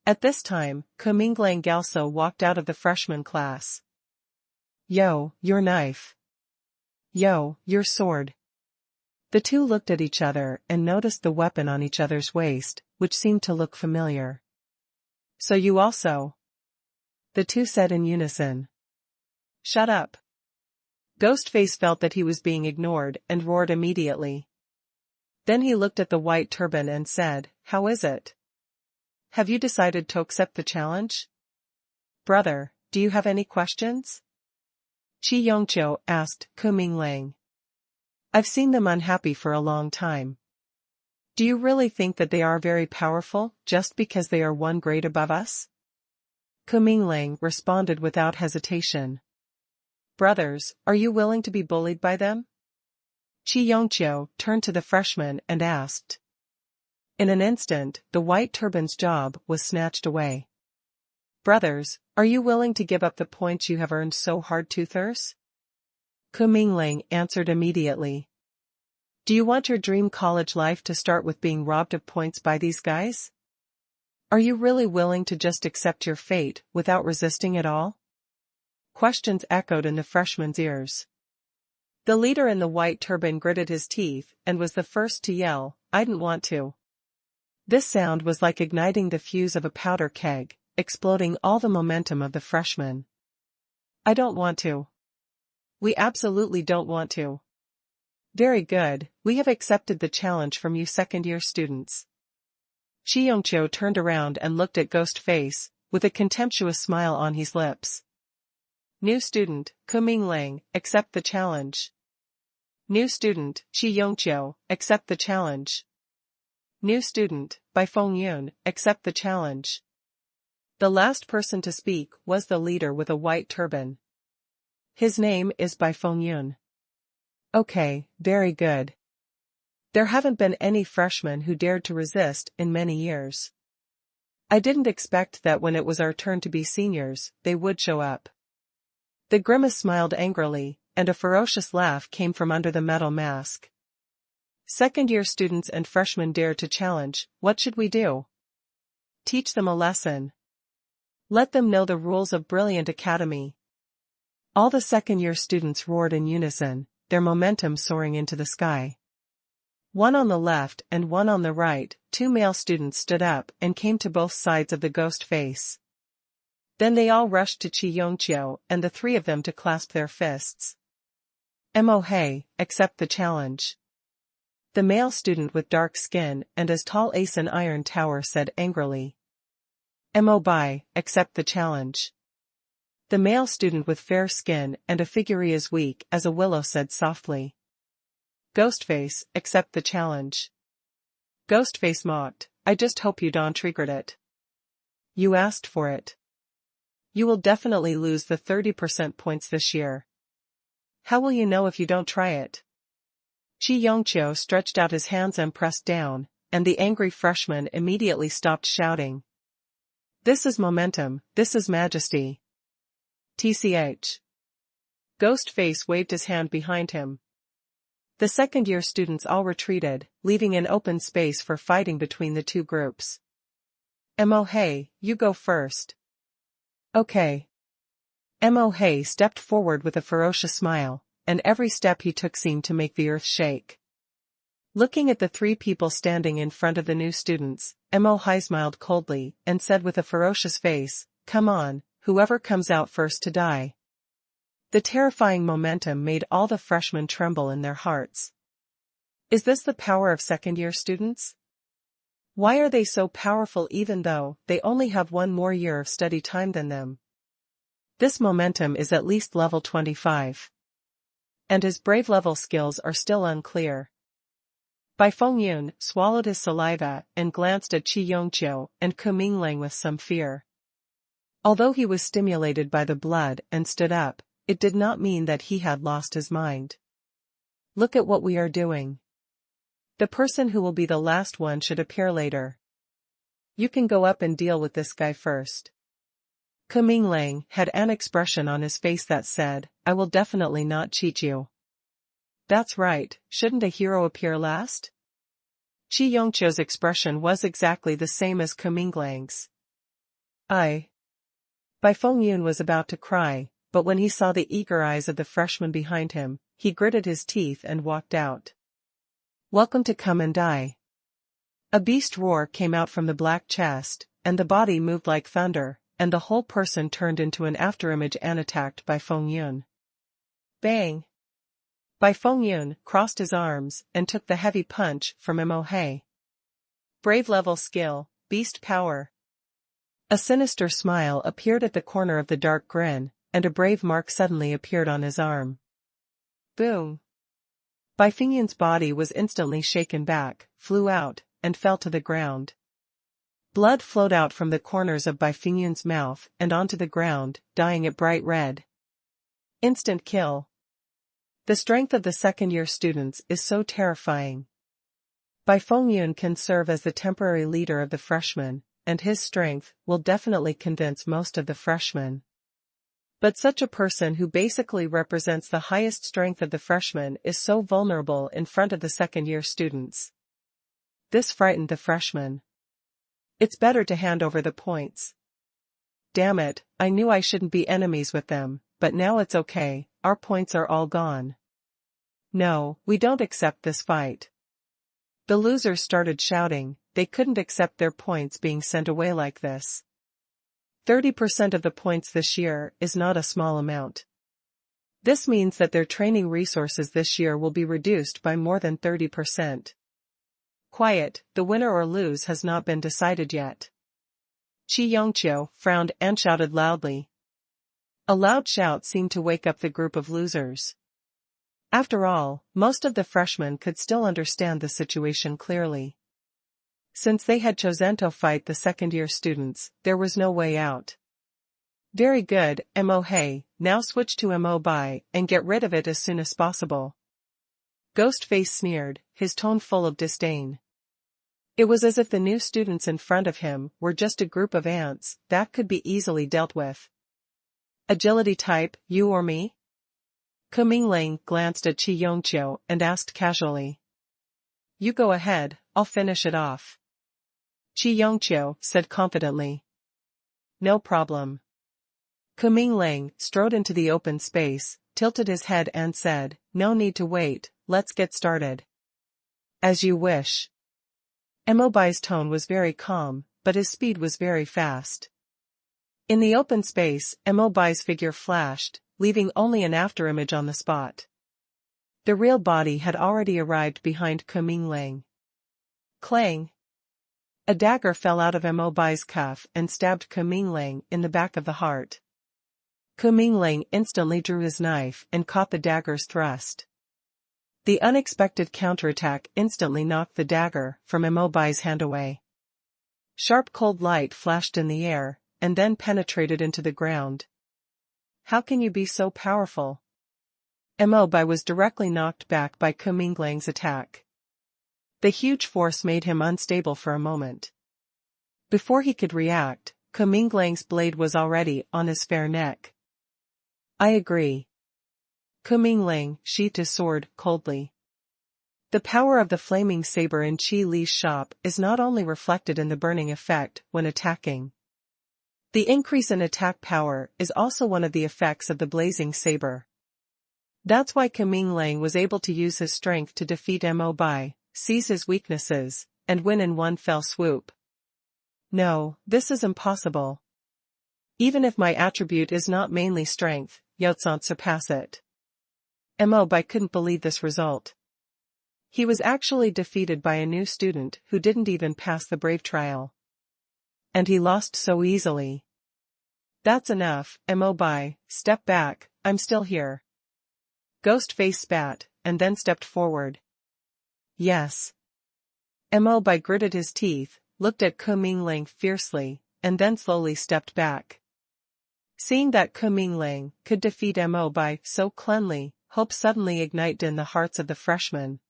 At this time, Kuminglang Galso walked out of the freshman class. Yo, your knife. Yo, your sword. The two looked at each other and noticed the weapon on each other's waist, which seemed to look familiar. So you also? The two said in unison. Shut up. Ghostface felt that he was being ignored and roared immediately. Then he looked at the white turban and said, How is it? Have you decided to accept the challenge? Brother, do you have any questions? Chi Yongqiu asked Kuminglang. I've seen them unhappy for a long time. Do you really think that they are very powerful, just because they are one grade above us? Kuminglang responded without hesitation. Brothers, are you willing to be bullied by them? Chi Yongqiu turned to the freshman and asked. In an instant, the white turban's job was snatched away. Brothers, are you willing to give up the points you have earned so hard, toothers? Kuminglang answered immediately. Do you want your dream college life to start with being robbed of points by these guys? Are you really willing to just accept your fate without resisting at all? Questions echoed in the freshman's ears. The leader in the white turban gritted his teeth and was the first to yell, I didn't want to. This sound was like igniting the fuse of a powder keg, exploding all the momentum of the freshmen. I don't want to. We absolutely don't want to. Very good, we have accepted the challenge from you second-year students. Chi Yongqiu turned around and looked at Ghostface, with a contemptuous smile on his lips. New student, Kuminglang, accept the challenge. New student, Chi Yongqiu, accept the challenge. New student, Bai Fengyun, accept the challenge. The last person to speak was the leader with a white turban. His name is Bai Fengyun. Okay, very good. There haven't been any freshmen who dared to resist in many years. I didn't expect that when it was our turn to be seniors, they would show up. The grimace smiled angrily, and a ferocious laugh came from under the metal mask. Second-year students and freshmen dare to challenge, what should we do? Teach them a lesson. Let them know the rules of Brilliant Academy. All the second-year students roared in unison, their momentum soaring into the sky. One on the left and one on the right, two male students stood up and came to both sides of the ghost face. Then they all rushed to Chi Yongqiu and the three of them to clasp their fists. Mo hey, accept the challenge. The male student with dark skin and as tall as an iron tower said angrily. Mo Bai, accept the challenge. The male student with fair skin and a figure as weak as a willow said softly. Ghostface, accept the challenge. Ghostface mocked, I just hope you don't regret it. You asked for it. You will definitely lose the 30% points this year. How will you know if you don't try it? Chi Yongqiu stretched out his hands and pressed down, and the angry freshman immediately stopped shouting. This is momentum, this is majesty. TCH. Ghostface waved his hand behind him. The second-year students all retreated, leaving an open space for fighting between the two groups. Mo Hei, you go first. Okay. Mo Hei stepped forward with a ferocious smile, and every step he took seemed to make the earth shake. Looking at the three people standing in front of the new students, Mo Hei smiled coldly and said with a ferocious face, Come on, whoever comes out first to die. The terrifying momentum made all the freshmen tremble in their hearts. Is this the power of second-year students? Why are they so powerful even though they only have one more year of study time than them? This momentum is at least level 25. And his brave level skills are still unclear. Bai Fengyun swallowed his saliva and glanced at Chi Yongqiu and Ku Minglang with some fear. Although he was stimulated by the blood and stood up, it did not mean that he had lost his mind. Look at what we are doing. The person who will be the last one should appear later. You can go up and deal with this guy first. Ku Minglang had an expression on his face that said, I will definitely not cheat you. That's right, shouldn't a hero appear last? Chi Yongqiu's expression was exactly the same as Ku Minglang's. Bai Fengyun was about to cry, but when he saw the eager eyes of the freshman behind him, he gritted his teeth and walked out. Welcome to Come and Die. A beast roar came out from the black chest, and the body moved like thunder, and the whole person turned into an afterimage and attacked Bai Fengyun. Bang! Bai Fengyun crossed his arms and took the heavy punch from Mo Hei. Brave level skill, beast power. A sinister smile appeared at the corner of the dark grin, and a brave mark suddenly appeared on his arm. Boom! Bai Fengyun's body was instantly shaken back, flew out, and fell to the ground. Blood flowed out from the corners of Bai Fengyun's mouth and onto the ground, dyeing it bright red. Instant kill. The strength of the second-year students is so terrifying. Bai Fengyun can serve as the temporary leader of the freshmen, and his strength will definitely convince most of the freshmen. But such a person who basically represents the highest strength of the freshmen is so vulnerable in front of the second-year students. This frightened the freshmen. It's better to hand over the points. Damn it, I knew I shouldn't be enemies with them, but now it's okay, our points are all gone. No, we don't accept this fight. The losers started shouting, they couldn't accept their points being sent away like this. 30% of the points this year is not a small amount. This means that their training resources this year will be reduced by more than 30%. Quiet, the winner or lose has not been decided yet. Chi Yongqiu frowned and shouted loudly. A loud shout seemed to wake up the group of losers. After all, most of the freshmen could still understand the situation clearly. Since they had chosen to fight the second-year students, there was no way out. Very good, Mo Hei, now switch to Mo Bai and get rid of it as soon as possible. Ghostface sneered, his tone full of disdain. It was as if the new students in front of him were just a group of ants that could be easily dealt with. Agility type, you or me? Ku Minglang glanced at Chi Yongqiu and asked casually. You go ahead, I'll finish it off. Chi Yongqiu said confidently. No problem. Ku Minglang strode into the open space, tilted his head and said, No need to wait, let's get started. As you wish. Mo Bai's tone was very calm, but his speed was very fast. In the open space, Mo Bai's figure flashed, leaving only an afterimage on the spot. The real body had already arrived behind Kuminglang. Clang! A dagger fell out of Mo Bai's cuff and stabbed Kuminglang in the back of the heart. Kuminglang instantly drew his knife and caught the dagger's thrust. The unexpected counterattack instantly knocked the dagger from Mo Bai's hand away. Sharp cold light flashed in the air, and then penetrated into the ground. How can you be so powerful? Mo Bai was directly knocked back by Kuminglang's attack. The huge force made him unstable for a moment. Before he could react, Kuminglang's blade was already on his fair neck. I agree. Kuminglang sheathed his sword coldly. The power of the flaming saber in Qi Li's shop is not only reflected in the burning effect when attacking. The increase in attack power is also one of the effects of the blazing saber. That's why Kuminglang was able to use his strength to defeat Mo Bai, seize his weaknesses, and win in one fell swoop. No, this is impossible. Even if my attribute is not mainly strength, Yaozan surpass it. Mo Bai couldn't believe this result. He was actually defeated by a new student who didn't even pass the brave trial. And he lost so easily. That's enough, Mo Bai, step back, I'm still here. Ghostface spat, and then stepped forward. Yes. Mo Bai gritted his teeth, looked at Kuminglang fiercely, and then slowly stepped back. Seeing that Kuminglang could defeat Mo Bai so cleanly, hope suddenly ignited in the hearts of the freshmen.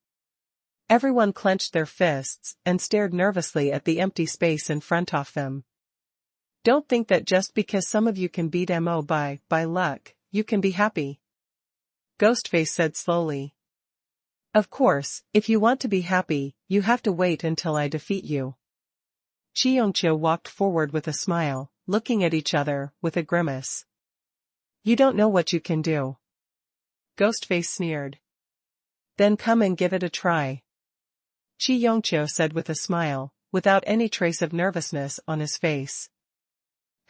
Everyone clenched their fists and stared nervously at the empty space in front of them. Don't think that just because some of you can beat Mo Bai by luck, you can be happy. Ghostface said slowly. Of course, if you want to be happy, you have to wait until I defeat you. Chi Yongqiu walked forward with a smile, looking at each other with a grimace. You don't know what you can do. Ghostface sneered. Then come and give it a try. Chi Yongqiu said with a smile, without any trace of nervousness on his face.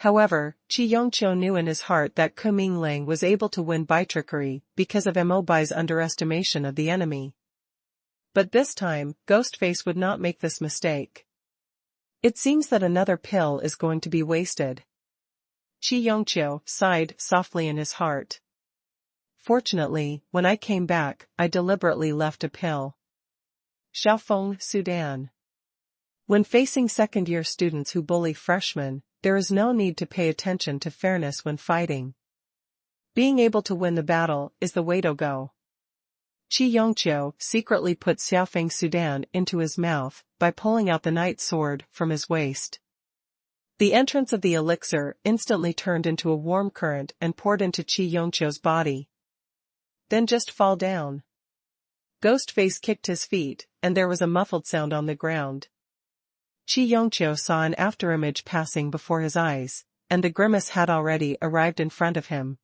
However, Chi Yongqiu knew in his heart that Kuminglang was able to win by trickery because of Mo Bai's underestimation of the enemy. But this time, Ghostface would not make this mistake. It seems that another pill is going to be wasted. Chi Yongqiu sighed softly in his heart. Fortunately, when I came back, I deliberately left a pill. Shaofeng, Sudan. When facing second-year students who bully freshmen, there is no need to pay attention to fairness when fighting. Being able to win the battle is the way to go. Chi Yongqiu secretly put Xiaofeng Sudan into his mouth by pulling out the night sword from his waist. The entrance of the elixir instantly turned into a warm current and poured into Chi Yongqiu's body. Then just fall down. Ghostface kicked his feet, and there was a muffled sound on the ground. Chi Yongqiu saw an afterimage passing before his eyes, and the grimace had already arrived in front of him.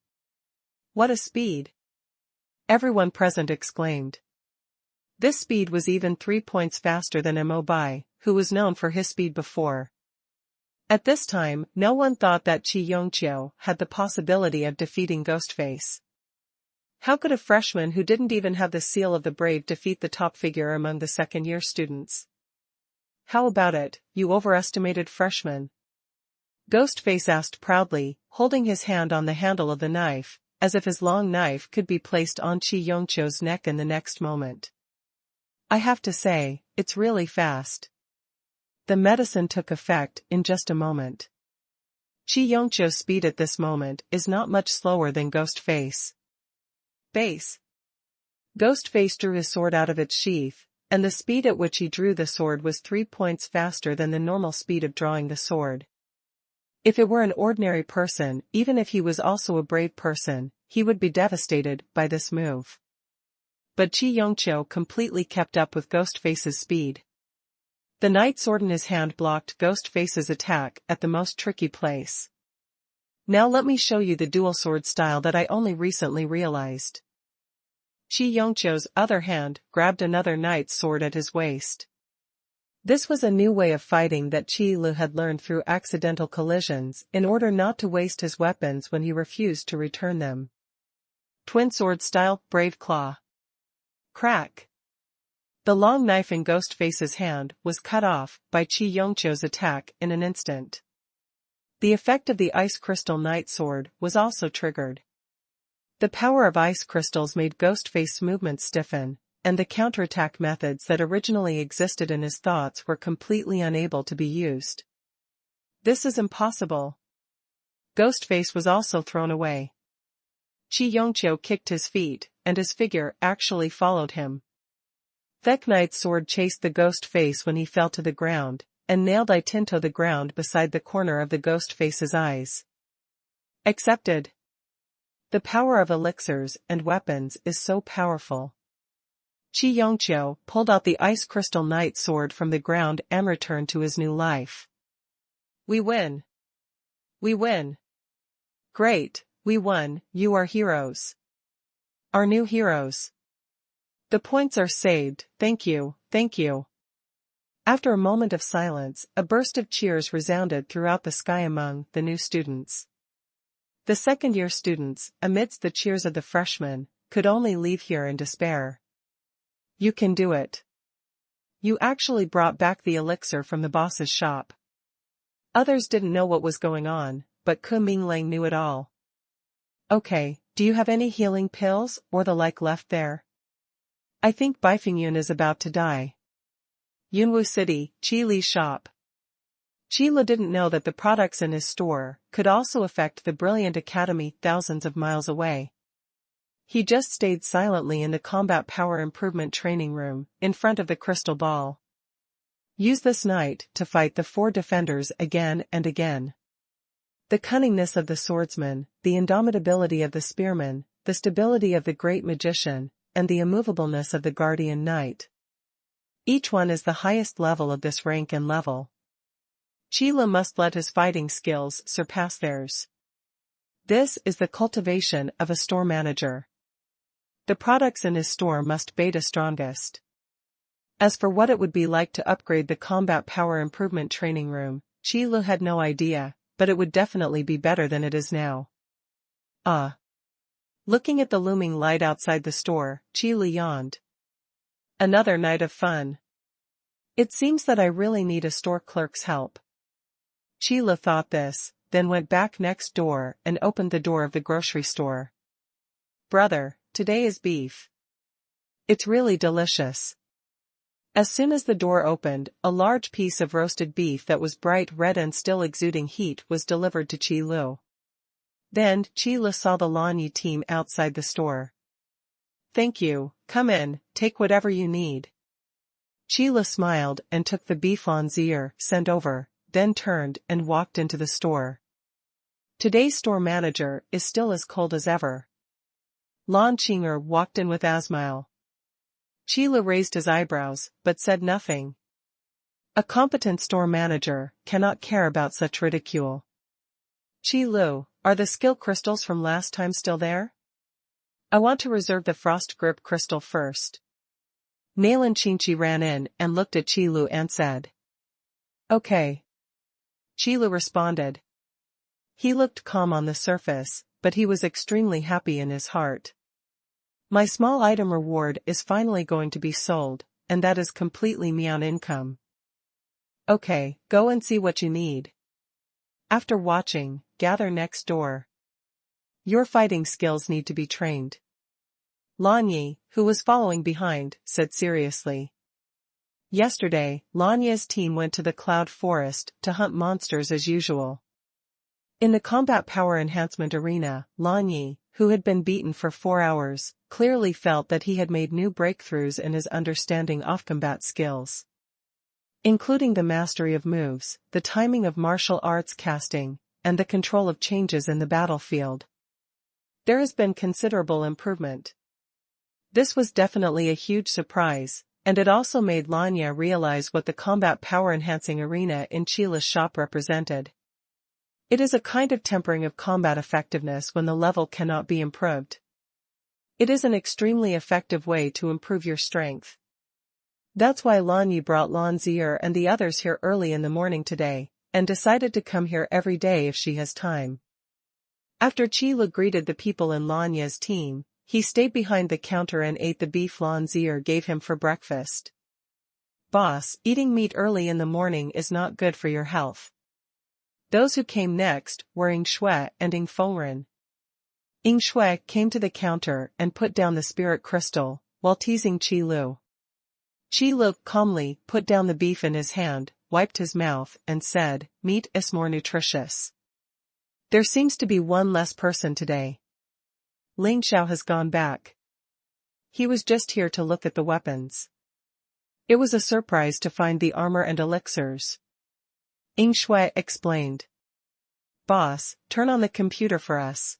What a speed! Everyone present exclaimed. This speed was even 3 points faster than Mo Bai, who was known for his speed before. At this time, no one thought that Chi Yongqiu had the possibility of defeating Ghostface. How could a freshman who didn't even have the seal of the brave defeat the top figure among the second-year students? How about it, you overestimated freshman? Ghostface asked proudly, holding his hand on the handle of the knife, as if his long knife could be placed on Chi Yongqiu's neck in the next moment. I have to say, it's really fast. The medicine took effect in just a moment. Chi Yongqiu's speed at this moment is not much slower than Ghostface. Base. Ghostface drew his sword out of its sheath, and the speed at which he drew the sword was 3 points faster than the normal speed of drawing the sword. If it were an ordinary person, even if he was also a brave person, he would be devastated by this move. But Chi Yongqiu completely kept up with Ghostface's speed. The night sword in his hand blocked Ghostface's attack at the most tricky place. Now let me show you the dual sword style that I only recently realized. Chi Yongqiu's other hand grabbed another knight's sword at his waist. This was a new way of fighting that Qi Lu had learned through accidental collisions in order not to waste his weapons when he refused to return them. Twin sword style, brave claw. Crack! The long knife in Ghostface's hand was cut off by Chi Yongqiu's attack in an instant. The effect of the ice crystal night sword was also triggered. The power of ice crystals made Ghostface's movements stiffen, and the counterattack methods that originally existed in his thoughts were completely unable to be used. This is impossible. Ghostface was also thrown away. Chi Yongqiu kicked his feet, and his figure actually followed him. Thek Knight's sword chased the Ghostface when he fell to the ground, and nailed Itinto the ground beside the corner of the Ghostface's eyes. Accepted. The power of elixirs and weapons is so powerful. Chi Yongqiu pulled out the ice crystal night sword from the ground and returned to his new life. We win. We win. Great, we won, you are heroes. Our new heroes. The points are saved, thank you, thank you. After a moment of silence, a burst of cheers resounded throughout the sky among the new students. The second-year students, amidst the cheers of the freshmen, could only leave here in despair. You can do it. You actually brought back the elixir from the boss's shop. Others didn't know what was going on, but Ku Mingling knew it all. Okay, do you have any healing pills or the like left there? I think Bifengyun is about to die. Yunwu City, Qi Li's shop. Qi Li didn't know that the products in his store could also affect the brilliant academy thousands of miles away. He just stayed silently in the combat power improvement training room, in front of the crystal ball. Use this night to fight the 4 defenders again and again. The cunningness of the swordsman, the indomitability of the spearman, the stability of the great magician, and the immovableness of the guardian knight. Each one is the highest level of this rank and level. Qi Li must let his fighting skills surpass theirs. This is the cultivation of a store manager. The products in his store must beta strongest. As for what it would be like to upgrade the combat power improvement training room, Qi Li had no idea, but it would definitely be better than it is now. Looking at the looming light outside the store, Qi Li yawned. Another night of fun. It seems that I really need a store clerk's help. Qi Li thought this, then went back next door and opened the door of the grocery store. Brother, today is beef. It's really delicious. As soon as the door opened, a large piece of roasted beef that was bright red and still exuding heat was delivered to Qi Li. Then, Qi Li saw the Lanyi team outside the store. Thank you, come in, take whatever you need. Qi Li smiled and took the beef Lanzier sent over, then turned and walked into the store. Today's store manager is still as cold as ever. Lan Qinger walked in with Asmile. Qi Li raised his eyebrows, but said nothing. A competent store manager cannot care about such ridicule. Qi Li, are the skill crystals from last time still there? I want to reserve the frost grip crystal first. Nailan Qingqi ran in and looked at Qi Li and said. Okay. Qi Li responded. He looked calm on the surface, but he was extremely happy in his heart. My small item reward is finally going to be sold, and that is completely Mian income. Okay, go and see what you need. After watching, gather next door. Your fighting skills need to be trained. Lan Yi, who was following behind, said seriously. Yesterday, Lan Yi's team went to the Cloud Forest to hunt monsters as usual. In the combat power enhancement arena, Lan Yi, who had been beaten for 4 hours, clearly felt that he had made new breakthroughs in his understanding of combat skills, including the mastery of moves, the timing of martial arts casting, and the control of changes in the battlefield. There has been considerable improvement. This was definitely a huge surprise, and it also made Lanya realize what the combat power-enhancing arena in Qi Li's shop represented. It is a kind of tempering of combat effectiveness when the level cannot be improved. It is an extremely effective way to improve your strength. That's why Lanyi brought Lan Zier and the others here early in the morning today, and decided to come here every day if she has time. After Qi Li greeted the people in Lanya's team, he stayed behind the counter and ate the beef Lan Zier gave him for breakfast. Boss, eating meat early in the morning is not good for your health. Those who came next were Ying Shui and Ying Fengren. Ying Shui came to the counter and put down the spirit crystal, while teasing Qi Lu. Qi Lu calmly put down the beef in his hand, wiped his mouth, and said, "Meat is more nutritious. There seems to be one less person today. Ling Xiao has gone back. He was just here to look at the weapons. It was a surprise to find the armor and elixirs." Ying Shui explained. "Boss, turn on the computer for us.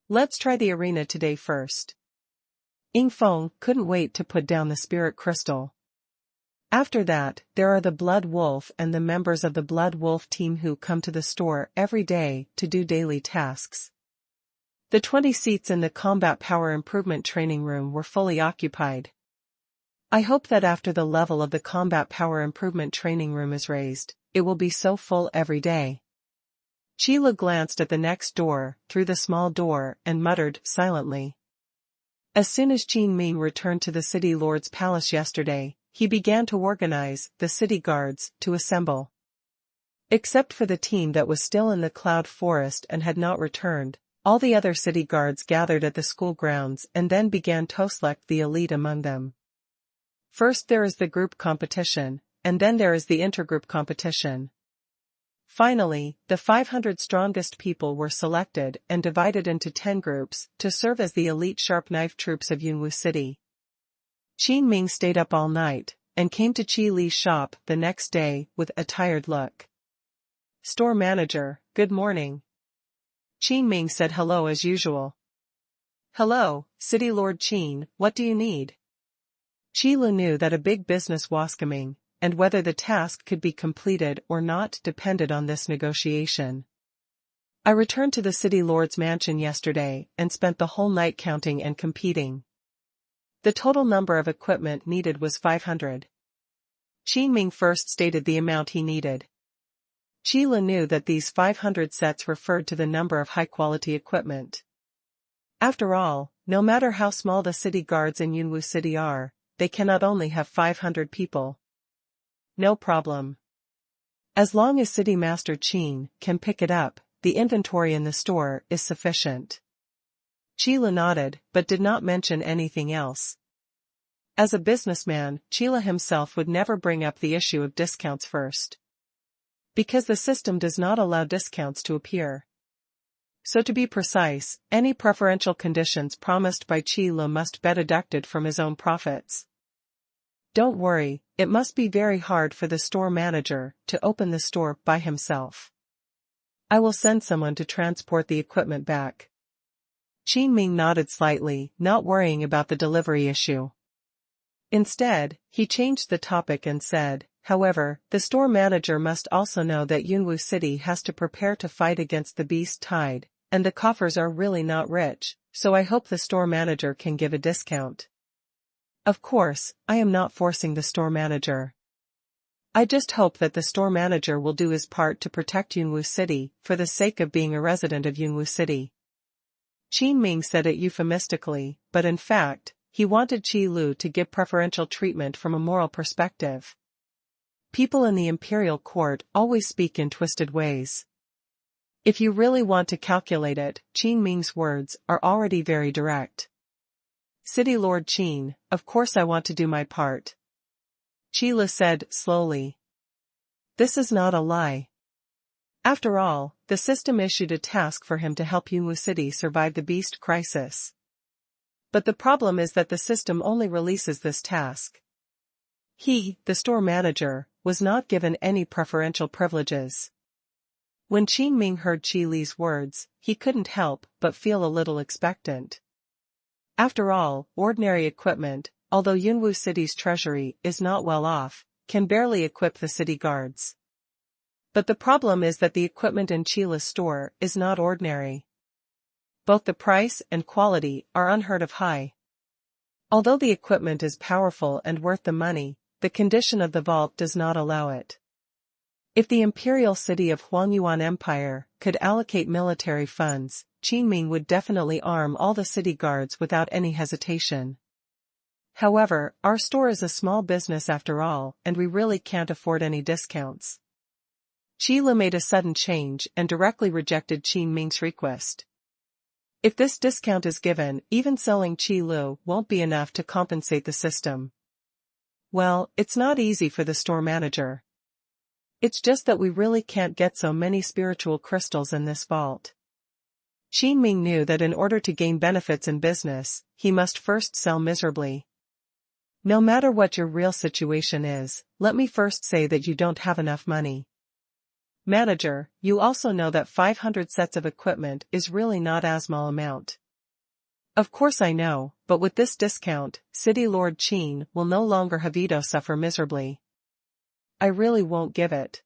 Let's try the arena today first." Ying Feng couldn't wait to put down the spirit crystal. After that, there are the Blood Wolf and the members of the Blood Wolf team who come to the store every day to do daily tasks. The 20 seats in the Combat Power Improvement Training Room were fully occupied. I hope that after the level of the Combat Power Improvement Training Room is raised, it will be so full every day. Qi Lu glanced at the next door, through the small door, and muttered silently. As soon as Qin Ming returned to the city lord's palace yesterday, he began to organize the city guards to assemble. Except for the team that was still in the cloud forest and had not returned, all the other city guards gathered at the school grounds and then began to select the elite among them. First there is the group competition, and then there is the intergroup competition. Finally, the 500 strongest people were selected and divided into 10 groups to serve as the elite sharp knife troops of Yunwu City. Qin Ming stayed up all night, and came to Qi Li's shop the next day with a tired look. "Store manager, good morning." Qin Ming said hello as usual. "Hello, City Lord Qin, what do you need?" Qi Lu knew that a big business was coming, and whether the task could be completed or not depended on this negotiation. "I returned to the City Lord's mansion yesterday and spent the whole night counting and competing. The total number of equipment needed was 500. Qin Ming first stated the amount he needed. Qi Lu knew that these 500 sets referred to the number of high-quality equipment. After all, no matter how small the city guards in Yunwu City are, they cannot only have 500 people. No problem. As long as City Master Qin can pick it up, the inventory in the store is sufficient. Qi Lu nodded, but did not mention anything else. As a businessman, Qi Lu himself would never bring up the issue of discounts first, because the system does not allow discounts to appear. So to be precise, any preferential conditions promised by Qi Lu must be deducted from his own profits. Don't worry, it must be very hard for the store manager to open the store by himself. I will send someone to transport the equipment back. Qin Ming nodded slightly, not worrying about the delivery issue. Instead, he changed the topic and said, "However, the store manager must also know that Yunwu City has to prepare to fight against the beast tide, and the coffers are really not rich, so I hope the store manager can give a discount." Of course, I am not forcing the store manager. I just hope that the store manager will do his part to protect Yunwu City for the sake of being a resident of Yunwu City. Qin Ming said it euphemistically, but in fact, he wanted Qi Lu to give preferential treatment from a moral perspective. People in the imperial court always speak in twisted ways. If you really want to calculate it, Qin Ming's words are already very direct. "City Lord Qin, of course I want to do my part," Qi Lu said slowly. "This is not a lie. After all, the system issued a task for him to help Yunwu City survive the beast crisis. But the problem is that the system only releases this task. He, the store manager, was not given any preferential privileges." When Qin Ming heard Qi Li's words, he couldn't help but feel a little expectant. After all, ordinary equipment, although Yunwu City's treasury is not well off, can barely equip the city guards. But the problem is that the equipment in Qi Li's store is not ordinary. Both the price and quality are unheard of high. Although the equipment is powerful and worth the money, the condition of the vault does not allow it. If the imperial city of Huangyuan Empire could allocate military funds, Qin Ming would definitely arm all the city guards without any hesitation. However, our store is a small business after all, and we really can't afford any discounts. Qi Lu made a sudden change and directly rejected Qin Ming's request. If this discount is given, even selling Qi Lu won't be enough to compensate the system. Well, it's not easy for the store manager. It's just that we really can't get so many spiritual crystals in this vault. Qin Ming knew that in order to gain benefits in business, he must first sell miserably. No matter what your real situation is, let me first say that you don't have enough money. Manager, you also know that 500 sets of equipment is really not a small amount. Of course I know, but with this discount, City Lord Qin will no longer have Ito suffer miserably. I really won't give it.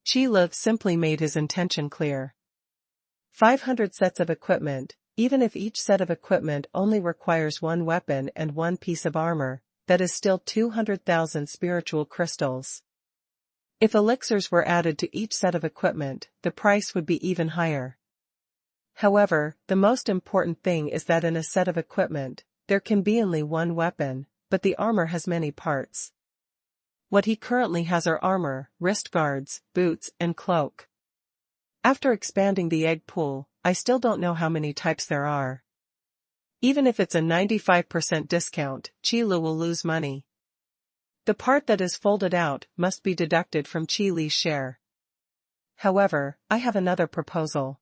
Qi Lu simply made his intention clear. 500 sets of equipment, even if each set of equipment only requires one weapon and one piece of armor, that is still 200,000 spiritual crystals. If elixirs were added to each set of equipment, the price would be even higher. However, the most important thing is that in a set of equipment, there can be only one weapon, but the armor has many parts. What he currently has are armor, wrist guards, boots, and cloak. After expanding the egg pool, I still don't know how many types there are. Even if it's a 95% discount, Qi Lu will lose money. The part that is folded out must be deducted from Qi Li's share. However, I have another proposal.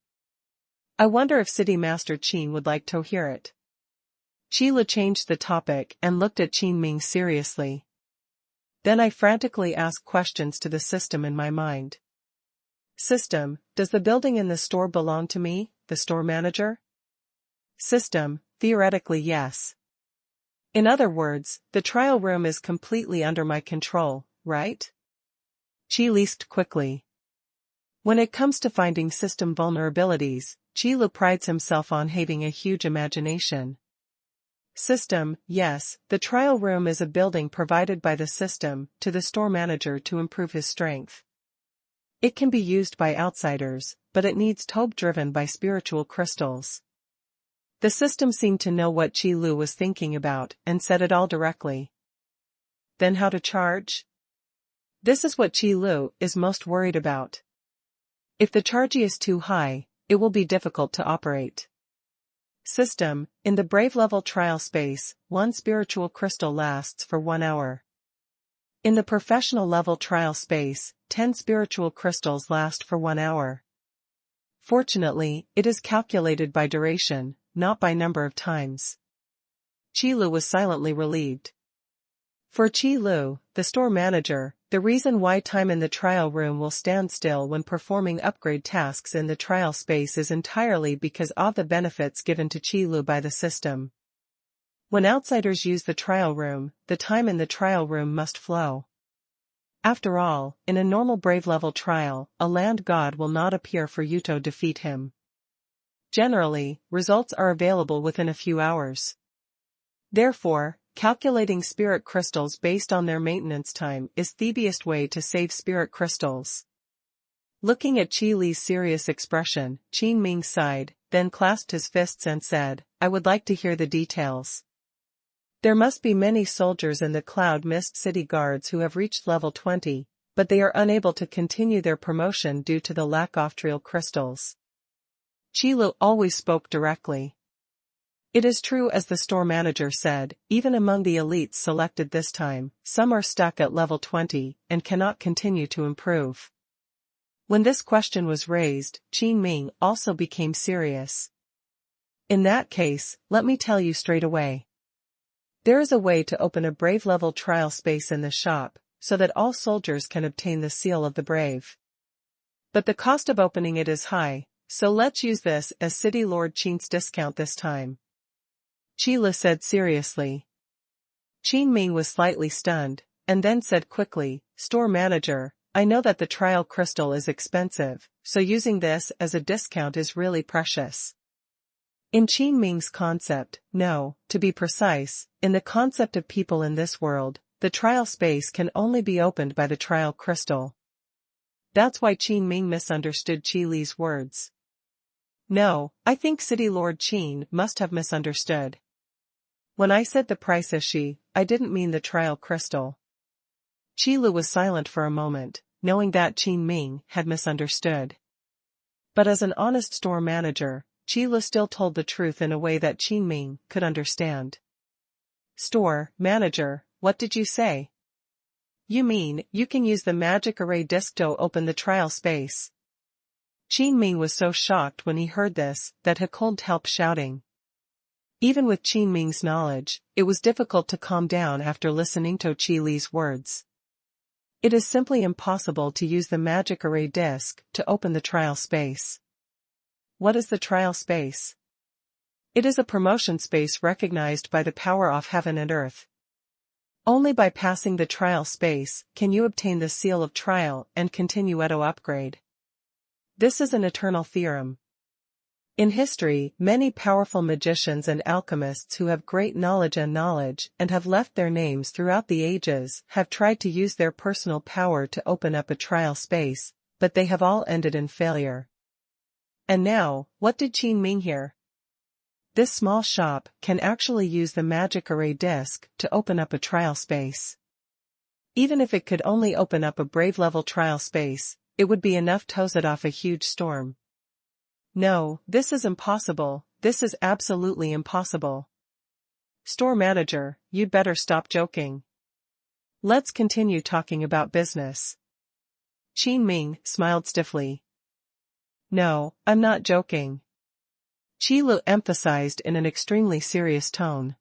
I wonder if City Master Qin would like to hear it. Qi Lu changed the topic and looked at Qin Ming seriously. Then I frantically asked questions to the system in my mind. System, does the building in the store belong to me, the store manager? System, theoretically yes. In other words, the trial room is completely under my control, right? Qi lisped quickly. When it comes to finding system vulnerabilities, Qi Lu prides himself on having a huge imagination. System, yes, the trial room is a building provided by the system to the store manager to improve his strength. It can be used by outsiders, but it needs tobe driven by spiritual crystals. The system seemed to know what Qi Lu was thinking about and said it all directly. Then how to charge? This is what Qi Lu is most worried about. If the charge is too high, it will be difficult to operate. System, in the Brave level trial space, one spiritual crystal lasts for 1 hour. In the Professional level trial space, 10 spiritual crystals last for 1 hour. Fortunately, it is calculated by duration, not by number of times. Qi Lu was silently relieved. For Qi Lu, the store manager, the reason why time in the trial room will stand still when performing upgrade tasks in the trial space is entirely because of the benefits given to Qi Lu by the system. When outsiders use the trial room, the time in the trial room must flow. After all, in a normal Brave level trial, a land god will not appear for you to defeat him. Generally, results are available within a few hours. Therefore, calculating spirit crystals based on their maintenance time is the best way to save spirit crystals. Looking at Qi Li's serious expression, Qin Ming sighed, then clasped his fists and said, I would like to hear the details. There must be many soldiers in the Cloud Mist City Guards who have reached level 20, but they are unable to continue their promotion due to the lack of trial crystals. Qi Lu always spoke directly. It is true as the store manager said, even among the elites selected this time, some are stuck at level 20 and cannot continue to improve. When this question was raised, Qin Ming also became serious. In that case, let me tell you straight away. There is a way to open a Brave level trial space in the shop, so that all soldiers can obtain the seal of the Brave. But the cost of opening it is high, so let's use this as City Lord Qin's discount this time. Qi Lu said seriously. Qin Ming was slightly stunned, and then said quickly, Store manager, I know that the trial crystal is expensive, so using this as a discount is really precious. In Qin Ming's concept, no, to be precise, in the concept of people in this world, the trial space can only be opened by the trial crystal. That's why Qin Ming misunderstood Qi Li's words. No, I think City Lord Qin must have misunderstood. When I said the price I didn't mean the trial crystal. Qi Lu was silent for a moment, knowing that Qin Ming had misunderstood. But as an honest store manager, Qi Lu still told the truth in a way that Qin Ming could understand. Store manager, what did you say? You mean, you can use the magic array disc to open the trial space? Qin Ming was so shocked when he heard this, that he couldn't help shouting. Even with Qin Ming's knowledge, it was difficult to calm down after listening to Qi Li's words. It is simply impossible to use the magic array disc to open the trial space. What is the trial space? It is a promotion space recognized by the power of heaven and earth. Only by passing the trial space can you obtain the seal of trial and continue to upgrade. This is an eternal theorem. In history, many powerful magicians and alchemists who have great knowledge and have left their names throughout the ages have tried to use their personal power to open up a trial space, but they have all ended in failure. And now, what did Qin Ming hear? This small shop can actually use the magic array disc to open up a trial space. Even if it could only open up a brave level trial space, it would be enough to set off a huge storm. No, this is impossible, this is absolutely impossible. Store manager, you'd better stop joking. Let's continue talking about business. Qin Ming smiled stiffly. No, I'm not joking. Qi Lu emphasized in an extremely serious tone.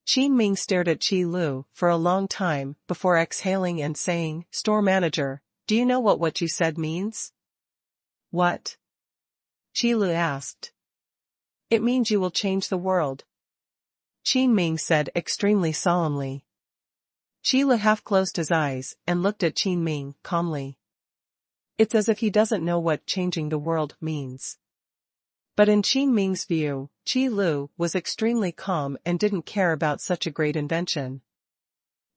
Qin Ming stared at Qi Lu for a long time before exhaling and saying, Store manager, do you know what you said means? What? Qi Lu asked. It means you will change the world. Qin Ming said extremely solemnly. Qi Lu half closed his eyes and looked at Qin Ming calmly. It's as if he doesn't know what changing the world means. But in Qin Ming's view, Qi Lu was extremely calm and didn't care about such a great invention.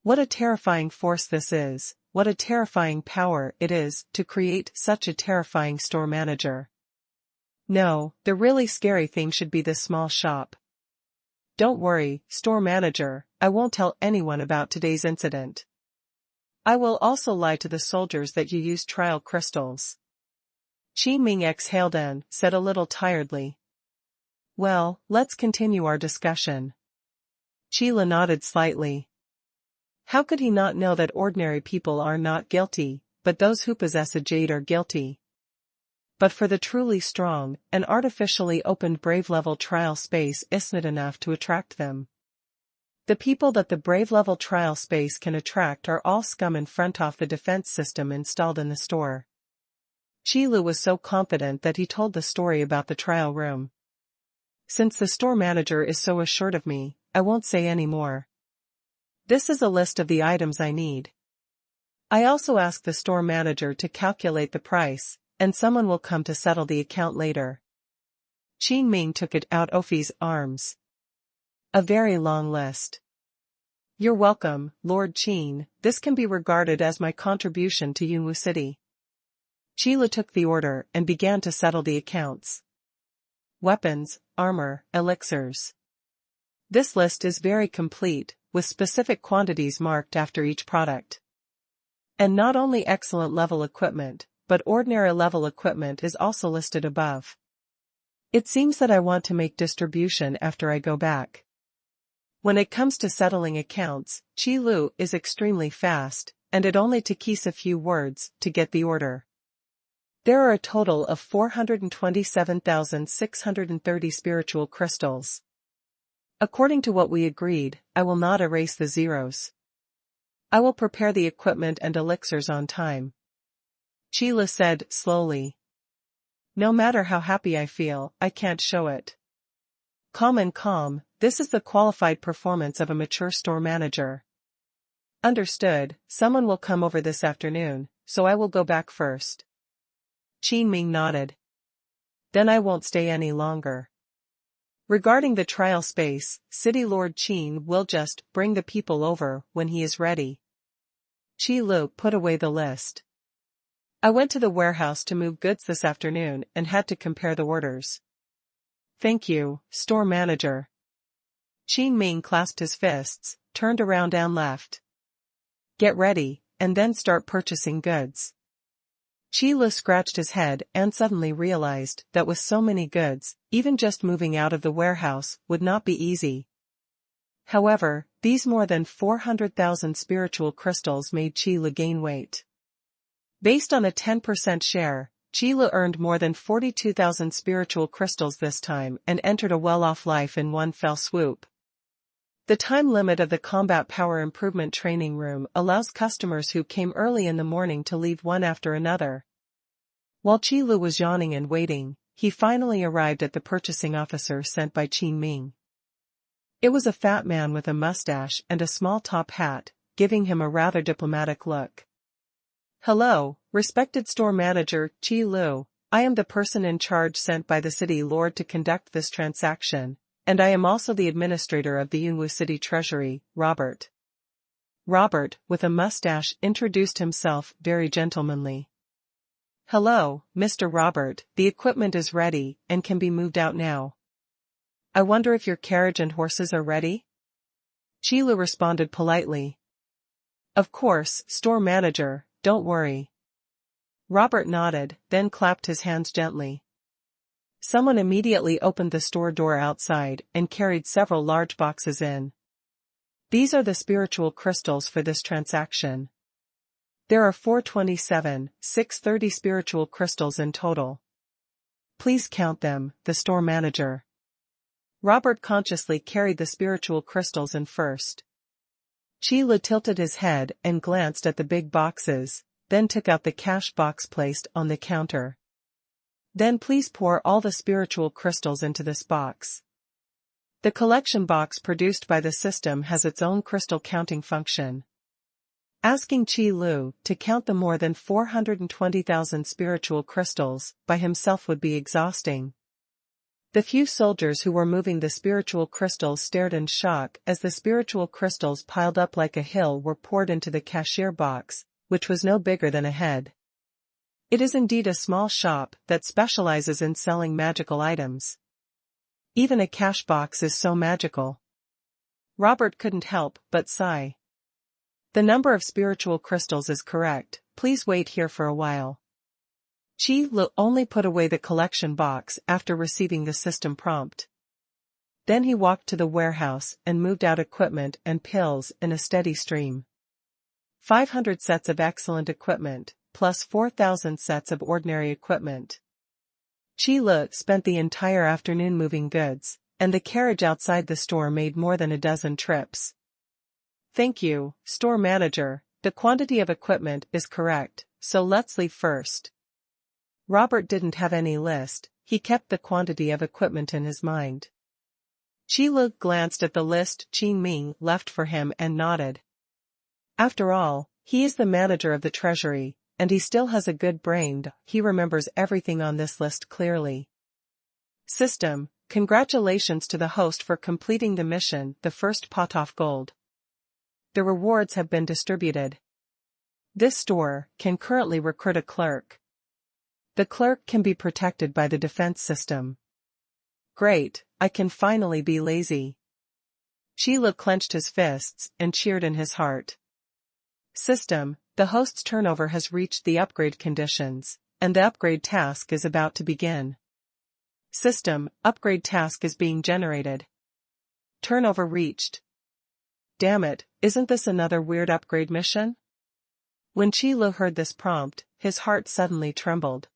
What a terrifying force this is, what a terrifying power it is to create such a terrifying store manager. No, the really scary thing should be this small shop. Don't worry, store manager, I won't tell anyone about today's incident. I will also lie to the soldiers that you used trial crystals. Qin Ming exhaled and said a little tiredly. Well, let's continue our discussion. Qi Lu nodded slightly. How could he not know that ordinary people are not guilty, but those who possess a jade are guilty? But for the truly strong, an artificially opened brave level trial space isn't enough to attract them. The people that the brave level trial space can attract are all scum in front of the defense system installed in the store. Qi Lu was so confident that he told the story about the trial room. Since the store manager is so assured of me, I won't say any more. This is a list of the items I need. I also asked the store manager to calculate the price, and someone will come to settle the account later. Qin Ming took it out of his arms. A very long list. You're welcome, Lord Qin, this can be regarded as my contribution to Yunwu City. Qi Lu took the order and began to settle the accounts. Weapons, armor, elixirs. This list is very complete, with specific quantities marked after each product. And not only excellent level equipment, but ordinary level equipment is also listed above. It seems that I want to make distribution after I go back. When it comes to settling accounts, Qi Lu is extremely fast, and it only takes a few words to get the order. There are a total of 427,630 spiritual crystals. According to what we agreed, I will not erase the zeros. I will prepare the equipment and elixirs on time. Qi Lu said slowly. No matter how happy I feel, I can't show it. Calm, this is the qualified performance of a mature store manager. Understood, someone will come over this afternoon, so I will go back first. Qin Ming nodded. Then I won't stay any longer. Regarding the trial space, City Lord Qin will just bring the people over when he is ready. Qi Lu put away the list. I went to the warehouse to move goods this afternoon and had to compare the orders. Thank you, store manager. Qin Ming clasped his fists, turned around and left. Get ready, and then start purchasing goods. Qi Lu scratched his head and suddenly realized that with so many goods, even just moving out of the warehouse would not be easy. However, these more than 400,000 spiritual crystals made Qi Lu gain weight. Based on a 10% share, Qi Lu earned more than 42,000 spiritual crystals this time and entered a well-off life in one fell swoop. The time limit of the Combat Power Improvement Training Room allows customers who came early in the morning to leave one after another. While Qi Lu was yawning and waiting, he finally arrived at the purchasing officer sent by Qin Ming. It was a fat man with a mustache and a small top hat, giving him a rather diplomatic look. Hello, respected store manager, Qi Lu. I am the person in charge sent by the city lord to conduct this transaction, and I am also the administrator of the Yunwu City Treasury, Robert. Robert, with a mustache, introduced himself very gentlemanly. Hello, Mr. Robert, the equipment is ready and can be moved out now. I wonder if your carriage and horses are ready? Qi Lu responded politely. Of course, store manager, don't worry. Robert nodded, then clapped his hands gently. Someone immediately opened the store door outside and carried several large boxes in. These are the spiritual crystals for this transaction. There are 630 spiritual crystals in total. Please count them, the store manager. Robert consciously carried the spiritual crystals in first. Qi Lu tilted his head and glanced at the big boxes, then took out the cash box placed on the counter. Then please pour all the spiritual crystals into this box. The collection box produced by the system has its own crystal counting function. Asking Qi Lu to count the more than 420,000 spiritual crystals by himself would be exhausting. The few soldiers who were moving the spiritual crystals stared in shock as the spiritual crystals piled up like a hill were poured into the cashier box, which was no bigger than a head. It is indeed a small shop that specializes in selling magical items. Even a cash box is so magical. Robert couldn't help but sigh. The number of spiritual crystals is correct, please wait here for a while. Qi Lu only put away the collection box after receiving the system prompt. Then he walked to the warehouse and moved out equipment and pills in a steady stream. 500 sets of excellent equipment, plus 4,000 sets of ordinary equipment. Qi Lu spent the entire afternoon moving goods, and the carriage outside the store made more than a dozen trips. Thank you, store manager, the quantity of equipment is correct, so let's leave first. Robert didn't have any list, he kept the quantity of equipment in his mind. Qi Lu glanced at the list Qin Ming left for him and nodded. After all, he is the manager of the treasury, and he still has a good brain, he remembers everything on this list clearly. System, congratulations to the host for completing the mission, the first pot of gold. The rewards have been distributed. This store can currently recruit a clerk. The clerk can be protected by the defense system. Great, I can finally be lazy. Qi Lu clenched his fists and cheered in his heart. System, the host's turnover has reached the upgrade conditions, and the upgrade task is about to begin. System, upgrade task is being generated. Turnover reached. Damn it, isn't this another weird upgrade mission? When Qi Lu heard this prompt, his heart suddenly trembled.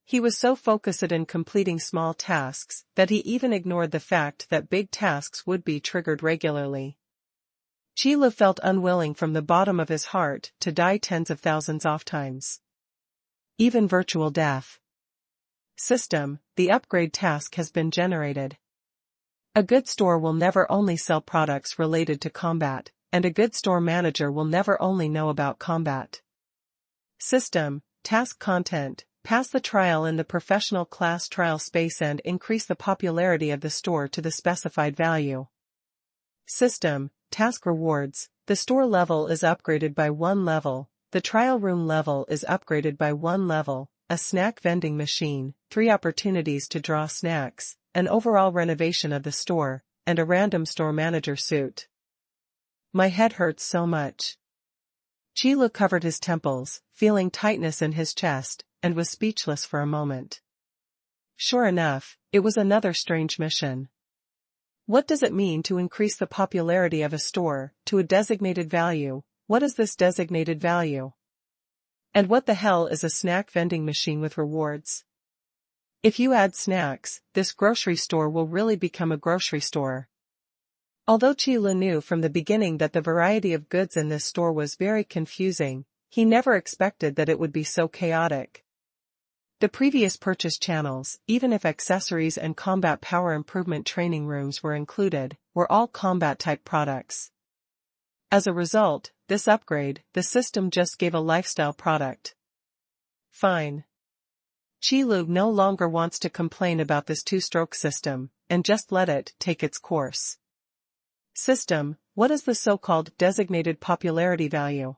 He was so focused in completing small tasks that he even ignored the fact that big tasks would be triggered regularly. Qi Lu felt unwilling from the bottom of his heart to die tens of thousands of times. Even virtual death. System, the upgrade task has been generated. A good store will never only sell products related to combat, and a good store manager will never only know about combat. System, task content, pass the trial in the professional class trial space and increase the popularity of the store to the specified value. System, task rewards, the store level is upgraded by 1 level, the trial room level is upgraded by 1 level, a snack vending machine, 3 opportunities to draw snacks, an overall renovation of the store, and a random store manager suit. My head hurts so much. Qilu covered his temples, feeling tightness in his chest, and was speechless for a moment. Sure enough, it was another strange mission. What does it mean to increase the popularity of a store to a designated value? What is this designated value? And what the hell is a snack vending machine with rewards? If you add snacks, this grocery store will really become a grocery store. Although Qilu knew from the beginning that the variety of goods in this store was very confusing, he never expected that it would be so chaotic. The previous purchase channels, even if accessories and combat power improvement training rooms were included, were all combat-type products. As a result, this upgrade, the system just gave a lifestyle product. Fine. Qilu no longer wants to complain about this 2-stroke system, and just let it take its course. System, what is the so-called designated popularity value?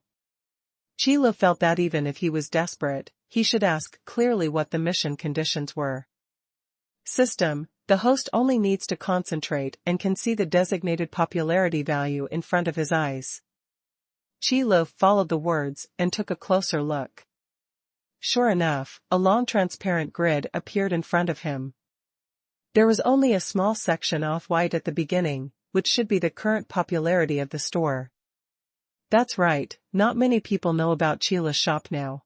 Qilu felt that even if he was desperate, he should ask clearly what the mission conditions were. System, the host only needs to concentrate and can see the designated popularity value in front of his eyes. Qilu followed the words and took a closer look. Sure enough, a long transparent grid appeared in front of him. There was only a small section off-white at the beginning, which should be the current popularity of the store. That's right, not many people know about Qilu's shop now.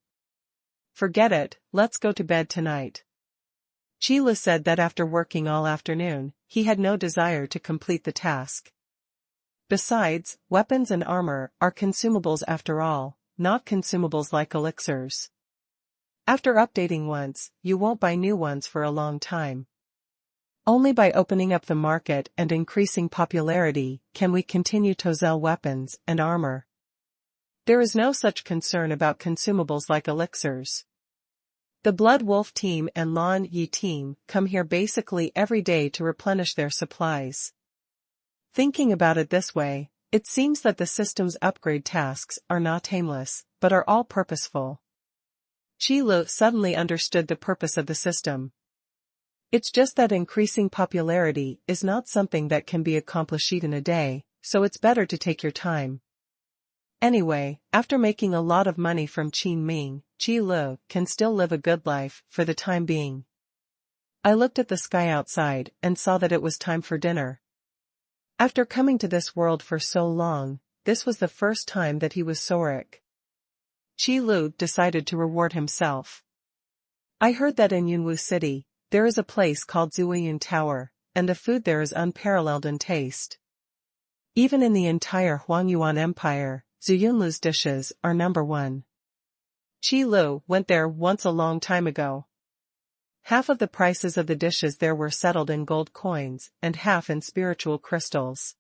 Forget it, let's go to bed tonight. Qilu said that after working all afternoon, he had no desire to complete the task. Besides, weapons and armor are consumables after all, not consumables like elixirs. After updating once, you won't buy new ones for a long time. Only by opening up the market and increasing popularity can we continue to sell weapons and armor. There is no such concern about consumables like elixirs. The Blood Wolf team and Lan Yi team come here basically every day to replenish their supplies. Thinking about it this way, it seems that the system's upgrade tasks are not aimless, but are all purposeful. Qilu suddenly understood the purpose of the system. It's just that increasing popularity is not something that can be accomplished in a day, so it's better to take your time. Anyway, after making a lot of money from Qin Ming, Qilu can still live a good life for the time being. I looked at the sky outside and saw that it was time for dinner. After coming to this world for so long, this was the first time that he was Sorik. Qilu decided to reward himself. I heard that in Yunwu City, there is a place called Zhuoyun Tower, and the food there is unparalleled in taste. Even in the entire Huangyuan Empire, Zhuyunlu's dishes are number 1. Qilu went there once a long time ago. Half of the prices of the dishes there were settled in gold coins, and half in spiritual crystals.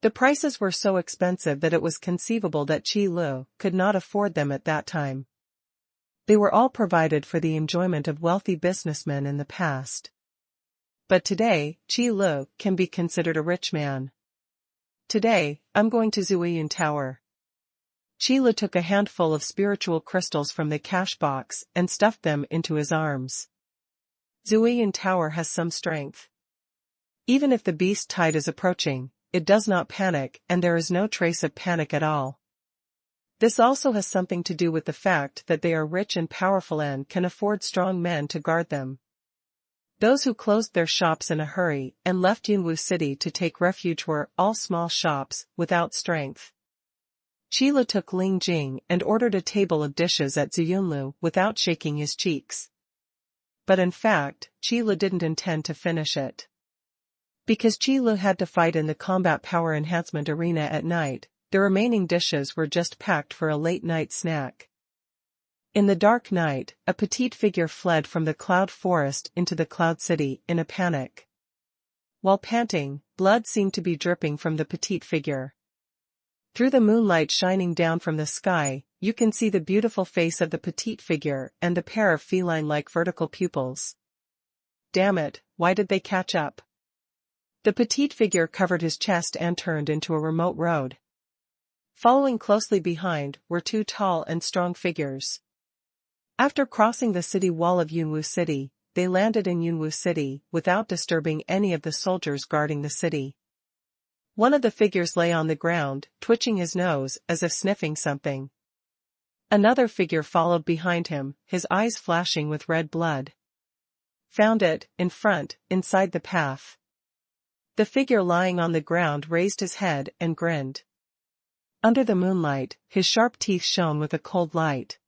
The prices were so expensive that it was conceivable that Qilu could not afford them at that time. They were all provided for the enjoyment of wealthy businessmen in the past. But today, Qilu can be considered a rich man. Today, I'm going to Zhuoyun Tower. Qilu took a handful of spiritual crystals from the cash box and stuffed them into his arms. Zhuoyun Tower has some strength. Even if the beast tide is approaching, it does not panic, and there is no trace of panic at all. This also has something to do with the fact that they are rich and powerful and can afford strong men to guard them. Those who closed their shops in a hurry and left Yunwu City to take refuge were all small shops without strength. Qilu took Ling Jing and ordered a table of dishes at Zhuyunlu without shaking his cheeks. But in fact, Qilu didn't intend to finish it. Because Qilu had to fight in the combat power enhancement arena at night, the remaining dishes were just packed for a late-night snack. In the dark night, a petite figure fled from the cloud forest into the cloud city in a panic. While panting, blood seemed to be dripping from the petite figure. Through the moonlight shining down from the sky, you can see the beautiful face of the petite figure and the pair of feline-like vertical pupils. Damn it, why did they catch up? The petite figure covered his chest and turned into a remote road. Following closely behind were two tall and strong figures. After crossing the city wall of Yunwu City, they landed in Yunwu City without disturbing any of the soldiers guarding the city. One of the figures lay on the ground, twitching his nose as if sniffing something. Another figure followed behind him, his eyes flashing with red blood. Found it, in front, inside the path. The figure lying on the ground raised his head and grinned. Under the moonlight, his sharp teeth shone with a cold light.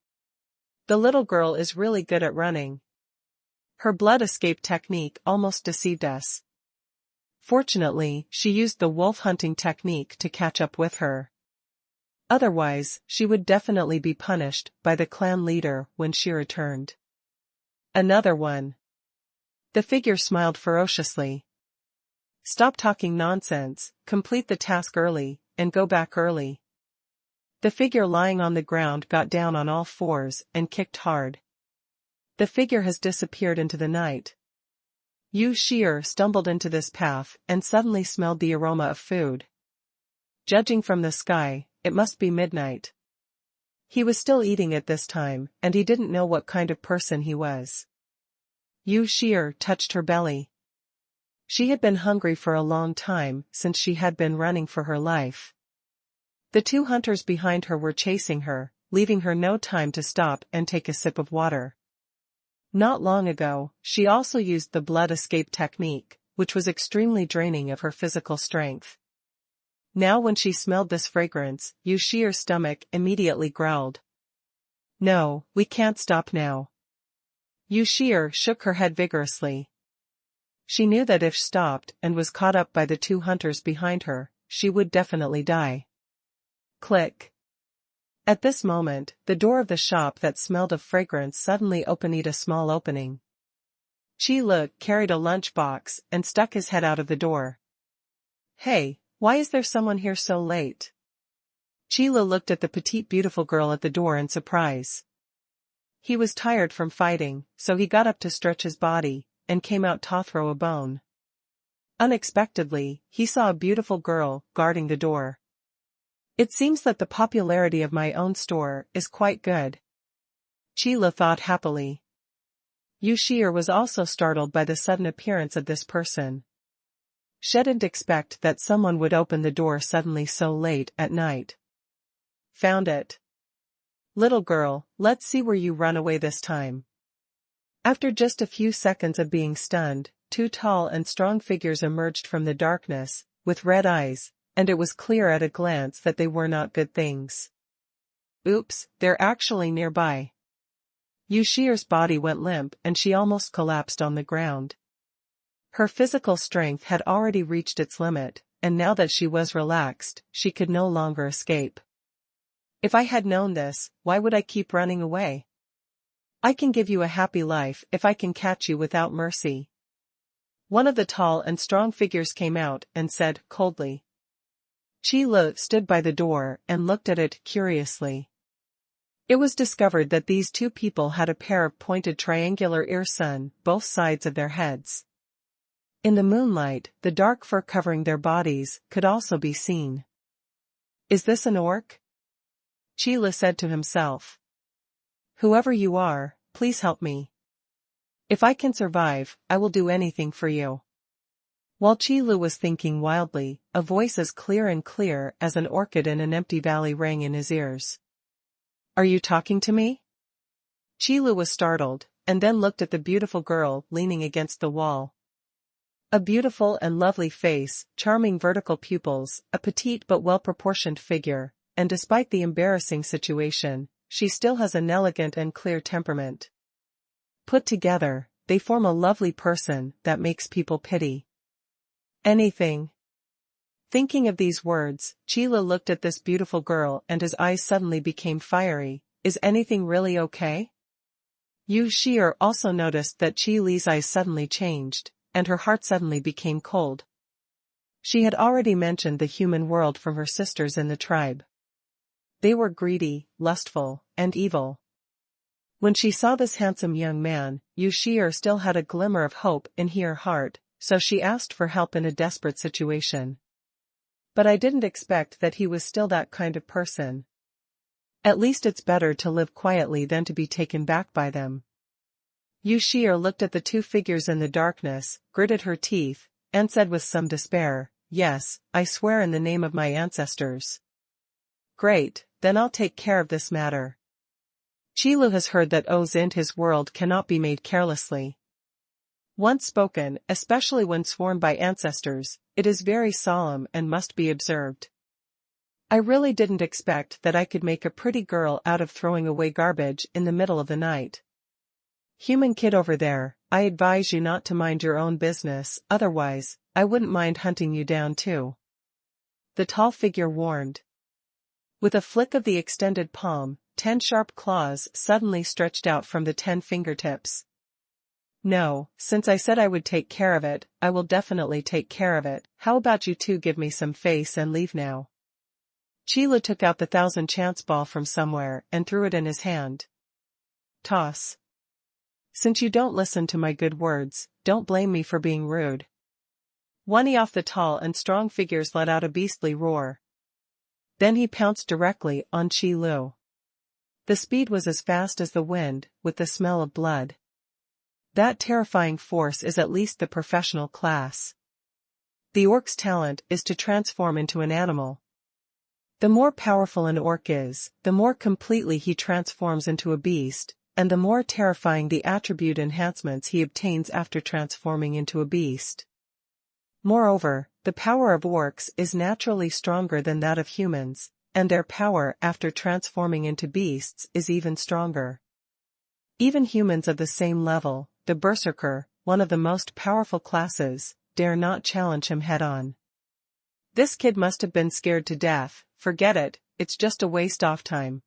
The little girl is really good at running. Her blood escape technique almost deceived us. Fortunately, she used the wolf hunting technique to catch up with her. Otherwise, she would definitely be punished by the clan leader when she returned. Another one. The figure smiled ferociously. Stop talking nonsense, complete the task early, and go back early. The figure lying on the ground got down on all fours and kicked hard. The figure has disappeared into the night. Yu Shi'er stumbled into this path and suddenly smelled the aroma of food. Judging from the sky, it must be midnight. He was still eating at this time, and he didn't know what kind of person he was. Yu Shi'er touched her belly. She had been hungry for a long time since she had been running for her life. The two hunters behind her were chasing her, leaving her no time to stop and take a sip of water. Not long ago, she also used the blood escape technique, which was extremely draining of her physical strength. Now when she smelled this fragrance, Yu Shi'er's stomach immediately growled. No, we can't stop now. Yu Shi'er shook her head vigorously. She knew that if she stopped and was caught up by the two hunters behind her, she would definitely die. Click. At this moment, the door of the shop that smelled of fragrance suddenly opened a small opening. Chi Le carried a lunchbox and stuck his head out of the door. Hey, why is there someone here so late? Chi Le looked at the petite beautiful girl at the door in surprise. He was tired from fighting, so he got up to stretch his body, and came out to throw a bone. Unexpectedly, he saw a beautiful girl guarding the door. It seems that the popularity of my own store is quite good. Chi Le thought happily. Yu Shi'er was also startled by the sudden appearance of this person. She didn't expect that someone would open the door suddenly so late at night. Found it. Little girl, let's see where you run away this time. After just a few seconds of being stunned, two tall and strong figures emerged from the darkness, with red eyes, and it was clear at a glance that they were not good things. Oops, they're actually nearby. Yu Shi'er's body went limp and she almost collapsed on the ground. Her physical strength had already reached its limit, and now that she was relaxed, she could no longer escape. If I had known this, why would I keep running away? I can give you a happy life if I can catch you without mercy. One of the tall and strong figures came out and said coldly. Chi Le stood by the door and looked at it curiously. It was discovered that these two people had a pair of pointed triangular ears on both sides of their heads. In the moonlight, the dark fur covering their bodies could also be seen. Is this an orc? Chi Le said to himself. Whoever you are, please help me. If I can survive, I will do anything for you. While Chi Le was thinking wildly, a voice as clear as an orchid in an empty valley rang in his ears. Are you talking to me? Chi Le was startled, and then looked at the beautiful girl leaning against the wall. A beautiful and lovely face, charming vertical pupils, a petite but well-proportioned figure, and despite the embarrassing situation, she still has an elegant and clear temperament. Put together, they form a lovely person that makes people pity. Anything. Thinking of these words, Chi Le looked at this beautiful girl and his eyes suddenly became fiery. Is anything really okay? Yu Shi'er also noticed that Chi Le's eyes suddenly changed, and her heart suddenly became cold. She had already mentioned the human world from her sisters in the tribe. They were greedy, lustful, and evil. When she saw this handsome young man, Yu Shi'er still had a glimmer of hope in her heart, so she asked for help in a desperate situation. But I didn't expect that he was still that kind of person. At least it's better to live quietly than to be taken back by them. Yu Shi'er looked at the two figures in the darkness, gritted her teeth, and said with some despair, "Yes, I swear in the name of my ancestors." "Great, then I'll take care of this matter." Qi Lu has heard that O's in his world cannot be made carelessly. Once spoken, especially when sworn by ancestors, it is very solemn and must be observed. I really didn't expect that I could make a pretty girl out of throwing away garbage in the middle of the night. Human kid over there, I advise you not to mind your own business, otherwise, I wouldn't mind hunting you down too. The tall figure warned. With a flick of the extended palm, 10 sharp claws suddenly stretched out from the 10 fingertips. "No, since I said I would take care of it, I will definitely take care of it. How about you two give me some face and leave now?" Qi Lu took out the 1,000 chance ball from somewhere and threw it in his hand. "Toss. Since you don't listen to my good words, don't blame me for being rude." One of the tall and strong figures let out a beastly roar. Then he pounced directly on Qi Lu. The speed was as fast as the wind, with the smell of blood. That terrifying force is at least the professional class. The orc's talent is to transform into an animal. The more powerful an orc is, the more completely he transforms into a beast, and the more terrifying the attribute enhancements he obtains after transforming into a beast. Moreover, the power of orcs is naturally stronger than that of humans, and their power after transforming into beasts is even stronger. Even humans of the same level, the Berserker, one of the most powerful classes, dare not challenge him head-on. This kid must have been scared to death. Forget it, it's just a waste of time.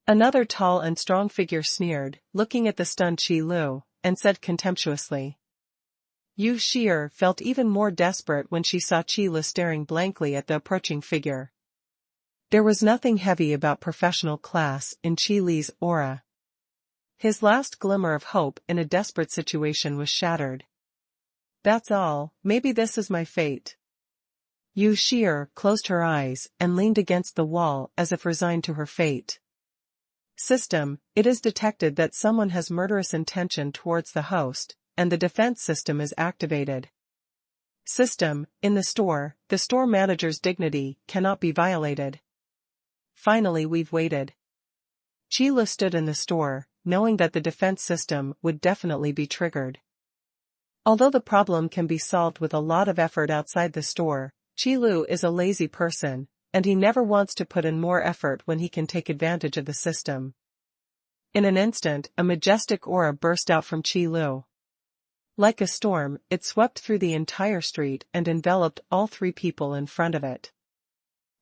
Another tall and strong figure sneered, looking at the stunned Qi Lu, and said contemptuously. Yu Shi'er felt even more desperate when she saw Qi Lu staring blankly at the approaching figure. There was nothing heavy about professional class in Qi Li's aura. His last glimmer of hope in a desperate situation was shattered. "That's all, maybe this is my fate." Yu Shi'er closed her eyes and leaned against the wall as if resigned to her fate. System, it is detected that someone has murderous intention towards the host, and the defense system is activated. System, in the store manager's dignity cannot be violated. Finally we've waited. Qi Lu stood in the store, knowing that the defense system would definitely be triggered. Although the problem can be solved with a lot of effort outside the store, Qi Lu is a lazy person, and he never wants to put in more effort when he can take advantage of the system. In an instant, a majestic aura burst out from Qi Lu. Like a storm, it swept through the entire street and enveloped all 3 people in front of it.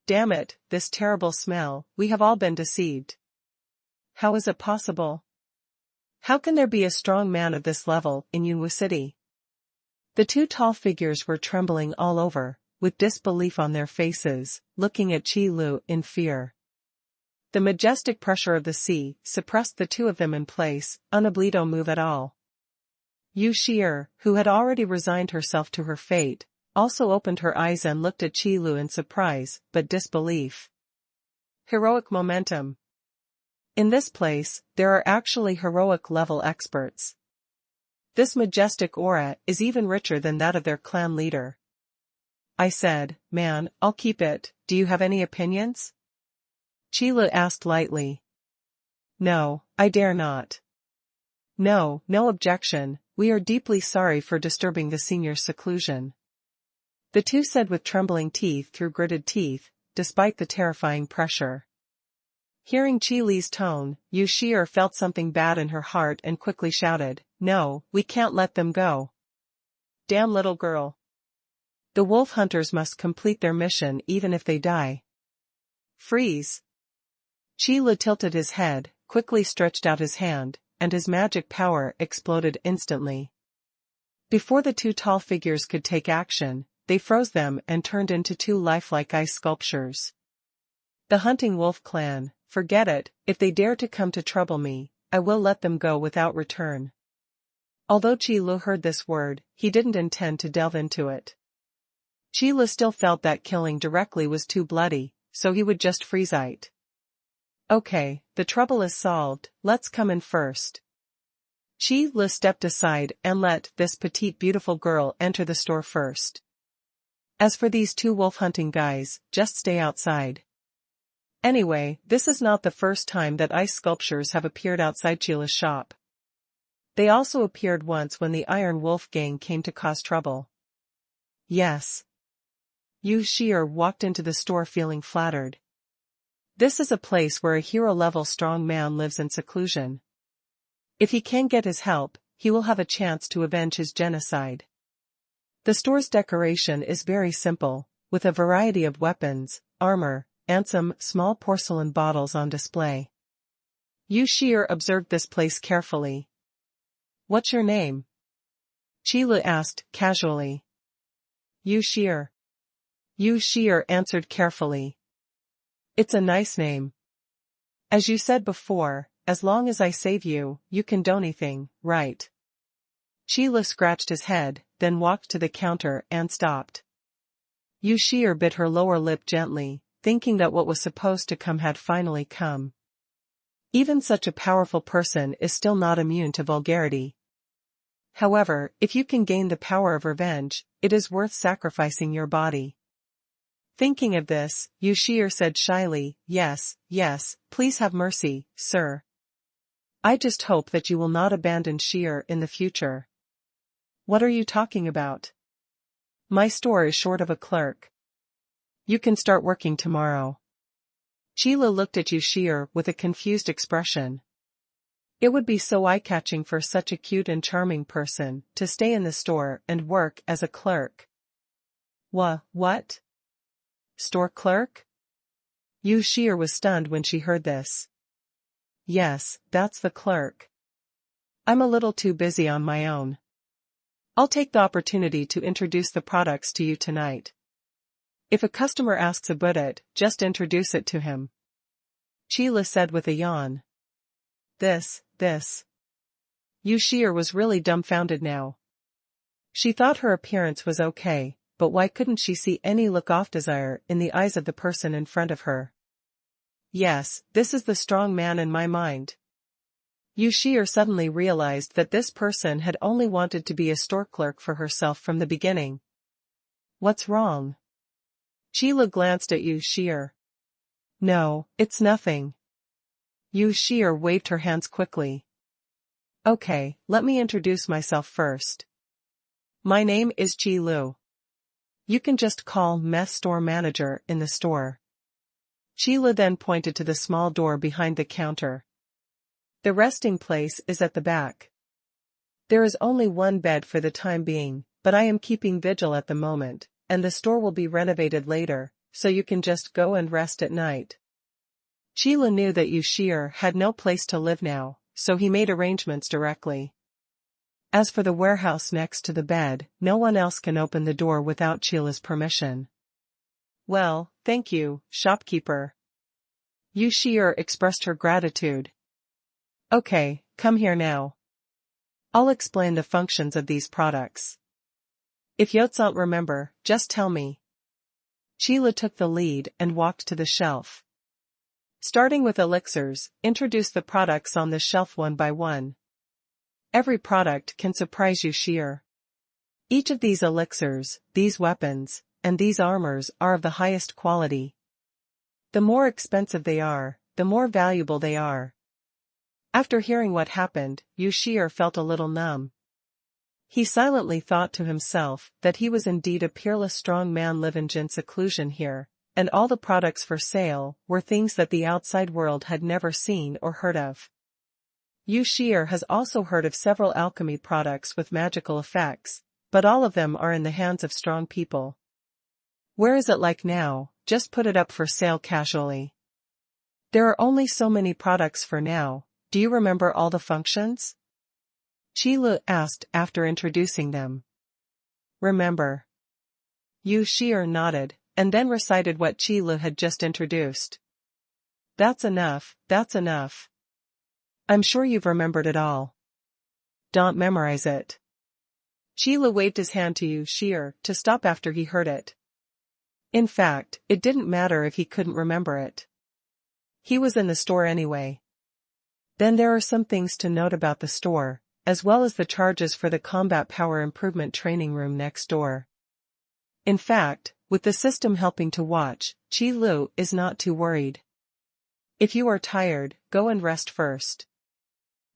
Damn it, this terrible smell, we have all been deceived. How is it possible? How can there be a strong man of this level in Yunwu City? The 2 tall figures were trembling all over, with disbelief on their faces, looking at Qi Lu in fear. The majestic pressure of the sea suppressed the 2 of them in place, unable to move at all. Yu Shi'er, who had already resigned herself to her fate, also opened her eyes and looked at Qi Lu in surprise, but disbelief. Heroic momentum. In this place, there are actually heroic-level experts. This majestic aura is even richer than that of their clan leader. I said, "Man, I'll keep it, do you have any opinions?" Qi Lu asked lightly. "No, I dare not." No objection, we are deeply sorry for disturbing the senior's seclusion." The 2 said with trembling teeth through gritted teeth, despite the terrifying pressure. Hearing Qi Li's tone, Yu Shi'er felt something bad in her heart and quickly shouted, "No, we can't let them go. Damn little girl. The wolf hunters must complete their mission even if they die. Freeze." Qi Lu tilted his head, quickly stretched out his hand, and his magic power exploded instantly. Before the 2 tall figures could take action, they froze them and turned into 2 lifelike ice sculptures. The hunting wolf clan, forget it, if they dare to come to trouble me, I will let them go without return. Although Qi Lu heard this word, he didn't intend to delve into it. Sheila still felt that killing directly was too bloody, so he would just freeze it. Okay, the trouble is solved, let's come in first. Sheila stepped aside and let this petite beautiful girl enter the store first. As for these two wolf hunting guys, just stay outside. Anyway, this is not the first time that ice sculptures have appeared outside Sheila's shop. They also appeared once when the Iron Wolf gang came to cause trouble. Yes. Yu Shi'er walked into the store feeling flattered. This is a place where a hero-level strong man lives in seclusion. If he can get his help, he will have a chance to avenge his genocide. The store's decoration is very simple, with a variety of weapons, armor, and some small porcelain bottles on display. Yu Shi'er observed this place carefully. What's your name? Sheila asked, casually. Yu Shi'er. Yu Shi'er answered carefully. It's a nice name. As you said before, as long as I save you, you can do anything, right? Sheila scratched his head, then walked to the counter and stopped. Yu Shi'er bit her lower lip gently, thinking that what was supposed to come had finally come. Even such a powerful person is still not immune to vulgarity. However, if you can gain the power of revenge, it is worth sacrificing your body. Thinking of this, Yu Shi'er said shyly, yes, please have mercy, sir. I just hope that you will not abandon Shi'er in the future. What are you talking about? My store is short of a clerk. You can start working tomorrow. Sheila looked at Yu Shi'er with a confused expression. It would be so eye-catching for such a cute and charming person to stay in the store and work as a clerk. What? Store clerk? Yu Shi'er was stunned when she heard this. Yes, that's the clerk. I'm a little too busy on my own. I'll take the opportunity to introduce the products to you tonight. If a customer asks about it, just introduce it to him. Sheila said with a yawn. This. Yu Shi'er was really dumbfounded now. She thought her appearance was okay, but why couldn't she see any look of desire in the eyes of the person in front of her? Yes, this is the strong man in my mind. Yu Shi'er suddenly realized that this person had only wanted to be a store clerk for herself from the beginning. What's wrong? Sheila glanced at Yu Shi'er. No, it's nothing. Yu Shi'er waved her hands quickly. Okay, let me introduce myself first. My name is Ji Lu. You can just call me store manager in the store. Sheila then pointed to the small door behind the counter. The resting place is at the back. There is only one bed for the time being, but I am keeping vigil at the moment, and the store will be renovated later, so you can just go and rest at night. Sheila knew that Yu Shi'er had no place to live now, so he made arrangements directly. As for the warehouse next to the bed, no one else can open the door without Sheila's permission. Well, thank you, shopkeeper. Yu Shi'er expressed her gratitude. Okay, come here now. I'll explain the functions of these products. If you don't remember, just tell me. Sheila took the lead and walked to the shelf. Starting with elixirs, introduce the products on the shelf one by one. Every product can surprise Yu Shi'er. Each of these elixirs, these weapons, and these armors are of the highest quality. The more expensive they are, the more valuable they are. After hearing what happened, Yu Shi'er felt a little numb. He silently thought to himself that he was indeed a peerless strong man living in seclusion here, and all the products for sale were things that the outside world had never seen or heard of. Yu Shi'er has also heard of several alchemy products with magical effects, but all of them are in the hands of strong people. Where is it like now? Just put it up for sale casually. There are only so many products for now. Do you remember all the functions? Sheila asked after introducing them. Remember. Yu Shi'er nodded, and then recited what Sheila had just introduced. That's enough. I'm sure you've remembered it all. Don't memorize it. Sheila waved his hand to Yu Shi'er to stop after he heard it. In fact, it didn't matter if he couldn't remember it. He was in the store anyway. Then there are some things to note about the store, as well as the charges for the combat power improvement training room next door. In fact, with the system helping to watch, Chi Lu is not too worried. If you are tired, go and rest first.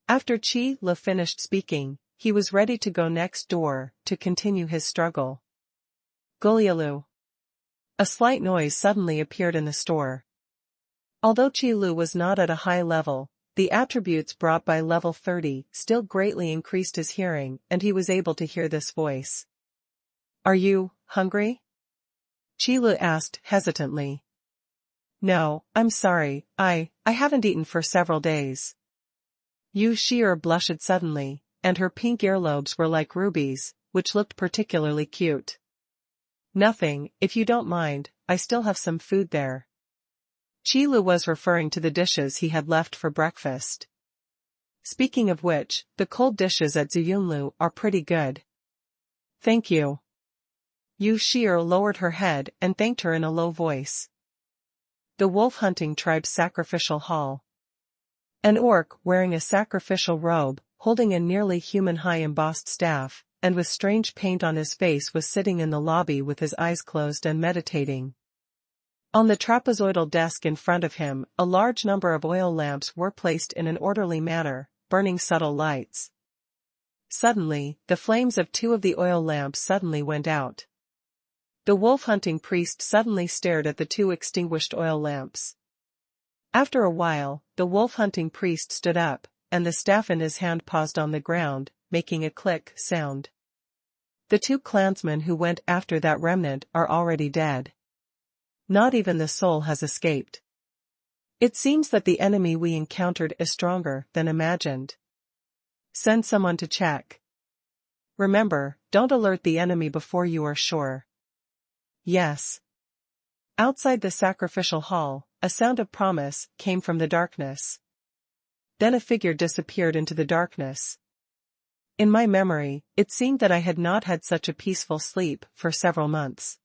After Chi Lu finished speaking, he was ready to go next door, to continue his struggle. Gulialu. A slight noise suddenly appeared in the store. Although Chi Lu was not at a high level, the attributes brought by level 30 still greatly increased his hearing, and he was able to hear this voice. Are you hungry? Chi Lu asked hesitantly. No, I'm sorry, I haven't eaten for several days. Yu Shi'er blushed suddenly, and her pink earlobes were like rubies, which looked particularly cute. Nothing, if you don't mind, I still have some food there. Chi Lu was referring to the dishes he had left for breakfast. Speaking of which, the cold dishes at Ziyunlu are pretty good. Thank you. Yu Shi'er lowered her head and thanked her in a low voice. The wolf hunting tribe's sacrificial hall. An orc wearing a sacrificial robe, holding a nearly human-high embossed staff, and with strange paint on his face was sitting in the lobby with his eyes closed and meditating. On the trapezoidal desk in front of him, a large number of oil lamps were placed in an orderly manner, burning subtle lights. Suddenly, the flames of two of the oil lamps suddenly went out. The wolf-hunting priest suddenly stared at the two extinguished oil lamps. After a while, the wolf-hunting priest stood up, and the staff in his hand paused on the ground, making a click sound. The two clansmen who went after that remnant are already dead. Not even the soul has escaped. It seems that the enemy we encountered is stronger than imagined. Send someone to check. Remember, don't alert the enemy before you are sure. Yes. Outside the sacrificial hall, a sound of promise came from the darkness. Then a figure disappeared into the darkness. In my memory, it seemed that I had not had such a peaceful sleep for several months.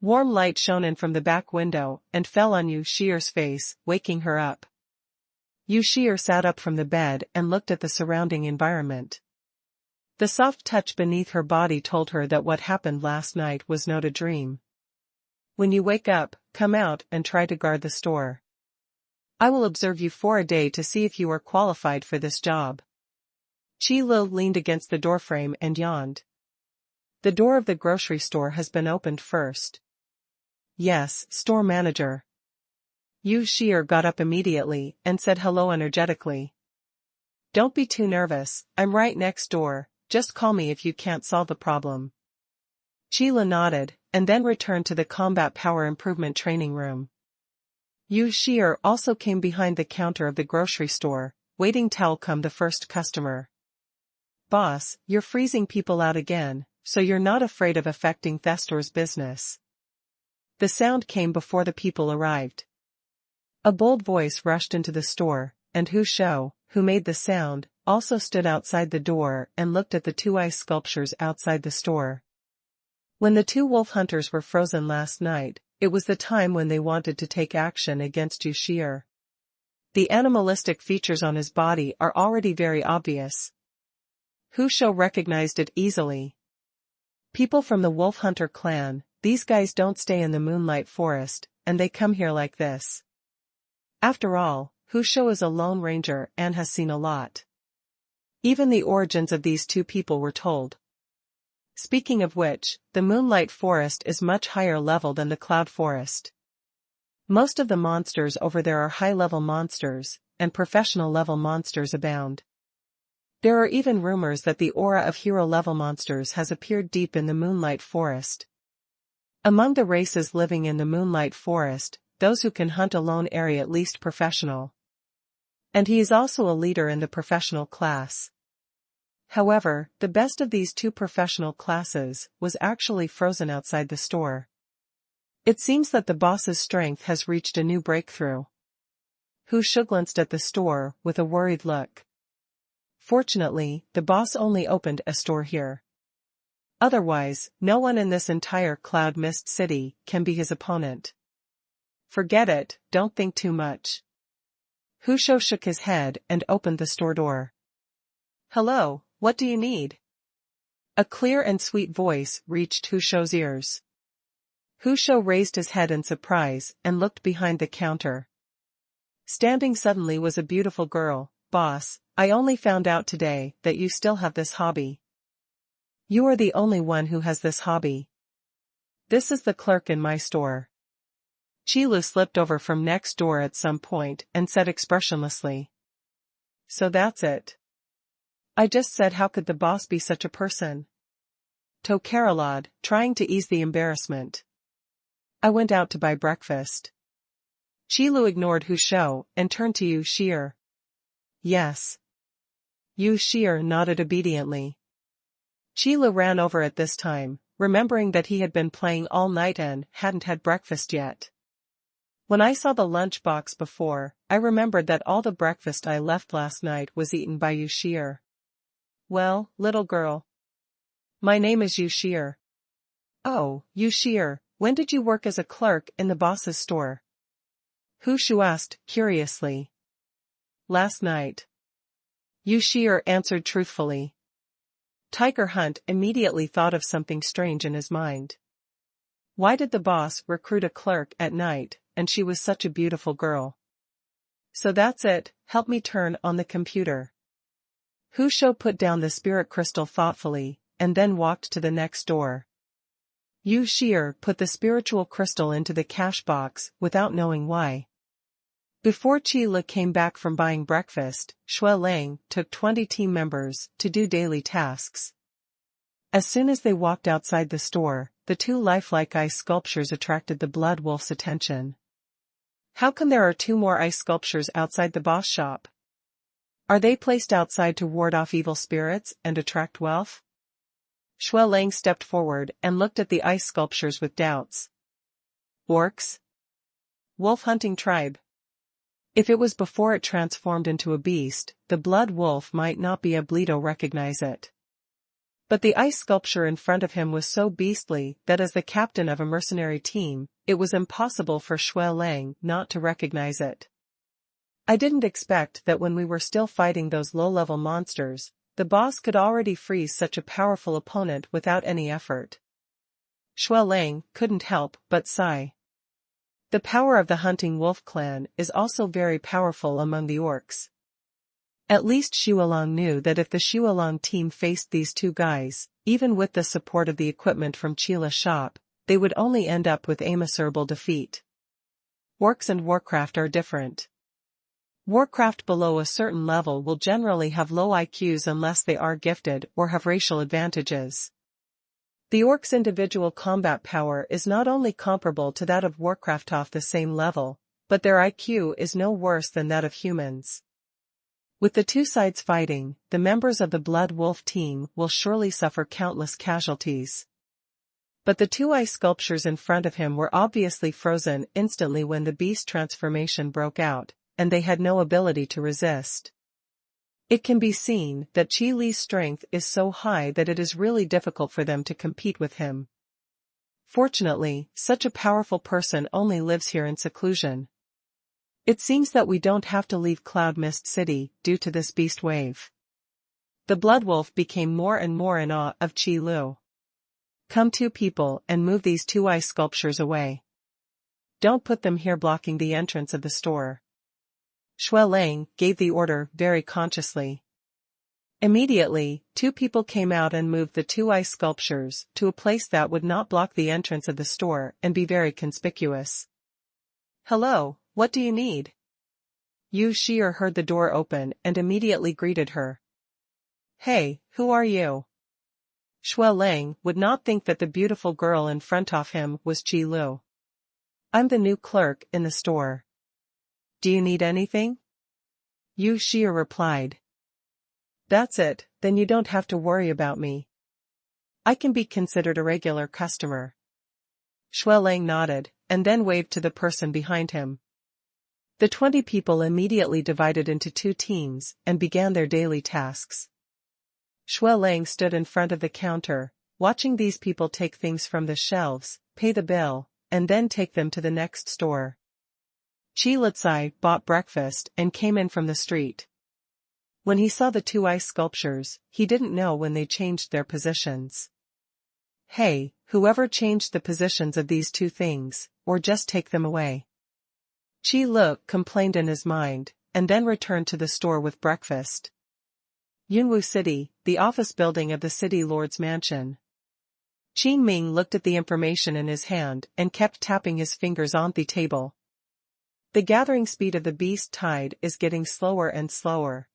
Warm light shone in from the back window and fell on Yu Shi'er's face, waking her up. Yu Shi'er sat up from the bed and looked at the surrounding environment. The soft touch beneath her body told her that what happened last night was not a dream. When you wake up, come out and try to guard the store. I will observe you for a day to see if you are qualified for this job. Chi Lu leaned against the doorframe and yawned. The door of the grocery store has been opened first. Yes, store manager. Yu Shi'er got up immediately and said hello energetically. Don't be too nervous, I'm right next door, just call me if you can't solve the problem. Chi Lu nodded, and then returned to the combat power improvement training room. Yu Shi'er also came behind the counter of the grocery store, waiting to welcome the first customer. Boss, you're freezing people out again, so you're not afraid of affecting the store's business. The sound came before the people arrived. A bold voice rushed into the store, and Hu Shou, who made the sound, also stood outside the door and looked at the two ice sculptures outside the store. When the two wolf hunters were frozen last night, it was the time when they wanted to take action against Yu Shi'er. The animalistic features on his body are already very obvious. Hu Shou recognized it easily. People from the wolf hunter clan, these guys don't stay in the moonlight forest, and they come here like this. After all, Hu Shou is a lone ranger and has seen a lot. Even the origins of these two people were told. Speaking of which, the moonlight forest is much higher level than the cloud forest. Most of the monsters over there are high-level monsters, and professional-level monsters abound. There are even rumors that the aura of hero-level monsters has appeared deep in the moonlight forest. Among the races living in the moonlight forest, those who can hunt alone are at least professional. And he is also a leader in the professional class. However, the best of these two professional classes was actually frozen outside the store. It seems that the boss's strength has reached a new breakthrough. Hu Shou glanced at the store with a worried look. Fortunately, the boss only opened a store here. Otherwise, no one in this entire cloud mist city can be his opponent. Forget it, don't think too much. Hu Shou shook his head and opened the store door. Hello, what do you need? A clear and sweet voice reached Hu Shou's ears. Hu Shou raised his head in surprise and looked behind the counter. Standing suddenly was a beautiful girl. Boss, I only found out today that you still have this hobby. You are the only one who has this hobby. This is the clerk in my store. Qilu slipped over from next door at some point and said expressionlessly. So that's it. I just said how could the boss be such a person? To Karolad, trying to ease the embarrassment. I went out to buy breakfast. Qilu ignored Hu Shou and turned to Yu Shi'er. Yes. Yu Shi'er nodded obediently. Qilu ran over at this time, remembering that he had been playing all night and hadn't had breakfast yet. When I saw the lunch box before, I remembered that all the breakfast I left last night was eaten by Yu Shi'er. Well, little girl. My name is Yu Shi'er. Oh, Yu Shi'er, when did you work as a clerk in the boss's store? Hu Shou asked, curiously. Last night. Yu Shi'er answered truthfully. Tiger Hunt immediately thought of something strange in his mind. Why did the boss recruit a clerk at night, and she was such a beautiful girl? So that's it, help me turn on the computer. Hu Shou put down the spirit crystal thoughtfully, and then walked to the next door. Yu Shi'er put the spiritual crystal into the cash box without knowing why. Before Qilu came back from buying breakfast, Shui Lang took 20 team members to do daily tasks. As soon as they walked outside the store, the two lifelike ice sculptures attracted the Blood Wolf's attention. How come there are 2 more ice sculptures outside the boss shop? Are they placed outside to ward off evil spirits and attract wealth? Shui Lang stepped forward and looked at the ice sculptures with doubts. Orcs? Wolf hunting tribe. If it was before it transformed into a beast, the Blood Wolf might not be able to recognize it. But the ice sculpture in front of him was so beastly that as the captain of a mercenary team, it was impossible for Shui Lang not to recognize it. I didn't expect that when we were still fighting those low-level monsters, the boss could already freeze such a powerful opponent without any effort. Shui Lang couldn't help but sigh. The power of the hunting wolf clan is also very powerful among the orcs. At least Xuelong knew that if the Xuelong team faced these 2 guys, even with the support of the equipment from Qilu's shop, they would only end up with a miserable defeat. Orcs and Warcraft are different. Warcraft below a certain level will generally have low IQs unless they are gifted or have racial advantages. The orcs' individual combat power is not only comparable to that of Warcraft off the same level, but their IQ is no worse than that of humans. With the 2 sides fighting, the members of the Blood Wolf team will surely suffer countless casualties. But the 2 ice sculptures in front of him were obviously frozen instantly when the beast transformation broke out, and they had no ability to resist. It can be seen that Qi Li's strength is so high that it is really difficult for them to compete with him. Fortunately, such a powerful person only lives here in seclusion. It seems that we don't have to leave Cloud Mist City due to this beast wave. The Blood Wolf became more and more in awe of Qi Lu. Come 2 people and move these 2 ice sculptures away. Don't put them here blocking the entrance of the store. Shui Lang gave the order very consciously. Immediately, 2 people came out and moved the 2 ice sculptures to a place that would not block the entrance of the store and be very conspicuous. Hello, what do you need? Yu Shi'er heard the door open and immediately greeted her. Hey, who are you? Shui Lang would not think that the beautiful girl in front of him was Qi Lu. I'm the new clerk in the store. Do you need anything? Yu Shi'er replied. That's it, then you don't have to worry about me. I can be considered a regular customer. Shui Lang nodded, and then waved to the person behind him. The 20 people immediately divided into 2 teams and began their daily tasks. Shui Lang stood in front of the counter, watching these people take things from the shelves, pay the bill, and then take them to the next store. Qi Litsai bought breakfast and came in from the street. When he saw the two ice sculptures, he didn't know when they changed their positions. Hey, whoever changed the positions of these two things, or just take them away. Qi Lu complained in his mind, and then returned to the store with breakfast. Yunwu City, the office building of the city lord's mansion. Qin Ming looked at the information in his hand and kept tapping his fingers on the table. The gathering speed of the beast tide is getting slower and slower.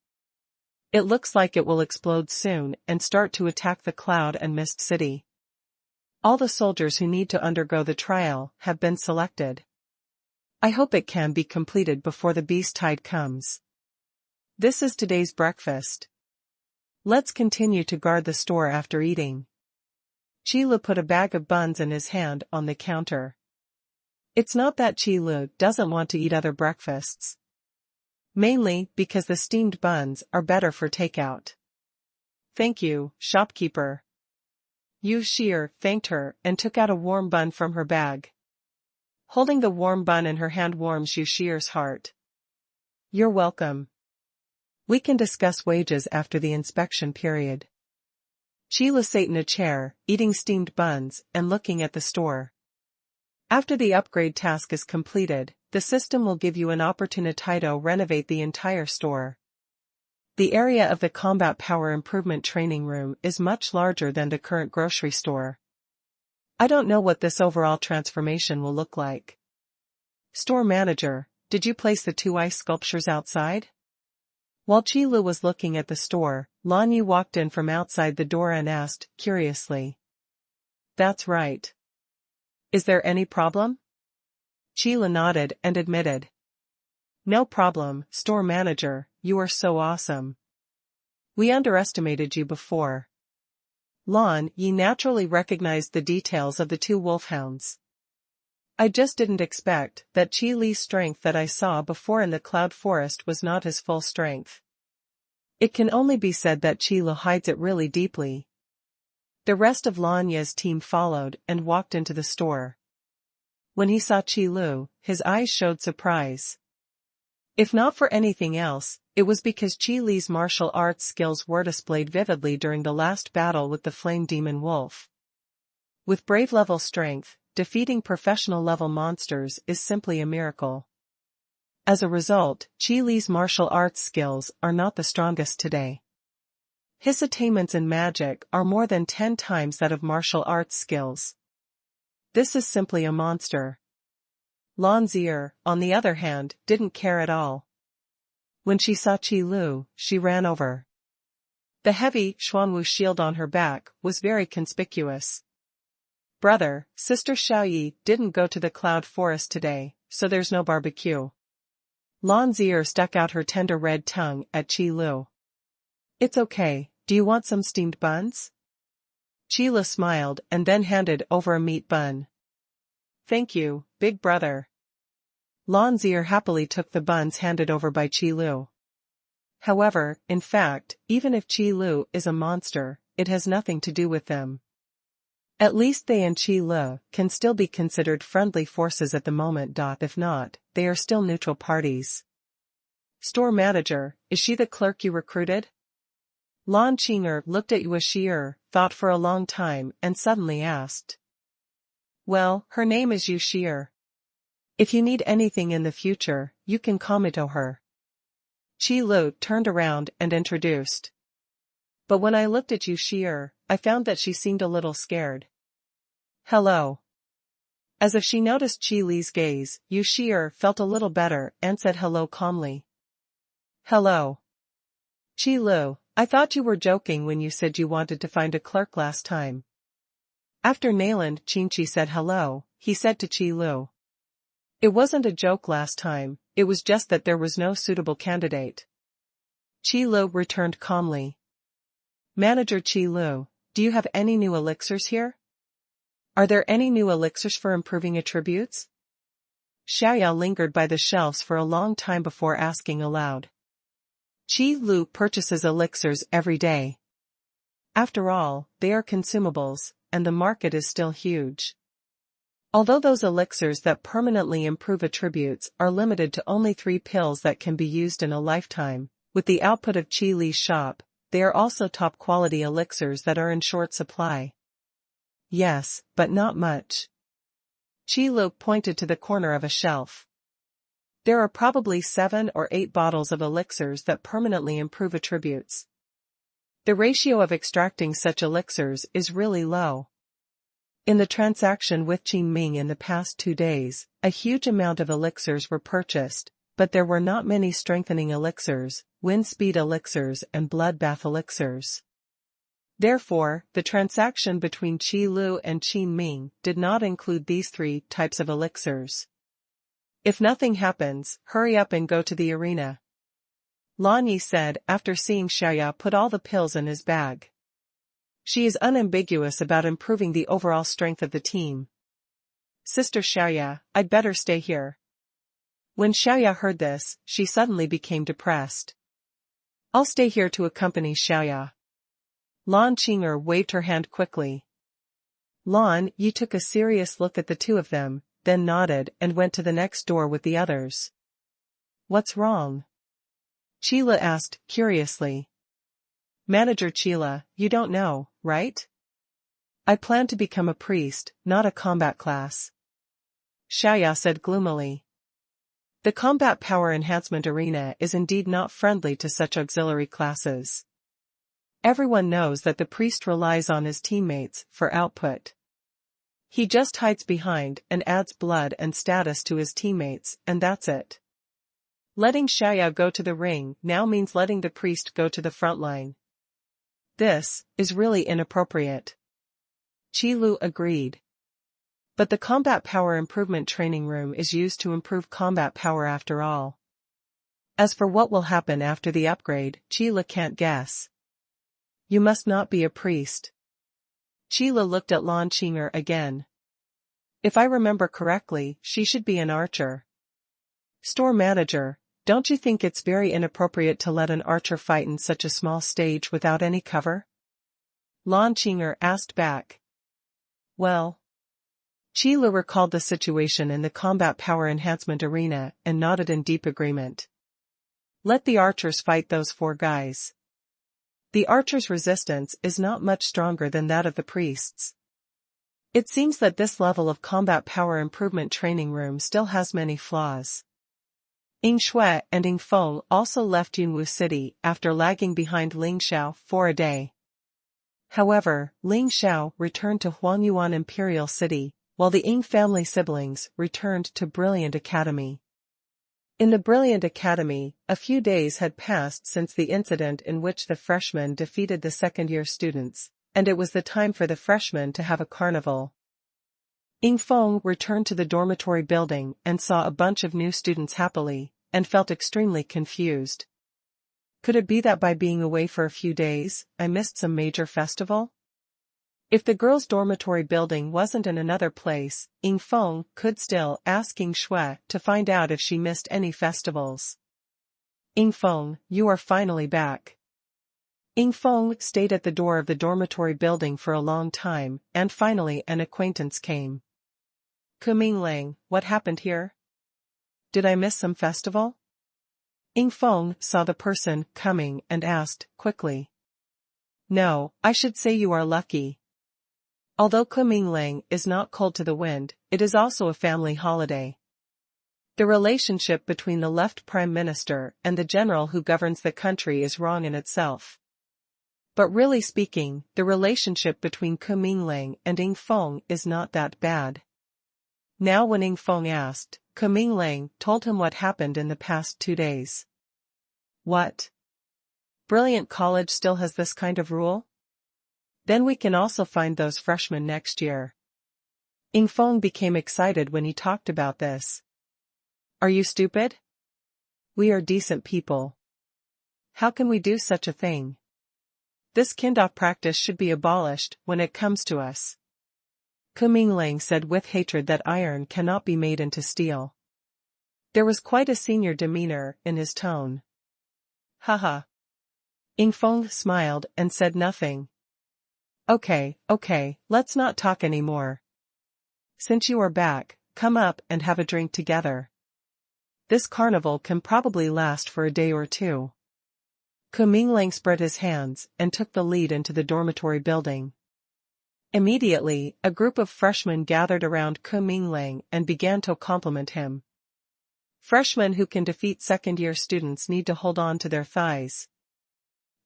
It looks like it will explode soon and start to attack the cloud and mist city. All the soldiers who need to undergo the trial have been selected. I hope it can be completed before the beast tide comes. This is today's breakfast. Let's continue to guard the store after eating. Qi Lu put a bag of buns in his hand on the counter. It's not that Qi Lu doesn't want to eat other breakfasts. Mainly because the steamed buns are better for takeout. Thank you, shopkeeper. Yu Shi'er thanked her and took out a warm bun from her bag. Holding the warm bun in her hand warms Yu Shi'er's heart. You're welcome. We can discuss wages after the inspection period. Qi Lu sat in a chair, eating steamed buns and looking at the store. After the upgrade task is completed, the system will give you an opportunity to renovate the entire store. The area of the combat power improvement training room is much larger than the current grocery store. I don't know what this overall transformation will look like. Store manager, did you place the two ice sculptures outside? While Qi Lu was looking at the store, Lan Yu walked in from outside the door and asked, curiously. That's right. Is there any problem? Qi Lu nodded and admitted. No problem, store manager, you are so awesome. We underestimated you before. Lan Yi naturally recognized the details of the two wolfhounds. I just didn't expect that Qi Li's strength that I saw before in the cloud forest was not his full strength. It can only be said that Qi Lu hides it really deeply. The rest of Lan Yi's team followed and walked into the store. When he saw Qi Lu, his eyes showed surprise. If not for anything else, it was because Qi Li's martial arts skills were displayed vividly during the last battle with the flame demon wolf. With brave level strength, defeating professional level monsters is simply a miracle. As a result, Qi Li's martial arts skills are not the strongest today. His attainments in magic are more than 10 times that of martial arts skills. This is simply a monster. Lan Zier, on the other hand, didn't care at all. When she saw Qi Lu, she ran over. The heavy Xuanwu shield on her back was very conspicuous. Brother, Sister Xiaoyi didn't go to the cloud forest today, so there's no barbecue. Lan Zier stuck out her tender red tongue at Qi Lu. It's okay, do you want some steamed buns? Qi Lu smiled and then handed over a meat bun. Thank you, big brother. Lan Zier happily took the buns handed over by Qi Lu. However, in fact, even if Qi Lu is a monster, it has nothing to do with them. At least they and Qi Lu can still be considered friendly forces at the moment. If not, they are still neutral parties. Store manager, is she the clerk you recruited? Lan Qing'er looked at Yu Shi'er, thought for a long time and suddenly asked. Well, her name is Yu Shi'er. If you need anything in the future, you can call me to her. Qi Lu turned around and introduced. But when I looked at Yu Shi'er, I found that she seemed a little scared. Hello. As if she noticed Qi Li's gaze, Yu Shi'er felt a little better and said hello calmly. Hello. Qi Lu, I thought you were joking when you said you wanted to find a clerk last time. After Nayland Qingqi said hello, he said to Qi Lu. It wasn't a joke last time, it was just that there was no suitable candidate. Qi Lu returned calmly. Manager Qi Lu, do you have any new elixirs here? Are there any new elixirs for improving attributes? Xiaoyao lingered by the shelves for a long time before asking aloud. Qi Lu purchases elixirs every day. After all, they are consumables, and the market is still huge. Although those elixirs that permanently improve attributes are limited to only 3 pills that can be used in a lifetime, with the output of Qi Li's shop, they are also top-quality elixirs that are in short supply. Yes, but not much. Qi Lu pointed to the corner of a shelf. There are probably 7 or 8 bottles of elixirs that permanently improve attributes. The ratio of extracting such elixirs is really low. In the transaction with Qin Ming in the past 2 days, a huge amount of elixirs were purchased, but there were not many strengthening elixirs, wind speed elixirs and bloodbath elixirs. Therefore, the transaction between Qi Lu and Qin Ming did not include these 3 types of elixirs. If nothing happens, hurry up and go to the arena, Lan Yi said after seeing Xiaoya put all the pills in his bag. She is unambiguous about improving the overall strength of the team. Sister Xiaoya, I'd better stay here. When Xiaoya heard this, she suddenly became depressed. I'll stay here to accompany Xiaoya. Lan Qing'er waved her hand quickly. Lan Yi took a serious look at the 2 of them, then nodded and went to the next door with the others. What's wrong? Qila asked, curiously. Manager Qila, you don't know, right? I plan to become a priest, not a combat class. Xiaoya said gloomily. The combat power enhancement arena is indeed not friendly to such auxiliary classes. Everyone knows that the priest relies on his teammates for output. He just hides behind and adds blood and status to his teammates, and that's it. Letting Xiaoya go to the ring now means letting the priest go to the front line. This is really inappropriate. Qi Lu agreed. But the combat power improvement training room is used to improve combat power after all. As for what will happen after the upgrade, Qi Lu can't guess. You must not be a priest. Qi Lu looked at Lan Qing'er again. If I remember correctly, she should be an archer. Store manager, don't you think it's very inappropriate to let an archer fight in such a small stage without any cover? Lan Qing'er asked back. Well. Qi Lu recalled the situation in the combat power enhancement arena and nodded in deep agreement. Let the archers fight those 4 guys. The archer's resistance is not much stronger than that of the priests. It seems that this level of combat power improvement training room still has many flaws. Ying Shui and Ying Feng also left Yunwu City after lagging behind Ling Xiao for a day. However, Ling Xiao returned to Huangyuan Imperial City, while the Ying family siblings returned to Brilliant Academy. In the Brilliant Academy, a few days had passed since the incident in which the freshmen defeated the second-year students, and it was the time for the freshmen to have a carnival. Ying Feng returned to the dormitory building and saw a bunch of new students happily, and felt extremely confused. Could it be that by being away for a few days, I missed some major festival? If the girls' dormitory building wasn't in another place, Ying Feng could still ask Ying Shui to find out if she missed any festivals. Ying Feng, you are finally back. Ying Feng stayed at the door of the dormitory building for a long time, and finally an acquaintance came. Kuming Lang, what happened here? Did I miss some festival? Ying Feng saw the person coming and asked, quickly. No, I should say you are lucky. Although Kuming Lang is not cold to the wind, it is also a family holiday. The relationship between the left prime minister and the general who governs the country is wrong in itself. But really speaking, the relationship between Kuming Lang and Ying Feng is not that bad. Now when Ying Feng asked, Kuming Lang told him what happened in the past 2 days. What? Brilliant College still has this kind of rule? Then we can also find those freshmen next year. Ying Feng became excited when he talked about this. Are you stupid? We are decent people. How can we do such a thing? This kinda practice should be abolished when it comes to us. Kuming Lang said with hatred that iron cannot be made into steel. There was quite a senior demeanor in his tone. Haha. Ying Feng smiled and said nothing. Okay, let's not talk anymore. Since you are back, come up and have a drink together. This carnival can probably last for a day or two. Kuminglang spread his hands and took the lead into the dormitory building. Immediately, a group of freshmen gathered around Kuminglang and began to compliment him. Freshmen who can defeat second-year students need to hold on to their thighs.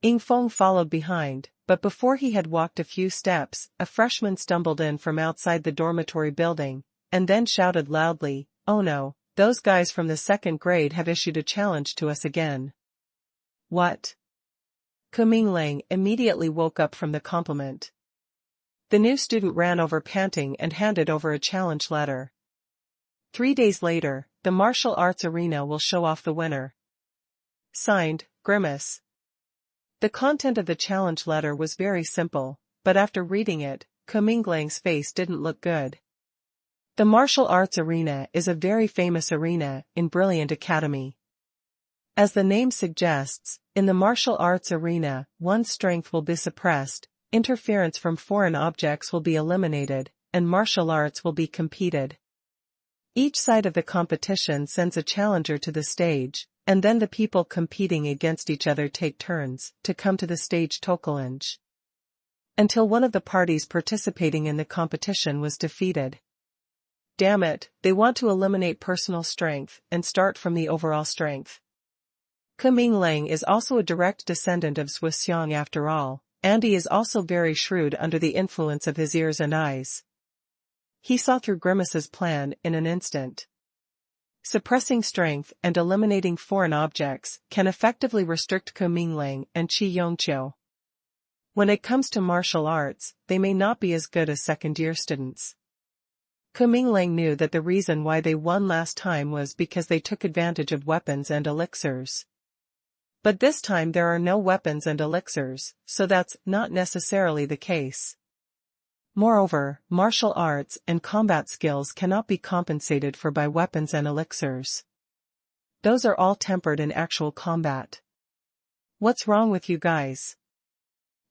Yingfeng followed behind, but before he had walked a few steps, a freshman stumbled in from outside the dormitory building, and then shouted loudly, "Oh no, those guys from the second grade have issued a challenge to us again." What? Kuminglang immediately woke up from the compliment. The new student ran over panting and handed over a challenge letter. 3 days later, the martial arts arena will show off the winner. Signed, Grimace. The content of the challenge letter was very simple, but after reading it, Kuminglang's face didn't look good. The martial arts arena is a very famous arena in Brilliant Academy. As the name suggests, in the martial arts arena, one's strength will be suppressed, interference from foreign objects will be eliminated, and martial arts will be competed. Each side of the competition sends a challenger to the stage, and then the people competing against each other take turns to come to the stage challenge. Until one of the parties participating in the competition was defeated. Damn it, they want to eliminate personal strength and start from the overall strength. Kuminglang is also a direct descendant of Swixiang after all, and he is also very shrewd under the influence of his ears and eyes. He saw through Grimace's plan in an instant. Suppressing strength and eliminating foreign objects can effectively restrict Kuminglang and Qi Yongqiu. When it comes to martial arts, they may not be as good as second-year students. Kuminglang knew that the reason why they won last time was because they took advantage of weapons and elixirs. But this time there are no weapons and elixirs, so that's not necessarily the case. Moreover, martial arts and combat skills cannot be compensated for by weapons and elixirs. Those are all tempered in actual combat. What's wrong with you guys?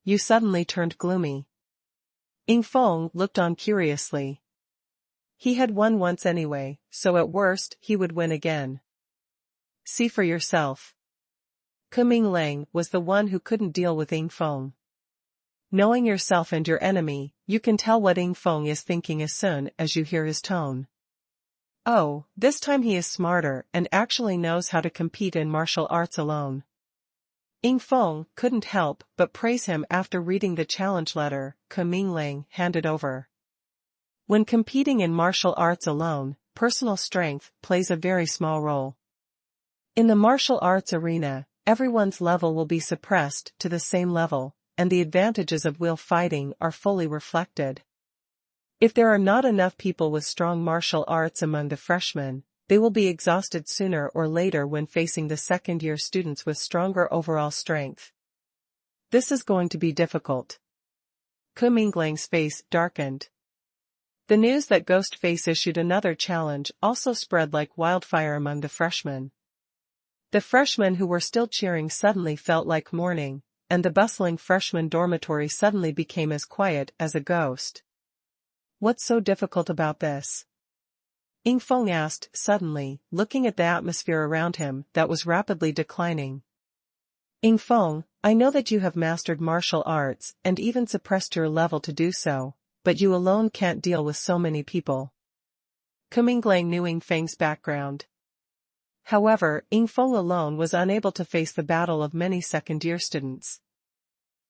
You suddenly turned gloomy. Yingfeng looked on curiously. He had won once anyway, so at worst he would win again. See for yourself. Kuminglang was the one who couldn't deal with Yingfeng. Knowing yourself and your enemy, you can tell what Yingfeng is thinking as soon as you hear his tone. Oh, this time he is smarter and actually knows how to compete in martial arts alone. Yingfeng couldn't help but praise him after reading the challenge letter Kuminglang handed over. When competing in martial arts alone, personal strength plays a very small role. In the martial arts arena, everyone's level will be suppressed to the same level, and the advantages of will fighting are fully reflected. If there are not enough people with strong martial arts among the freshmen, they will be exhausted sooner or later when facing the second-year students with stronger overall strength. This is going to be difficult. Kuminglang's face darkened. The news that Ghostface issued another challenge also spread like wildfire among the freshmen. The freshmen who were still cheering suddenly felt like mourning, and the bustling freshman dormitory suddenly became as quiet as a ghost. What's so difficult about this? Yingfeng asked suddenly, looking at the atmosphere around him that was rapidly declining. Yingfeng, I know that you have mastered martial arts and even suppressed your level to do so, but you alone can't deal with so many people. Kuminglang knew Yingfeng's background. However, Yingfeng alone was unable to face the battle of many second-year students.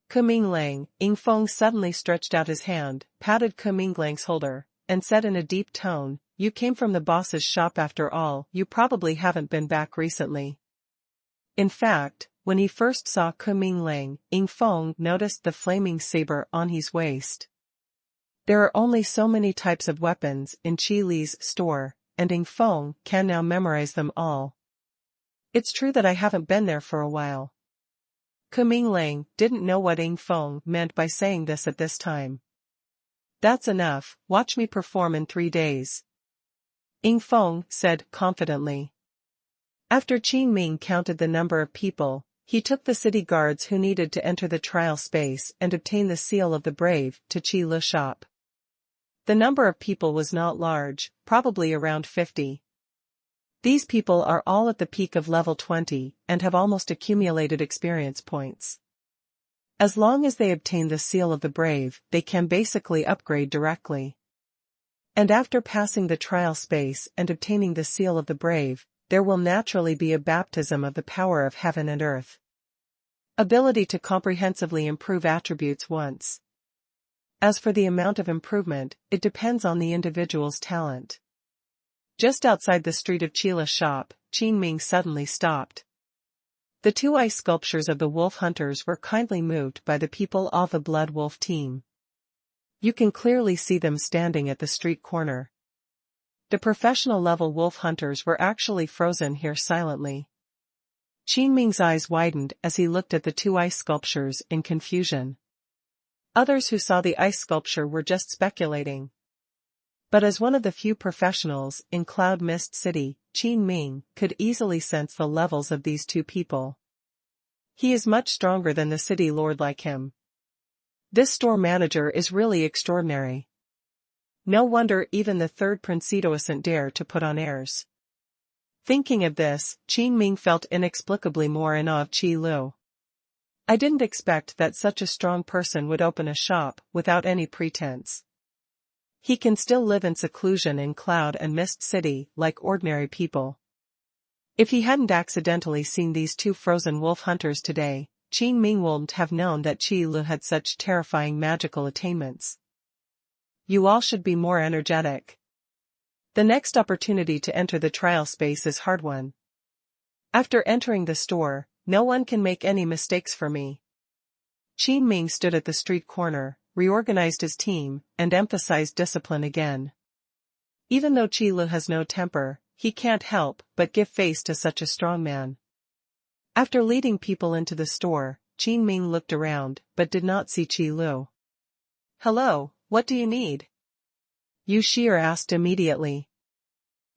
Kuminglang, Yingfeng suddenly stretched out his hand, patted Kuminglang's shoulder, and said in a deep tone, "You came from the boss's shop after all, you probably haven't been back recently." In fact, when he first saw Kuminglang, Yingfeng noticed the flaming saber on his waist. There are only so many types of weapons in Qi Li's store, and Yingfeng can now memorize them all. It's true that I haven't been there for a while. Kuminglang didn't know what Yingfeng meant by saying this at this time. That's enough, watch me perform in 3 days. Yingfeng said confidently. After Qin Ming counted the number of people, he took the city guards who needed to enter the trial space and obtain the seal of the brave to Qi Lu's shop. The number of people was not large, probably around 50. These people are all at the peak of level 20 and have almost accumulated experience points. As long as they obtain the seal of the brave, they can basically upgrade directly. And after passing the trial space and obtaining the seal of the brave, there will naturally be a baptism of the power of heaven and earth. Ability to comprehensively improve attributes once. As for the amount of improvement, it depends on the individual's talent. Just outside the street of Qila's shop, Qin Ming suddenly stopped. The two ice sculptures of the wolf hunters were kindly moved by the people of the Blood Wolf team. You can clearly see them standing at the street corner. The professional level wolf hunters were actually frozen here silently. Qin Ming's eyes widened as he looked at the two ice sculptures in confusion. Others who saw the ice sculpture were just speculating. But as one of the few professionals in Cloud Mist City, Qin Ming could easily sense the levels of these two people. He is much stronger than the city lord like him. This store manager is really extraordinary. No wonder even the third Princeto isn't dare to put on airs. Thinking of this, Qin Ming felt inexplicably more in awe of Qi Lu. I didn't expect that such a strong person would open a shop without any pretense. He can still live in seclusion in Cloud and Mist City like ordinary people. If he hadn't accidentally seen these two frozen wolf hunters today, Qin Ming wouldn't have known that Qi Lu had such terrifying magical attainments. You all should be more energetic. The next opportunity to enter the trial space is hard one. After entering the store, no one can make any mistakes for me. Qin Ming stood at the street corner, reorganized his team, and emphasized discipline again. Even though Qi Lu has no temper, he can't help but give face to such a strong man. After leading people into the store, Qin Ming looked around but did not see Qi Lu. "Hello, what do you need?" Yu Shi'er asked immediately.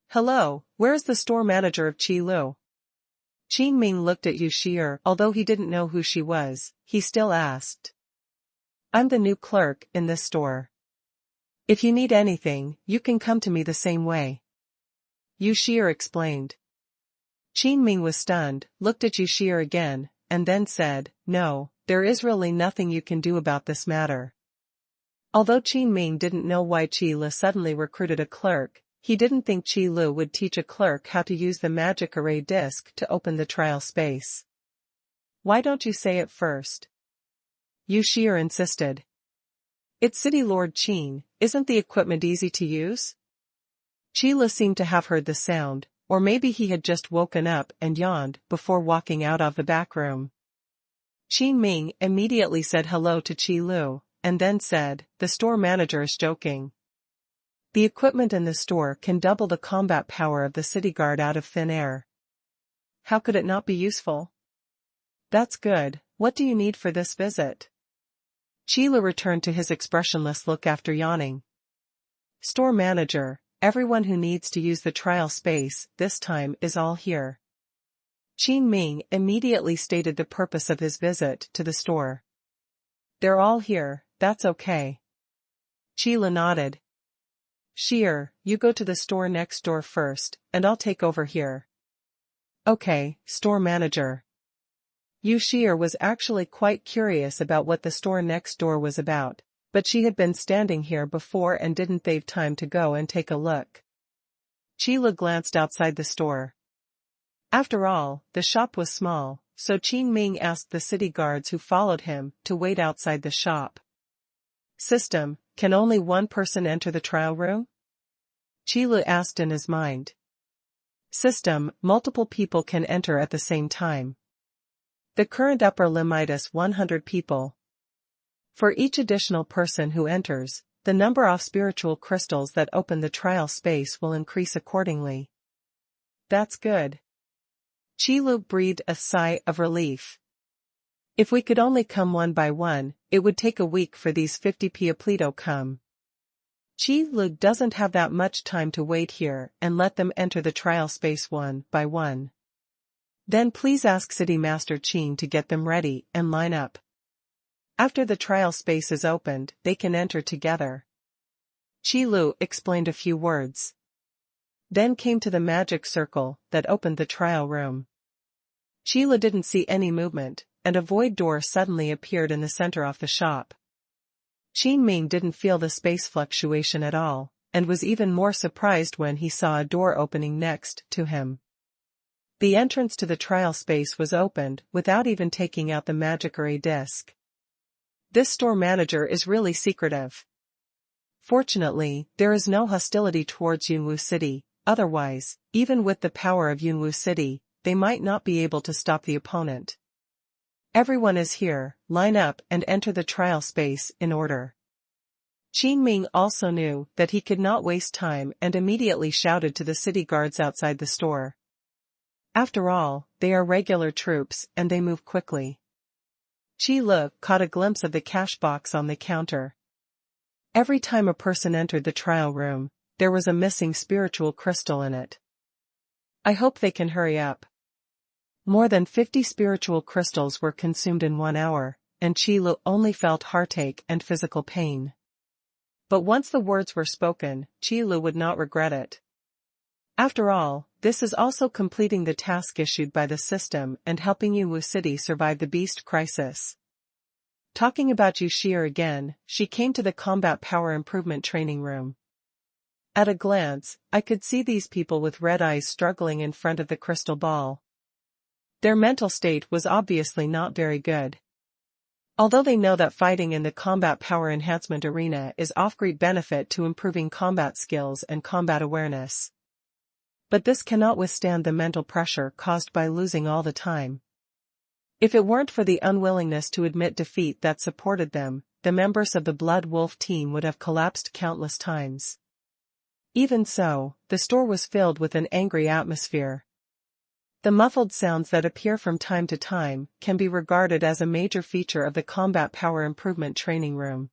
"Hello, where is the store manager of Qi Lu?" Qin Ming looked at Yu Shi'er. Although he didn't know who she was, he still asked. "I'm the new clerk in this store. If you need anything, you can come to me the same way," Yu Shi'er explained. Qin Ming was stunned, looked at Yu Shi'er again, and then said, "No, there is really nothing you can do about this matter." Although Qin Ming didn't know why Qi Lu suddenly recruited a clerk, he didn't think Qi Lu would teach a clerk how to use the magic array disc to open the trial space. "Why don't you say it first?" Yu Shi'er insisted. "It's City Lord Qin, isn't the equipment easy to use?" Qi Lu seemed to have heard the sound, or maybe he had just woken up and yawned before walking out of the back room. Qin Ming immediately said hello to Qi Lu, and then said, "The store manager is joking. The equipment in the store can double the combat power of the city guard out of thin air. How could it not be useful?" "That's good. What do you need for this visit?" Qi Lu returned to his expressionless look after yawning. "Store manager, everyone who needs to use the trial space this time is all here." Qin Ming immediately stated the purpose of his visit to the store. "They're all here, that's okay." Qi Lu nodded. "Shi'er, you go to the store next door first, and I'll take over here." "Okay, store manager." Yu Shi'er was actually quite curious about what the store next door was about, but she had been standing here before and didn't have time to go and take a look. Qi Lu glanced outside the store. After all, the shop was small, so Qin Ming asked the city guards who followed him to wait outside the shop. "System, can only one person enter the trial room?" Qi Lu asked in his mind. "System, multiple people can enter at the same time. The current upper limit is 100 people. For each additional person who enters, the number of spiritual crystals that open the trial space will increase accordingly." "That's good." Qi Lu breathed a sigh of relief. "If we could only come one by one, it would take a week for these 50 people to come. Qi Lu doesn't have that much time to wait here and let them enter the trial space one by one. Then please ask City Master Qing to get them ready and line up. After the trial space is opened, they can enter together. Qi Lu explained a few words. Then came to the magic circle that opened the trial room. Qi Lu didn't see any movement, and a void door suddenly appeared in the center of the shop. Qin Ming didn't feel the space fluctuation at all, and was even more surprised when he saw a door opening next to him. The entrance to the trial space was opened without even taking out the magic array disc. This store manager is really secretive. Fortunately, there is no hostility towards Yunwu City, otherwise, even with the power of Yunwu City, they might not be able to stop the opponent. Everyone is here, line up and enter the trial space in order. Qin Ming also knew that he could not waste time and immediately shouted to the city guards outside the store. After all, they are regular troops and they move quickly. Qi Lu caught a glimpse of the cash box on the counter. Every time a person entered the trial room, there was a missing spiritual crystal in it. I hope they can hurry up. More than 50 spiritual crystals were consumed in 1 hour, and Qi Lu only felt heartache and physical pain. But once the words were spoken, Qi Lu would not regret it. After all, this is also completing the task issued by the system and helping Yunwu City survive the beast crisis. Talking about Yu Shi'er again, she came to the combat power improvement training room. At a glance, I could see these people with red eyes struggling in front of the crystal ball. Their mental state was obviously not very good. Although they know that fighting in the combat power enhancement arena is of great benefit to improving combat skills and combat awareness. But this cannot withstand the mental pressure caused by losing all the time. If it weren't for the unwillingness to admit defeat that supported them, the members of the Blood Wolf team would have collapsed countless times. Even so, the store was filled with an angry atmosphere. The muffled sounds that appear from time to time can be regarded as a major feature of the combat power improvement training room.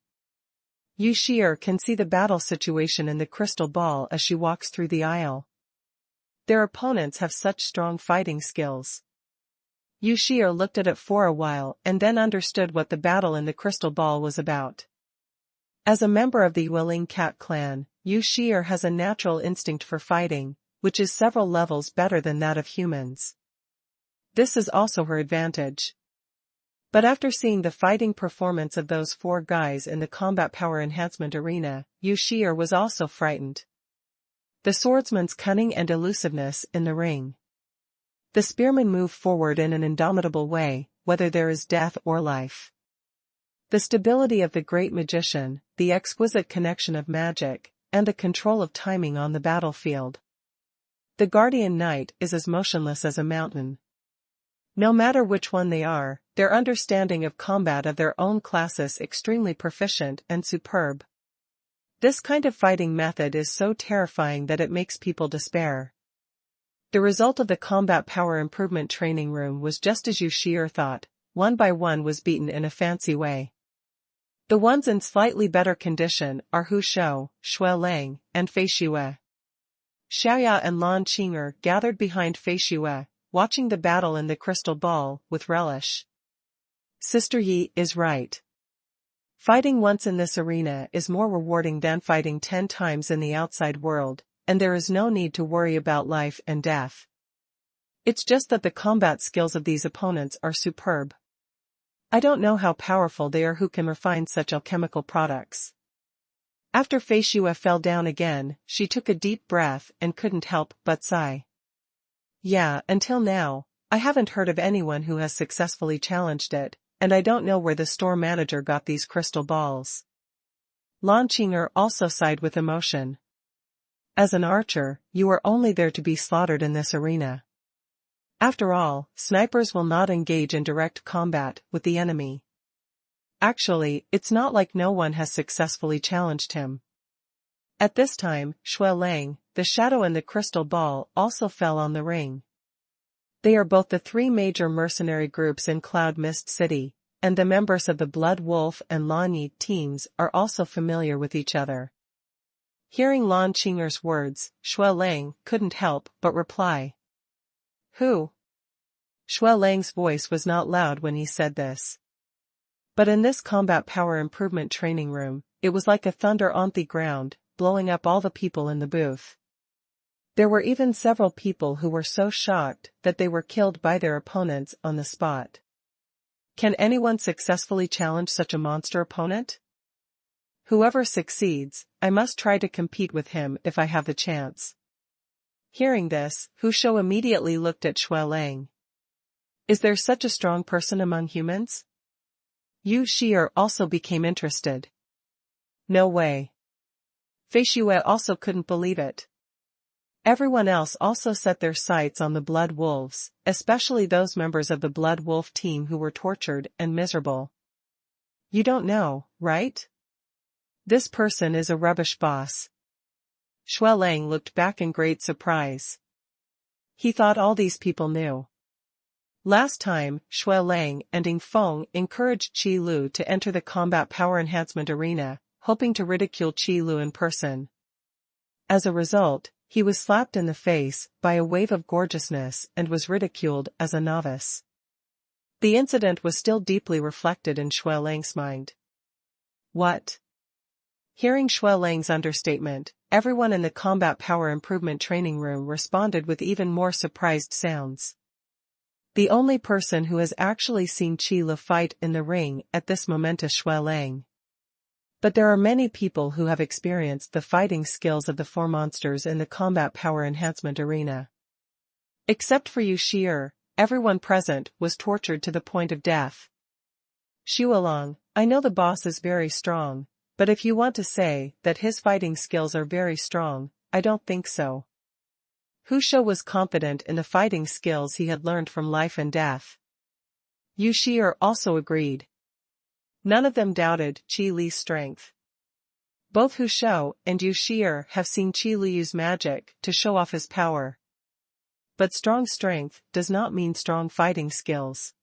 Yu Shi'er can see the battle situation in the crystal ball as she walks through the aisle. Their opponents have such strong fighting skills. Yu Shi'er looked at it for a while and then understood what the battle in the crystal ball was about. As a member of the Yueling Cat clan, Yu Shi'er has a natural instinct for fighting, which is several levels better than that of humans. This is also her advantage. But after seeing the fighting performance of those 4 guys in the combat power enhancement arena, Yu Shi'er was also frightened. The swordsman's cunning and elusiveness in the ring. The spearmen move forward in an indomitable way, whether there is death or life. The stability of the great magician, the exquisite connection of magic, and the control of timing on the battlefield. The guardian knight is as motionless as a mountain. No matter which one they are, their understanding of combat of their own class is extremely proficient and superb. This kind of fighting method is so terrifying that it makes people despair. The result of the combat power improvement training room was just as Yu Shi'er thought, one by one was beaten in a fancy way. The ones in slightly better condition are Hu Shou, Shui Lang, and Fei Shue. Xiaoya and Lan Qing'er gathered behind Fei Shue, watching the battle in the crystal ball with relish. Sister Yi is right. Fighting once in this arena is more rewarding than fighting 10 times in the outside world, and there is no need to worry about life and death. It's just that the combat skills of these opponents are superb. I don't know how powerful they are who can refine such alchemical products. After Fei Shue fell down again, she took a deep breath and couldn't help but sigh. Yeah, until now, I haven't heard of anyone who has successfully challenged it, and I don't know where the store manager got these crystal balls. Lan Qing'er also sighed with emotion. As an archer, you are only there to be slaughtered in this arena. After all, snipers will not engage in direct combat with the enemy. Actually, it's not like no one has successfully challenged him. At this time, Shui Lang, the shadow and the crystal ball also fell on the ring. They are both the 3 major mercenary groups in Cloud Mist City, and the members of the Blood Wolf and Lan Yi teams are also familiar with each other. Hearing Lan Qing'er's words, Shui Lang couldn't help but reply. Who? Shui Lang's voice was not loud when he said this. But in this combat power improvement training room, it was like a thunder on the ground, blowing up all the people in the booth. There were even several people who were so shocked that they were killed by their opponents on the spot. Can anyone successfully challenge such a monster opponent? Whoever succeeds, I must try to compete with him if I have the chance. Hearing this, Hu Shou immediately looked at Shui Lang. Is there such a strong person among humans? Yu Shi'er also became interested. No way. Fei Xue also couldn't believe it. Everyone else also set their sights on the Blood Wolves, especially those members of the Blood Wolf team who were tortured and miserable. You don't know, right? This person is a rubbish boss. Shui Lang looked back in great surprise. He thought all these people knew. Last time, Shui Lang and Ying Feng encouraged Qi Lu to enter the combat power enhancement arena, hoping to ridicule Qi Lu in person. As a result, he was slapped in the face by a wave of gorgeousness and was ridiculed as a novice. The incident was still deeply reflected in Shui Lang's mind. What? Hearing Shui Lang's understatement, everyone in the combat power improvement training room responded with even more surprised sounds. The only person who has actually seen Qi Lu fight in the ring at this moment is Shui Lang. But there are many people who have experienced the fighting skills of the four monsters in the combat power enhancement arena. Except for Yu Shi'er, everyone present was tortured to the point of death. Shualong, I know the boss is very strong, but if you want to say that his fighting skills are very strong, I don't think so. Hu Shou was confident in the fighting skills he had learned from Life and Death. Yu Shi'er also agreed. None of them doubted Qi Li's strength. Both Hu Shou and Yu Shi'er have seen Qi Li use magic to show off his power. But strong strength does not mean strong fighting skills.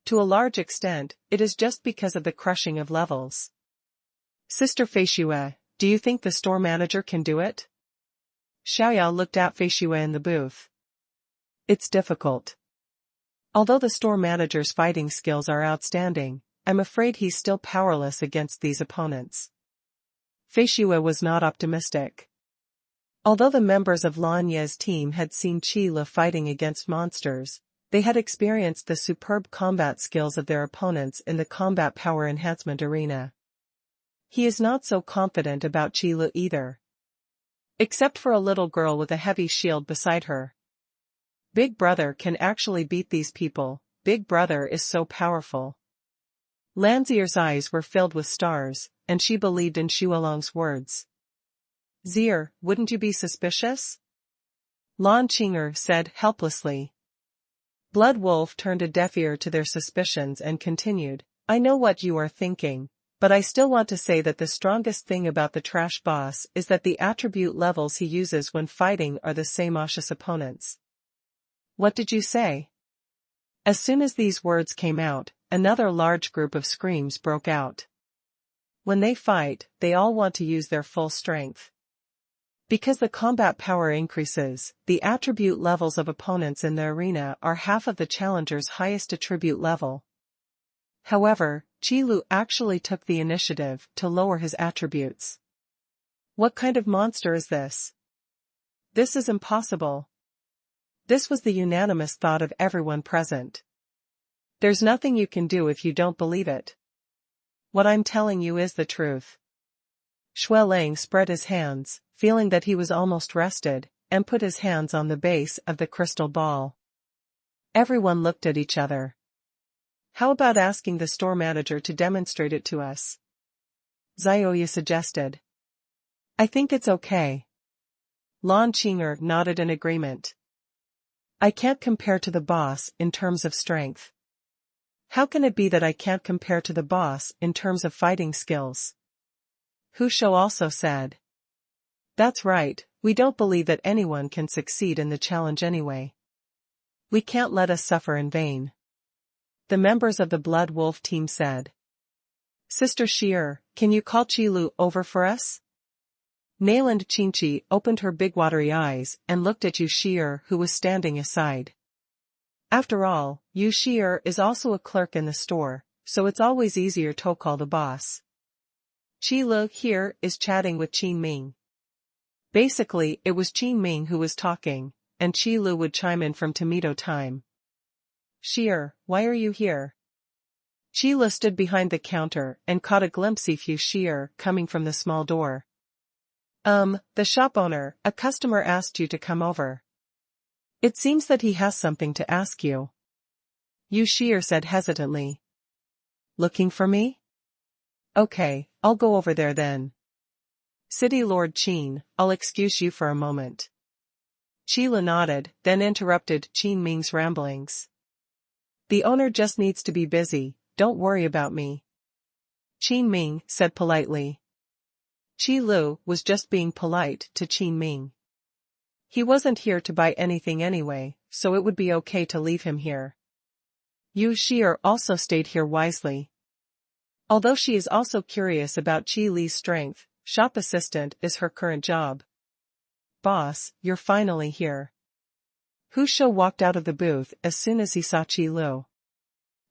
To a large extent, it is just because of the crushing of levels. Sister Fei Xue, do you think the store manager can do it? Xiaoyao looked at Fei Xue in the booth. It's difficult. Although the store manager's fighting skills are outstanding, I'm afraid he's still powerless against these opponents. Fei Xue was not optimistic. Although the members of Lan Ye's team had seen Qi Lu fighting against monsters, they had experienced the superb combat skills of their opponents in the combat power enhancement arena. He is not so confident about Qi Lu either. Except for a little girl with a heavy shield beside her. Big Brother can actually beat these people, Big Brother is so powerful. Lan Zier's eyes were filled with stars, and she believed in Shualong's words. Zier, wouldn't you be suspicious? Lan Qing'er said helplessly. Blood Wolf turned a deaf ear to their suspicions and continued, I know what you are thinking. But I still want to say that the strongest thing about the trash boss is that the attribute levels he uses when fighting are the same as opponents. What did you say? As soon as these words came out, another large group of screams broke out. When they fight, they all want to use their full strength. Because the combat power increases, the attribute levels of opponents in the arena are half of the challenger's highest attribute level. However, Qi Lu actually took the initiative to lower his attributes. What kind of monster is this? This is impossible. This was the unanimous thought of everyone present. There's nothing you can do if you don't believe it. What I'm telling you is the truth. Shui Lang spread his hands, feeling that he was almost rested, and put his hands on the base of the crystal ball. Everyone looked at each other. How about asking the store manager to demonstrate it to us? Zioya suggested. I think it's okay. Lan Qing'er nodded in agreement. I can't compare to the boss in terms of strength. How can it be that I can't compare to the boss in terms of fighting skills? Hu Shou also said. That's right, we don't believe that anyone can succeed in the challenge anyway. We can't let us suffer in vain. The members of the Blood Wolf team said. Sister Shi'er, can you call Qi Lu over for us? Mainland Qingqi opened her big watery eyes and looked at Yu Shi'er who was standing aside. After all, Yu Shi'er is also a clerk in the store, so it's always easier to call the boss. Qi Lu here is chatting with Qin Ming. Basically, it was Qin Ming who was talking, and Qi Lu would chime in from tomato time. Shi'er, why are you here? Qi Lu stood behind the counter and caught a glimpse of Yu Shi'er coming from the small door. The shop owner, a customer asked you to come over. It seems that he has something to ask you. Yu Shi'er said hesitantly. Looking for me? Okay, I'll go over there then. City Lord Qin, I'll excuse you for a moment. Qi Lu nodded, then interrupted Qin Ming's ramblings. The owner just needs to be busy, don't worry about me. Qin Ming said politely. Qi Lu was just being polite to Qin Ming. He wasn't here to buy anything anyway, so it would be okay to leave him here. Yu Shi'er also stayed here wisely. Although she is also curious about Qi Li's strength, shop assistant is her current job. Boss, you're finally here. Hu Shou walked out of the booth as soon as he saw Qi Lu.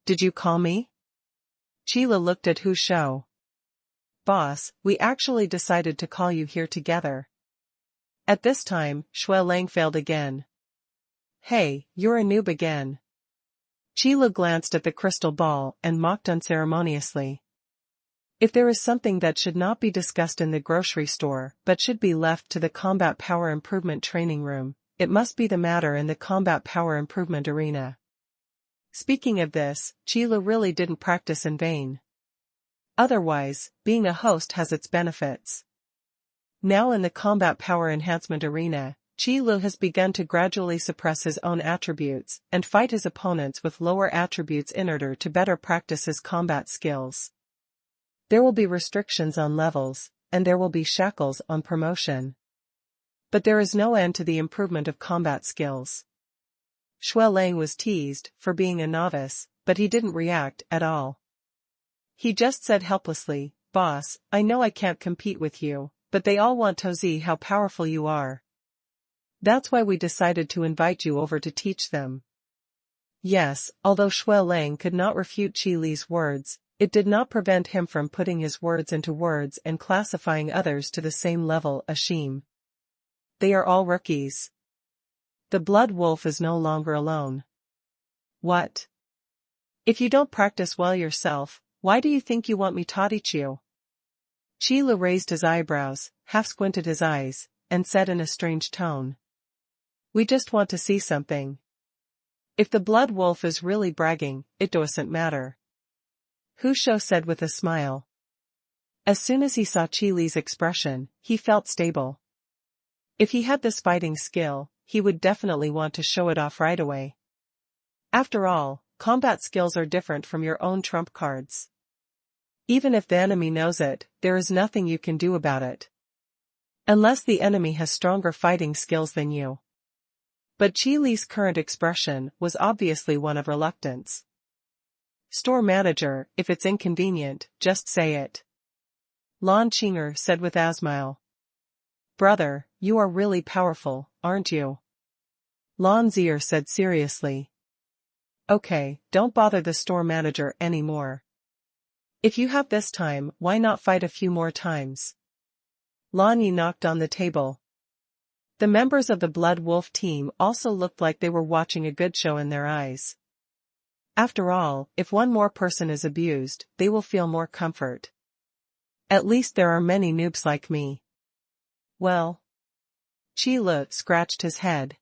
Did you call me? Qi Lu looked at Hu Shou. Boss, we actually decided to call you here together. At this time, Shui Lang failed again. Hey, you're a noob again. Qi Lu glanced at the crystal ball and mocked unceremoniously. If there is something that should not be discussed in the grocery store but should be left to the combat power improvement training room, it must be the matter in the combat power improvement arena. Speaking of this, Qi Lu really didn't practice in vain. Otherwise, being a host has its benefits. Now in the combat power enhancement arena, Qi Lu has begun to gradually suppress his own attributes and fight his opponents with lower attributes in order to better practice his combat skills. There will be restrictions on levels, and there will be shackles on promotion. But there is no end to the improvement of combat skills. Shui Lang was teased for being a novice, but he didn't react at all. He just said helplessly, Boss, I know I can't compete with you, but they all want to see how powerful you are. That's why we decided to invite you over to teach them. Yes, although Shui Lang could not refute Qi Li's words, it did not prevent him from putting his words into words and classifying others to the same level as Shim. They are all rookies. The blood wolf is no longer alone. What? If you don't practice well yourself, why do you think you want me to teach you? Qi Lu raised his eyebrows, half-squinted his eyes, and said in a strange tone. We just want to see something. If the blood wolf is really bragging, it doesn't matter. Hu Shou said with a smile. As soon as he saw Qi Li's expression, he felt stable. If he had this fighting skill, he would definitely want to show it off right away. After all, combat skills are different from your own trump cards. Even if the enemy knows it, there is nothing you can do about it. Unless the enemy has stronger fighting skills than you. But Qi Li's current expression was obviously one of reluctance. Store manager, if it's inconvenient, just say it. Lan Qinger said with a smile. Brother, you are really powerful, aren't you? Lan Zier said seriously. Okay, don't bother the store manager anymore. If you have this time, why not fight a few more times? Lan Yi knocked on the table. The members of the Blood Wolf team also looked like they were watching a good show in their eyes. After all, if one more person is abused, they will feel more comfort. At least there are many noobs like me. Well. Qi Lu scratched his head.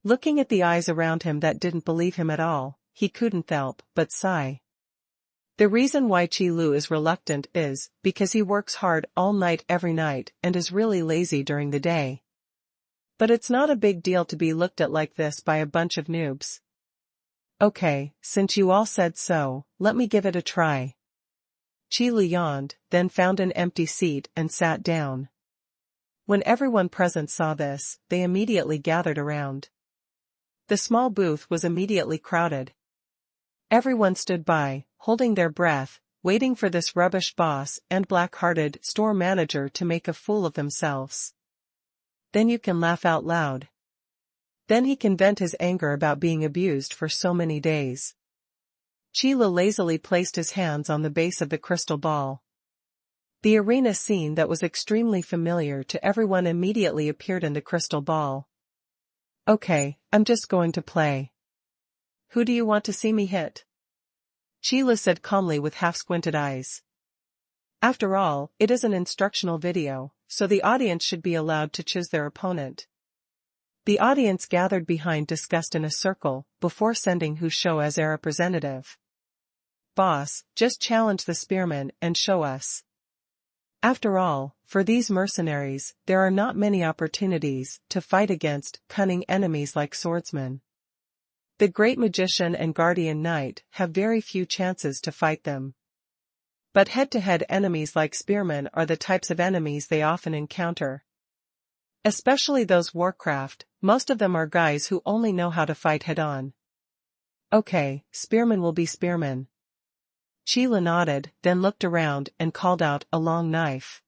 Looking at the eyes around him that didn't believe him at all, he couldn't help but sigh. The reason why Qi Lu is reluctant is because he works hard all night every night and is really lazy during the day. But it's not a big deal to be looked at like this by a bunch of noobs. Okay, since you all said so, let me give it a try. Qi Lu yawned, then found an empty seat and sat down. When everyone present saw this, they immediately gathered around. The small booth was immediately crowded. Everyone stood by, holding their breath, waiting for this rubbish boss and black-hearted store manager to make a fool of themselves. Then you can laugh out loud. Then he can vent his anger about being abused for so many days. Qi Lu lazily placed his hands on the base of the crystal ball. The arena scene that was extremely familiar to everyone immediately appeared in the crystal ball. Okay, I'm just going to play. Who do you want to see me hit? Qi Lu said calmly with half-squinted eyes. After all, it is an instructional video, so the audience should be allowed to choose their opponent. The audience gathered behind discussed in a circle, before sending Hu Shou as a representative. Boss, just challenge the spearmen and show us. After all, for these mercenaries, there are not many opportunities to fight against cunning enemies like swordsmen. The great magician and guardian knight have very few chances to fight them. But head-to-head enemies like spearmen are the types of enemies they often encounter. Especially those Warcraft, most of them are guys who only know how to fight head-on. Okay, spearmen will be spearmen. Qi Lu nodded, then looked around and called out a long knife.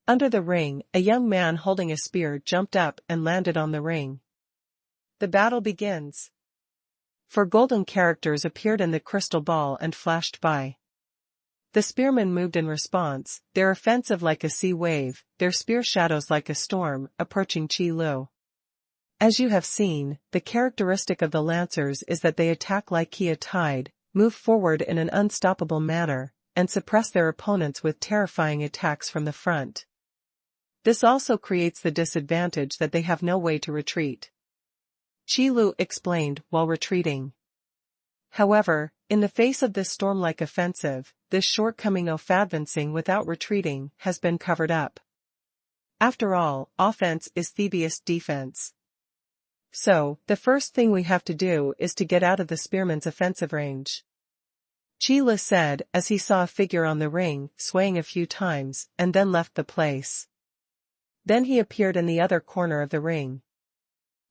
Under the ring, a young man holding a spear jumped up and landed on the ring. The battle begins. 4 golden characters appeared in the crystal ball and flashed by. The spearmen moved in response, their offensive like a sea wave, their spear shadows like a storm, approaching Qi Lu. As you have seen, the characteristic of the lancers is that they attack like a tide, move forward in an unstoppable manner, and suppress their opponents with terrifying attacks from the front. This also creates the disadvantage that they have no way to retreat. Qi Lu explained while retreating. However, in the face of this storm-like offensive, this shortcoming of advancing without retreating has been covered up. After all, offense is the best defense. So, the first thing we have to do is to get out of the spearman's offensive range. Qi Lu said as he saw a figure on the ring, swaying a few times, and then left the place. Then he appeared in the other corner of the ring.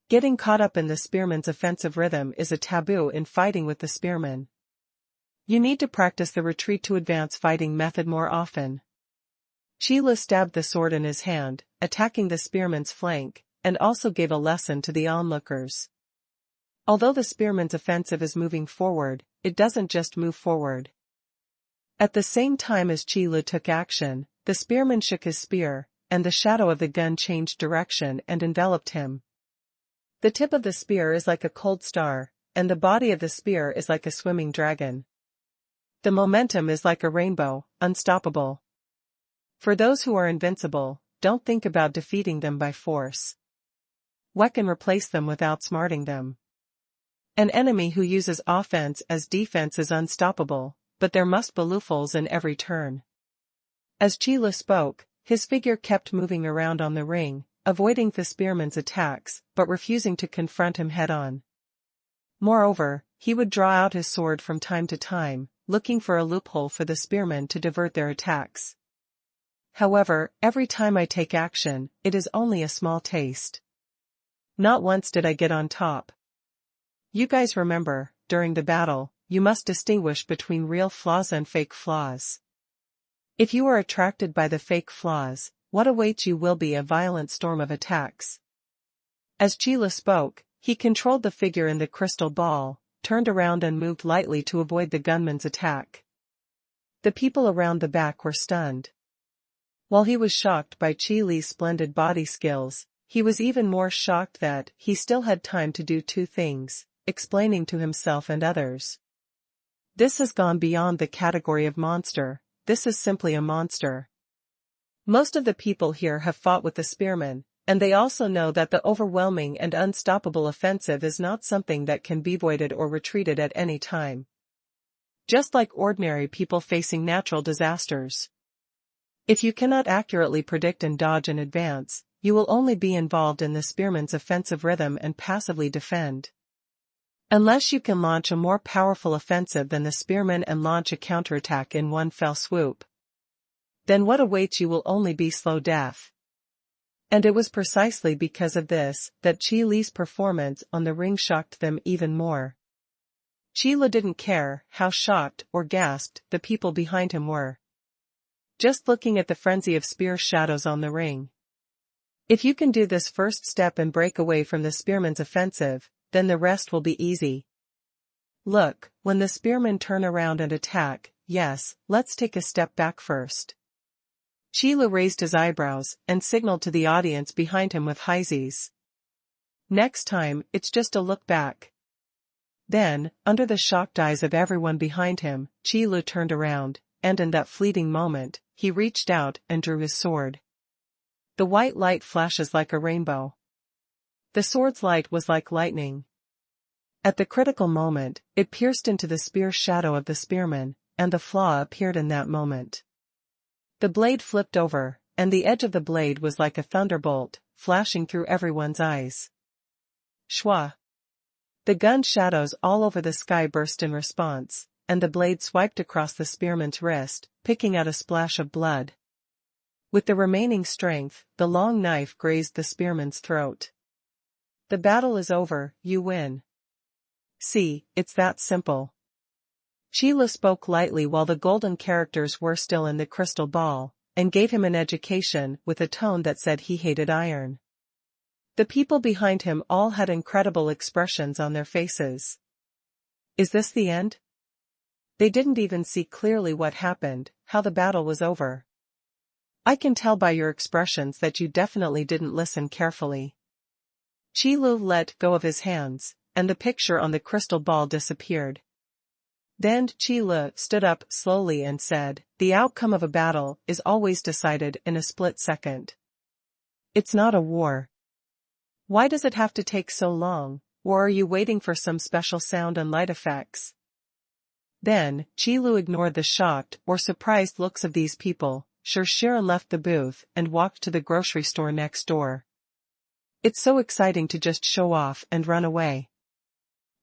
Getting caught up in the spearman's offensive rhythm is a taboo in fighting with the spearman. You need to practice the retreat to advance fighting method more often. Qi Lu stabbed the sword in his hand, attacking the spearman's flank, and also gave a lesson to the onlookers. Although the spearman's offensive is moving forward, it doesn't just move forward. At the same time as Qi Lu took action, the spearman shook his spear, and the shadow of the gun changed direction and enveloped him. The tip of the spear is like a cold star, and the body of the spear is like a swimming dragon. The momentum is like a rainbow, unstoppable. For those who are invincible, don't think about defeating them by force. We can replace them with outsmarting them. An enemy who uses offense as defense is unstoppable, but there must be loopholes in every turn. As Qi Lu spoke, his figure kept moving around on the ring, avoiding the spearman's attacks, but refusing to confront him head-on. Moreover, he would draw out his sword from time to time, looking for a loophole for the spearmen to divert their attacks. However, every time I take action, it is only a small taste. Not once did I get on top. You guys remember, during the battle, you must distinguish between real flaws and fake flaws. If you are attracted by the fake flaws, what awaits you will be a violent storm of attacks. As Qi Lu spoke, he controlled the figure in the crystal ball, turned around and moved lightly to avoid the gunman's attack. The people around the back were stunned. While he was shocked by Qi Li's splendid body skills, he was even more shocked that he still had time to do 2 things, explaining to himself and others. This has gone beyond the category of monster, this is simply a monster. Most of the people here have fought with the spearmen, and they also know that the overwhelming and unstoppable offensive is not something that can be avoided or retreated at any time. Just like ordinary people facing natural disasters. If you cannot accurately predict and dodge in advance, you will only be involved in the spearman's offensive rhythm and passively defend. Unless you can launch a more powerful offensive than the spearmen and launch a counterattack in one fell swoop, then what awaits you will only be slow death. And it was precisely because of this that Qi Li's performance on the ring shocked them even more. Qi Lu didn't care how shocked or gasped the people behind him were. Just looking at the frenzy of spear shadows on the ring. If you can do this first step and break away from the spearman's offensive, then the rest will be easy. Look, when the spearmen turn around and attack, yes, let's take a step back first. Qilu raised his eyebrows and signaled to the audience behind him with highs. Next time, it's just a look back. Then, under the shocked eyes of everyone behind him, Qilu turned around, and in that fleeting moment, he reached out and drew his sword. The white light flashes like a rainbow. The sword's light was like lightning. At the critical moment, it pierced into the spear shadow of the spearman, and the flaw appeared in that moment. The blade flipped over, and the edge of the blade was like a thunderbolt, flashing through everyone's eyes. Shwa! The gun shadows all over the sky burst in response, and the blade swiped across the spearman's wrist, picking out a splash of blood. With the remaining strength, the long knife grazed the spearman's throat. The battle is over, you win. See, it's that simple. Qilu spoke lightly while the golden characters were still in the crystal ball, and gave him an education with a tone that said he hated iron. The people behind him all had incredible expressions on their faces. Is this the end? They didn't even see clearly what happened, how the battle was over. I can tell by your expressions that you definitely didn't listen carefully. Qilu let go of his hands, and the picture on the crystal ball disappeared. Then Qilu stood up slowly and said, "The outcome of a battle is always decided in a split second. It's not a war. Why does it have to take so long, or are you waiting for some special sound and light effects?" Then, Qilu ignored the shocked or surprised looks of these people, Shira left the booth and walked to the grocery store next door. It's so exciting to just show off and run away.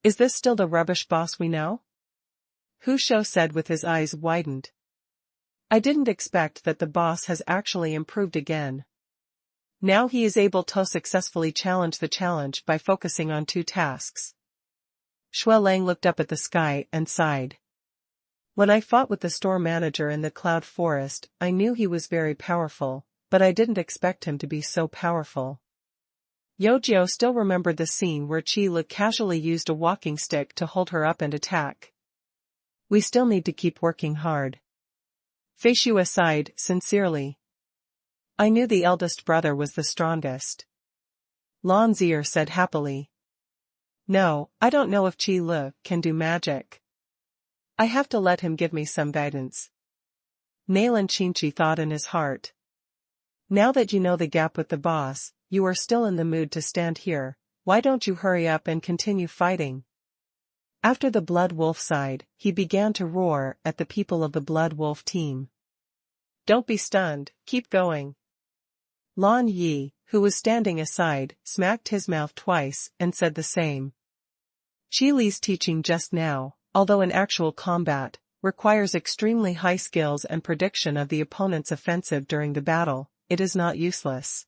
Is this still the rubbish boss we know? Hu Shou said with his eyes widened. I didn't expect that the boss has actually improved again. Now he is able to successfully challenge the challenge by focusing on 2 tasks. Shui Lang looked up at the sky and sighed. When I fought with the store manager in the cloud forest, I knew he was very powerful, but I didn't expect him to be so powerful. Yojiao still remembered the scene where Qilu casually used a walking stick to hold her up and attack. We still need to keep working hard. Fei Xue sighed sincerely. I knew the eldest brother was the strongest. Lan Zier said happily. No, I don't know if Qilu can do magic. I have to let him give me some guidance. Nailan Qinchi thought in his heart. Now that you know the gap with the boss, you are still in the mood to stand here, why don't you hurry up and continue fighting? After the Blood Wolf sighed, he began to roar at the people of the Blood Wolf team. Don't be stunned, keep going. Lan Yi, who was standing aside, smacked his mouth twice and said the same. Qi Li's teaching just now, although in actual combat, requires extremely high skills and prediction of the opponent's offensive during the battle, it is not useless.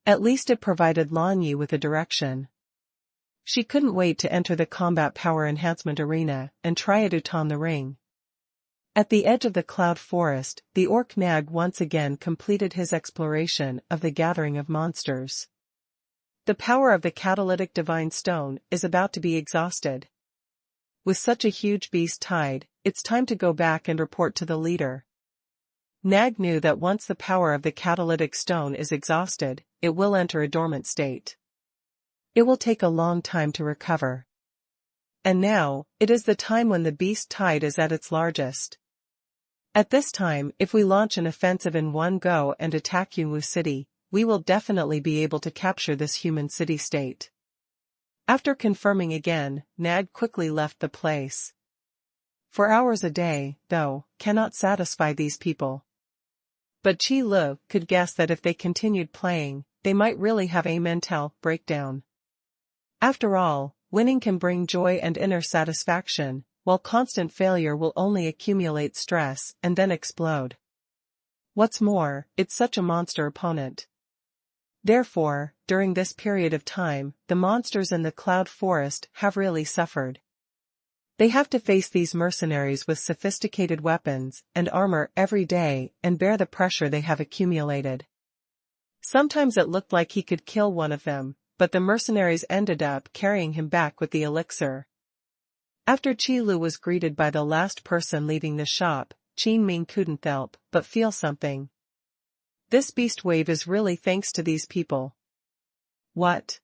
At least it provided Lan Yi with a direction. She couldn't wait to enter the combat power enhancement arena and try it out on the ring. At the edge of the cloud forest, the orc Nag once again completed his exploration of the gathering of monsters. The power of the catalytic divine stone is about to be exhausted. With such a huge beast tied, it's time to go back and report to the leader. Nag knew that once the power of the catalytic stone is exhausted, it will enter a dormant state. It will take a long time to recover. And now, it is the time when the beast tide is at its largest. At this time, if we launch an offensive in one go and attack Yunwu City, we will definitely be able to capture this human city-state. After confirming again, Nag quickly left the place. 4 hours a day, though, cannot satisfy these people. But Qilu could guess that if they continued playing, they might really have a mental breakdown. After all, winning can bring joy and inner satisfaction, while constant failure will only accumulate stress and then explode. What's more, it's such a monster opponent. Therefore, during this period of time, the monsters in the cloud forest have really suffered. They have to face these mercenaries with sophisticated weapons and armor every day and bear the pressure they have accumulated. Sometimes it looked like he could kill one of them, but the mercenaries ended up carrying him back with the elixir. After Qilu was greeted by the last person leaving the shop, Qin Ming couldn't help but feel something. This beast wave is really thanks to these people. What?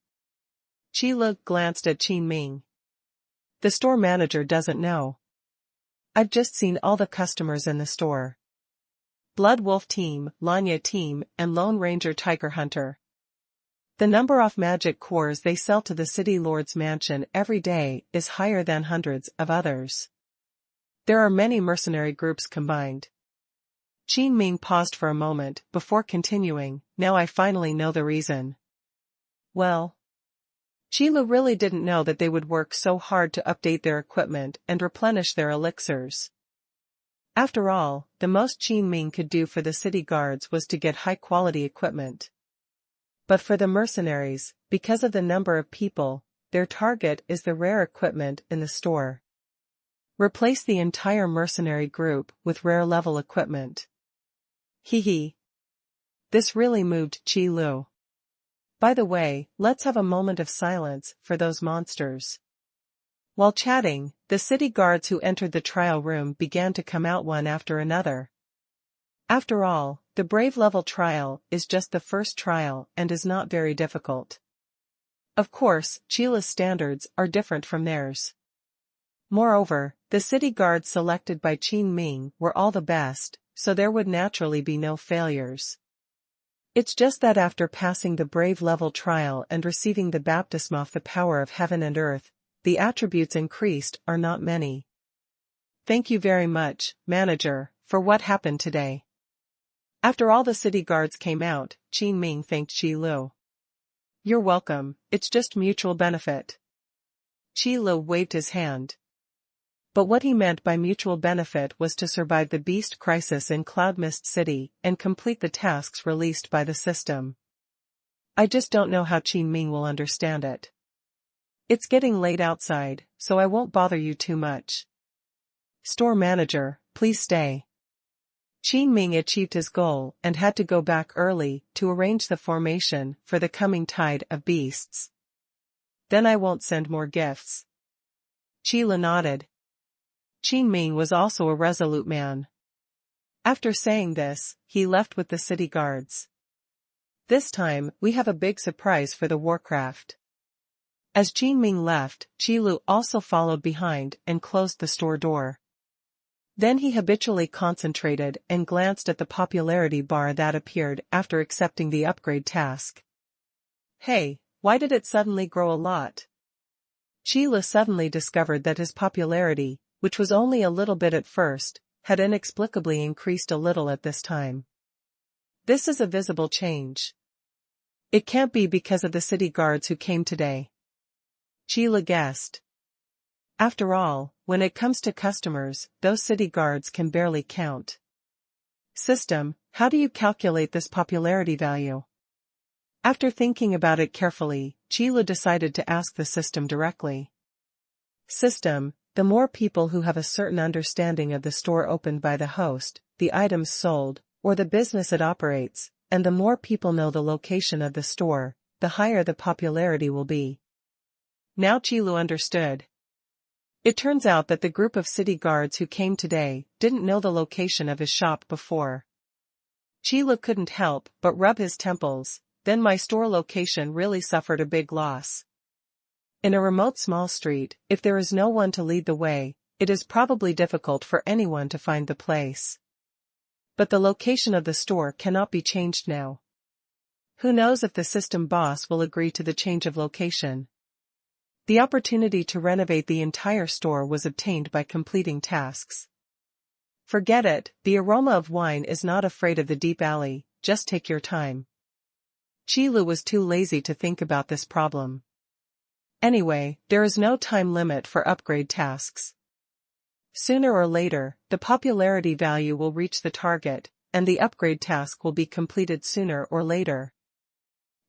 Qilu glanced at Qin Ming. The store manager doesn't know. I've just seen all the customers in the store. Blood Wolf Team, Lanya Team, and Lone Ranger Tiger Hunter. The number of magic cores they sell to the city lord's mansion every day is higher than hundreds of others. There are many mercenary groups combined. Qin Ming paused for a moment before continuing, now I finally know the reason. Well, Qilu really didn't know that they would work so hard to update their equipment and replenish their elixirs. After all, the most Qin Ming could do for the city guards was to get high-quality equipment. But for the mercenaries, because of the number of people, their target is the rare equipment in the store. Replace the entire mercenary group with rare-level equipment. Hee. This really moved Qilu. By the way, let's have a moment of silence for those monsters. While chatting, the city guards who entered the trial room began to come out one after another. After all, the brave level trial is just the first trial and is not very difficult. Of course, Qilu's standards are different from theirs. Moreover, the city guards selected by Qin Ming were all the best, so there would naturally be no failures. It's just that after passing the brave level trial and receiving the baptism of the power of heaven and earth, the attributes increased are not many. Thank you very much, manager, for what happened today. After all the city guards came out, Qin Ming thanked Qilu. You're welcome, it's just mutual benefit. Qilu waved his hand. But what he meant by mutual benefit was to survive the beast crisis in Cloud Mist City and complete the tasks released by the system. I just don't know how Qin Ming will understand it. It's getting late outside, so I won't bother you too much. Store manager, please stay. Qin Ming achieved his goal and had to go back early to arrange the formation for the coming tide of beasts. Then I won't send more gifts. Qilu nodded. Qin Ming was also a resolute man. After saying this, he left with the city guards. This time, we have a big surprise for the Warcraft. As Qin Ming left, Qilu also followed behind and closed the store door. Then he habitually concentrated and glanced at the popularity bar that appeared after accepting the upgrade task. Hey, why did it suddenly grow a lot? Qilu suddenly discovered that his popularity, which was only a little bit at first, had inexplicably increased a little at this time. This is a visible change. It can't be because of the city guards who came today. Qilu guessed. After all, when it comes to customers, those city guards can barely count. System, how do you calculate this popularity value? After thinking about it carefully, Qilu decided to ask the system directly. System, the more people who have a certain understanding of the store opened by the host, the items sold, or the business it operates, and the more people know the location of the store, the higher the popularity will be. Now Qilu understood. It turns out that the group of city guards who came today didn't know the location of his shop before. Qilu couldn't help but rub his temples, then my store location really suffered a big loss. In a remote small street, if there is no one to lead the way, it is probably difficult for anyone to find the place. But the location of the store cannot be changed now. Who knows if the system boss will agree to the change of location. The opportunity to renovate the entire store was obtained by completing tasks. Forget it, the aroma of wine is not afraid of the deep alley, just take your time. Qilu was too lazy to think about this problem. Anyway, there is no time limit for upgrade tasks. Sooner or later, the popularity value will reach the target, and the upgrade task will be completed sooner or later.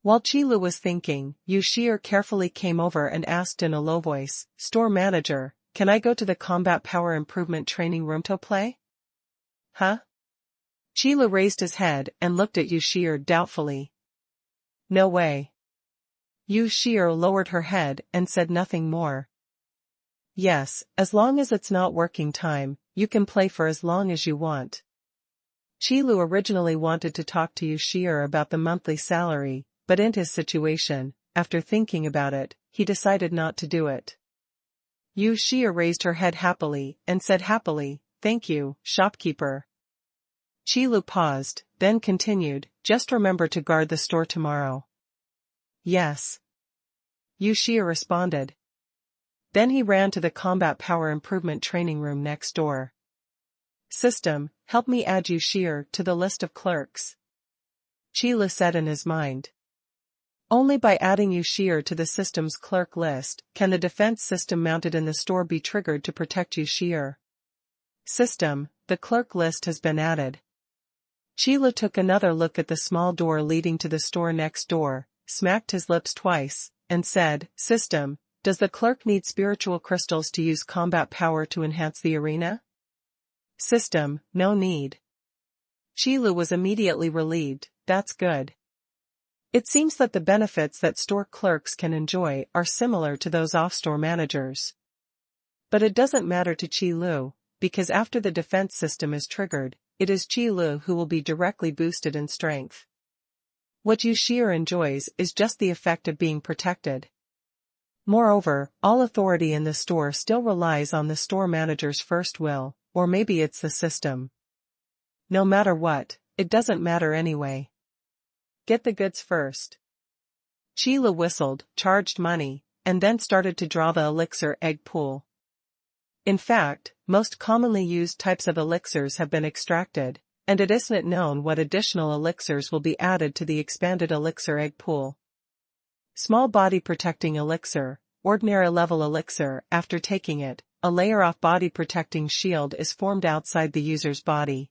While Qilu was thinking, Yu Shi'er carefully came over and asked in a low voice, Store manager, can I go to the combat power improvement training room to play? Huh? Qilu raised his head and looked at Yu Shi'er doubtfully. No way. Yu Shi'er lowered her head and said nothing more. Yes, as long as it's not working time, you can play for as long as you want. Qi Lu originally wanted to talk to Yu Shi'er about the monthly salary, but in his situation, after thinking about it, he decided not to do it. Yu Shi'er raised her head happily and said happily, "Thank you, shopkeeper." Qi Lu paused, then continued, "Just remember to guard the store tomorrow." "Yes." Yu Shi'er responded. Then he ran to the combat power improvement training room next door. "System, help me add Yu Shi'er to the list of clerks." Qi Lu said in his mind. Only by adding Yu Shi'er to the system's clerk list can the defense system mounted in the store be triggered to protect Yu Shi'er. System, the clerk list has been added. Qi Lu took another look at the small door leading to the store next door, smacked his lips twice, and said, "System, does the clerk need spiritual crystals to use combat power to enhance the arena?" System, no need. Qi Lu was immediately relieved. That's good. It seems that the benefits that store clerks can enjoy are similar to those off-store managers. But it doesn't matter to Qi Lu, because after the defense system is triggered, it is Qi Lu who will be directly boosted in strength. What Yu Shi'er enjoys is just the effect of being protected. Moreover, all authority in the store still relies on the store manager's first will, or maybe it's the system. No matter what, it doesn't matter anyway. Get the goods first. Qi Lu whistled, charged money, and then started to draw the elixir egg pool. In fact, most commonly used types of elixirs have been extracted, and it isn't known what additional elixirs will be added to the expanded elixir egg pool. Small body protecting elixir, ordinary level elixir. After taking it, a layer of body protecting shield is formed outside the user's body.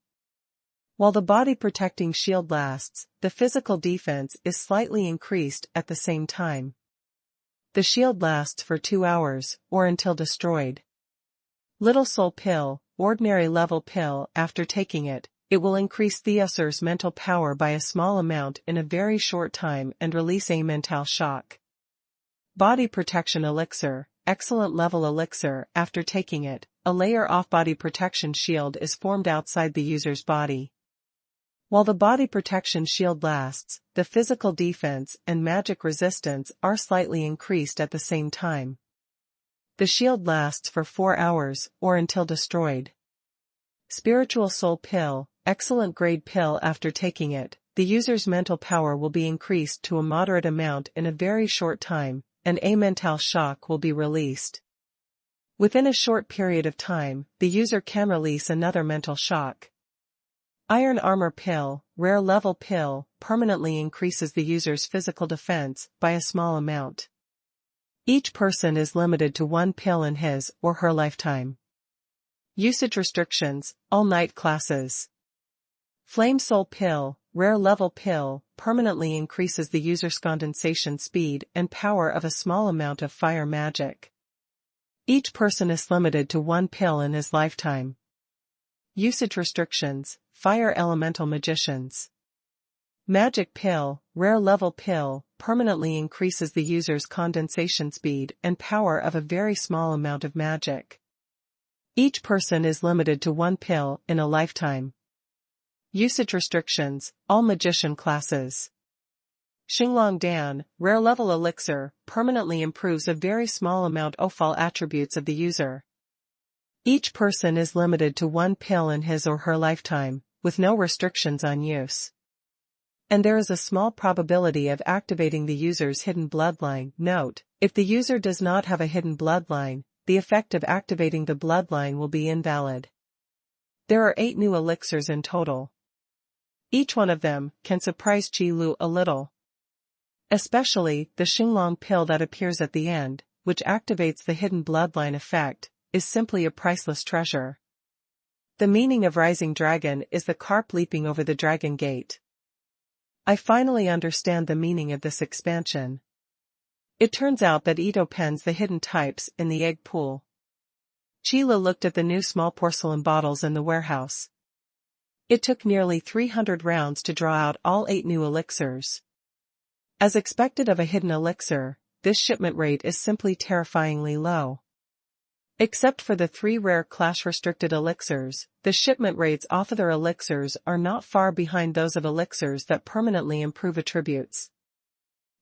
While the body protecting shield lasts, the physical defense is slightly increased at the same time. The shield lasts for 2 hours, or until destroyed. Little Soul Pill, ordinary level pill. After taking it, it will increase the user's mental power by a small amount in a very short time and release a mental shock. Body protection elixir, excellent level elixir. After taking it, a layer of body protection shield is formed outside the user's body. While the body protection shield lasts, the physical defense and magic resistance are slightly increased at the same time. The shield lasts for 4 hours, or until destroyed. Spiritual Soul Pill, excellent grade pill. After taking it, the user's mental power will be increased to a moderate amount in a very short time, and a mental shock will be released. Within a short period of time, the user can release another mental shock. Iron Armor Pill, rare level pill, permanently increases the user's physical defense by a small amount. Each person is limited to 1 pill in his or her lifetime. Usage restrictions, all night classes. Flame Soul Pill, rare level pill, permanently increases the user's condensation speed and power of a small amount of fire magic. Each person is limited to 1 pill in his lifetime. Usage restrictions, fire elemental magicians. Magic Pill, rare level pill, permanently increases the user's condensation speed and power of a very small amount of magic. Each person is limited to 1 pill in a lifetime. Usage restrictions, all magician classes. Xinglong Dan, rare level elixir, permanently improves a very small amount of all attributes of the user. Each person is limited to 1 pill in his or her lifetime, with no restrictions on use. And there is a small probability of activating the user's hidden bloodline. Note, if the user does not have a hidden bloodline, the effect of activating the bloodline will be invalid. There are 8 new elixirs in total. Each one of them can surprise Qi Lu a little. Especially, the Xinglong pill that appears at the end, which activates the hidden bloodline effect, is simply a priceless treasure. The meaning of Rising Dragon is the carp leaping over the dragon gate. I finally understand the meaning of this expansion. It turns out that Ito pens the hidden types in the egg pool. Qi Lu looked at the new small porcelain bottles in the warehouse. It took nearly 300 rounds to draw out all 8 new elixirs. As expected of a hidden elixir, this shipment rate is simply terrifyingly low. Except for the 3 rare class-restricted elixirs, the shipment rates of other elixirs are not far behind those of elixirs that permanently improve attributes.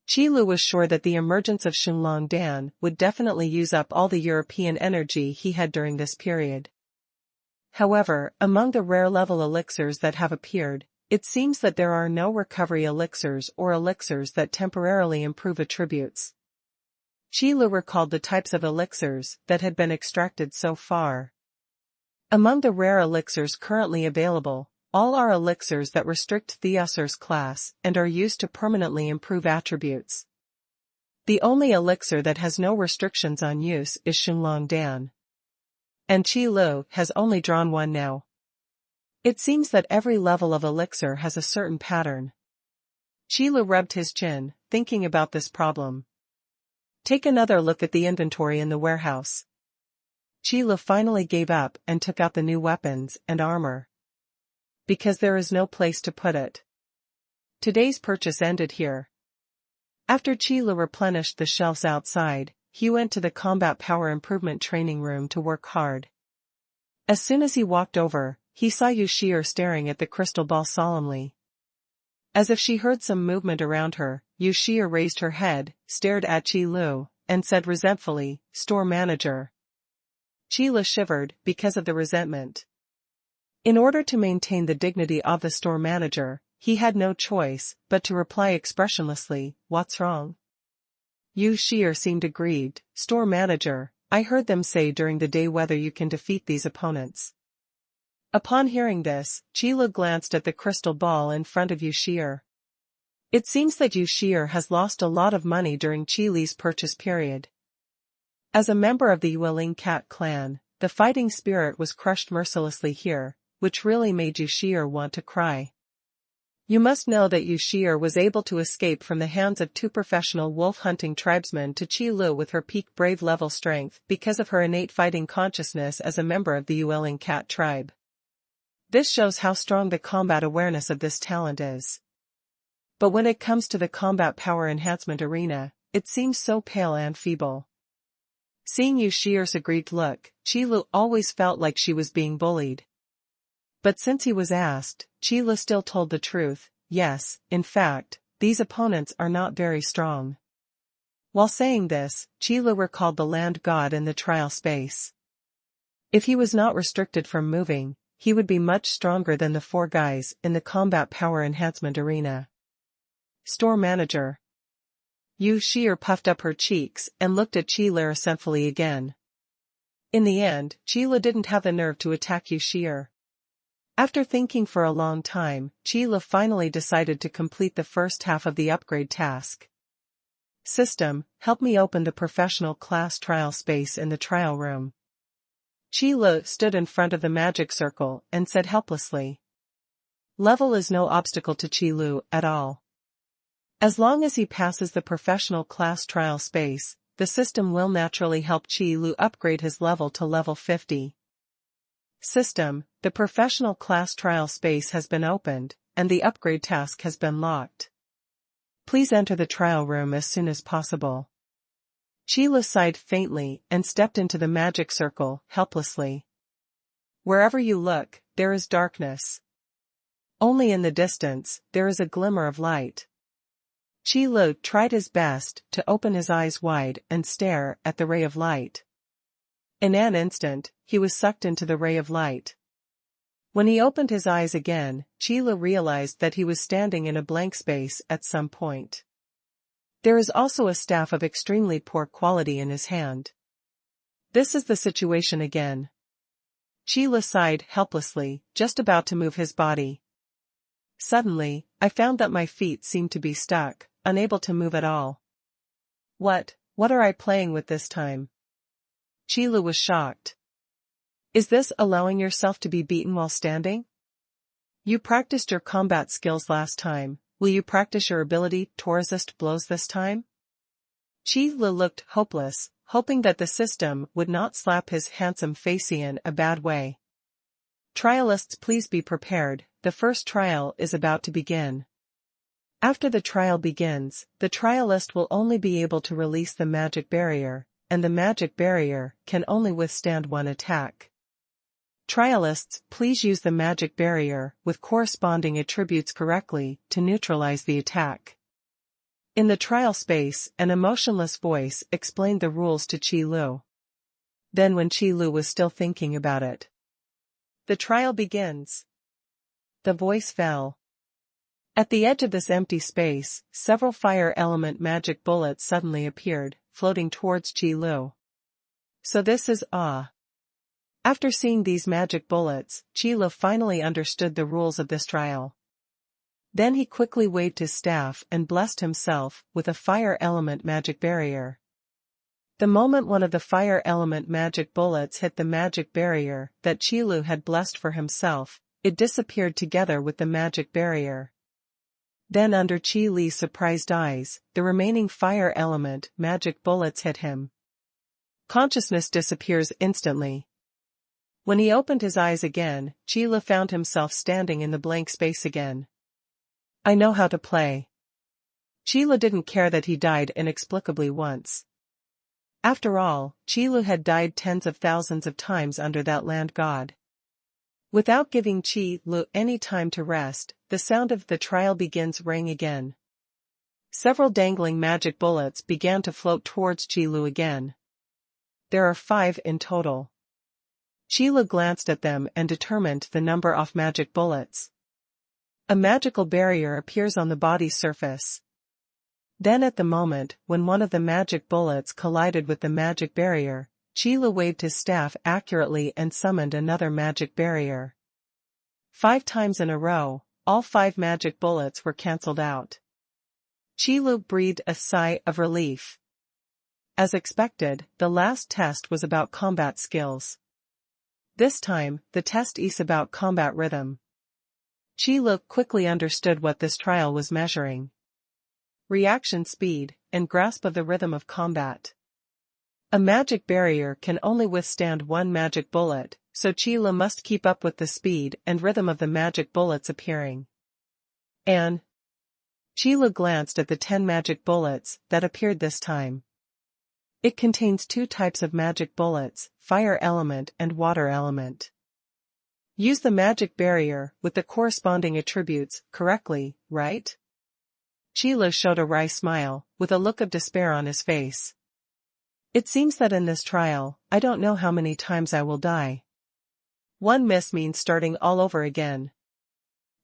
Qi Lu was sure that the emergence of Xunlong Dan would definitely use up all the European energy he had during this period. However, among the rare level elixirs that have appeared, it seems that there are no recovery elixirs or elixirs that temporarily improve attributes. Qi Lu recalled the types of elixirs that had been extracted so far. Among the rare elixirs currently available, all are elixirs that restrict Theosor's class and are used to permanently improve attributes. The only elixir that has no restrictions on use is Xunlong Dan. And Qi Lu has only drawn one now. It seems that every level of elixir has a certain pattern. Qi Lu rubbed his chin, thinking about this problem. Take another look at the inventory in the warehouse. Qi Lu finally gave up and took out the new weapons and armor. Because there is no place to put it. Today's purchase ended here. After Qi Lu replenished the shelves outside, he went to the combat power improvement training room to work hard. As soon as he walked over, he saw Yu Shi'er staring at the crystal ball solemnly. As if she heard some movement around her, Yu Shi'er raised her head, stared at Qi Lu, and said resentfully, "Store manager." Qi Lu shivered because of the resentment. In order to maintain the dignity of the store manager, he had no choice but to reply expressionlessly, "What's wrong?" Yu Shi'er seemed aggrieved. "Store manager, I heard them say during the day whether you can defeat these opponents." Upon hearing this, Qi Lu glanced at the crystal ball in front of Yu Shi'er. It seems that Yu Shi'er has lost a lot of money during Qi Li's purchase period. As a member of the Yueling Cat clan, the fighting spirit was crushed mercilessly here, which really made Yu Shi'er want to cry. You must know that Yu Shi'er was able to escape from the hands of 2 professional wolf-hunting tribesmen to Qi Lu with her peak brave level strength because of her innate fighting consciousness as a member of the Yueling Cat tribe. This shows how strong the combat awareness of this talent is. But when it comes to the combat power enhancement arena, it seems so pale and feeble. Seeing Yu Shi'er's aggrieved look, Qi Lu always felt like she was being bullied. But since he was asked, Qi Lu still told the truth. Yes, in fact, these opponents are not very strong. While saying this, Qi Lu recalled the land god in the trial space. If he was not restricted from moving, he would be much stronger than the 4 guys in the combat power enhancement arena. Store manager. Yu Shi'er puffed up her cheeks and looked at Qi Lu resentfully again. In the end, Qi Lu didn't have the nerve to attack Yu Shi'er. After thinking for a long time, Qi Lu finally decided to complete the first half of the upgrade task. System, help me open the professional class trial space in the trial room. Qi Lu stood in front of the magic circle and said helplessly. Level is no obstacle to Qi Lu at all. As long as he passes the professional class trial space, the system will naturally help Qi Lu upgrade his level to level 50. System, the professional class trial space has been opened, and the upgrade task has been locked. Please enter the trial room as soon as possible. Qi Lu sighed faintly and stepped into the magic circle, helplessly. Wherever you look, there is darkness. Only in the distance, there is a glimmer of light. Qi Lu tried his best to open his eyes wide and stare at the ray of light. In an instant, he was sucked into the ray of light. When he opened his eyes again, Qi Lu realized that he was standing in a blank space at some point. There is also a staff of extremely poor quality in his hand. This is the situation again. Qi Lu sighed helplessly, just about to move his body. Suddenly, I found that my feet seemed to be stuck, unable to move at all. What are I playing with this time? Qi Lu was shocked. Is this allowing yourself to be beaten while standing? You practiced your combat skills last time, will you practice your ability to resist blows this time? Qi Lu looked hopeless, hoping that the system would not slap his handsome face in a bad way. Trialists, please be prepared, the first trial is about to begin. After the trial begins, the trialist will only be able to release the magic barrier, and the magic barrier can only withstand one attack. Trialists, please use the magic barrier with corresponding attributes correctly to neutralize the attack. In the trial space, an emotionless voice explained the rules to Qi Lu. Then when Qi Lu was still thinking about it, the trial begins. The voice fell. At the edge of this empty space, several fire element magic bullets suddenly appeared, floating towards Qi Lu. So this is After seeing these magic bullets, Qi Lu finally understood the rules of this trial. Then he quickly waved his staff and blessed himself with a fire element magic barrier. The moment one of the fire element magic bullets hit the magic barrier that Qi Lu had blessed for himself, it disappeared together with the magic barrier. Then under Qi Li's surprised eyes, the remaining fire element magic bullets hit him. Consciousness disappears instantly. When he opened his eyes again, Qi Lu found himself standing in the blank space again. I know how to play. Qi Lu didn't care that he died inexplicably once. After all, Qi Lu had died tens of thousands of times under that land god. Without giving Qi Lu any time to rest, the sound of the trial begins rang again. Several dangling magic bullets began to float towards Qi Lu again. There are 5 in total. Qi Lu glanced at them and determined the number of magic bullets. A magical barrier appears on the body's surface. Then at the moment when one of the magic bullets collided with the magic barrier, Qi Lu waved his staff accurately and summoned another magic barrier. 5 times in a row, all 5 magic bullets were cancelled out. Qi Lu breathed a sigh of relief. As expected, the last test was about combat skills. This time, the test is about combat rhythm. Qi Lu quickly understood what this trial was measuring. Reaction speed, and grasp of the rhythm of combat. A magic barrier can only withstand one magic bullet, so Qi Lu must keep up with the speed and rhythm of the magic bullets appearing. And Qi Lu glanced at the 10 magic bullets that appeared this time. It contains 2 types of magic bullets, fire element and water element. Use the magic barrier with the corresponding attributes correctly, right? Qi Lu showed a wry smile, with a look of despair on his face. It seems that in this trial, I don't know how many times I will die. One miss means starting all over again.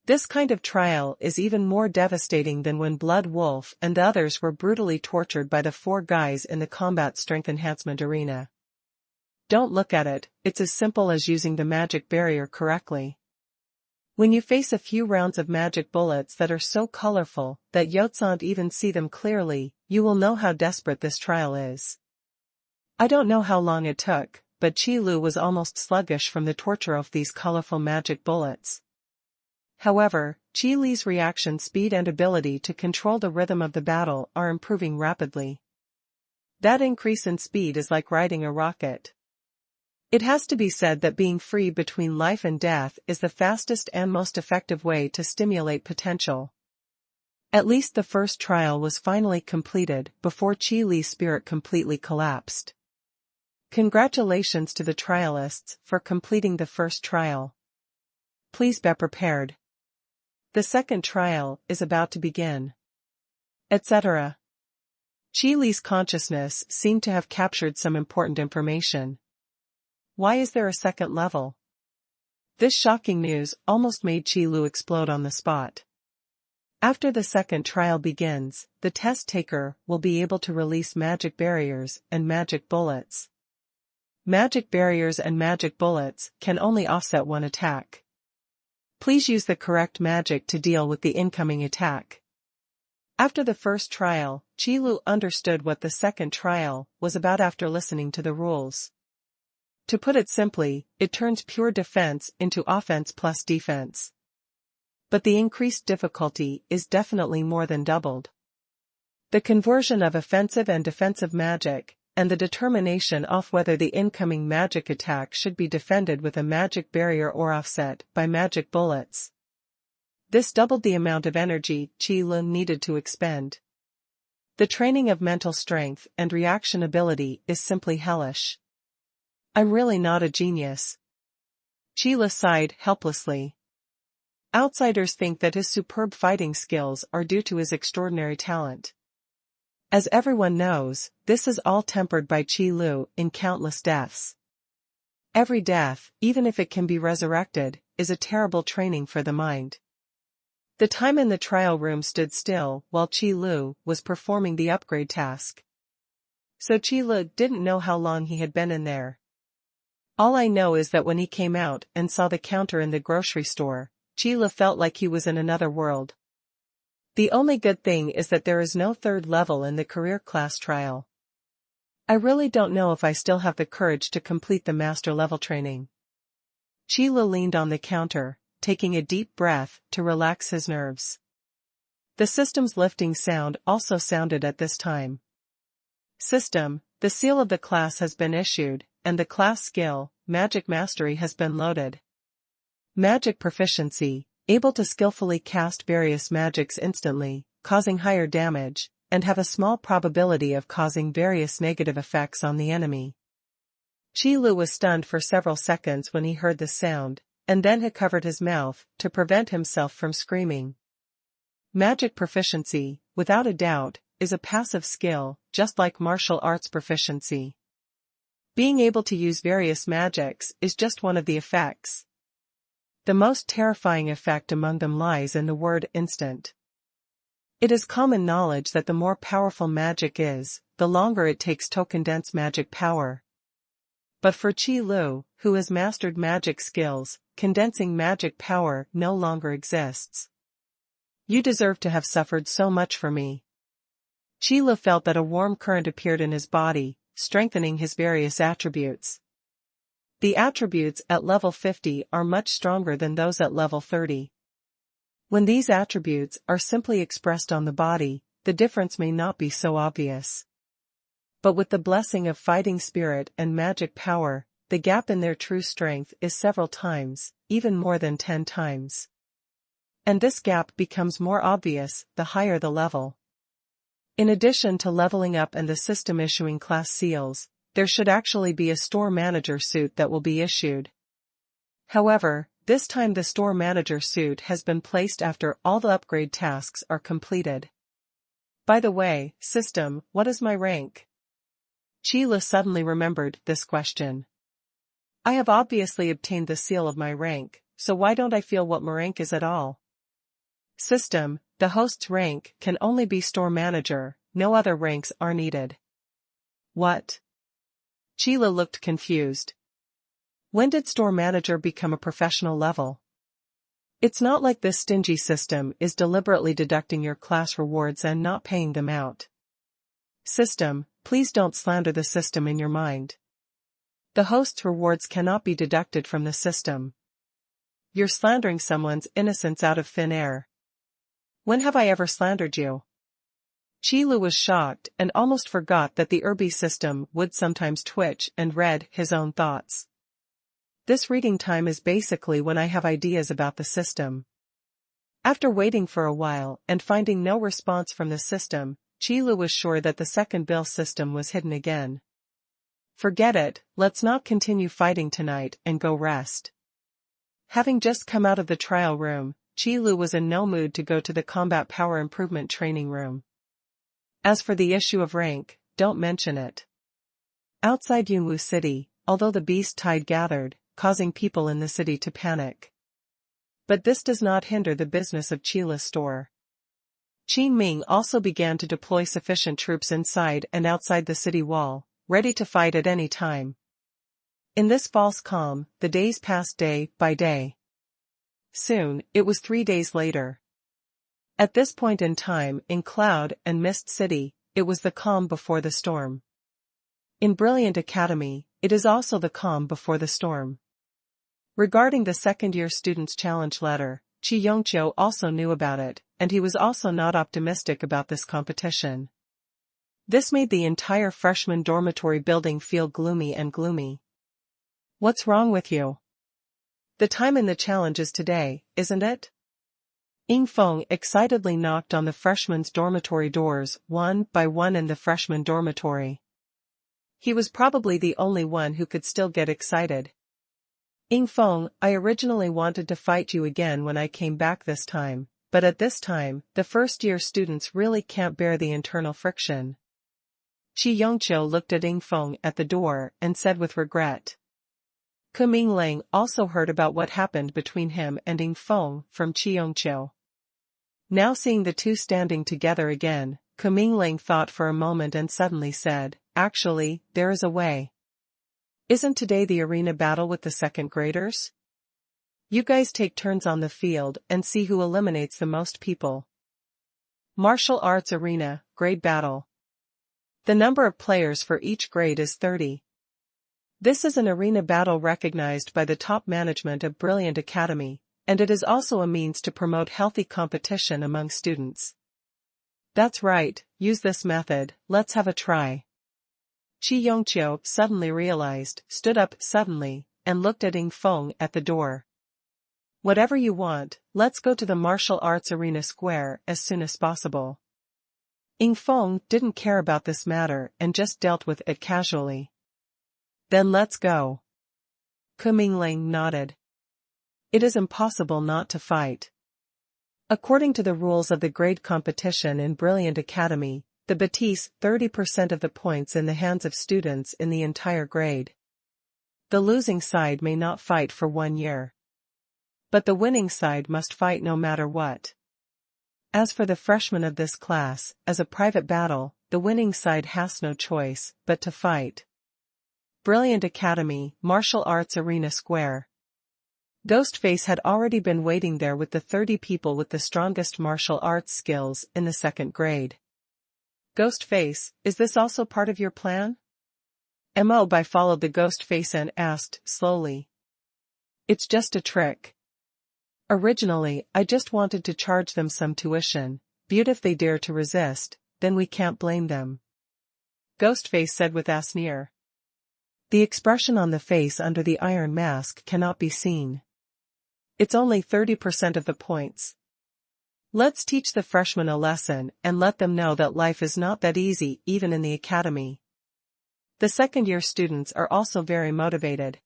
This kind of trial is even more devastating than when Blood Wolf and others were brutally tortured by the 4 guys in the combat strength enhancement arena. Don't look at it, it's as simple as using the magic barrier correctly. When you face a few rounds of magic bullets that are so colorful that you can't even see them clearly, you will know how desperate this trial is. I don't know how long it took, but Qi Lu was almost sluggish from the torture of these colorful magic bullets. However, Qi Li's reaction speed and ability to control the rhythm of the battle are improving rapidly. That increase in speed is like riding a rocket. It has to be said that being free between life and death is the fastest and most effective way to stimulate potential. At least the first trial was finally completed before Qi Li's spirit completely collapsed. Congratulations to the trialists for completing the first trial. Please be prepared. The second trial is about to begin. Etc. Qi Li's consciousness seemed to have captured some important information. Why is there a second level? This shocking news almost made Qi Lu explode on the spot. After the second trial begins, the test taker will be able to release magic barriers and magic bullets. Magic barriers and magic bullets can only offset one attack. Please use the correct magic to deal with the incoming attack. After the first trial, Qi Lu understood what the second trial was about after listening to the rules. To put it simply, it turns pure defense into offense plus defense. But the increased difficulty is definitely more than doubled. The conversion of offensive and defensive magic, and the determination of whether the incoming magic attack should be defended with a magic barrier or offset by magic bullets. This doubled the amount of energy Qi Lu needed to expend. The training of mental strength and reaction ability is simply hellish. I'm really not a genius. Qi Lu sighed helplessly. Outsiders think that his superb fighting skills are due to his extraordinary talent. As everyone knows, this is all tempered by Qi Lu in countless deaths. Every death, even if it can be resurrected, is a terrible training for the mind. The time in the trial room stood still while Qi Lu was performing the upgrade task. So Qi Lu didn't know how long he had been in there. All I know is that when he came out and saw the counter in the grocery store, Qi Lu felt like he was in another world. The only good thing is that there is no third level in the career class trial. I really don't know if I still have the courage to complete the master level training. Qi Lu leaned on the counter, taking a deep breath to relax his nerves. The system's lifting sound also sounded at this time. System, the seal of the class has been issued, and the class skill, Magic Mastery, has been loaded. Magic Proficiency, able to skillfully cast various magics instantly, causing higher damage, and have a small probability of causing various negative effects on the enemy. Qi Lu was stunned for several seconds when he heard the sound, and then had covered his mouth to prevent himself from screaming. Magic Proficiency, without a doubt, is a passive skill, just like martial arts proficiency. Being able to use various magics is just one of the effects. The most terrifying effect among them lies in the word instant. It is common knowledge that the more powerful magic is, the longer it takes to condense magic power. But for Qi Lu, who has mastered magic skills, condensing magic power no longer exists. You deserve to have suffered so much for me. Qi Lu felt that a warm current appeared in his body, strengthening his various attributes. The attributes at level 50 are much stronger than those at level 30. When these attributes are simply expressed on the body, the difference may not be so obvious. But with the blessing of fighting spirit and magic power, the gap in their true strength is several times, even more than 10 times. And this gap becomes more obvious the higher the level. In addition to leveling up and the system issuing class seals, there should actually be a store manager suit that will be issued. However, this time the store manager suit has been placed after all the upgrade tasks are completed. By the way, system, what is my rank? Qi Lu suddenly remembered this question. I have obviously obtained the seal of my rank, so why don't I feel what my rank is at all? System, the host's rank can only be store manager, no other ranks are needed. What? Qi Lu looked confused. When did store manager become a professional level? It's not like this stingy system is deliberately deducting your class rewards and not paying them out. System, please don't slander the system in your mind. The host's rewards cannot be deducted from the system. You're slandering someone's innocence out of thin air. When have I ever slandered you? Qi Lu was shocked and almost forgot that the Irby system would sometimes twitch and read his own thoughts. This reading time is basically when I have ideas about the system. After waiting for a while and finding no response from the system, Qi Lu was sure that the second bill system was hidden again. Forget it, let's not continue fighting tonight and go rest. Having just come out of the trial room, Qi Lu was in no mood to go to the combat power improvement training room. As for the issue of rank, don't mention it. Outside Yunwu City, although the beast tide gathered, causing people in the city to panic. But this does not hinder the business of Qi Lu's store. Qin Ming also began to deploy sufficient troops inside and outside the city wall, ready to fight at any time. In this false calm, the days passed day by day. Soon, it was 3 days later. At this point in time, in Cloud and Mist City, it was the calm before the storm. In Brilliant Academy, it is also the calm before the storm. Regarding the second-year students' challenge letter, Chi Yongqiu also knew about it, and he was also not optimistic about this competition. This made the entire freshman dormitory building feel gloomy and gloomy. What's wrong with you? The time in the challenge is today, isn't it? Ying Feng excitedly knocked on the freshmen's dormitory doors, one by one in the freshman dormitory. He was probably the only one who could still get excited. Ying Feng, I originally wanted to fight you again when I came back this time, but at this time, the first-year students really can't bear the internal friction. Qi Yongqiu looked at Ying Feng at the door and said with regret. Ke Minglang also heard about what happened between him and Ying Feng from Qi Yongqiu. Now seeing the two standing together again, Ke Minglang thought for a moment and suddenly said, actually, there is a way. Isn't today the arena battle with the second graders? You guys take turns on the field and see who eliminates the most people. Martial arts arena, grade battle. The number of players for each grade is 30. This is an arena battle recognized by the top management of Brilliant Academy, and it is also a means to promote healthy competition among students. That's right, use this method, let's have a try. Qi Yongqiu suddenly realized, stood up suddenly, and looked at Ying Feng at the door. Whatever you want, let's go to the martial arts arena square as soon as possible. Ying Feng didn't care about this matter and just dealt with it casually. Then let's go. Ke Minglang nodded. It is impossible not to fight. According to the rules of the grade competition in Brilliant Academy, the Batiste 30% of the points in the hands of students in the entire grade. The losing side may not fight for 1 year. But the winning side must fight no matter what. As for the freshmen of this class, as a private battle, the winning side has no choice but to fight. Brilliant Academy, Martial Arts Arena Square. Ghostface had already been waiting there with the 30 people with the strongest martial arts skills in the second grade. Ghostface, is this also part of your plan? Mo Bai followed the Ghostface and asked, slowly. It's just a trick. Originally, I just wanted to charge them some tuition, but if they dare to resist, then we can't blame them. Ghostface said with a sneer. The expression on the face under the iron mask cannot be seen. It's only 30% of the points. Let's teach the freshmen a lesson and let them know that life is not that easy even in the academy. The second-year students are also very motivated.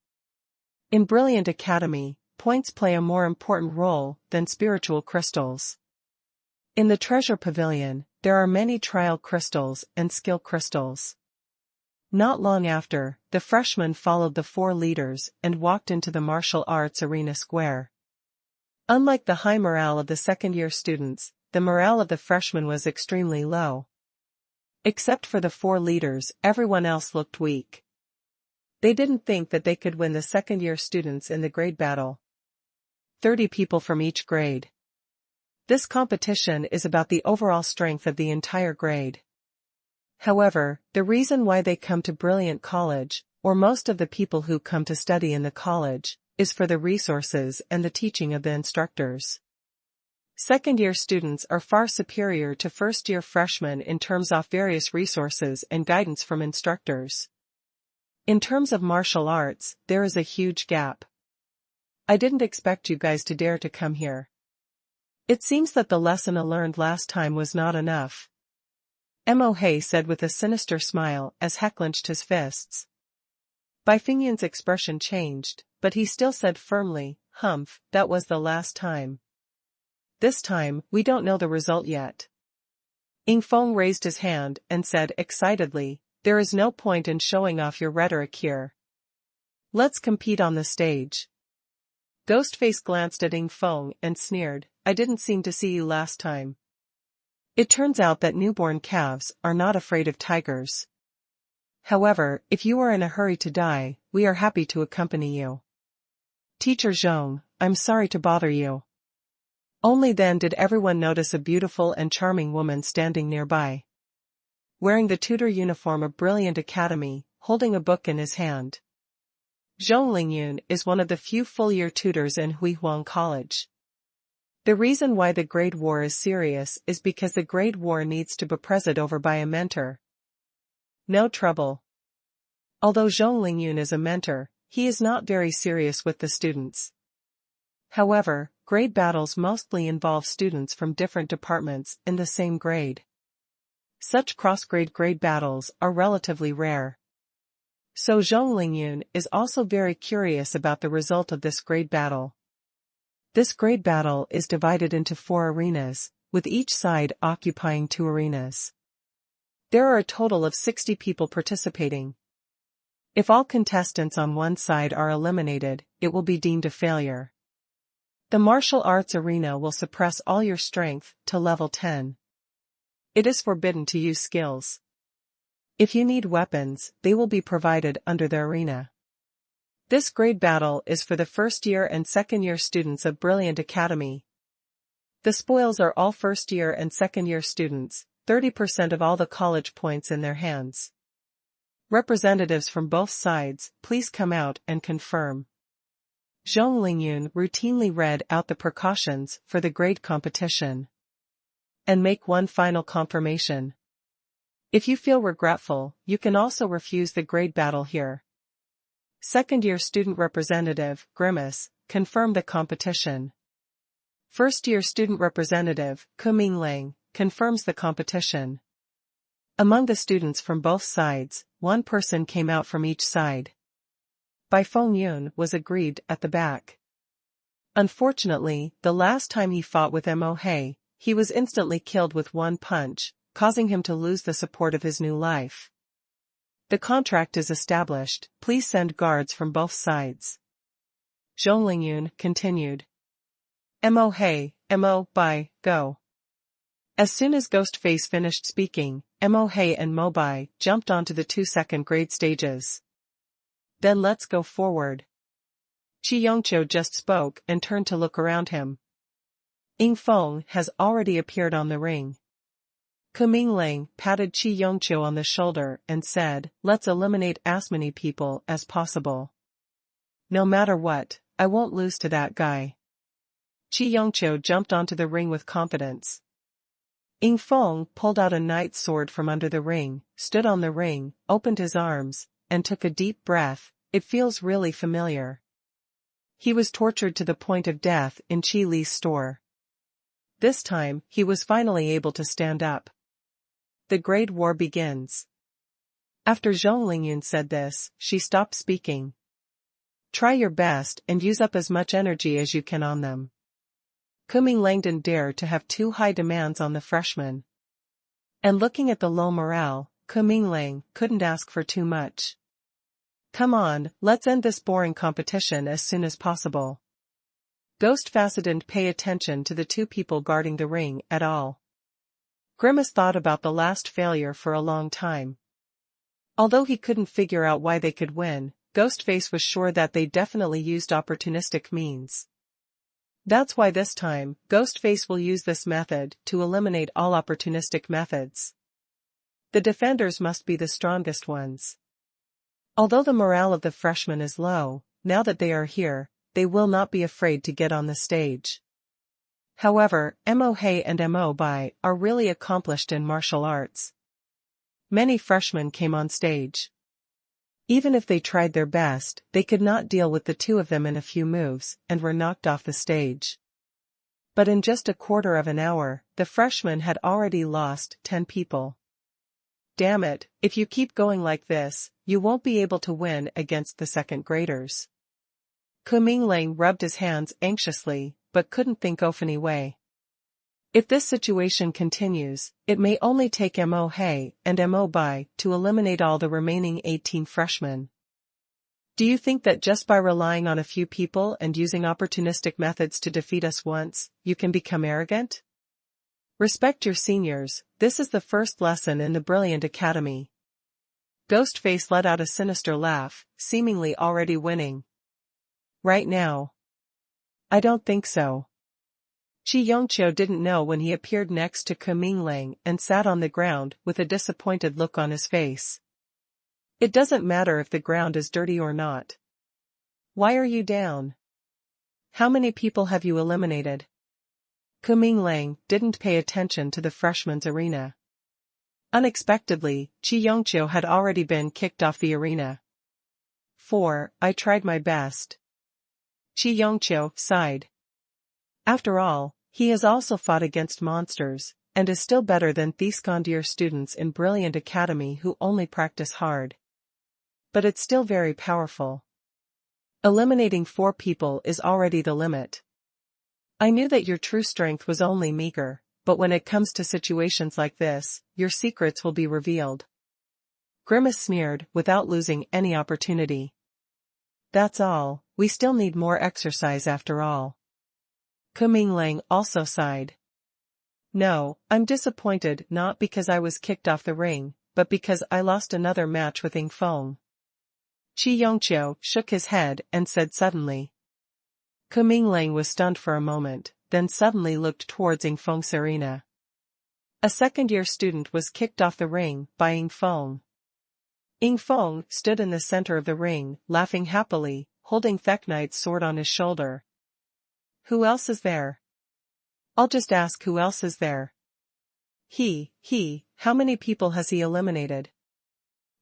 In Brilliant Academy, points play a more important role than spiritual crystals. In the Treasure Pavilion, there are many trial crystals and skill crystals. Not long after, the freshmen followed the 4 leaders and walked into the martial arts arena square. Unlike the high morale of the second-year students, the morale of the freshmen was extremely low. Except for the 4 leaders, everyone else looked weak. They didn't think that they could win the second-year students in the grade battle. 30 people from each grade. This competition is about the overall strength of the entire grade. However, the reason why they come to Brilliant College, or most of the people who come to study in the college, is for the resources and the teaching of the instructors. Second-year students are far superior to first-year freshmen in terms of various resources and guidance from instructors. In terms of martial arts, there is a huge gap. I didn't expect you guys to dare to come here. It seems that the lesson I learned last time was not enough. Mo He said with a sinister smile as he clenched his fists. Bai Fingyan's expression changed, but he still said firmly, "Humph, that was the last time. This time, we don't know the result yet." Ying Feng raised his hand and said excitedly, "There is no point in showing off your rhetoric here. Let's compete on the stage." Ghostface glanced at Ying Feng and sneered, "I didn't seem to see you last time." It turns out that newborn calves are not afraid of tigers. However, if you are in a hurry to die, we are happy to accompany you. Teacher Zhong, I'm sorry to bother you. Only then did everyone notice a beautiful and charming woman standing nearby. Wearing the tutor uniform of Brilliant Academy, holding a book in his hand. Zhong Lingyun is one of the few full-year tutors in Huihuang College. The reason why the grade war is serious is because the grade war needs to be presided over by a mentor. No trouble. Although Zhong Lingyun is a mentor, he is not very serious with the students. However, grade battles mostly involve students from different departments in the same grade. Such cross-grade battles are relatively rare. So Zhong Lingyun is also very curious about the result of this grade battle. This grade battle is divided into 4 arenas, with each side occupying 2 arenas. There are a total of 60 people participating. If all contestants on one side are eliminated, it will be deemed a failure. The martial arts arena will suppress all your strength to level 10. It is forbidden to use skills. If you need weapons, they will be provided under the arena. This grade battle is for the first-year and second-year students of Brilliant Academy. The spoils are all first-year and second-year students, 30% of all the college points in their hands. Representatives from both sides, please come out and confirm. Zhong Lingyun routinely read out the precautions for the grade competition. And make one final confirmation. If you feel regretful, you can also refuse the grade battle here. Second-year student representative, Grimace, confirm the competition. First-year student representative, Kuminglang, confirms the competition. Among the students from both sides, one person came out from each side. Bai Fengyun was agreed at the back. Unfortunately, the last time he fought with Mo He, he was instantly killed with one punch, causing him to lose the support of his new life. The contract is established, please send guards from both sides. Zhong Lingyun continued. Mo He, Mo Bai, go. As soon as Ghostface finished speaking, Mo He and Mo Bai jumped onto the 2 second-grade stages. Then let's go forward. Chi Yongqiu just spoke and turned to look around him. Ying Feng has already appeared on the ring. Kuminglang patted Chi Yongqiu on the shoulder and said, let's eliminate as many people as possible. No matter what, I won't lose to that guy. Chi Yongqiu jumped onto the ring with confidence. Ying Feng pulled out a knight's sword from under the ring, stood on the ring, opened his arms, and took a deep breath. It feels really familiar. He was tortured to the point of death in Chi Li's store. This time, he was finally able to stand up. The Great War begins. After Zhong Lingyun said this, she stopped speaking. Try your best and use up as much energy as you can on them. Kuminglang didn't dare to have too high demands on the freshmen. And looking at the low morale, Kuminglang couldn't ask for too much. Come on, let's end this boring competition as soon as possible. Ghostface didn't pay attention to the 2 people guarding the ring at all. Grimace thought about the last failure for a long time. Although he couldn't figure out why they could win, Ghostface was sure that they definitely used opportunistic means. That's why this time, Ghostface will use this method to eliminate all opportunistic methods. The defenders must be the strongest ones. Although the morale of the freshmen is low, now that they are here, they will not be afraid to get on the stage. However, Mo He and Mo Bai are really accomplished in martial arts. Many freshmen came on stage. Even if they tried their best, they could not deal with the 2 of them in a few moves, and were knocked off the stage. But in just a quarter of an hour, the freshmen had already lost 10 people. Damn it, if you keep going like this, you won't be able to win against the second graders. Kuminglang rubbed his hands anxiously, but couldn't think of any way. If this situation continues, it may only take Mo He and Mo Bai to eliminate all the remaining 18 freshmen. Do you think that just by relying on a few people and using opportunistic methods to defeat us once, you can become arrogant? Respect your seniors, this is the first lesson in the Brilliant Academy. Ghostface let out a sinister laugh, seemingly already winning. Right now? I don't think so. Chi Yongqiu didn't know when he appeared next to Kuminglang and sat on the ground with a disappointed look on his face. It doesn't matter if the ground is dirty or not. Why are you down? How many people have you eliminated? Kuminglang didn't pay attention to the freshman's arena. Unexpectedly, Chi Yongqiu had already been kicked off the arena. 4. I tried my best. Chi Yongqiu sighed. After all, he has also fought against monsters, and is still better than Thescondier students in Brilliant Academy who only practice hard. But it's still very powerful. Eliminating 4 people is already the limit. I knew that your true strength was only meager, but when it comes to situations like this, your secrets will be revealed. Grimace sneered without losing any opportunity. That's all, we still need more exercise after all. Kuminglang also sighed. No, I'm disappointed not because I was kicked off the ring, but because I lost another match with Ing Feng. Chi Yongqiu shook his head and said suddenly. Kuminglang was stunned for a moment, then suddenly looked towards Ing Feng's arena. A second-year student was kicked off the ring by Ing Feng. Ing Feng stood in the center of the ring, laughing happily, holding Theknight's sword on his shoulder. Who else is there? I'll just ask who else is there. How many people has he eliminated?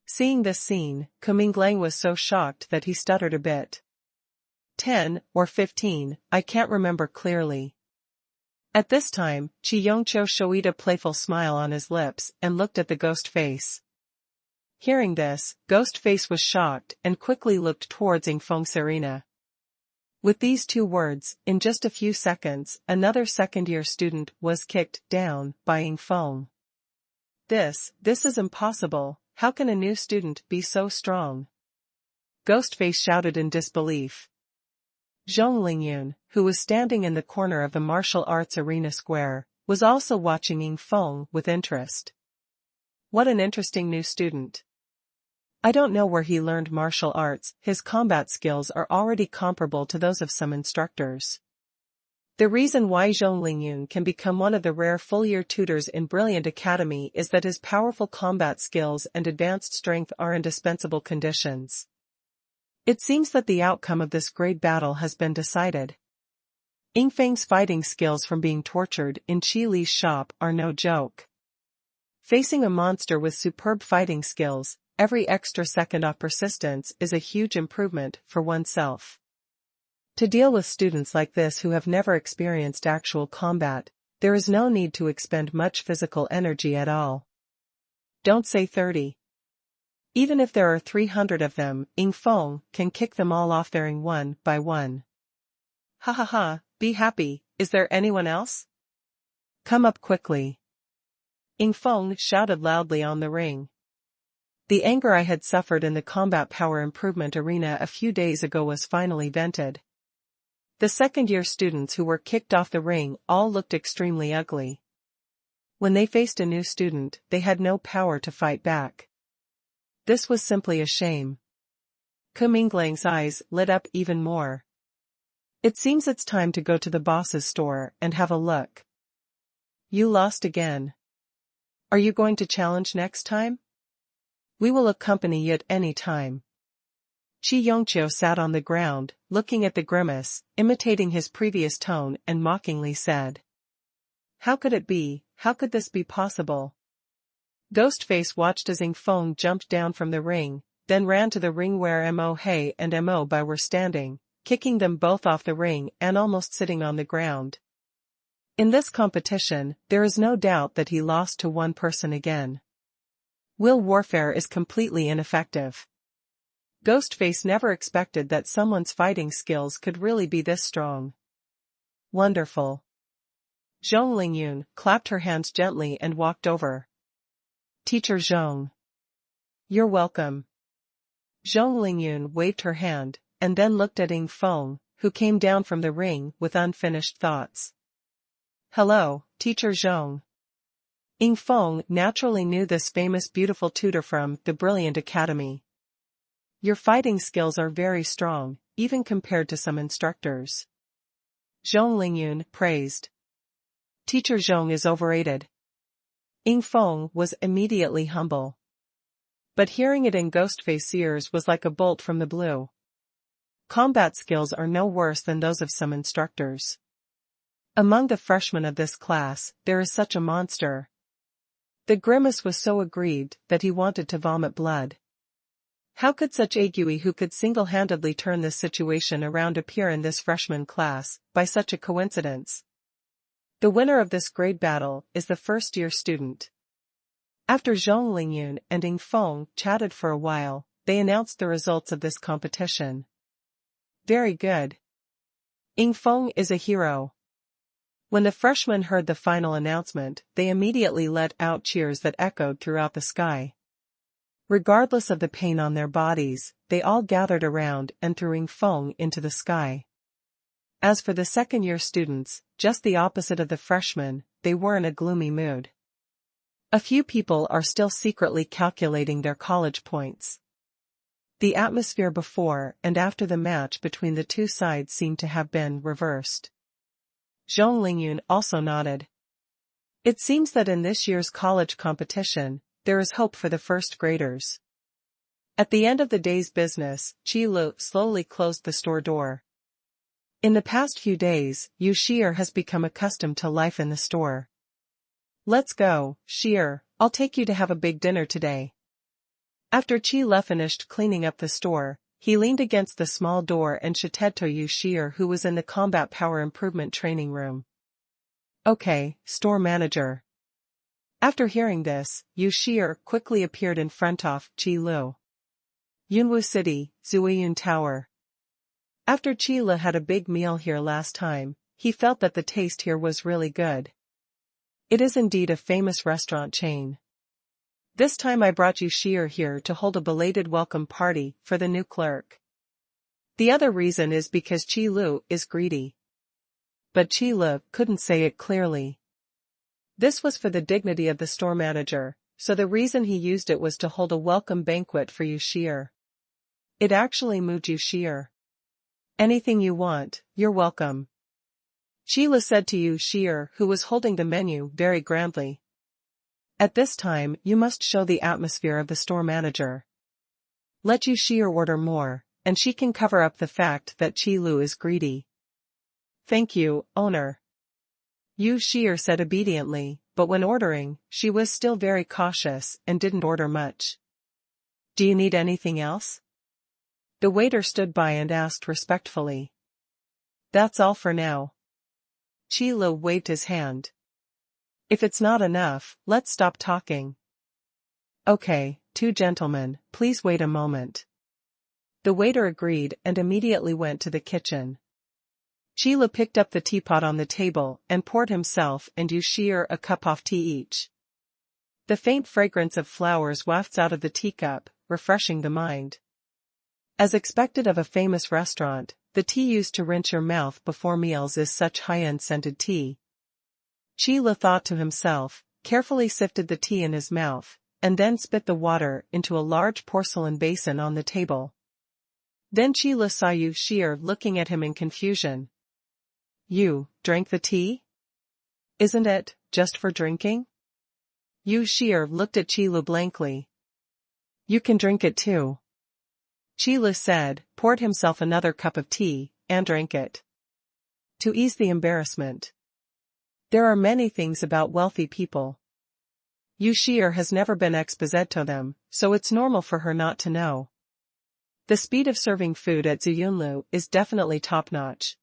Seeing this scene, Kuminglang was so shocked that he stuttered a bit. 10 or 15, I can't remember clearly. At this time, Chi Yongqiu showed a playful smile on his lips and looked at the ghost face. Hearing this, Ghost Face was shocked and quickly looked towards Ing Feng's arena. With these 2 words, in just a few seconds, another second-year student was kicked down by Ing Feng. This is impossible, how can a new student be so strong? Ghostface shouted in disbelief. Zhong Lingyun, who was standing in the corner of the martial arts arena square, was also watching Ing Feng with interest. What an interesting new student. I don't know where he learned martial arts, his combat skills are already comparable to those of some instructors. The reason why Zhong Lingyun can become one of the rare full-year tutors in Brilliant Academy is that his powerful combat skills and advanced strength are indispensable conditions. It seems that the outcome of this great battle has been decided. Ing Feng's fighting skills from being tortured in Qi Li's shop are no joke. Facing a monster with superb fighting skills, every extra second of persistence is a huge improvement for oneself. To deal with students like this who have never experienced actual combat, there is no need to expend much physical energy at all. Don't say 30. Even if there are 300 of them, Ing Feng can kick them all off their ring one by one. Ha ha ha, be happy, is there anyone else? Come up quickly. Ing Feng shouted loudly on the ring. The anger I had suffered in the combat power improvement arena a few days ago was finally vented. The second-year students who were kicked off the ring all looked extremely ugly. When they faced a new student, they had no power to fight back. This was simply a shame. Kuminglang's eyes lit up even more. It seems it's time to go to the boss's store and have a look. You lost again. Are you going to challenge next time? We will accompany you at any time. Chi Yongqiu sat on the ground, looking at the grimace, imitating his previous tone and mockingly said. How could it be, how could this be possible? Ghostface watched as Ing Feng jumped down from the ring, then ran to the ring where Mo Hei and Mo Bai were standing, kicking them both off the ring and almost sitting on the ground. In this competition, there is no doubt that he lost to one person again. Will warfare is completely ineffective. Ghostface never expected that someone's fighting skills could really be this strong. Wonderful. Zhong Lingyun clapped her hands gently and walked over. Teacher Zhong. You're welcome. Zhong Lingyun waved her hand, and then looked at Ing Feng, who came down from the ring with unfinished thoughts. Hello, Teacher Zhong. Ing Feng naturally knew this famous beautiful tutor from the Brilliant Academy. Your fighting skills are very strong, even compared to some instructors. Zhong Lingyun praised. Teacher Zhong is overrated. Ing Feng was immediately humble. But hearing it in Ghostface's ears was like a bolt from the blue. Combat skills are no worse than those of some instructors. Among the freshmen of this class, there is such a monster. The grimace was so aggrieved that he wanted to vomit blood. How could such aiguille who could single-handedly turn this situation around appear in this freshman class, by such a coincidence? The winner of this grade battle is the first-year student. After Zhong Lingyun and Ying Feng chatted for a while, they announced the results of this competition. Very good. Ying Feng is a hero. When the freshmen heard the final announcement, they immediately let out cheers that echoed throughout the sky. Regardless of the pain on their bodies, they all gathered around and threw Ying Feng into the sky. As for the second-year students, just the opposite of the freshmen, they were in a gloomy mood. A few people are still secretly calculating their college points. The atmosphere before and after the match between the two sides seemed to have been reversed. Zhong Lingyun also nodded. It seems that in this year's college competition, there is hope for the first graders. At the end of the day's business, Qi Lu slowly closed the store door. In the past few days, Yu Shi'er has become accustomed to life in the store. Let's go, Shi'er, I'll take you to have a big dinner today. After Qi Lu finished cleaning up the store, he leaned against the small door and chatted to Yu Shi'er, who was in the combat power improvement training room. Okay, store manager. After hearing this, Yu Shi'er quickly appeared in front of Qi Lu. Yunwu City, Zuiyun Tower. After Qi Lu had a big meal here last time, he felt that the taste here was really good. It is indeed a famous restaurant chain. This time I brought Yu Shi'er here to hold a belated welcome party for the new clerk. The other reason is because Qi Lu is greedy. But Qi Lu couldn't say it clearly. This was for the dignity of the store manager, so the reason he used it was to hold a welcome banquet for Yu Shi'er. It actually moved Yu Shi'er. Anything you want, you're welcome. Qi Lu said to Yu Shi'er, who was holding the menu very grandly. At this time, you must show the atmosphere of the store manager. Let Yu Shi'er order more, and she can cover up the fact that Qi Lu is greedy. Thank you, owner. Yu Shi'er said obediently, but when ordering, she was still very cautious and didn't order much. Do you need anything else? The waiter stood by and asked respectfully. That's all for now. Qi Lu waved his hand. If it's not enough, let's stop talking. Okay, two gentlemen, please wait a moment. The waiter agreed and immediately went to the kitchen. Qi Lu picked up the teapot on the table and poured himself and Yu Shi'er a cup of tea each. The faint fragrance of flowers wafts out of the teacup, refreshing the mind. As expected of a famous restaurant, the tea used to rinse your mouth before meals is such high-end scented tea. Qi Lu thought to himself, carefully sifted the tea in his mouth, and then spit the water into a large porcelain basin on the table. Then Qi Lu saw Yu Shi'er looking at him in confusion. You drank the tea? Isn't it just for drinking? Yu Shi'er looked at Qi Lu blankly. You can drink it too. Qi Lu said, poured himself another cup of tea, and drank it. To ease the embarrassment. There are many things about wealthy people. Yu Shi'er has never been exposed to them, so it's normal for her not to know. The speed of serving food at Zuyunlu is definitely top-notch.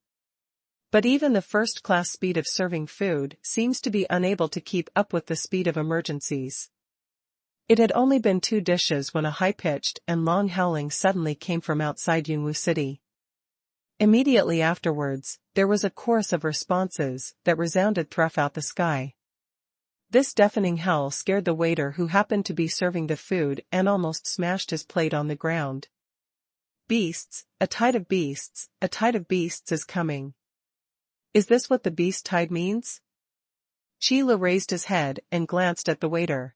But even the first-class speed of serving food seems to be unable to keep up with the speed of emergencies. It had only been 2 dishes when a high-pitched and long howling suddenly came from outside Yunwu City. Immediately afterwards, there was a chorus of responses that resounded throughout the sky. This deafening howl scared the waiter who happened to be serving the food and almost smashed his plate on the ground. Beasts, a tide of beasts, a tide of beasts is coming. Is this what the beast tide means? Qi Lu raised his head and glanced at the waiter.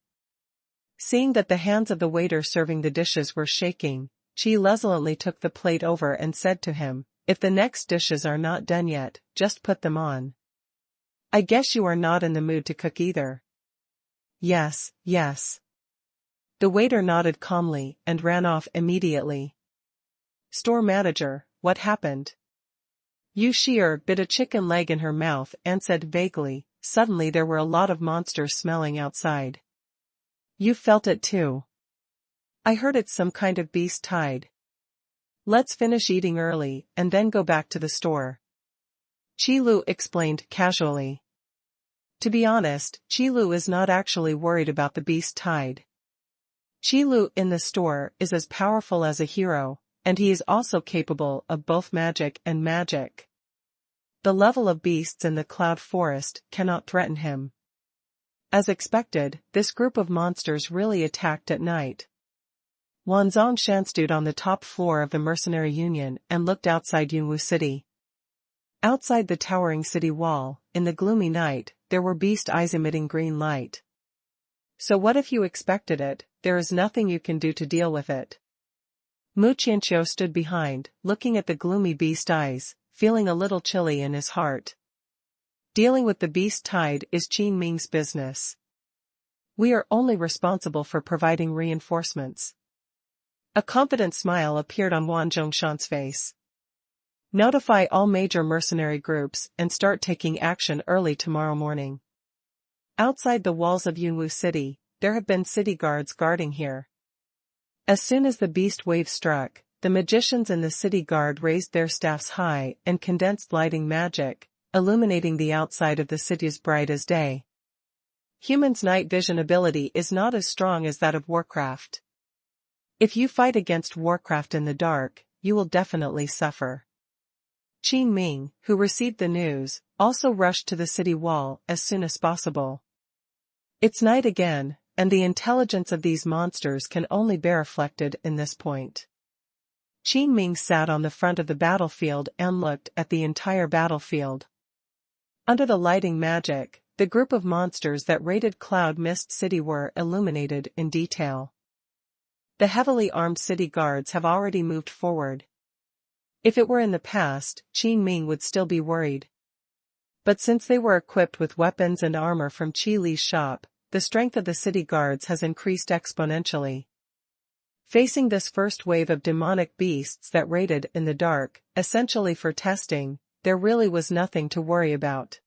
Seeing that the hands of the waiter serving the dishes were shaking, Qi lustily took the plate over and said to him, if the next dishes are not done yet, just put them on. I guess you are not in the mood to cook either. Yes, yes. The waiter nodded calmly and ran off immediately. Store manager, what happened? Yu Shi'er bit a chicken leg in her mouth and said vaguely, suddenly there were a lot of monsters smelling outside. You felt it too. I heard it's some kind of beast tide. Let's finish eating early and then go back to the store. Qilu explained casually. To be honest, Qilu is not actually worried about the beast tide. Qilu in the store is as powerful as a hero, and he is also capable of both magic and magic. The level of beasts in the cloud forest cannot threaten him. As expected, this group of monsters really attacked at night. Wanzhong Shan stood on the top floor of the Mercenary Union and looked outside Yunwu City. Outside the towering city wall, in the gloomy night, there were beast eyes emitting green light. So what if you expected it? There is nothing you can do to deal with it. Mu Qianqiu stood behind, looking at the gloomy beast eyes, feeling a little chilly in his heart. Dealing with the beast tide is Qin Ming's business. We are only responsible for providing reinforcements. A confident smile appeared on Wan Zhongshan's face. Notify all major mercenary groups and start taking action early tomorrow morning. Outside the walls of Yunwu City, there have been city guards guarding here. As soon as the beast wave struck, the magicians in the city guard raised their staffs high and condensed lighting magic, illuminating the outside of the city as bright as day. Humans' night vision ability is not as strong as that of Warcraft. If you fight against Warcraft in the dark, you will definitely suffer. Qin Ming, who received the news, also rushed to the city wall as soon as possible. It's night again, and the intelligence of these monsters can only be reflected in this point. Qin Ming sat on the front of the battlefield and looked at the entire battlefield. Under the lighting magic, the group of monsters that raided Cloud Mist City were illuminated in detail. The heavily armed city guards have already moved forward. If it were in the past, Qin Ming would still be worried. But since they were equipped with weapons and armor from Qi Li's shop, the strength of the city guards has increased exponentially. Facing this first wave of demonic beasts that raided in the dark, essentially for testing, there really was nothing to worry about.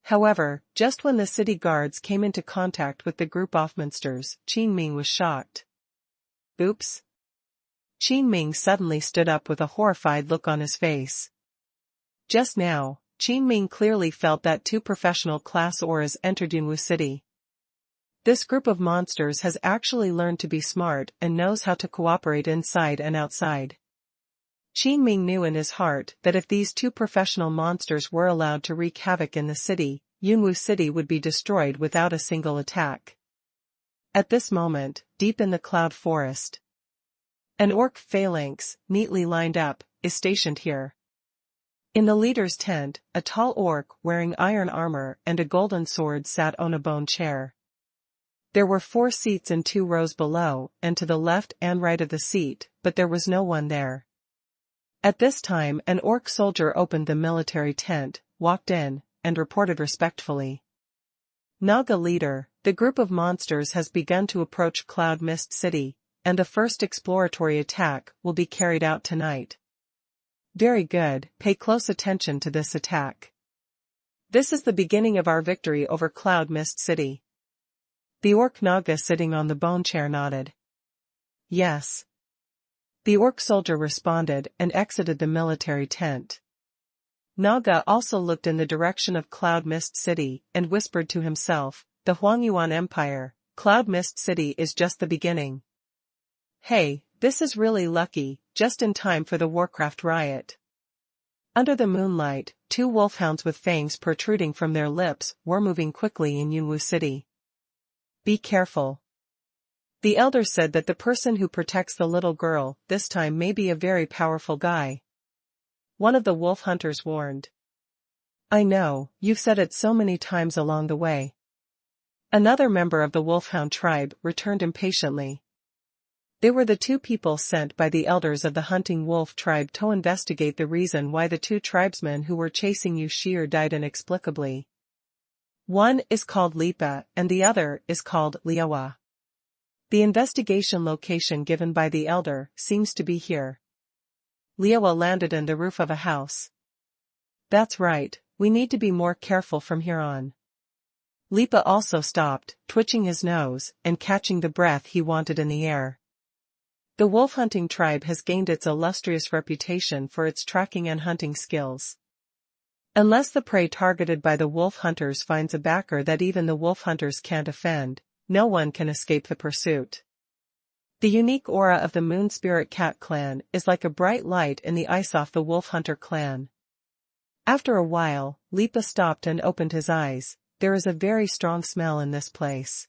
However, just when the city guards came into contact with the group of monsters, Qin Ming was shocked. Oops. Qin Ming suddenly stood up with a horrified look on his face. Just now, Qin Ming clearly felt that two professional class auras entered Yunwu City. This group of monsters has actually learned to be smart and knows how to cooperate inside and outside. Qin Ming knew in his heart that if these two professional monsters were allowed to wreak havoc in the city, Yunwu City would be destroyed without a single attack. At this moment, deep in the cloud forest, an orc phalanx, neatly lined up, is stationed here. In the leader's tent, a tall orc wearing iron armor and a golden sword sat on a bone chair. There were 4 seats in 2 rows below and to the left and right of the seat, but there was no one there. At this time an orc soldier opened the military tent, walked in, and reported respectfully. Naga leader, the group of monsters has begun to approach Cloud Mist City, and a first exploratory attack will be carried out tonight. Very good, pay close attention to this attack. This is the beginning of our victory over Cloud Mist City. The orc Naga sitting on the bone chair nodded. Yes. The orc soldier responded and exited the military tent. Naga also looked in the direction of Cloud Mist City and whispered to himself, the Huangyuan Empire, Cloud Mist City is just the beginning. Hey, this is really lucky, just in time for the Warcraft riot. Under the moonlight, 2 wolfhounds with fangs protruding from their lips were moving quickly in Yunwu City. Be careful. The elder said that the person who protects the little girl this time may be a very powerful guy. One of the wolf hunters warned. I know, you've said it so many times along the way. Another member of the wolfhound tribe returned impatiently. They were the 2 people sent by the elders of the hunting wolf tribe to investigate the reason why the 2 tribesmen who were chasing Yu Shir died inexplicably. One is called Lipa and the other is called Liawa. The investigation location given by the elder seems to be here. Liawa landed in the roof of a house. That's right, we need to be more careful from here on. Lipa also stopped, twitching his nose and catching the breath he wanted in the air. The wolf hunting tribe has gained its illustrious reputation for its tracking and hunting skills. Unless the prey targeted by the wolf hunters finds a backer that even the wolf hunters can't offend, no one can escape the pursuit. The unique aura of the Moon Spirit Cat clan is like a bright light in the ice off the Wolf Hunter clan. After a while, Lipa stopped and opened his eyes. There is a very strong smell in this place.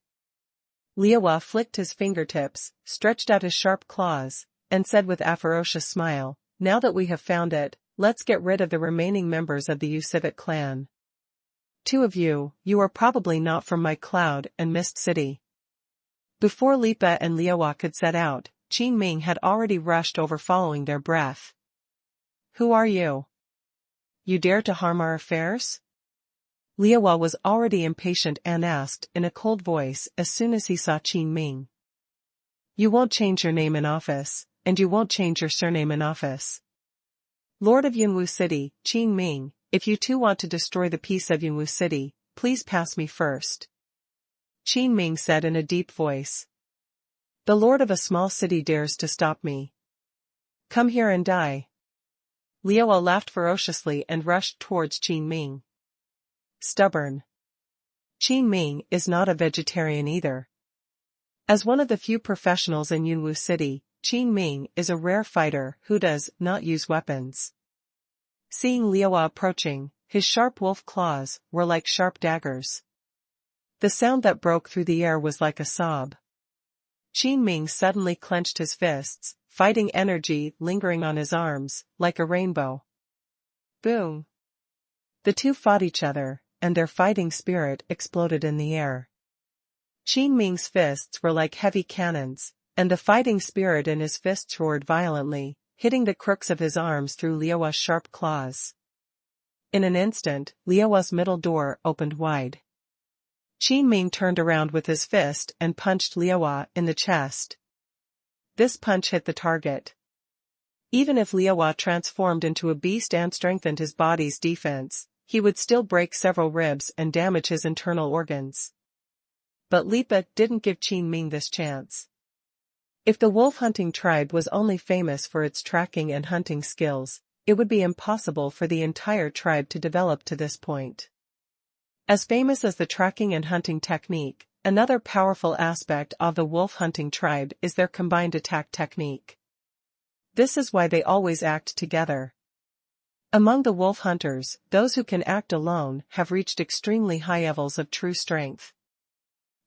Liawa flicked his fingertips, stretched out his sharp claws, and said with a ferocious smile, "Now that we have found it, let's get rid of the remaining members of the Ucivic clan. Two of you are probably not from my Cloud and Mist City." Before Lipa and Liawa could set out, Qin Ming had already rushed over following their breath. "Who are you? You dare to harm our affairs?" Liawa was already impatient and asked in a cold voice as soon as he saw Qin Ming. "You won't change your name in office, and you won't change your surname in office. Lord of Yunwu City, Qin Ming, if you too want to destroy the peace of Yunwu City, please pass me first," Qin Ming said in a deep voice. "The lord of a small city dares to stop me. Come here and die." Liawa laughed ferociously and rushed towards Qin Ming. Stubborn. Qin Ming is not a vegetarian either. As one of the few professionals in Yunwu City, Qin Ming is a rare fighter who does not use weapons. Seeing Liawa approaching, his sharp wolf claws were like sharp daggers. The sound that broke through the air was like a sob. Qin Ming suddenly clenched his fists, fighting energy lingering on his arms, like a rainbow. Boom! The two fought each other, and their fighting spirit exploded in the air. Qin Ming's fists were like heavy cannons, and the fighting spirit in his fists roared violently, hitting the crooks of his arms through Liawa's sharp claws. In an instant, Liawa's middle door opened wide. Qin Ming turned around with his fist and punched Liawa in the chest. This punch hit the target. Even if Liawa transformed into a beast and strengthened his body's defense, he would still break several ribs and damage his internal organs. But Lipa didn't give Qin Ming this chance. If the wolf hunting tribe was only famous for its tracking and hunting skills, it would be impossible for the entire tribe to develop to this point. As famous as the tracking and hunting technique, another powerful aspect of the wolf hunting tribe is their combined attack technique. This is why they always act together. Among the wolf hunters, those who can act alone have reached extremely high levels of true strength.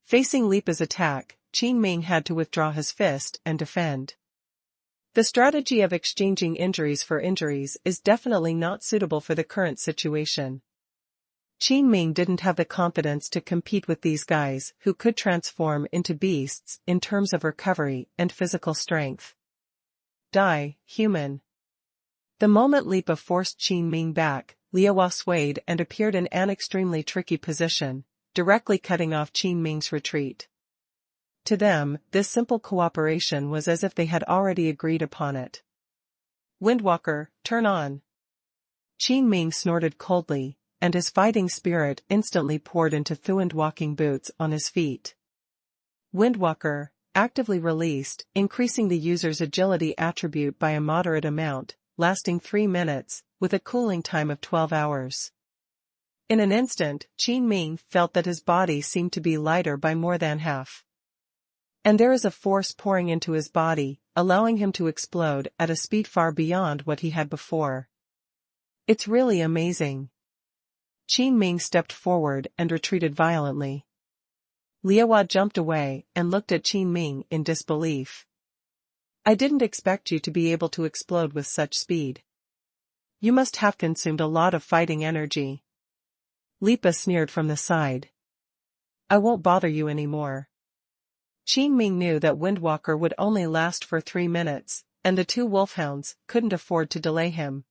Facing Lipa's attack, Qin Ming had to withdraw his fist and defend. The strategy of exchanging injuries for injuries is definitely not suitable for the current situation. Qin Ming didn't have the confidence to compete with these guys who could transform into beasts in terms of recovery and physical strength. Die, human. The moment Lipa forced Qin Ming back, Liawa swayed and appeared in an extremely tricky position, directly cutting off Qin Ming's retreat. To them, this simple cooperation was as if they had already agreed upon it. Windwalker, turn on. Qin Ming snorted coldly, and his fighting spirit instantly poured into Thuand walking boots on his feet. Windwalker, actively released, increasing the user's agility attribute by a moderate amount, lasting 3 minutes, with a cooling time of 12 hours. In an instant, Qin Ming felt that his body seemed to be lighter by more than half. And there is a force pouring into his body, allowing him to explode at a speed far beyond what he had before. It's really amazing. Qin Ming stepped forward and retreated violently. Liawa jumped away and looked at Qin Ming in disbelief. I didn't expect you to be able to explode with such speed. You must have consumed a lot of fighting energy. Lipa sneered from the side. I won't bother you anymore. Qin Ming knew that Windwalker would only last for 3 minutes, and the two wolfhounds couldn't afford to delay him.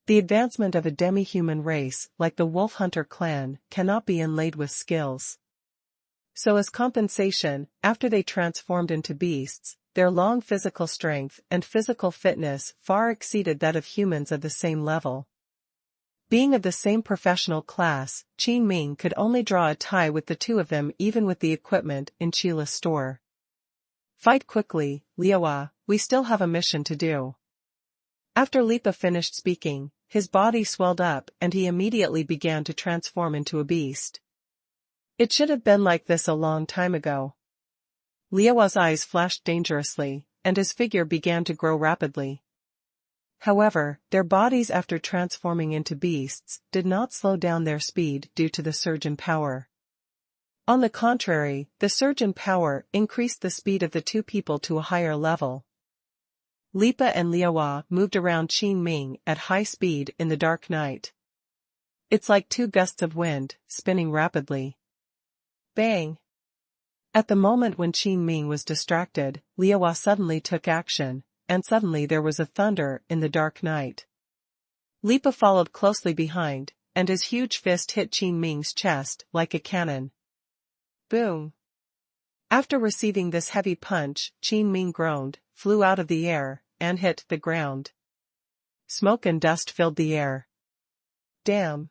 The advancement of a demi-human race like the Wolf Hunter clan cannot be inlaid with skills. So as compensation, after they transformed into beasts, their long physical strength and physical fitness far exceeded that of humans of the same level. Being of the same professional class, Qin Ming could only draw a tie with the two of them even with the equipment in Chila's store. Fight quickly, Liawa, we still have a mission to do. After Lipa finished speaking, his body swelled up and he immediately began to transform into a beast. It should have been like this a long time ago. Liawa's eyes flashed dangerously, and his figure began to grow rapidly. However, their bodies after transforming into beasts did not slow down their speed due to the surge in power. On the contrary, the surge in power increased the speed of the two people to a higher level. Lipa and Liawa moved around Qin Ming at high speed in the dark night. It's like two gusts of wind, spinning rapidly. Bang! At the moment when Qin Ming was distracted, Liawa suddenly took action, and suddenly there was a thunder in the dark night. Lipa followed closely behind, and his huge fist hit Qin Ming's chest like a cannon. Boom! After receiving this heavy punch, Qin Ming groaned, flew out of the air, and hit the ground. Smoke and dust filled the air. Damn!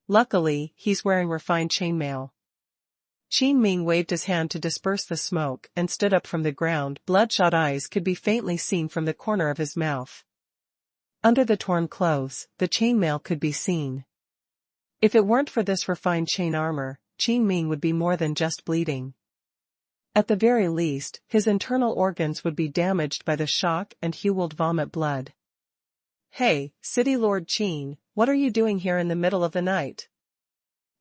Luckily, he's wearing refined chainmail. Qin Ming waved his hand to disperse the smoke and stood up from the ground. Bloodshot eyes could be faintly seen from the corner of his mouth. Under the torn clothes, the chainmail could be seen. If it weren't for this refined chain armor, Qin Ming would be more than just bleeding. At the very least, his internal organs would be damaged by the shock and he would vomit blood. Hey, City Lord Qin, what are you doing here in the middle of the night?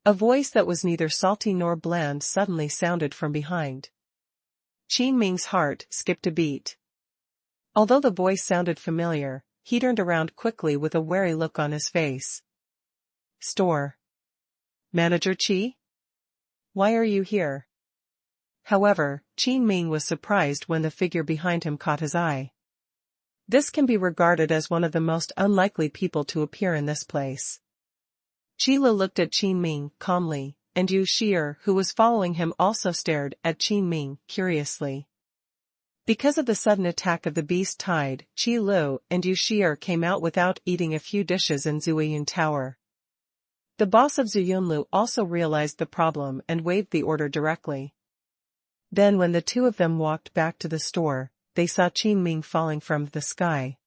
A voice that was neither salty nor bland suddenly sounded from behind. Qin Ming's heart skipped a beat. Although the voice sounded familiar, he turned around quickly with a wary look on his face. Store Manager Qi? Why are you here? However, Qin Ming was surprised when the figure behind him caught his eye. This can be regarded as one of the most unlikely people to appear in this place. Qila looked at Qin Ming calmly, and Yu Shi'er, who was following him, also stared at Qin Ming curiously. Because of the sudden attack of the beast tide, Qi Lu and Yu Shi'er came out without eating a few dishes in Zuyun Tower. The boss of Zuyunlu also realized the problem and waved the order directly. Then when the two of them walked back to the store, they saw Qin Ming falling from the sky.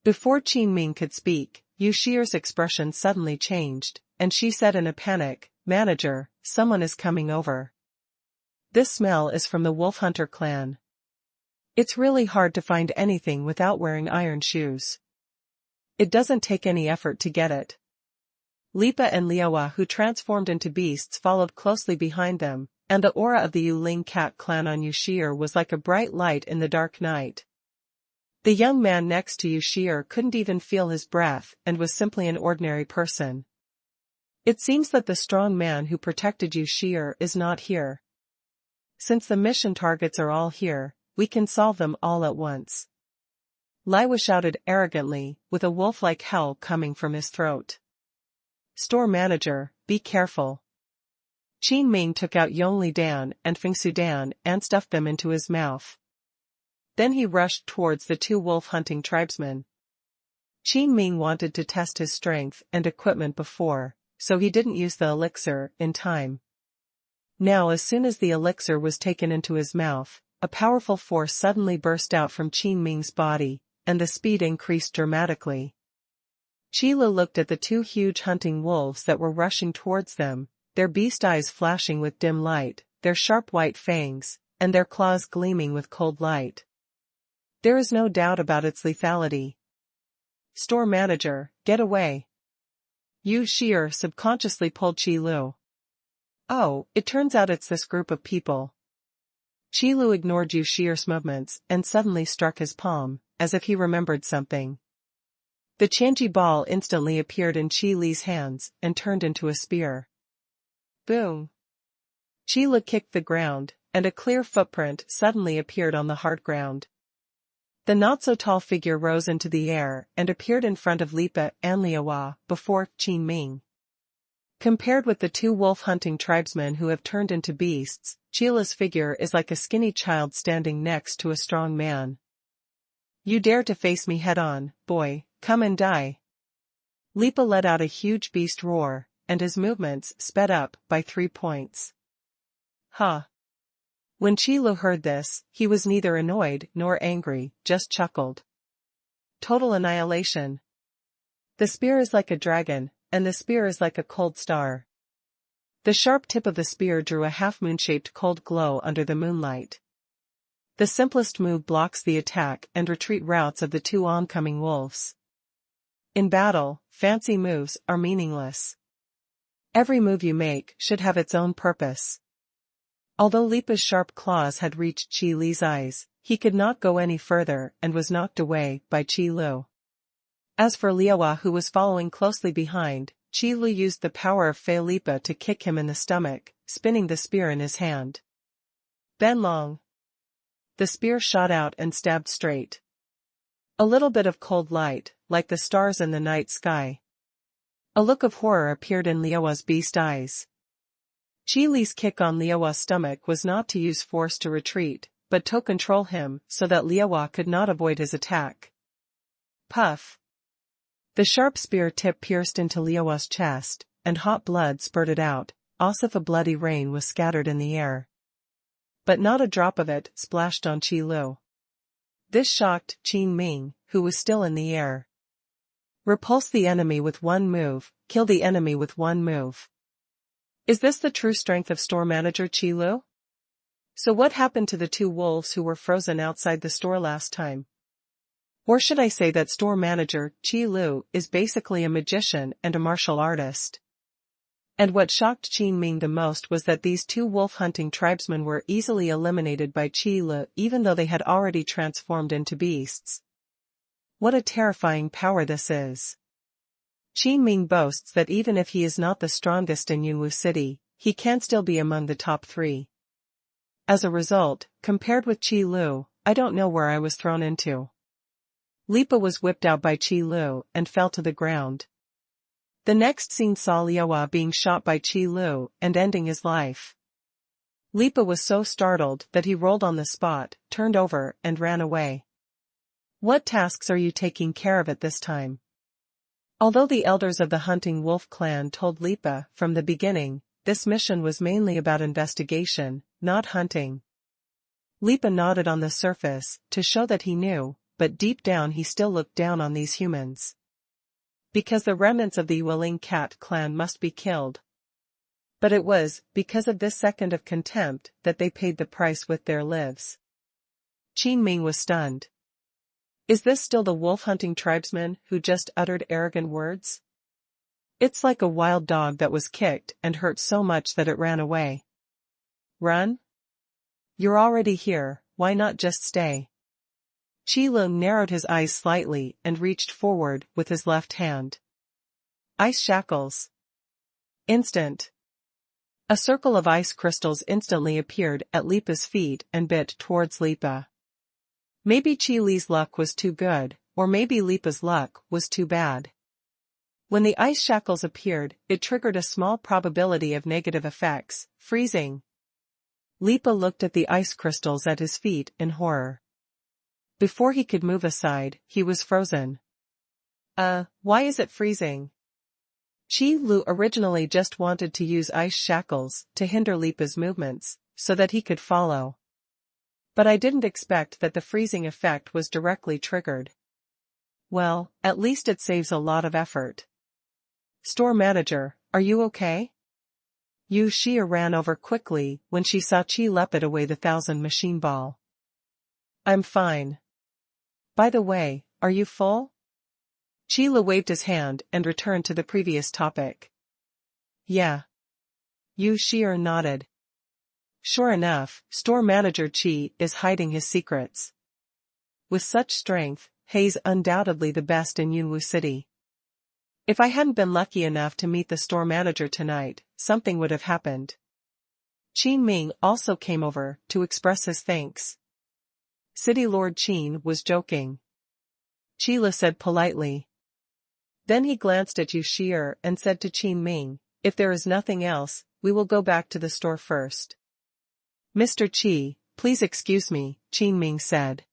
Before Qin Ming could speak, Yu Shi'er's expression suddenly changed, and she said in a panic, "Manager, someone is coming over. This smell is from the Wolf Hunter clan. It's really hard to find anything without wearing iron shoes. It doesn't take any effort to get it." Lipa and Liawa, who transformed into beasts, followed closely behind them, and the aura of the Yuling cat clan on Yu Shi'er was like a bright light in the dark night. The young man next to Yu Shi'er couldn't even feel his breath and was simply an ordinary person. It seems that the strong man who protected Yu Shi'er is not here. Since the mission targets are all here, we can solve them all at once. Liwa shouted arrogantly, with a wolf-like howl coming from his throat. Store manager, be careful. Qin Ming took out Yongli Dan and Fingsu Dan and stuffed them into his mouth. Then he rushed towards the two wolf-hunting tribesmen. Qin Ming wanted to test his strength and equipment before, so he didn't use the elixir in time. Now as soon as the elixir was taken into his mouth, a powerful force suddenly burst out from Qin Ming's body, and the speed increased dramatically. Qila looked at the two huge hunting wolves that were rushing towards them, their beast eyes flashing with dim light, their sharp white fangs, and their claws gleaming with cold light. There is no doubt about its lethality. Store manager, get away. Yu Shi'er subconsciously pulled Qi Lu. Oh, it turns out it's this group of people. Qi Lu ignored Yu Shi'er's movements and suddenly struck his palm, as if he remembered something. The Qianji ball instantly appeared in Qi Li's hands and turned into a spear. Boom! Qi Li kicked the ground, and a clear footprint suddenly appeared on the hard ground. The not-so-tall figure rose into the air and appeared in front of Lipa and Liawa before Qin Ming. Compared with the two wolf-hunting tribesmen who have turned into beasts, Qila's figure is like a skinny child standing next to a strong man. You dare to face me head-on, boy, come and die. Lipa let out a huge beast roar, and his movements sped up by 3 points. Ha! When Qi Lu heard this, he was neither annoyed nor angry, just chuckled. Total annihilation. The spear is like a dragon, and the spear is like a cold star. The sharp tip of the spear drew a half-moon-shaped cold glow under the moonlight. The simplest move blocks the attack and retreat routes of the two oncoming wolves. In battle, fancy moves are meaningless. Every move you make should have its own purpose. Although Lipa's sharp claws had reached Qi Li's eyes, he could not go any further and was knocked away by Qi Lu. As for Liaohua, who was following closely behind, Qi Lu used the power of Fei Lipa to kick him in the stomach, spinning the spear in his hand. Ben Long. The spear shot out and stabbed straight. A little bit of cold light, like the stars in the night sky. A look of horror appeared in Liaohua's beast eyes. Qi Li's kick on Liaohua's stomach was not to use force to retreat, but to control him so that Liaohua could not avoid his attack. Puff. The sharp spear tip pierced into Liaohua's chest, and hot blood spurted out, as if a bloody rain was scattered in the air. But not a drop of it splashed on Qi Lu. This shocked Qin Ming, who was still in the air. Repulse the enemy with one move, kill the enemy with one move. Is this the true strength of store manager Qi Lu? So what happened to the two wolves who were frozen outside the store last time? Or should I say that store manager Qi Lu is basically a magician and a martial artist? And what shocked Qin Ming the most was that these two wolf-hunting tribesmen were easily eliminated by Qi Lu even though they had already transformed into beasts. What a terrifying power this is. Qin Ming boasts that even if he is not the strongest in Yunwu City, he can still be among the top 3. As a result, compared with Qi Lu, I don't know where I was thrown into. Lipa was whipped out by Qi Lu and fell to the ground. The next scene saw Liaohua being shot by Qi Lu and ending his life. Lipa was so startled that he rolled on the spot, turned over and ran away. What tasks are you taking care of at this time? Although the elders of the hunting wolf clan told Lipa from the beginning, this mission was mainly about investigation, not hunting. Lipa nodded on the surface to show that he knew, but deep down he still looked down on these humans. Because the remnants of the Yueling cat clan must be killed. But it was because of this second of contempt that they paid the price with their lives. Qin Ming was stunned. Is this still the wolf-hunting tribesman who just uttered arrogant words? It's like a wild dog that was kicked and hurt so much that it ran away. Run? You're already here, why not just stay? Qi Lu narrowed his eyes slightly and reached forward with his left hand. Ice shackles. Instant. A circle of ice crystals instantly appeared at Lipa's feet and bit towards Lipa. Maybe Qi Li's luck was too good, or maybe Lipa's luck was too bad. When the ice shackles appeared, it triggered a small probability of negative effects, freezing. Lipa looked at the ice crystals at his feet in horror. Before he could move aside, he was frozen. Why is it freezing? Qi Lu originally just wanted to use ice shackles to hinder Lipa's movements, so that he could follow. But I didn't expect that the freezing effect was directly triggered. Well, at least it saves a lot of effort. Store manager, are you okay? Yu Xia ran over quickly when she saw Qi leopard away the 1,000 machine ball. I'm fine. By the way, are you full? Qi Lu waved his hand and returned to the previous topic. Yeah. Yu Xia nodded. Sure enough, store manager Qi is hiding his secrets. With such strength, he's undoubtedly the best in Yunwu City. If I hadn't been lucky enough to meet the store manager tonight, something would have happened. Qin Ming also came over to express his thanks. City Lord Qin was joking. Qi Lu said politely. Then he glanced at Yu Xia and said to Qin Ming, if there is nothing else, we will go back to the store first. Mr. Qi, please excuse me, Qin Ming said.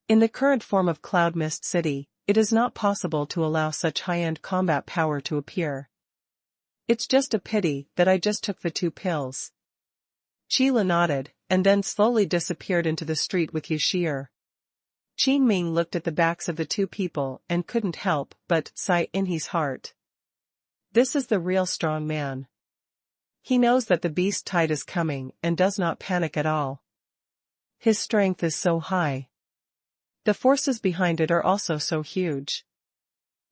In the current form of Cloud Mist City, it is not possible to allow such high-end combat power to appear. It's just a pity that I just took the 2 pills. Qi Lu nodded, and then slowly disappeared into the street with Yu Shi'er. Qin Ming looked at the backs of the two people and couldn't help but sigh in his heart. This is the real strong man. He knows that the beast tide is coming and does not panic at all. His strength is so high. The forces behind it are also so huge.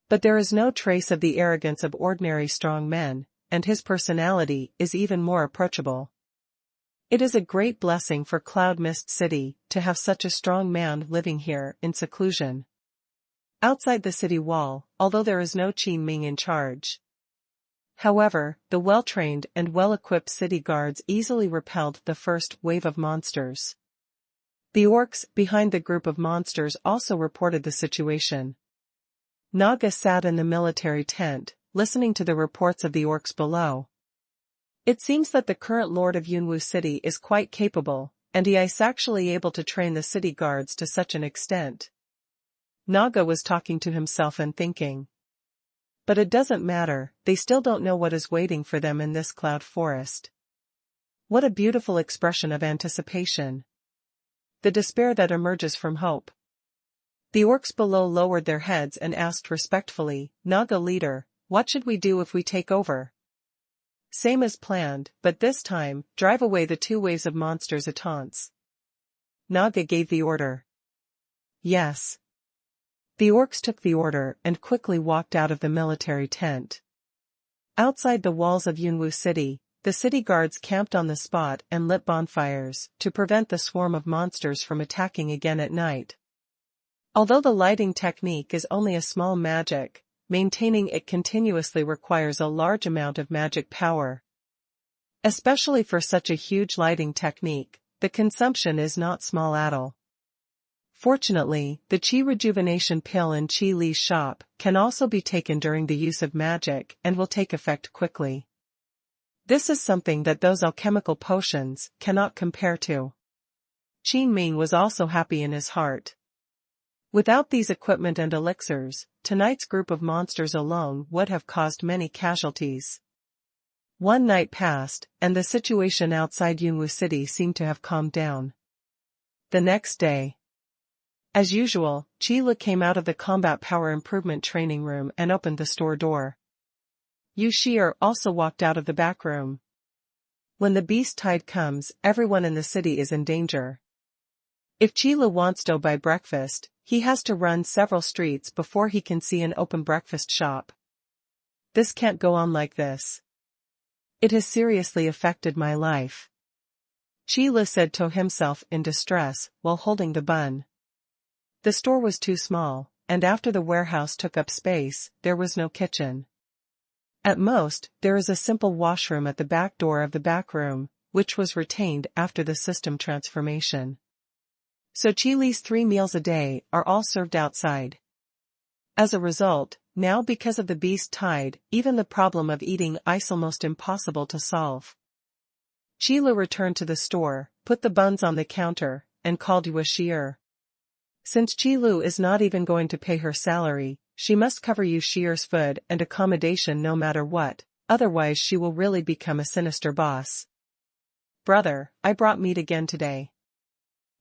But there is no trace of the arrogance of ordinary strong men, and his personality is even more approachable. It is a great blessing for Cloud Mist City to have such a strong man living here in seclusion. Outside the city wall, although there is no Qin Ming in charge. However, the well-trained and well-equipped city guards easily repelled the first wave of monsters. The orcs behind the group of monsters also reported the situation. Naga sat in the military tent, listening to the reports of the orcs below. It seems that the current lord of Yunwu City is quite capable, and he is actually able to train the city guards to such an extent. Naga was talking to himself and thinking. But it doesn't matter, they still don't know what is waiting for them in this cloud forest. What a beautiful expression of anticipation. The despair that emerges from hope. The orcs below lowered their heads and asked respectfully, Naga leader, what should we do if we take over? Same as planned, but this time, drive away the 2 waves of monsters at once. Naga gave the order. Yes. The orcs took the order and quickly walked out of the military tent. Outside the walls of Yunwu City, the city guards camped on the spot and lit bonfires to prevent the swarm of monsters from attacking again at night. Although the lighting technique is only a small magic, maintaining it continuously requires a large amount of magic power. Especially for such a huge lighting technique, the consumption is not small at all. Fortunately, the Qi rejuvenation pill in Qi Li's shop can also be taken during the use of magic and will take effect quickly. This is something that those alchemical potions cannot compare to. Qin Ming was also happy in his heart. Without these equipment and elixirs, tonight's group of monsters alone would have caused many casualties. One night passed, and the situation outside Yunwu City seemed to have calmed down. The next day. As usual, Qi Li came out of the combat power improvement training room and opened the store door. Yu Shi'er also walked out of the back room. When the beast tide comes, everyone in the city is in danger. If Qi Li wants to buy breakfast, he has to run several streets before he can see an open breakfast shop. This can't go on like this. It has seriously affected my life. Qi Li said to himself in distress while holding the bun. The store was too small, and after the warehouse took up space, there was no kitchen. At most, there is a simple washroom at the back door of the back room, which was retained after the system transformation. So Qi Li's 3 meals a day are all served outside. As a result, now because of the beast tide, even the problem of eating is almost impossible to solve. Qi Li returned to the store, put the buns on the counter, and called Yu Shi'er. Since Qi Li is not even going to pay her salary, she must cover Yu Shi'er's food and accommodation no matter what, otherwise she will really become a sinister boss. Brother, I brought meat again today.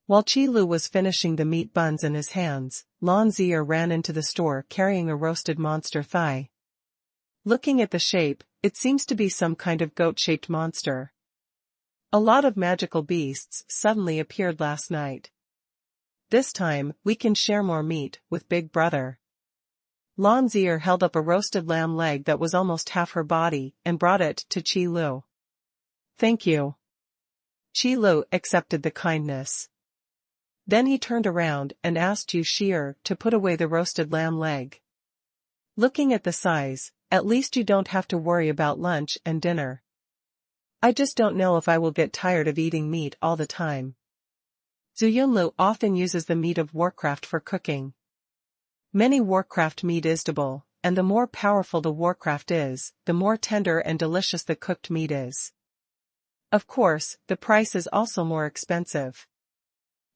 While Qi Li was finishing the meat buns in his hands, Lan Zi'er ran into the store carrying a roasted monster thigh. Looking at the shape, it seems to be some kind of goat-shaped monster. A lot of magical beasts suddenly appeared last night. This time, we can share more meat with Big Brother. Lan Zi'er held up a roasted lamb leg that was almost half her body and brought it to Qi Li. Thank you. Qi Li accepted the kindness. Then he turned around and asked Yu Shi'er to put away the roasted lamb leg. Looking at the size, at least you don't have to worry about lunch and dinner. I just don't know if I will get tired of eating meat all the time. Zhu Yunlu often uses the meat of Warcraft for cooking. Many Warcraft meat is edible, and the more powerful the Warcraft is, the more tender and delicious the cooked meat is. Of course, the price is also more expensive.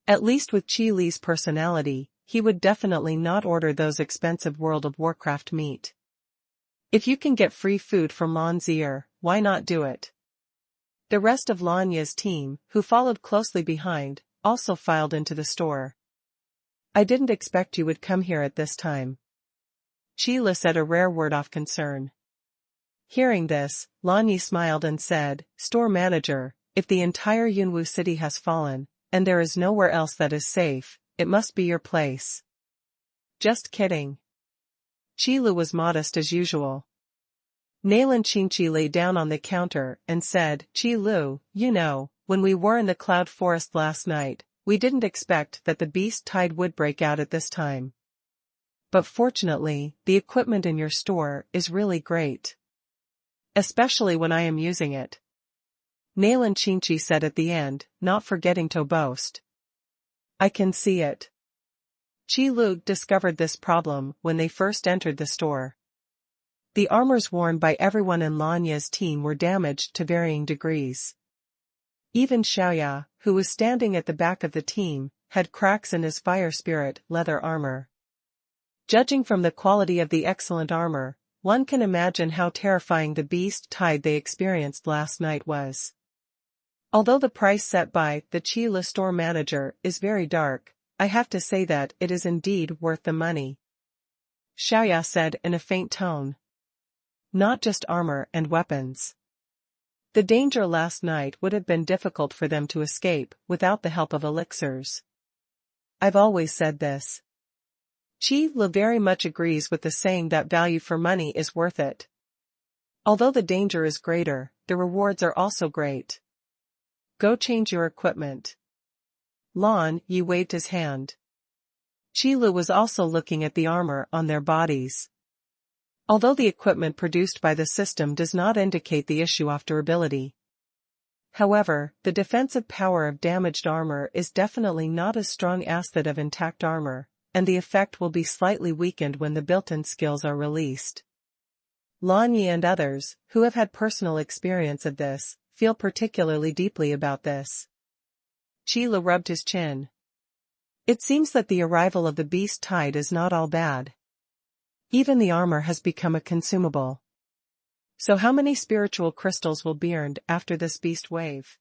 At least with Qi Li's personality, he would definitely not order those expensive World of Warcraft meat. If you can get free food from Lan Zi'er, why not do it? The rest of Lanya's team, who followed closely behind, also filed into the store. I didn't expect you would come here at this time. Qile said, a rare word of concern. Hearing this, Lanya smiled and said, Store manager, if the entire Yunwu city has fallen, and there is nowhere else that is safe, it must be your place. Just kidding. Qile was modest as usual. Nailan Qingqi lay down on the counter and said, Qilu, you know, when we were in the cloud forest last night, we didn't expect that the beast tide would break out at this time. But fortunately, the equipment in your store is really great. Especially when I am using it. Nailan Qingqi said at the end, not forgetting to boast. I can see it. Qilu discovered this problem when they first entered the store. The armors worn by everyone in Lanya's team were damaged to varying degrees. Even Xiaoya, who was standing at the back of the team, had cracks in his fire spirit leather armor. Judging from the quality of the excellent armor, one can imagine how terrifying the beast tide they experienced last night was. Although the price set by the Qile store manager is very dark, I have to say that it is indeed worth the money. Xiaoya said in a faint tone. Not just armor and weapons. The danger last night would have been difficult for them to escape without the help of elixirs. I've always said this. Qile very much agrees with the saying that value for money is worth it. Although the danger is greater, the rewards are also great. Go change your equipment. Lan Yi waved his hand. Qile was also looking at the armor on their bodies. Although the equipment produced by the system does not indicate the issue of durability. However, the defensive power of damaged armor is definitely not as strong as that of intact armor, and the effect will be slightly weakened when the built-in skills are released. Lan Yi and others, who have had personal experience of this, feel particularly deeply about this. Qile rubbed his chin. It seems that the arrival of the beast tide is not all bad. Even the armor has become a consumable. So how many spiritual crystals will be earned after this beast wave?